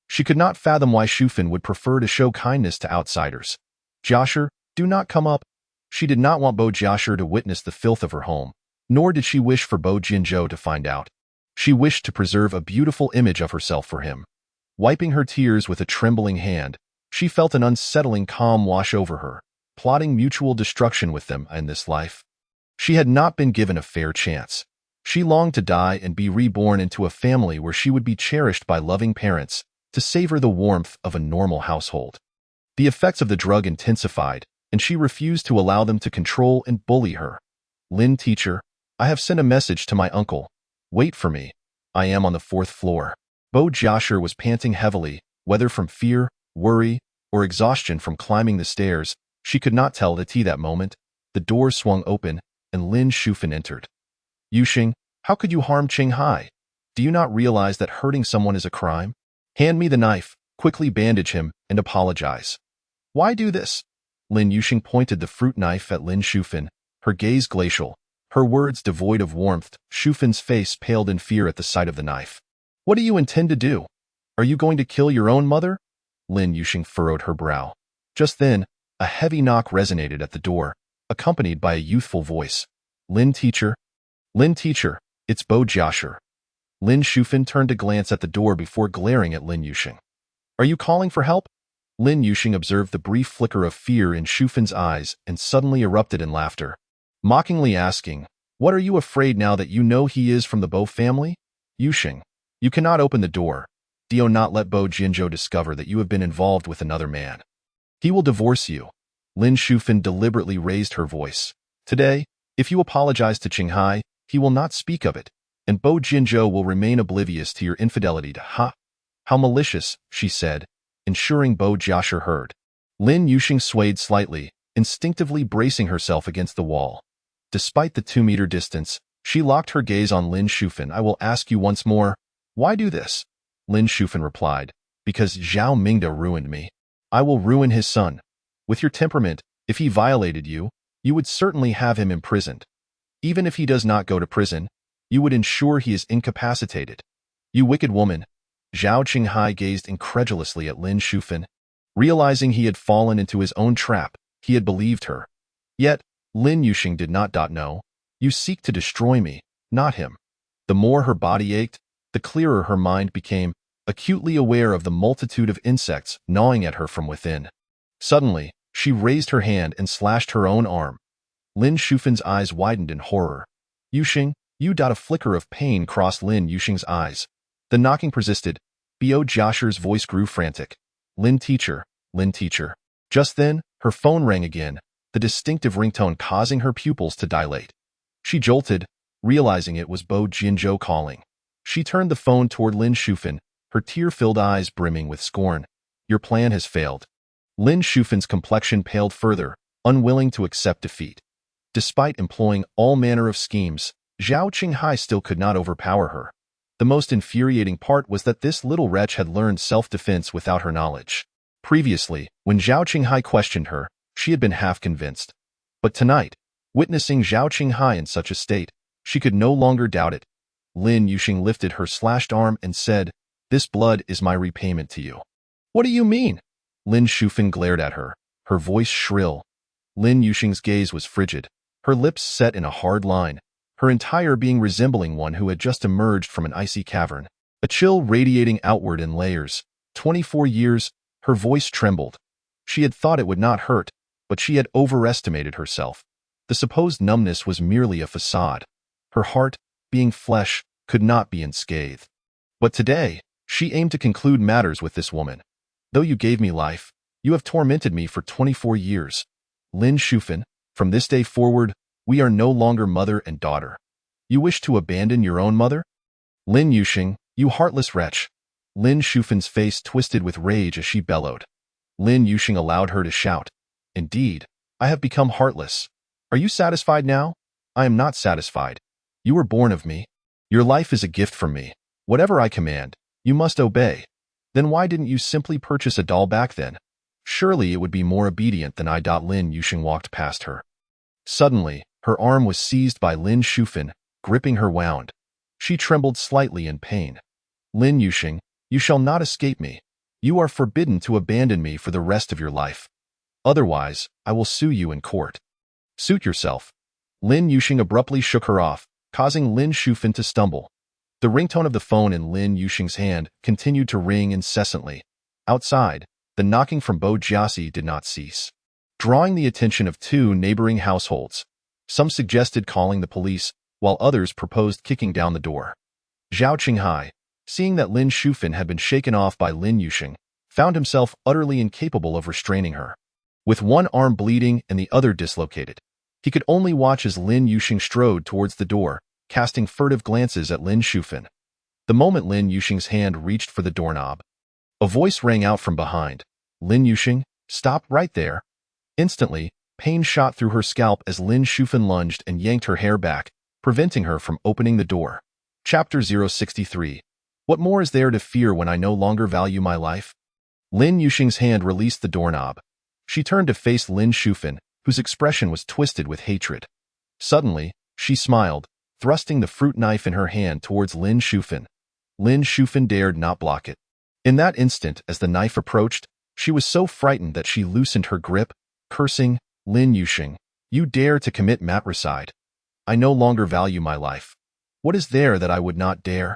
She could not fathom why Shufin would prefer to show kindness to outsiders. "Jiashi, do not come up." She did not want Bo Jiashi to witness the filth of her home, nor did she wish for Bo Jinzhou to find out. She wished to preserve a beautiful image of herself for him. Wiping her tears with a trembling hand, she felt an unsettling calm wash over her, plotting mutual destruction with them in this life. She had not been given a fair chance. She longed to die and be reborn into a family where she would be cherished by loving parents, to savor the warmth of a normal household. The effects of the drug intensified, and she refused to allow them to control and bully her. "Lin teacher, I have sent a message to my uncle. Wait for me. I am on the 4th floor." Bo Jiashi was panting heavily, whether from fear, worry, or exhaustion from climbing the stairs. She could not tell at that moment. The door swung open, and Lin Shufin entered. "Yuxing, how could you harm Qinghai? Do you not realize that hurting someone is a crime? Hand me the knife, quickly bandage him, and apologize." "Why do this?" Lin Yuxing pointed the fruit knife at Lin Shufin, her gaze glacial, her words devoid of warmth. Shufin's face paled in fear at the sight of the knife. "What do you intend to do? Are you going to kill your own mother?" Lin Yuxing furrowed her brow. Just then, a heavy knock resonated at the door, accompanied by a youthful voice. Lin teacher, it's Bo Jiashi." Lin Shufin turned to glance at the door before glaring at Lin Yuxing. "Are you calling for help?" Lin Yuxing observed the brief flicker of fear in Shufin's eyes and suddenly erupted in laughter, mockingly asking, "What are you afraid now that you know he is from the Bo family? Yuxing, you cannot open the door. Do not let Bo Jinzhou discover that you have been involved with another man. He will divorce you." Lin Shufin deliberately raised her voice. "Today, if you apologize to Qinghai, he will not speak of it, and Bo Jinzhou will remain oblivious to your infidelity to Ha." "How malicious," she said, ensuring Bo Jiashi heard. Lin Yuxing swayed slightly, instinctively bracing herself against the wall. Despite the 2-meter distance, she locked her gaze on Lin Shufin. "I will ask you once more, why do this?" Lin Shufin replied, "Because Zhao Mingda ruined me. I will ruin his son. With your temperament, if he violated you, you would certainly have him imprisoned. Even if he does not go to prison, you would ensure he is incapacitated. You wicked woman. Zhao Qinghai gazed incredulously at Lin Shufan. Realizing he had fallen into his own trap, he had believed her. Yet, Lin Yuxing did not know. You seek to destroy me, not him. The more her body ached, the clearer her mind became, acutely aware of the multitude of insects gnawing at her from within. Suddenly, she raised her hand and slashed her own arm. Lin Shufan's eyes widened in horror. Yuxing, you. A flicker of pain crossed Lin Yuxing's eyes. The knocking persisted. Bo Jiasher's voice grew frantic. Lin teacher, Lin teacher. Just then, her phone rang again, the distinctive ringtone causing her pupils to dilate. She jolted, realizing it was Bo Jinzhou calling. She turned the phone toward Lin Shufan, her tear-filled eyes brimming with scorn. Your plan has failed. Lin Shufan's complexion paled further, unwilling to accept defeat. Despite employing all manner of schemes, Zhao Qinghai still could not overpower her. The most infuriating part was that this little wretch had learned self-defense without her knowledge. Previously, when Zhao Qinghai questioned her, she had been half convinced. But tonight, witnessing Zhao Qinghai in such a state, she could no longer doubt it. Lin Yuxing lifted her slashed arm and said, "This blood is my repayment to you." "What do you mean?" Lin Shufan glared at her, her voice shrill. Lin Yuxing's gaze was frigid, her lips set in a hard line, her entire being resembling one who had just emerged from an icy cavern, a chill radiating outward in layers. 24 years, her voice trembled. She had thought it would not hurt, but she had overestimated herself. The supposed numbness was merely a facade. Her heart, being flesh, could not be unscathed. But today, she aimed to conclude matters with this woman. Though you gave me life, you have tormented me for 24 years. Lin Shufan, from this day forward, we are no longer mother and daughter. You wish to abandon your own mother? Lin Yuxing, you heartless wretch. Lin Shufan's face twisted with rage as she bellowed. Lin Yuxing allowed her to shout. Indeed, I have become heartless. Are you satisfied now? I am not satisfied. You were born of me. Your life is a gift from me. Whatever I command, you must obey. Then why didn't you simply purchase a doll back then? Surely it would be more obedient than I. Lin Yuxing walked past her. Suddenly, her arm was seized by Lin Shufan, gripping her wound. She trembled slightly in pain. Lin Yuxing, you shall not escape me. You are forbidden to abandon me for the rest of your life. Otherwise, I will sue you in court. Suit yourself. Lin Yuxing abruptly shook her off, causing Lin Shufan to stumble. The ringtone of the phone in Lin Yuxing's hand continued to ring incessantly. Outside, the knocking from Bo Jiasi did not cease, drawing the attention of two neighboring households. Some suggested calling the police, while others proposed kicking down the door. Zhao Qinghai, seeing that Lin Shufan had been shaken off by Lin Yuxing, found himself utterly incapable of restraining her. With one arm bleeding and the other dislocated, he could only watch as Lin Yuxing strode towards the door, casting furtive glances at Lin Shufan. The moment Lin Yuxing's hand reached for the doorknob, a voice rang out from behind. Lin Yuxing, stop right there. Instantly, pain shot through her scalp as Lin Shufan lunged and yanked her hair back, preventing her from opening the door. Chapter 063. What more is there to fear when I no longer value my life? Lin Yuxing's hand released the doorknob. She turned to face Lin Shufan, whose expression was twisted with hatred. Suddenly, she smiled, thrusting the fruit knife in her hand towards Lin Shufan. Lin Shufan dared not block it. In that instant, as the knife approached, she was so frightened that she loosened her grip, cursing, Lin Yuxing, you dare to commit matricide. I no longer value my life. What is there that I would not dare?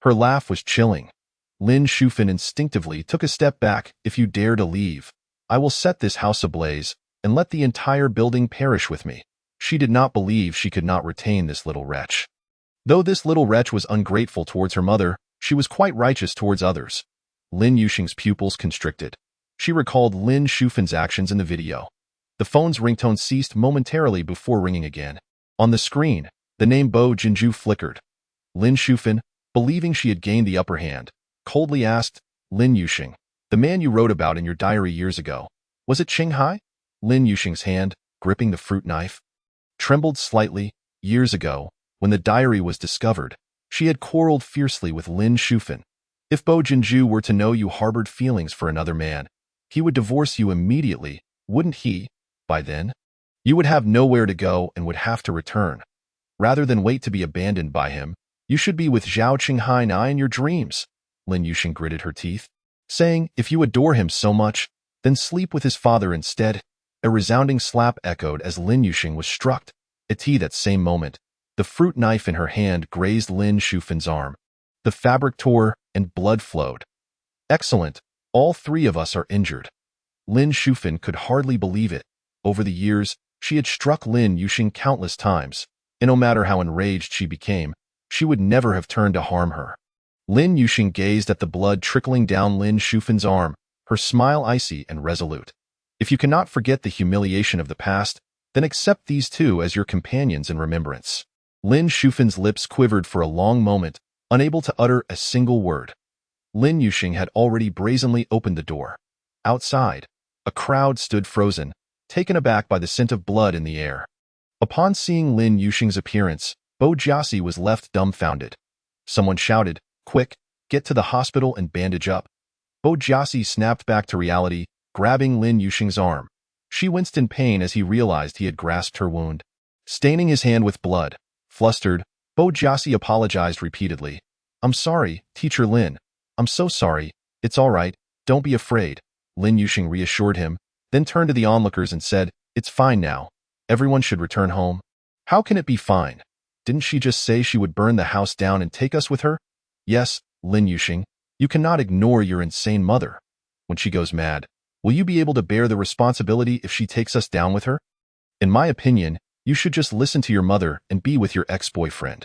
Her laugh was chilling. Lin Shufan instinctively took a step back. If you dare to leave, I will set this house ablaze, and let the entire building perish with me. She did not believe she could not retain this little wretch. Though this little wretch was ungrateful towards her mother, she was quite righteous towards others. Lin Yuxing's pupils constricted. She recalled Lin Shufan's actions in the video. The phone's ringtone ceased momentarily before ringing again. On the screen, the name Bo Jinzhou flickered. Lin Shufan, believing she had gained the upper hand, coldly asked, Lin Yuxing, the man you wrote about in your diary years ago, was it Qinghai? Lin Yuxing's hand, gripping the fruit knife, trembled slightly. Years ago, when the diary was discovered, she had quarreled fiercely with Lin Shufan. If Bo Jinzhou were to know you harbored feelings for another man, he would divorce you immediately, wouldn't he, by then? You would have nowhere to go and would have to return. Rather than wait to be abandoned by him, you should be with Zhao Qinghai now in your dreams. Lin Yuxing gritted her teeth, saying, if you adore him so much, then sleep with his father instead. A resounding slap echoed as Lin Yuxing was struck. At that same moment, the fruit knife in her hand grazed Lin Shufin's arm. The fabric tore and blood flowed. Excellent. All three of us are injured. Lin Shufin could hardly believe it. Over the years, she had struck Lin Yuxing countless times, and no matter how enraged she became, she would never have turned to harm her. Lin Yuxing gazed at the blood trickling down Lin Shufin's arm, her smile icy and resolute. If you cannot forget the humiliation of the past, then accept these two as your companions in remembrance. Lin Shufin's lips quivered for a long moment, unable to utter a single word. Lin Yuxing had already brazenly opened the door. Outside, a crowd stood frozen, taken aback by the scent of blood in the air. Upon seeing Lin Yuxing's appearance, Bo Jiasi was left dumbfounded. Someone shouted, quick, get to the hospital and bandage up. Bo Jiasi snapped back to reality, grabbing Lin Yuxing's arm. She winced in pain as he realized he had grasped her wound. Staining his hand with blood, flustered, Bo Jiasi apologized repeatedly. I'm sorry, Teacher Lin. I'm so sorry. It's all right. Don't be afraid. Lin Yuxing reassured him, then turned to the onlookers and said, it's fine now. Everyone should return home. How can it be fine? Didn't she just say she would burn the house down and take us with her? Yes, Lin Yuxing, you cannot ignore your insane mother. When she goes mad, will you be able to bear the responsibility if she takes us down with her? In my opinion, you should just listen to your mother and be with your ex-boyfriend.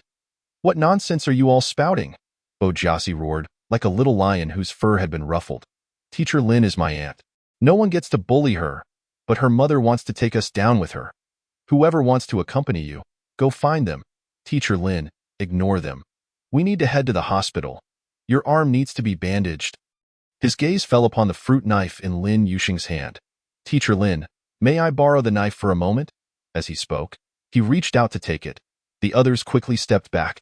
What nonsense are you all spouting? Bo Jiasi roared, like a little lion whose fur had been ruffled. Teacher Lin is my aunt. No one gets to bully her, but her mother wants to take us down with her. Whoever wants to accompany you, go find them. Teacher Lin, ignore them. We need to head to the hospital. Your arm needs to be bandaged. His gaze fell upon the fruit knife in Lin Yuxing's hand. Teacher Lin, may I borrow the knife for a moment? As he spoke, he reached out to take it. The others quickly stepped back.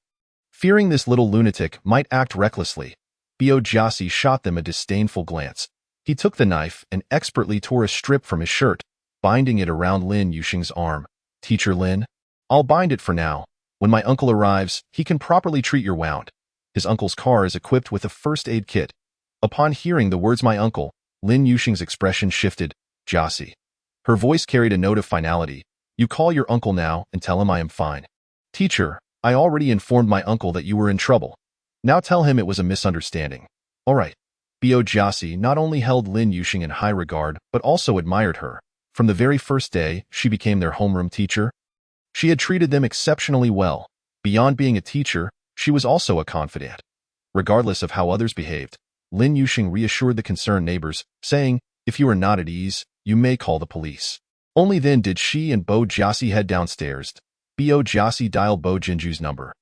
Fearing this little lunatic might act recklessly, Bo Jiasi shot them a disdainful glance. He took the knife and expertly tore a strip from his shirt, binding it around Lin Yuxing's arm. Teacher Lin, I'll bind it for now. When my uncle arrives, he can properly treat your wound. His uncle's car is equipped with a first aid kit. Upon hearing the words my uncle, Lin Yuxing's expression shifted. Jiasi. Her voice carried a note of finality. You call your uncle now and tell him I am fine. Teacher, I already informed my uncle that you were in trouble. Now tell him it was a misunderstanding. All right. Bo Jiasi not only held Lin Yuxing in high regard, but also admired her. From the very first day she became their homeroom teacher, she had treated them exceptionally well. Beyond being a teacher, she was also a confidant. Regardless of how others behaved, Lin Yuxing reassured the concerned neighbors, saying, if you are not at ease, you may call the police. Only then did she and Bo Jiasi head downstairs. Bo Jiasi dialed Bo Jinju's number.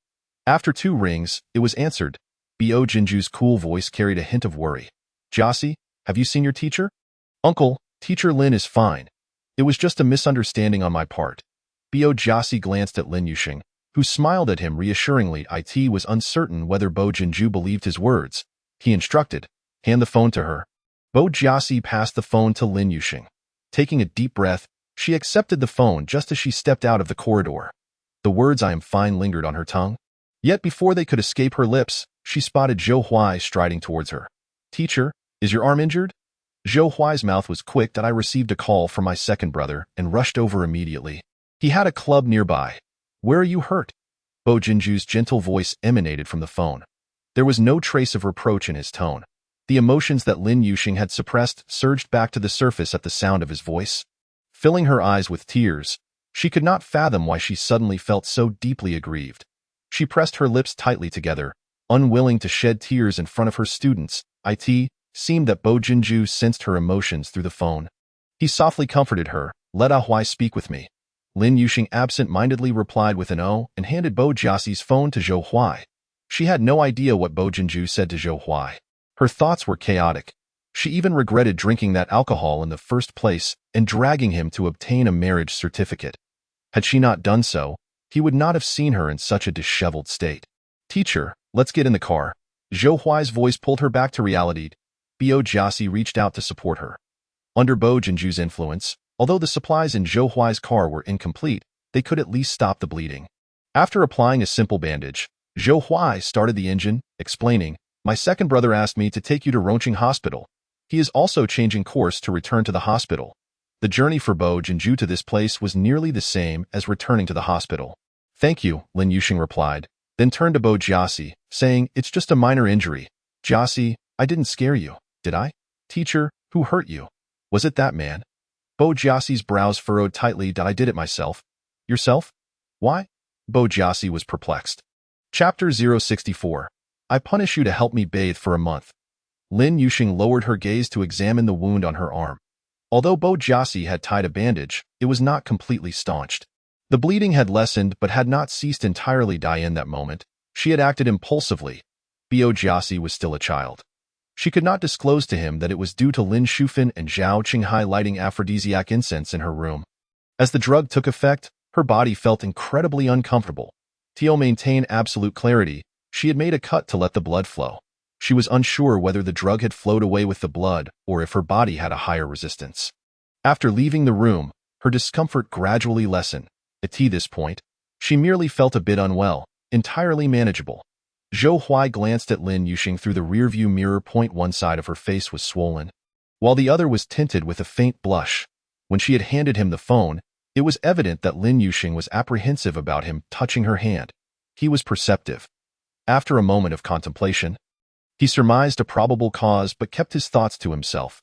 After 2 rings, it was answered. Bo Jinju's cool voice carried a hint of worry. Jiasi, have you seen your teacher? Uncle, Teacher Lin is fine. It was just a misunderstanding on my part. Bo Jiasi glanced at Lin Yuxing, who smiled at him reassuringly. It was uncertain whether Bo Jinju believed his words. He instructed, hand the phone to her. Bo Jiasi passed the phone to Lin Yuxing. Taking a deep breath, she accepted the phone just as she stepped out of the corridor. The words I am fine lingered on her tongue. Yet before they could escape her lips, she spotted Zhou Huai striding towards her. Teacher, is your arm injured? Zhou Huai's mouth was quick that I received a call from my second brother and rushed over immediately. He had a club nearby. Where are you hurt? Bo Jinju's gentle voice emanated from the phone. There was no trace of reproach in his tone. The emotions that Lin Yuxing had suppressed surged back to the surface at the sound of his voice. Filling her eyes with tears, she could not fathom why she suddenly felt so deeply aggrieved. She pressed her lips tightly together, unwilling to shed tears in front of her students. It seemed that Bo Jinju sensed her emotions through the phone. He softly comforted her. Let Ah Huai speak with me. Lin Yuxing absent-mindedly replied with an O and handed Bo Jiasi's phone to Zhou Huai. She had no idea what Bo Jinju said to Zhou Huai. Her thoughts were chaotic. She even regretted drinking that alcohol in the first place and dragging him to obtain a marriage certificate. Had she not done so, he would not have seen her in such a disheveled state. Teacher, let's get in the car. Zhou Huai's voice pulled her back to reality. Bo Jiasi reached out to support her. Under Bo Jinju's influence, Although the supplies in Zhou Huai's car were incomplete, they could at least stop the bleeding. After applying a simple bandage, Zhou Huai started the engine, explaining, "My second brother asked me to take you to Rongqing Hospital. He is also changing course to return to the hospital." The journey for Bo Jinju to this place was nearly the same as returning to the hospital. "Thank you," Lin Yuxing replied, then turned to Bo Jiaxi, saying, "It's just a minor injury. Jiaxi, I didn't scare you, did I? Teacher, who hurt you? Was it that man?" Bo Jiaxi's brows furrowed tightly. "I did it myself." "Yourself? Why?" Bo Jiaxi was perplexed. Chapter 064. I punish you to help me bathe for a month. Lin Yuxing lowered her gaze to examine the wound on her arm. Although Bo Jiaxi had tied a bandage, it was not completely staunched. The bleeding had lessened but had not ceased entirely. In that moment, she had acted impulsively. Bo Jiaxi was still a child. She could not disclose to him that it was due to Lin Shufan and Zhao Qinghai lighting aphrodisiac incense in her room. As the drug took effect, her body felt incredibly uncomfortable. To maintain absolute clarity, she had made a cut to let the blood flow. She was unsure whether the drug had flowed away with the blood or if her body had a higher resistance. After leaving the room, her discomfort gradually lessened. At this point, she merely felt a bit unwell, entirely manageable. Zhou Huai glanced at Lin Yuxing through the rearview mirror. One side of her face was swollen, while the other was tinted with a faint blush. When she had handed him the phone, it was evident that Lin Yuxing was apprehensive about him touching her hand. He was perceptive. After a moment of contemplation, he surmised a probable cause but kept his thoughts to himself.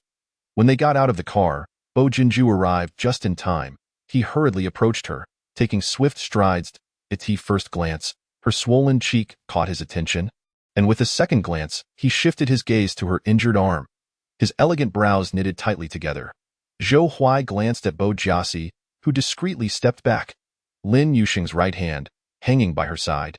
When they got out of the car, Bo Jinju arrived just in time. He hurriedly approached her, taking swift strides. At first glance, her swollen cheek caught his attention, and with a second glance, he shifted his gaze to her injured arm. His elegant brows knitted tightly together. Zhou Huai glanced at Bo Jiaxi, who discreetly stepped back. Lin Yuxing's right hand, hanging by her side,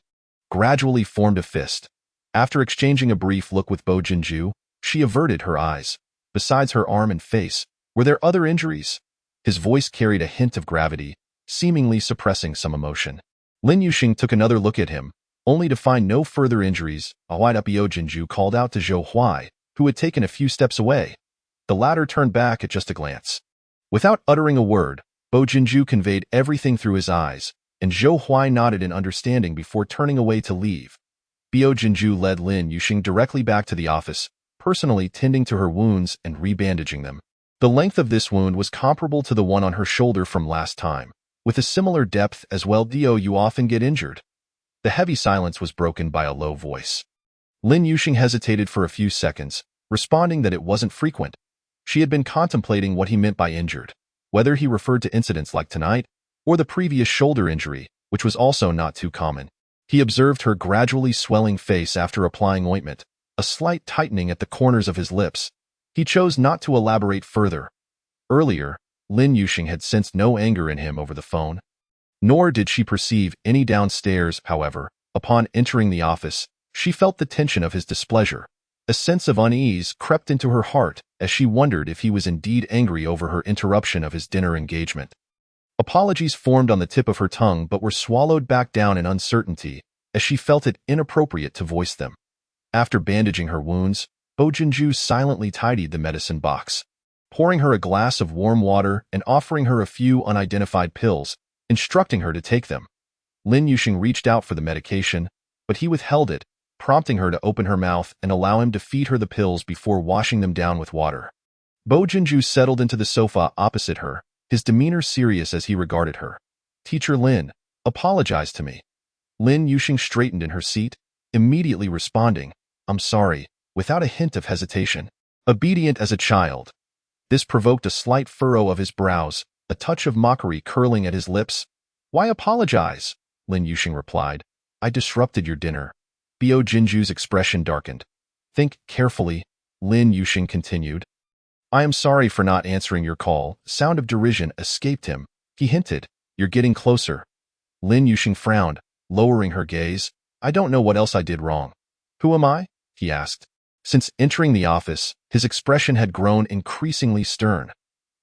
gradually formed a fist. After exchanging a brief look with Bo Jinju, she averted her eyes. Besides her arm and face, were there other injuries? His voice carried a hint of gravity, seemingly suppressing some emotion. Lin Yuxing took another look at him, only to find no further injuries. A wide-up Bo Jinju called out to Zhou Huai, who had taken a few steps away. The latter turned back at just a glance. Without uttering a word, Bo Jinju conveyed everything through his eyes, and Zhou Huai nodded in understanding before turning away to leave. Bo Jinju led Lin Yuxing directly back to the office, personally tending to her wounds and rebandaging them. The length of this wound was comparable to the one on her shoulder from last time, with a similar depth as well. You often get injured." The heavy silence was broken by a low voice. Lin Yuxing hesitated for a few seconds, responding that it wasn't frequent. She had been contemplating what he meant by injured, whether he referred to incidents like tonight or the previous shoulder injury, which was also not too common. He observed her gradually swelling face after applying ointment, a slight tightening at the corners of his lips. He chose not to elaborate further. Earlier, Lin Yuxing had sensed no anger in him over the phone, nor did she perceive any downstairs. However, upon entering the office, she felt the tension of his displeasure. A sense of unease crept into her heart as she wondered if he was indeed angry over her interruption of his dinner engagement. Apologies formed on the tip of her tongue but were swallowed back down in uncertainty as she felt it inappropriate to voice them. After bandaging her wounds, Bo Jinju silently tidied the medicine box, pouring her a glass of warm water and offering her a few unidentified pills, instructing her to take them. Lin Yuxing reached out for the medication, but he withheld it, prompting her to open her mouth and allow him to feed her the pills before washing them down with water. Bo Jinju settled into the sofa opposite her, his demeanor serious as he regarded her. "Teacher Lin, apologize to me." Lin Yuxing straightened in her seat, immediately responding, "I'm sorry," without a hint of hesitation. Obedient as a child. This provoked a slight furrow of his brows, a touch of mockery curling at his lips. "Why apologize?" Lin Yuxing replied. "I disrupted your dinner." Bo Jinju's expression darkened. "Think carefully," Lin Yuxing continued. "I am sorry for not answering your call." Sound of derision escaped him. He hinted, "You're getting closer." Lin Yuxing frowned, lowering her gaze. "I don't know what else I did wrong." "Who am I?" he asked. Since entering the office, his expression had grown increasingly stern.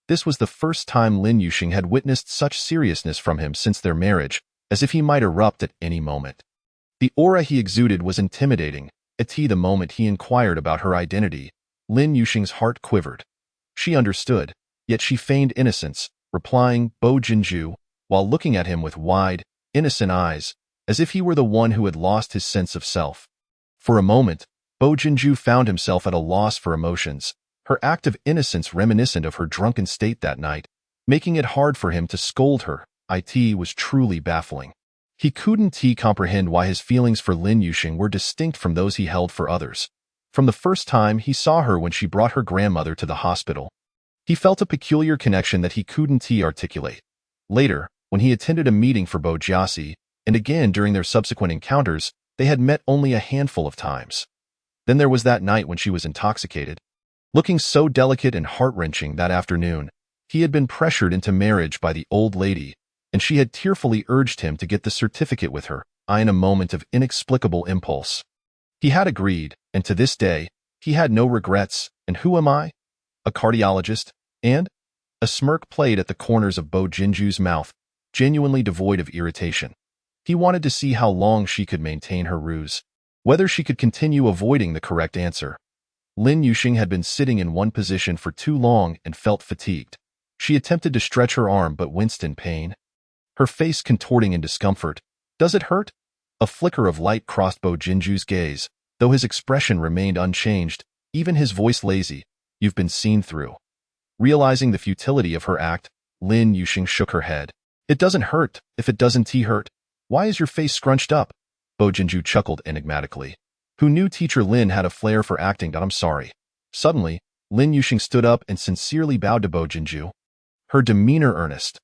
This was the first time Lin Yuxing had witnessed such seriousness from him since their marriage, as if he might erupt at any moment. The aura he exuded was intimidating. At the moment he inquired about her identity, Lin Yuxing's heart quivered. She understood, yet she feigned innocence, replying Bo Jinju, while looking at him with wide, innocent eyes, as if he were the one who had lost his sense of self. For a moment, Bo Jinju found himself at a loss for emotions, her act of innocence reminiscent of her drunken state that night, making it hard for him to scold her. It was truly baffling. He couldn't comprehend why his feelings for Lin Yuxing were distinct from those he held for others. From the first time he saw her when she brought her grandmother to the hospital, he felt a peculiar connection that he couldn't articulate. Later, when he attended a meeting for Bo Jiaxi, and again during their subsequent encounters, they had met only a handful of times. Then there was that night when she was intoxicated. Looking so delicate and heart-wrenching that afternoon, he had been pressured into marriage by the old lady, and she had tearfully urged him to get the certificate with her, in a moment of inexplicable impulse. He had agreed, and to this day, he had no regrets. And who am I? A cardiologist? And? A smirk played at the corners of Bo Jinju's mouth, genuinely devoid of irritation. He wanted to see how long she could maintain her ruse, whether she could continue avoiding the correct answer. Lin Yuxing had been sitting in one position for too long and felt fatigued. She attempted to stretch her arm but winced in pain, her face contorting in discomfort. Does it hurt? A flicker of light crossed Bo Jinju's gaze, though his expression remained unchanged, even his voice lazy. You've been seen through. Realizing the futility of her act, Lin Yuxing shook her head. It doesn't hurt, if it doesn't hurt. Why is your face scrunched up? Bo Jinju chuckled enigmatically. Who knew Teacher Lin had a flair for acting? I'm sorry. Suddenly, Lin Yuxing stood up and sincerely bowed to Bo Jinju, her demeanor earnest.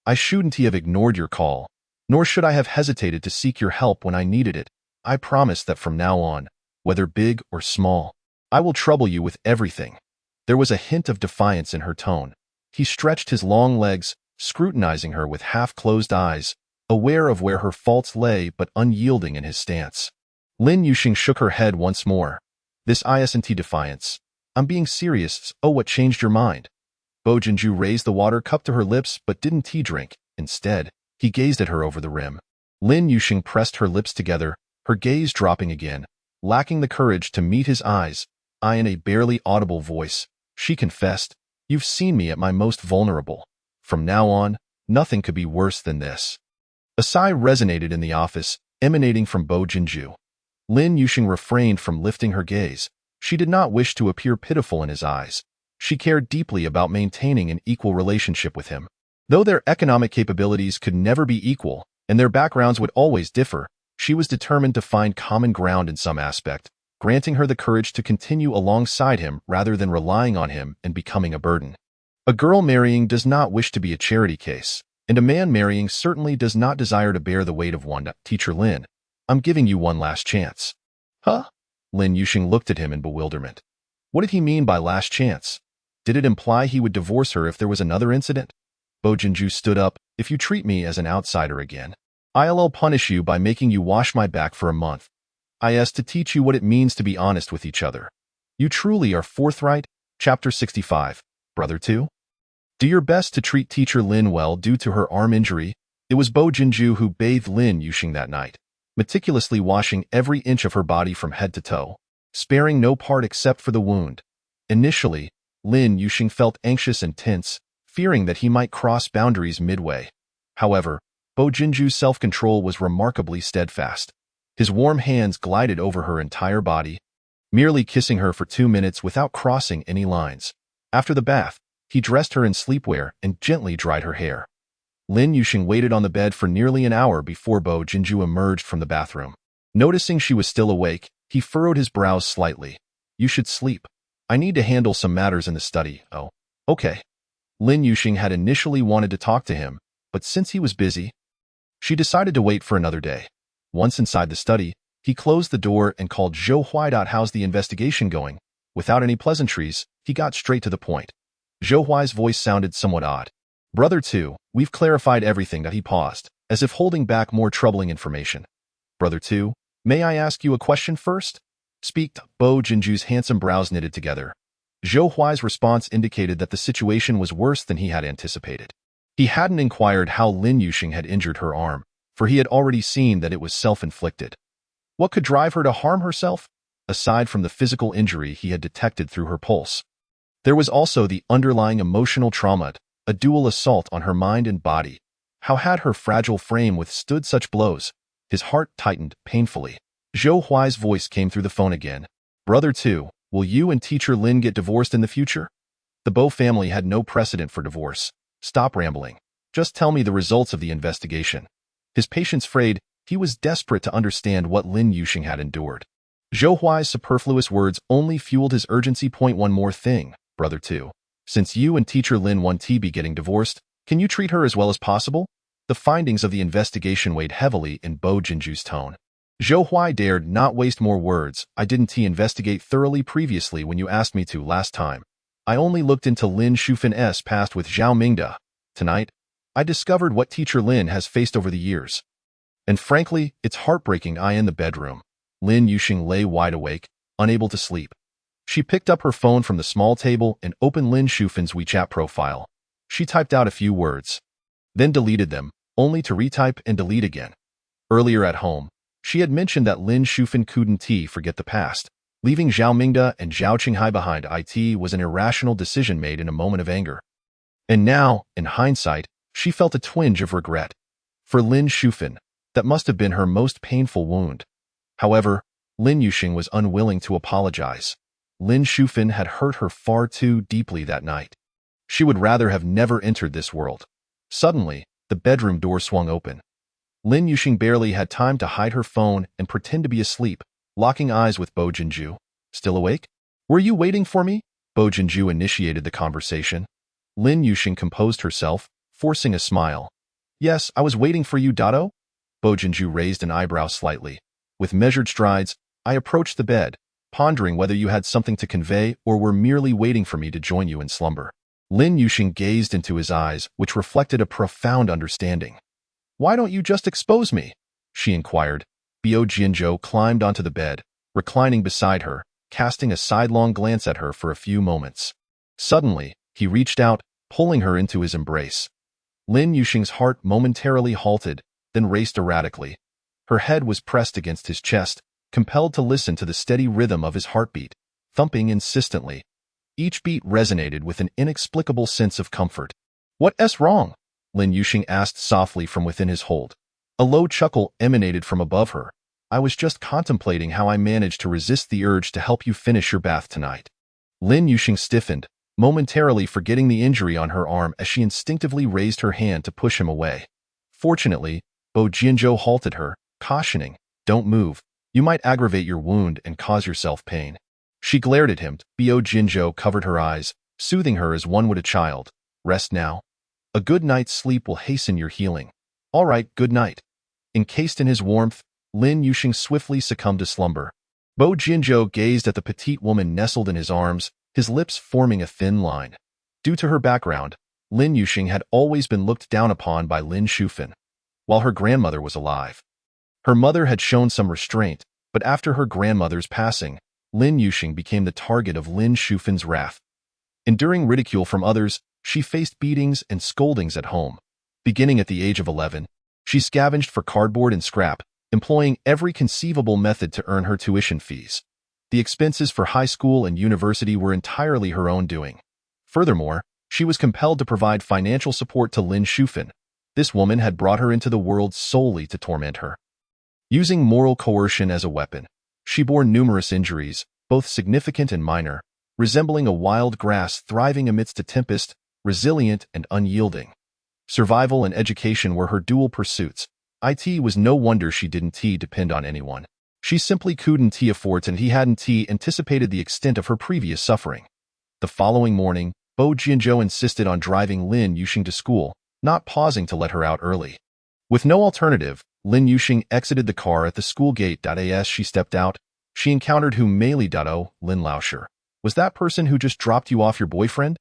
I shouldn't have ignored your call, nor should I have hesitated to seek your help when I needed it. I promise that from now on, whether big or small, I will trouble you with everything. There was a hint of defiance in her tone. He stretched his long legs, scrutinizing her with half-closed eyes, aware of where her faults lay but unyielding in his stance. Lin Yuxing shook her head once more. This isn't defiance. I'm being serious. Oh, what changed your mind? Bo Jinju raised the water cup to her lips but didn't drink. Instead, he gazed at her over the rim. Lin Yuxing pressed her lips together, her gaze dropping again, lacking the courage to meet his eyes. In a barely audible voice, she confessed, You've seen me at my most vulnerable. From now on, nothing could be worse than this. A sigh resonated in the office, emanating from Bo Jinju. Lin Yuxing refrained from lifting her gaze. She did not wish to appear pitiful in his eyes. She cared deeply about maintaining an equal relationship with him. Though their economic capabilities could never be equal, and their backgrounds would always differ, she was determined to find common ground in some aspect, granting her the courage to continue alongside him rather than relying on him and becoming a burden. A girl marrying does not wish to be a charity case, and a man marrying certainly does not desire to bear the weight of one. Teacher Lin, I'm giving you one last chance. Huh? Lin Yuxing looked at him in bewilderment. What did he mean by last chance? Did it imply he would divorce her if there was another incident? Bo Jinju stood up. If you treat me as an outsider again, I'll punish you by making you wash my back for a month. To teach you what it means to be honest with each other. You truly are forthright. Chapter 65. Brother 2? Do your best to treat Teacher Lin well due to her arm injury. It was Bo Jinju who bathed Lin Yuxing that night, meticulously washing every inch of her body from head to toe, sparing no part except for the wound. Initially, Lin Yuxing felt anxious and tense, fearing that he might cross boundaries midway. However, Bo Jinju's self-control was remarkably steadfast. His warm hands glided over her entire body, merely kissing her for 2 minutes without crossing any lines. After the bath, he dressed her in sleepwear and gently dried her hair. Lin Yuxing waited on the bed for nearly an hour before Bo Jinju emerged from the bathroom. Noticing she was still awake, he furrowed his brows slightly. You should sleep. I need to handle some matters in the study. Oh, okay. Lin Yuxing had initially wanted to talk to him, but since he was busy, she decided to wait for another day. Once inside the study, he closed the door and called Zhou Huai. How's the investigation going? Without any pleasantries, he got straight to the point. Zhou Huai's voice sounded somewhat odd. Brother 2, we've clarified everything. He paused, as if holding back more troubling information. Brother 2, may I ask you a question first? Speak. Bo Jinju's handsome brows knitted together. Zhou Huai's response indicated that the situation was worse than he had anticipated. He hadn't inquired how Lin Yuxing had injured her arm, for he had already seen that it was self-inflicted. What could drive her to harm herself? Aside from the physical injury he had detected through her pulse, there was also the underlying emotional trauma. a dual assault on her mind and body. How had her fragile frame withstood such blows? His heart tightened painfully. Zhou Huai's voice came through the phone again. Brother 2, will you and teacher Lin get divorced in the future? The Bo family had no precedent for divorce. Stop rambling. Just tell me the results of the investigation. His patience frayed. He was desperate to understand what Lin Yuxing had endured. Zhou Huai's superfluous words only fueled his urgency. One more thing, Brother 2. Since you and teacher Lin want to be getting divorced, can you treat her as well as possible? The findings of the investigation weighed heavily in Bo Jinju's tone. Zhou Huai dared not waste more words. I didn't investigate thoroughly previously when you asked me to last time. I only looked into Lin Shufin's past with Zhao Mingda. Tonight, I discovered what teacher Lin has faced over the years. And frankly, it's heartbreaking. I in the bedroom. Lin Yuxing lay wide awake, unable to sleep. She picked up her phone from the small table and opened Lin Shufin's WeChat profile. She typed out a few words, then deleted them, only to retype and delete again. Earlier at home, she had mentioned that Lin Shufin couldn't forget the past. Leaving Zhao Mingda and Zhao Qinghai behind was an irrational decision made in a moment of anger. And now, in hindsight, she felt a twinge of regret. For Lin Shufin, that must have been her most painful wound. However, Lin Yuxing was unwilling to apologize. Lin Shufin had hurt her far too deeply that night. She would rather have never entered this world. Suddenly, the bedroom door swung open. Lin Yuxing barely had time to hide her phone and pretend to be asleep, locking eyes with Bo Jinju. Still awake? Were you waiting for me? Bo Jinju initiated the conversation. Lin Yuxing composed herself, forcing a smile. Yes, I was waiting for you, Dado. Bo Jinju raised an eyebrow slightly. With measured strides, I approached the bed, pondering whether you had something to convey or were merely waiting for me to join you in slumber. Lin Yuxing gazed into his eyes, which reflected a profound understanding. Why don't you just expose me? She inquired. Bo Jinzhou climbed onto the bed, reclining beside her, casting a sidelong glance at her for a few moments. Suddenly, he reached out, pulling her into his embrace. Lin Yuxing's heart momentarily halted, then raced erratically. Her head was pressed against his chest, compelled to listen to the steady rhythm of his heartbeat, thumping insistently. Each beat resonated with an inexplicable sense of comfort. What's wrong? Lin Yuxing asked softly from within his hold. A low chuckle emanated from above her. I was just contemplating how I managed to resist the urge to help you finish your bath tonight. Lin Yuxing stiffened, momentarily forgetting the injury on her arm as she instinctively raised her hand to push him away. Fortunately, Bo Jinzhou halted her, cautioning, Don't move. You might aggravate your wound and cause yourself pain. She glared at him. Bo Jinzhou covered her eyes, soothing her as one would a child. Rest now. A good night's sleep will hasten your healing. All right, good night. Encased in his warmth, Lin Yuxing swiftly succumbed to slumber. Bo Jinzhou gazed at the petite woman nestled in his arms, his lips forming a thin line. Due to her background, Lin Yuxing had always been looked down upon by Lin Shufin, while her grandmother was alive. Her mother had shown some restraint, but after her grandmother's passing, Lin Yuxing became the target of Lin Shufin's wrath. Enduring ridicule from others, she faced beatings and scoldings at home. Beginning at the age of 11, she scavenged for cardboard and scrap, employing every conceivable method to earn her tuition fees. The expenses for high school and university were entirely her own doing. Furthermore, she was compelled to provide financial support to Lin Shufin. This woman had brought her into the world solely to torment her. Using moral coercion as a weapon, she bore numerous injuries, both significant and minor, resembling a wild grass thriving amidst a tempest, resilient and unyielding. Survival and education were her dual pursuits. It was no wonder she didn't depend on anyone. She simply couldn't afford and he hadn't anticipated the extent of her previous suffering. The following morning, Bo Jinzhou insisted on driving Lin Yuxing to school, not pausing to let her out early. With no alternative, Lin Yuxing exited the car at the school gate. As she stepped out, she encountered Hu Meili. Lin Laosher. Was that person who just dropped you off your boyfriend?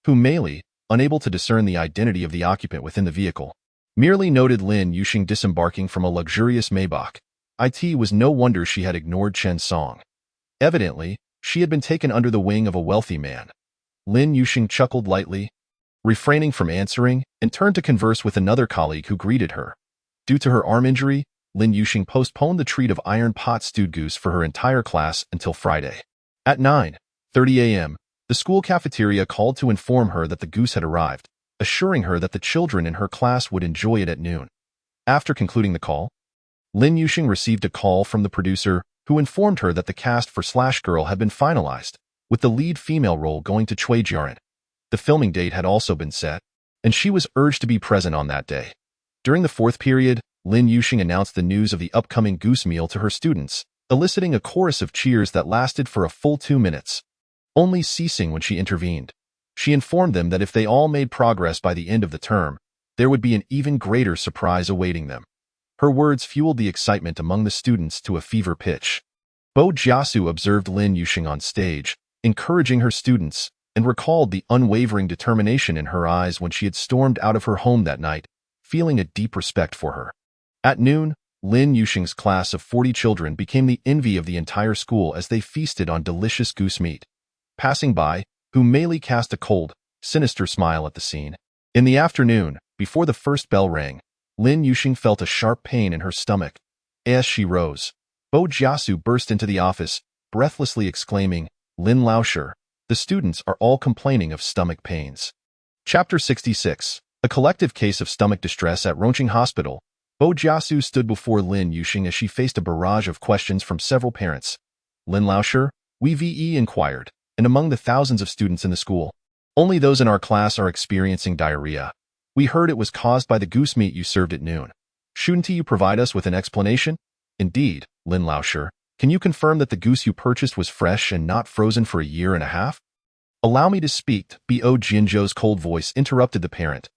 Hu Meili, unable to discern the identity of the occupant within the vehicle, merely noted Lin Yuxing disembarking from a luxurious Maybach. It was no wonder she had ignored Chen Song. Evidently, she had been taken under the wing of a wealthy man. Lin Yuxing chuckled lightly, refraining from answering, and turned to converse with another colleague who greeted her. Due to her arm injury, Lin Yuxing postponed the treat of iron pot stewed goose for her entire class until Friday. At 9:30 a.m., the school cafeteria called to inform her that the goose had arrived. assuring her that the children in her class would enjoy it at noon. After concluding the call, Lin Yuxing received a call from the producer who informed her that the cast for Slash Girl had been finalized, with the lead female role going to Cui Jiaran. The filming date had also been set, and she was urged to be present on that day. During the fourth period, Lin Yuxing announced the news of the upcoming goose meal to her students, eliciting a chorus of cheers that lasted for a full 2 minutes, only ceasing when she intervened. She informed them that if they all made progress by the end of the term, there would be an even greater surprise awaiting them. Her words fueled the excitement among the students to a fever pitch. Bo Jiasu observed Lin Yuxing on stage, encouraging her students, and recalled the unwavering determination in her eyes when she had stormed out of her home that night, feeling a deep respect for her. At noon, Lin Yuxing's class of 40 children became the envy of the entire school as they feasted on delicious goose meat. Passing by, Hu Meili cast a cold, sinister smile at the scene. In the afternoon, before the first bell rang, Lin Yuxing felt a sharp pain in her stomach. As she rose, Bo Jiasu burst into the office, breathlessly exclaiming, "Lin Laoshi, the students are all complaining of stomach pains." Chapter 66. A collective case of stomach distress at Rongqing Hospital. Bo Jiasu stood before Lin Yuxing as she faced a barrage of questions from several parents. "Lin Laoshi," VE inquired, "and among the thousands of students in the school, only those in our class are experiencing diarrhea. We heard it was caused by the goose meat you served at noon. Shouldn't you provide us with an explanation?" "Indeed, Lin Laoshi. Can you confirm that the goose you purchased was fresh and not frozen for a year and a half?" "Allow me to speak," Bo Jinzhou's cold voice interrupted the parent.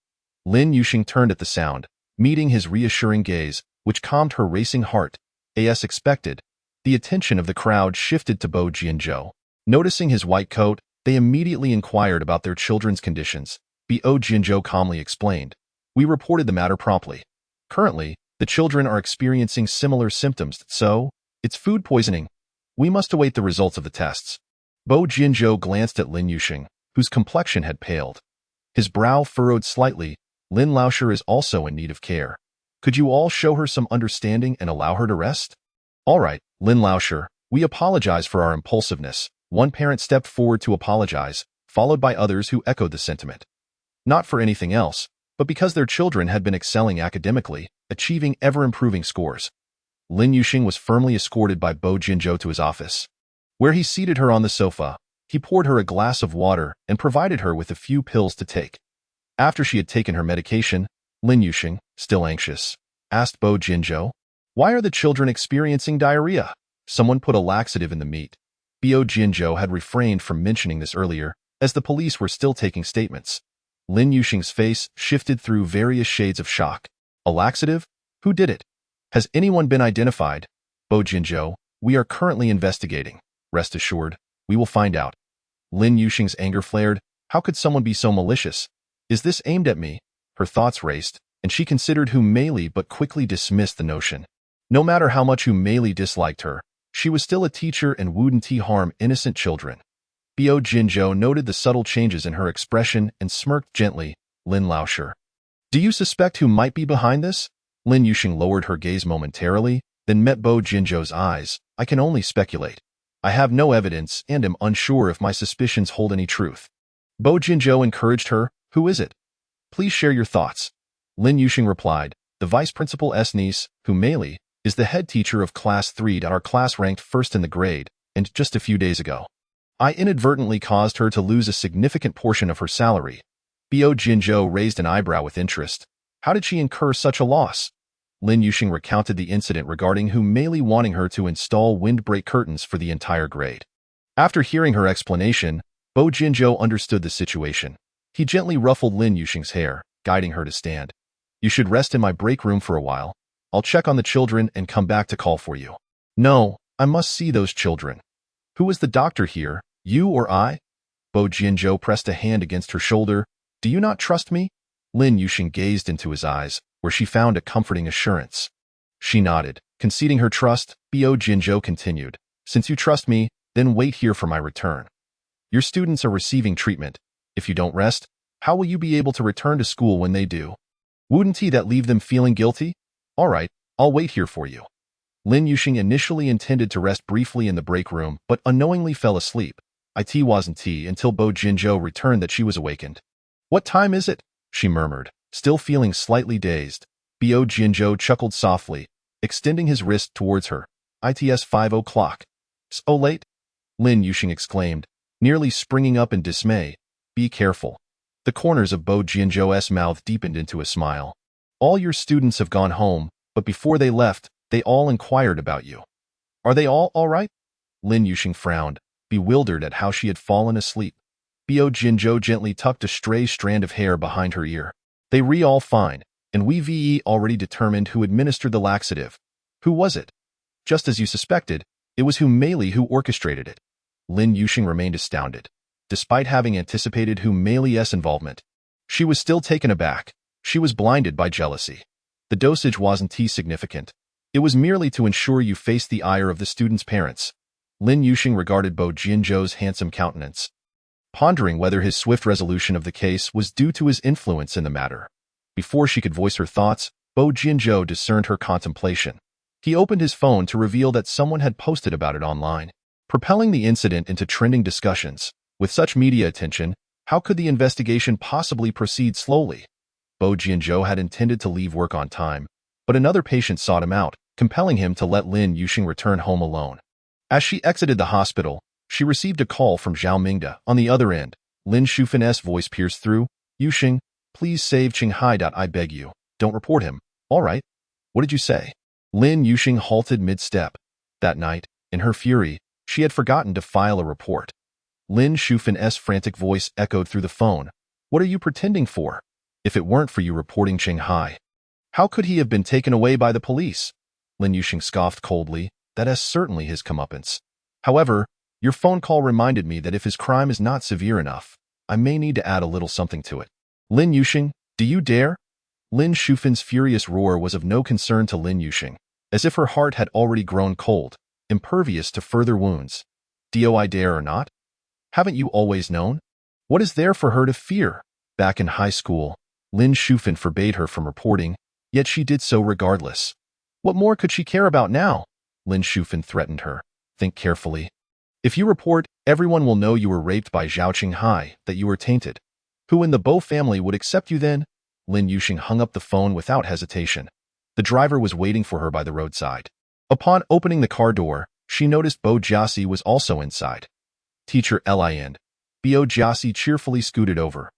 Lin Yuxing turned at the sound, meeting his reassuring gaze, which calmed her racing heart. As expected, the attention of the crowd shifted to Bo Jinzhou. Noticing his white coat, they immediately inquired about their children's conditions. Bo Jinzhou calmly explained, "We reported the matter promptly. Currently, the children are experiencing similar symptoms, so it's food poisoning. We must await the results of the tests." Bo Jinzhou glanced at Lin Yuxing, whose complexion had paled. His brow furrowed slightly. "Lin Laoshi is also in need of care. Could you all show her some understanding and allow her to rest?" "All right, Lin Laoshi, we apologize for our impulsiveness." One parent stepped forward to apologize, followed by others who echoed the sentiment. Not for anything else, but because their children had been excelling academically, achieving ever-improving scores. Lin Yuxing was firmly escorted by Bo Jinzhou to his office, where he seated her on the sofa. He poured her a glass of water and provided her with a few pills to take. After she had taken her medication, Lin Yuxing, still anxious, asked Bo Jinzhou, "Why are the children experiencing diarrhea? Someone put a laxative in the meat." Bo Jinzhou had refrained from mentioning this earlier, as the police were still taking statements. Lin Yuxing's face shifted through various shades of shock. "A laxative? Who did it? Has anyone been identified?" "Bo Jinzhou, we are currently investigating. Rest assured, we will find out." Lin Yuxing's anger flared. How could someone be so malicious? Is this aimed at me? Her thoughts raced, and she considered Hu Meili but quickly dismissed the notion. No matter how much Hu Meili disliked her, she was still a teacher and wouldn't harm innocent children. Bo Jinzhou noted the subtle changes in her expression and smirked gently. "Lin Laoshi, do you suspect who might be behind this?" Lin Yuxing lowered her gaze momentarily, then met Bo Jinzhou's eyes. "I can only speculate. I have no evidence and am unsure if my suspicions hold any truth." Bo Jinzhou encouraged her. "Who is it? Please share your thoughts." Lin Yuxing replied, "The vice principal's niece, Hu Meili, is the head teacher of Class 3. Our class ranked first in the grade, and just a few days ago, I inadvertently caused her to lose a significant portion of her salary." Bo Jinzhou raised an eyebrow with interest. How did she incur such a loss? Lin Yuxing recounted the incident regarding Hu Meili wanting her to install windbreak curtains for the entire grade. After hearing her explanation, Bo Jinzhou understood the situation. He gently ruffled Lin Yuxing's hair, guiding her to stand. "You should rest in my break room for a while. I'll check on the children and come back to call for you." "No, I must see those children." "Who is the doctor here, you or I?" Bo Jinzhou pressed a hand against her shoulder. "Do you not trust me?" Lin Yuxing gazed into his eyes, where she found a comforting assurance. She nodded, conceding her trust. Bo Jinzhou continued, "Since you trust me, then wait here for my return. Your students are receiving treatment. If you don't rest, how will you be able to return to school when they do? Wouldn't that leave them feeling guilty? All right, I'll wait here for you." Lin Yuxing initially intended to rest briefly in the break room, but unknowingly fell asleep. It wasn't until Bo Jinzhou returned that she was awakened. "What time is it?" she murmured, still feeling slightly dazed. Bo Jinzhou chuckled softly, extending his wrist towards her. "It's 5 o'clock. So late?" Lin Yuxing exclaimed, nearly springing up in dismay. "Be careful." The corners of Bo Jinzhou's mouth deepened into a smile. "All your students have gone home, but before they left, they all inquired about you. Are they all right?" Lin Yuxing frowned, bewildered at how she had fallen asleep. Bo Jinzhou gently tucked a stray strand of hair behind her ear. "They all fine, and we've already determined who administered the laxative." "Who was it?" "Just as you suspected, it was Mei Li who orchestrated it." Lin Yuxing remained astounded. Despite having anticipated Mei Li's involvement, she was still taken aback. She was blinded by jealousy. The dosage wasn't significant. It was merely to ensure you faced the ire of the student's parents. Lin Yuxing regarded Bo Jinzhou's handsome countenance, pondering whether his swift resolution of the case was due to his influence in the matter. Before she could voice her thoughts, Bo Jinzhou discerned her contemplation. He opened his phone to reveal that someone had posted about it online, propelling the incident into trending discussions. With such media attention, how could the investigation possibly proceed slowly? Bo Jinzhou had intended to leave work on time, but another patient sought him out, compelling him to let Lin Yuxing return home alone. As she exited the hospital, she received a call from Zhao Mingde. On the other end, Lin Shufan's voice pierced through. "Yuxing, please save Qinghai. I beg you. Don't report him." "All right. What did you say?" Lin Yuxing halted mid-step. That night, in her fury, she had forgotten to file a report. Lin Shufan's frantic voice echoed through the phone. "What are you pretending for? If it weren't for you reporting Qinghai, how could he have been taken away by the police?" Lin Yuxing scoffed coldly. "That's certainly his comeuppance. However, your phone call reminded me that if his crime is not severe enough, I may need to add a little something to it." "Lin Yuxing, do you dare?" Lin Shufan's furious roar was of no concern to Lin Yuxing, as if her heart had already grown cold, impervious to further wounds. "Do I dare or not? Haven't you always known? What is there for her to fear?" Back in high school, Lin Shufan forbade her from reporting, yet she did so regardless. What more could she care about now? Lin Shufan threatened her. "Think carefully. If you report, everyone will know you were raped by Zhao Qinghai, that you were tainted. Who in the Bo family would accept you then?" Lin Yuxing hung up the phone without hesitation. The driver was waiting for her by the roadside. Upon opening the car door, she noticed Bo Jiasi was also inside. "Teacher Lin." Bo Jiasi cheerfully scooted over.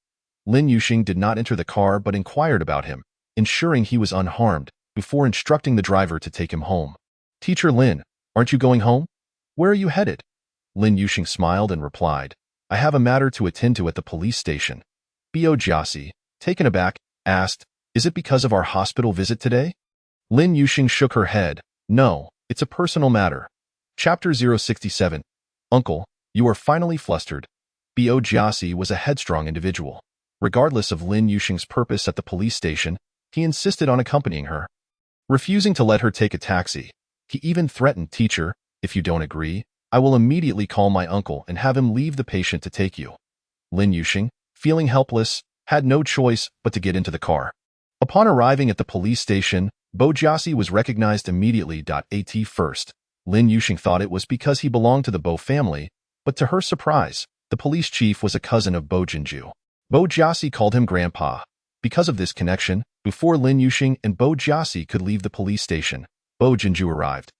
Lin Yuxing did not enter the car but inquired about him, ensuring he was unharmed, before instructing the driver to take him home. "Teacher Lin, aren't you going home? Where are you headed?" Lin Yuxing smiled and replied, "I have a matter to attend to at the police station." Bo Jiasi, taken aback, asked, "Is it because of our hospital visit today?" Lin Yuxing shook her head. "No, it's a personal matter." Chapter 067. Uncle, you are finally flustered. Bo Jiasi was a headstrong individual. Regardless of Lin Yuxing's purpose at the police station, he insisted on accompanying her. Refusing to let her take a taxi, he even threatened, "Teacher, if you don't agree, I will immediately call my uncle and have him leave the patient to take you." Lin Yuxing, feeling helpless, had no choice but to get into the car. Upon arriving at the police station, Bo Jiasi was recognized immediately. At first, Lin Yuxing thought it was because he belonged to the Bo family, but to her surprise, the police chief was a cousin of Bo Jinzhou. Bo Jiasi called him Grandpa. Because of this connection, before Lin Yuxing and Bo Jiasi could leave the police station, Bo Jinzhou arrived.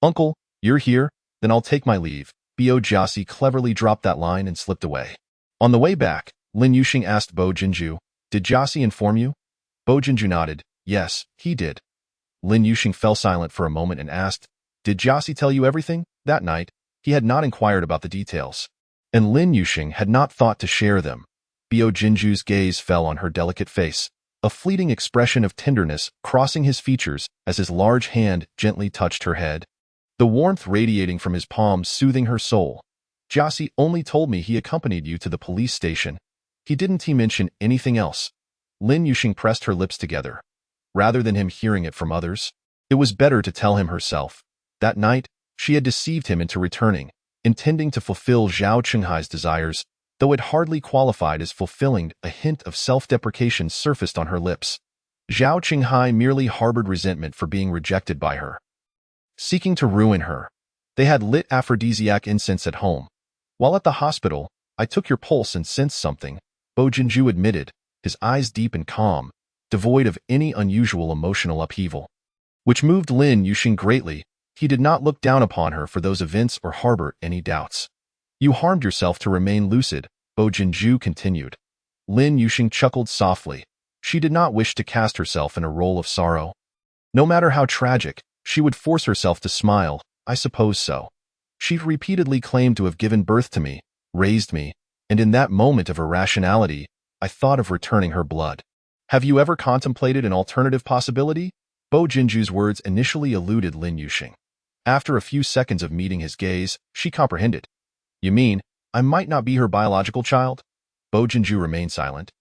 "Uncle, you're here? Then I'll take my leave." Bo Jiasi cleverly dropped that line and slipped away. On the way back, Lin Yuxing asked Bo Jinzhou, "Did Jiasi inform you?" Bo Jinzhou nodded. "Yes, he did." Lin Yuxing fell silent for a moment and asked, "Did Jiasi tell you everything?" That night, he had not inquired about the details, and Lin Yuxing had not thought to share them. Bo Jinzhou's gaze fell on her delicate face, a fleeting expression of tenderness crossing his features as his large hand gently touched her head, the warmth radiating from his palms soothing her soul. "Jiasi only told me he accompanied you to the police station. He didn't mention anything else." Lin Yuxing pressed her lips together. Rather than him hearing it from others, it was better to tell him herself. That night, she had deceived him into returning, intending to fulfill Zhao Qinghai's desires, though it hardly qualified as fulfilling. A hint of self-deprecation surfaced on her lips. Zhao Qinghai merely harbored resentment for being rejected by her, seeking to ruin her. They had lit aphrodisiac incense at home. While at the hospital, I took your pulse and sensed something, Bo Jinzhou admitted, his eyes deep and calm, devoid of any unusual emotional upheaval. Which moved Lin Yuxing greatly. He did not look down upon her for those events or harbor any doubts. You harmed yourself to remain lucid, Bo Jinju continued. Lin Yuxing chuckled softly. She did not wish to cast herself in a role of sorrow. No matter how tragic, she would force herself to smile. I suppose so. She repeatedly claimed to have given birth to me, raised me, and in that moment of irrationality, I thought of returning her blood. Have you ever contemplated an alternative possibility? Bo Jinju's words initially eluded Lin Yuxing. After a few seconds of meeting his gaze, she comprehended. You mean, I might not be her biological child? Bo Jinju remained silent,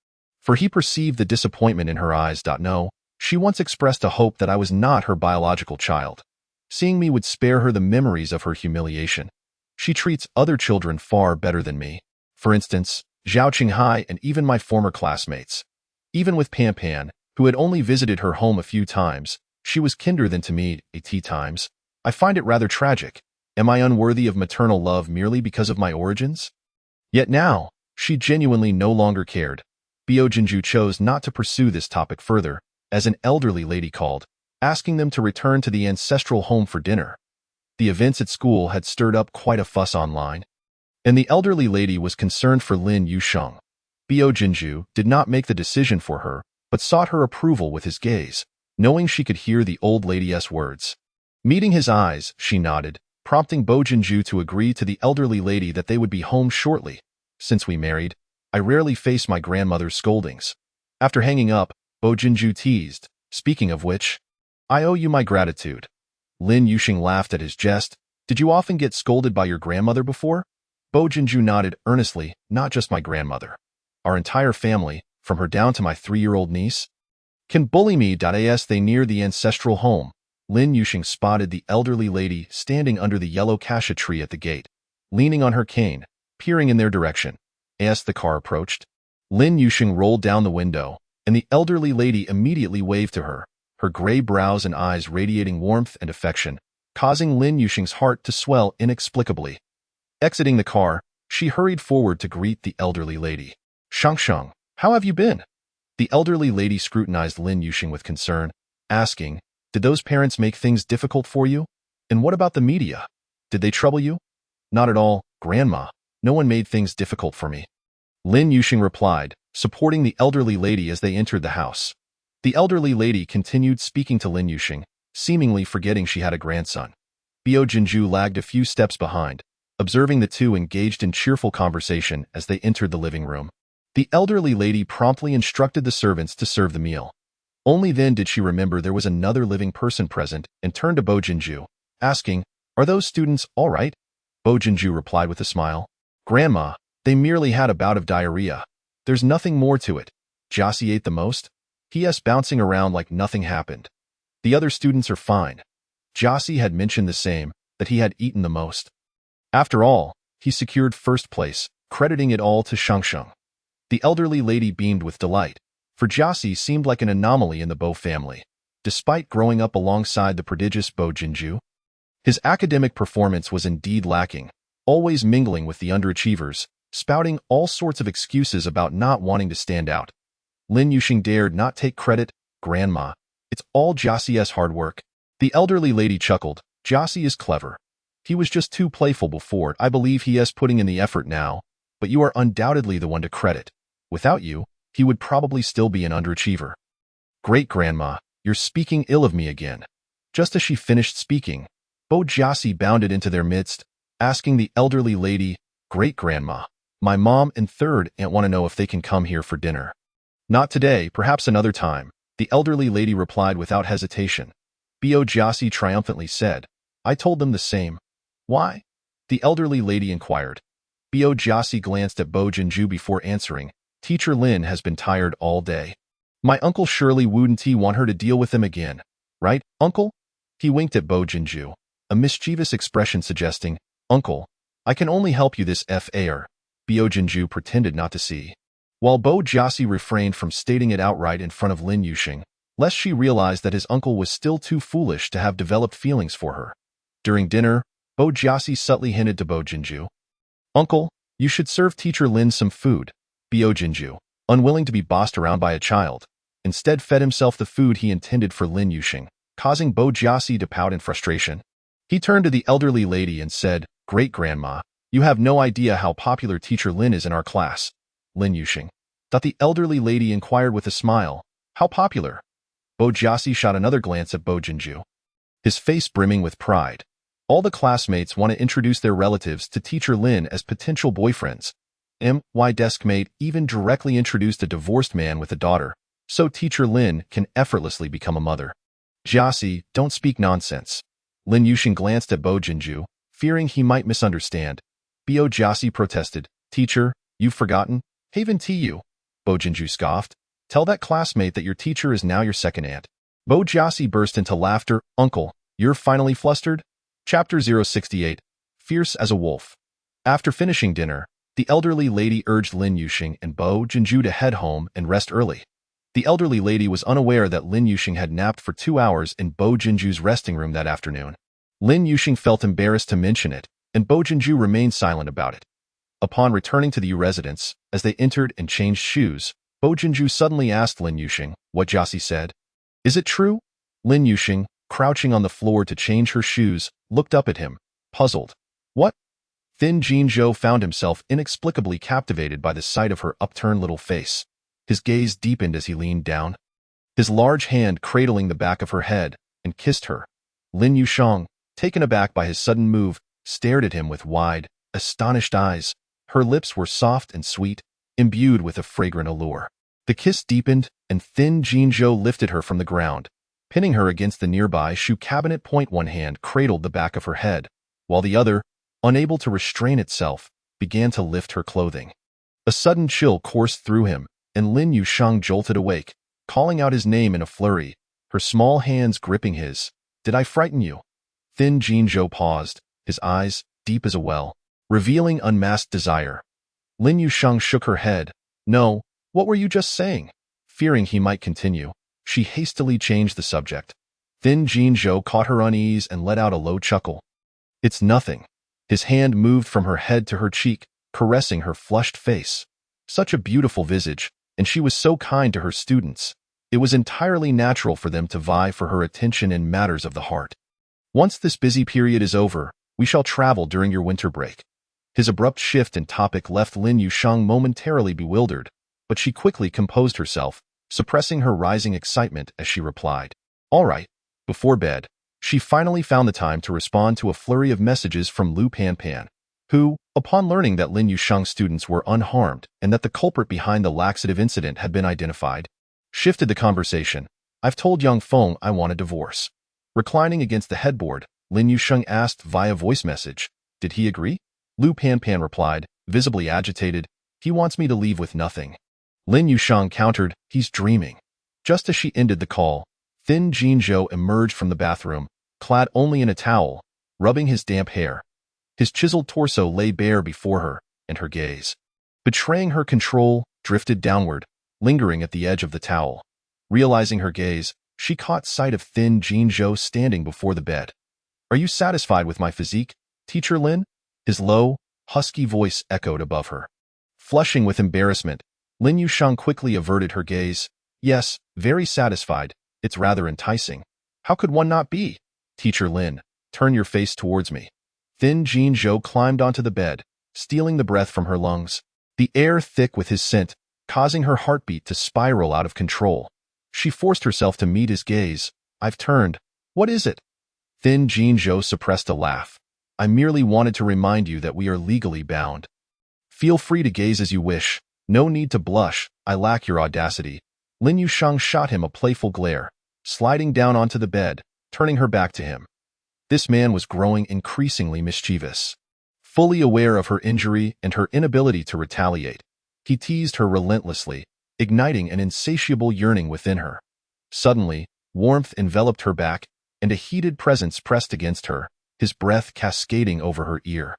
for he perceived the disappointment in her eyes. No, she once expressed a hope that I was not her biological child. Seeing me would spare her the memories of her humiliation. She treats other children far better than me. For instance, Zhao Qinghai and even my former classmates. Even with Pan Pan, who had only visited her home a few times, she was kinder than to me 80 times. I find it rather tragic. Am I unworthy of maternal love merely because of my origins? Yet now, she genuinely no longer cared. Bo Jinju chose not to pursue this topic further, as an elderly lady called, asking them to return to the ancestral home for dinner. The events at school had stirred up quite a fuss online, and the elderly lady was concerned for Lin Yuxing. Bo Jinju did not make the decision for her, but sought her approval with his gaze, knowing she could hear the old lady's words. Meeting his eyes, she nodded, prompting Bo Jinju to agree to the elderly lady that they would be home shortly. Since we married, I rarely face my grandmother's scoldings. After hanging up, Bo Jinju teased, speaking of which, I owe you my gratitude. Lin Yuxing laughed at his jest. Did you often get scolded by your grandmother before? Bo Jinju nodded earnestly. Not just my grandmother. Our entire family, from her down to my 3-year-old niece, can bully me. As they neared the ancestral home, Lin Yuxing spotted the elderly lady standing under the yellow cassia tree at the gate, leaning on her cane, peering in their direction. As the car approached, Lin Yuxing rolled down the window, and the elderly lady immediately waved to her, her gray brows and eyes radiating warmth and affection, causing Lin Yuxing's heart to swell inexplicably. Exiting the car, she hurried forward to greet the elderly lady. Shangsheng, how have you been? The elderly lady scrutinized Lin Yuxing with concern, asking, did those parents make things difficult for you? And what about the media? Did they trouble you? Not at all, Grandma. No one made things difficult for me. Lin Yuxing replied, supporting the elderly lady as they entered the house. The elderly lady continued speaking to Lin Yuxing, seemingly forgetting she had a grandson. Bo Jinju lagged a few steps behind, observing the two engaged in cheerful conversation as they entered the living room. The elderly lady promptly instructed the servants to serve the meal. Only then did she remember there was another living person present and turned to Bo Jinju, asking, are those students all right? Bo Jinju replied with a smile. Grandma, they merely had a bout of diarrhea. There's nothing more to it. Jiaxi ate the most. He.s. bouncing around like nothing happened. The other students are fine. Jiaxi had mentioned the same, that he had eaten the most. After all, he secured first place, crediting it all to Shangsheng. The elderly lady beamed with delight, for Jiaxi seemed like an anomaly in the Bo family, despite growing up alongside the prodigious Bo Jinju. His academic performance was indeed lacking, always mingling with the underachievers, spouting all sorts of excuses about not wanting to stand out. Lin Yuxing dared not take credit. Grandma, it's all Jiaxi's hard work. The elderly lady chuckled. Jiaxi is clever. He was just too playful before. I believe he is putting in the effort now, but you are undoubtedly the one to credit. Without you, he would probably still be an underachiever. Great Grandma, you're speaking ill of me again. Just as she finished speaking, Bo Jiaxi bounded into their midst, asking the elderly lady, Great Grandma, my mom and third aunt want to know if they can come here for dinner. Not today, perhaps another time, the elderly lady replied without hesitation. Bo Jiaxi triumphantly said, I told them the same. Why? The elderly lady inquired. Bo Jiaxi glanced at Bo Jinju before answering. Teacher Lin has been tired all day. My uncle surely wouldn't want her to deal with them again. Right, uncle? He winked at Bo Jinju, a mischievous expression suggesting, Uncle, I can only help you this FAR. Bo Jinju pretended not to see, while Bo Jiaxi refrained from stating it outright in front of Lin Yuxing, lest she realized that his uncle was still too foolish to have developed feelings for her. During dinner, Bo Jiaxi subtly hinted to Bo Jinju, Uncle, you should serve Teacher Lin some food. Bo Jinju, unwilling to be bossed around by a child, instead fed himself the food he intended for Lin Yuxing, causing Bo Jiaxi to pout in frustration. He turned to the elderly lady and said, "Great-grandma, you have no idea how popular Teacher Lin is in our class." Lin Yuxing thought the elderly lady inquired with a smile. "How popular?" Bo Jiaxi shot another glance at Bo Jinju, his face brimming with pride. All the classmates want to introduce their relatives to Teacher Lin as potential boyfriends. My desk mate even directly introduced a divorced man with a daughter, so Teacher Lin can effortlessly become a mother. Jiaxi, don't speak nonsense. Lin Yuxing glanced at Bo Jinju, fearing he might misunderstand. Bo Jiaxi protested. "Teacher, you've forgotten? Haven Tu." Bo Jinju scoffed. "Tell that classmate that your teacher is now your second aunt." Bo Jiaxi burst into laughter. "Uncle, you're finally flustered?" Chapter 068. Fierce as a Wolf. After finishing dinner, the elderly lady urged Lin Yuxing and Bo Jinju to head home and rest early. The elderly lady was unaware that Lin Yuxing had napped for 2 hours in Bo Jinju's resting room that afternoon. Lin Yuxing felt embarrassed to mention it, and Bo Jinju remained silent about it. Upon returning to the Yu residence, as they entered and changed shoes, Bo Jinju suddenly asked Lin Yuxing what Jiaxi said. "Is it true?" Lin Yuxing, crouching on the floor to change her shoes, looked up at him, puzzled. "What?" Thin Jinzhou found himself inexplicably captivated by the sight of her upturned little face. His gaze deepened as he leaned down, his large hand cradling the back of her head, and kissed her. Lin Yushang, taken aback by his sudden move, stared at him with wide, astonished eyes. Her lips were soft and sweet, imbued with a fragrant allure. The kiss deepened, and Thin Jinzhou lifted her from the ground, pinning her against the nearby shoe cabinet. One hand cradled the back of her head, while the other, unable to restrain itself, began to lift her clothing. A sudden chill coursed through him, and Lin Yushang jolted awake, calling out his name in a flurry, her small hands gripping his. "Did I frighten you?" Thin Jinzhou paused, his eyes deep as a well, revealing unmasked desire. Lin Yushang shook her head. "No, what were you just saying?" Fearing he might continue, she hastily changed the subject. Thin Jinzhou caught her unease and let out a low chuckle. "It's nothing." His hand moved from her head to her cheek, caressing her flushed face. Such a beautiful visage, and she was so kind to her students. It was entirely natural for them to vie for her attention in matters of the heart. "Once this busy period is over, we shall travel during your winter break." His abrupt shift in topic left Lin Yushang momentarily bewildered, but she quickly composed herself, suppressing her rising excitement as she replied, "All right." Before bed, she finally found the time to respond to a flurry of messages from Lu Panpan, who, upon learning that Lin Yushang's students were unharmed and that the culprit behind the laxative incident had been identified, shifted the conversation. "I've told Young Feng I want a divorce." Reclining against the headboard, Lin Yusheng asked via voice message, "Did he agree?" Lu Panpan replied, visibly agitated, "He wants me to leave with nothing." Lin Yusheng countered, "He's dreaming." Just as she ended the call, Thin Jinzhou emerged from the bathroom, clad only in a towel, rubbing his damp hair. His chiseled torso lay bare before her, and her gaze, betraying her control, drifted downward, lingering at the edge of the towel. Realizing her gaze, she caught sight of Thin Jinzhou standing before the bed. "Are you satisfied with my physique, Teacher Lin?" His low, husky voice echoed above her. Flushing with embarrassment, Lin Yusheng quickly averted her gaze. "Yes, very satisfied. It's rather enticing." "How could one not be?" "Teacher Lin, turn your face towards me." Thin Jinzhou climbed onto the bed, stealing the breath from her lungs, the air thick with his scent, causing her heartbeat to spiral out of control. She forced herself to meet his gaze. "I've turned. What is it?" Thin Jinzhou suppressed a laugh. "I merely wanted to remind you that we are legally bound. Feel free to gaze as you wish. No need to blush. I lack your audacity." Lin Yusheng shot him a playful glare, sliding down onto the bed, turning her back to him. This man was growing increasingly mischievous. Fully aware of her injury and her inability to retaliate, he teased her relentlessly, igniting an insatiable yearning within her. Suddenly, warmth enveloped her back, and a heated presence pressed against her, his breath cascading over her ear.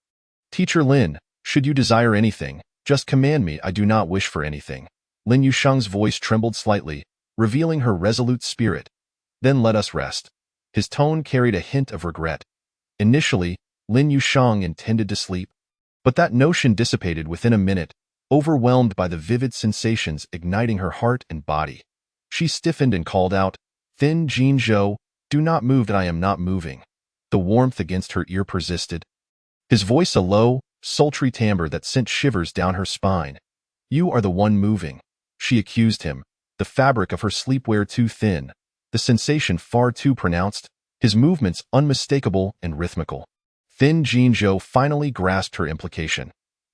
"Teacher Lin, should you desire anything, just command me. I do not wish for anything." Lin Yusheng's voice trembled slightly, revealing her resolute spirit. "Then let us rest." His tone carried a hint of regret. Initially, Lin Yusheng intended to sleep, but that notion dissipated within a minute, overwhelmed by the vivid sensations igniting her heart and body. She stiffened and called out, "Thin Jin Zhou, do not move, and I am not moving." The warmth against her ear persisted. His voice a low, sultry timbre that sent shivers down her spine. "You are the one moving," she accused him, the fabric of her sleepwear too thin, the sensation far too pronounced, his movements unmistakable and rhythmical. Thin Jin Zhou finally grasped her implication.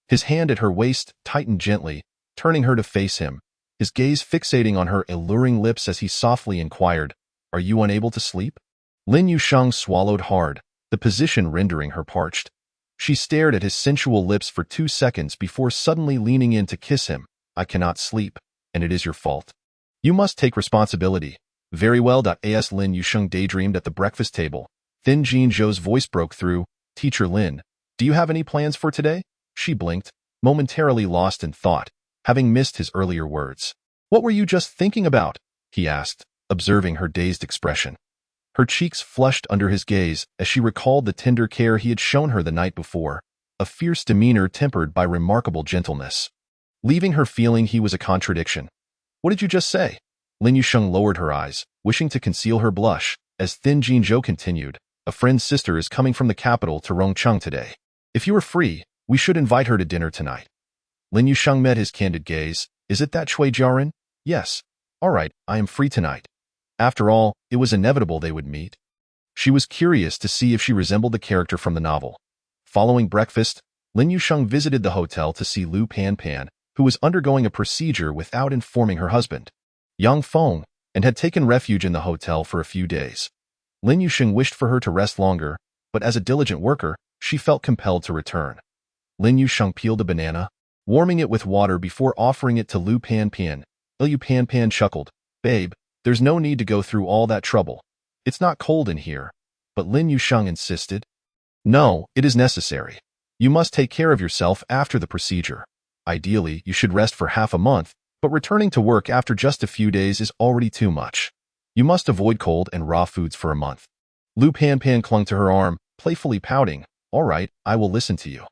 His hand at her waist tightened gently, turning her to face him, his gaze fixating on her alluring lips as he softly inquired, "Are you unable to sleep?" Lin Yusheng swallowed hard, the position rendering her parched. She stared at his sensual lips for 2 seconds before suddenly leaning in to kiss him. "I cannot sleep, and it is your fault. You must take responsibility." "Very well." As Lin Yusheng daydreamed at the breakfast table, Thin Jin Zhou's voice broke through, "Teacher Lin, do you have any plans for today?" She blinked, momentarily lost in thought, having missed his earlier words. "What were you just thinking about?" he asked, observing her dazed expression. Her cheeks flushed under his gaze as she recalled the tender care he had shown her the night before, a fierce demeanor tempered by remarkable gentleness, leaving her feeling he was a contradiction. "What did you just say?" Lin Yusheng lowered her eyes, wishing to conceal her blush, as Thin Jin Zhou continued, "A friend's sister is coming from the capital to Rongcheng today. If you are free, we should invite her to dinner tonight." Lin Yusheng met his candid gaze. "Is it that Cui Jiaoren?" "Yes." "All right, I am free tonight." After all, it was inevitable they would meet. She was curious to see if she resembled the character from the novel. Following breakfast, Lin Yusheng visited the hotel to see Lu Panpan, who was undergoing a procedure without informing her husband, Yang Feng, and had taken refuge in the hotel for a few days. Lin Yusheng wished for her to rest longer, but as a diligent worker, she felt compelled to return. Lin Yusheng peeled a banana, warming it with water before offering it to Lu Panpan. Lu Panpan chuckled, "Babe, there's no need to go through all that trouble. It's not cold in here." But Lin Yusheng insisted, "No, it is necessary. You must take care of yourself after the procedure. Ideally, you should rest for half a month, but returning to work after just a few days is already too much. You must avoid cold and raw foods for a month." Lu Panpan clung to her arm, playfully pouting, "All right, I will listen to you."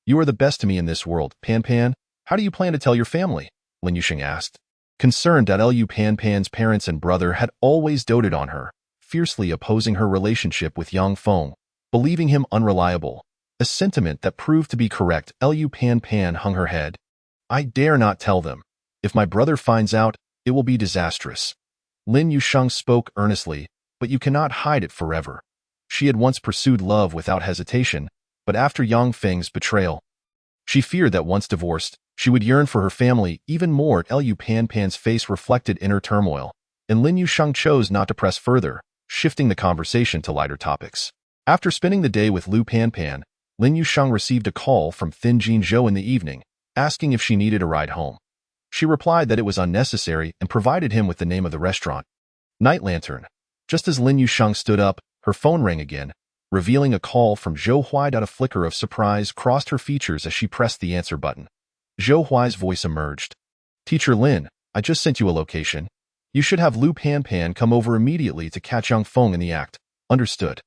"You are the best to me in this world, Panpan. How do you plan to tell your family?" Lin Yusheng asked, concerned that Lu Panpan's parents and brother had always doted on her, fiercely opposing her relationship with Yang Feng, believing him unreliable, a sentiment that proved to be correct. Lu Panpan hung her head. "I dare not tell them. If my brother finds out, it will be disastrous." Lin Yusheng spoke earnestly, "But you cannot hide it forever." She had once pursued love without hesitation, but after Yang Feng's betrayal, she feared that once divorced, she would yearn for her family even more. Lu Panpan's face reflected inner turmoil, and Lin Yusheng chose not to press further, shifting the conversation to lighter topics. After spending the day with Lu Panpan, Lin Yusheng received a call from Thin Jin Zhou in the evening, asking if she needed a ride home. She replied that it was unnecessary and provided him with the name of the restaurant, Night Lantern. Just as Lin Yusheng stood up, her phone rang again, revealing a call from Zhou Huai. A flicker of surprise crossed her features as she pressed the answer button. Zhou Huai's voice emerged. "Teacher Lin, I just sent you a location. You should have Lu Panpan come over immediately to catch Yang Feng in the act." "Understood."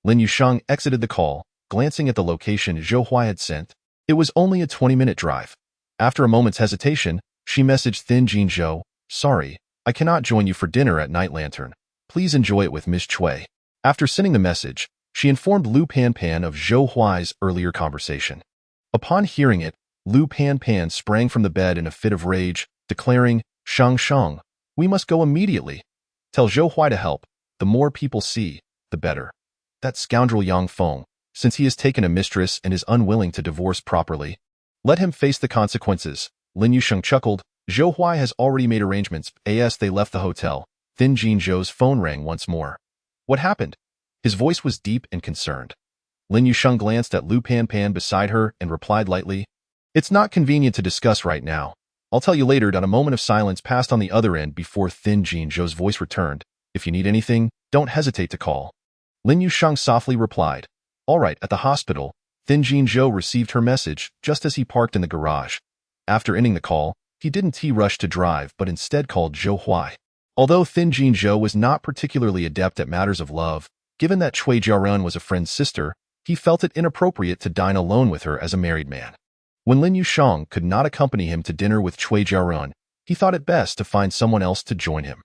Lin Yusheng exited the call, glancing at the location Zhou Huai had sent. It was only a 20-minute drive. After a moment's hesitation, she messaged Thin Jin Zhou, "Sorry, I cannot join you for dinner at Night Lantern. Please enjoy it with Miss Cui." After sending the message, she informed Lu Panpan of Zhou Huai's earlier conversation. Upon hearing it, Lu Panpan sprang from the bed in a fit of rage, declaring, Shang, we must go immediately. Tell Zhou Huai to help. The more people see, the better. That scoundrel Yang Feng, since he has taken a mistress and is unwilling to divorce properly, let him face the consequences." Lin Yusheng chuckled. Zhou Huai has already made arrangements. As they left the hotel, Thin Jin Zhou's phone rang once more. "What happened?" His voice was deep and concerned. Lin Yusheng glanced at Lu Panpan beside her and replied lightly, "It's not convenient to discuss right now. I'll tell you later." A moment of silence passed on the other end before Thin Jin Zhou's voice returned. "If you need anything, don't hesitate to call." Lin Yusheng softly replied, "All right." At the hospital, Thin Jin Zhou received her message just as he parked in the garage. After ending the call, he didn't rush to drive but instead called Zhou Huai. Although Thin Jin Zhou was not particularly adept at matters of love, given that Cui Jiaoren was a friend's sister, he felt it inappropriate to dine alone with her as a married man. When Lin Yusheng could not accompany him to dinner with Cui Jiarun, he thought it best to find someone else to join him.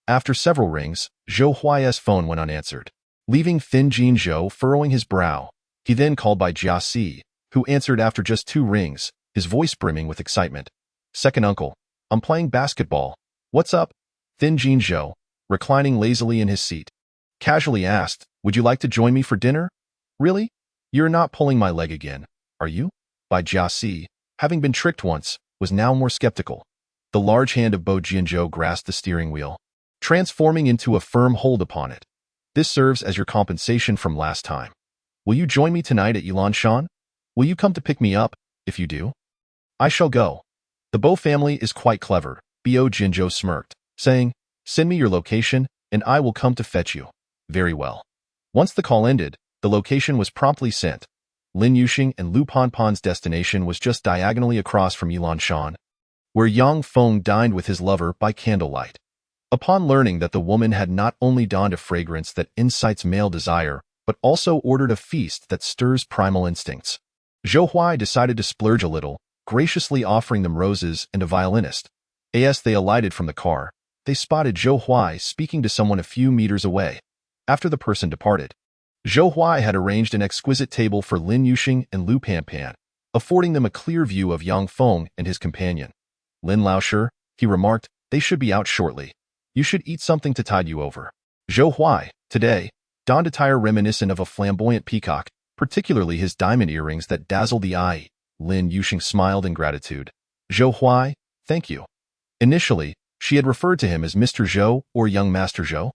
After several rings, Zhou Huai's phone went unanswered, leaving Thin Jin Zhou furrowing his brow. He then called by Jia Si, who answered after just 2 rings, his voice brimming with excitement. "Second uncle, I'm playing basketball. What's up?" Thin Jin Zhou, reclining lazily in his seat, casually asked, "Would you like to join me for dinner?" "Really? You're not pulling my leg again, are you?" By Jia Si, having been tricked once, was now more skeptical. The large hand of Bo Jianzhou grasped the steering wheel, transforming into a firm hold upon it. "This serves as your compensation from last time. Will you join me tonight at Yilanshan? Will you come to pick me up? If you do, I shall go." The Bo family is quite clever, Bo Jinzhou smirked, saying, "Send me your location, and I will come to fetch you." Very well. Once the call ended, the location was promptly sent. Lin Yusheng and Lu Panpan's destination was just diagonally across from Yilanshan, where Yang Feng dined with his lover by candlelight. Upon learning that the woman had not only donned a fragrance that incites male desire, but also ordered a feast that stirs primal instincts, Zhou Huai decided to splurge a little, graciously offering them roses and a violinist. As they alighted from the car, they spotted Zhou Huai speaking to someone a few meters away. After the person departed, Zhou Huai had arranged an exquisite table for Lin Yusheng and Lu Panpan, affording them a clear view of Yang Feng and his companion. "Lin Laoshi," he remarked, "they should be out shortly. You should eat something to tide you over." Zhou Huai, today, donned attire reminiscent of a flamboyant peacock, particularly his diamond earrings that dazzled the eye. Lin Yusheng smiled in gratitude. "Zhou Huai, thank you." Initially, she had referred to him as Mr. Zhou or Young Master Zhou,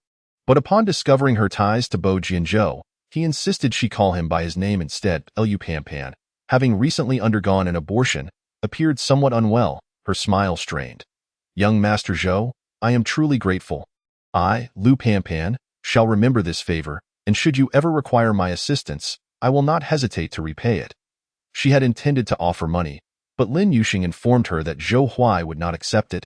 but upon discovering her ties to Bo Jianzhou, he insisted she call him by his name instead. Lu Panpan, having recently undergone an abortion, appeared somewhat unwell, her smile strained. "Young Master Zhou, I am truly grateful. I, Lu Panpan, shall remember this favor, and should you ever require my assistance, I will not hesitate to repay it." She had intended to offer money, but Lin Yusheng informed her that Zhou Huai would not accept it,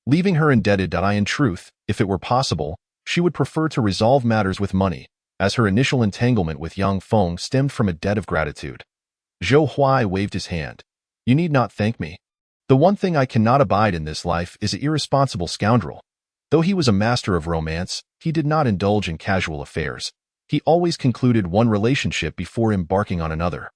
leaving her indebted. In truth, if it were possible, she would prefer to resolve matters with money, as her initial entanglement with Yang Feng stemmed from a debt of gratitude. Zhou Huai waved his hand. "You need not thank me. The one thing I cannot abide in this life is an irresponsible scoundrel." Though he was a master of romance, he did not indulge in casual affairs. He always concluded one relationship before embarking on another.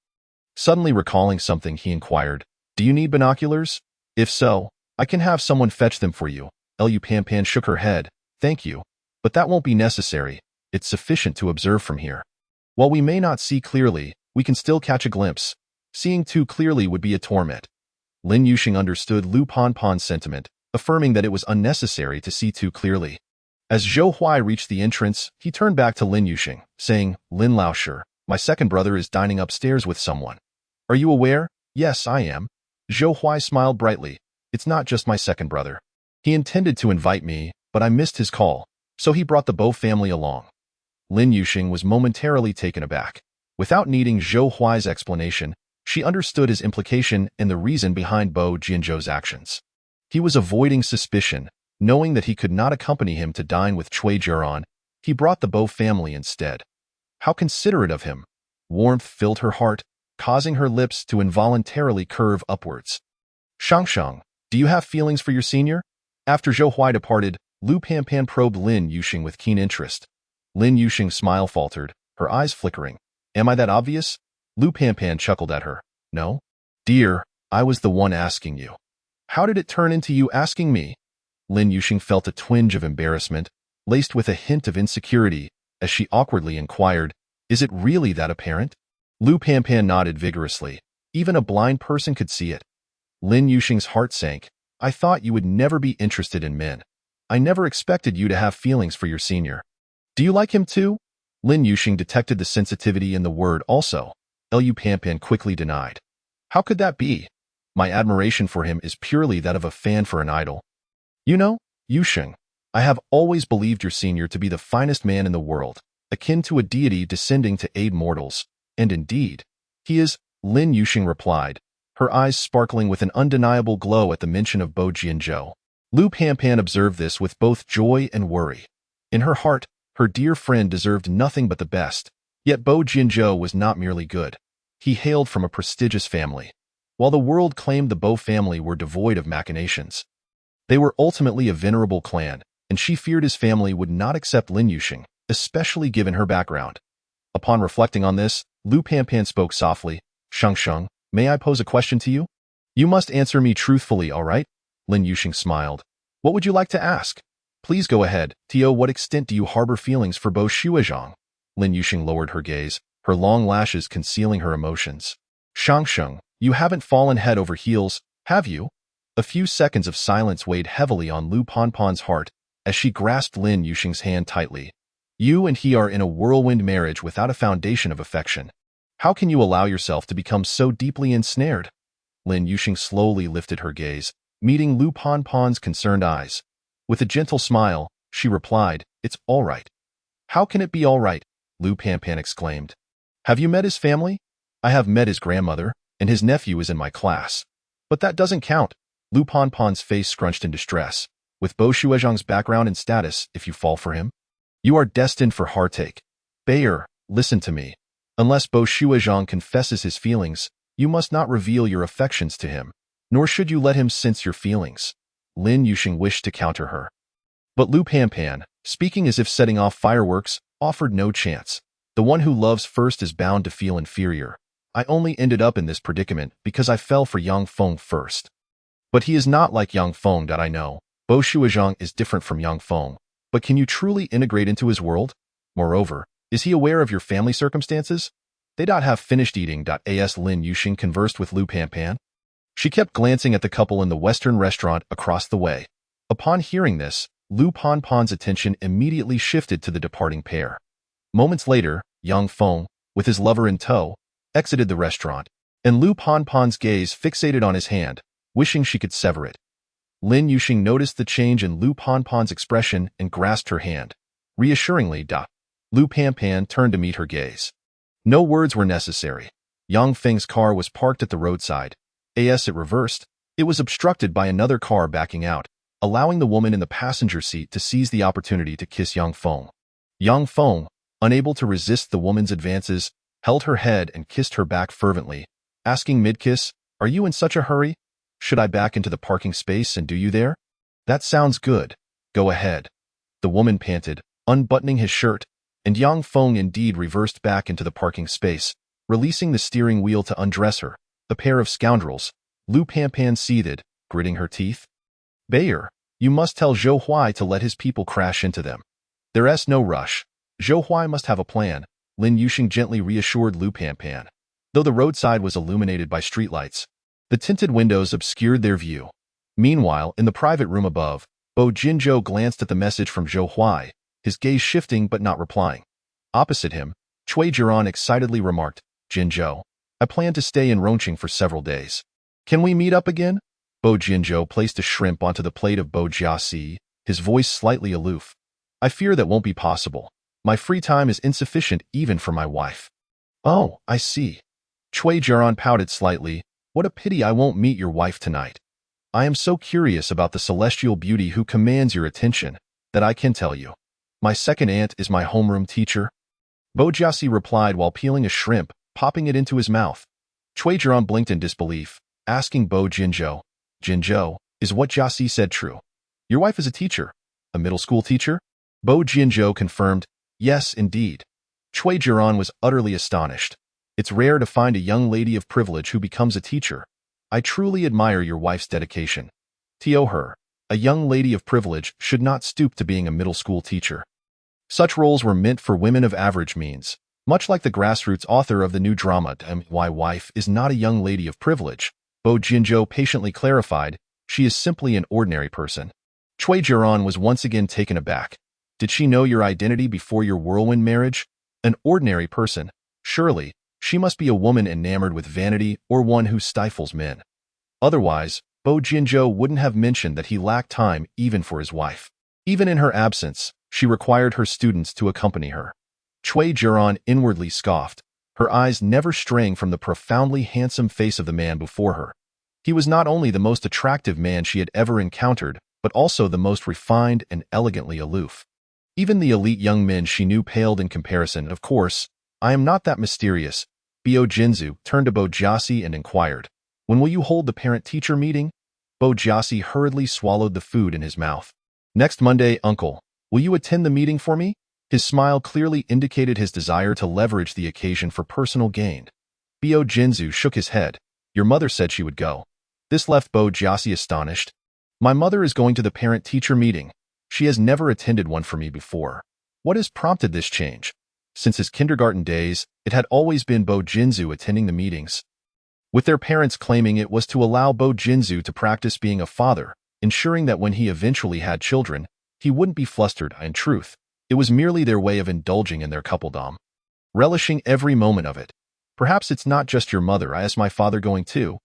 Suddenly recalling something, he inquired, "Do you need binoculars? If so, I can have someone fetch them for you." Lu Panpan shook her head. "Thank you, but that won't be necessary. It's sufficient to observe from here. While we may not see clearly, we can still catch a glimpse. Seeing too clearly would be a torment." Lin Yusheng understood Lu Panpan's sentiment, affirming that it was unnecessary to see too clearly. As Zhou Huai reached the entrance, he turned back to Lin Yusheng, saying, "Lin Laoshi, my second brother is dining upstairs with someone. Are you aware?" "Yes, I am." Zhou Huai smiled brightly. "It's not just my second brother. He intended to invite me, but I missed his call, so he brought the Bo family along." Lin Yusheng was momentarily taken aback. Without needing Zhou Huai's explanation, she understood his implication and the reason behind Bo Jianzhou's actions. He was avoiding suspicion, knowing that he could not accompany him to dine with Cui Jiarun. He brought the Bo family instead. How considerate of him! Warmth filled her heart, causing her lips to involuntarily curve upwards. "Shangshang, do you have feelings for your senior?" After Zhou Huai departed, Lu Panpan probed Lin Yusheng with keen interest. Lin Yusheng's smile faltered, her eyes flickering. "Am I that obvious?" Lu Panpan chuckled at her. "No? Dear, I was the one asking you." "How did it turn into you asking me?" Lin Yusheng felt a twinge of embarrassment, laced with a hint of insecurity, as she awkwardly inquired, "Is it really that apparent?" Lu Panpan nodded vigorously. Even a blind person could see it. Lin Yusheng's heart sank. "I thought you would never be interested in men. I never expected you to have feelings for your senior." "Do you like him too?" Lin Yusheng detected the sensitivity in the word also. Lu Panpan quickly denied. "How could that be? My admiration for him is purely that of a fan for an idol. You know, Yusheng, I have always believed your senior to be the finest man in the world, akin to a deity descending to aid mortals. And indeed, he is," Lin Yusheng replied, her eyes sparkling with an undeniable glow at the mention of Bo Jianzhou. Lu Panpan observed this with both joy and worry. In her heart, her dear friend deserved nothing but the best, yet Bo Jianzhou was not merely good. He hailed from a prestigious family. while the world claimed the Bo family were devoid of machinations. They were ultimately a venerable clan, and she feared his family would not accept Lin Yuxing, especially given her background. Upon reflecting on this, Lu Panpan spoke softly, "Sheng Sheng, may I pose a question to you? You must answer me truthfully, all right?" Lin Yuxing smiled. "What would you like to ask?" "Please go ahead. To what extent do you harbor feelings for Bo Shuizhang?" Lin Yuxing lowered her gaze, her long lashes concealing her emotions. "Shang Sheng, you haven't fallen head over heels, have you?" A few seconds of silence weighed heavily on Lu Panpan's heart as she grasped Lin Yuxing's hand tightly. "You and he are in a whirlwind marriage without a foundation of affection. How can you allow yourself to become so deeply ensnared?" Lin Yuxing slowly lifted her gaze, meeting Lu Panpan's concerned eyes. With a gentle smile, she replied, "It's all right." "How can it be all right?" Lu Panpan exclaimed. "Have you met his family?" "I have met his grandmother, and his nephew is in my class." "But that doesn't count." Lu Panpan's face scrunched in distress. "With Bo Shuizhang's background and status, if you fall for him, you are destined for heartache. Bayer, listen to me. Unless Bo Shuizhang confesses his feelings, you must not reveal your affections to him, nor should you let him sense your feelings." Lin Yuxing wished to counter her. But Lu Panpan, speaking as if setting off fireworks, offered no chance. "The one who loves first is bound to feel inferior. I only ended up in this predicament because I fell for Yang Feng first. But he is not like Yang Feng that I know. Bo Shuizhang is different from Yang Feng. But can you truly integrate into his world? Moreover, is he aware of your family circumstances?" They have finished eating. As Lin Yuxing conversed with Lu Panpan, she kept glancing at the couple in the Western restaurant across the way. Upon hearing this, Lu Panpan's attention immediately shifted to the departing pair. Moments later, Yang Feng, with his lover in tow, exited the restaurant, and Lu Panpan's gaze fixated on his hand, wishing she could sever it. Lin Yuxing noticed the change in Lu Panpan's expression and grasped her hand. Reassuringly, Lu Panpan turned to meet her gaze. No words were necessary. Yang Feng's car was parked at the roadside. As it reversed, it was obstructed by another car backing out, allowing the woman in the passenger seat to seize the opportunity to kiss Yang Feng. Yang Feng, unable to resist the woman's advances, held her head and kissed her back fervently, asking mid-kiss, "Are you in such a hurry? Should I back into the parking space and do you there?" "That sounds good. Go ahead." The woman panted, unbuttoning his shirt, and Yang Feng indeed reversed back into the parking space, releasing the steering wheel to undress her. "A pair of scoundrels," Lu Panpan seethed, gritting her teeth. "Bayer, you must tell Zhou Huai to let his people crash into them. There's no rush. Zhou Huai must have a plan," Lin Yuxing gently reassured Lu Panpan. Though the roadside was illuminated by streetlights, the tinted windows obscured their view. Meanwhile, in the private room above, Bo Jinzhou glanced at the message from Zhou Huai, his gaze shifting but not replying. Opposite him, Cui Jiran excitedly remarked, "Jinzhou, I plan to stay in Rongqing for several days. Can we meet up again?" Bo Jinzhou placed a shrimp onto the plate of Bo Jiaxi, his voice slightly aloof. "I fear that won't be possible. My free time is insufficient even for my wife." "Oh, I see." Cui Jiran pouted slightly. "What a pity I won't meet your wife tonight. I am so curious about the celestial beauty who commands your attention that I can tell you. My second aunt is my homeroom teacher." Bo Jiaxi replied while peeling a shrimp, popping it into his mouth. Cui Jiran blinked in disbelief, asking Bo Jinzhou, "Jinzhou, is what Jiaxi said true? Your wife is a teacher? A middle school teacher?" Bo Jinzhou confirmed, "Yes, indeed." Cui Jiran was utterly astonished. "It's rare to find a young lady of privilege who becomes a teacher. I truly admire your wife's dedication. To her, a young lady of privilege should not stoop to being a middle school teacher. Such roles were meant for women of average means, much like the grassroots author of the new drama, My Wife is Not a Young Lady of Privilege." Bo Jinzhou patiently clarified, "She is simply an ordinary person." Cui Jiran was once again taken aback. "Did she know your identity before your whirlwind marriage? An ordinary person? Surely, she must be a woman enamored with vanity or one who stifles men. Otherwise, Bo Jinzhou wouldn't have mentioned that he lacked time even for his wife. Even in her absence, she required her students to accompany her." Cui Jiran inwardly scoffed, her eyes never straying from the profoundly handsome face of the man before her. He was not only the most attractive man she had ever encountered, but also the most refined and elegantly aloof. Even the elite young men she knew paled in comparison. "Of course, I am not that mysterious." Bo Jinzhou turned to Bo Jiaxi and inquired, When will you hold the parent-teacher meeting? Bo Jiasi hurriedly swallowed the food in his mouth. Next Monday, uncle. Will you attend the meeting for me? His smile clearly indicated his desire to leverage the occasion for personal gain. Bo Jinzu shook his head. Your mother said she would go. This left Bo Jiasi astonished. My mother is going to the parent-teacher meeting. She has never attended one for me before. What has prompted this change? Since his kindergarten days, it had always been Bo Jinzu attending the meetings, with their parents claiming it was to allow Bo Jinzu to practice being a father, ensuring that when he eventually had children, he wouldn't be flustered. In truth, it was merely their way of indulging in their coupledom, relishing every moment of it. Perhaps it's not just your mother. Is my father going too?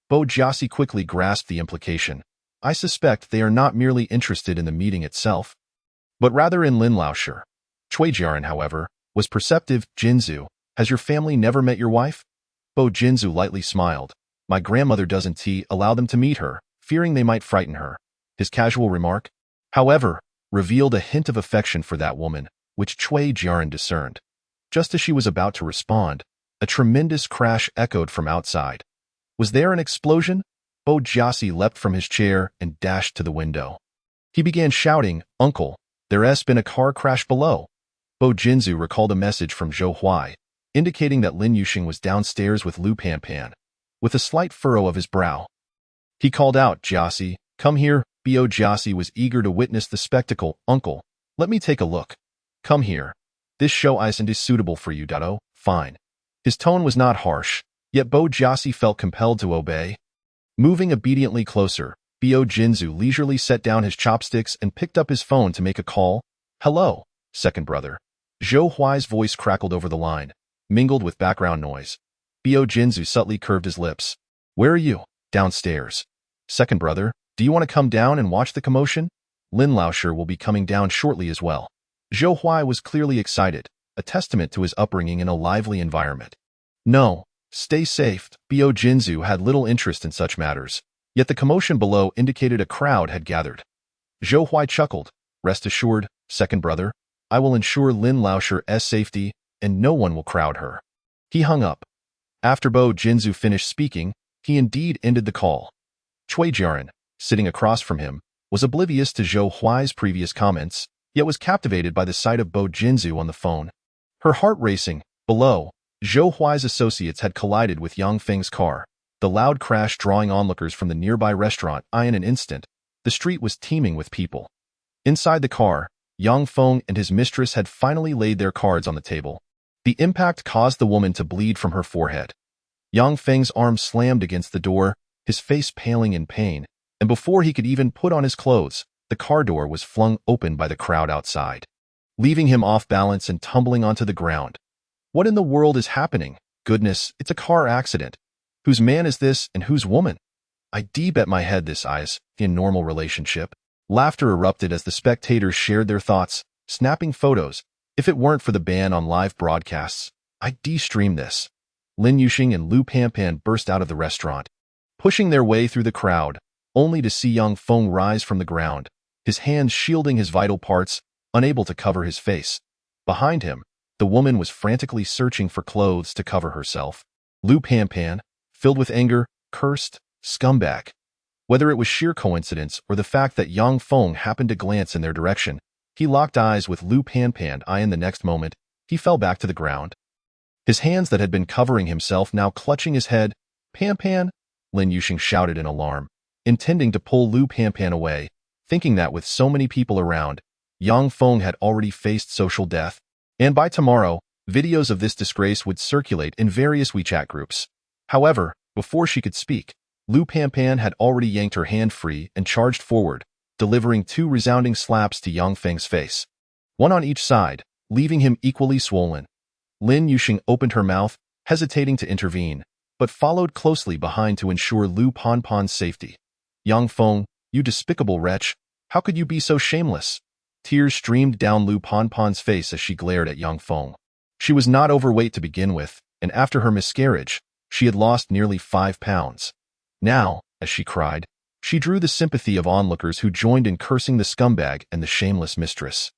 Bo Jiasi quickly grasped the implication. I suspect they are not merely interested in the meeting itself, but rather in Lin Laoshi. Cui Jiaran, however, was perceptive. Jinzu, has your family never met your wife? Bo Jinzu lightly smiled. My grandmother doesn't allow them to meet her, fearing they might frighten her. His casual remark, however, revealed a hint of affection for that woman, which Cui Jiaran discerned. Just as she was about to respond, a tremendous crash echoed from outside. Was there an explosion? Bo Jiasi leapt from his chair and dashed to the window. He began shouting, Uncle, there's been a car crash below. Bo Jinzu recalled a message from Zhou Huai, indicating that Lin Yuxing was downstairs with Lu Panpan, with a slight furrow of his brow. He called out, Jiasi, come here. Bo Jiasi was eager to witness the spectacle. Uncle, let me take a look. Come here. This show isn't suitable for you, Dato. Fine. His tone was not harsh, yet Bo Jiasi felt compelled to obey. Moving obediently closer, Bo Jinzu leisurely set down his chopsticks and picked up his phone to make a call. Hello, second brother. Zhou Huai's voice crackled over the line, mingled with background noise. Bo Jinzu subtly curved his lips. Where are you? Downstairs. Second brother, do you want to come down and watch the commotion? Lin Laoshi will be coming down shortly as well. Zhou Huai was clearly excited, a testament to his upbringing in a lively environment. No, stay safe. Bo Jinzu had little interest in such matters, yet the commotion below indicated a crowd had gathered. Zhou Huai chuckled. Rest assured, second brother, I will ensure Lin Laoshi's safety, and no one will crowd her. He hung up. After Bo Jinzu finished speaking, he indeed ended the call. Cui Jiaran, sitting across from him, was oblivious to Zhou Huai's previous comments, yet was captivated by the sight of Bo Jinzu on the phone. Her heart racing. Below, Zhou Huai's associates had collided with Yang Feng's car, the loud crash drawing onlookers from the nearby restaurant. In an instant, the street was teeming with people. Inside the car, Yang Feng and his mistress had finally laid their cards on the table. The impact caused the woman to bleed from her forehead. Yang Feng's arm slammed against the door, his face paling in pain, and before he could even put on his clothes, the car door was flung open by the crowd outside, leaving him off balance and tumbling onto the ground. What in the world is happening? Goodness, it's a car accident. Whose man is this and whose woman? I bet my head this is in normal relationship. Laughter erupted as the spectators shared their thoughts, snapping photos. If it weren't for the ban on live broadcasts, I'd de-stream this. Lin Yuxing and Lu Panpan burst out of the restaurant, pushing their way through the crowd, only to see Yang Feng rise from the ground, his hands shielding his vital parts, unable to cover his face. Behind him, the woman was frantically searching for clothes to cover herself. Lu Panpan, filled with anger, cursed, scumbag. Whether it was sheer coincidence or the fact that Yang Feng happened to glance in their direction, he locked eyes with Lu Panpan. In the next moment, he fell back to the ground, his hands that had been covering himself now clutching his head. Panpan, Lin Yuxing shouted in alarm, intending to pull Lu Panpan away, thinking that with so many people around, Yang Feng had already faced social death, and by tomorrow, videos of this disgrace would circulate in various WeChat groups. However, before she could speak, Lu Panpan had already yanked her hand free and charged forward, delivering 2 resounding slaps to Yang Feng's face, one on each side, leaving him equally swollen. Lin Yuxing opened her mouth, hesitating to intervene, but followed closely behind to ensure Lu Panpan's safety. Yang Feng, you despicable wretch, how could you be so shameless? Tears streamed down Lu Panpan's face as she glared at Yang Feng. She was not overweight to begin with, and after her miscarriage, she had lost nearly 5 pounds. Now, as she cried, she drew the sympathy of onlookers who joined in cursing the scumbag and the shameless mistress.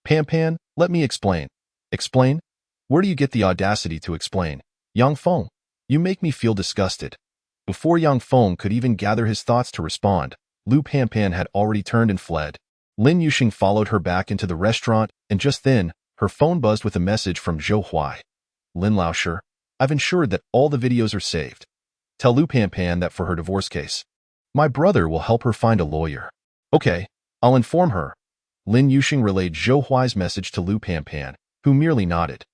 Panpan, let me explain. Explain? Where do you get the audacity to explain? Yang Feng, you make me feel disgusted. Before Yang Feng could even gather his thoughts to respond, Lu Panpan had already turned and fled. Lin Yuxing followed her back into the restaurant, and just then, her phone buzzed with a message from Zhou Huai. Lin Laosher, I've ensured that all the videos are saved. Tell Lu Panpan that for her divorce case, my brother will help her find a lawyer. Okay, I'll inform her. Lin Yuxing relayed Zhou Huai's message to Lu Panpan, who merely nodded.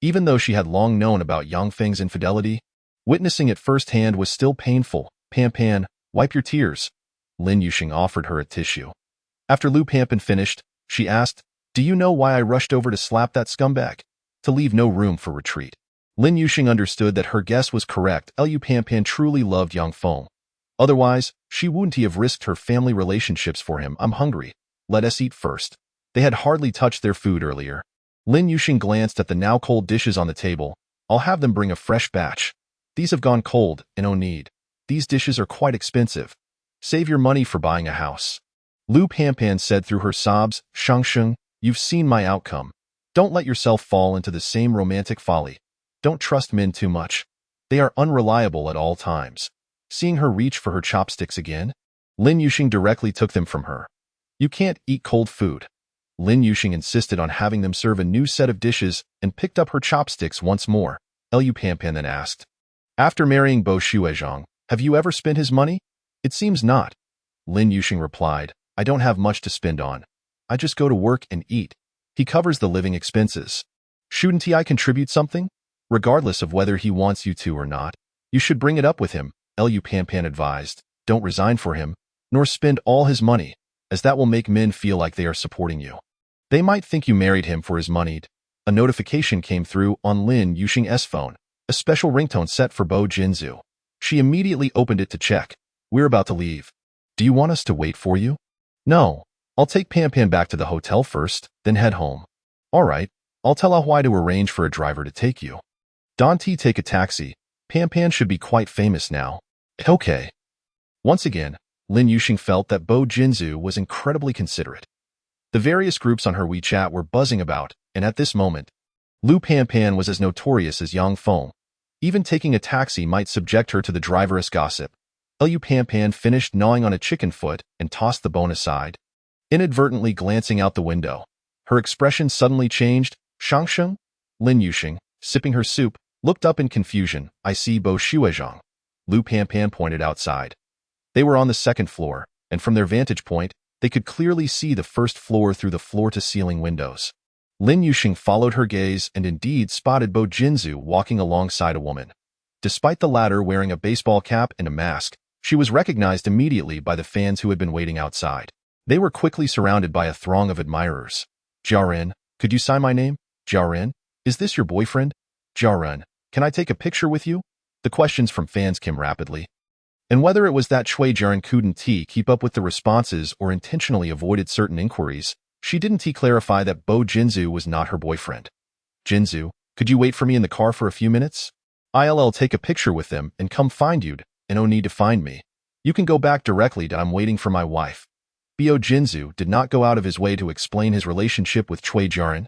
Even though she had long known about Yang Feng's infidelity, witnessing it firsthand was still painful. Panpan, wipe your tears. Lin Yuxing offered her a tissue. After Lu Panpan finished, she asked, do you know why I rushed over to slap that scumbag? To leave no room for retreat. Lin Yuxing understood that her guess was correct. Lu Panpan truly loved Yang Feng. Otherwise, she wouldn't have risked her family relationships for him. I'm hungry. Let us eat first. They had hardly touched their food earlier. Lin Yuxing glanced at the now cold dishes on the table. I'll have them bring a fresh batch. These have gone cold, and no need. These dishes are quite expensive. Save your money for buying a house. Lu Panpan said through her sobs, Shangsheng, you've seen my outcome. Don't let yourself fall into the same romantic folly. Don't trust men too much. They are unreliable at all times. Seeing her reach for her chopsticks again, Lin Yuxing directly took them from her. You can't eat cold food. Lin Yuxing insisted on having them serve a new set of dishes and picked up her chopsticks once more. Lu Panpan then asked, after marrying Bo Xuezhang, have you ever spent his money? It seems not. Lin Yuxing replied, I don't have much to spend on. I just go to work and eat. He covers the living expenses. Shouldn't I contribute something? Regardless of whether he wants you to or not, you should bring it up with him, Lu Panpan advised. Don't resign for him, nor spend all his money, as that will make men feel like they are supporting you. They might think you married him for his money. A notification came through on Lin Yuxing's phone, a special ringtone set for Bo Jinzu. She immediately opened it to check. We're about to leave. Do you want us to wait for you? No. I'll take Panpan back to the hotel first, then head home. All right. I'll tell Ahuai to arrange for a driver to take you. Don't take a taxi. Panpan should be quite famous now. Okay. Once again, Lin Yuxing felt that Bo Jinzu was incredibly considerate. The various groups on her WeChat were buzzing about, and at this moment, Lu Panpan was as notorious as Yang Feng. Even taking a taxi might subject her to the driver's gossip. Lu Panpan finished gnawing on a chicken foot and tossed the bone aside. Inadvertently glancing out the window, her expression suddenly changed. Shangsheng? Lin Yuxing, sipping her soup, looked up in confusion. I see Bo Xuezhang. Lu Panpan pointed outside. They were on the second floor, and from their vantage point, they could clearly see the first floor through the floor-to-ceiling windows. Lin Yuxing followed her gaze and indeed spotted Bo Jinzu walking alongside a woman. Despite the latter wearing a baseball cap and a mask, she was recognized immediately by the fans who had been waiting outside. They were quickly surrounded by a throng of admirers. Jiaren, could you sign my name? Jiaren, is this your boyfriend? Jiaren, can I take a picture with you? The questions from fans came rapidly. And whether it was that Cui Jiaren couldn't keep up with the responses or intentionally avoided certain inquiries, she didn't clarify that Bo Jinzu was not her boyfriend. Jinzu, could you wait for me in the car for a few minutes? I'll take a picture with them and come find you, and no need to find me. You can go back directly to I'm waiting for my wife. Bo Jinzu did not go out of his way to explain his relationship with Cui Jiaren.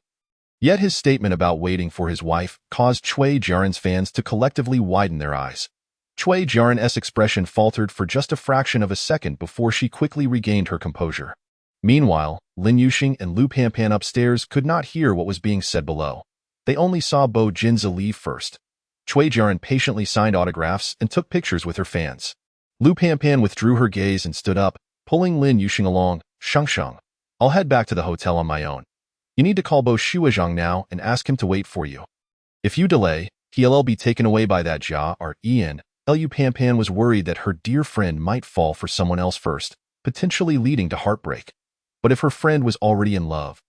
Yet his statement about waiting for his wife caused Cui Jiaren's fans to collectively widen their eyes. Cui Jiaren's expression faltered for just a fraction of a second before she quickly regained her composure. Meanwhile, Lin Yuxing and Lu Panpan upstairs could not hear what was being said below. They only saw Bo Jinzu leave first. Cui Jiaren patiently signed autographs and took pictures with her fans. Lu Panpan withdrew her gaze and stood up, pulling Lin Yuxing along. Shangsheng, I'll head back to the hotel on my own. You need to call Bo Xuezhang now and ask him to wait for you. If you delay, he'll be taken away by that Jia or Ian. Lu Panpan was worried that her dear friend might fall for someone else first, potentially leading to heartbreak. But if her friend was already in love,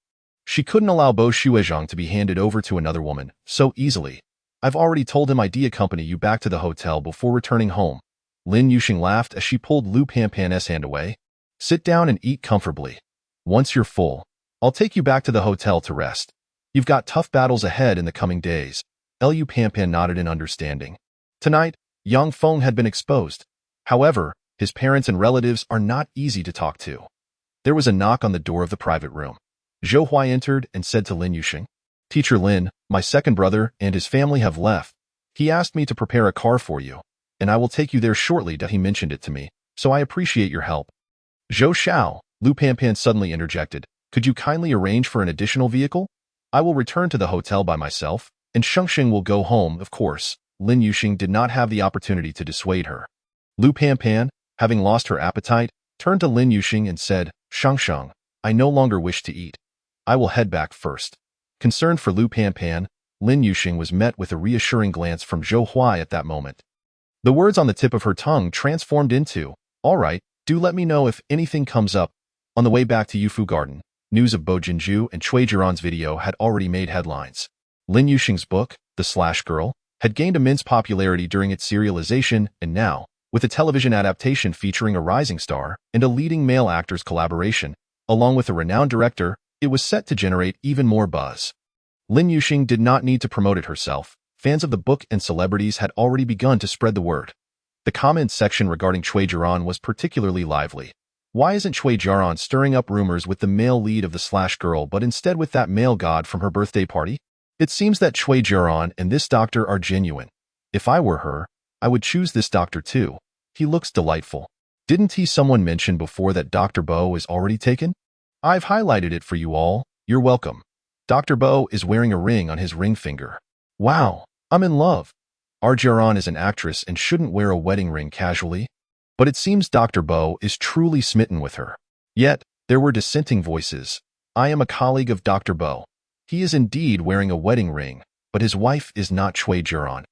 she couldn't allow Bo Xuezhang to be handed over to another woman so easily. I've already told him I'd accompany you back to the hotel before returning home. Lin Yuxing laughed as she pulled Lu Panpan's hand away. Sit down and eat comfortably. Once you're full, I'll take you back to the hotel to rest. You've got tough battles ahead in the coming days. Lu Panpan nodded in understanding. Tonight, Yang Feng had been exposed. However, his parents and relatives are not easy to talk to. There was a knock on the door of the private room. Zhou Huai entered and said to Lin Yuxing, Teacher Lin, my second brother and his family have left. He asked me to prepare a car for you. and I will take you there shortly. He mentioned it to me, so I appreciate your help. Zhou Xiao, Lu Panpan suddenly interjected. Could you kindly arrange for an additional vehicle? I will return to the hotel by myself, and Shengxing will go home, of course. Lin Yuxing did not have the opportunity to dissuade her. Lu Panpan, having lost her appetite, turned to Lin Yuxing and said, Shengxing, I no longer wish to eat. I will head back first. Concerned for Lu Panpan, Lin Yuxing was met with a reassuring glance from Zhou Huai at that moment. The words on the tip of her tongue transformed into, all right, do let me know if anything comes up. On the way back to Yufu Garden, news of Bo Jinju and Cui Jiran's video had already made headlines. Lin Yuxing's book, The Slash Girl, had gained immense popularity during its serialization, and now, with a television adaptation featuring a rising star and a leading male actor's collaboration, along with a renowned director, it was set to generate even more buzz. Lin Yuxing did not need to promote it herself. Fans of the book and celebrities had already begun to spread the word. The comments section regarding Cui Jiran was particularly lively. Why isn't Cui Jiran stirring up rumors with the male lead of The Slash Girl but instead with that male god from her birthday party? It seems that Cui Jiran and this doctor are genuine. If I were her, I would choose this doctor too. He looks delightful. Didn't someone mention before that Dr. Bo is already taken? I've highlighted it for you all. You're welcome. Dr. Bo is wearing a ring on his ring finger. Wow, I'm in love. Our Jiran is an actress and shouldn't wear a wedding ring casually. But it seems Dr. Bo is truly smitten with her. Yet, there were dissenting voices. I am a colleague of Dr. Bo. He is indeed wearing a wedding ring, but his wife is not Cui Jiran.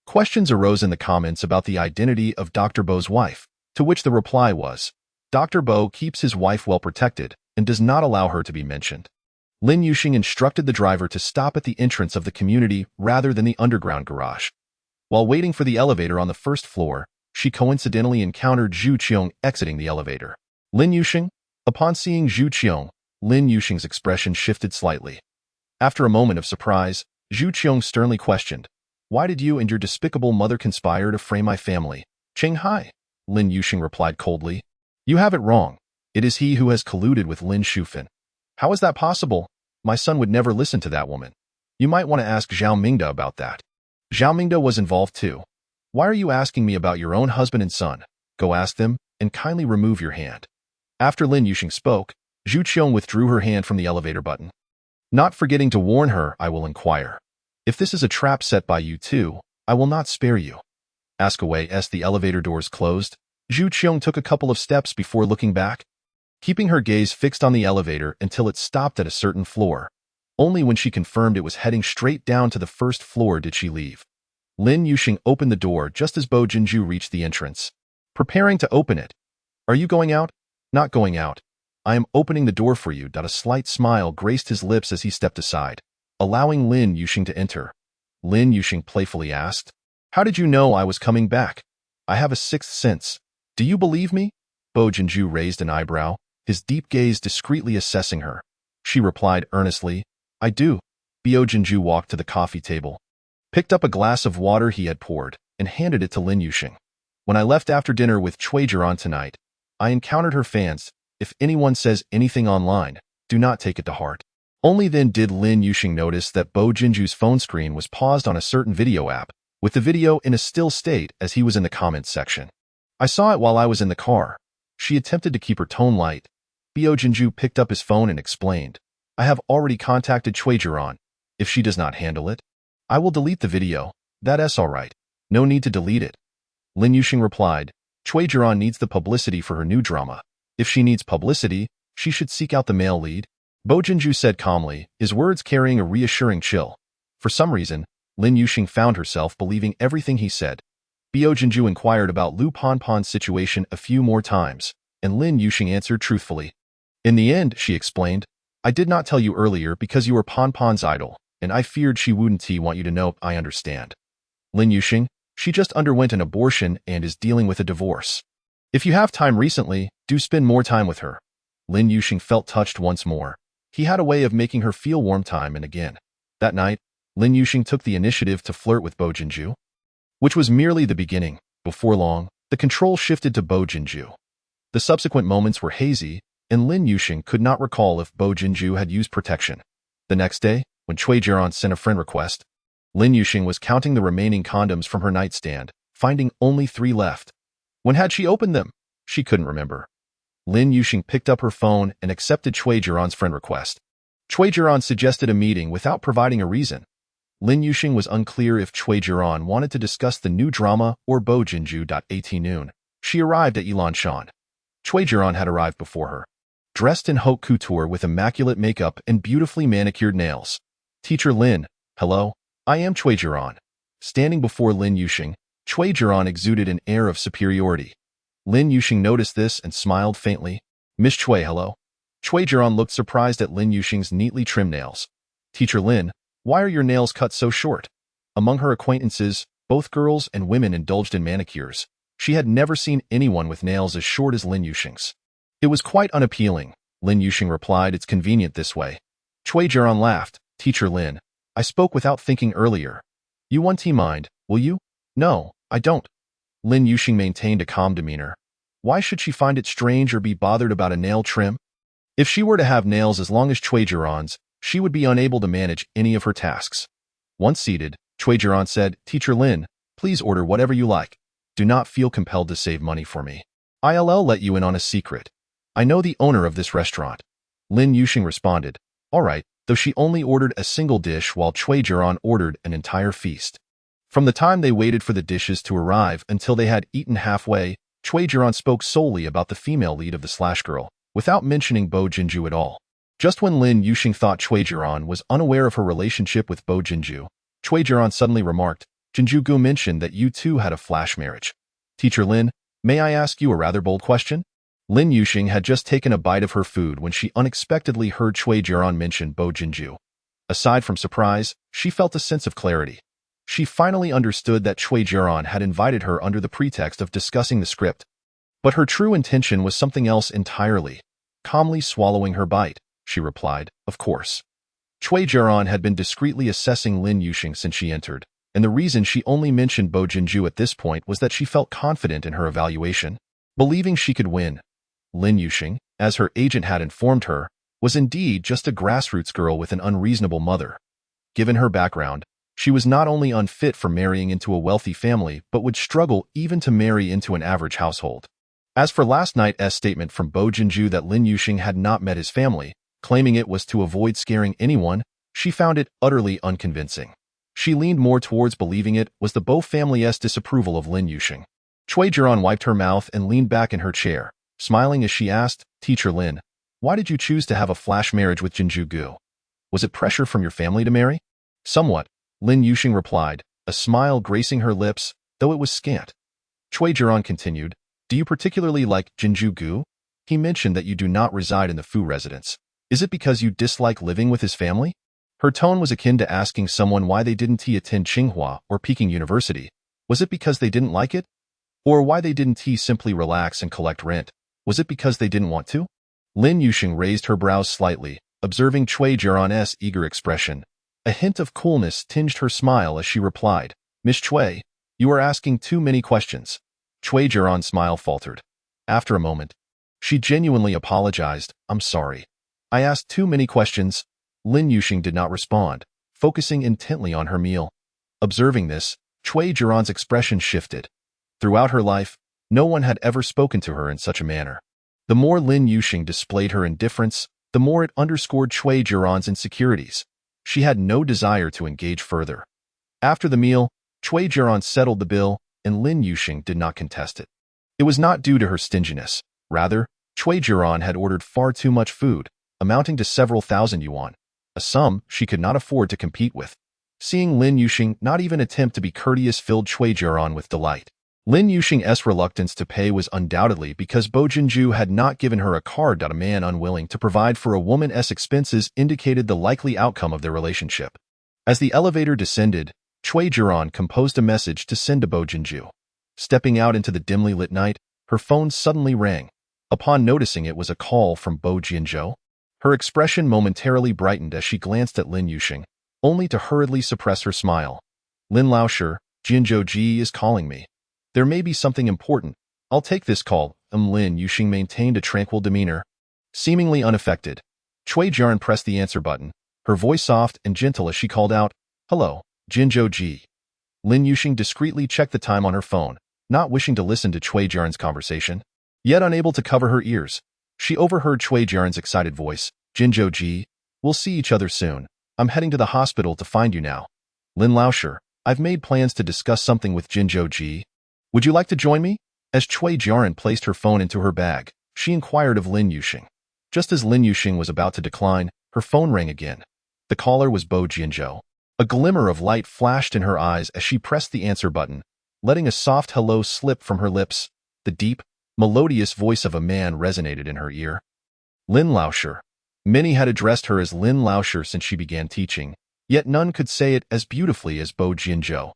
Questions arose in the comments about the identity of Dr. Bo's wife, to which the reply was, Dr. Bo keeps his wife well protected and does not allow her to be mentioned. Lin Yuxing instructed the driver to stop at the entrance of the community rather than the underground garage. While waiting for the elevator on the first floor, she coincidentally encountered Zhu Qiong exiting the elevator. Lin Yuxing? Upon seeing Zhu Qiong, Lin Yuxing's expression shifted slightly. After a moment of surprise, Zhu Qiong sternly questioned, Why did you and your despicable mother conspire to frame my family? Cheng Hai, Lin Yuxing replied coldly. You have it wrong. It is he who has colluded with Lin Shufan. How is that possible? My son would never listen to that woman. You might want to ask Zhao Mingda about that. Zhao Mingda was involved too. Why are you asking me about your own husband and son? Go ask them, and kindly remove your hand. After Lin Yuxing spoke, Zhu Qiong withdrew her hand from the elevator button. Not forgetting to warn her, I will inquire. If this is a trap set by you too, I will not spare you. Ask away as the elevator doors closed. Zhu Qiong took a couple of steps before looking back, keeping her gaze fixed on the elevator until it stopped at a certain floor. Only when she confirmed it was heading straight down to the first floor did she leave. Lin Yuxing opened the door just as Bo Jinju reached the entrance. Preparing to open it. Are you going out? Not going out. I am opening the door for you. A slight smile graced his lips as he stepped aside, allowing Lin Yuxing to enter. Lin Yuxing playfully asked, How did you know I was coming back? I have a sixth sense. Do you believe me? Bo Jinju raised an eyebrow, his deep gaze discreetly assessing her. She replied earnestly, I do. Bo Jinju walked to the coffee table, picked up a glass of water he had poured, and handed it to Lin Yuxing. When I left after dinner with Cui Jiran tonight, I encountered her fans. If anyone says anything online, do not take it to heart. Only then did Lin Yuxing notice that Bo Jinju's phone screen was paused on a certain video app, with the video in a still state as he was in the comments section. I saw it while I was in the car. She attempted to keep her tone light. Bo Jinju picked up his phone and explained, I have already contacted Cui Jiran. If she does not handle it, I will delete the video. That's all right. No need to delete it. Lin Yuxing replied, Cui Jiran needs the publicity for her new drama. If she needs publicity, she should seek out the male lead. Bo Jinju said calmly, his words carrying a reassuring chill. For some reason, Lin Yuxing found herself believing everything he said. Bo Jinju inquired about Lu Panpan's situation a few more times, and Lin Yuxing answered truthfully. In the end, she explained, I did not tell you earlier because you were Panpan's idol, and I feared she wouldn't want you to know. I understand. Lin Yuxing, she just underwent an abortion and is dealing with a divorce. If you have time recently, do spend more time with her. Lin Yuxing felt touched once more. He had a way of making her feel warm time and again. That night, Lin Yuxing took the initiative to flirt with Bo Jinju, which was merely the beginning. Before long, the control shifted to Bo Jinju. The subsequent moments were hazy, and Lin Yuxing could not recall if Bo Jinju had used protection. The next day, when Cui Jiran sent a friend request, Lin Yuxing was counting the remaining condoms from her nightstand, finding only 3 left. When had she opened them? She couldn't remember. Lin Yuxing picked up her phone and accepted Cui Jiran's friend request. Cui Jiran suggested a meeting without providing a reason. Lin Yuxing was unclear if Cui Jiran wanted to discuss the new drama or Bo Jinju. At noon, she arrived at Yilanshan. Cui Jiran had arrived before her, dressed in haute couture with immaculate makeup and beautifully manicured nails. Teacher Lin, hello, I am Cui Jiran. Standing before Lin Yuxing, Cui Jiran exuded an air of superiority. Lin Yuxing noticed this and smiled faintly. Miss Cui, hello. Cui Jiran looked surprised at Lin Yuxing's neatly trimmed nails. Teacher Lin, why are your nails cut so short? Among her acquaintances, both girls and women indulged in manicures. She had never seen anyone with nails as short as Lin Yuxing's. It was quite unappealing. Lin Yuxing replied, it's convenient this way. Cui Jiran laughed. Teacher Lin, I spoke without thinking earlier. You want mind, will you? No, I don't. Lin Yuxing maintained a calm demeanor. Why should she find it strange or be bothered about a nail trim? If she were to have nails as long as Cui Jiran's, she would be unable to manage any of her tasks. Once seated, Cui Jiran said, Teacher Lin, please order whatever you like. Do not feel compelled to save money for me. I'll let you in on a secret. I know the owner of this restaurant. Lin Yuxing responded, all right, though she only ordered a single dish while Cui Jiran ordered an entire feast. From the time they waited for the dishes to arrive until they had eaten halfway, Cui Jiran spoke solely about the female lead of the Slash Girl, without mentioning Bo Jinju at all. Just when Lin Yuxing thought Cui Jiran was unaware of her relationship with Bo Jinju, Cui Jiran suddenly remarked, Jinju Gu mentioned that you two had a flash marriage. Teacher Lin, may I ask you a rather bold question? Lin Yuxing had just taken a bite of her food when she unexpectedly heard Cui Jiran mention Bo Jinju. Aside from surprise, she felt a sense of clarity. She finally understood that Cui Jiran had invited her under the pretext of discussing the script. But her true intention was something else entirely. Calmly swallowing her bite, she replied, of course. Cui Jiran had been discreetly assessing Lin Yuxing since she entered, and the reason she only mentioned Bo Jinju at this point was that she felt confident in her evaluation, believing she could win. Lin Yuxing, as her agent had informed her, was indeed just a grassroots girl with an unreasonable mother. Given her background, she was not only unfit for marrying into a wealthy family but would struggle even to marry into an average household. As for last night's statement from Bo Jinju that Lin Yuxing had not met his family, claiming it was to avoid scaring anyone, she found it utterly unconvincing. She leaned more towards believing it was the Bo family's disapproval of Lin Yuxing. Cui Jiran wiped her mouth and leaned back in her chair, smiling as she asked, Teacher Lin, why did you choose to have a flash marriage with Jinju Gu? Was it pressure from your family to marry? Somewhat, Lin Yuxing replied, a smile gracing her lips, though it was scant. Cui Jiran continued, do you particularly like Jinju Gu? He mentioned that you do not reside in the Fu residence. Is it because you dislike living with his family? Her tone was akin to asking someone why they didn't attend Tsinghua or Peking University. Was it because they didn't like it? Or why they didn't simply relax and collect rent? Was it because they didn't want to? Lin Yuxing raised her brows slightly, observing Cui Jiran's eager expression. A hint of coolness tinged her smile as she replied, Miss Cui, you are asking too many questions. Cui Jiran's smile faltered. After a moment, she genuinely apologized, I'm sorry. I asked too many questions. Lin Yuxing did not respond, focusing intently on her meal. Observing this, Cui Jiran's expression shifted. Throughout her life, no one had ever spoken to her in such a manner. The more Lin Yuxing displayed her indifference, the more it underscored Cui Jiran's insecurities. She had no desire to engage further. After the meal, Cui Jiran settled the bill, and Lin Yuxing did not contest it. It was not due to her stinginess. Rather, Cui Jiran had ordered far too much food, amounting to several thousand yuan, a sum she could not afford to compete with. Seeing Lin Yuxing not even attempt to be courteous filled Cui Jiran with delight. Lin Yuxing's reluctance to pay was undoubtedly because Bo Jinju had not given her a card. A man unwilling to provide for a woman's expenses indicated the likely outcome of their relationship. As the elevator descended, Cui Jiran composed a message to send to Bo Jinju. Stepping out into the dimly lit night, her phone suddenly rang. Upon noticing it was a call from Bo Jinju, her expression momentarily brightened as she glanced at Lin Yuxing, only to hurriedly suppress her smile. Lin Laosher, Jinzhou Ji is calling me. There may be something important. I'll take this call. Lin Yuxing maintained a tranquil demeanor. Seemingly unaffected, Cui Jiran pressed the answer button, her voice soft and gentle as she called out, Hello, Jinzhou Ji. Lin Yuxing discreetly checked the time on her phone, not wishing to listen to Cui Jiaren's conversation. Yet unable to cover her ears, she overheard Cui Jiaren's excited voice. Jinzhou Ji, we'll see each other soon. I'm heading to the hospital to find you now. Lin Laoshi, I've made plans to discuss something with Jinzhou Ji. Would you like to join me? As Cui Jiaren placed her phone into her bag, she inquired of Lin Yuxing. Just as Lin Yuxing was about to decline, her phone rang again. The caller was Bo Jinzhou. A glimmer of light flashed in her eyes as she pressed the answer button, letting a soft hello slip from her lips. The deep, melodious voice of a man resonated in her ear. Lin Laoshi. Many had addressed her as Lin Laoshi since she began teaching, yet none could say it as beautifully as Bo Jinzhou.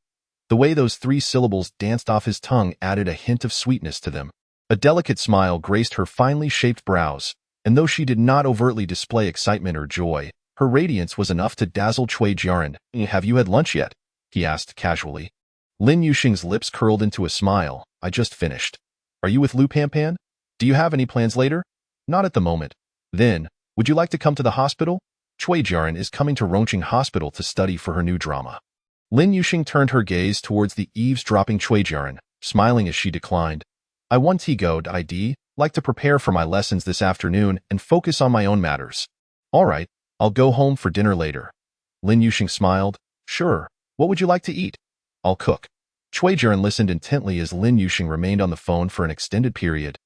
The way those 3 syllables danced off his tongue added a hint of sweetness to them. A delicate smile graced her finely shaped brows, and though she did not overtly display excitement or joy, her radiance was enough to dazzle Cui Jiaren. Have you had lunch yet? He asked casually. Lin Yuxing's lips curled into a smile. I just finished. Are you with Lu Panpan? Do you have any plans later? Not at the moment. Then, would you like to come to the hospital? Cui Jiaren is coming to Rongqing Hospital to study for her new drama. Lin Yuxing turned her gaze towards the eavesdropping Cui Jiaren, smiling as she declined. I want to go to ID, like to prepare for my lessons this afternoon and focus on my own matters. All right, I'll go home for dinner later. Lin Yuxing smiled. Sure, what would you like to eat? I'll cook. Cui Jiaren listened intently as Lin Yuxing remained on the phone for an extended period,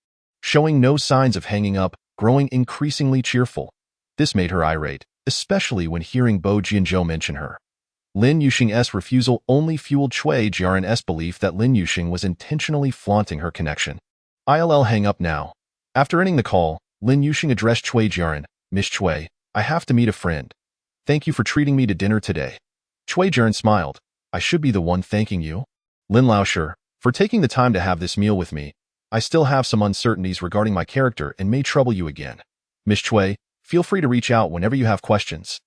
showing no signs of hanging up, growing increasingly cheerful. This made her irate, especially when hearing Bo Jinzhou mention her. Lin Yuxing's refusal only fueled Cui Jiaren's belief that Lin Yuxing was intentionally flaunting her connection. I'll hang up now. After ending the call, Lin Yuxing addressed Cui Jiaren. Miss Cui, I have to meet a friend. Thank you for treating me to dinner today. Cui Jiaren smiled. I should be the one thanking you. Lin Laoshi, for taking the time to have this meal with me. I still have some uncertainties regarding my character and may trouble you again. Miss Cui, feel free to reach out whenever you have questions.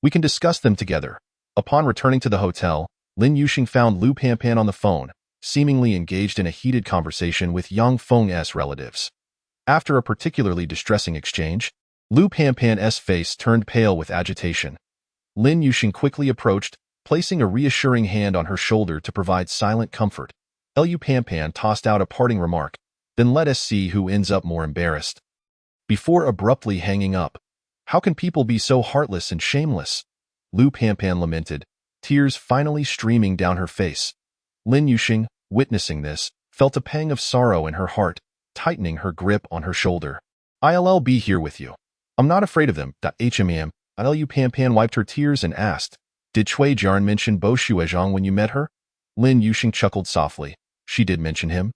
We can discuss them together. Upon returning to the hotel, Lin Yuxing found Lu Panpan on the phone, seemingly engaged in a heated conversation with Yang Feng's relatives. After a particularly distressing exchange, Lu Panpan's face turned pale with agitation. Lin Yuxing quickly approached, placing a reassuring hand on her shoulder to provide silent comfort. Lu Panpan tossed out a parting remark, then let us see who ends up more embarrassed. Before abruptly hanging up, how can people be so heartless and shameless? Lu Panpan lamented, tears finally streaming down her face. Lin Yuxing, witnessing this, felt a pang of sorrow in her heart, tightening her grip on her shoulder. I'll be here with you. I'm not afraid of them. Lu Panpan wiped her tears and asked, did Cui Jiaren mention Bo Shuizhang when you met her? Lin Yuxing chuckled softly. She did mention him,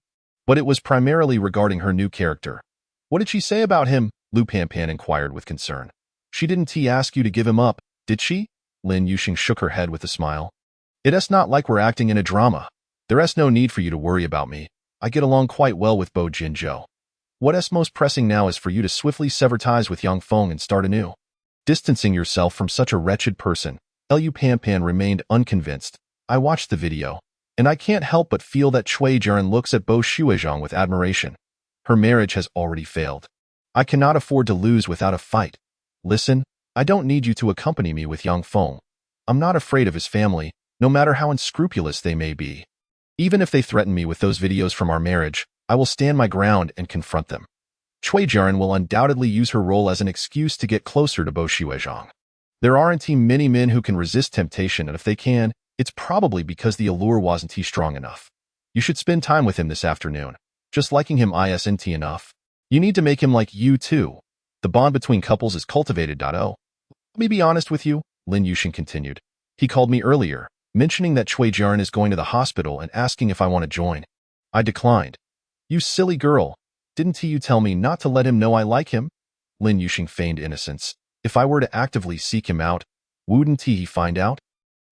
but it was primarily regarding her new character. What did she say about him? Lu Panpan inquired with concern. She didn't ask you to give him up, did she? Lin Yuxing shook her head with a smile. It's not like we're acting in a drama. There's no need for you to worry about me. I get along quite well with Bo Jinzhou. What's most pressing now is for you to swiftly sever ties with Yang Feng and start anew. Distancing yourself from such a wretched person, Lu Panpan remained unconvinced. I watched the video, and I can't help but feel that Cui Jiaren looks at Bo Shuizhang with admiration. Her marriage has already failed. I cannot afford to lose without a fight. Listen, I don't need you to accompany me with Yang Feng. I'm not afraid of his family, no matter how unscrupulous they may be. Even if they threaten me with those videos from our marriage, I will stand my ground and confront them. Cui Jiaren will undoubtedly use her role as an excuse to get closer to Bo Shuizhang. There aren't many men who can resist temptation, and if they can, it's probably because the allure wasn't strong enough. You should spend time with him this afternoon. Just liking him isn't enough. You need to make him like you too. The bond between couples is cultivated. Let me be honest with you, Lin Yuxing continued. He called me earlier, mentioning that Cui Jiaren is going to the hospital and asking if I want to join. I declined. You silly girl. Didn't you tell me not to let him know I like him? Lin Yuxing feigned innocence. If I were to actively seek him out, wouldn't he find out?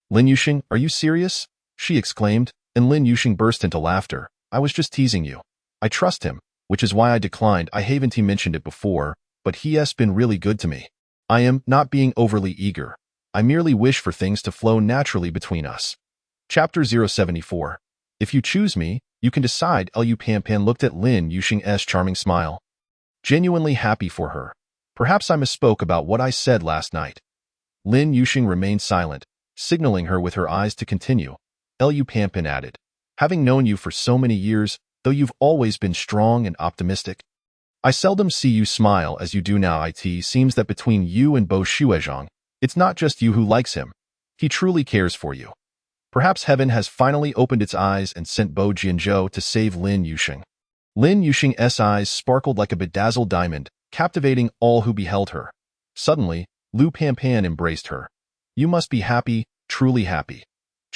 Lin Yuxing, are you serious? She exclaimed, and Lin Yuxing burst into laughter. I was just teasing you. I trust him, which is why I declined. I haven't mentioned it before, but he has been really good to me. I am not being overly eager. I merely wish for things to flow naturally between us. Chapter 074. If you choose me, you can decide. Lu Panpan looked at Lin Yuxing's charming smile. Genuinely happy for her. Perhaps I misspoke about what I said last night. Lin Yuxing remained silent, signaling her with her eyes to continue. Lu Pampin added. Having known you for so many years, though you've always been strong and optimistic, I seldom see you smile as you do now. It seems that between you and Bo Shuezhang, it's not just you who likes him. He truly cares for you. Perhaps heaven has finally opened its eyes and sent Bo Jianzhou to save Lin Yuxing. Lin Yuxing's eyes sparkled like a bedazzled diamond, captivating all who beheld her. Suddenly, Lu Panpan embraced her. You must be happy, truly happy.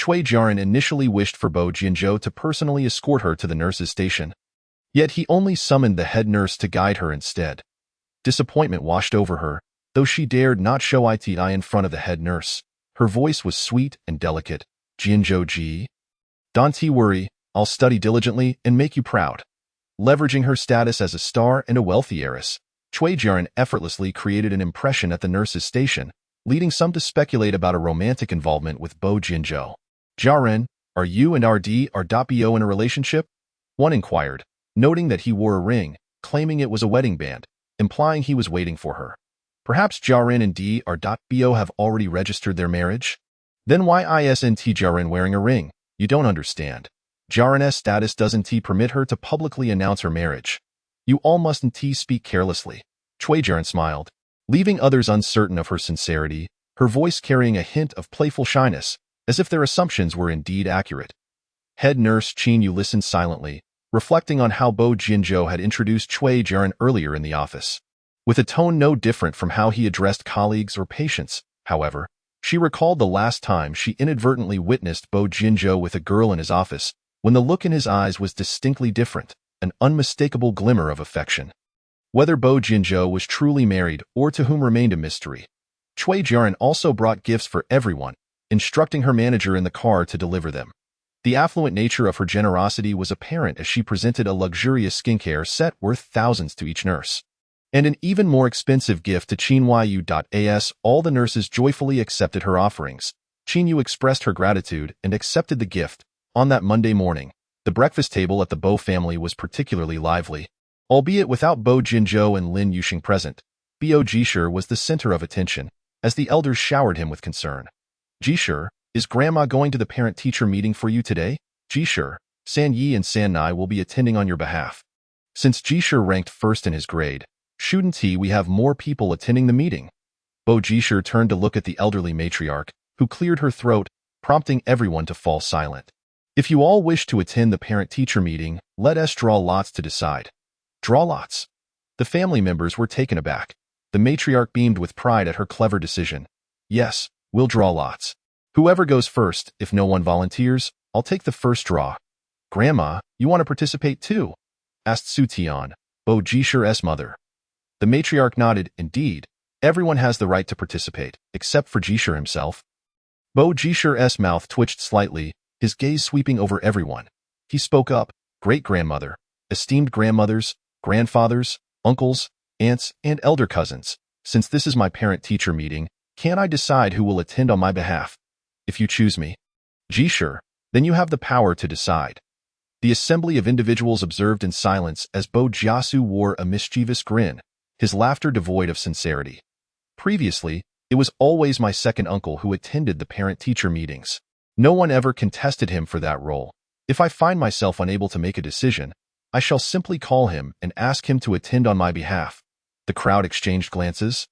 Cui Jiaran initially wished for Bo Jianzhou to personally escort her to the nurse's station. Yet he only summoned the head nurse to guide her instead. Disappointment washed over her, though she dared not show eye in front of the head nurse. Her voice was sweet and delicate. Jianzhou Ji. Don't worry, I'll study diligently and make you proud. Leveraging her status as a star and a wealthy heiress, Cui Jiaran effortlessly created an impression at the nurse's station, leading some to speculate about a romantic involvement with Bo Jianzhou. Jiaran, are you and RD.Bo in a relationship? One inquired, noting that he wore a ring, claiming it was a wedding band, implying he was waiting for her. Perhaps Jiaran and D.Bo have already registered their marriage? Then why isn't Jiaran wearing a ring? You don't understand. Jiaran's status doesn't permit her to publicly announce her marriage. You all mustn't speak carelessly. Cui Jiaran smiled, leaving others uncertain of her sincerity, her voice carrying a hint of playful shyness, as if their assumptions were indeed accurate. Head nurse Qin Yu listened silently, reflecting on how Bo Jianzhou had introduced Cui Jiaran earlier in the office. With a tone no different from how he addressed colleagues or patients, however, she recalled the last time she inadvertently witnessed Bo Jianzhou with a girl in his office, when the look in his eyes was distinctly different, an unmistakable glimmer of affection. Whether Bo Jianzhou was truly married or to whom remained a mystery. Cui Jiaran also brought gifts for everyone, instructing her manager in the car to deliver them. The affluent nature of her generosity was apparent as she presented a luxurious skincare set worth thousands to each nurse. And an even more expensive gift to Qinyu.as. All the nurses joyfully accepted her offerings. Qinyu expressed her gratitude and accepted the gift. On that Monday morning, the breakfast table at the Bo family was particularly lively. Albeit without Bo Jianzhou and Lin Yuxing present, Bo Jishir was the center of attention, as the elders showered him with concern. Jishir, is Grandma going to the parent-teacher meeting for you today? Jishir, San Yi and San Nai will be attending on your behalf. Since Jishir ranked first in his grade, shouldn't we have more people attending the meeting? Bo Jishir turned to look at the elderly matriarch, who cleared her throat, prompting everyone to fall silent. If you all wish to attend the parent-teacher meeting, let us draw lots to decide. Draw lots. The family members were taken aback. The matriarch beamed with pride at her clever decision. Yes, we'll draw lots. Whoever goes first, if no one volunteers, I'll take the first draw. Grandma, you want to participate too? Asked Su Tian, Bo Jishir's mother. The matriarch nodded. Indeed, everyone has the right to participate, except for Jishir himself. Bo Jishir's mouth twitched slightly, his gaze sweeping over everyone. He spoke up, great-grandmother, esteemed grandmothers, grandfathers, uncles, aunts, and elder cousins. Since this is my parent-teacher meeting, can I decide who will attend on my behalf? If you choose me, Jishir, then you have the power to decide. The assembly of individuals observed in silence as Bo Jiasu wore a mischievous grin, his laughter devoid of sincerity. Previously, it was always my second uncle who attended the parent-teacher meetings. No one ever contested him for that role. If I find myself unable to make a decision, I shall simply call him and ask him to attend on my behalf. The crowd exchanged glances,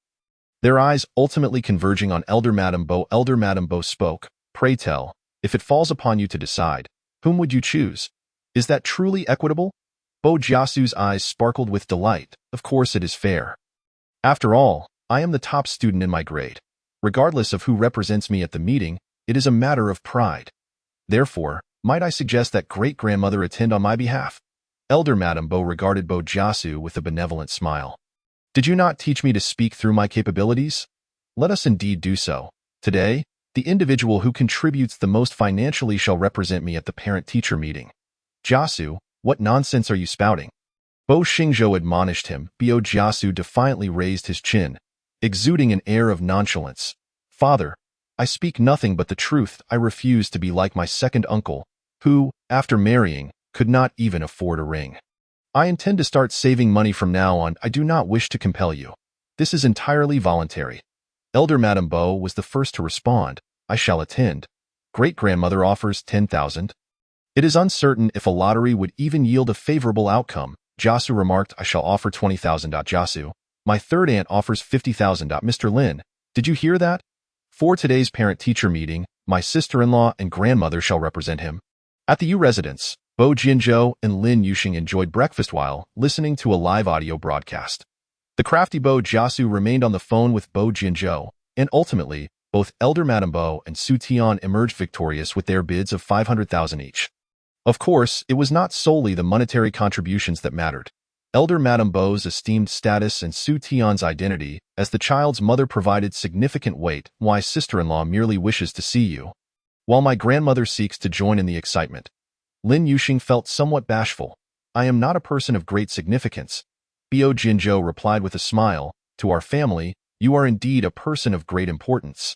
their eyes ultimately converging on Elder Madame Bo. Elder Madame Bo spoke. Pray tell, if it falls upon you to decide, whom would you choose? Is that truly equitable? Bo Jiasu's eyes sparkled with delight. Of course it is fair. After all, I am the top student in my grade. Regardless of who represents me at the meeting, it is a matter of pride. Therefore, might I suggest that great-grandmother attend on my behalf? Elder Madame Bo regarded Bo Jiasu with a benevolent smile. Did you not teach me to speak through my capabilities? Let us indeed do so. Today, the individual who contributes the most financially shall represent me at the parent-teacher meeting. Jiasu, what nonsense are you spouting? Bo Xingzhou admonished him. Bo Jiasu defiantly raised his chin, exuding an air of nonchalance. Father, I speak nothing but the truth. I refuse to be like my second uncle, who, after marrying, could not even afford a ring. I intend to start saving money from now on. I do not wish to compel you. This is entirely voluntary. Elder Madame Bo was the first to respond. I shall attend. Great-grandmother offers 10,000. It is uncertain if a lottery would even yield a favorable outcome. Jiasu remarked, I shall offer 20,000. Jiasu, my third aunt offers 50,000. Mr. Lin, did you hear that? For today's parent-teacher meeting, my sister-in-law and grandmother shall represent him. At the U residence, Bo Jinzhou and Lin Yuxing enjoyed breakfast while listening to a live audio broadcast. The crafty Bo Jiasu remained on the phone with Bo Jinzhou, and ultimately, both Elder Madame Bo and Su Tian emerged victorious with their bids of 500,000 each. Of course, it was not solely the monetary contributions that mattered. Elder Madame Bo's esteemed status and Su Tian's identity as the child's mother provided significant weight. My sister-in-law merely wishes to see you, while my grandmother seeks to join in the excitement. Lin Yuxing felt somewhat bashful. I am not a person of great significance. Bo Jinzhou replied with a smile, to our family, you are indeed a person of great importance.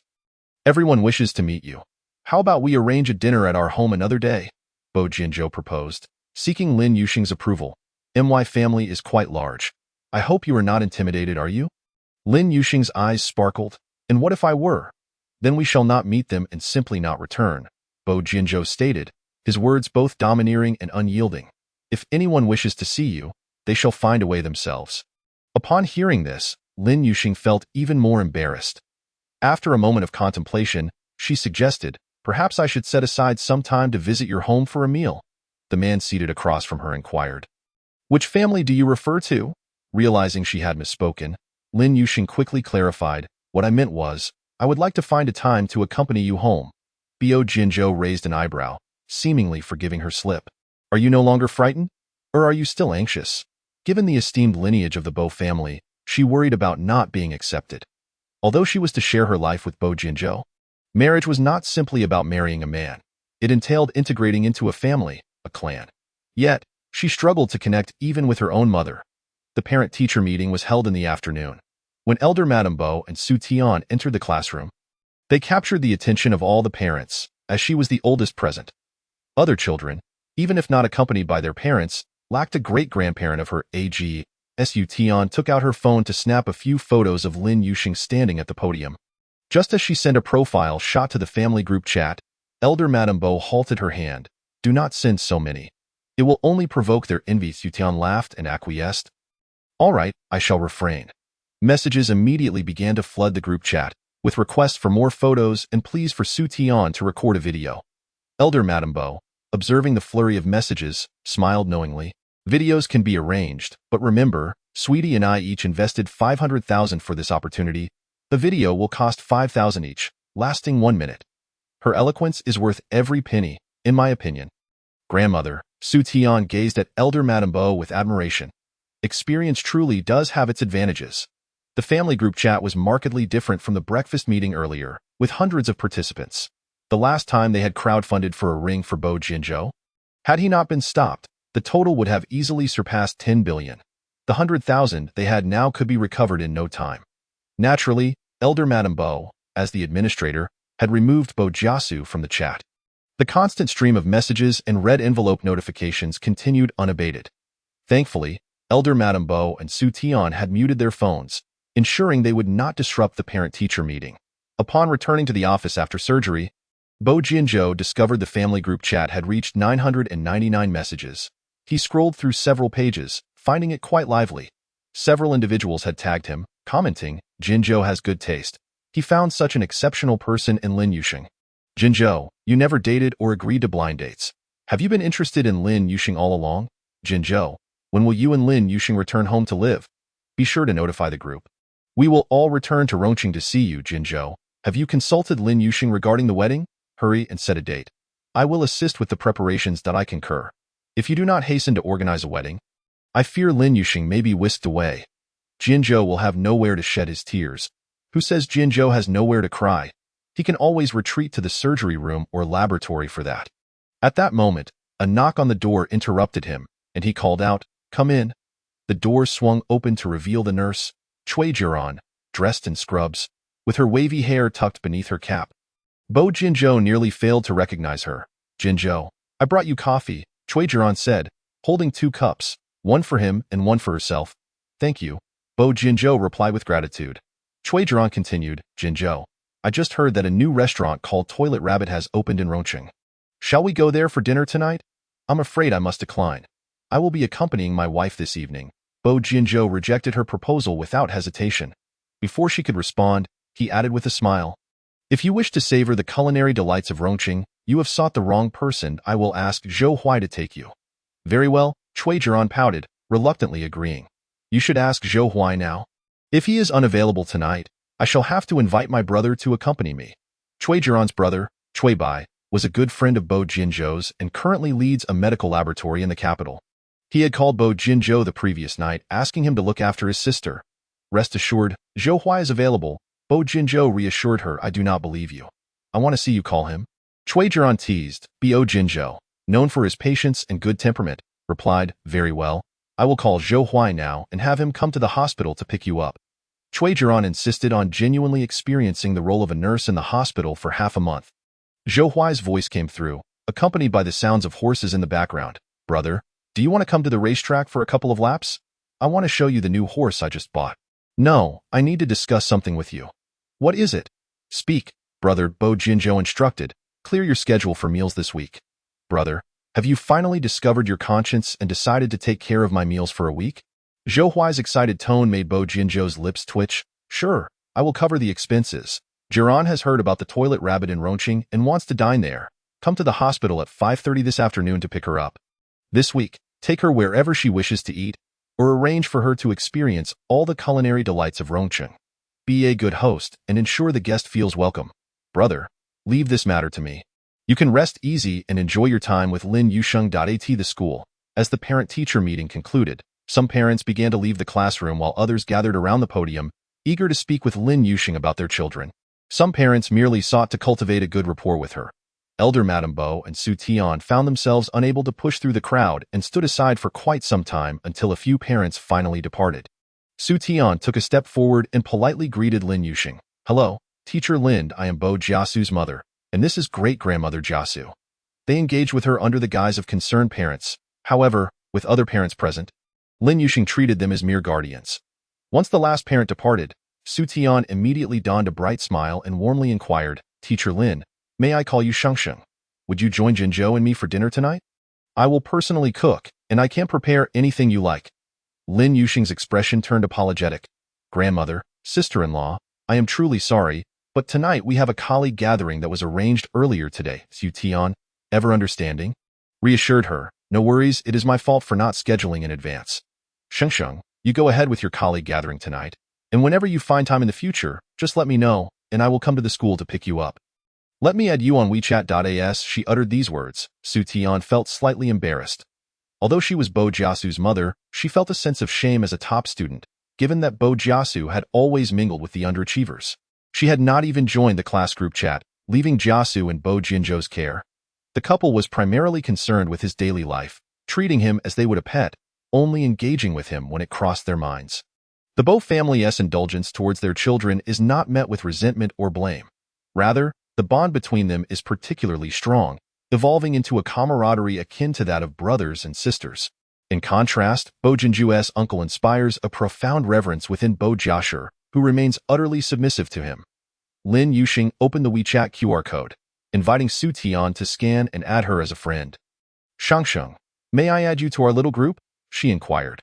Everyone wishes to meet you. How about we arrange a dinner at our home another day? Bo Jinzhou proposed, seeking Lin Yuxing's approval. My family is quite large. I hope you are not intimidated, are you? Lin Yuxing's eyes sparkled. And what if I were? Then we shall not meet them and simply not return, Bo Jinzhou stated, his words both domineering and unyielding. If anyone wishes to see you, they shall find a way themselves. Upon hearing this, Lin Yuxing felt even more embarrassed. After a moment of contemplation, she suggested, perhaps I should set aside some time to visit your home for a meal. The man seated across from her inquired. Which family do you refer to? Realizing she had misspoken, Lin Yuxing quickly clarified, what I meant was, I would like to find a time to accompany you home. Bo Jinzhou raised an eyebrow, seemingly forgiving her slip. Are you no longer frightened? Or are you still anxious? Given the esteemed lineage of the Bo family, she worried about not being accepted. Although she was to share her life with Bo Jinzhou, marriage was not simply about marrying a man. It entailed integrating into a family, a clan. Yet, she struggled to connect even with her own mother. The parent-teacher meeting was held in the afternoon. When Elder Madame Bo and Su Tian entered the classroom, they captured the attention of all the parents, as she was the oldest present. Other children, even if not accompanied by their parents, lacked a great-grandparent of her age. Su Tian took out her phone to snap a few photos of Lin Yuxing standing at the podium. Just as she sent a profile shot to the family group chat, Elder Madame Bo halted her hand. Do not send so many. It will only provoke their envy. Su Tian laughed and acquiesced. All right, I shall refrain. Messages immediately began to flood the group chat, with requests for more photos and pleas for Su Tian to record a video. Elder Madame Bo, observing the flurry of messages, smiled knowingly. Videos can be arranged, but remember, Sweetie and I each invested 500,000 for this opportunity. The video will cost 5,000 each, lasting 1 minute. Her eloquence is worth every penny, in my opinion. Grandmother, Su Tian gazed at Elder Madame Bo with admiration. Experience truly does have its advantages. The family group chat was markedly different from the breakfast meeting earlier, with hundreds of participants. The last time they had crowdfunded for a ring for Bo Jinzhou. Had he not been stopped, the total would have easily surpassed 10 billion. The 100,000 they had now could be recovered in no time. Naturally, Elder Madame Bo, as the administrator, had removed Bo Jiasu from the chat. The constant stream of messages and red envelope notifications continued unabated. Thankfully, Elder Madame Bo and Su Tian had muted their phones, ensuring they would not disrupt the parent-teacher meeting. Upon returning to the office after surgery, Bo Jinzhou discovered the family group chat had reached 999 messages. He scrolled through several pages, finding it quite lively. Several individuals had tagged him, commenting, Jinzhou has good taste. He found such an exceptional person in Lin Yuxing. Jinzhou, you never dated or agreed to blind dates. Have you been interested in Lin Yuxing all along? Jinzhou, when will you and Lin Yuxing return home to live? Be sure to notify the group. We will all return to Rongqing to see you, Jinzhou. Have you consulted Lin Yuxing regarding the wedding? Hurry and set a date. I will assist with the preparations that I concur. If you do not hasten to organize a wedding, I fear Lin Yuxing may be whisked away. Jinzhou will have nowhere to shed his tears. Who says Jinzhou has nowhere to cry? He can always retreat to the surgery room or laboratory for that. At that moment, a knock on the door interrupted him, and he called out, Come in. The door swung open to reveal the nurse, Cui Jiran, dressed in scrubs, with her wavy hair tucked beneath her cap. Bo Jinzhou nearly failed to recognize her. Jinzhou, I brought you coffee, Cui Jiran said, holding 2 cups, one for him and one for herself. Thank you. Bo Jinzhou replied with gratitude. Cui Jiran continued, Jinzhou, I just heard that a new restaurant called Toilet Rabbit has opened in Rongqing. Shall we go there for dinner tonight? I'm afraid I must decline. I will be accompanying my wife this evening. Bo Jinzhou rejected her proposal without hesitation. Before she could respond, he added with a smile, "If you wish to savor the culinary delights of Rongqing, you have sought the wrong person. I will ask Zhou Huai to take you." "Very well," Cui Zhiran pouted, reluctantly agreeing. "You should ask Zhou Huai now. If he is unavailable tonight, I shall have to invite my brother to accompany me." Cui Zhiran's brother, Cui Bai, was a good friend of Bo Jinzhou's and currently leads a medical laboratory in the capital. He had called Bo Jinzhou the previous night, asking him to look after his sister. "Rest assured, Zhou Huai is available." Bo Jinzhou reassured her, "I do not believe you. I want to see you call him." Cui Zhiran teased. Bo Jinzhou, known for his patience and good temperament, replied, "Very well. I will call Zhou Huai now and have him come to the hospital to pick you up." Cui Zhiran insisted on genuinely experiencing the role of a nurse in the hospital for half a month. Zhou Huai's voice came through, accompanied by the sounds of horses in the background. "Brother, do you want to come to the racetrack for a couple of laps? I want to show you the new horse I just bought." "No, I need to discuss something with you." "What is it?" "Speak, brother," Bo Jinzhou instructed. "Clear your schedule for meals this week." "Brother, have you finally discovered your conscience and decided to take care of my meals for a week?" Zhou Huai's excited tone made Bo Jinzhou's lips twitch. "Sure, I will cover the expenses. Jiran has heard about the Toilet Rabbit in Rongqing and wants to dine there. Come to the hospital at 5:30 this afternoon to pick her up. This week, take her wherever she wishes to eat, or arrange for her to experience all the culinary delights of Rongqing. Be a good host and ensure the guest feels welcome. Brother, leave this matter to me. You can rest easy and enjoy your time with Lin Yusheng. At the school, as the parent-teacher meeting concluded, some parents began to leave the classroom while others gathered around the podium, eager to speak with Lin Yusheng about their children. Some parents merely sought to cultivate a good rapport with her. Elder Madame Bo and Su Tian found themselves unable to push through the crowd and stood aside for quite some time until a few parents finally departed. Su Tian took a step forward and politely greeted Lin Yusheng. "Hello, Teacher Lin, I am Bo Jiasu's mother, and this is great-grandmother Jiasu." They engaged with her under the guise of concerned parents. However, with other parents present, Lin Yusheng treated them as mere guardians. Once the last parent departed, Su Tian immediately donned a bright smile and warmly inquired, "Teacher Lin, may I call you Shengsheng? Would you join Jinzhou and me for dinner tonight? I will personally cook, and I can prepare anything you like." Lin Yusheng's expression turned apologetic. "Grandmother, sister-in-law, I am truly sorry, but tonight we have a colleague gathering that was arranged earlier today." Su Tian, ever understanding, reassured her, "No worries, it is my fault for not scheduling in advance. Shengsheng, you go ahead with your colleague gathering tonight, and whenever you find time in the future, just let me know, and I will come to the school to pick you up. Let me add you on WeChat.as." She uttered these words. Su Tian felt slightly embarrassed. Although she was Bo Jiasu's mother, she felt a sense of shame as a top student, given that Bo Jiasu had always mingled with the underachievers. She had not even joined the class group chat, leaving Jiasu in Bo Jinzhou's care. The couple was primarily concerned with his daily life, treating him as they would a pet, only engaging with him when it crossed their minds. The Bo family's indulgence towards their children is not met with resentment or blame. Rather, the bond between them is particularly strong, evolving into a camaraderie akin to that of brothers and sisters. In contrast, Bo Jinzhou's uncle inspires a profound reverence within Bo Jiashi, who remains utterly submissive to him. Lin Yusheng opened the WeChat QR code, inviting Su Tian to scan and add her as a friend. "Shengsheng, may I add you to our little group?" she inquired.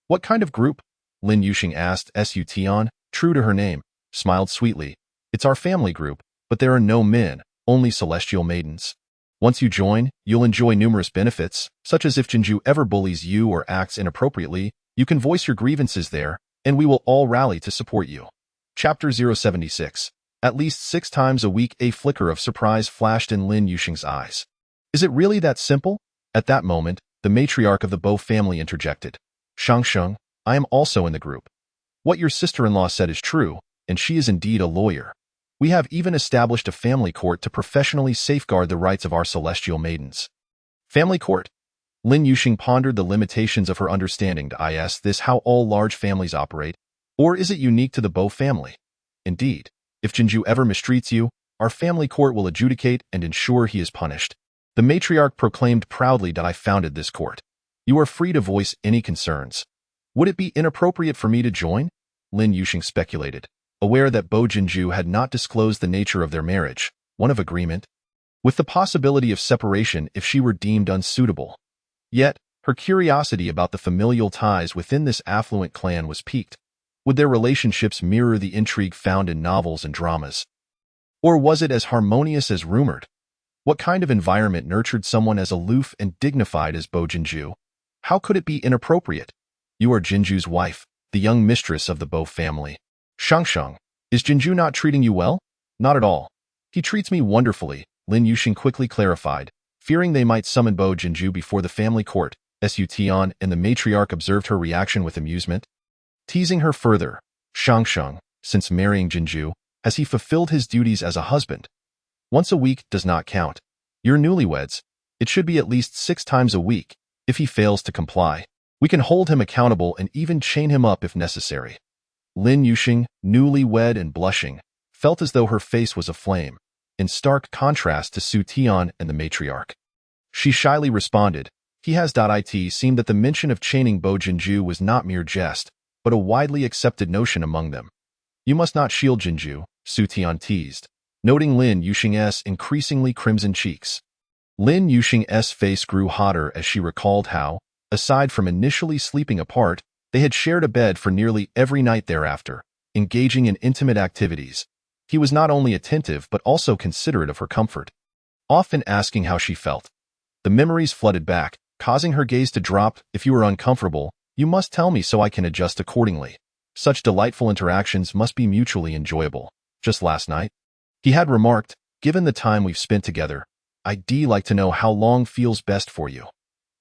"What kind of group?" Lin Yusheng asked. Su Tian, true to her name, smiled sweetly. "It's our family group, but there are no men, only celestial maidens. Once you join, you'll enjoy numerous benefits, such as if Jinzhou ever bullies you or acts inappropriately, you can voice your grievances there, and we will all rally to support you." Chapter 076. At least 6 times a week, a flicker of surprise flashed in Lin Yusheng's eyes. "Is it really that simple?" At that moment, the matriarch of the Bo family interjected. "Shengsheng, I am also in the group. What your sister-in-law said is true, and she is indeed a lawyer. We have even established a family court to professionally safeguard the rights of our celestial maidens." Family court? Lin Yusheng pondered the limitations of her understanding. Is this how all large families operate? Or is it unique to the Bo family? Indeed, if Jinzhou ever mistreats you, our family court will adjudicate and ensure he is punished. The matriarch proclaimed proudly that I founded this court. You are free to voice any concerns. Would it be inappropriate for me to join? Lin Yusheng speculated. aware that Bo Jinju had not disclosed the nature of their marriage, one of agreement, with the possibility of separation if she were deemed unsuitable. Yet, her curiosity about the familial ties within this affluent clan was piqued. Would their relationships mirror the intrigue found in novels and dramas? Or was it as harmonious as rumored? What kind of environment nurtured someone as aloof and dignified as Bo Jinju? How could it be inappropriate? You are Jinju's wife, the young mistress of the Bo family. Shangsheng, is Jinju not treating you well? Not at all. He treats me wonderfully, Lin Yuxing quickly clarified, fearing they might summon Bo Jinju before the family court. Su Tian and the matriarch observed her reaction with amusement. Teasing her further, Shangsheng, since marrying Jinju, has he fulfilled his duties as a husband? Once a week does not count. You're newlyweds. It should be at least 6 times a week. If he fails to comply, we can hold him accountable and even chain him up if necessary. Lin Yuxing, newly-wed and blushing, felt as though her face was aflame, in stark contrast to Su Tian and the matriarch. She shyly responded, He has. It seemed that the mention of chaining Bo Jinju was not mere jest, but a widely accepted notion among them. You must not shield Jinju, Su Tian teased, noting Lin Yuxing's increasingly crimson cheeks. Lin Yuxing's face grew hotter as she recalled how, aside from initially sleeping apart, they had shared a bed for nearly every night thereafter, engaging in intimate activities. He was not only attentive but also considerate of her comfort, often asking how she felt. The memories flooded back, causing her gaze to drop. If you are uncomfortable, you must tell me so I can adjust accordingly. Such delightful interactions must be mutually enjoyable. Just last night, he had remarked, given the time we've spent together, I'd like to know how long feels best for you.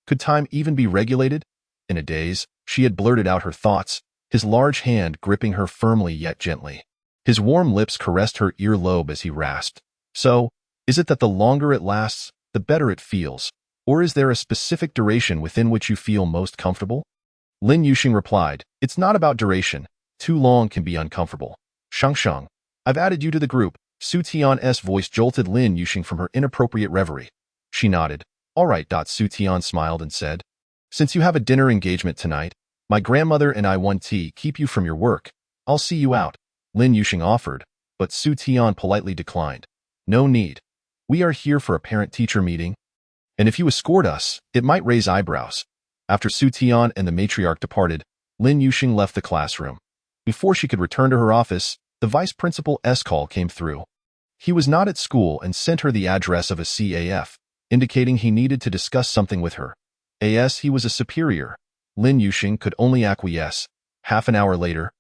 Could time even be regulated? In a daze, she had blurted out her thoughts, his large hand gripping her firmly yet gently. His warm lips caressed her earlobe as he rasped. So, is it that the longer it lasts, the better it feels? Or is there a specific duration within which you feel most comfortable? Lin Yuxing replied, It's not about duration. Too long can be uncomfortable. Shangsheng, I've added you to the group. Su Tian's voice jolted Lin Yuxing from her inappropriate reverie. She nodded. All right. Su Tian smiled and said, Since you have a dinner engagement tonight, my grandmother and I want to keep you from your work. I'll see you out. Lin Yuxing offered, but Su Tian politely declined. No need. We are here for a parent-teacher meeting, and if you escort us, it might raise eyebrows. After Su Tian and the matriarch departed, Lin Yuxing left the classroom. Before she could return to her office, the vice principal's call came through. He was not at school and sent her the address of a CAF, indicating he needed to discuss something with her. He was a superior. Lin Yuxing could only acquiesce. Half an hour later,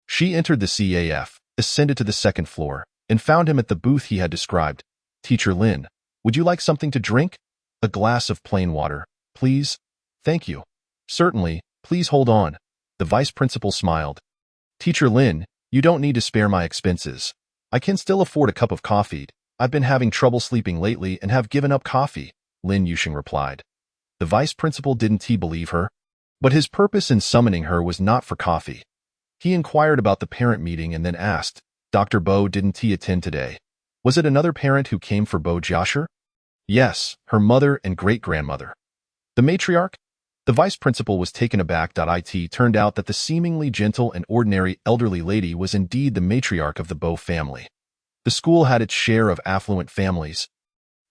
she entered the CAF, ascended to the 2nd floor, and found him at the booth he had described. Teacher Lin, would you like something to drink? A glass of plain water, please? Thank you. Certainly, please hold on. The vice principal smiled. Teacher Lin, you don't need to spare my expenses. I can still afford a cup of coffee. I've been having trouble sleeping lately and have given up coffee, Lin Yuxing replied. The vice principal didn't believe her, but his purpose in summoning her was not for coffee. He inquired about the parent meeting and then asked, Dr. Bo didn't attend today? Was it another parent who came for Bo Jiashi? Yes, her mother and great-grandmother. The matriarch? The vice principal was taken aback. It turned out that the seemingly gentle and ordinary elderly lady was indeed the matriarch of the Bo family. The school had its share of affluent families,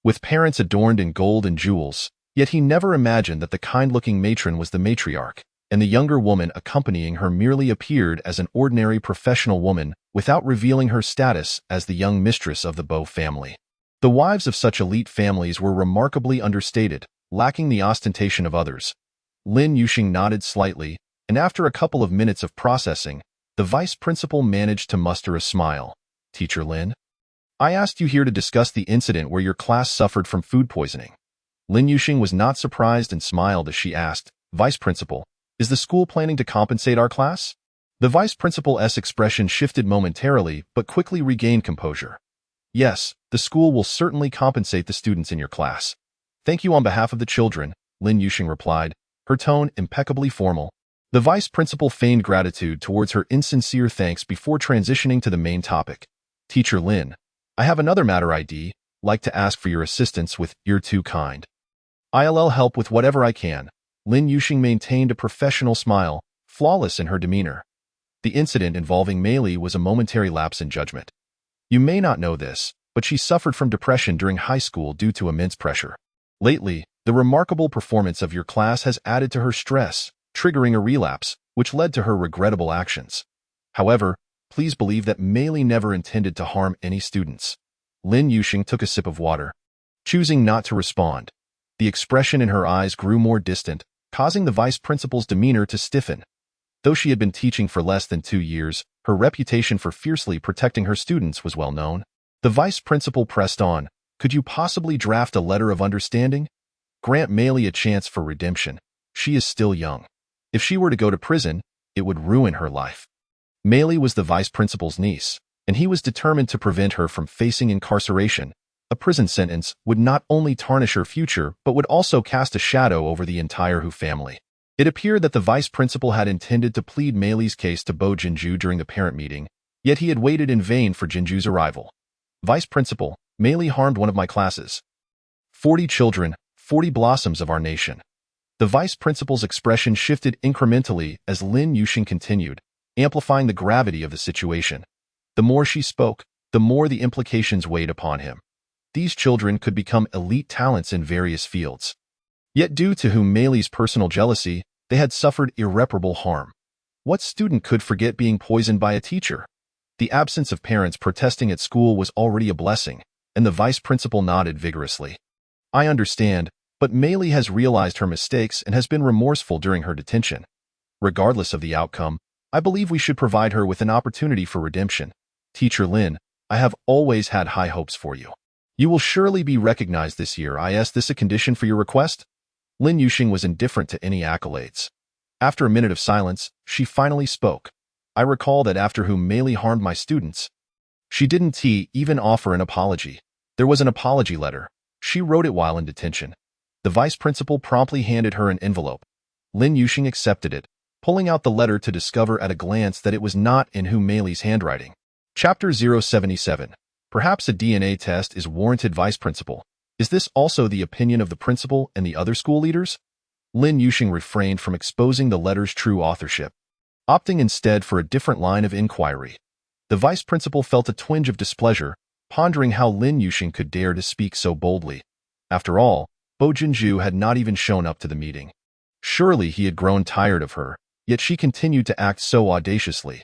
with parents adorned in gold and jewels, yet he never imagined that the kind-looking matron was the matriarch, and the younger woman accompanying her merely appeared as an ordinary professional woman without revealing her status as the young mistress of the Bo family. The wives of such elite families were remarkably understated, lacking the ostentation of others. Lin Yuxing nodded slightly, and after a couple of minutes of processing, the vice principal managed to muster a smile. Teacher Lin, I asked you here to discuss the incident where your class suffered from food poisoning. Lin Yuxing was not surprised and smiled as she asked, Vice Principal, is the school planning to compensate our class? The vice principal's expression shifted momentarily but quickly regained composure. Yes, the school will certainly compensate the students in your class. Thank you on behalf of the children, Lin Yuxing replied, her tone impeccably formal. The vice principal feigned gratitude towards her insincere thanks before transitioning to the main topic. Teacher Lin, I have another matter I'd like to ask for your assistance with. You're too kind. I'll help with whatever I can. Lin Yuxing maintained a professional smile, flawless in her demeanor. The incident involving Mei Li was a momentary lapse in judgment. You may not know this, but she suffered from depression during high school due to immense pressure. Lately, the remarkable performance of your class has added to her stress, triggering a relapse, which led to her regrettable actions. However, please believe that Mei Li never intended to harm any students. Lin Yuxing took a sip of water, choosing not to respond. The expression in her eyes grew more distant, causing the vice principal's demeanor to stiffen. Though she had been teaching for less than 2 years, her reputation for fiercely protecting her students was well known. The vice principal pressed on. Could you possibly draft a letter of understanding? Grant Mei Li a chance for redemption. She is still young. If she were to go to prison, it would ruin her life. Mei Li was the vice principal's niece, and he was determined to prevent her from facing incarceration. A prison sentence would not only tarnish her future, but would also cast a shadow over the entire Hu family. It appeared that the vice principal had intended to plead Mei Li's case to Bo Jinju during the parent meeting, yet he had waited in vain for Jinju's arrival. Vice principal, Mei Li harmed one of my classes. 40 children, 40 blossoms of our nation. The vice principal's expression shifted incrementally as Lin Yuxing continued, amplifying the gravity of the situation. The more she spoke, the more the implications weighed upon him. These children could become elite talents in various fields. Yet due to Mei Li's personal jealousy, they had suffered irreparable harm. What student could forget being poisoned by a teacher? The absence of parents protesting at school was already a blessing, and the vice principal nodded vigorously. I understand, but Mei Li has realized her mistakes and has been remorseful during her detention. Regardless of the outcome, I believe we should provide her with an opportunity for redemption. Teacher Lin, I have always had high hopes for you. You will surely be recognized this year. Is this a condition for your request? Lin Yuxing was indifferent to any accolades. After a minute of silence, she finally spoke. I recall that after Mei Li harmed my students, she didn't even offer an apology. There was an apology letter. She wrote it while in detention. The vice principal promptly handed her an envelope. Lin Yuxing accepted it, pulling out the letter to discover at a glance that it was not in Mei Li's handwriting. Chapter 077. Perhaps a DNA test is warranted. Vice principal. Is this also the opinion of the principal and the other school leaders? Lin Yuxing refrained from exposing the letter's true authorship, opting instead for a different line of inquiry. The vice principal felt a twinge of displeasure, pondering how Lin Yuxing could dare to speak so boldly. After all, Bo Jinju had not even shown up to the meeting. Surely he had grown tired of her, yet she continued to act so audaciously.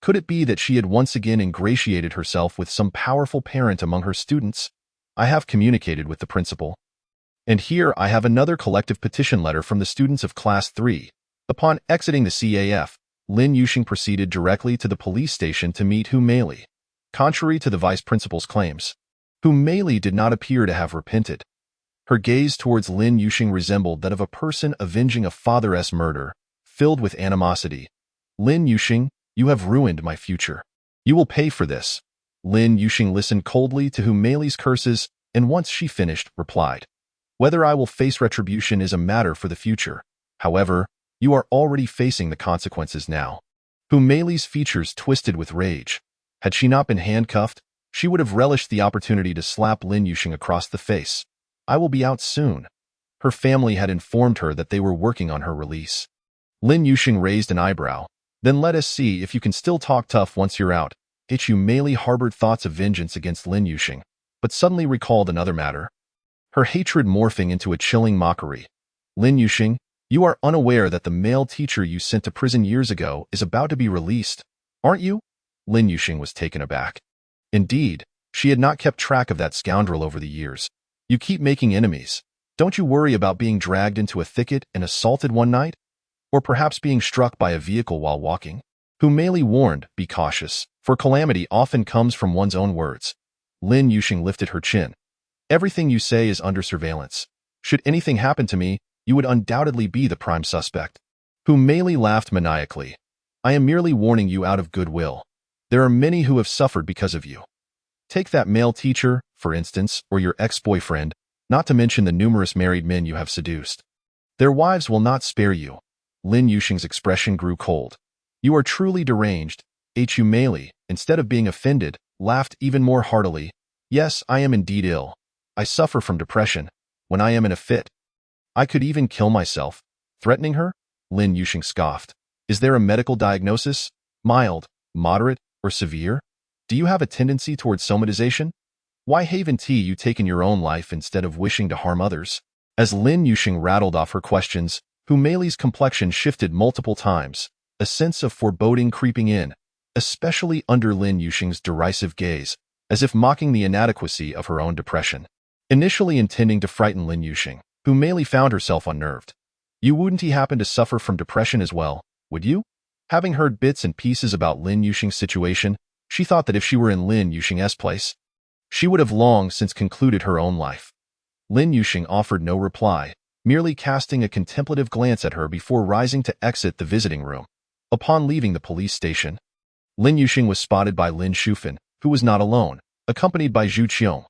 Could it be that she had once again ingratiated herself with some powerful parent among her students? I have communicated with the principal. And here I have another collective petition letter from the students of Class 3. Upon exiting the CAF, Lin Yuxing proceeded directly to the police station to meet Mei Li. Contrary to the vice principal's claims, Mei Li did not appear to have repented. Her gaze towards Lin Yuxing resembled that of a person avenging a father's murder, filled with animosity. Lin Yuxing, you have ruined my future. You will pay for this. Lin Yuxing listened coldly to Mei Li's curses, and once she finished, replied, whether I will face retribution is a matter for the future. However, you are already facing the consequences now. Mei Li's features twisted with rage. Had she not been handcuffed, she would have relished the opportunity to slap Lin Yuxing across the face. I will be out soon. Her family had informed her that they were working on her release. Lin Yuxing raised an eyebrow. Then let us see if you can still talk tough once you're out. Mei Li harbored thoughts of vengeance against Lin Yuxing, but suddenly recalled another matter. Her hatred morphing into a chilling mockery. Lin Yuxing, you are unaware that the male teacher you sent to prison years ago is about to be released, aren't you? Lin Yuxing was taken aback. Indeed, she had not kept track of that scoundrel over the years. You keep making enemies. Don't you worry about being dragged into a thicket and assaulted one night? Or perhaps being struck by a vehicle while walking? Mei Li warned, be cautious, for calamity often comes from one's own words. Lin Yuxing lifted her chin. Everything you say is under surveillance. Should anything happen to me, you would undoubtedly be the prime suspect. Mei Li laughed maniacally. I am merely warning you out of goodwill. There are many who have suffered because of you. Take that male teacher, for instance, or your ex-boyfriend, not to mention the numerous married men you have seduced. Their wives will not spare you. Lin Yuxing's expression grew cold. You are truly deranged. Mei Li, instead of being offended, laughed even more heartily. Yes, I am indeed ill. I suffer from depression. When I am in a fit, I could even kill myself. Threatening her? Lin Yuxing scoffed. Is there a medical diagnosis? Mild, moderate, or severe? Do you have a tendency towards somatization? Why haven't you taken your own life instead of wishing to harm others? As Lin Yuxing rattled off her questions, Hu Meili's complexion shifted multiple times, a sense of foreboding creeping in, especially under Lin Yuxing's derisive gaze, as if mocking the inadequacy of her own depression. Initially intending to frighten Lin Yuxing, Hu Meili found herself unnerved. You wouldn't happen to suffer from depression as well, would you? Having heard bits and pieces about Lin Yuxing's situation, she thought that if she were in Lin Yuxing's place, she would have long since concluded her own life. Lin Yuxing offered no reply, merely casting a contemplative glance at her before rising to exit the visiting room. Upon leaving the police station, Lin Yuxing was spotted by Lin Shufan, who was not alone, accompanied by Zhu Qiong.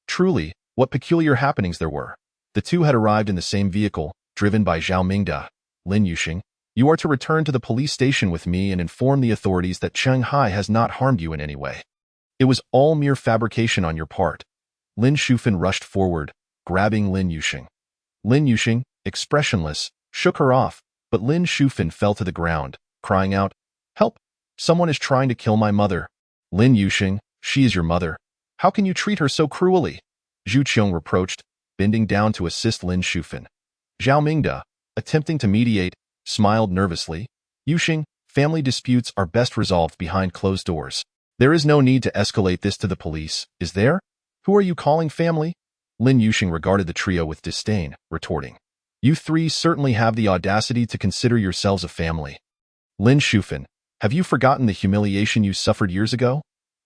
Truly, what peculiar happenings there were. The two had arrived in the same vehicle, driven by Zhao Mingda. Lin Yuxing, you are to return to the police station with me and inform the authorities that Cheng Hai has not harmed you in any way. It was all mere fabrication on your part. Lin Shufan rushed forward, grabbing Lin Yuxing. Lin Yuxing, expressionless, shook her off, but Lin Shufan fell to the ground, crying out, "Help! Someone is trying to kill my mother." Lin Yuxing, she is your mother. How can you treat her so cruelly? Zhu Qiong reproached, bending down to assist Lin Shufan. Zhao Mingda, attempting to mediate, smiled nervously. Yuxing, family disputes are best resolved behind closed doors. There is no need to escalate this to the police, is there? Who are you calling family? Lin Yuxing regarded the trio with disdain, retorting. You three certainly have the audacity to consider yourselves a family. Lin Shufan, have you forgotten the humiliation you suffered years ago?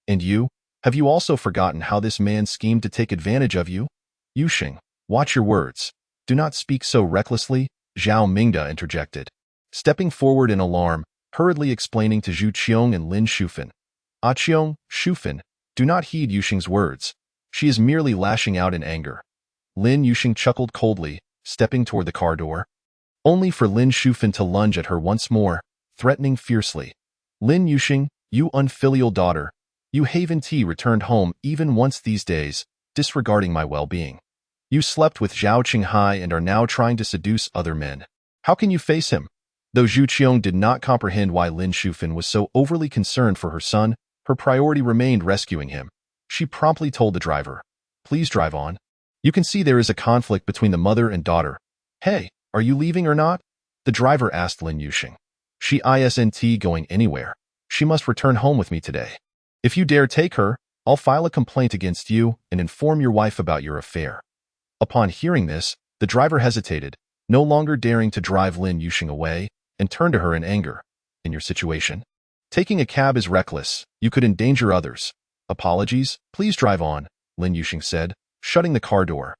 And you, have you also forgotten how this man schemed to take advantage of you? Yuxing, watch your words. Do not speak so recklessly, Zhao Mingda interjected, stepping forward in alarm, hurriedly explaining to Zhu Qiong and Lin Shufan. Qiong, Shufan, do not heed Yuxing's words. She is merely lashing out in anger. Lin Yuxing chuckled coldly, stepping toward the car door, only for Lin Shufan to lunge at her once more, threatening fiercely. Lin Yuxing, you unfilial daughter, you haven't returned home even once these days, disregarding my well-being. You slept with Zhao Qinghai and are now trying to seduce other men. How can you face him? Though Zhu Qiong did not comprehend why Lin Shufan was so overly concerned for her son, her priority remained rescuing him. She promptly told the driver, "Please drive on. You can see there is a conflict between the mother and daughter." "Hey, are you leaving or not?" the driver asked Lin Yuxing. "She isn't going anywhere. She must return home with me today. If you dare take her, I'll file a complaint against you and inform your wife about your affair." Upon hearing this, the driver hesitated, no longer daring to drive Lin Yuxing away, and turned to her in anger. "In your situation? Taking a cab is reckless. You could endanger others. Apologies, please drive on," Lin Yuxing said, shutting the car door.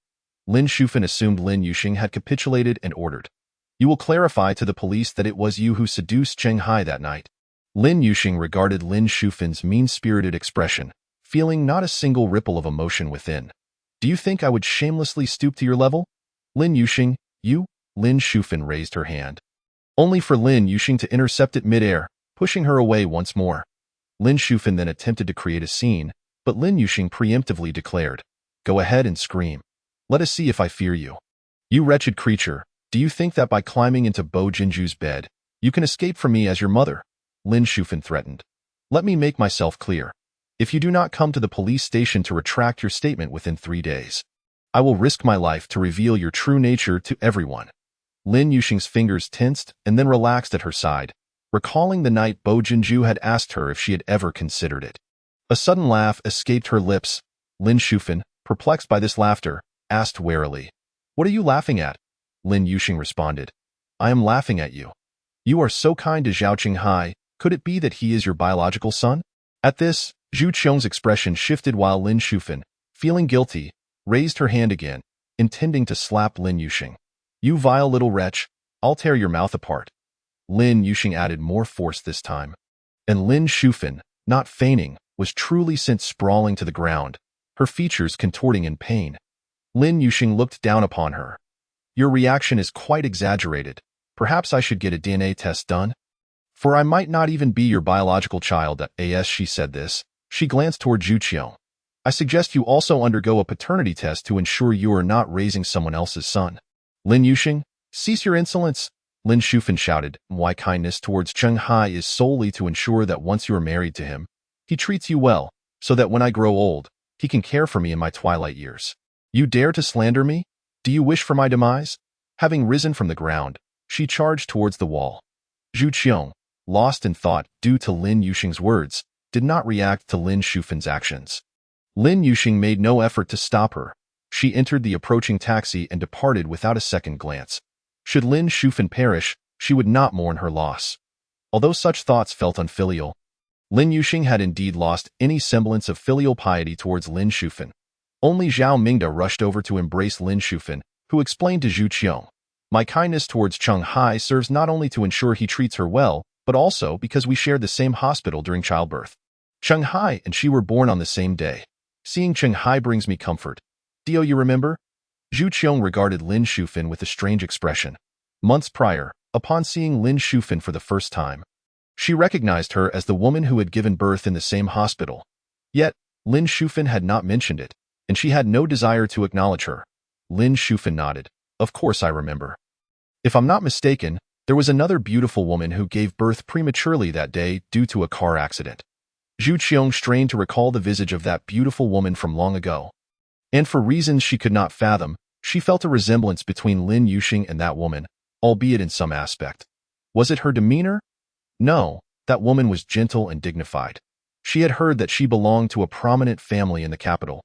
Lin Shufan assumed Lin Yuxing had capitulated and ordered, "You will clarify to the police that it was you who seduced Cheng Hai that night." Lin Yuxing regarded Lin Shufan's mean-spirited expression, feeling not a single ripple of emotion within. "Do you think I would shamelessly stoop to your level? Lin Yuxing, you?" Lin Shufan raised her hand, only for Lin Yuxing to intercept it mid-air, pushing her away once more. Lin Shufan then attempted to create a scene, but Lin Yuxing preemptively declared, "Go ahead and scream. Let us see if I fear you. You wretched creature, do you think that by climbing into Bo Jinju's bed, you can escape from me as your mother?" Lin Shufan threatened. "Let me make myself clear. If you do not come to the police station to retract your statement within 3 days, I will risk my life to reveal your true nature to everyone." Lin Yuxing's fingers tensed and then relaxed at her side, recalling the night Bo Jinju had asked her if she had ever considered it. A sudden laugh escaped her lips. Lin Shufan, perplexed by this laughter, asked warily, "What are you laughing at?" Lin Yuxing responded, "I am laughing at you. You are so kind to Zhao Qinghai. Could it be that he is your biological son?" At this, Zhu Qiong's expression shifted while Lin Shufan, feeling guilty, raised her hand again, intending to slap Lin Yuxing. "You vile little wretch, I'll tear your mouth apart." Lin Yuxing added more force this time, and Lin Shufan, not feigning, was truly sent sprawling to the ground, her features contorting in pain. Lin Yuxing looked down upon her. "Your reaction is quite exaggerated. Perhaps I should get a DNA test done? For I might not even be your biological child." As she said this, she glanced toward Zhu Qiong. "I suggest you also undergo a paternity test to ensure you are not raising someone else's son." Lin Yuxing, cease your insolence. Lin Shufan shouted. Why kindness towards Cheng Hai is solely to ensure that once you are married to him, he treats you well, so that when I grow old, he can care for me in my twilight years. You dare to slander me? Do you wish for my demise? Having risen from the ground, she charged towards the wall. Zhu Qiong, lost in thought due to Lin Yuxing's words, did not react to Lin Shufan's actions. Lin Yuxing made no effort to stop her. She entered the approaching taxi and departed without a second glance. Should Lin Shufan perish, she would not mourn her loss. Although such thoughts felt unfilial, Lin Yuxing had indeed lost any semblance of filial piety towards Lin Shufan. Only Zhao Mingda rushed over to embrace Lin Shufan, who explained to Zhu Qiong, my kindness towards Cheng Hai serves not only to ensure he treats her well, but also because we shared the same hospital during childbirth. Cheng Hai and she were born on the same day. Seeing Cheng Hai brings me comfort. Dio, you remember? Zhu Qiong regarded Lin Shufan with a strange expression. Months prior, upon seeing Lin Shufan for the first time, she recognized her as the woman who had given birth in the same hospital. Yet, Lin Shufan had not mentioned it, and she had no desire to acknowledge her. Lin Shufan nodded. Of course I remember. If I'm not mistaken, there was another beautiful woman who gave birth prematurely that day due to a car accident. Zhu Qiong strained to recall the visage of that beautiful woman from long ago. And for reasons she could not fathom, she felt a resemblance between Lin Yuxing and that woman, albeit in some aspect. Was it her demeanor? No, that woman was gentle and dignified. She had heard that she belonged to a prominent family in the capital.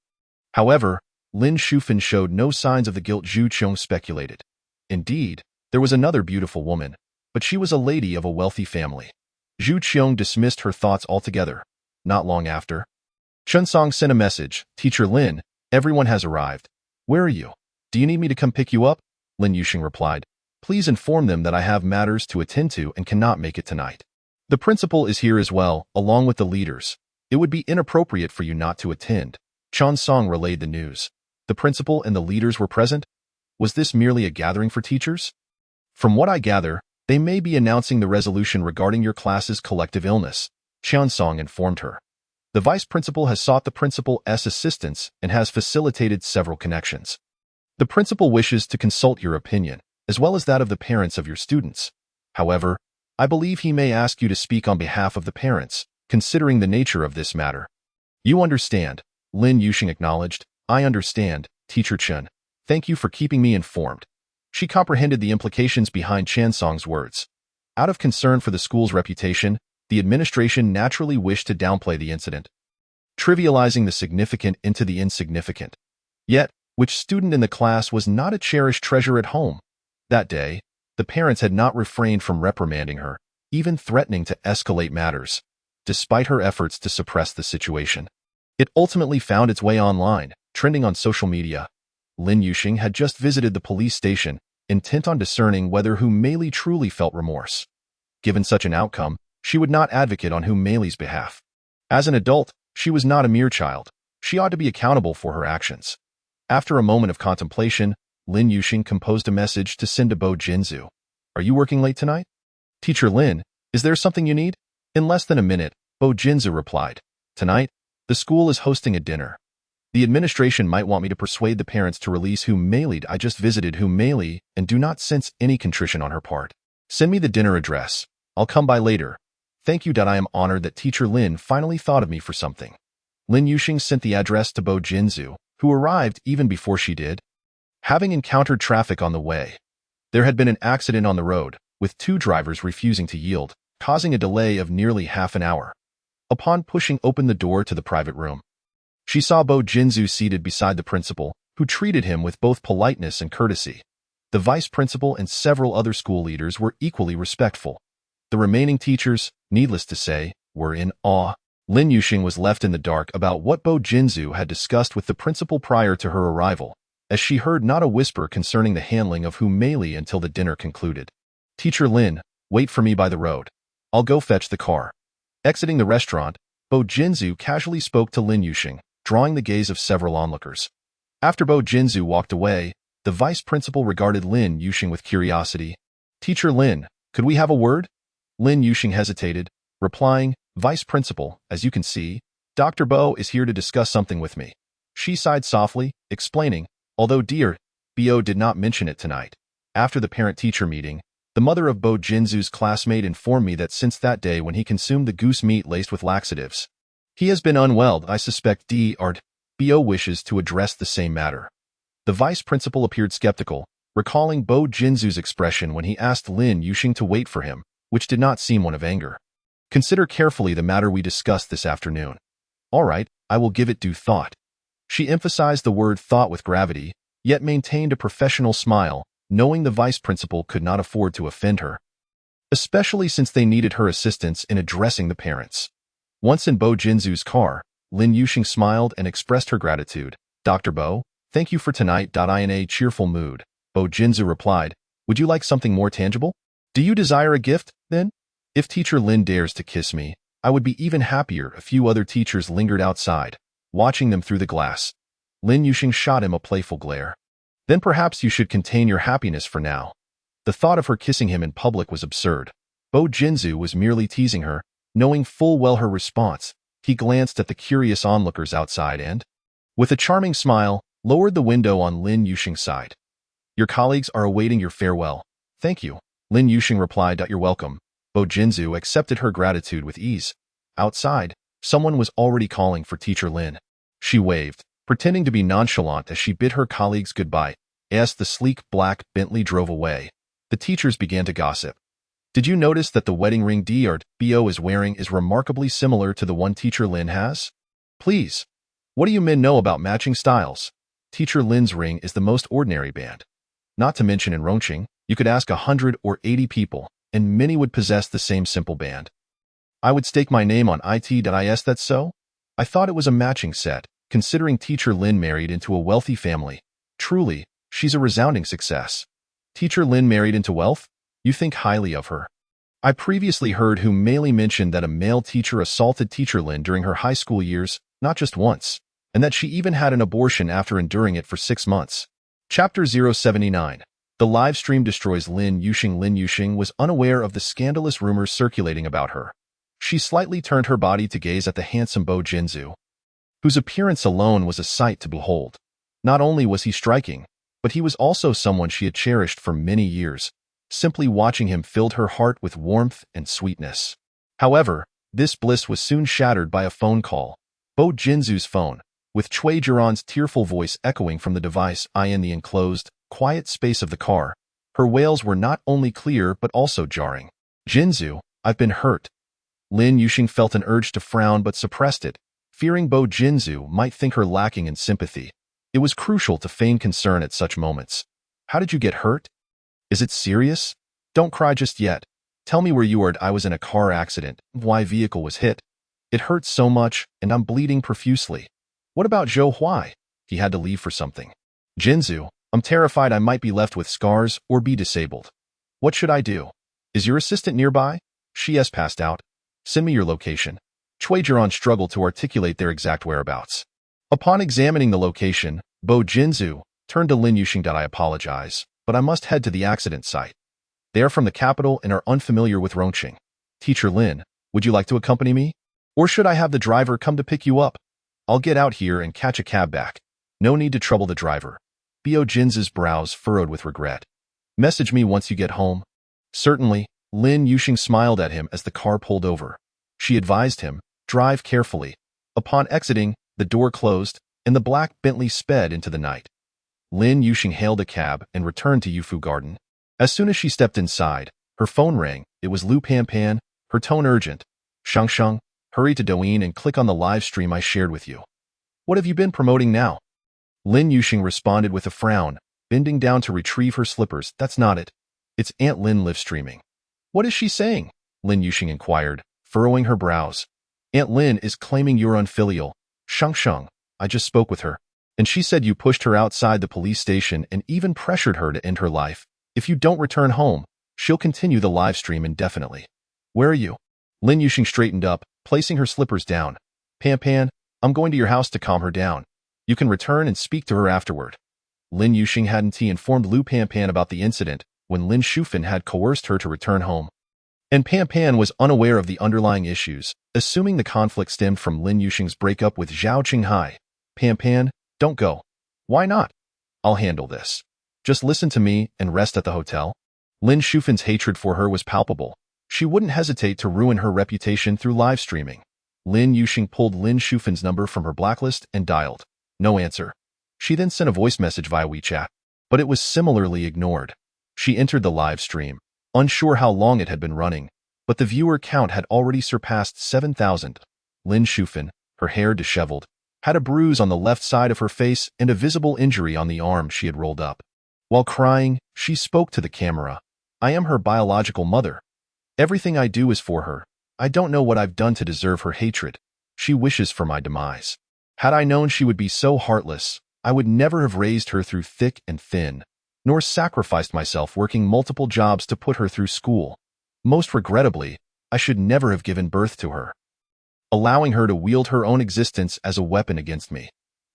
However, Lin Shufan showed no signs of the guilt Zhu Qiong speculated. Indeed, there was another beautiful woman, but she was a lady of a wealthy family. Zhu Qiong dismissed her thoughts altogether. Not long after, Chen Song sent a message. Teacher Lin, everyone has arrived. Where are you? Do you need me to come pick you up? Lin Yuxing replied. Please inform them that I have matters to attend to and cannot make it tonight. The principal is here as well, along with the leaders. It would be inappropriate for you not to attend. Chen Song relayed the news. The principal and the leaders were present? Was this merely a gathering for teachers? From what I gather, they may be announcing the resolution regarding your class's collective illness, Chen Song informed her. The vice principal has sought the principal's assistance and has facilitated several connections. The principal wishes to consult your opinion, as well as that of the parents of your students. However, I believe he may ask you to speak on behalf of the parents, considering the nature of this matter. You understand, Lin Yuxing acknowledged. I understand, Teacher Chen. Thank you for keeping me informed. She comprehended the implications behind Chen Song's words. Out of concern for the school's reputation, the administration naturally wished to downplay the incident, trivializing the significant into the insignificant. Yet, which student in the class was not a cherished treasure at home? That day, the parents had not refrained from reprimanding her, even threatening to escalate matters, despite her efforts to suppress the situation. It ultimately found its way online, trending on social media. Lin Yuxing had just visited the police station, intent on discerning whether Hu Meili truly felt remorse. Given such an outcome, she would not advocate on Hu Meili's behalf. As an adult, she was not a mere child. She ought to be accountable for her actions. After a moment of contemplation, Lin Yuxing composed a message to send to Bo Jinzu. Are you working late tonight? Teacher Lin, is there something you need? In less than a minute, Bo Jinzu replied. Tonight, the school is hosting a dinner. The administration might want me to persuade the parents to release Hu Meili. I just visited Hu Meili and do not sense any contrition on her part. Send me the dinner address. I'll come by later. Thank you. I am honored that Teacher Lin finally thought of me for something. Lin Yuxing sent the address to Bo Jinzu, who arrived even before she did. Having encountered traffic on the way, there had been an accident on the road, with two drivers refusing to yield, causing a delay of nearly half an hour. Upon pushing open the door to the private room, she saw Bo Jinzu seated beside the principal, who treated him with both politeness and courtesy. The vice principal and several other school leaders were equally respectful. The remaining teachers, needless to say, were in awe. Lin Yuxing was left in the dark about what Bo Jinzu had discussed with the principal prior to her arrival, as she heard not a whisper concerning the handling of Hu Meili until the dinner concluded. Teacher Lin, wait for me by the road. I'll go fetch the car. Exiting the restaurant, Bo Jinzu casually spoke to Lin Yuxing, drawing the gaze of several onlookers. After Bo Jinzu walked away, the vice principal regarded Lin Yuxing with curiosity. Teacher Lin, could we have a word? Lin Yuxing hesitated, replying, Vice principal, as you can see, Dr. Bo is here to discuss something with me. She sighed softly, explaining, although dear Bo did not mention it tonight. After the parent-teacher meeting, The mother of Bo Jinzu's classmate informed me that since that day when he consumed the goose meat laced with laxatives, he has been unwell. I suspect Bo wishes to address the same matter. The vice principal appeared skeptical, recalling Bo Jinzu's expression when he asked Lin Yuxing to wait for him, which did not seem one of anger. Consider carefully the matter we discussed this afternoon. All right, I will give it due thought. She emphasized the word thought with gravity, yet maintained a professional smile, knowing the vice principal could not afford to offend her, especially since they needed her assistance in addressing the parents. Once in Bo Jinzu's car, Lin Yuxing smiled and expressed her gratitude. Dr. Bo, thank you for tonight. In a cheerful mood, Bo Jinzu replied, would you like something more tangible? Do you desire a gift, then? If Teacher Lin dares to kiss me, I would be even happier. A few other teachers lingered outside, watching them through the glass. Lin Yuxing shot him a playful glare. Then perhaps you should contain your happiness for now. The thought of her kissing him in public was absurd. Bo Jinzu was merely teasing her, knowing full well her response. He glanced at the curious onlookers outside and, with a charming smile, lowered the window on Lin Yuxing's side. Your colleagues are awaiting your farewell. Thank you. Lin Yuxing replied, you're welcome. Bo Jinzu accepted her gratitude with ease. Outside, someone was already calling for Teacher Lin. She waved, pretending to be nonchalant as she bid her colleagues goodbye. As the sleek black Bentley drove away, the teachers began to gossip. Did you notice that the wedding ring Bo is wearing is remarkably similar to the one Teacher Lin has? Please, what do you men know about matching styles? Teacher Lin's ring is the most ordinary band. Not to mention in Rongqing, you could ask 100 or 80 people, and many would possess the same simple band. I would stake my name on it. That's so? I thought it was a matching set, considering Teacher Lin married into a wealthy family. Truly, she's a resounding success. Teacher Lin married into wealth? You think highly of her. I previously heard Mei mentioned that a male teacher assaulted Teacher Lin during her high school years, not just once, and that she even had an abortion after enduring it for 6 months. Chapter 079. The live stream destroys Lin Yuxing. Lin Yuxing was unaware of the scandalous rumors circulating about her. She slightly turned her body to gaze at the handsome Bo Jinzu, whose appearance alone was a sight to behold. Not only was he striking, but he was also someone she had cherished for many years. Simply watching him filled her heart with warmth and sweetness. However, this bliss was soon shattered by a phone call. Bo Jinzu's phone, with Cui Jiran's tearful voice echoing from the device in the enclosed, quiet space of the car. Her wails were not only clear but also jarring. Jinzu, I've been hurt. Lin Yuxing felt an urge to frown but suppressed it, fearing Bo Jinzu might think her lacking in sympathy. It was crucial to feign concern at such moments. How did you get hurt? Is it serious? Don't cry just yet. Tell me where you were. I was in a car accident. My vehicle was hit. It hurts so much, and I'm bleeding profusely. What about Zhou Huai? He had to leave for something. Jinzu, I'm terrified I might be left with scars or be disabled. What should I do? Is your assistant nearby? She has passed out. Send me your location. Cui Jiran struggled to articulate their exact whereabouts. Upon examining the location, Bo Jinzu turned to Lin Yuxing. I apologize, but I must head to the accident site. They are from the capital and are unfamiliar with Rongqing. Teacher Lin, would you like to accompany me? Or should I have the driver come to pick you up? I'll get out here and catch a cab back. No need to trouble the driver. Bo Jinzu's brows furrowed with regret. Message me once you get home. Certainly, Lin Yuxing smiled at him as the car pulled over. She advised him, drive carefully. Upon exiting, the door closed, and the black Bentley sped into the night. Lin Yuxing hailed a cab and returned to Yufu Garden. As soon as she stepped inside, her phone rang. It was Lu Panpan, her tone urgent. Shang, hurry to Douyin and click on the live stream I shared with you. What have you been promoting now? Lin Yuxing responded with a frown, bending down to retrieve her slippers. That's not it. It's Aunt Lin live streaming. What is she saying? Lin Yuxing inquired, furrowing her brows. Aunt Lin is claiming you're unfilial. Shang, I just spoke with her, and she said you pushed her outside the police station and even pressured her to end her life. If you don't return home, she'll continue the live stream indefinitely. Where are you? Lin Yuxing straightened up, placing her slippers down. Pan, I'm going to your house to calm her down. You can return and speak to her afterward. Lin Yuxing hadn't informed Lu Panpan about the incident when Lin Shufan had coerced her to return home. And Pan was unaware of the underlying issues, assuming the conflict stemmed from Lin Yuxing's breakup with Zhao Qinghai. Pan, don't go. Why not? I'll handle this. Just listen to me and rest at the hotel. Lin Shufin's hatred for her was palpable. She wouldn't hesitate to ruin her reputation through live streaming. Lin Yuxing pulled Lin Shufin's number from her blacklist and dialed. No answer. She then sent a voice message via WeChat, but it was similarly ignored. She entered the live stream, unsure how long it had been running, but the viewer count had already surpassed 7,000. Lin Shufin, her hair disheveled, had a bruise on the left side of her face and a visible injury on the arm she had rolled up. While crying, she spoke to the camera. I am her biological mother. Everything I do is for her. I don't know what I've done to deserve her hatred. She wishes for my demise. Had I known she would be so heartless, I would never have raised her through thick and thin, nor sacrificed myself working multiple jobs to put her through school. Most regrettably, I should never have given birth to her, allowing her to wield her own existence as a weapon against me.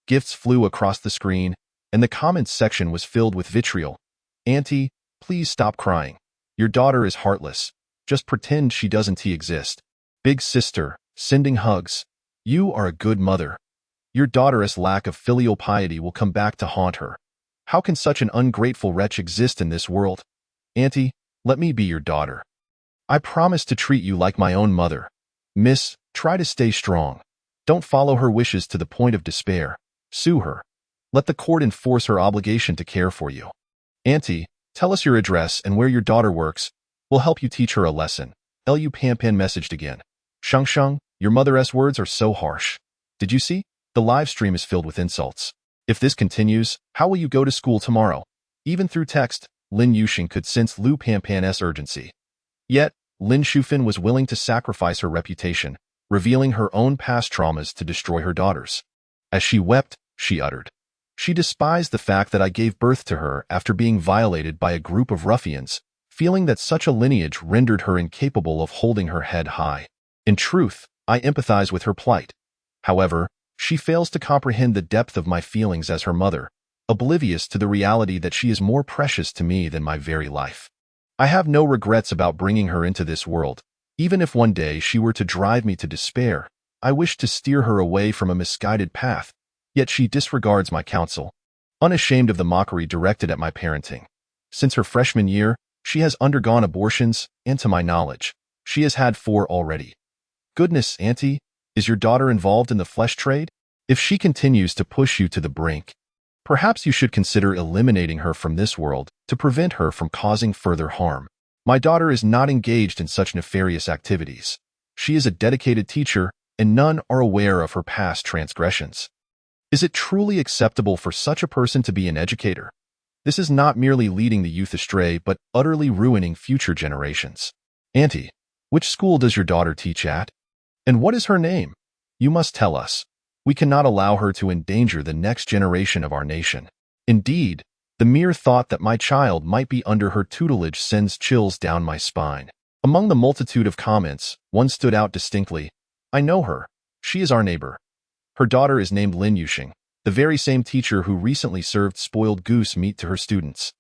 Gifts flew across the screen, and the comments section was filled with vitriol. Auntie, please stop crying. Your daughter is heartless. Just pretend she doesn't exist. Big sister, sending hugs. You are a good mother. Your daughter's lack of filial piety will come back to haunt her. How can such an ungrateful wretch exist in this world? Auntie, let me be your daughter. I promise to treat you like my own mother. Miss, try to stay strong. Don't follow her wishes to the point of despair. Sue her. Let the court enforce her obligation to care for you. Auntie, tell us your address and where your daughter works. We'll help you teach her a lesson. Lu Panpan messaged again. Shang, your mother's words are so harsh. Did you see? The live stream is filled with insults. If this continues, how will you go to school tomorrow? Even through text, Lin Yuxing could sense Lu Panpan's urgency. Yet, Lin Shufin was willing to sacrifice her reputation, revealing her own past traumas to destroy her daughters. As she wept, she uttered, she despised the fact that I gave birth to her after being violated by a group of ruffians, feeling that such a lineage rendered her incapable of holding her head high. In truth, I empathize with her plight. However, she fails to comprehend the depth of my feelings as her mother, oblivious to the reality that she is more precious to me than my very life. I have no regrets about bringing her into this world. Even if one day she were to drive me to despair, I wish to steer her away from a misguided path, yet she disregards my counsel, unashamed of the mockery directed at my parenting. Since her freshman year, she has undergone abortions, and to my knowledge, she has had 4 already. Goodness, Auntie, is your daughter involved in the flesh trade? If she continues to push you to the brink, perhaps you should consider eliminating her from this world to prevent her from causing further harm. My daughter is not engaged in such nefarious activities. She is a dedicated teacher, and none are aware of her past transgressions. Is it truly acceptable for such a person to be an educator? This is not merely leading the youth astray, but utterly ruining future generations. Auntie, which school does your daughter teach at? And what is her name? You must tell us. We cannot allow her to endanger the next generation of our nation. Indeed, the mere thought that my child might be under her tutelage sends chills down my spine. Among the multitude of comments, one stood out distinctly. I know her. She is our neighbor. Her daughter is named Lin Yuxing, the very same teacher who recently served spoiled goose meat to her students.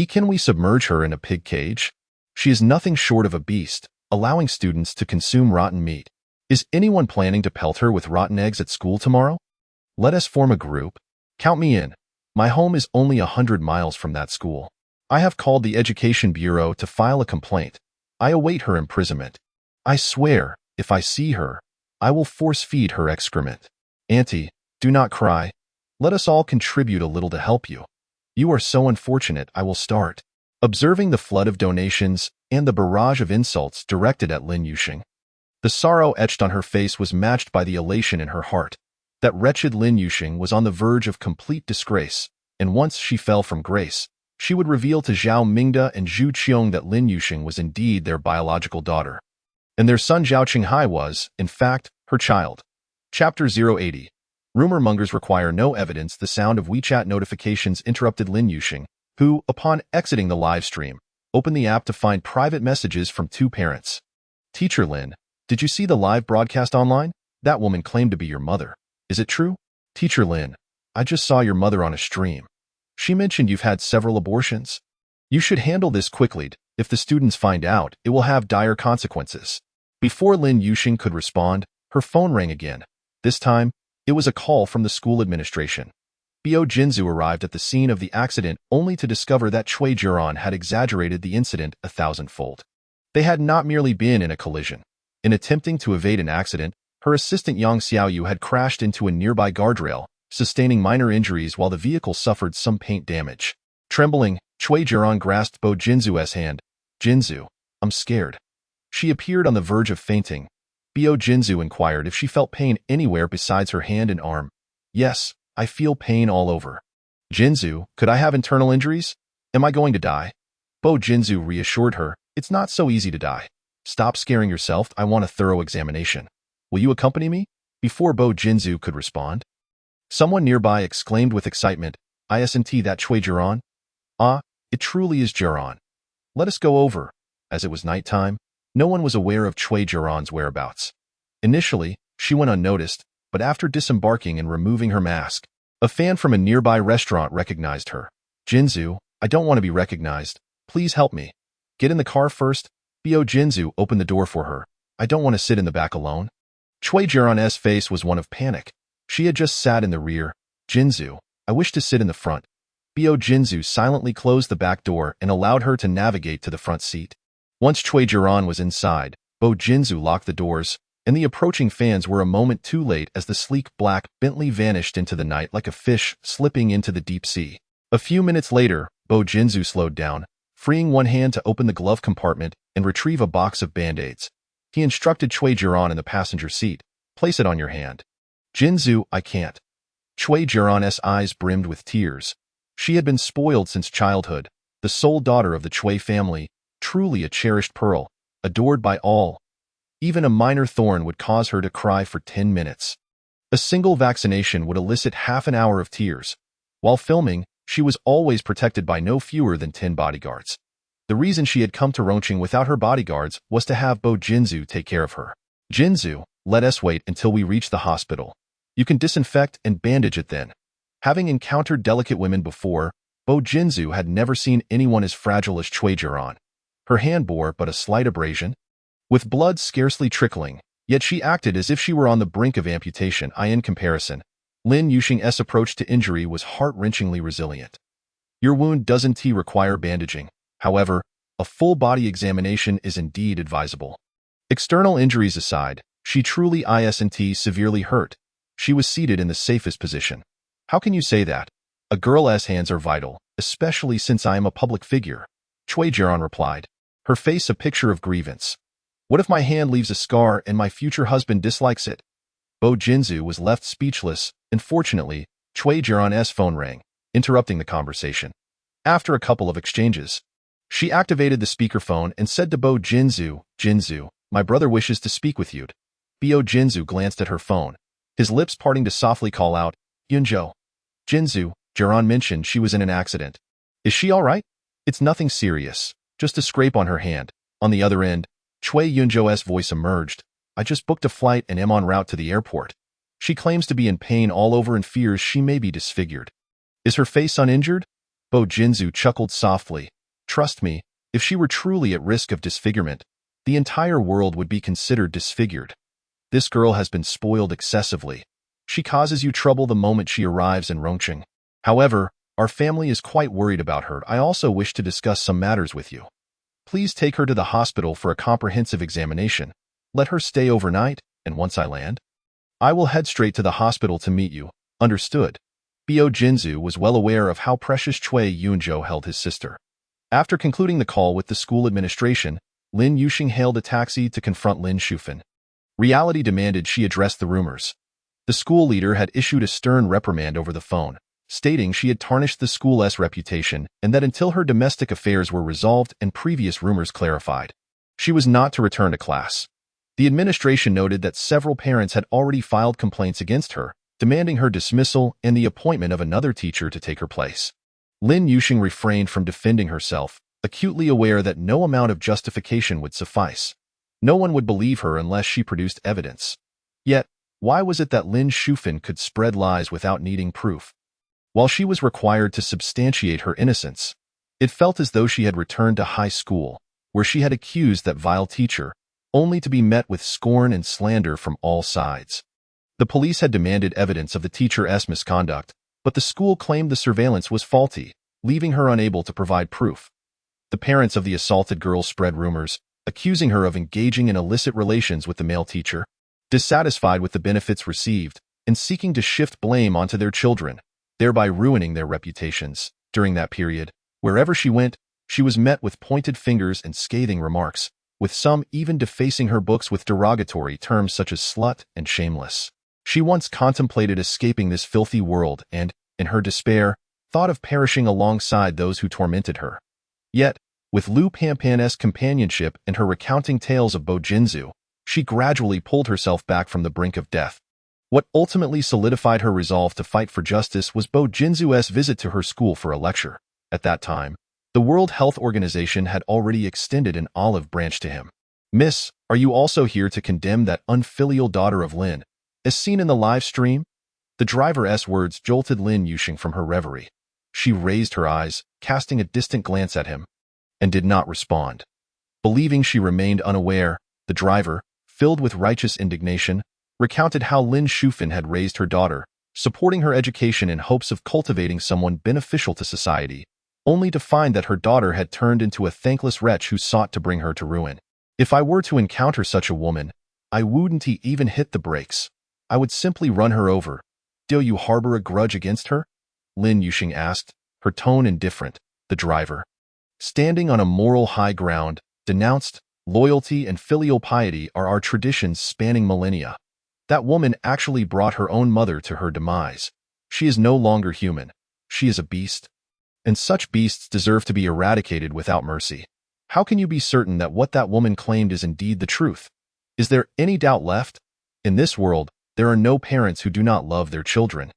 Can we submerge her in a pig cage? She is nothing short of a beast, allowing students to consume rotten meat. Is anyone planning to pelt her with rotten eggs at school tomorrow? Let us form a group. Count me in. My home is only 100 miles from that school. I have called the Education Bureau to file a complaint. I await her imprisonment. I swear, if I see her, I will force-feed her excrement. Auntie, do not cry. Let us all contribute a little to help you. You are so unfortunate, I will start. Observing the flood of donations and the barrage of insults directed at Lin Yuxing, the sorrow etched on her face was matched by the elation in her heart. That wretched Lin Yuxing was on the verge of complete disgrace, and once she fell from grace, she would reveal to Zhao Mingda and Zhu Qiong that Lin Yuxing was indeed their biological daughter, and their son Zhao Qinghai was, in fact, her child. Chapter 080. Rumor mongers require no evidence. The sound of WeChat notifications interrupted Lin Yuxing, who, upon exiting the live stream, opened the app to find private messages from 2 parents. Teacher Lin, did you see the live broadcast online? That woman claimed to be your mother. Is it true? Teacher Lin, I just saw your mother on a stream. She mentioned you've had several abortions. You should handle this quickly. If the students find out, it will have dire consequences. Before Lin Yuxing could respond, her phone rang again. This time, it was a call from the school administration. Bio Jinzu arrived at the scene of the accident only to discover that Cui Jiran had exaggerated the incident 1,000-fold. They had not merely been in a collision. In attempting to evade an accident, her assistant Yang Xiaoyu had crashed into a nearby guardrail, sustaining minor injuries while the vehicle suffered some paint damage. Trembling, Cui Jiran grasped Bo Jinzu's hand. "Jinzu, I'm scared." She appeared on the verge of fainting. Bio Jinzu inquired if she felt pain anywhere besides her hand and arm. "Yes, I feel pain all over." "Jinzu, could I have internal injuries? Am I going to die?" Bo Jinzu reassured her, "It's not so easy to die. Stop scaring yourself, I want a thorough examination. Will you accompany me?" Before Bo Jinzu could respond, someone nearby exclaimed with excitement, "Isn't that Cui Jiran?" "Ah, it truly is Jiran. Let us go over." As it was nighttime, no one was aware of Cui Jiran's whereabouts. Initially, she went unnoticed, but after disembarking and removing her mask, a fan from a nearby restaurant recognized her. "Jinzu, I don't want to be recognized. Please help me. Get in the car first." Bio Jinzu opened the door for her. "I don't want to sit in the back alone." Cui Jiran's face was one of panic. She had just sat in the rear. "Jinzu, I wish to sit in the front." Bio Jinzu silently closed the back door and allowed her to navigate to the front seat. Once Cui Jiran was inside, Bo Jinzu locked the doors, and the approaching fans were a moment too late as the sleek black Bentley vanished into the night like a fish slipping into the deep sea. A few minutes later, Bo Jinzu slowed down, freeing one hand to open the glove compartment and retrieve a box of Band-Aids. He instructed Cui Jiran in the passenger seat, "Place it on your hand." "Jinzu, I can't." Cui Jiran's eyes brimmed with tears. She had been spoiled since childhood, the sole daughter of the Cui family, truly a cherished pearl, adored by all. Even a minor thorn would cause her to cry for 10 minutes. A single vaccination would elicit half an hour of tears. While filming, she was always protected by no fewer than 10 bodyguards. The reason she had come to Rongqing without her bodyguards was to have Bo Jinzu take care of her. "Jinzu, let us wait until we reach the hospital. You can disinfect and bandage it then." Having encountered delicate women before, Bo Jinzu had never seen anyone as fragile as Cui Jiran. Her hand bore but a slight abrasion, with blood scarcely trickling, yet she acted as if she were on the brink of amputation. In comparison, Lin Yuxing's approach to injury was heart-wrenchingly resilient. "Your wound doesn't require bandaging. However, a full-body examination is indeed advisable." External injuries aside, she truly isn't severely hurt. She was seated in the safest position. "How can you say that? A girl's hands are vital, especially since I am a public figure," Cui Jiran replied, her face a picture of grievance. "What if my hand leaves a scar and my future husband dislikes it?" Bo Jinzu was left speechless, and fortunately, Cui Jiran's phone rang, interrupting the conversation. After a couple of exchanges, she activated the speakerphone and said to Bo Jinzu, "Jinzu, my brother wishes to speak with you." Bo Jinzu glanced at her phone, his lips parting to softly call out, "Yunzhou." "Jinzu, Jiran mentioned she was in an accident. Is she all right?" "It's nothing serious, just a scrape on her hand." On the other end, Cui Yunzhou's voice emerged. "I just booked a flight and am en route to the airport. She claims to be in pain all over and fears she may be disfigured." "Is her face uninjured?" Bo Jinzu chuckled softly. "Trust me, if she were truly at risk of disfigurement, the entire world would be considered disfigured. This girl has been spoiled excessively. She causes you trouble the moment she arrives in Rongqing. However, our family is quite worried about her. I also wish to discuss some matters with you. Please take her to the hospital for a comprehensive examination. Let her stay overnight, and once I land, I will head straight to the hospital to meet you." "Understood." Bo Jinzu was well aware of how precious Cui Yunzhou held his sister. After concluding the call with the school administration, Lin Yuxing hailed a taxi to confront Lin Shufan. Reality demanded she address the rumors. The school leader had issued a stern reprimand over the phone, stating she had tarnished the school's reputation and that until her domestic affairs were resolved and previous rumors clarified, she was not to return to class. The administration noted that several parents had already filed complaints against her, demanding her dismissal and the appointment of another teacher to take her place. Lin Yuxing refrained from defending herself, acutely aware that no amount of justification would suffice. No one would believe her unless she produced evidence. Yet, why was it that Lin Shufan could spread lies without needing proof? While she was required to substantiate her innocence, it felt as though she had returned to high school, where she had accused that vile teacher, only to be met with scorn and slander from all sides. The police had demanded evidence of the teacher's misconduct, but the school claimed the surveillance was faulty, leaving her unable to provide proof. The parents of the assaulted girl spread rumors, accusing her of engaging in illicit relations with the male teacher, dissatisfied with the benefits received, and seeking to shift blame onto their children, thereby ruining their reputations. During that period, wherever she went, she was met with pointed fingers and scathing remarks, with some even defacing her books with derogatory terms such as slut and shameless. She once contemplated escaping this filthy world and, in her despair, thought of perishing alongside those who tormented her. Yet, with Lu Pampan's companionship and her recounting tales of Bo Jinzu, she gradually pulled herself back from the brink of death. What ultimately solidified her resolve to fight for justice was Bo Jinzu's visit to her school for a lecture. At that time, the World Health Organization had already extended an olive branch to him. "Miss, are you also here to condemn that unfilial daughter of Lin, as seen in the live stream?" The driver's words jolted Lin Yuxing from her reverie. She raised her eyes, casting a distant glance at him, and did not respond. Believing she remained unaware, the driver, filled with righteous indignation, recounted how Lin Shufan had raised her daughter, supporting her education in hopes of cultivating someone beneficial to society, only to find that her daughter had turned into a thankless wretch who sought to bring her to ruin. "If I were to encounter such a woman, I wouldn't even hit the brakes. I would simply run her over. Do you harbor a grudge against her?" Lin Yuxing asked, her tone indifferent. The driver, standing on a moral high ground, denounced, "Loyalty and filial piety are our traditions spanning millennia. That woman actually brought her own mother to her demise. She is no longer human. She is a beast. And such beasts deserve to be eradicated without mercy. How can you be certain that what that woman claimed is indeed the truth? Is there any doubt left? In this world, there are no parents who do not love their children.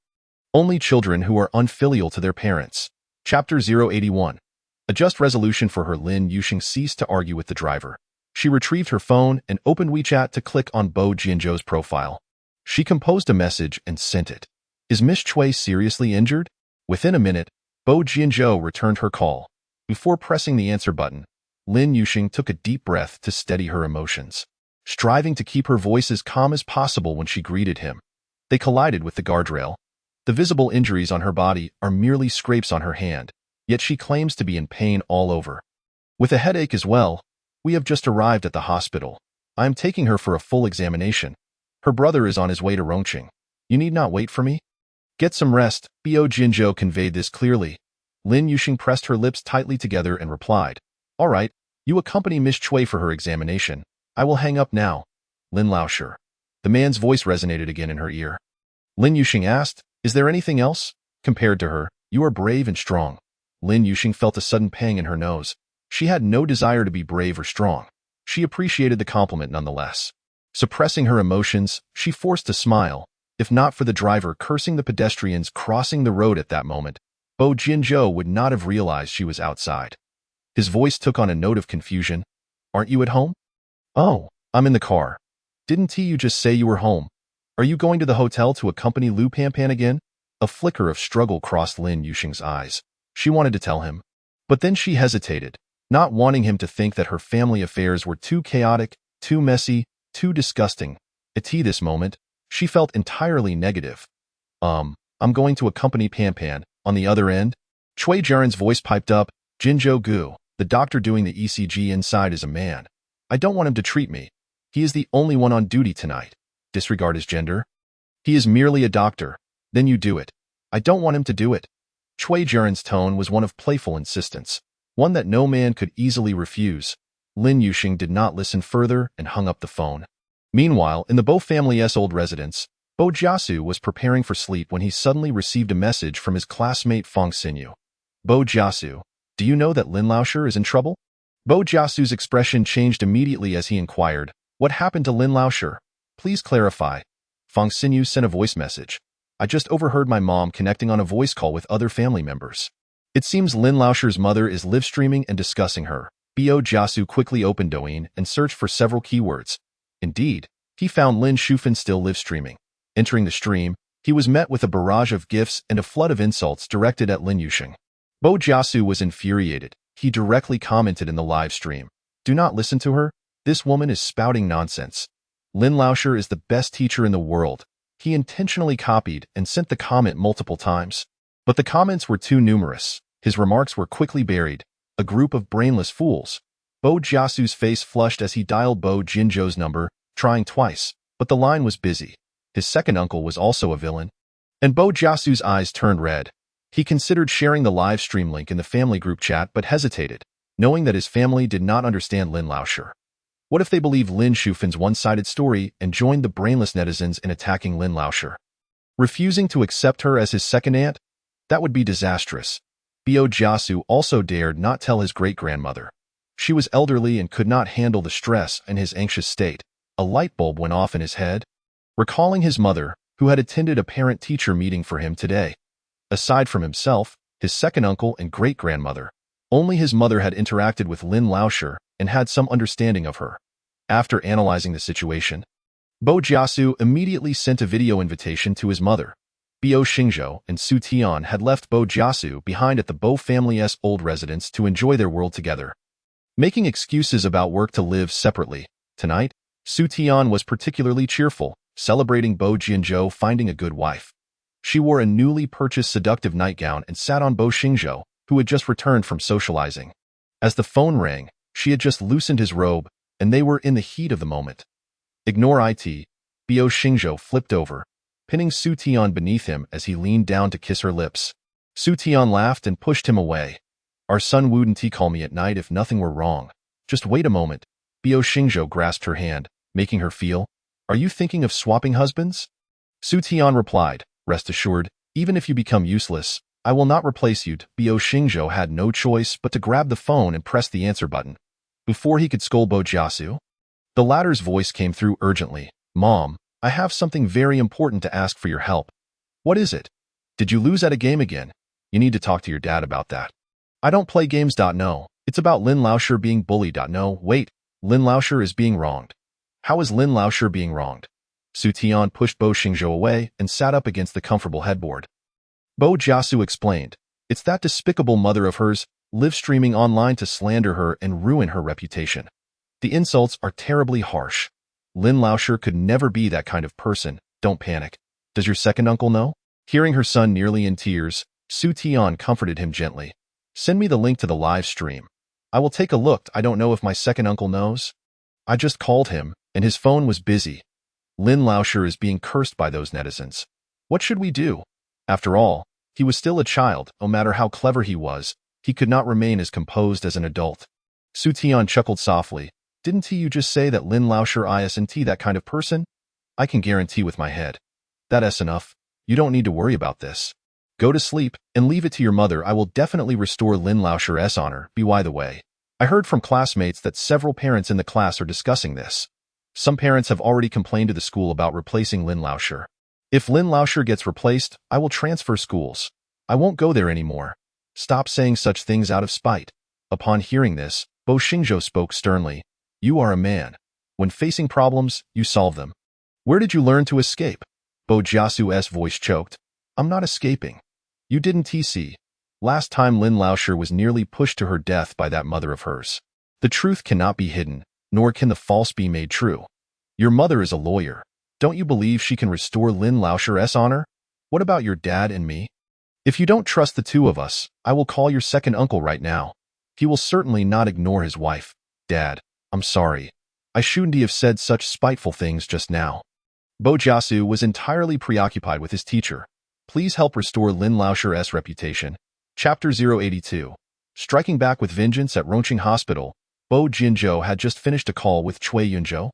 Only children who are unfilial to their parents." Chapter 081. A just resolution for her, Lin Yuxing ceased to argue with the driver. She retrieved her phone and opened WeChat to click on Bo Jinzhu's profile. She composed a message and sent it. "Is Miss Chui seriously injured?" Within a minute, Bo Jinzhu returned her call. Before pressing the answer button, Lin Yuxing took a deep breath to steady her emotions, striving to keep her voice as calm as possible when she greeted him. They collided with the guardrail. The visible injuries on her body are merely scrapes on her hand, yet she claims to be in pain all over. "With a headache as well. We have just arrived at the hospital. I am taking her for a full examination. Her brother is on his way to Rongqing. You need not wait for me. Get some rest." Bo Jinzhu conveyed this clearly. Lin Yuxing pressed her lips tightly together and replied, "All right, you accompany Miss Chui for her examination. I will hang up now." "Lin Laosher." The man's voice resonated again in her ear. Lin Yuxing asked, "Is there anything else?" "Compared to her, you are brave and strong." Lin Yuxing felt a sudden pang in her nose. She had no desire to be brave or strong. She appreciated the compliment nonetheless. Suppressing her emotions, she forced a smile. If not for the driver cursing the pedestrians crossing the road at that moment, Bo Jinzhu would not have realized she was outside. His voice took on a note of confusion. "Aren't you at home?" "Oh, I'm in the car. Didn't you just say you were home? Are you going to the hotel to accompany Lu Pampan again?" A flicker of struggle crossed Lin Yuxing's eyes. She wanted to tell him, but then she hesitated, not wanting him to think that her family affairs were too chaotic, too messy, too disgusting. At this moment, she felt entirely negative. I'm going to accompany Pampan." On the other end, Chui Jiren's voice piped up, "Jinzhou Gu, the doctor doing the ECG inside is a man. I don't want him to treat me. He is the only one on duty tonight. Disregard his gender. He is merely a doctor. Then you do it. I don't want him to do it." Chui Jiren's tone was one of playful insistence, one that no man could easily refuse. Lin Yuxing did not listen further and hung up the phone. Meanwhile, in the Bo family's old residence, Bo Jiasu was preparing for sleep when he suddenly received a message from his classmate Fang Xinyu. "Bo Jiasu, do you know that Lin Laosher is in trouble?" Bo Jiasu's expression changed immediately as he inquired, "What happened to Lin Laosher? Please clarify." Fang Xinyu sent a voice message. "I just overheard my mom connecting on a voice call with other family members. It seems Lin Laosher's mother is live streaming and discussing her." Bo Jiasu quickly opened Douyin and searched for several keywords. Indeed, he found Lin Shufan still live streaming. Entering the stream, he was met with a barrage of gifts and a flood of insults directed at Lin Yuxing. Bo Jiasu was infuriated. He directly commented in the live stream, "Do not listen to her. This woman is spouting nonsense. Lin Laosher is the best teacher in the world." He intentionally copied and sent the comment multiple times. But the comments were too numerous. His remarks were quickly buried. A group of brainless fools. Bo Jiasu's face flushed as he dialed Bo Jinzhou's number, trying twice, but the line was busy. His second uncle was also a villain. And Bo Jiasu's eyes turned red. He considered sharing the live stream link in the family group chat but hesitated, knowing that his family did not understand Lin Laoshi. What if they believed Lin Shufin's one-sided story and joined the brainless netizens in attacking Lin Laoshi? Refusing to accept her as his second aunt? That would be disastrous. Bo Jiasu also dared not tell his great-grandmother. She was elderly and could not handle the stress in his anxious state. A light bulb went off in his head, recalling his mother, who had attended a parent-teacher meeting for him today. Aside from himself, his second uncle and great-grandmother, only his mother had interacted with Lin Laoshi and had some understanding of her. After analyzing the situation, Bo Jiasu immediately sent a video invitation to his mother. Bo Xingzhou and Su Tian had left Bo Jiasu behind at the Bo family's old residence to enjoy their world together. Making excuses about work to live separately, tonight, Su Tian was particularly cheerful, celebrating Bo Jinzhou finding a good wife. She wore a newly purchased seductive nightgown and sat on Bo Xingzhou, who had just returned from socializing. As the phone rang, she had just loosened his robe, and they were in the heat of the moment. Ignore it. Bo Xingzhou flipped over, pinning Su Tian beneath him as he leaned down to kiss her lips. Su Tian laughed and pushed him away. Our son wouldn't he call me at night if nothing were wrong? Just wait a moment. Bo Xingzhou grasped her hand, making her feel. Are you thinking of swapping husbands? Su Tian replied, rest assured, even if you become useless, I will not replace you. Bo Xingzhou had no choice but to grab the phone and press the answer button. Before he could scold Bo Jiasu, the latter's voice came through urgently. Mom, I have something very important to ask for your help. What is it? Did you lose at a game again? You need to talk to your dad about that. I don't play games. No, it's about Lin Laoshi being bullied. No, wait, Lin Laoshi is being wronged. How is Lin Laoshi being wronged? Su Tian pushed Bo Xingzhou away and sat up against the comfortable headboard. Bo Jiasu explained, it's that despicable mother of hers, live streaming online to slander her and ruin her reputation. The insults are terribly harsh. Lin Laoshi could never be that kind of person. Don't panic. Does your second uncle know? Hearing her son nearly in tears, Su Tian comforted him gently. Send me the link to the live stream. I will take a look. I don't know if my second uncle knows. I just called him, and his phone was busy. Lin Laoshi is being cursed by those netizens. What should we do? After all, he was still a child. No matter how clever he was, he could not remain as composed as an adult. Su Tian chuckled softly. Didn't you just say that Lin Laoshi isn't that kind of person? I can guarantee with my head. That's enough. You don't need to worry about this. Go to sleep and leave it to your mother. I will definitely restore Lin Laoshi's honor. By the way, I heard from classmates that several parents in the class are discussing this. Some parents have already complained to the school about replacing Lin Laoshi. If Lin Laoshi gets replaced, I will transfer schools. I won't go there anymore. Stop saying such things out of spite. Upon hearing this, Bo Xingzhou spoke sternly. You are a man. When facing problems, you solve them. Where did you learn to escape? Bo Jiasu's voice choked. I'm not escaping. You didn't see. Last time Lin Laoshi was nearly pushed to her death by that mother of hers. The truth cannot be hidden, nor can the false be made true. Your mother is a lawyer. Don't you believe she can restore Lin Laoshi's honor? What about your dad and me? If you don't trust the two of us, I will call your second uncle right now. He will certainly not ignore his wife. Dad, I'm sorry. I shouldn't have said such spiteful things just now. Bo Jiasu was entirely preoccupied with his teacher. Please help restore Lin Laoshi's reputation. Chapter 082. Striking back with vengeance at Rongqing Hospital, Bo Jinzhou had just finished a call with Cui Yunzhou,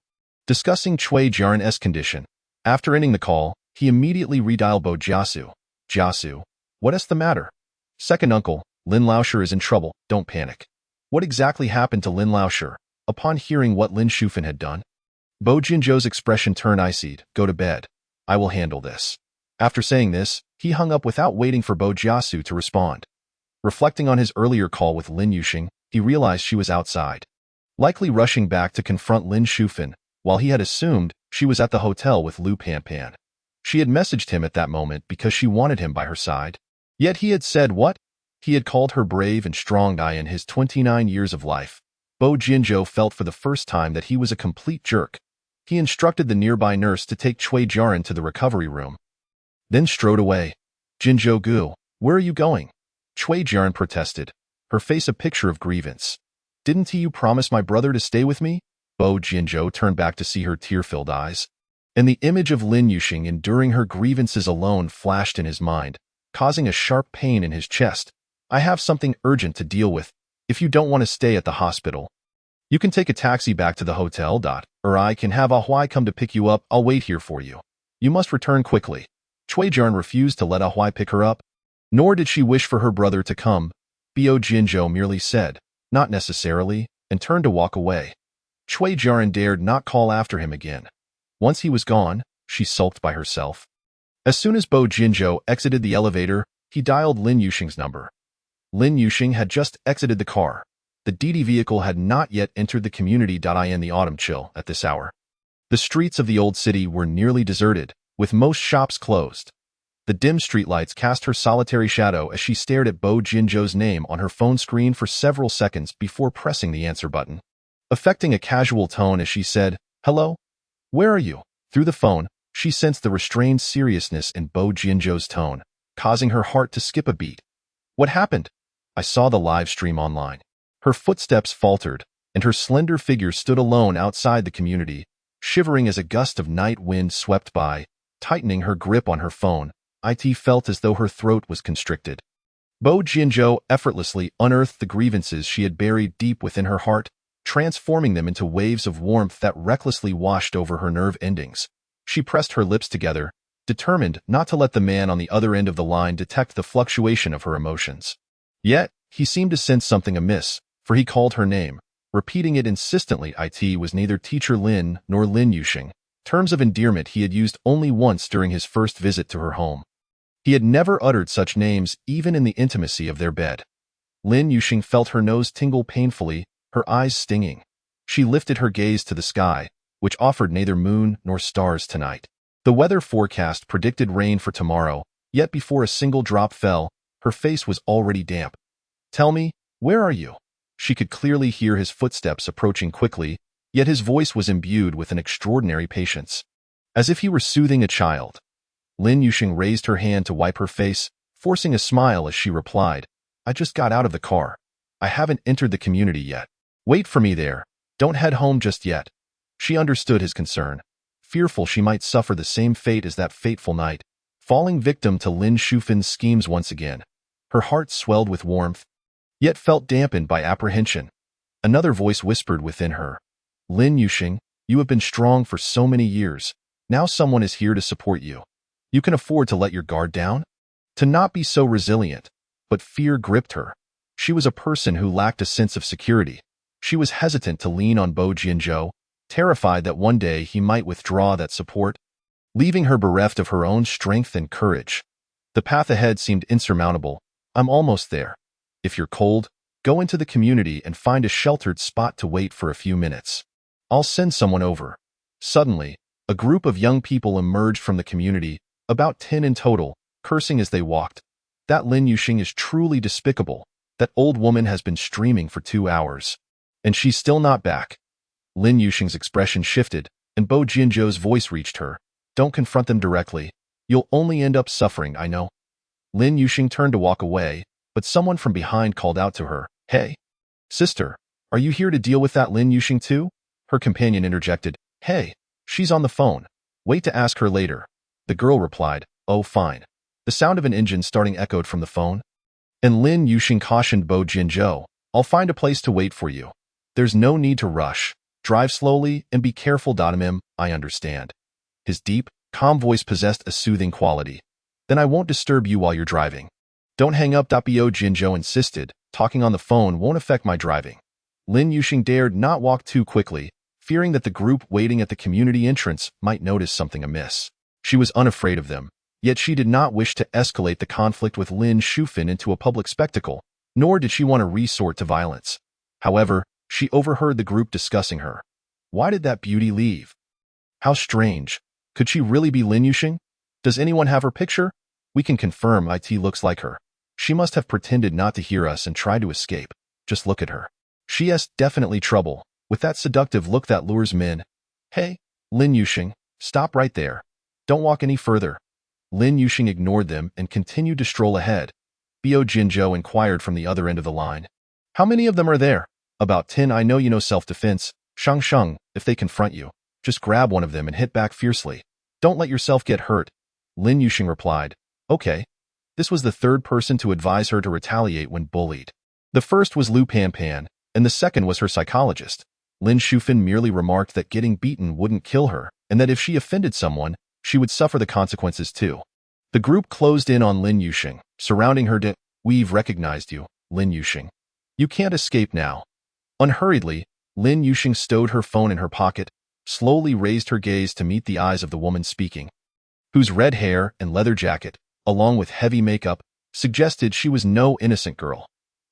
discussing Cui Jiaren's condition. After ending the call, he immediately redialed Bo Jiasu. Jiasu, what is the matter? Second uncle, Lin Laoshi is in trouble. Don't panic. What exactly happened to Lin Laoshi? Upon hearing what Lin Shufin had done, Bo Jinzhou's expression turned icy. Go to bed. I will handle this. After saying this, he hung up without waiting for Bo Jiasu to respond. Reflecting on his earlier call with Lin Yuxing, he realized she was outside, likely rushing back to confront Lin Shufin, while he had assumed she was at the hotel with Lu Panpan. She had messaged him at that moment because she wanted him by her side. Yet he had said what? He had called her brave and strong in his 29 years of life. Bo Jinzhou felt for the first time that he was a complete jerk. He instructed the nearby nurse to take Cui Jiaren to the recovery room, then strode away. Jinzhou Gu, Where are you going? Cui Jian protested, her face a picture of grievance. Didn't you promise my brother to stay with me? Bo Jinzhou turned back to see her tear-filled eyes. And the image of Lin Yuxing enduring her grievances alone flashed in his mind, causing a sharp pain in his chest. I have something urgent to deal with. If you don't want to stay at the hospital, you can take a taxi back to the hotel. Or I can have A Huai come to pick you up. I'll wait here for you. You must return quickly. Cui Jian refused to let A Huai pick her up, nor did she wish for her brother to come. Bo Jinzhou merely said, not necessarily, and turned to walk away. Cui Jian dared not call after him again. Once he was gone, she sulked by herself. As soon as Bo Jinzhou exited the elevator, he dialed Lin Yuxing's number. Lin Yuxing had just exited the car. The DD vehicle had not yet entered the community. In the autumn chill at this hour, the streets of the old city were nearly deserted, with most shops closed. The dim streetlights cast her solitary shadow as she stared at Bo Jinzhou's name on her phone screen for several seconds before pressing the answer button, affecting a casual tone as she said, "Hello? Where are you?" Through the phone, she sensed the restrained seriousness in Bo Jinzhou's tone, causing her heart to skip a beat. What happened? I saw the live stream online. Her footsteps faltered, and her slender figure stood alone outside the community, shivering as a gust of night wind swept by, tightening her grip on her phone. It felt as though her throat was constricted. Bo Jinzhou effortlessly unearthed the grievances she had buried deep within her heart, transforming them into waves of warmth that recklessly washed over her nerve endings. She pressed her lips together, determined not to let the man on the other end of the line detect the fluctuation of her emotions. Yet, he seemed to sense something amiss, for he called her name, repeating it insistently. It was neither Teacher Lin nor Lin Yuxing, terms of endearment he had used only once during his first visit to her home. He had never uttered such names even in the intimacy of their bed. Lin Yuxing felt her nose tingle painfully, her eyes stinging. She lifted her gaze to the sky, which offered neither moon nor stars tonight. The weather forecast predicted rain for tomorrow, yet before a single drop fell, her face was already damp. Tell me, where are you? She could clearly hear his footsteps approaching quickly, yet his voice was imbued with an extraordinary patience, as if he were soothing a child. Lin Yuxing raised her hand to wipe her face, forcing a smile as she replied, I just got out of the car. I haven't entered the community yet. Wait for me there. Don't head home just yet. She understood his concern, fearful she might suffer the same fate as that fateful night, falling victim to Lin Shufin's schemes once again. Her heart swelled with warmth, yet felt dampened by apprehension. Another voice whispered within her, Lin Yuxing, you have been strong for so many years. Now someone is here to support you. You can afford to let your guard down? To not be so resilient. But fear gripped her. She was a person who lacked a sense of security. She was hesitant to lean on Bo Jinzhou, terrified that one day he might withdraw that support, leaving her bereft of her own strength and courage. The path ahead seemed insurmountable. I'm almost there. If you're cold, go into the community and find a sheltered spot to wait for a few minutes. I'll send someone over. Suddenly, a group of young people emerged from the community, about 10 in total, cursing as they walked. That Lin Yuxing is truly despicable. That old woman has been streaming for 2 hours. And she's still not back. Lin Yuxing's expression shifted, and Bo Jinzhou's voice reached her. Don't confront them directly. You'll only end up suffering, I know. Lin Yuxing turned to walk away, but someone from behind called out to her, Hey, sister, are you here to deal with that Lin Yuxing too? Her companion interjected, Hey, she's on the phone. Wait to ask her later. The girl replied, Oh, fine. The sound of an engine starting echoed from the phone. And Lin Yuxing cautioned Bo Jinzhou, I'll find a place to wait for you. There's no need to rush. Drive slowly and be careful. I understand. His deep, calm voice possessed a soothing quality. Then I won't disturb you while you're driving. Don't hang up. Bo Jinzhou insisted, talking on the phone won't affect my driving. Lin Yuxing dared not walk too quickly, fearing that the group waiting at the community entrance might notice something amiss. She was unafraid of them, yet she did not wish to escalate the conflict with Lin Shufin into a public spectacle, nor did she want to resort to violence. However, she overheard the group discussing her. Why did that beauty leave? How strange. Could she really be Lin Yuxing? Does anyone have her picture? We can confirm it looks like her. She must have pretended not to hear us and tried to escape. Just look at her. She has definitely trouble, with that seductive look that lures men. Hey, Lin Yuxing, stop right there. Don't walk any further. Lin Yuxing ignored them and continued to stroll ahead, Bio Jinzhou inquired from the other end of the line. How many of them are there? About 10. I know you know self-defense. Shang Sheng, if they confront you, just grab one of them and hit back fiercely. Don't let yourself get hurt. Lin Yuxing replied. Okay. This was the third person to advise her to retaliate when bullied. The first was Lu Panpan, and the second was her psychologist. Lin Shufan merely remarked that getting beaten wouldn't kill her, and that if she offended someone, she would suffer the consequences too. The group closed in on Lin Yuxing, surrounding her. We've recognized you, Lin Yuxing. You can't escape now. Unhurriedly, Lin Yuxing stowed her phone in her pocket, slowly raised her gaze to meet the eyes of the woman speaking, whose red hair and leather jacket, along with heavy makeup, suggested she was no innocent girl.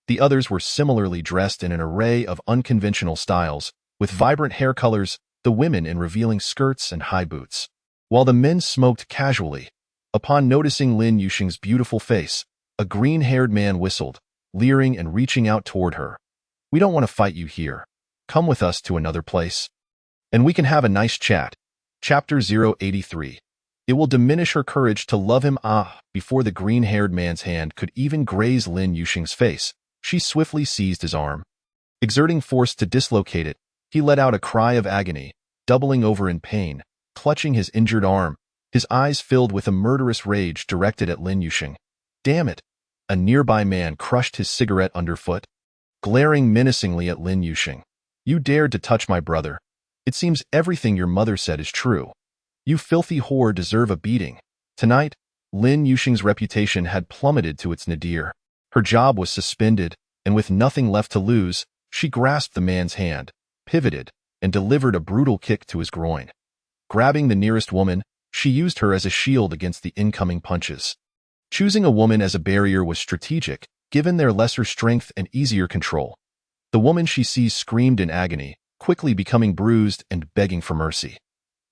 The others were similarly dressed in an array of unconventional styles, with vibrant hair colors, the women in revealing skirts and high boots, while the men smoked casually. Upon noticing Lin Yuxing's beautiful face, a green-haired man whistled, leering and reaching out toward her. We don't want to fight you here. Come with us to another place, and we can have a nice chat. Chapter 083. It will diminish her courage to love him. Before the green-haired man's hand could even graze Lin Yuxing's face, she swiftly seized his arm. Exerting force to dislocate it, he let out a cry of agony, doubling over in pain, clutching his injured arm, his eyes filled with a murderous rage directed at Lin Yuxing. Damn it! A nearby man crushed his cigarette underfoot, glaring menacingly at Lin Yuxing. You dared to touch my brother. It seems everything your mother said is true. You filthy whore deserve a beating. Tonight, Lin Yuxing's reputation had plummeted to its nadir. Her job was suspended, and with nothing left to lose, she grasped the man's hand, pivoted, and delivered a brutal kick to his groin. Grabbing the nearest woman, she used her as a shield against the incoming punches. Choosing a woman as a barrier was strategic, given their lesser strength and easier control. The woman she seized screamed in agony, quickly becoming bruised and begging for mercy.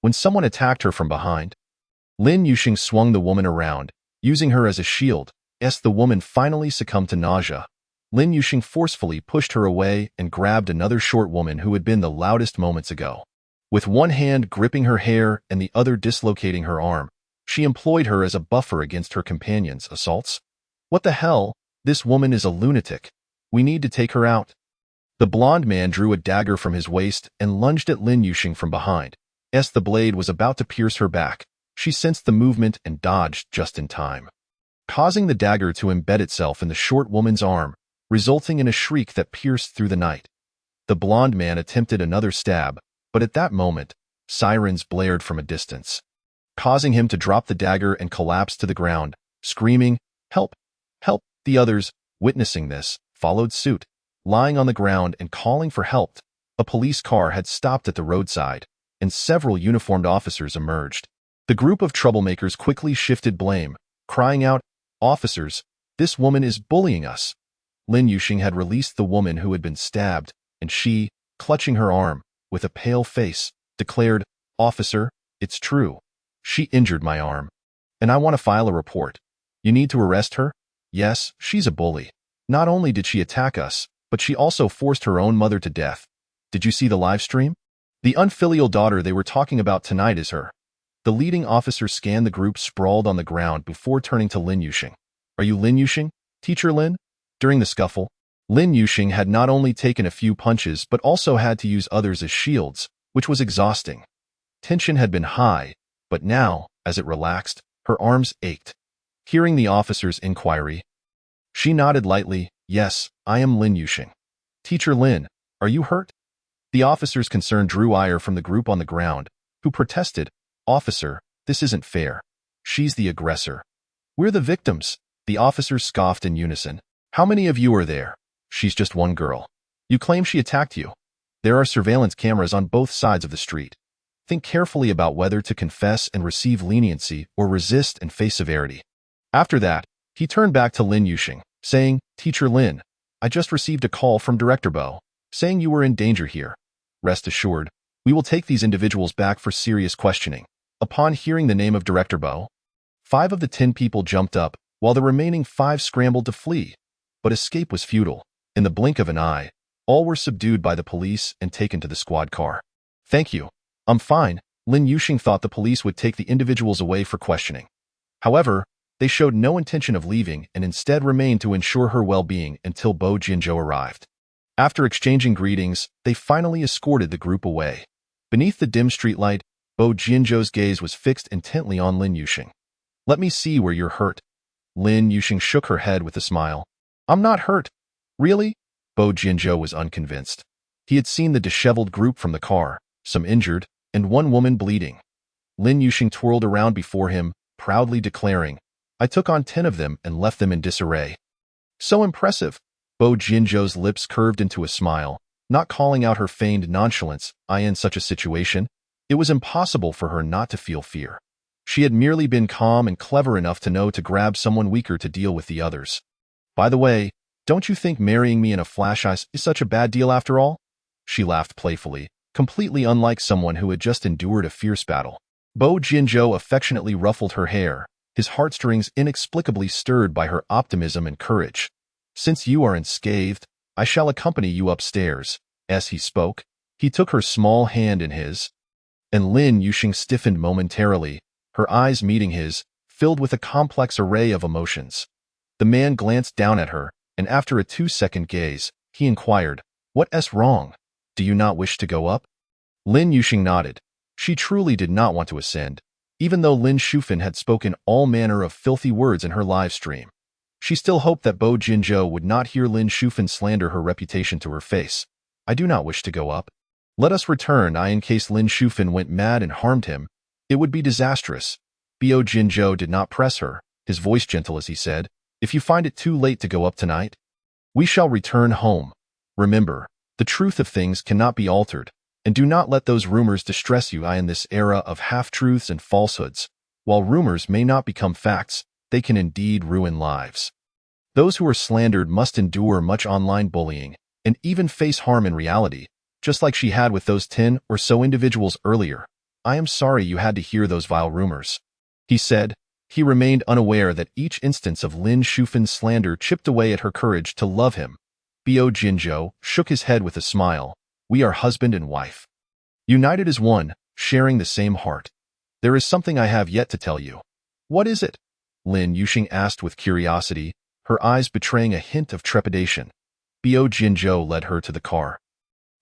When someone attacked her from behind, Lin Yuxing swung the woman around, using her as a shield. As the woman finally succumbed to nausea, Lin Yuxing forcefully pushed her away and grabbed another short woman who had been the loudest moments ago. With one hand gripping her hair and the other dislocating her arm, she employed her as a buffer against her companion's assaults. What the hell? This woman is a lunatic. We need to take her out. The blond man drew a dagger from his waist and lunged at Lin Yuxing from behind. As the blade was about to pierce her back, she sensed the movement and dodged just in time, causing the dagger to embed itself in the short woman's arm, resulting in a shriek that pierced through the night. The blond man attempted another stab, but at that moment, sirens blared from a distance, causing him to drop the dagger and collapse to the ground, screaming, "Help! Help!" The others, witnessing this, followed suit, lying on the ground and calling for help. A police car had stopped at the roadside, and several uniformed officers emerged. The group of troublemakers quickly shifted blame, crying out, "Officers, this woman is bullying us." Lin Yuxing had released the woman who had been stabbed, and she, clutching her arm, with a pale face, declared, "Officer, it's true. She injured my arm, and I want to file a report. You need to arrest her? Yes, she's a bully. Not only did she attack us, but she also forced her own mother to death. Did you see the live stream? The unfilial daughter they were talking about tonight is her." The leading officer scanned the group sprawled on the ground before turning to Lin Yuxing. "Are you Lin Yuxing, Teacher Lin?" During the scuffle, Lin Yuxing had not only taken a few punches but also had to use others as shields, which was exhausting. Tension had been high, but now, as it relaxed, her arms ached. Hearing the officer's inquiry, she nodded lightly. "Yes, I am Lin Yuxing." "Teacher Lin, are you hurt?" The officer's concern drew ire from the group on the ground, who protested, "Officer, this isn't fair. She's the aggressor. We're the victims." The officers scoffed in unison. "How many of you are there? She's just one girl. You claim she attacked you. There are surveillance cameras on both sides of the street. Think carefully about whether to confess and receive leniency or resist and face severity." After that, he turned back to Lin Yuxing, saying, "Teacher Lin, I just received a call from Director Bo, saying you were in danger here. Rest assured, we will take these individuals back for serious questioning." Upon hearing the name of Director Bo, 5 of the 10 people jumped up, while the remaining 5 scrambled to flee. But escape was futile. In the blink of an eye, all were subdued by the police and taken to the squad car. "Thank you. I'm fine." Lin Yuxing thought the police would take the individuals away for questioning. However, They showed no intention of leaving and instead remained to ensure her well-being until Bo Jinzhou arrived. After exchanging greetings, they finally escorted the group away. Beneath the dim streetlight, Bo Jinzhou's gaze was fixed intently on Lin Yuxing. "Let me see where you're hurt." Lin Yuxing shook her head with a smile. "I'm not hurt." "Really?" Bo Jinzhou was unconvinced. He had seen the disheveled group from the car, some injured, and one woman bleeding. Lin Yuxing twirled around before him, proudly declaring, "I took on 10 of them and left them in disarray." "So impressive." Bo Jinzhou's lips curved into a smile, not calling out her feigned nonchalance. In such a situation, it was impossible for her not to feel fear. She had merely been calm and clever enough to know to grab someone weaker to deal with the others. "By the way, don't you think marrying me in a flash ice is such a bad deal after all?" She laughed playfully, completely unlike someone who had just endured a fierce battle. Bo Jinzhou affectionately ruffled her hair, his heartstrings inexplicably stirred by her optimism and courage. "Since you are unscathed, I shall accompany you upstairs." As he spoke, he took her small hand in his, and Lin Yuxing stiffened momentarily, her eyes meeting his, filled with a complex array of emotions. The man glanced down at her, and after a 2-second gaze, he inquired, "What's wrong? Do you not wish to go up?" Lin Yuxing nodded. She truly did not want to ascend, even though Lin Shufan had spoken all manner of filthy words in her live stream. She still hoped that Bo Jinzhou would not hear Lin Shufan slander her reputation to her face. "I do not wish to go up. Let us return. In case Lin Shufan went mad and harmed him, it would be disastrous." Bo Jinzhou did not press her, his voice gentle as he said, "If you find it too late to go up tonight, we shall return home. Remember, the truth of things cannot be altered, and do not let those rumors distress you. In this era of half-truths and falsehoods, while rumors may not become facts, they can indeed ruin lives. Those who are slandered must endure much online bullying and even face harm in reality, just like she had with those 10 or so individuals earlier. I am sorry you had to hear those vile rumors," he said. He remained unaware that each instance of Lin Shufan's slander chipped away at her courage to love him. Bo Jinzhou shook his head with a smile. "We are husband and wife, united as one, sharing the same heart. There is something I have yet to tell you." "What is it?" Lin Yuxing asked with curiosity, her eyes betraying a hint of trepidation. Bo Jinzhou led her to the car,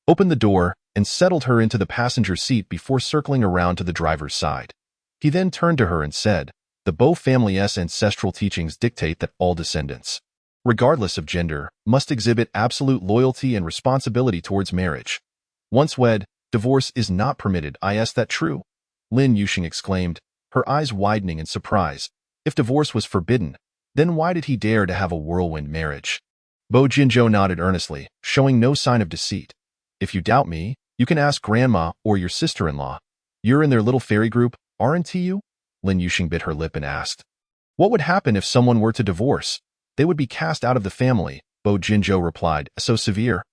opened the door, and settled her into the passenger seat before circling around to the driver's side. He then turned to her and said, "The Bo family's ancestral teachings dictate that all descendants, regardless of gender, must exhibit absolute loyalty and responsibility towards marriage. Once wed, divorce is not permitted." "Is that true?" Lin Yuxing exclaimed, her eyes widening in surprise. If divorce was forbidden, then why did he dare to have a whirlwind marriage? Bo Jinzhou nodded earnestly, showing no sign of deceit. "If you doubt me, you can ask Grandma or your sister-in-law. You're in their little fairy group, aren't you?" Lin Yuxing bit her lip and asked. "What would happen if someone were to divorce?" "They would be cast out of the family," Bo Jinzhou replied. "So severe?"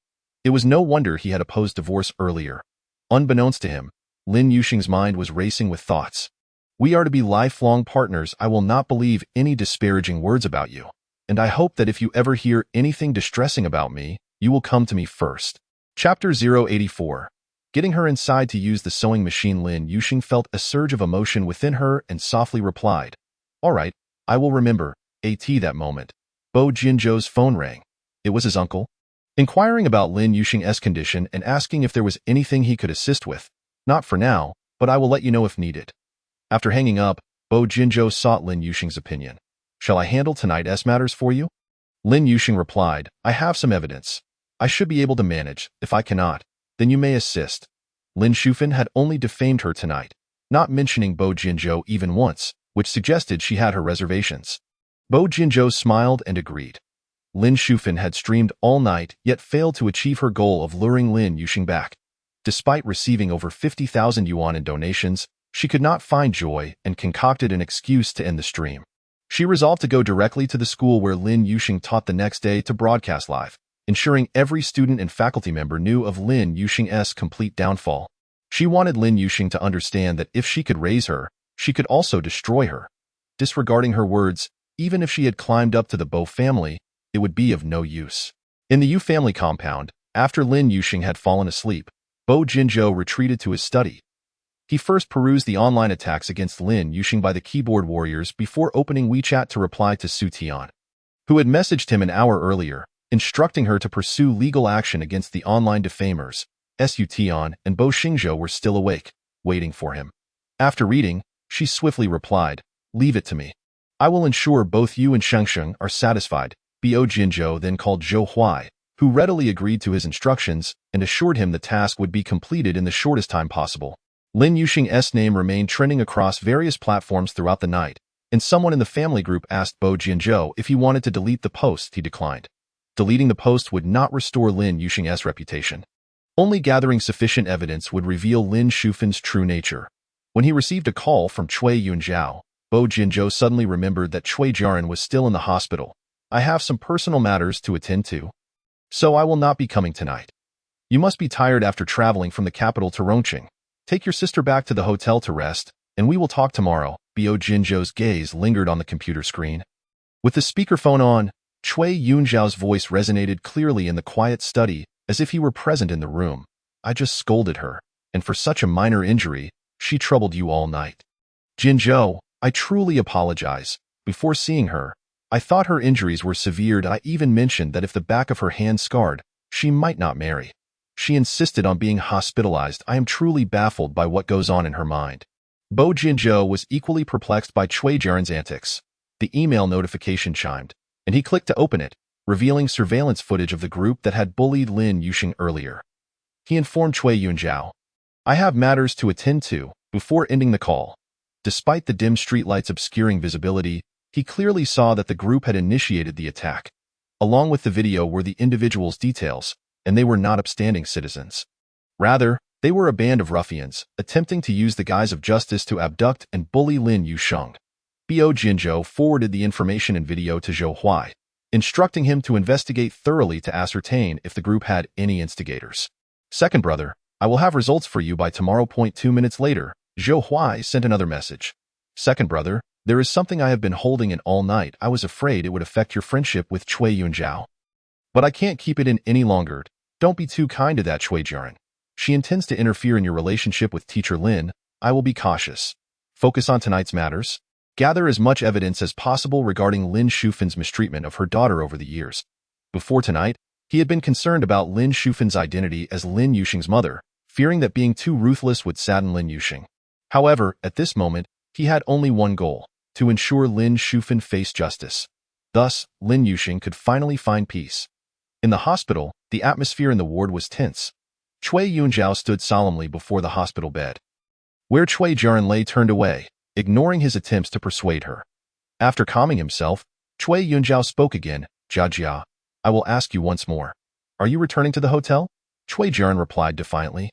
It was no wonder he had opposed divorce earlier. Unbeknownst to him, Lin Yuxing's mind was racing with thoughts. "We are to be lifelong partners. I will not believe any disparaging words about you. And I hope that if you ever hear anything distressing about me, you will come to me first." Chapter 084. Getting her inside to use the sewing machine, Lin Yuxing felt a surge of emotion within her and softly replied, "All right, I will remember." That moment, Bo Jinzhou's phone rang. It was his uncle, inquiring about Lin Yuxing's condition and asking if there was anything he could assist with. "Not for now, but I will let you know if needed." After hanging up, Bo Jinzhou sought Lin Yuxing's opinion. "Shall I handle tonight's matters for you?" Lin Yuxing replied, "I have some evidence. I should be able to manage. If I cannot, then you may assist." Lin Shufan had only defamed her tonight, not mentioning Bo Jinzhou even once, which suggested she had her reservations. Bo Jinzhou smiled and agreed. Lin Shufan had streamed all night, yet failed to achieve her goal of luring Lin Yuxing back. Despite receiving over 50,000 yuan in donations, she could not find joy and concocted an excuse to end the stream. She resolved to go directly to the school where Lin Yuxing taught the next day to broadcast live, ensuring every student and faculty member knew of Lin Yuxing's complete downfall. She wanted Lin Yuxing to understand that if she could raise her, she could also destroy her. Disregarding her words, even if she had climbed up to the Bo family, it would be of no use. In the Yu family compound, after Lin Yuxing had fallen asleep, Bo Jinzhou retreated to his study. He first perused the online attacks against Lin Yuxing by the keyboard warriors before opening WeChat to reply to Su Tian, who had messaged him an hour earlier, instructing her to pursue legal action against the online defamers. Su Tian and Bo Xingzhou were still awake, waiting for him. After reading, she swiftly replied, "Leave it to me. I will ensure both you and Shengsheng are satisfied." Bo Jinzhou then called Zhou Huai, who readily agreed to his instructions and assured him the task would be completed in the shortest time possible. Lin Yuxing's name remained trending across various platforms throughout the night, and someone in the family group asked Bo Jinzhou if he wanted to delete the post. He declined. Deleting the post would not restore Lin Yuxing's reputation. Only gathering sufficient evidence would reveal Lin Shufin's true nature. When he received a call from Cui Yunzhao, Bo Jinzhou suddenly remembered that Cui Jiaran was still in the hospital. "I have some personal matters to attend to, so I will not be coming tonight. You must be tired after traveling from the capital to Rongqing. Take your sister back to the hotel to rest, and we will talk tomorrow." Bo Jinzhou's gaze lingered on the computer screen. With the speakerphone on, Cui Yunzhao's voice resonated clearly in the quiet study, as if he were present in the room. "I just scolded her, and for such a minor injury, she troubled you all night. Jinzhou, I truly apologize. Before seeing her, I thought her injuries were severe, and I even mentioned that if the back of her hand scarred, she might not marry. She insisted on being hospitalized. I am truly baffled by what goes on in her mind." Bo Jinzhou was equally perplexed by Cui Jiaran's antics. The email notification chimed, and he clicked to open it, revealing surveillance footage of the group that had bullied Lin Yuxing earlier. He informed Cui Yunzhao, "I have matters to attend to," before ending the call. Despite the dim streetlights obscuring visibility, he clearly saw that the group had initiated the attack. Along with the video were the individuals' details, and they were not upstanding citizens. Rather, they were a band of ruffians, attempting to use the guise of justice to abduct and bully Lin Yuxing. Bo Jinzhou forwarded the information and video to Zhou Huai, instructing him to investigate thoroughly to ascertain if the group had any instigators. "Second brother, I will have results for you by tomorrow. 2 minutes later, Zhou Huai sent another message. "Second brother, there is something I have been holding in all night. I was afraid it would affect your friendship with Cui Yunzhao. But I can't keep it in any longer. Don't be too kind to that Cui Jiaran. She intends to interfere in your relationship with Teacher Lin. I will be cautious. Focus on tonight's matters. Gather as much evidence as possible regarding Lin Shufin's mistreatment of her daughter over the years." Before tonight, he had been concerned about Lin Shufin's identity as Lin Yuxing's mother, fearing that being too ruthless would sadden Lin Yuxing. However, at this moment, he had only one goal: to ensure Lin Shufin faced justice. Thus, Lin Yuxing could finally find peace. In the hospital, the atmosphere in the ward was tense. Cui Yunzhao stood solemnly before the hospital bed, where Cui Jiaran lay turned away, ignoring his attempts to persuade her. After calming himself, Cui Yunzhao spoke again. "Jia, I will ask you once more. Are you returning to the hotel?" Cui Jiaran replied defiantly.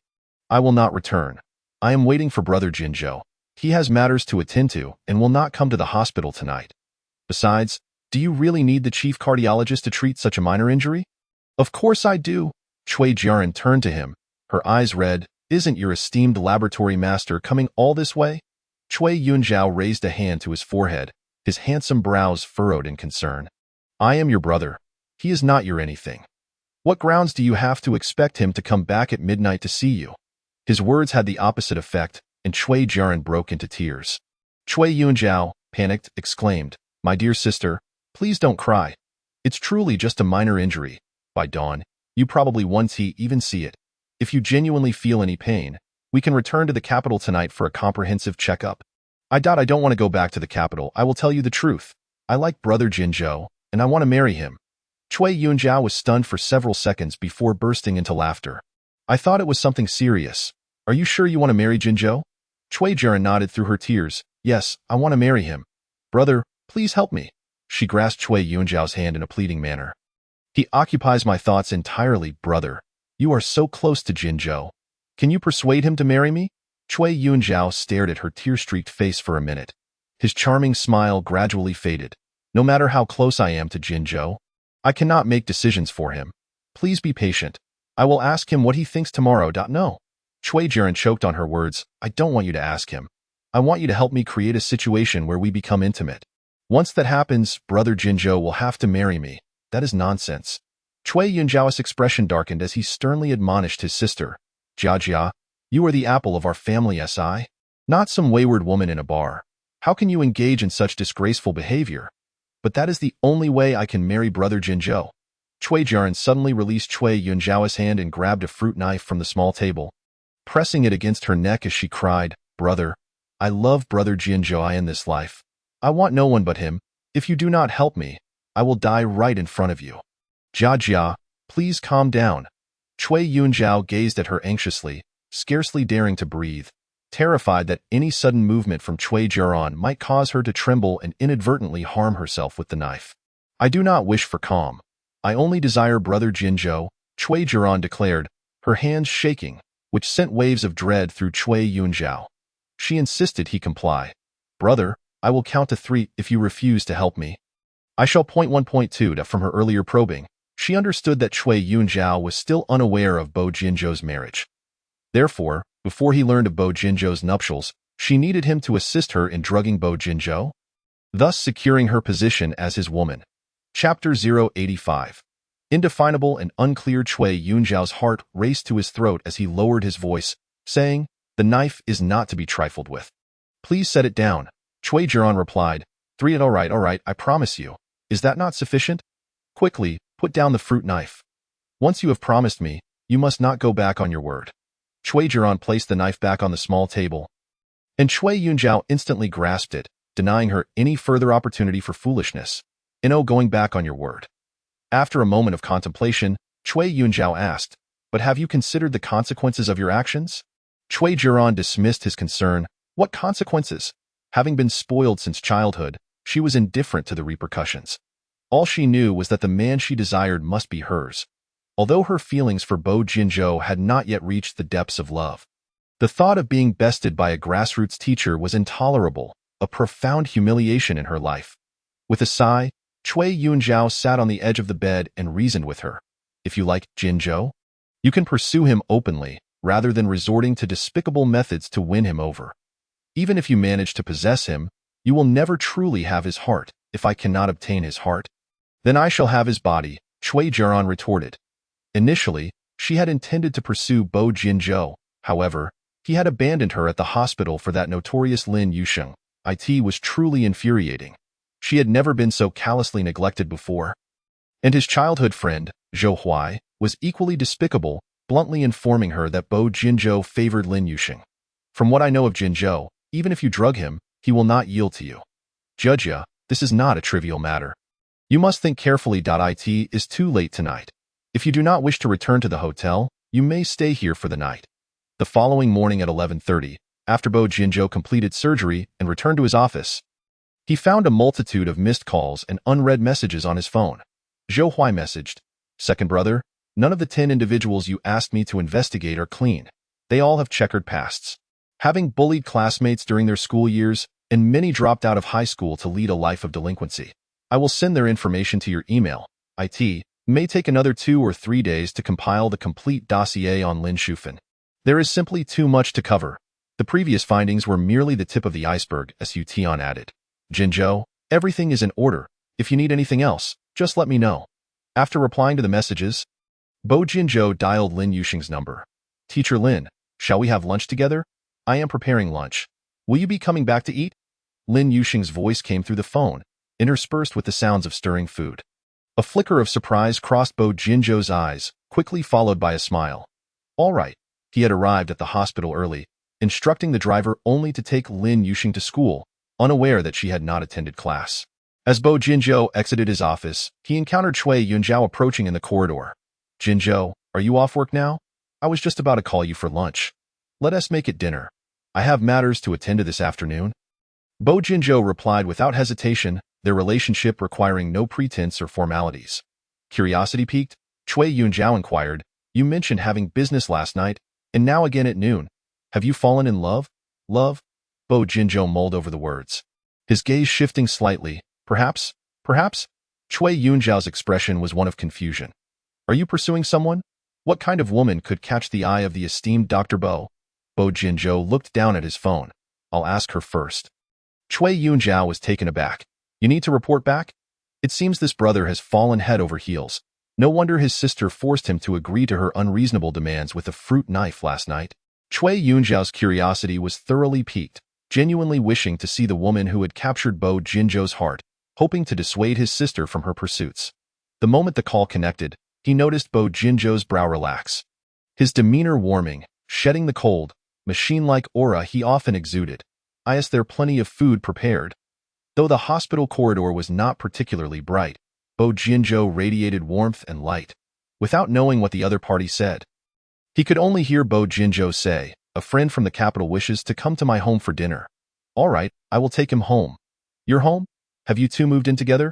"I will not return. I am waiting for Brother Jinzhou. He has matters to attend to and will not come to the hospital tonight. Besides, do you really need the chief cardiologist to treat such a minor injury?" "Of course I do." Cui Jiaran turned to him, her eyes red. "Isn't your esteemed laboratory master coming all this way?" Cui Yunzhao raised a hand to his forehead, his handsome brows furrowed in concern. "I am your brother. He is not your anything. What grounds do you have to expect him to come back at midnight to see you?" His words had the opposite effect, and Cui Jiaran broke into tears. Cui Yunzhao, panicked, exclaimed, "My dear sister, please don't cry. It's truly just a minor injury. By dawn, you probably won't even see it. If you genuinely feel any pain, we can return to the capital tonight for a comprehensive checkup." I don't want to go back to the capital. I will tell you the truth. I like Brother Jinzhou, and I want to marry him." Cui Yunzhao was stunned for several seconds before bursting into laughter. "I thought it was something serious. Are you sure you want to marry Jinzhou?" Cui Jiaran nodded through her tears. "Yes, I want to marry him. Brother, please help me." She grasped Cui Yunzhao's hand in a pleading manner. "He occupies my thoughts entirely, brother. You are so close to Jinzhou. Can you persuade him to marry me?" Cui Yunzhao stared at her tear-streaked face for a minute. His charming smile gradually faded. "No matter how close I am to Jinzhou, I cannot make decisions for him. Please be patient. I will ask him what he thinks tomorrow. No." Cui Jiaran choked on her words. "I don't want you to ask him. I want you to help me create a situation where we become intimate. Once that happens, Brother Jinzhou will have to marry me. That is nonsense." Cui Yunzhao's expression darkened as he sternly admonished his sister. "Jia, You are the apple of our family, SI. Not some wayward woman in a bar. How can you engage in such disgraceful behavior? But that is the only way I can marry brother Jinzhou. Cui Jiaran suddenly released Cui Yunzhao's hand and grabbed a fruit knife from the small table, pressing it against her neck as she cried, Brother, I love brother Jinzhou in this life. I want no one but him. If you do not help me, I will die right in front of you. Jia, please calm down. Cui Yunzhao gazed at her anxiously, scarcely daring to breathe, terrified that any sudden movement from Cui Jiaran might cause her to tremble and inadvertently harm herself with the knife. I do not wish for calm. I only desire brother Jinzhou, Cui Jiaran declared, her hands shaking, which sent waves of dread through Cui Yunzhao. She insisted he comply. Brother, I will count to 3 if you refuse to help me. I shall point 1.2 from her earlier probing. She understood that Cui Yunzhao was still unaware of Bo Jinzhou's marriage. Therefore, before he learned of Bo Jinzhou's nuptials, she needed him to assist her in drugging Bo Jinzhou, thus securing her position as his woman. Chapter 085. Indefinable and unclear. Cui Yunzhao's heart raced to his throat as he lowered his voice, saying, The knife is not to be trifled with. Please set it down. Cui Jiaran replied, 3 all right, I promise you. Is that not sufficient? Quickly, put down the fruit knife. Once you have promised me, you must not go back on your word. Cui Jiaran placed the knife back on the small table, and Cui Yunzhao instantly grasped it, denying her any further opportunity for foolishness. Going back on your word. After a moment of contemplation, Cui Yunzhao asked, But have you considered the consequences of your actions? Cui Jiaran dismissed his concern. What consequences? Having been spoiled since childhood, she was indifferent to the repercussions. All she knew was that the man she desired must be hers, although her feelings for Bo Jinzhou had not yet reached the depths of love. The thought of being bested by a grassroots teacher was intolerable, a profound humiliation in her life. With a sigh, Cui Yunzhao sat on the edge of the bed and reasoned with her. If you like Jinzhou, you can pursue him openly, rather than resorting to despicable methods to win him over. Even if you manage to possess him, you will never truly have his heart. If I cannot obtain his heart, then I shall have his body, Cui Jiaran retorted. Initially, she had intended to pursue Bo Jinzhou. However, he had abandoned her at the hospital for that notorious Lin Yusheng. It was truly infuriating. She had never been so callously neglected before. And his childhood friend, Zhou Huai, was equally despicable, bluntly informing her that Bo Jinzhou favored Lin Yusheng. From what I know of Jinzhou, even if you drug him, he will not yield to you. Judge, this is not a trivial matter. You must think carefully. It is too late tonight. If you do not wish to return to the hotel, you may stay here for the night. The following morning at 11:30, after Bo Jinzhou completed surgery and returned to his office, he found a multitude of missed calls and unread messages on his phone. Zhou Huai messaged, Second brother, none of the 10 individuals you asked me to investigate are clean. They all have checkered pasts, having bullied classmates during their school years, and many dropped out of high school to lead a life of delinquency. I will send their information to your email. It may take another 2 or 3 days to compile the complete dossier on Lin Shufen. There is simply too much to cover. The previous findings were merely the tip of the iceberg, Su Tian added. Jinzhou, everything is in order. If you need anything else, just let me know. After replying to the messages, Bo Jinzhou dialed Lin Yusheng's number. Teacher Lin, shall we have lunch together? I am preparing lunch. Will you be coming back to eat? Lin Yusheng's voice came through the phone, interspersed with the sounds of stirring food. A flicker of surprise crossed Bo Jinzhou's eyes, quickly followed by a smile. All right. He had arrived at the hospital early, instructing the driver only to take Lin Yusheng to school, unaware that she had not attended class. As Bo Jinzhou exited his office, he encountered Cui Yunzhao approaching in the corridor. Jinzhou, are you off work now? I was just about to call you for lunch. Let us make it dinner. I have matters to attend to this afternoon. Bo Jinzhou replied without hesitation, their relationship requiring no pretense or formalities. Curiosity piqued, Cui Yunzhao inquired, You mentioned having business last night, and now again at noon. Have you fallen in love? Love? Bo Jinzhou mulled over the words, his gaze shifting slightly. Perhaps? Cui Yunzhao's expression was one of confusion. Are you pursuing someone? What kind of woman could catch the eye of the esteemed Dr. Bo? Bo Jinzhou looked down at his phone. I'll ask her first. Cui Yunzhao was taken aback. You need to report back? It seems this brother has fallen head over heels. No wonder his sister forced him to agree to her unreasonable demands with a fruit knife last night. Cui Yunjiao's curiosity was thoroughly piqued, genuinely wishing to see the woman who had captured Bo Jinzhou's heart, hoping to dissuade his sister from her pursuits. The moment the call connected, he noticed Bo Jinzhou's brow relax. His demeanor warming, shedding the cold, machine-like aura he often exuded. Is there plenty of food prepared? Though the hospital corridor was not particularly bright, Bo Jinzhou radiated warmth and light. Without knowing what the other party said, he could only hear Bo Jinzhou say, "A friend from the capital wishes to come to my home for dinner. All right, I will take him home." "Your home? Have you two moved in together?"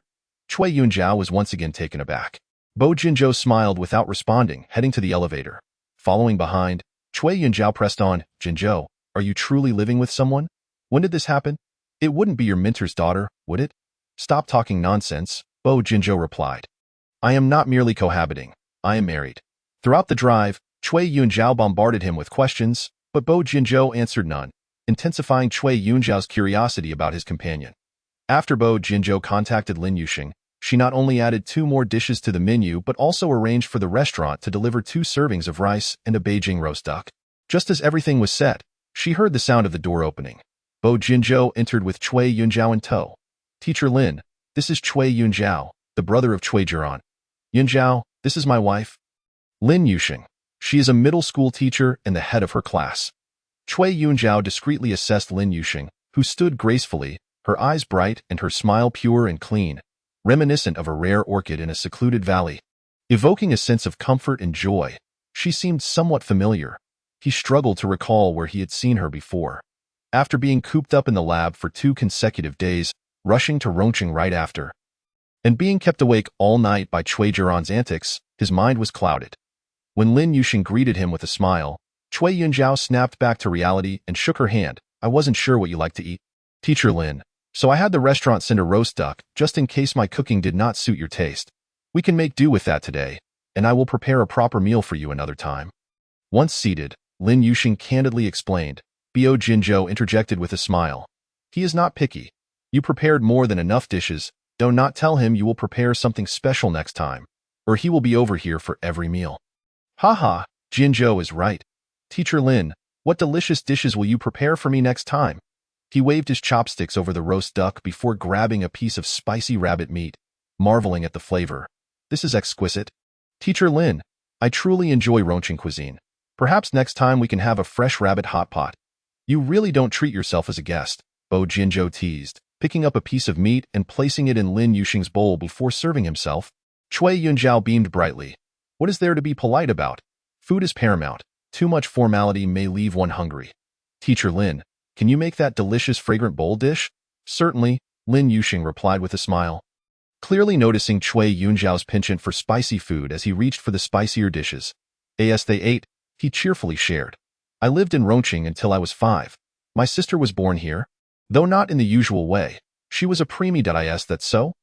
Cui Yunjiao was once again taken aback. Bo Jinzhou smiled without responding, heading to the elevator. Following behind, Cui Yunjiao pressed on, "Jinzhou, are you truly living with someone? When did this happen? It wouldn't be your mentor's daughter, would it?" "Stop talking nonsense," Bo Jinzhou replied. "I am not merely cohabiting. I am married." Throughout the drive, Cui Yunjiao bombarded him with questions, but Bo Jinzhou answered none, intensifying Cui Yunjiao's curiosity about his companion. After Bo Jinzhou contacted Lin Yuxing, she not only added 2 more dishes to the menu but also arranged for the restaurant to deliver 2 servings of rice and a Beijing roast duck. Just as everything was set, she heard the sound of the door opening. Bo Jinzhou entered with Cui Yunjiao in tow. "Teacher Lin, this is Cui Yunjiao, the brother of Cui Jiran. Yunjiao, this is my wife, Lin Yuxing. She is a middle school teacher and the head of her class." Cui Yunjiao discreetly assessed Lin Yuxing, who stood gracefully, her eyes bright and her smile pure and clean, reminiscent of a rare orchid in a secluded valley. Evoking a sense of comfort and joy, she seemed somewhat familiar. He struggled to recall where he had seen her before. After being cooped up in the lab for 2 consecutive days, rushing to Rongqing right after, and being kept awake all night by Cui Jiran's antics, his mind was clouded. When Lin Yuxing greeted him with a smile, Cui Yunjiao snapped back to reality and shook her hand. "I wasn't sure what you like to eat, Teacher Lin, so I had the restaurant send a roast duck just in case my cooking did not suit your taste. We can make do with that today, and I will prepare a proper meal for you another time." Once seated, Lin Yuxing candidly explained. Bo Jinzhou interjected with a smile. "He is not picky. You prepared more than enough dishes. Do not tell him you will prepare something special next time, or he will be over here for every meal." "Haha, Jinzhou is right. Teacher Lin, what delicious dishes will you prepare for me next time?" He waved his chopsticks over the roast duck before grabbing a piece of spicy rabbit meat, marveling at the flavor. "This is exquisite. Teacher Lin, I truly enjoy Rongqing cuisine. Perhaps next time we can have a fresh rabbit hot pot." "You really don't treat yourself as a guest," Bo Jinzhou teased, picking up a piece of meat and placing it in Lin Yuxing's bowl before serving himself. Cui Yunjiao beamed brightly. "What is there to be polite about? Food is paramount. Too much formality may leave one hungry. Teacher Lin, can you make that delicious fragrant bowl dish?" "Certainly," Lin Yuxing replied with a smile. Clearly noticing Cui Yunjiao's penchant for spicy food as he reached for the spicier dishes. As they ate, he cheerfully shared. "I lived in Rongqing until I was 5. My sister was born here. Though not in the usual way, she was a preemie. Is that so?"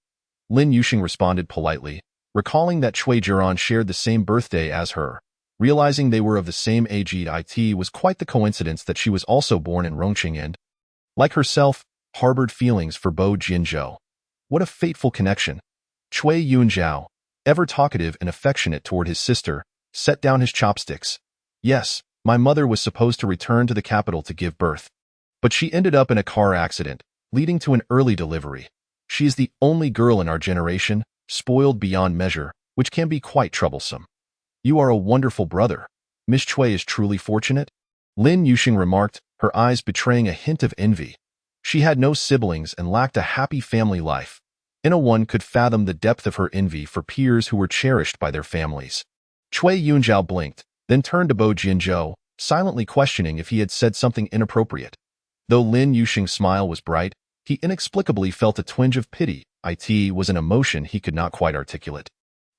Lin Yuxing responded politely, recalling that Cui Jiran shared the same birthday as her. Realizing they were of the same age, it was quite the coincidence that she was also born in Rongqing and, like herself, harbored feelings for Bo Jinzhou. What a fateful connection. Cui Yunjiao, ever talkative and affectionate toward his sister, set down his chopsticks. "Yes, my mother was supposed to return to the capital to give birth, but she ended up in a car accident, leading to an early delivery. She is the only girl in our generation, spoiled beyond measure, which can be quite troublesome." "You are a wonderful brother. Miss Cui is truly fortunate," Lin Yuxing remarked, her eyes betraying a hint of envy. She had no siblings and lacked a happy family life. One could fathom the depth of her envy for peers who were cherished by their families. Cui Yunjiao blinked, then turned to Bo Jinzhou, silently questioning if he had said something inappropriate. Though Lin Yuxing's smile was bright, he inexplicably felt a twinge of pity. It was an emotion he could not quite articulate.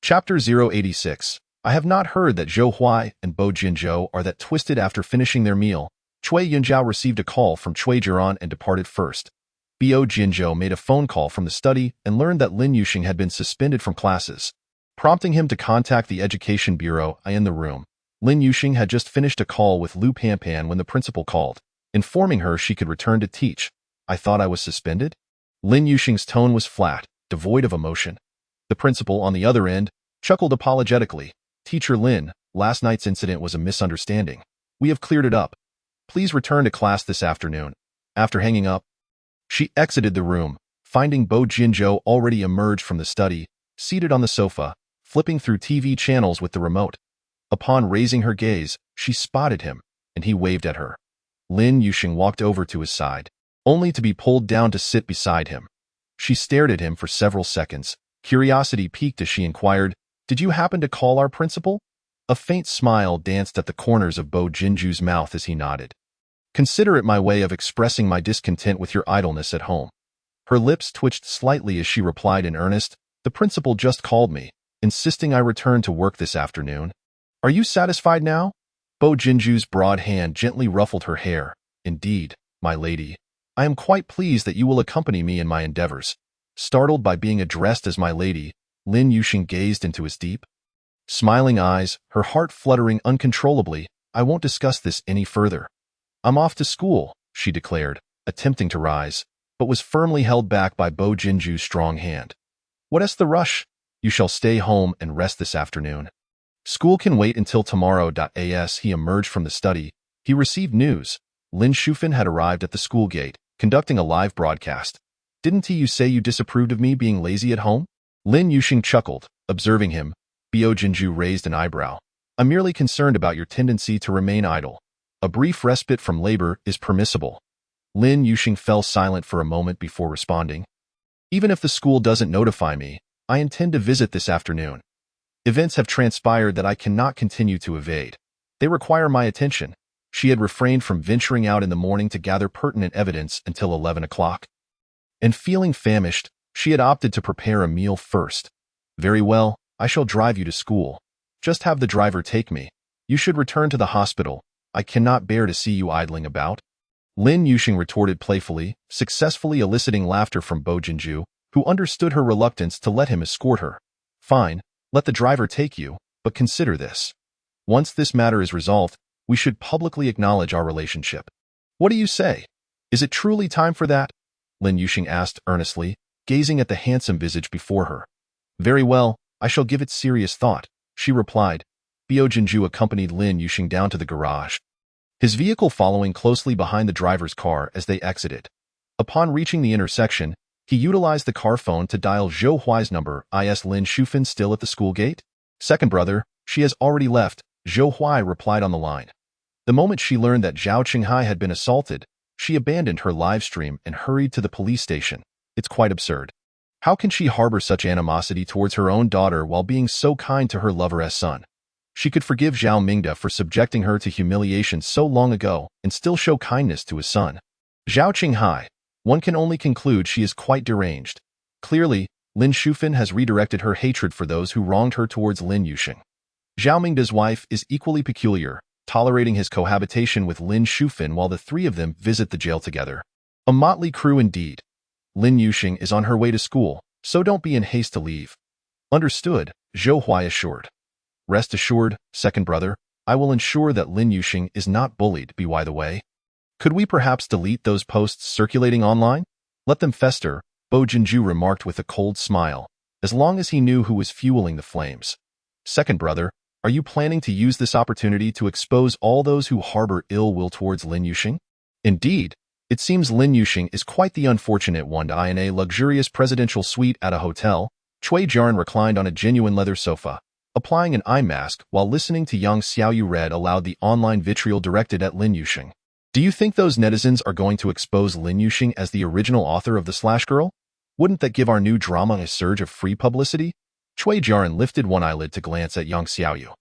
Chapter 086. I have not heard that Zhou Huai and Bo Jinzhou are that twisted. After finishing their meal, Cui Yunjiao received a call from Cui Jiran and departed first. Bo Jinzhou made a phone call from the study and learned that Lin Yuxing had been suspended from classes, prompting him to contact the Education Bureau. In the room, Lin Yuxing had just finished a call with Lu Panpan when the principal called, informing her she could return to teach. "I thought I was suspended?" Lin Yuxing's tone was flat, devoid of emotion. The principal, on the other end, chuckled apologetically. "Teacher Lin, last night's incident was a misunderstanding. We have cleared it up. Please return to class this afternoon. After hanging up, she exited the room, finding Bo Jinjo already emerged from the study, seated on the sofa, flipping through TV channels with the remote. Upon raising her gaze, she spotted him, and he waved at her. Lin Yuxing walked over to his side, only to be pulled down to sit beside him. She stared at him for several seconds. Curiosity piqued as she inquired, "Did you happen to call our principal?" A faint smile danced at the corners of Bo Jinju's mouth as he nodded. "Consider it my way of expressing my discontent with your idleness at home." Her lips twitched slightly as she replied in earnest, "The principal just called me, insisting I return to work this afternoon. Are you satisfied now?" Bo Jinju's broad hand gently ruffled her hair. "Indeed, my lady. I am quite pleased that you will accompany me in my endeavors." Startled by being addressed as my lady, Lin Yuxing gazed into his deep, smiling eyes, her heart fluttering uncontrollably. "I won't discuss this any further. I'm off to school," she declared, attempting to rise, but was firmly held back by Bo Jinju's strong hand. "What's the rush? You shall stay home and rest this afternoon. School can wait until tomorrow." As he emerged from the study, he received news. Lin Shufan had arrived at the school gate, conducting a live broadcast. "Didn't you say you disapproved of me being lazy at home?" Lin Yuxing chuckled, observing him. Bo Jinju raised an eyebrow. "I'm merely concerned about your tendency to remain idle. A brief respite from labor is permissible." Lin Yuxing fell silent for a moment before responding. "Even if the school doesn't notify me, I intend to visit this afternoon. Events have transpired that I cannot continue to evade. They require my attention." She had refrained from venturing out in the morning to gather pertinent evidence until 11 o'clock. And feeling famished, she had opted to prepare a meal first. "Very well, I shall drive you to school. Just have the driver take me. You should return to the hospital. I cannot bear to see you idling about." Lin Yuxing retorted playfully, successfully eliciting laughter from Bo Jinju, who understood her reluctance to let him escort her. "Fine, let the driver take you, but consider this. Once this matter is resolved, we should publicly acknowledge our relationship. What do you say? Is it truly time for that?" Lin Yuxing asked earnestly, gazing at the handsome visage before her. "Very well, I shall give it serious thought," she replied. Bo Jinju accompanied Lin Yuxing down to the garage, his vehicle following closely behind the driver's car as they exited. Upon reaching the intersection, he utilized the car phone to dial Zhou Huai's number. "Is Lin Shufan still at the school gate?" "Second brother, she has already left," Zhou Huai replied on the line. The moment she learned that Zhao Qinghai had been assaulted, she abandoned her live stream and hurried to the police station. It's quite absurd. How can she harbor such animosity towards her own daughter while being so kind to her lover's son? She could forgive Zhao Mingde for subjecting her to humiliation so long ago and still show kindness to his son. Zhao Qinghai, one can only conclude she is quite deranged. Clearly, Lin Shufan has redirected her hatred for those who wronged her towards Lin Yuxing. Zhao Mingde's wife is equally peculiar, tolerating his cohabitation with Lin Shufan while the three of them visit the jail together. A motley crew indeed. Lin Yuxing is on her way to school, so don't be in haste to leave. "Understood," Zhou Huai assured. "Rest assured, second brother, I will ensure that Lin Yuxing is not bullied." By the way, could we perhaps delete those posts circulating online? "Let them fester," Bo Jinju remarked with a cold smile, as long as he knew who was fueling the flames. "Second brother, are you planning to use this opportunity to expose all those who harbor ill will towards Lin Yuxing?" "Indeed, it seems Lin Yuxing is quite the unfortunate one." In a luxurious presidential suite at a hotel, Cui Jiaran reclined on a genuine leather sofa, applying an eye mask while listening to Yang Xiaoyu read aloud the online vitriol directed at Lin Yuxing. "Do you think those netizens are going to expose Lin Yuxing as the original author of the Slash Girl? Wouldn't that give our new drama a surge of free publicity?" Cui Jiaran lifted one eyelid to glance at Yang Xiaoyu.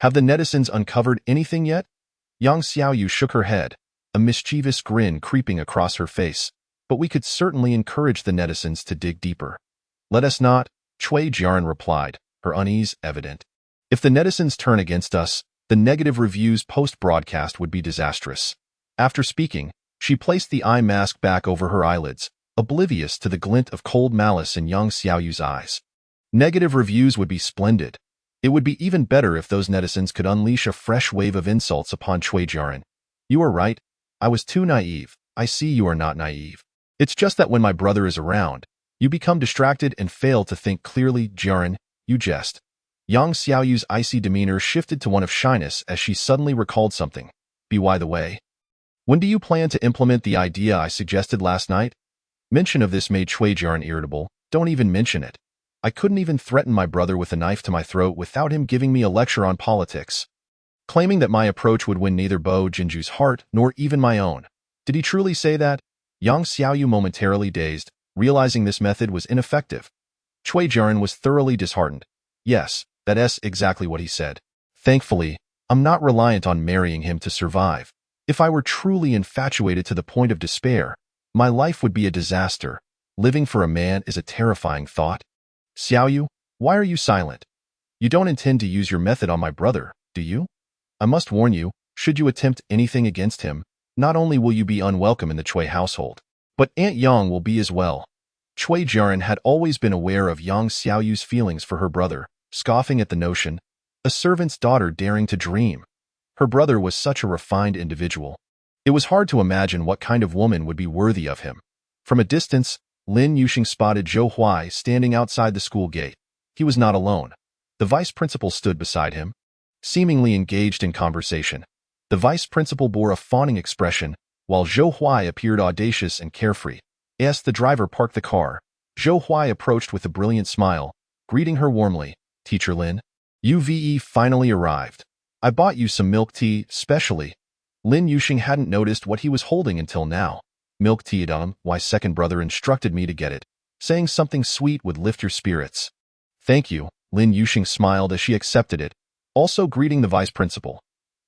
"Have the netizens uncovered anything yet?" Yang Xiaoyu shook her head, a mischievous grin creeping across her face. "But we could certainly encourage the netizens to dig deeper." "Let us not," Cui Jiaran replied, her unease evident. "If the netizens turn against us, the negative reviews post-broadcast would be disastrous." After speaking, she placed the eye mask back over her eyelids, oblivious to the glint of cold malice in Yang Xiaoyu's eyes. "Negative reviews would be splendid. It would be even better if those netizens could unleash a fresh wave of insults upon Cui Jiaran. You are right. I was too naive. I see you are not naive. It's just that when my brother is around, you become distracted and fail to think clearly." "Jiaran, you jest." Yang Xiaoyu's icy demeanor shifted to one of shyness as she suddenly recalled something. "By the way, When do you plan to implement the idea I suggested last night? Mention of this made Cui Jian irritable. Don't even mention it. I couldn't even threaten my brother with a knife to my throat without him giving me a lecture on politics, claiming that my approach would win neither Bo Jinju's heart nor even my own. Did he truly say that? Yang Xiaoyu momentarily dazed, realizing this method was ineffective. Cui Jian was thoroughly disheartened. Yes, that's exactly what he said. Thankfully, I'm not reliant on marrying him to survive. If I were truly infatuated to the point of despair, my life would be a disaster. Living for a man is a terrifying thought. Xiaoyu, why are you silent? You don't intend to use your method on my brother, do you? I must warn you, should you attempt anything against him, not only will you be unwelcome in the Cui household, but Aunt Yang will be as well. Cui Jian had always been aware of Yang Xiaoyu's feelings for her brother, scoffing at the notion, a servant's daughter daring to dream. Her brother was such a refined individual. It was hard to imagine what kind of woman would be worthy of him. From a distance, Lin Yuxing spotted Zhou Huai standing outside the school gate. He was not alone. The vice principal stood beside him, seemingly engaged in conversation. The vice principal bore a fawning expression, while Zhou Huai appeared audacious and carefree. As the driver parked the car, Zhou Huai approached with a brilliant smile, greeting her warmly. Teacher Lin, UVE finally arrived. I bought you some milk tea, specially. Lin Yuxing hadn't noticed what he was holding until now. Milk tea, my second brother instructed me to get it, saying something sweet would lift your spirits. Thank you, Lin Yuxing smiled as she accepted it, also greeting the vice principal.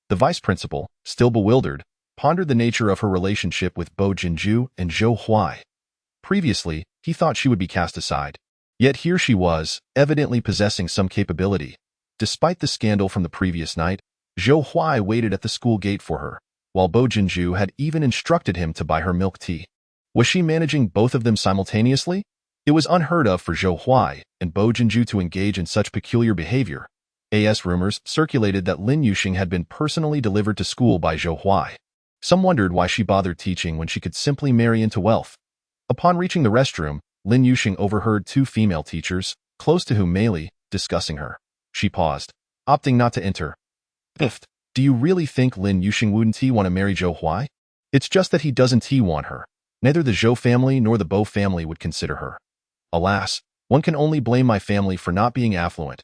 The vice principal, still bewildered, pondered the nature of her relationship with Bo Jinju and Zhou Huai. Previously, he thought she would be cast aside. Yet here she was, evidently possessing some capability. Despite the scandal from the previous night, Zhou Huai waited at the school gate for her, while Bo Jinju had even instructed him to buy her milk tea. Was she managing both of them simultaneously? It was unheard of for Zhou Huai and Bo Jinju to engage in such peculiar behavior. Rumors circulated that Lin Yuxing had been personally delivered to school by Zhou Huai. Some wondered why she bothered teaching when she could simply marry into wealth. Upon reaching the restroom, Lin Yuxing overheard two female teachers, close to whom Mei Li, discussing her. She paused, opting not to enter. Fifth, do you really think Lin Yuxing wouldn't want to marry Zhou Huai? It's just that he doesn't want her. Neither the Zhou family nor the Bo family would consider her. Alas, one can only blame my family for not being affluent.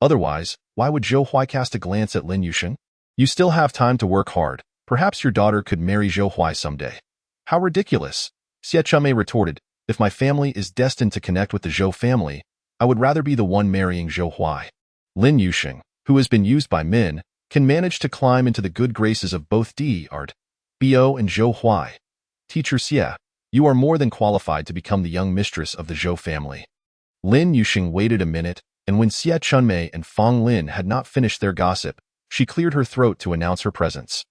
Otherwise, why would Zhou Huai cast a glance at Lin Yuxing? You still have time to work hard. Perhaps your daughter could marry Zhou Huai someday. How ridiculous! Xie Chumei retorted, if my family is destined to connect with the Zhou family, I would rather be the one marrying Zhou Huai. Lin Yuxing, who has been used by men, can manage to climb into the good graces of both Art, Bo and Zhou Huai. Teacher Xie, you are more than qualified to become the young mistress of the Zhou family. Lin Yuxing waited a minute, and when Xie Chunmei and Fong Lin had not finished their gossip, she cleared her throat to announce her presence.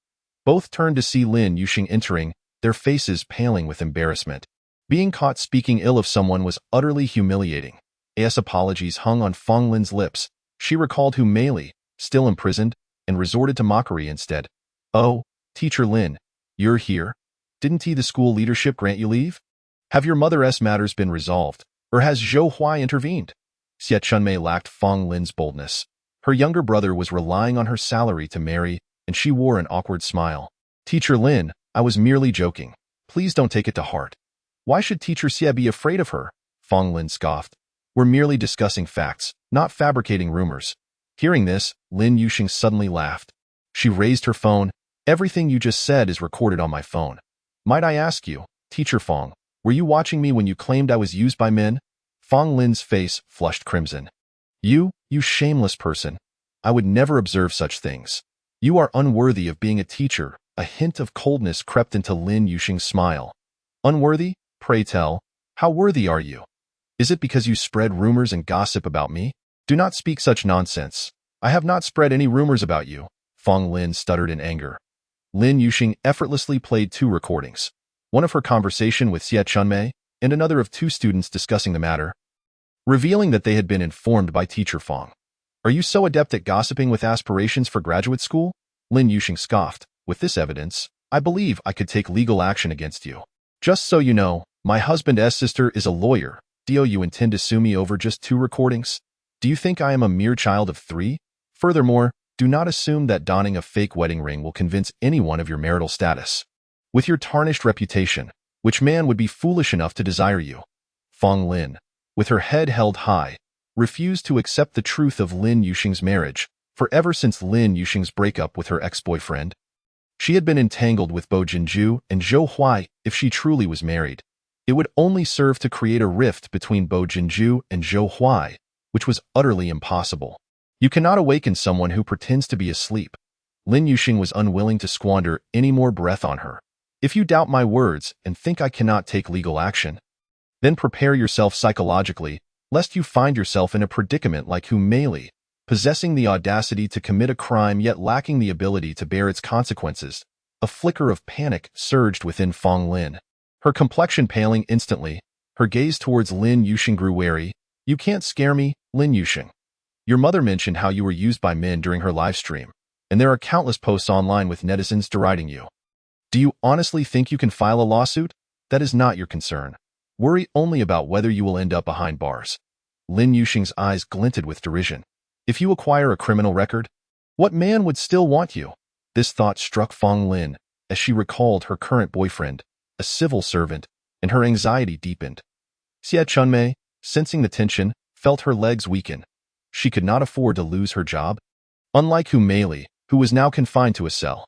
Both turned to see Lin Yuxing entering, their faces paling with embarrassment. Being caught speaking ill of someone was utterly humiliating. As apologies hung on Fong Lin's lips, she recalled who Mei Li, still imprisoned, and resorted to mockery instead. Oh, Teacher Lin, you're here? Didn't the school leadership grant you leave? Have your mother's matters been resolved, or has Zhou Huai intervened? Xie Chunmei lacked Fong Lin's boldness. Her younger brother was relying on her salary to marry, and she wore an awkward smile. Teacher Lin, I was merely joking. Please don't take it to heart. Why should Teacher Xie be afraid of her? Fong Lin scoffed. We're merely discussing facts, not fabricating rumors. Hearing this, Lin Yuxing suddenly laughed. She raised her phone. Everything you just said is recorded on my phone. Might I ask you, Teacher Fong, were you watching me when you claimed I was used by men? Fong Lin's face flushed crimson. You shameless person. I would never observe such things. You are unworthy of being a teacher. A hint of coldness crept into Lin Yuxing's smile. Unworthy? Pray tell, how worthy are you? Is it because you spread rumors and gossip about me? Do not speak such nonsense. I have not spread any rumors about you, Fong Lin stuttered in anger. Lin Yuxing effortlessly played two recordings, one of her conversation with Xie Chunmei and another of two students discussing the matter, revealing that they had been informed by Teacher Fong. Are you so adept at gossiping with aspirations for graduate school? Lin Yuxing scoffed. With this evidence, I believe I could take legal action against you. Just so you know, my husband's sister is a lawyer. Do you intend to sue me over just two recordings? Do you think I am a mere child of 3? Furthermore, do not assume that donning a fake wedding ring will convince anyone of your marital status. With your tarnished reputation, which man would be foolish enough to desire you? Fong Lin, with her head held high, refused to accept the truth of Lin Yuxing's marriage, for ever since Lin Yuxing's breakup with her ex-boyfriend. She had been entangled with Bo Jinju and Zhou Huai. If she truly was married, it would only serve to create a rift between Bo Jinju and Zhou Huai, which was utterly impossible. You cannot awaken someone who pretends to be asleep. Lin Yuxing was unwilling to squander any more breath on her. If you doubt my words and think I cannot take legal action, then prepare yourself psychologically, lest you find yourself in a predicament like Hu Meili, possessing the audacity to commit a crime yet lacking the ability to bear its consequences. A flicker of panic surged within Fong Lin. Her complexion paling instantly, her gaze towards Lin Yuxing grew wary. You can't scare me, Lin Yuxing. Your mother mentioned how you were used by men during her live stream, and there are countless posts online with netizens deriding you. Do you honestly think you can file a lawsuit? That is not your concern. Worry only about whether you will end up behind bars. Lin Yuxing's eyes glinted with derision. If you acquire a criminal record, what man would still want you? This thought struck Fong Lin as she recalled her current boyfriend, a civil servant, and her anxiety deepened. Xie Chunmei, sensing the tension, felt her legs weaken. She could not afford to lose her job. Unlike Hu Meili, who was now confined to a cell.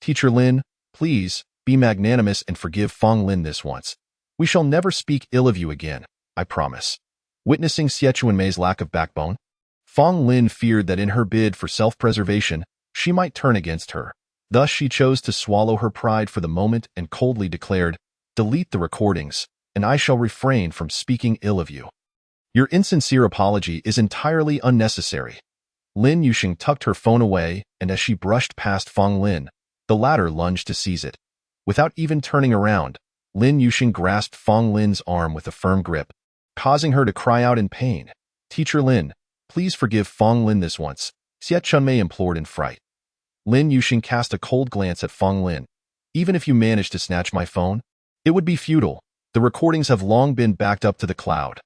Teacher Lin, please, be magnanimous and forgive Fong Lin this once. We shall never speak ill of you again, I promise. Witnessing Xie Chunmei's lack of backbone, Fong Lin feared that in her bid for self-preservation, she might turn against her. Thus she chose to swallow her pride for the moment and coldly declared, delete the recordings, and I shall refrain from speaking ill of you. Your insincere apology is entirely unnecessary. Lin Yuxing tucked her phone away, and as she brushed past Fong Lin, the latter lunged to seize it. Without even turning around, Lin Yuxing grasped Fong Lin's arm with a firm grip, causing her to cry out in pain. Teacher Lin, please forgive Fong Lin this once, Xie Chunmei implored in fright. Lin Yuxing cast a cold glance at Fong Lin. Even if you manage to snatch my phone, it would be futile. The recordings have long been backed up to the cloud.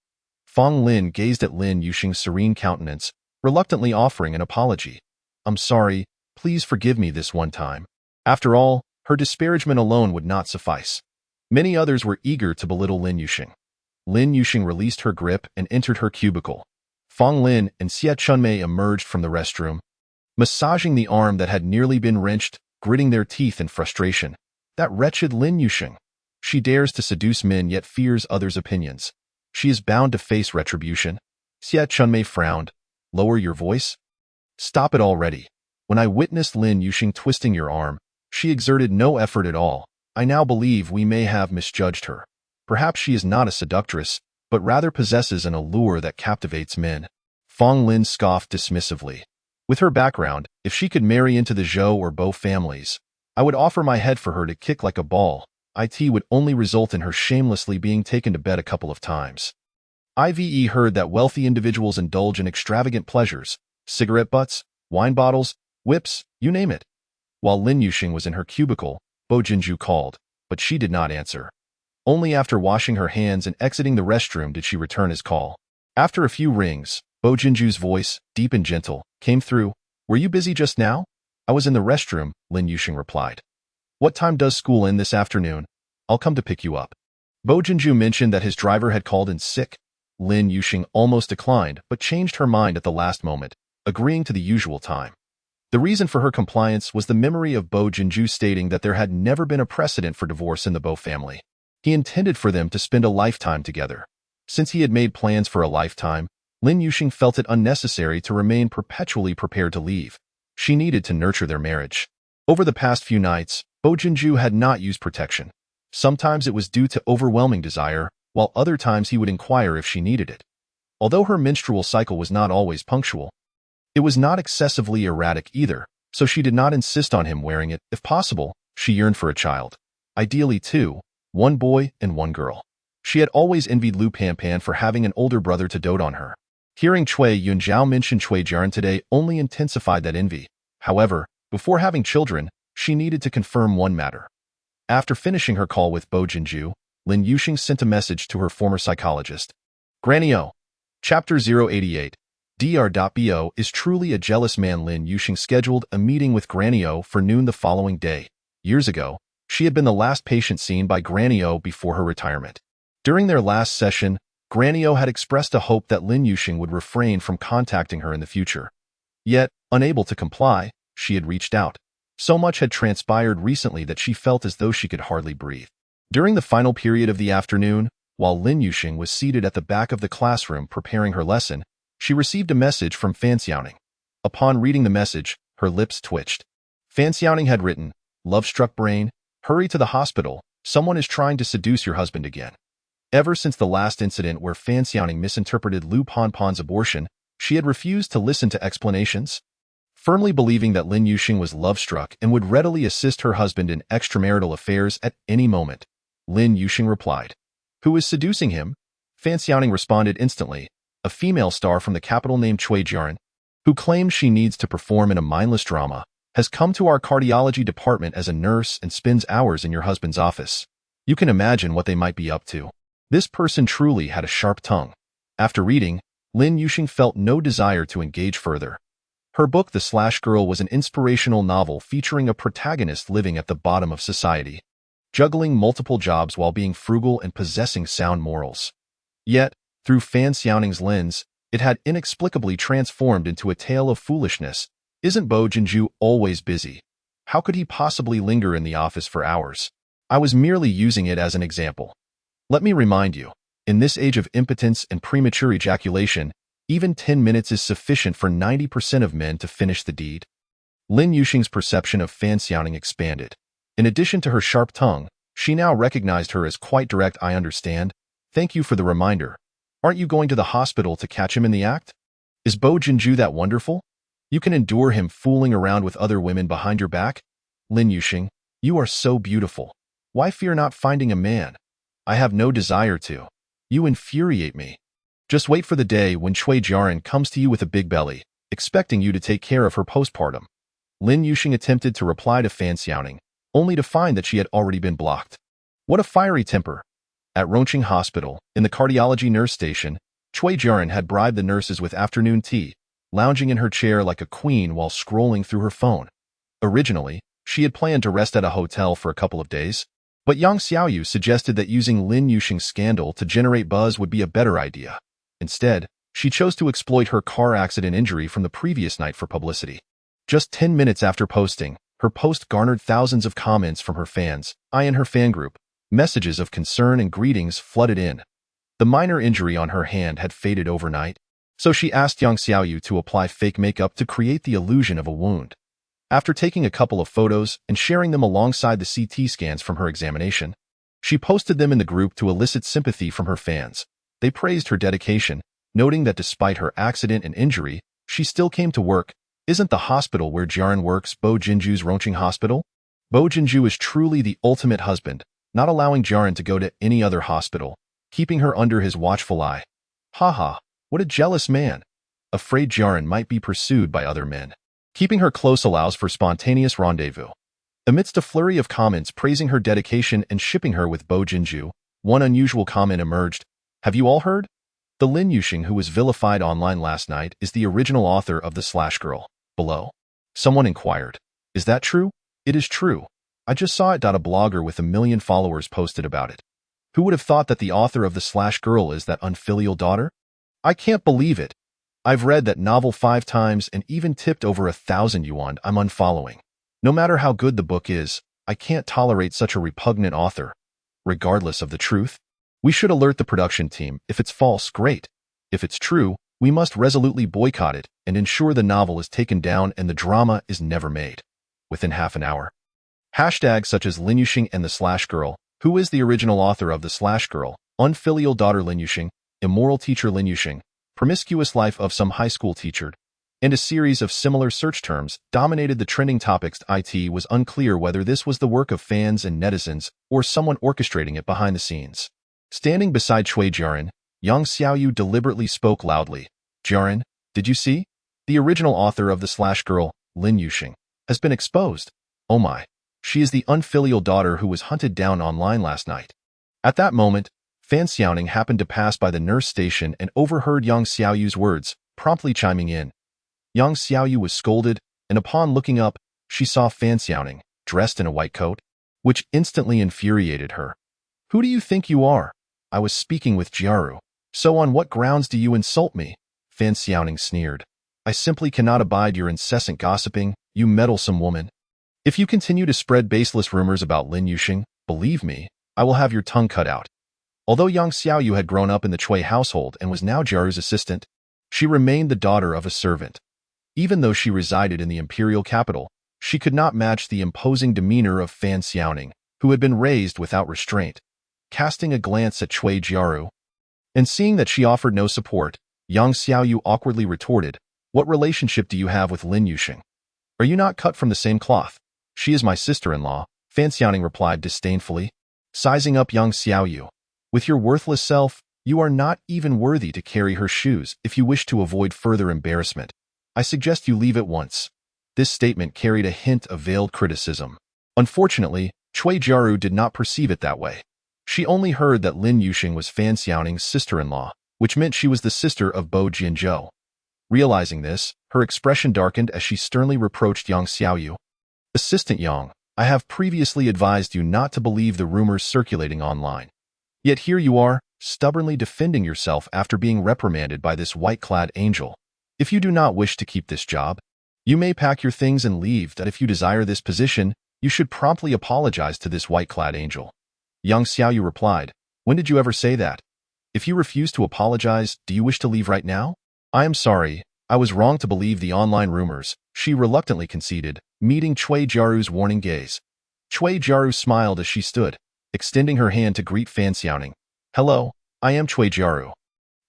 Fong Lin gazed at Lin Yuxing's serene countenance, reluctantly offering an apology. I'm sorry, please forgive me this one time. After all, her disparagement alone would not suffice. Many others were eager to belittle Lin Yuxing. Lin Yuxing released her grip and entered her cubicle. Fong Lin and Xie Chunmei emerged from the restroom, massaging the arm that had nearly been wrenched, gritting their teeth in frustration. That wretched Lin Yuxing. She dares to seduce men yet fears others' opinions. She is bound to face retribution. Xie Chunmei frowned. Lower your voice? Stop it already. When I witnessed Lin Yuxing twisting your arm, she exerted no effort at all. I now believe we may have misjudged her. Perhaps she is not a seductress, but rather possesses an allure that captivates men. Fong Lin scoffed dismissively. With her background, if she could marry into the Zhou or Bo families, I would offer my head for her to kick like a ball. It would only result in her shamelessly being taken to bed a couple of times. Ive heard that wealthy individuals indulge in extravagant pleasures, cigarette butts, wine bottles, whips, you name it. While Lin Yuxing was in her cubicle, Bo Jinju called, but she did not answer. Only after washing her hands and exiting the restroom did she return his call. After a few rings, Bo Jinju's voice, deep and gentle, came through. Were you busy just now? I was in the restroom, Lin Yuxing replied. What time does school end this afternoon? I'll come to pick you up. Bo Jinju mentioned that his driver had called in sick. Lin Yuxing almost declined, but changed her mind at the last moment, agreeing to the usual time. The reason for her compliance was the memory of Bo Jinju stating that there had never been a precedent for divorce in the Bo family. He intended for them to spend a lifetime together. Since he had made plans for a lifetime, Lin Yuxing felt it unnecessary to remain perpetually prepared to leave. She needed to nurture their marriage. Over the past few nights, Bo Jinju had not used protection. Sometimes it was due to overwhelming desire, while other times he would inquire if she needed it. Although her menstrual cycle was not always punctual, it was not excessively erratic either, so she did not insist on him wearing it. If possible, she yearned for a child. Ideally two, one boy and one girl. She had always envied Lu Panpan for having an older brother to dote on her. Hearing Cui Yunzhao mention Cui Jiaran today only intensified that envy. However, before having children, she needed to confirm one matter. After finishing her call with Bo Jinju, Lin Yuxing sent a message to her former psychologist. Granny O. Chapter 088. Dr.Bo is truly a jealous man. Lin Yuxing scheduled a meeting with Granny O for noon the following day. Years ago, She had been the last patient seen by Granny O before her retirement. During their last session, Granny O had expressed a hope that Lin Yuxing would refrain from contacting her in the future. Yet, unable to comply, she had reached out. So much had transpired recently that she felt as though she could hardly breathe. During the final period of the afternoon, while Lin Yuxing was seated at the back of the classroom preparing her lesson, she received a message from Fan Xiaoning. Upon reading the message, her lips twitched. Fan Xiaoning had written, "Love-struck brain, hurry to the hospital, someone is trying to seduce your husband again." Ever since the last incident where Fan Xiaoning misinterpreted Lu Ponpon's abortion, she had refused to listen to explanations. Firmly believing that Lin Yuxing was love-struck and would readily assist her husband in extramarital affairs at any moment, Lin Yuxing replied, "Who is seducing him?" Fan Xiaoning responded instantly, "A female star from the capital named Cui Jiaran, who claims she needs to perform in a mindless drama, has come to our cardiology department as a nurse and spends hours in your husband's office. You can imagine what they might be up to." This person truly had a sharp tongue. After reading, Lin Yuxing felt no desire to engage further. Her book The Slash Girl was an inspirational novel featuring a protagonist living at the bottom of society, juggling multiple jobs while being frugal and possessing sound morals. Yet, through Fan Xiaoning's lens, it had inexplicably transformed into a tale of foolishness. Isn't Bo Jinju always busy? How could he possibly linger in the office for hours? I was merely using it as an example. Let me remind you, in this age of impotence and premature ejaculation, even 10 minutes is sufficient for 90% of men to finish the deed. Lin Yuxing's perception of Fan Xiaoning expanded. In addition to her sharp tongue, she now recognized her as quite direct. "I understand. Thank you for the reminder. Aren't you going to the hospital to catch him in the act? Is Bo Jinju that wonderful? You can endure him fooling around with other women behind your back? Lin Yuxing, you are so beautiful. Why fear not finding a man? I have no desire to. You infuriate me. Just wait for the day when Cui Jiaran comes to you with a big belly, expecting you to take care of her postpartum." Lin Yuxing attempted to reply to Fan Xiaoning, only to find that she had already been blocked. What a fiery temper. At Rongqing Hospital, in the cardiology nurse station, Cui Jiaran had bribed the nurses with afternoon tea, lounging in her chair like a queen while scrolling through her phone. Originally, she had planned to rest at a hotel for a couple of days, but Yang Xiaoyu suggested that using Lin Yuxing's scandal to generate buzz would be a better idea. Instead, she chose to exploit her car accident injury from the previous night for publicity. Just 10 minutes after posting, her post garnered thousands of comments from her fans. In her fan group, messages of concern and greetings flooded in. The minor injury on her hand had faded overnight, so she asked Yang Xiaoyu to apply fake makeup to create the illusion of a wound. After taking a couple of photos and sharing them alongside the CT scans from her examination, she posted them in the group to elicit sympathy from her fans. They praised her dedication, noting that despite her accident and injury, she still came to work. Isn't the hospital where Jiaran works Bo Jinju's Rongqing Hospital? Bo Jinju is truly the ultimate husband, not allowing Jiaran to go to any other hospital, keeping her under his watchful eye. Haha, what a jealous man. Afraid Jiaran might be pursued by other men. Keeping her close allows for spontaneous rendezvous. Amidst a flurry of comments praising her dedication and shipping her with Bo Jinju, one unusual comment emerged. Have you all heard? The Lin Yuxing who was vilified online last night is the original author of The Slash Girl. Below. Someone inquired. Is that true? It is true. I just saw it. A blogger with 1 million followers posted about it. Who would have thought that the author of The Slash Girl is that unfilial daughter? I can't believe it. I've read that novel 5 times and even tipped over 1,000 yuan. I'm unfollowing. No matter how good the book is, I can't tolerate such a repugnant author. Regardless of the truth, we should alert the production team. If it's false, great. If it's true, we must resolutely boycott it and ensure the novel is taken down and the drama is never made. Within half an hour. Hashtags such as Lin Yuxing and The Slash Girl, who is the original author of The Slash Girl, unfilial daughter Lin Yuxing, immoral teacher Lin Yuxing, promiscuous life of some high school teacher, and a series of similar search terms dominated the trending topics. It was unclear whether this was the work of fans and netizens or someone orchestrating it behind the scenes. Standing beside Cui Jiaran, Yang Xiaoyu deliberately spoke loudly. Jiaran, did you see? The original author of The Slash Girl, Lin Yuxing, has been exposed. Oh my. She is the unfilial daughter who was hunted down online last night. At that moment, Fan Xiaoning happened to pass by the nurse station and overheard Yang Xiaoyu's words, promptly chiming in. Yang Xiaoyu was scolded, and upon looking up, she saw Fan Xiaoning, dressed in a white coat. which instantly infuriated her. "Who do you think you are? I was speaking with Jiaru. So on what grounds do you insult me?" Fan Xiaoning sneered. "I simply cannot abide your incessant gossiping, you meddlesome woman. If you continue to spread baseless rumors about Lin Yuxing, believe me, I will have your tongue cut out." Although Yang Xiaoyu had grown up in the Cui household and was now Jiaru's assistant, she remained the daughter of a servant. Even though she resided in the imperial capital, she could not match the imposing demeanor of Fan Xiaoning, who had been raised without restraint. Casting a glance at Cui Jiaru, and seeing that she offered no support, Yang Xiaoyu awkwardly retorted, "What relationship do you have with Lin Yuxing? Are you not cut from the same cloth?" "She is my sister-in-law," Fan Xiaoning replied disdainfully, sizing up Yang Xiaoyu. "With your worthless self, you are not even worthy to carry her shoes if you wish to avoid further embarrassment. I suggest you leave at once." This statement carried a hint of veiled criticism. Unfortunately, Cui Jiaru did not perceive it that way. She only heard that Lin Yuxing was Fan Xiaoning's sister-in-law, which meant she was the sister of Bo Jianzhou. Realizing this, her expression darkened as she sternly reproached Yang Xiaoyu. "Assistant Yang, I have previously advised you not to believe the rumors circulating online. Yet here you are, stubbornly defending yourself after being reprimanded by this white-clad angel. If you do not wish to keep this job, you may pack your things and leave. That if you desire this position, you should promptly apologize to this white-clad angel." Yang Xiaoyu replied, "When did you ever say that? If you refuse to apologize, do you wish to leave right now?" "I am sorry, I was wrong to believe the online rumors," she reluctantly conceded, meeting Cui Jiaru's warning gaze. Cui Jiaru smiled as she stood, extending her hand to greet Fan Xiaoning. "Hello, I am Cui Jiaru.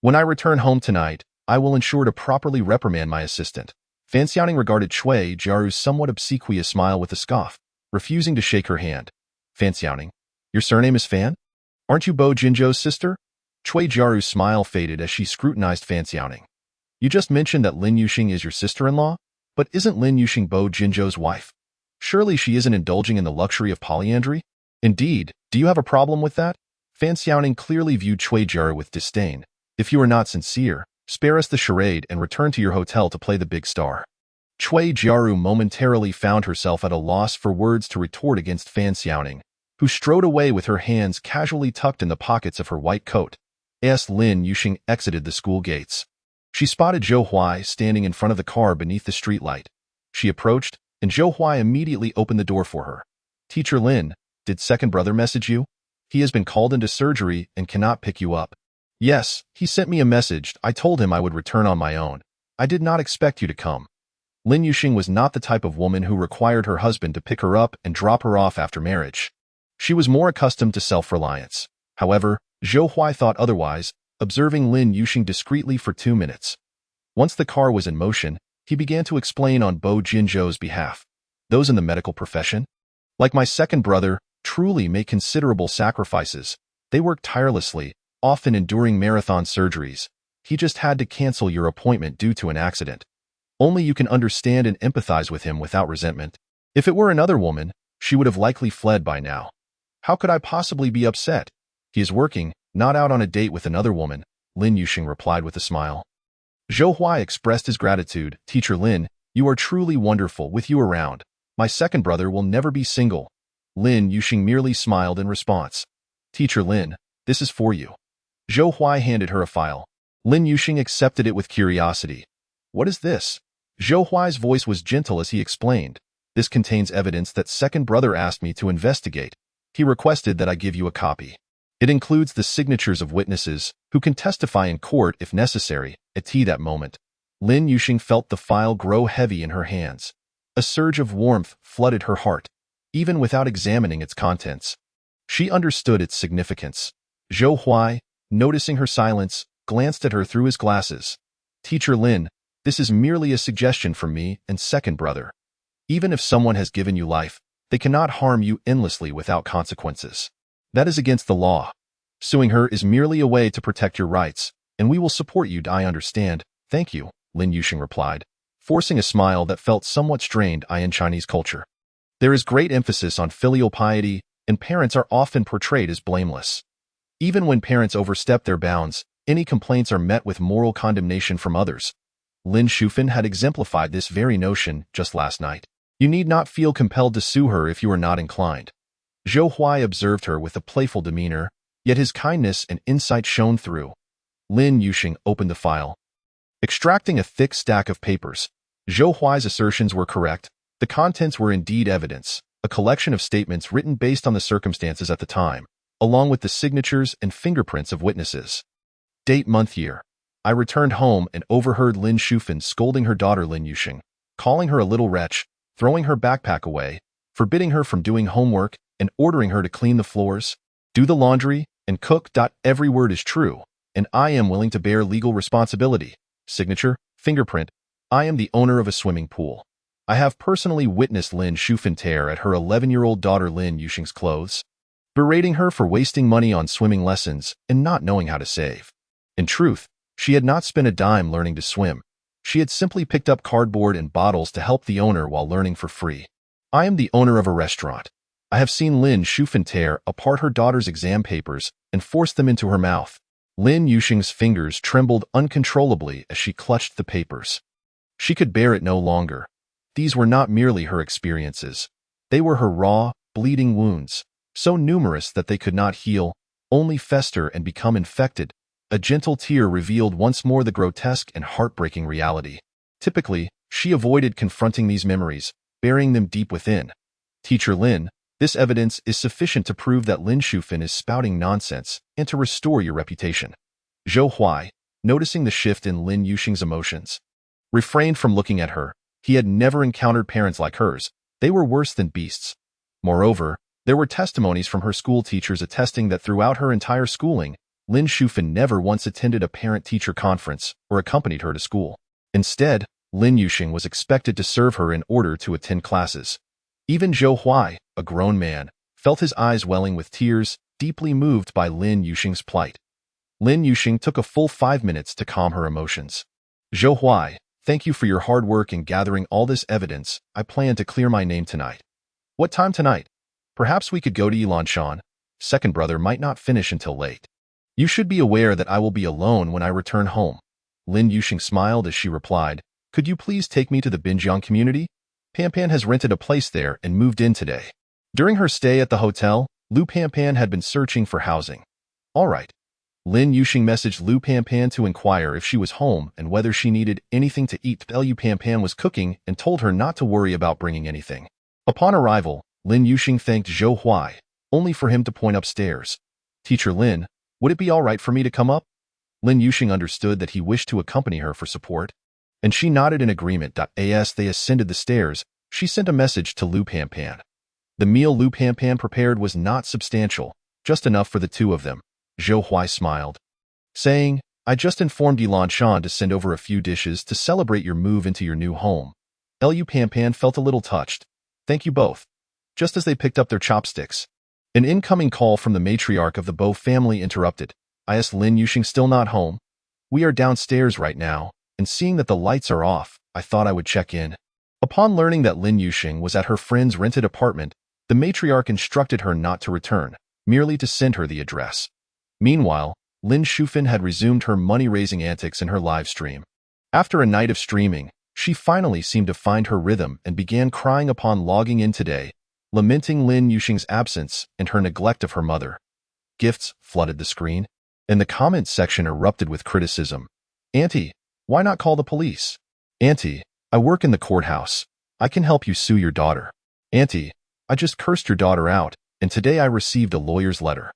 When I return home tonight, I will ensure to properly reprimand my assistant." Fan Xiaoning regarded Cui Jiaru's somewhat obsequious smile with a scoff, refusing to shake her hand. "Fan Xiaoning, your surname is Fan? Aren't you Bo Jinzhou's sister?" Cui Jiaru's smile faded as she scrutinized Fan Xiaoning. "You just mentioned that Lin Yuxing is your sister-in-law, but isn't Lin Yuxing Bo Jinzhou's wife? Surely she isn't indulging in the luxury of polyandry? Indeed, do you have a problem with that?" Fan Xiaoning clearly viewed Cui Jiaru with disdain. "If you are not sincere, spare us the charade and return to your hotel to play the big star." Cui Jiaru momentarily found herself at a loss for words to retort against Fan Xiaoning, who strode away with her hands casually tucked in the pockets of her white coat. As Lin Yuxing exited the school gates, she spotted Zhou Huai standing in front of the car beneath the streetlight. She approached, and Zhou Huai immediately opened the door for her. "Teacher Lin, did second brother message you? He has been called into surgery and cannot pick you up." "Yes, he sent me a message. I told him I would return on my own. I did not expect you to come." Lin Yuxing was not the type of woman who required her husband to pick her up and drop her off after marriage. She was more accustomed to self-reliance. However, Zhou Huai thought otherwise, observing Lin Yuxing discreetly for 2 minutes. Once the car was in motion, he began to explain on Bo Jinzhou's behalf. "Those in the medical profession, like my second brother, truly make considerable sacrifices. They work tirelessly, often enduring marathon surgeries. He just had to cancel your appointment due to an accident. Only you can understand and empathize with him without resentment. If it were another woman, she would have likely fled by now. How could I possibly be upset? He is working, not out on a date with another woman," Lin Yuxing replied with a smile. Zhou Huai expressed his gratitude. "Teacher Lin, you are truly wonderful with you around. My second brother will never be single." Lin Yuxing merely smiled in response. "Teacher Lin, this is for you." Zhou Huai handed her a file. Lin Yuxing accepted it with curiosity. "What is this?" Zhou Huai's voice was gentle as he explained. "This contains evidence that second brother asked me to investigate. He requested that I give you a copy. It includes the signatures of witnesses, who can testify in court if necessary." At that moment, Lin Yuxing felt the file grow heavy in her hands. A surge of warmth flooded her heart, even without examining its contents. She understood its significance. Zhou Huai, noticing her silence, glanced at her through his glasses. "Teacher Lin, this is merely a suggestion from me and second brother. Even if someone has given you life, they cannot harm you endlessly without consequences. That is against the law. Suing her is merely a way to protect your rights, and we will support you. I understand. Thank you," Lin Yuxing replied, forcing a smile that felt somewhat strained in Chinese culture. There is great emphasis on filial piety, and parents are often portrayed as blameless. Even when parents overstep their bounds, any complaints are met with moral condemnation from others. Lin Shufan had exemplified this very notion just last night. You need not feel compelled to sue her if you are not inclined. Zhou Huai observed her with a playful demeanor, yet his kindness and insight shone through. Lin Yuxing opened the file. Extracting a thick stack of papers, Zhou Huai's assertions were correct. The contents were indeed evidence, a collection of statements written based on the circumstances at the time, along with the signatures and fingerprints of witnesses. Date, month, year. I returned home and overheard Lin Shufan scolding her daughter Lin Yuxing, calling her a little wretch, throwing her backpack away, forbidding her from doing homework, and ordering her to clean the floors, do the laundry, and cook. Every word is true, and I am willing to bear legal responsibility. Signature, fingerprint. I am the owner of a swimming pool. I have personally witnessed Lin Shufan tear at her 11-year-old daughter Lin Yuxing's clothes, berating her for wasting money on swimming lessons and not knowing how to save. In truth, she had not spent a dime learning to swim. She had simply picked up cardboard and bottles to help the owner while learning for free. I am the owner of a restaurant. I have seen Lin Shufan tear apart her daughter's exam papers and force them into her mouth. Lin Yuxing's fingers trembled uncontrollably as she clutched the papers. She could bear it no longer. These were not merely her experiences. They were her raw, bleeding wounds, so numerous that they could not heal, only fester and become infected. A gentle tear revealed once more the grotesque and heartbreaking reality. Typically, she avoided confronting these memories, burying them deep within. Teacher Lin, this evidence is sufficient to prove that Lin Shufan is spouting nonsense and to restore your reputation. Zhou Huai, noticing the shift in Lin Yuxing's emotions, refrained from looking at her. He had never encountered parents like hers. They were worse than beasts. Moreover, there were testimonies from her school teachers attesting that throughout her entire schooling, Lin Shufan never once attended a parent-teacher conference or accompanied her to school. Instead, Lin Yuxing was expected to serve her in order to attend classes. Even Zhou Huai, a grown man, felt his eyes welling with tears, deeply moved by Lin Yuxing's plight. Lin Yuxing took a full 5 minutes to calm her emotions. Zhou Huai, thank you for your hard work in gathering all this evidence. I plan to clear my name tonight. What time tonight? Perhaps we could go to Yilanshan. Second brother might not finish until late. You should be aware that I will be alone when I return home. Lin Yuxing smiled as she replied, could you please take me to the Binjiang community? Pan has rented a place there and moved in today. During her stay at the hotel, Lu Pan had been searching for housing. All right. Lin Yuxing messaged Lu Pan to inquire if she was home and whether she needed anything to eat. Lu Pan was cooking and told her not to worry about bringing anything. Upon arrival, Lin Yuxing thanked Zhou Huai, only for him to point upstairs. Teacher Lin, would it be all right for me to come up? Lin Yuxing understood that he wished to accompany her for support, and she nodded in agreement. As they ascended the stairs, she sent a message to Lu Pan. The meal Lu Pan prepared was not substantial, just enough for the two of them. Zhou Huai smiled, saying, I just informed Yilanshan to send over a few dishes to celebrate your move into your new home. Lu Pan felt a little touched. Thank you both. Just as they picked up their chopsticks, an incoming call from the matriarch of the Bo family interrupted. Is Lin Yuxing still not home? We are downstairs right now, and seeing that the lights are off, I thought I would check in. Upon learning that Lin Yuxing was at her friend's rented apartment, the matriarch instructed her not to return, merely to send her the address. Meanwhile, Lin Shufan had resumed her money-raising antics in her live stream. After a night of streaming, she finally seemed to find her rhythm and began crying upon logging in today, lamenting Lin Yuxing's absence and her neglect of her mother. Gifts flooded the screen, and the comments section erupted with criticism. Auntie, why not call the police? Auntie, I work in the courthouse. I can help you sue your daughter. Auntie, I just cursed your daughter out, and today I received a lawyer's letter.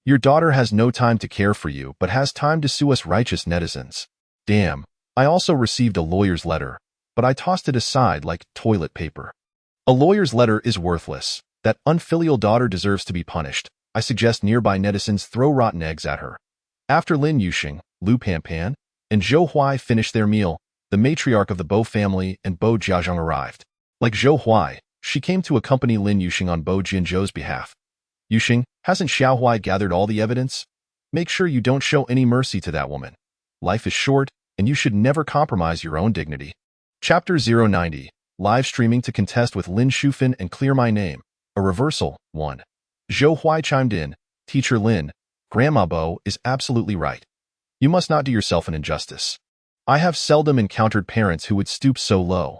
Your daughter has no time to care for you but has time to sue us righteous netizens. Damn, I also received a lawyer's letter, but I tossed it aside like toilet paper. A lawyer's letter is worthless. That unfilial daughter deserves to be punished. I suggest nearby netizens throw rotten eggs at her. After Lin Yuxing, Lu Pan, and Zhou Huai finished their meal, the matriarch of the Bo family and Bo Jiazhong arrived. Like Zhou Huai, she came to accompany Lin Yuxing on Bo Jinzhou's behalf. Yuxing, hasn't Xiao Huai gathered all the evidence? Make sure you don't show any mercy to that woman. Life is short, and you should never compromise your own dignity. Chapter 090, Live Streaming to Contest with Lin Shufan and Clear My Name. A Reversal, 1. Zhou Huai chimed in, Teacher Lin, Grandma Bo is absolutely right. You must not do yourself an injustice. I have seldom encountered parents who would stoop so low.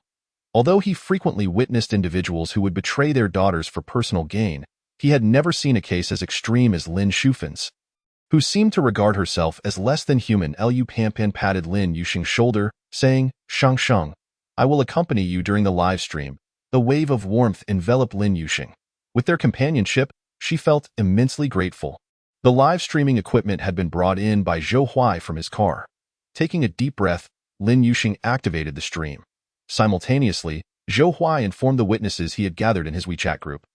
Although he frequently witnessed individuals who would betray their daughters for personal gain, He had never seen a case as extreme as Lin Shufin's, who seemed to regard herself as less than human. Lu Panpan patted Lin Yuxing's shoulder, saying, "Shang Shang, I will accompany you during the live stream." The wave of warmth enveloped Lin Yuxing. With their companionship, she felt immensely grateful. The live streaming equipment had been brought in by Zhou Huai from his car. Taking a deep breath, Lin Yuxing activated the stream. Simultaneously, Zhou Huai informed the witnesses he had gathered in his WeChat group,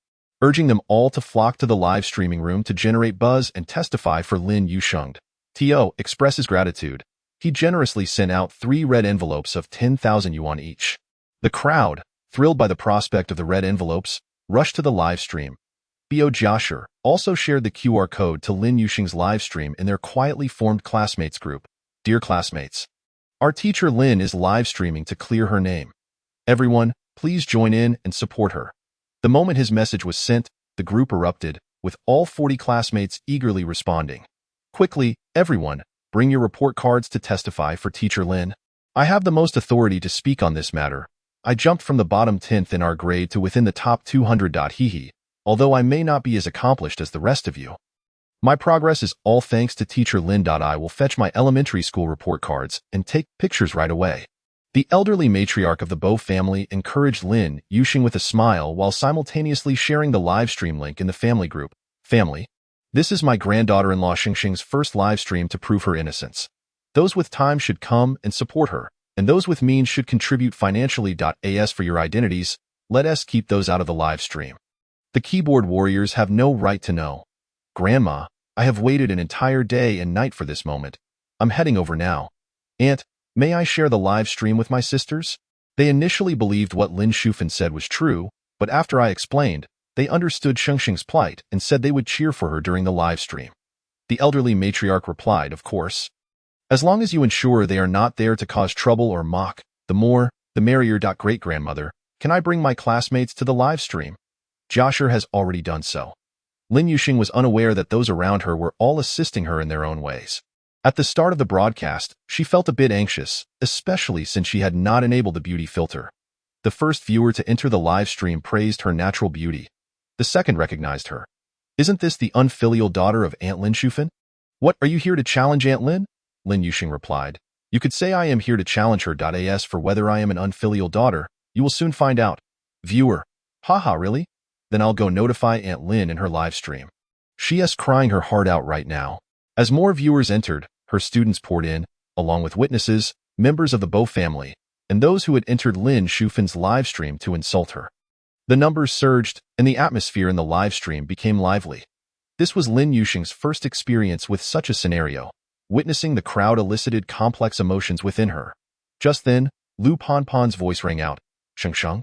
urging them all to flock to the live streaming room to generate buzz and testify for Lin Yuxing. To express his gratitude, he generously sent out 3 red envelopes of 10,000 yuan each. The crowd, thrilled by the prospect of the red envelopes, rushed to the live stream. Bo Jiashi also shared the QR code to Lin Yuxing's live stream in their quietly formed classmates group. "Dear classmates, our teacher Lin is live streaming to clear her name. Everyone, please join in and support her." The moment his message was sent, the group erupted, with all 40 classmates eagerly responding. "Quickly, everyone, bring your report cards to testify for teacher Lin. I have the most authority to speak on this matter. I jumped from the bottom 10th in our grade to within the top 200. Hehe. Although I may not be as accomplished as the rest of you. My progress is all thanks to teacher Lin. I will fetch my elementary school report cards and take pictures right away." The elderly matriarch of the Bo family encouraged Lin Yuxing with a smile while simultaneously sharing the live stream link in the family group. "Family, this is my granddaughter-in-law Xingxing's first live stream to prove her innocence. Those with time should come and support her, and those with means should contribute financially. As for your identities, let us keep those out of the live stream. The keyboard warriors have no right to know. Grandma, I have waited an entire day and night for this moment. I'm heading over now. Aunt, may I share the live stream with my sisters?" They initially believed what Lin Shufin said was true, but after I explained, they understood Xingxing's plight and said they would cheer for her during the live stream. The elderly matriarch replied, "Of course. As long as you ensure they are not there to cause trouble or mock, the more, the merrier. Great-grandmother, can I bring my classmates to the live stream?" Jiashi has already done so. Lin Yuxing was unaware that those around her were all assisting her in their own ways. At the start of the broadcast, she felt a bit anxious, especially since she had not enabled the beauty filter. The first viewer to enter the live stream praised her natural beauty. The second recognized her. "Isn't this the unfilial daughter of Aunt Lin Shufin? What, are you here to challenge Aunt Lin?" Lin Yuxing replied. "You could say I am here to challenge her. As for whether I am an unfilial daughter, you will soon find out." Viewer: "Haha, really? Then I'll go notify Aunt Lin in her live stream. She is crying her heart out right now." As more viewers entered, her students poured in, along with witnesses, members of the Bo family, and those who had entered Lin Shufin's live stream to insult her. The numbers surged, and the atmosphere in the live stream became lively. This was Lin Yuxing's first experience with such a scenario. Witnessing the crowd elicited complex emotions within her. Just then, Lu Panpan's voice rang out. "Xingxing?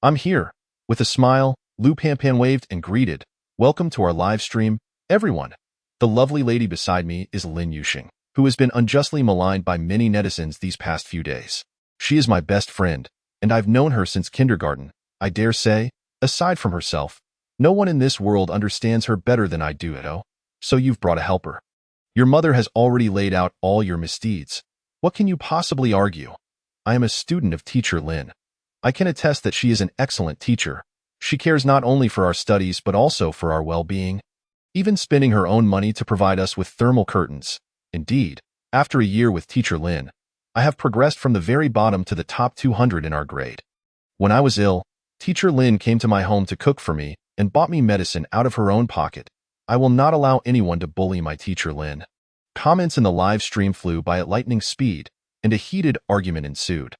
I'm here." With a smile, Lu Panpan waved and greeted, "Welcome to our live stream, everyone." The lovely lady beside me is Lin Yuxing, who has been unjustly maligned by many netizens these past few days. She is my best friend, and I've known her since kindergarten. I dare say, aside from herself, no one in this world understands her better than I do. So you've brought a helper. Your mother has already laid out all your misdeeds. What can you possibly argue? I am a student of teacher Lin. I can attest that she is an excellent teacher. She cares not only for our studies but also for our well-being, even spending her own money to provide us with thermal curtains. Indeed, after a year with teacher Lin, I have progressed from the very bottom to the top 200 in our grade. When I was ill, teacher Lin came to my home to cook for me and bought me medicine out of her own pocket. I will not allow anyone to bully my teacher Lin. Comments in the live stream flew by at lightning speed, and a heated argument ensued.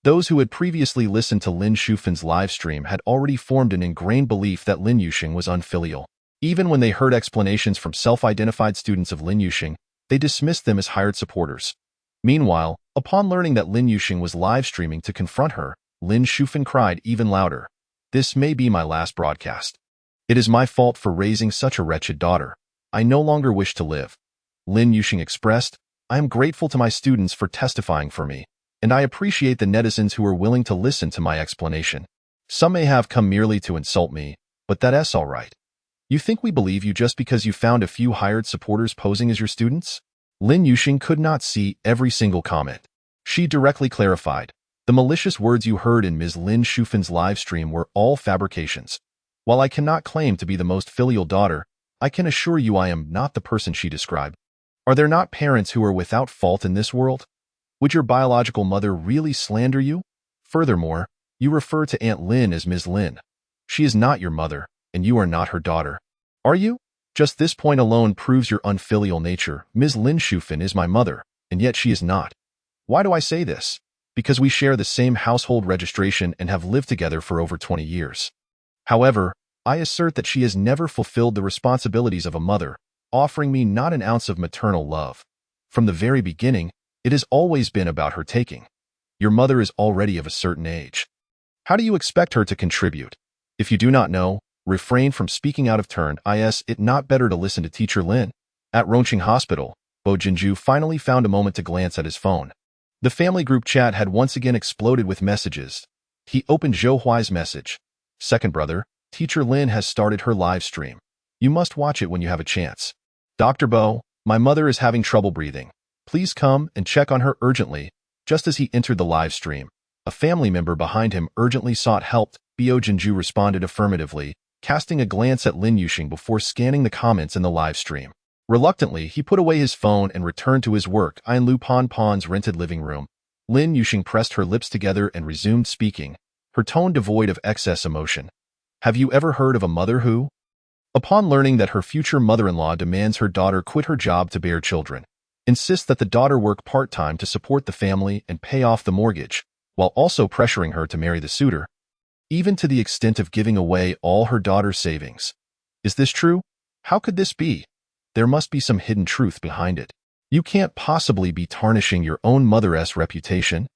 Those who had previously listened to Lin Shufin's live stream had already formed an ingrained belief that Lin Yuxing was unfilial. Even when they heard explanations from self-identified students of Lin Yuxing, they dismissed them as hired supporters. Meanwhile, upon learning that Lin Yuxing was live streaming to confront her, Lin Shufin cried even louder. "This may be my last broadcast. It is my fault for raising such a wretched daughter. I no longer wish to live." Lin Yuxing expressed, "I am grateful to my students for testifying for me, and I appreciate the netizens who are willing to listen to my explanation. Some may have come merely to insult me, but that's all right. You think we believe you just because you found a few hired supporters posing as your students?" Lin Yuxing could not see every single comment. She directly clarified, "The malicious words you heard in Ms. Lin Shufin's live stream were all fabrications. While I cannot claim to be the most filial daughter, I can assure you I am not the person she described. Are there not parents who are without fault in this world? Would your biological mother really slander you? Furthermore, you refer to Aunt Lin as Ms. Lin. She is not your mother, and you are not her daughter. Are you? Just this point alone proves your unfilial nature. Ms. Lin Shufan is my mother, and yet she is not. Why do I say this? Because we share the same household registration and have lived together for over 20 years. However, I assert that she has never fulfilled the responsibilities of a mother, offering me not an ounce of maternal love. From the very beginning, it has always been about her taking. Your mother is already of a certain age. How do you expect her to contribute? If you do not know, refrain from speaking out of turn. Is it not better to listen to Teacher Lin? At Rongqing Hospital, Bo Jinju finally found a moment to glance at his phone. The family group chat had once again exploded with messages. He opened Zhou Huai's message. Second brother, Teacher Lin has started her live stream. You must watch it when you have a chance. Dr. Bo, my mother is having trouble breathing. Please come and check on her urgently. Just as he entered the live stream, a family member behind him urgently sought help. Bo Jinju responded affirmatively, casting a glance at Lin Yuxing before scanning the comments in the live stream. Reluctantly, he put away his phone and returned to his work in Lu Pan Pan's rented living room. Lin Yuxing pressed her lips together and resumed speaking, her tone devoid of excess emotion. Have you ever heard of a mother who, upon learning that her future mother-in-law demands her daughter quit her job to bear children, insists that the daughter work part-time to support the family and pay off the mortgage, while also pressuring her to marry the suitor, even to the extent of giving away all her daughter's savings? Is this true? How could this be? There must be some hidden truth behind it. You can't possibly be tarnishing your own mother's reputation.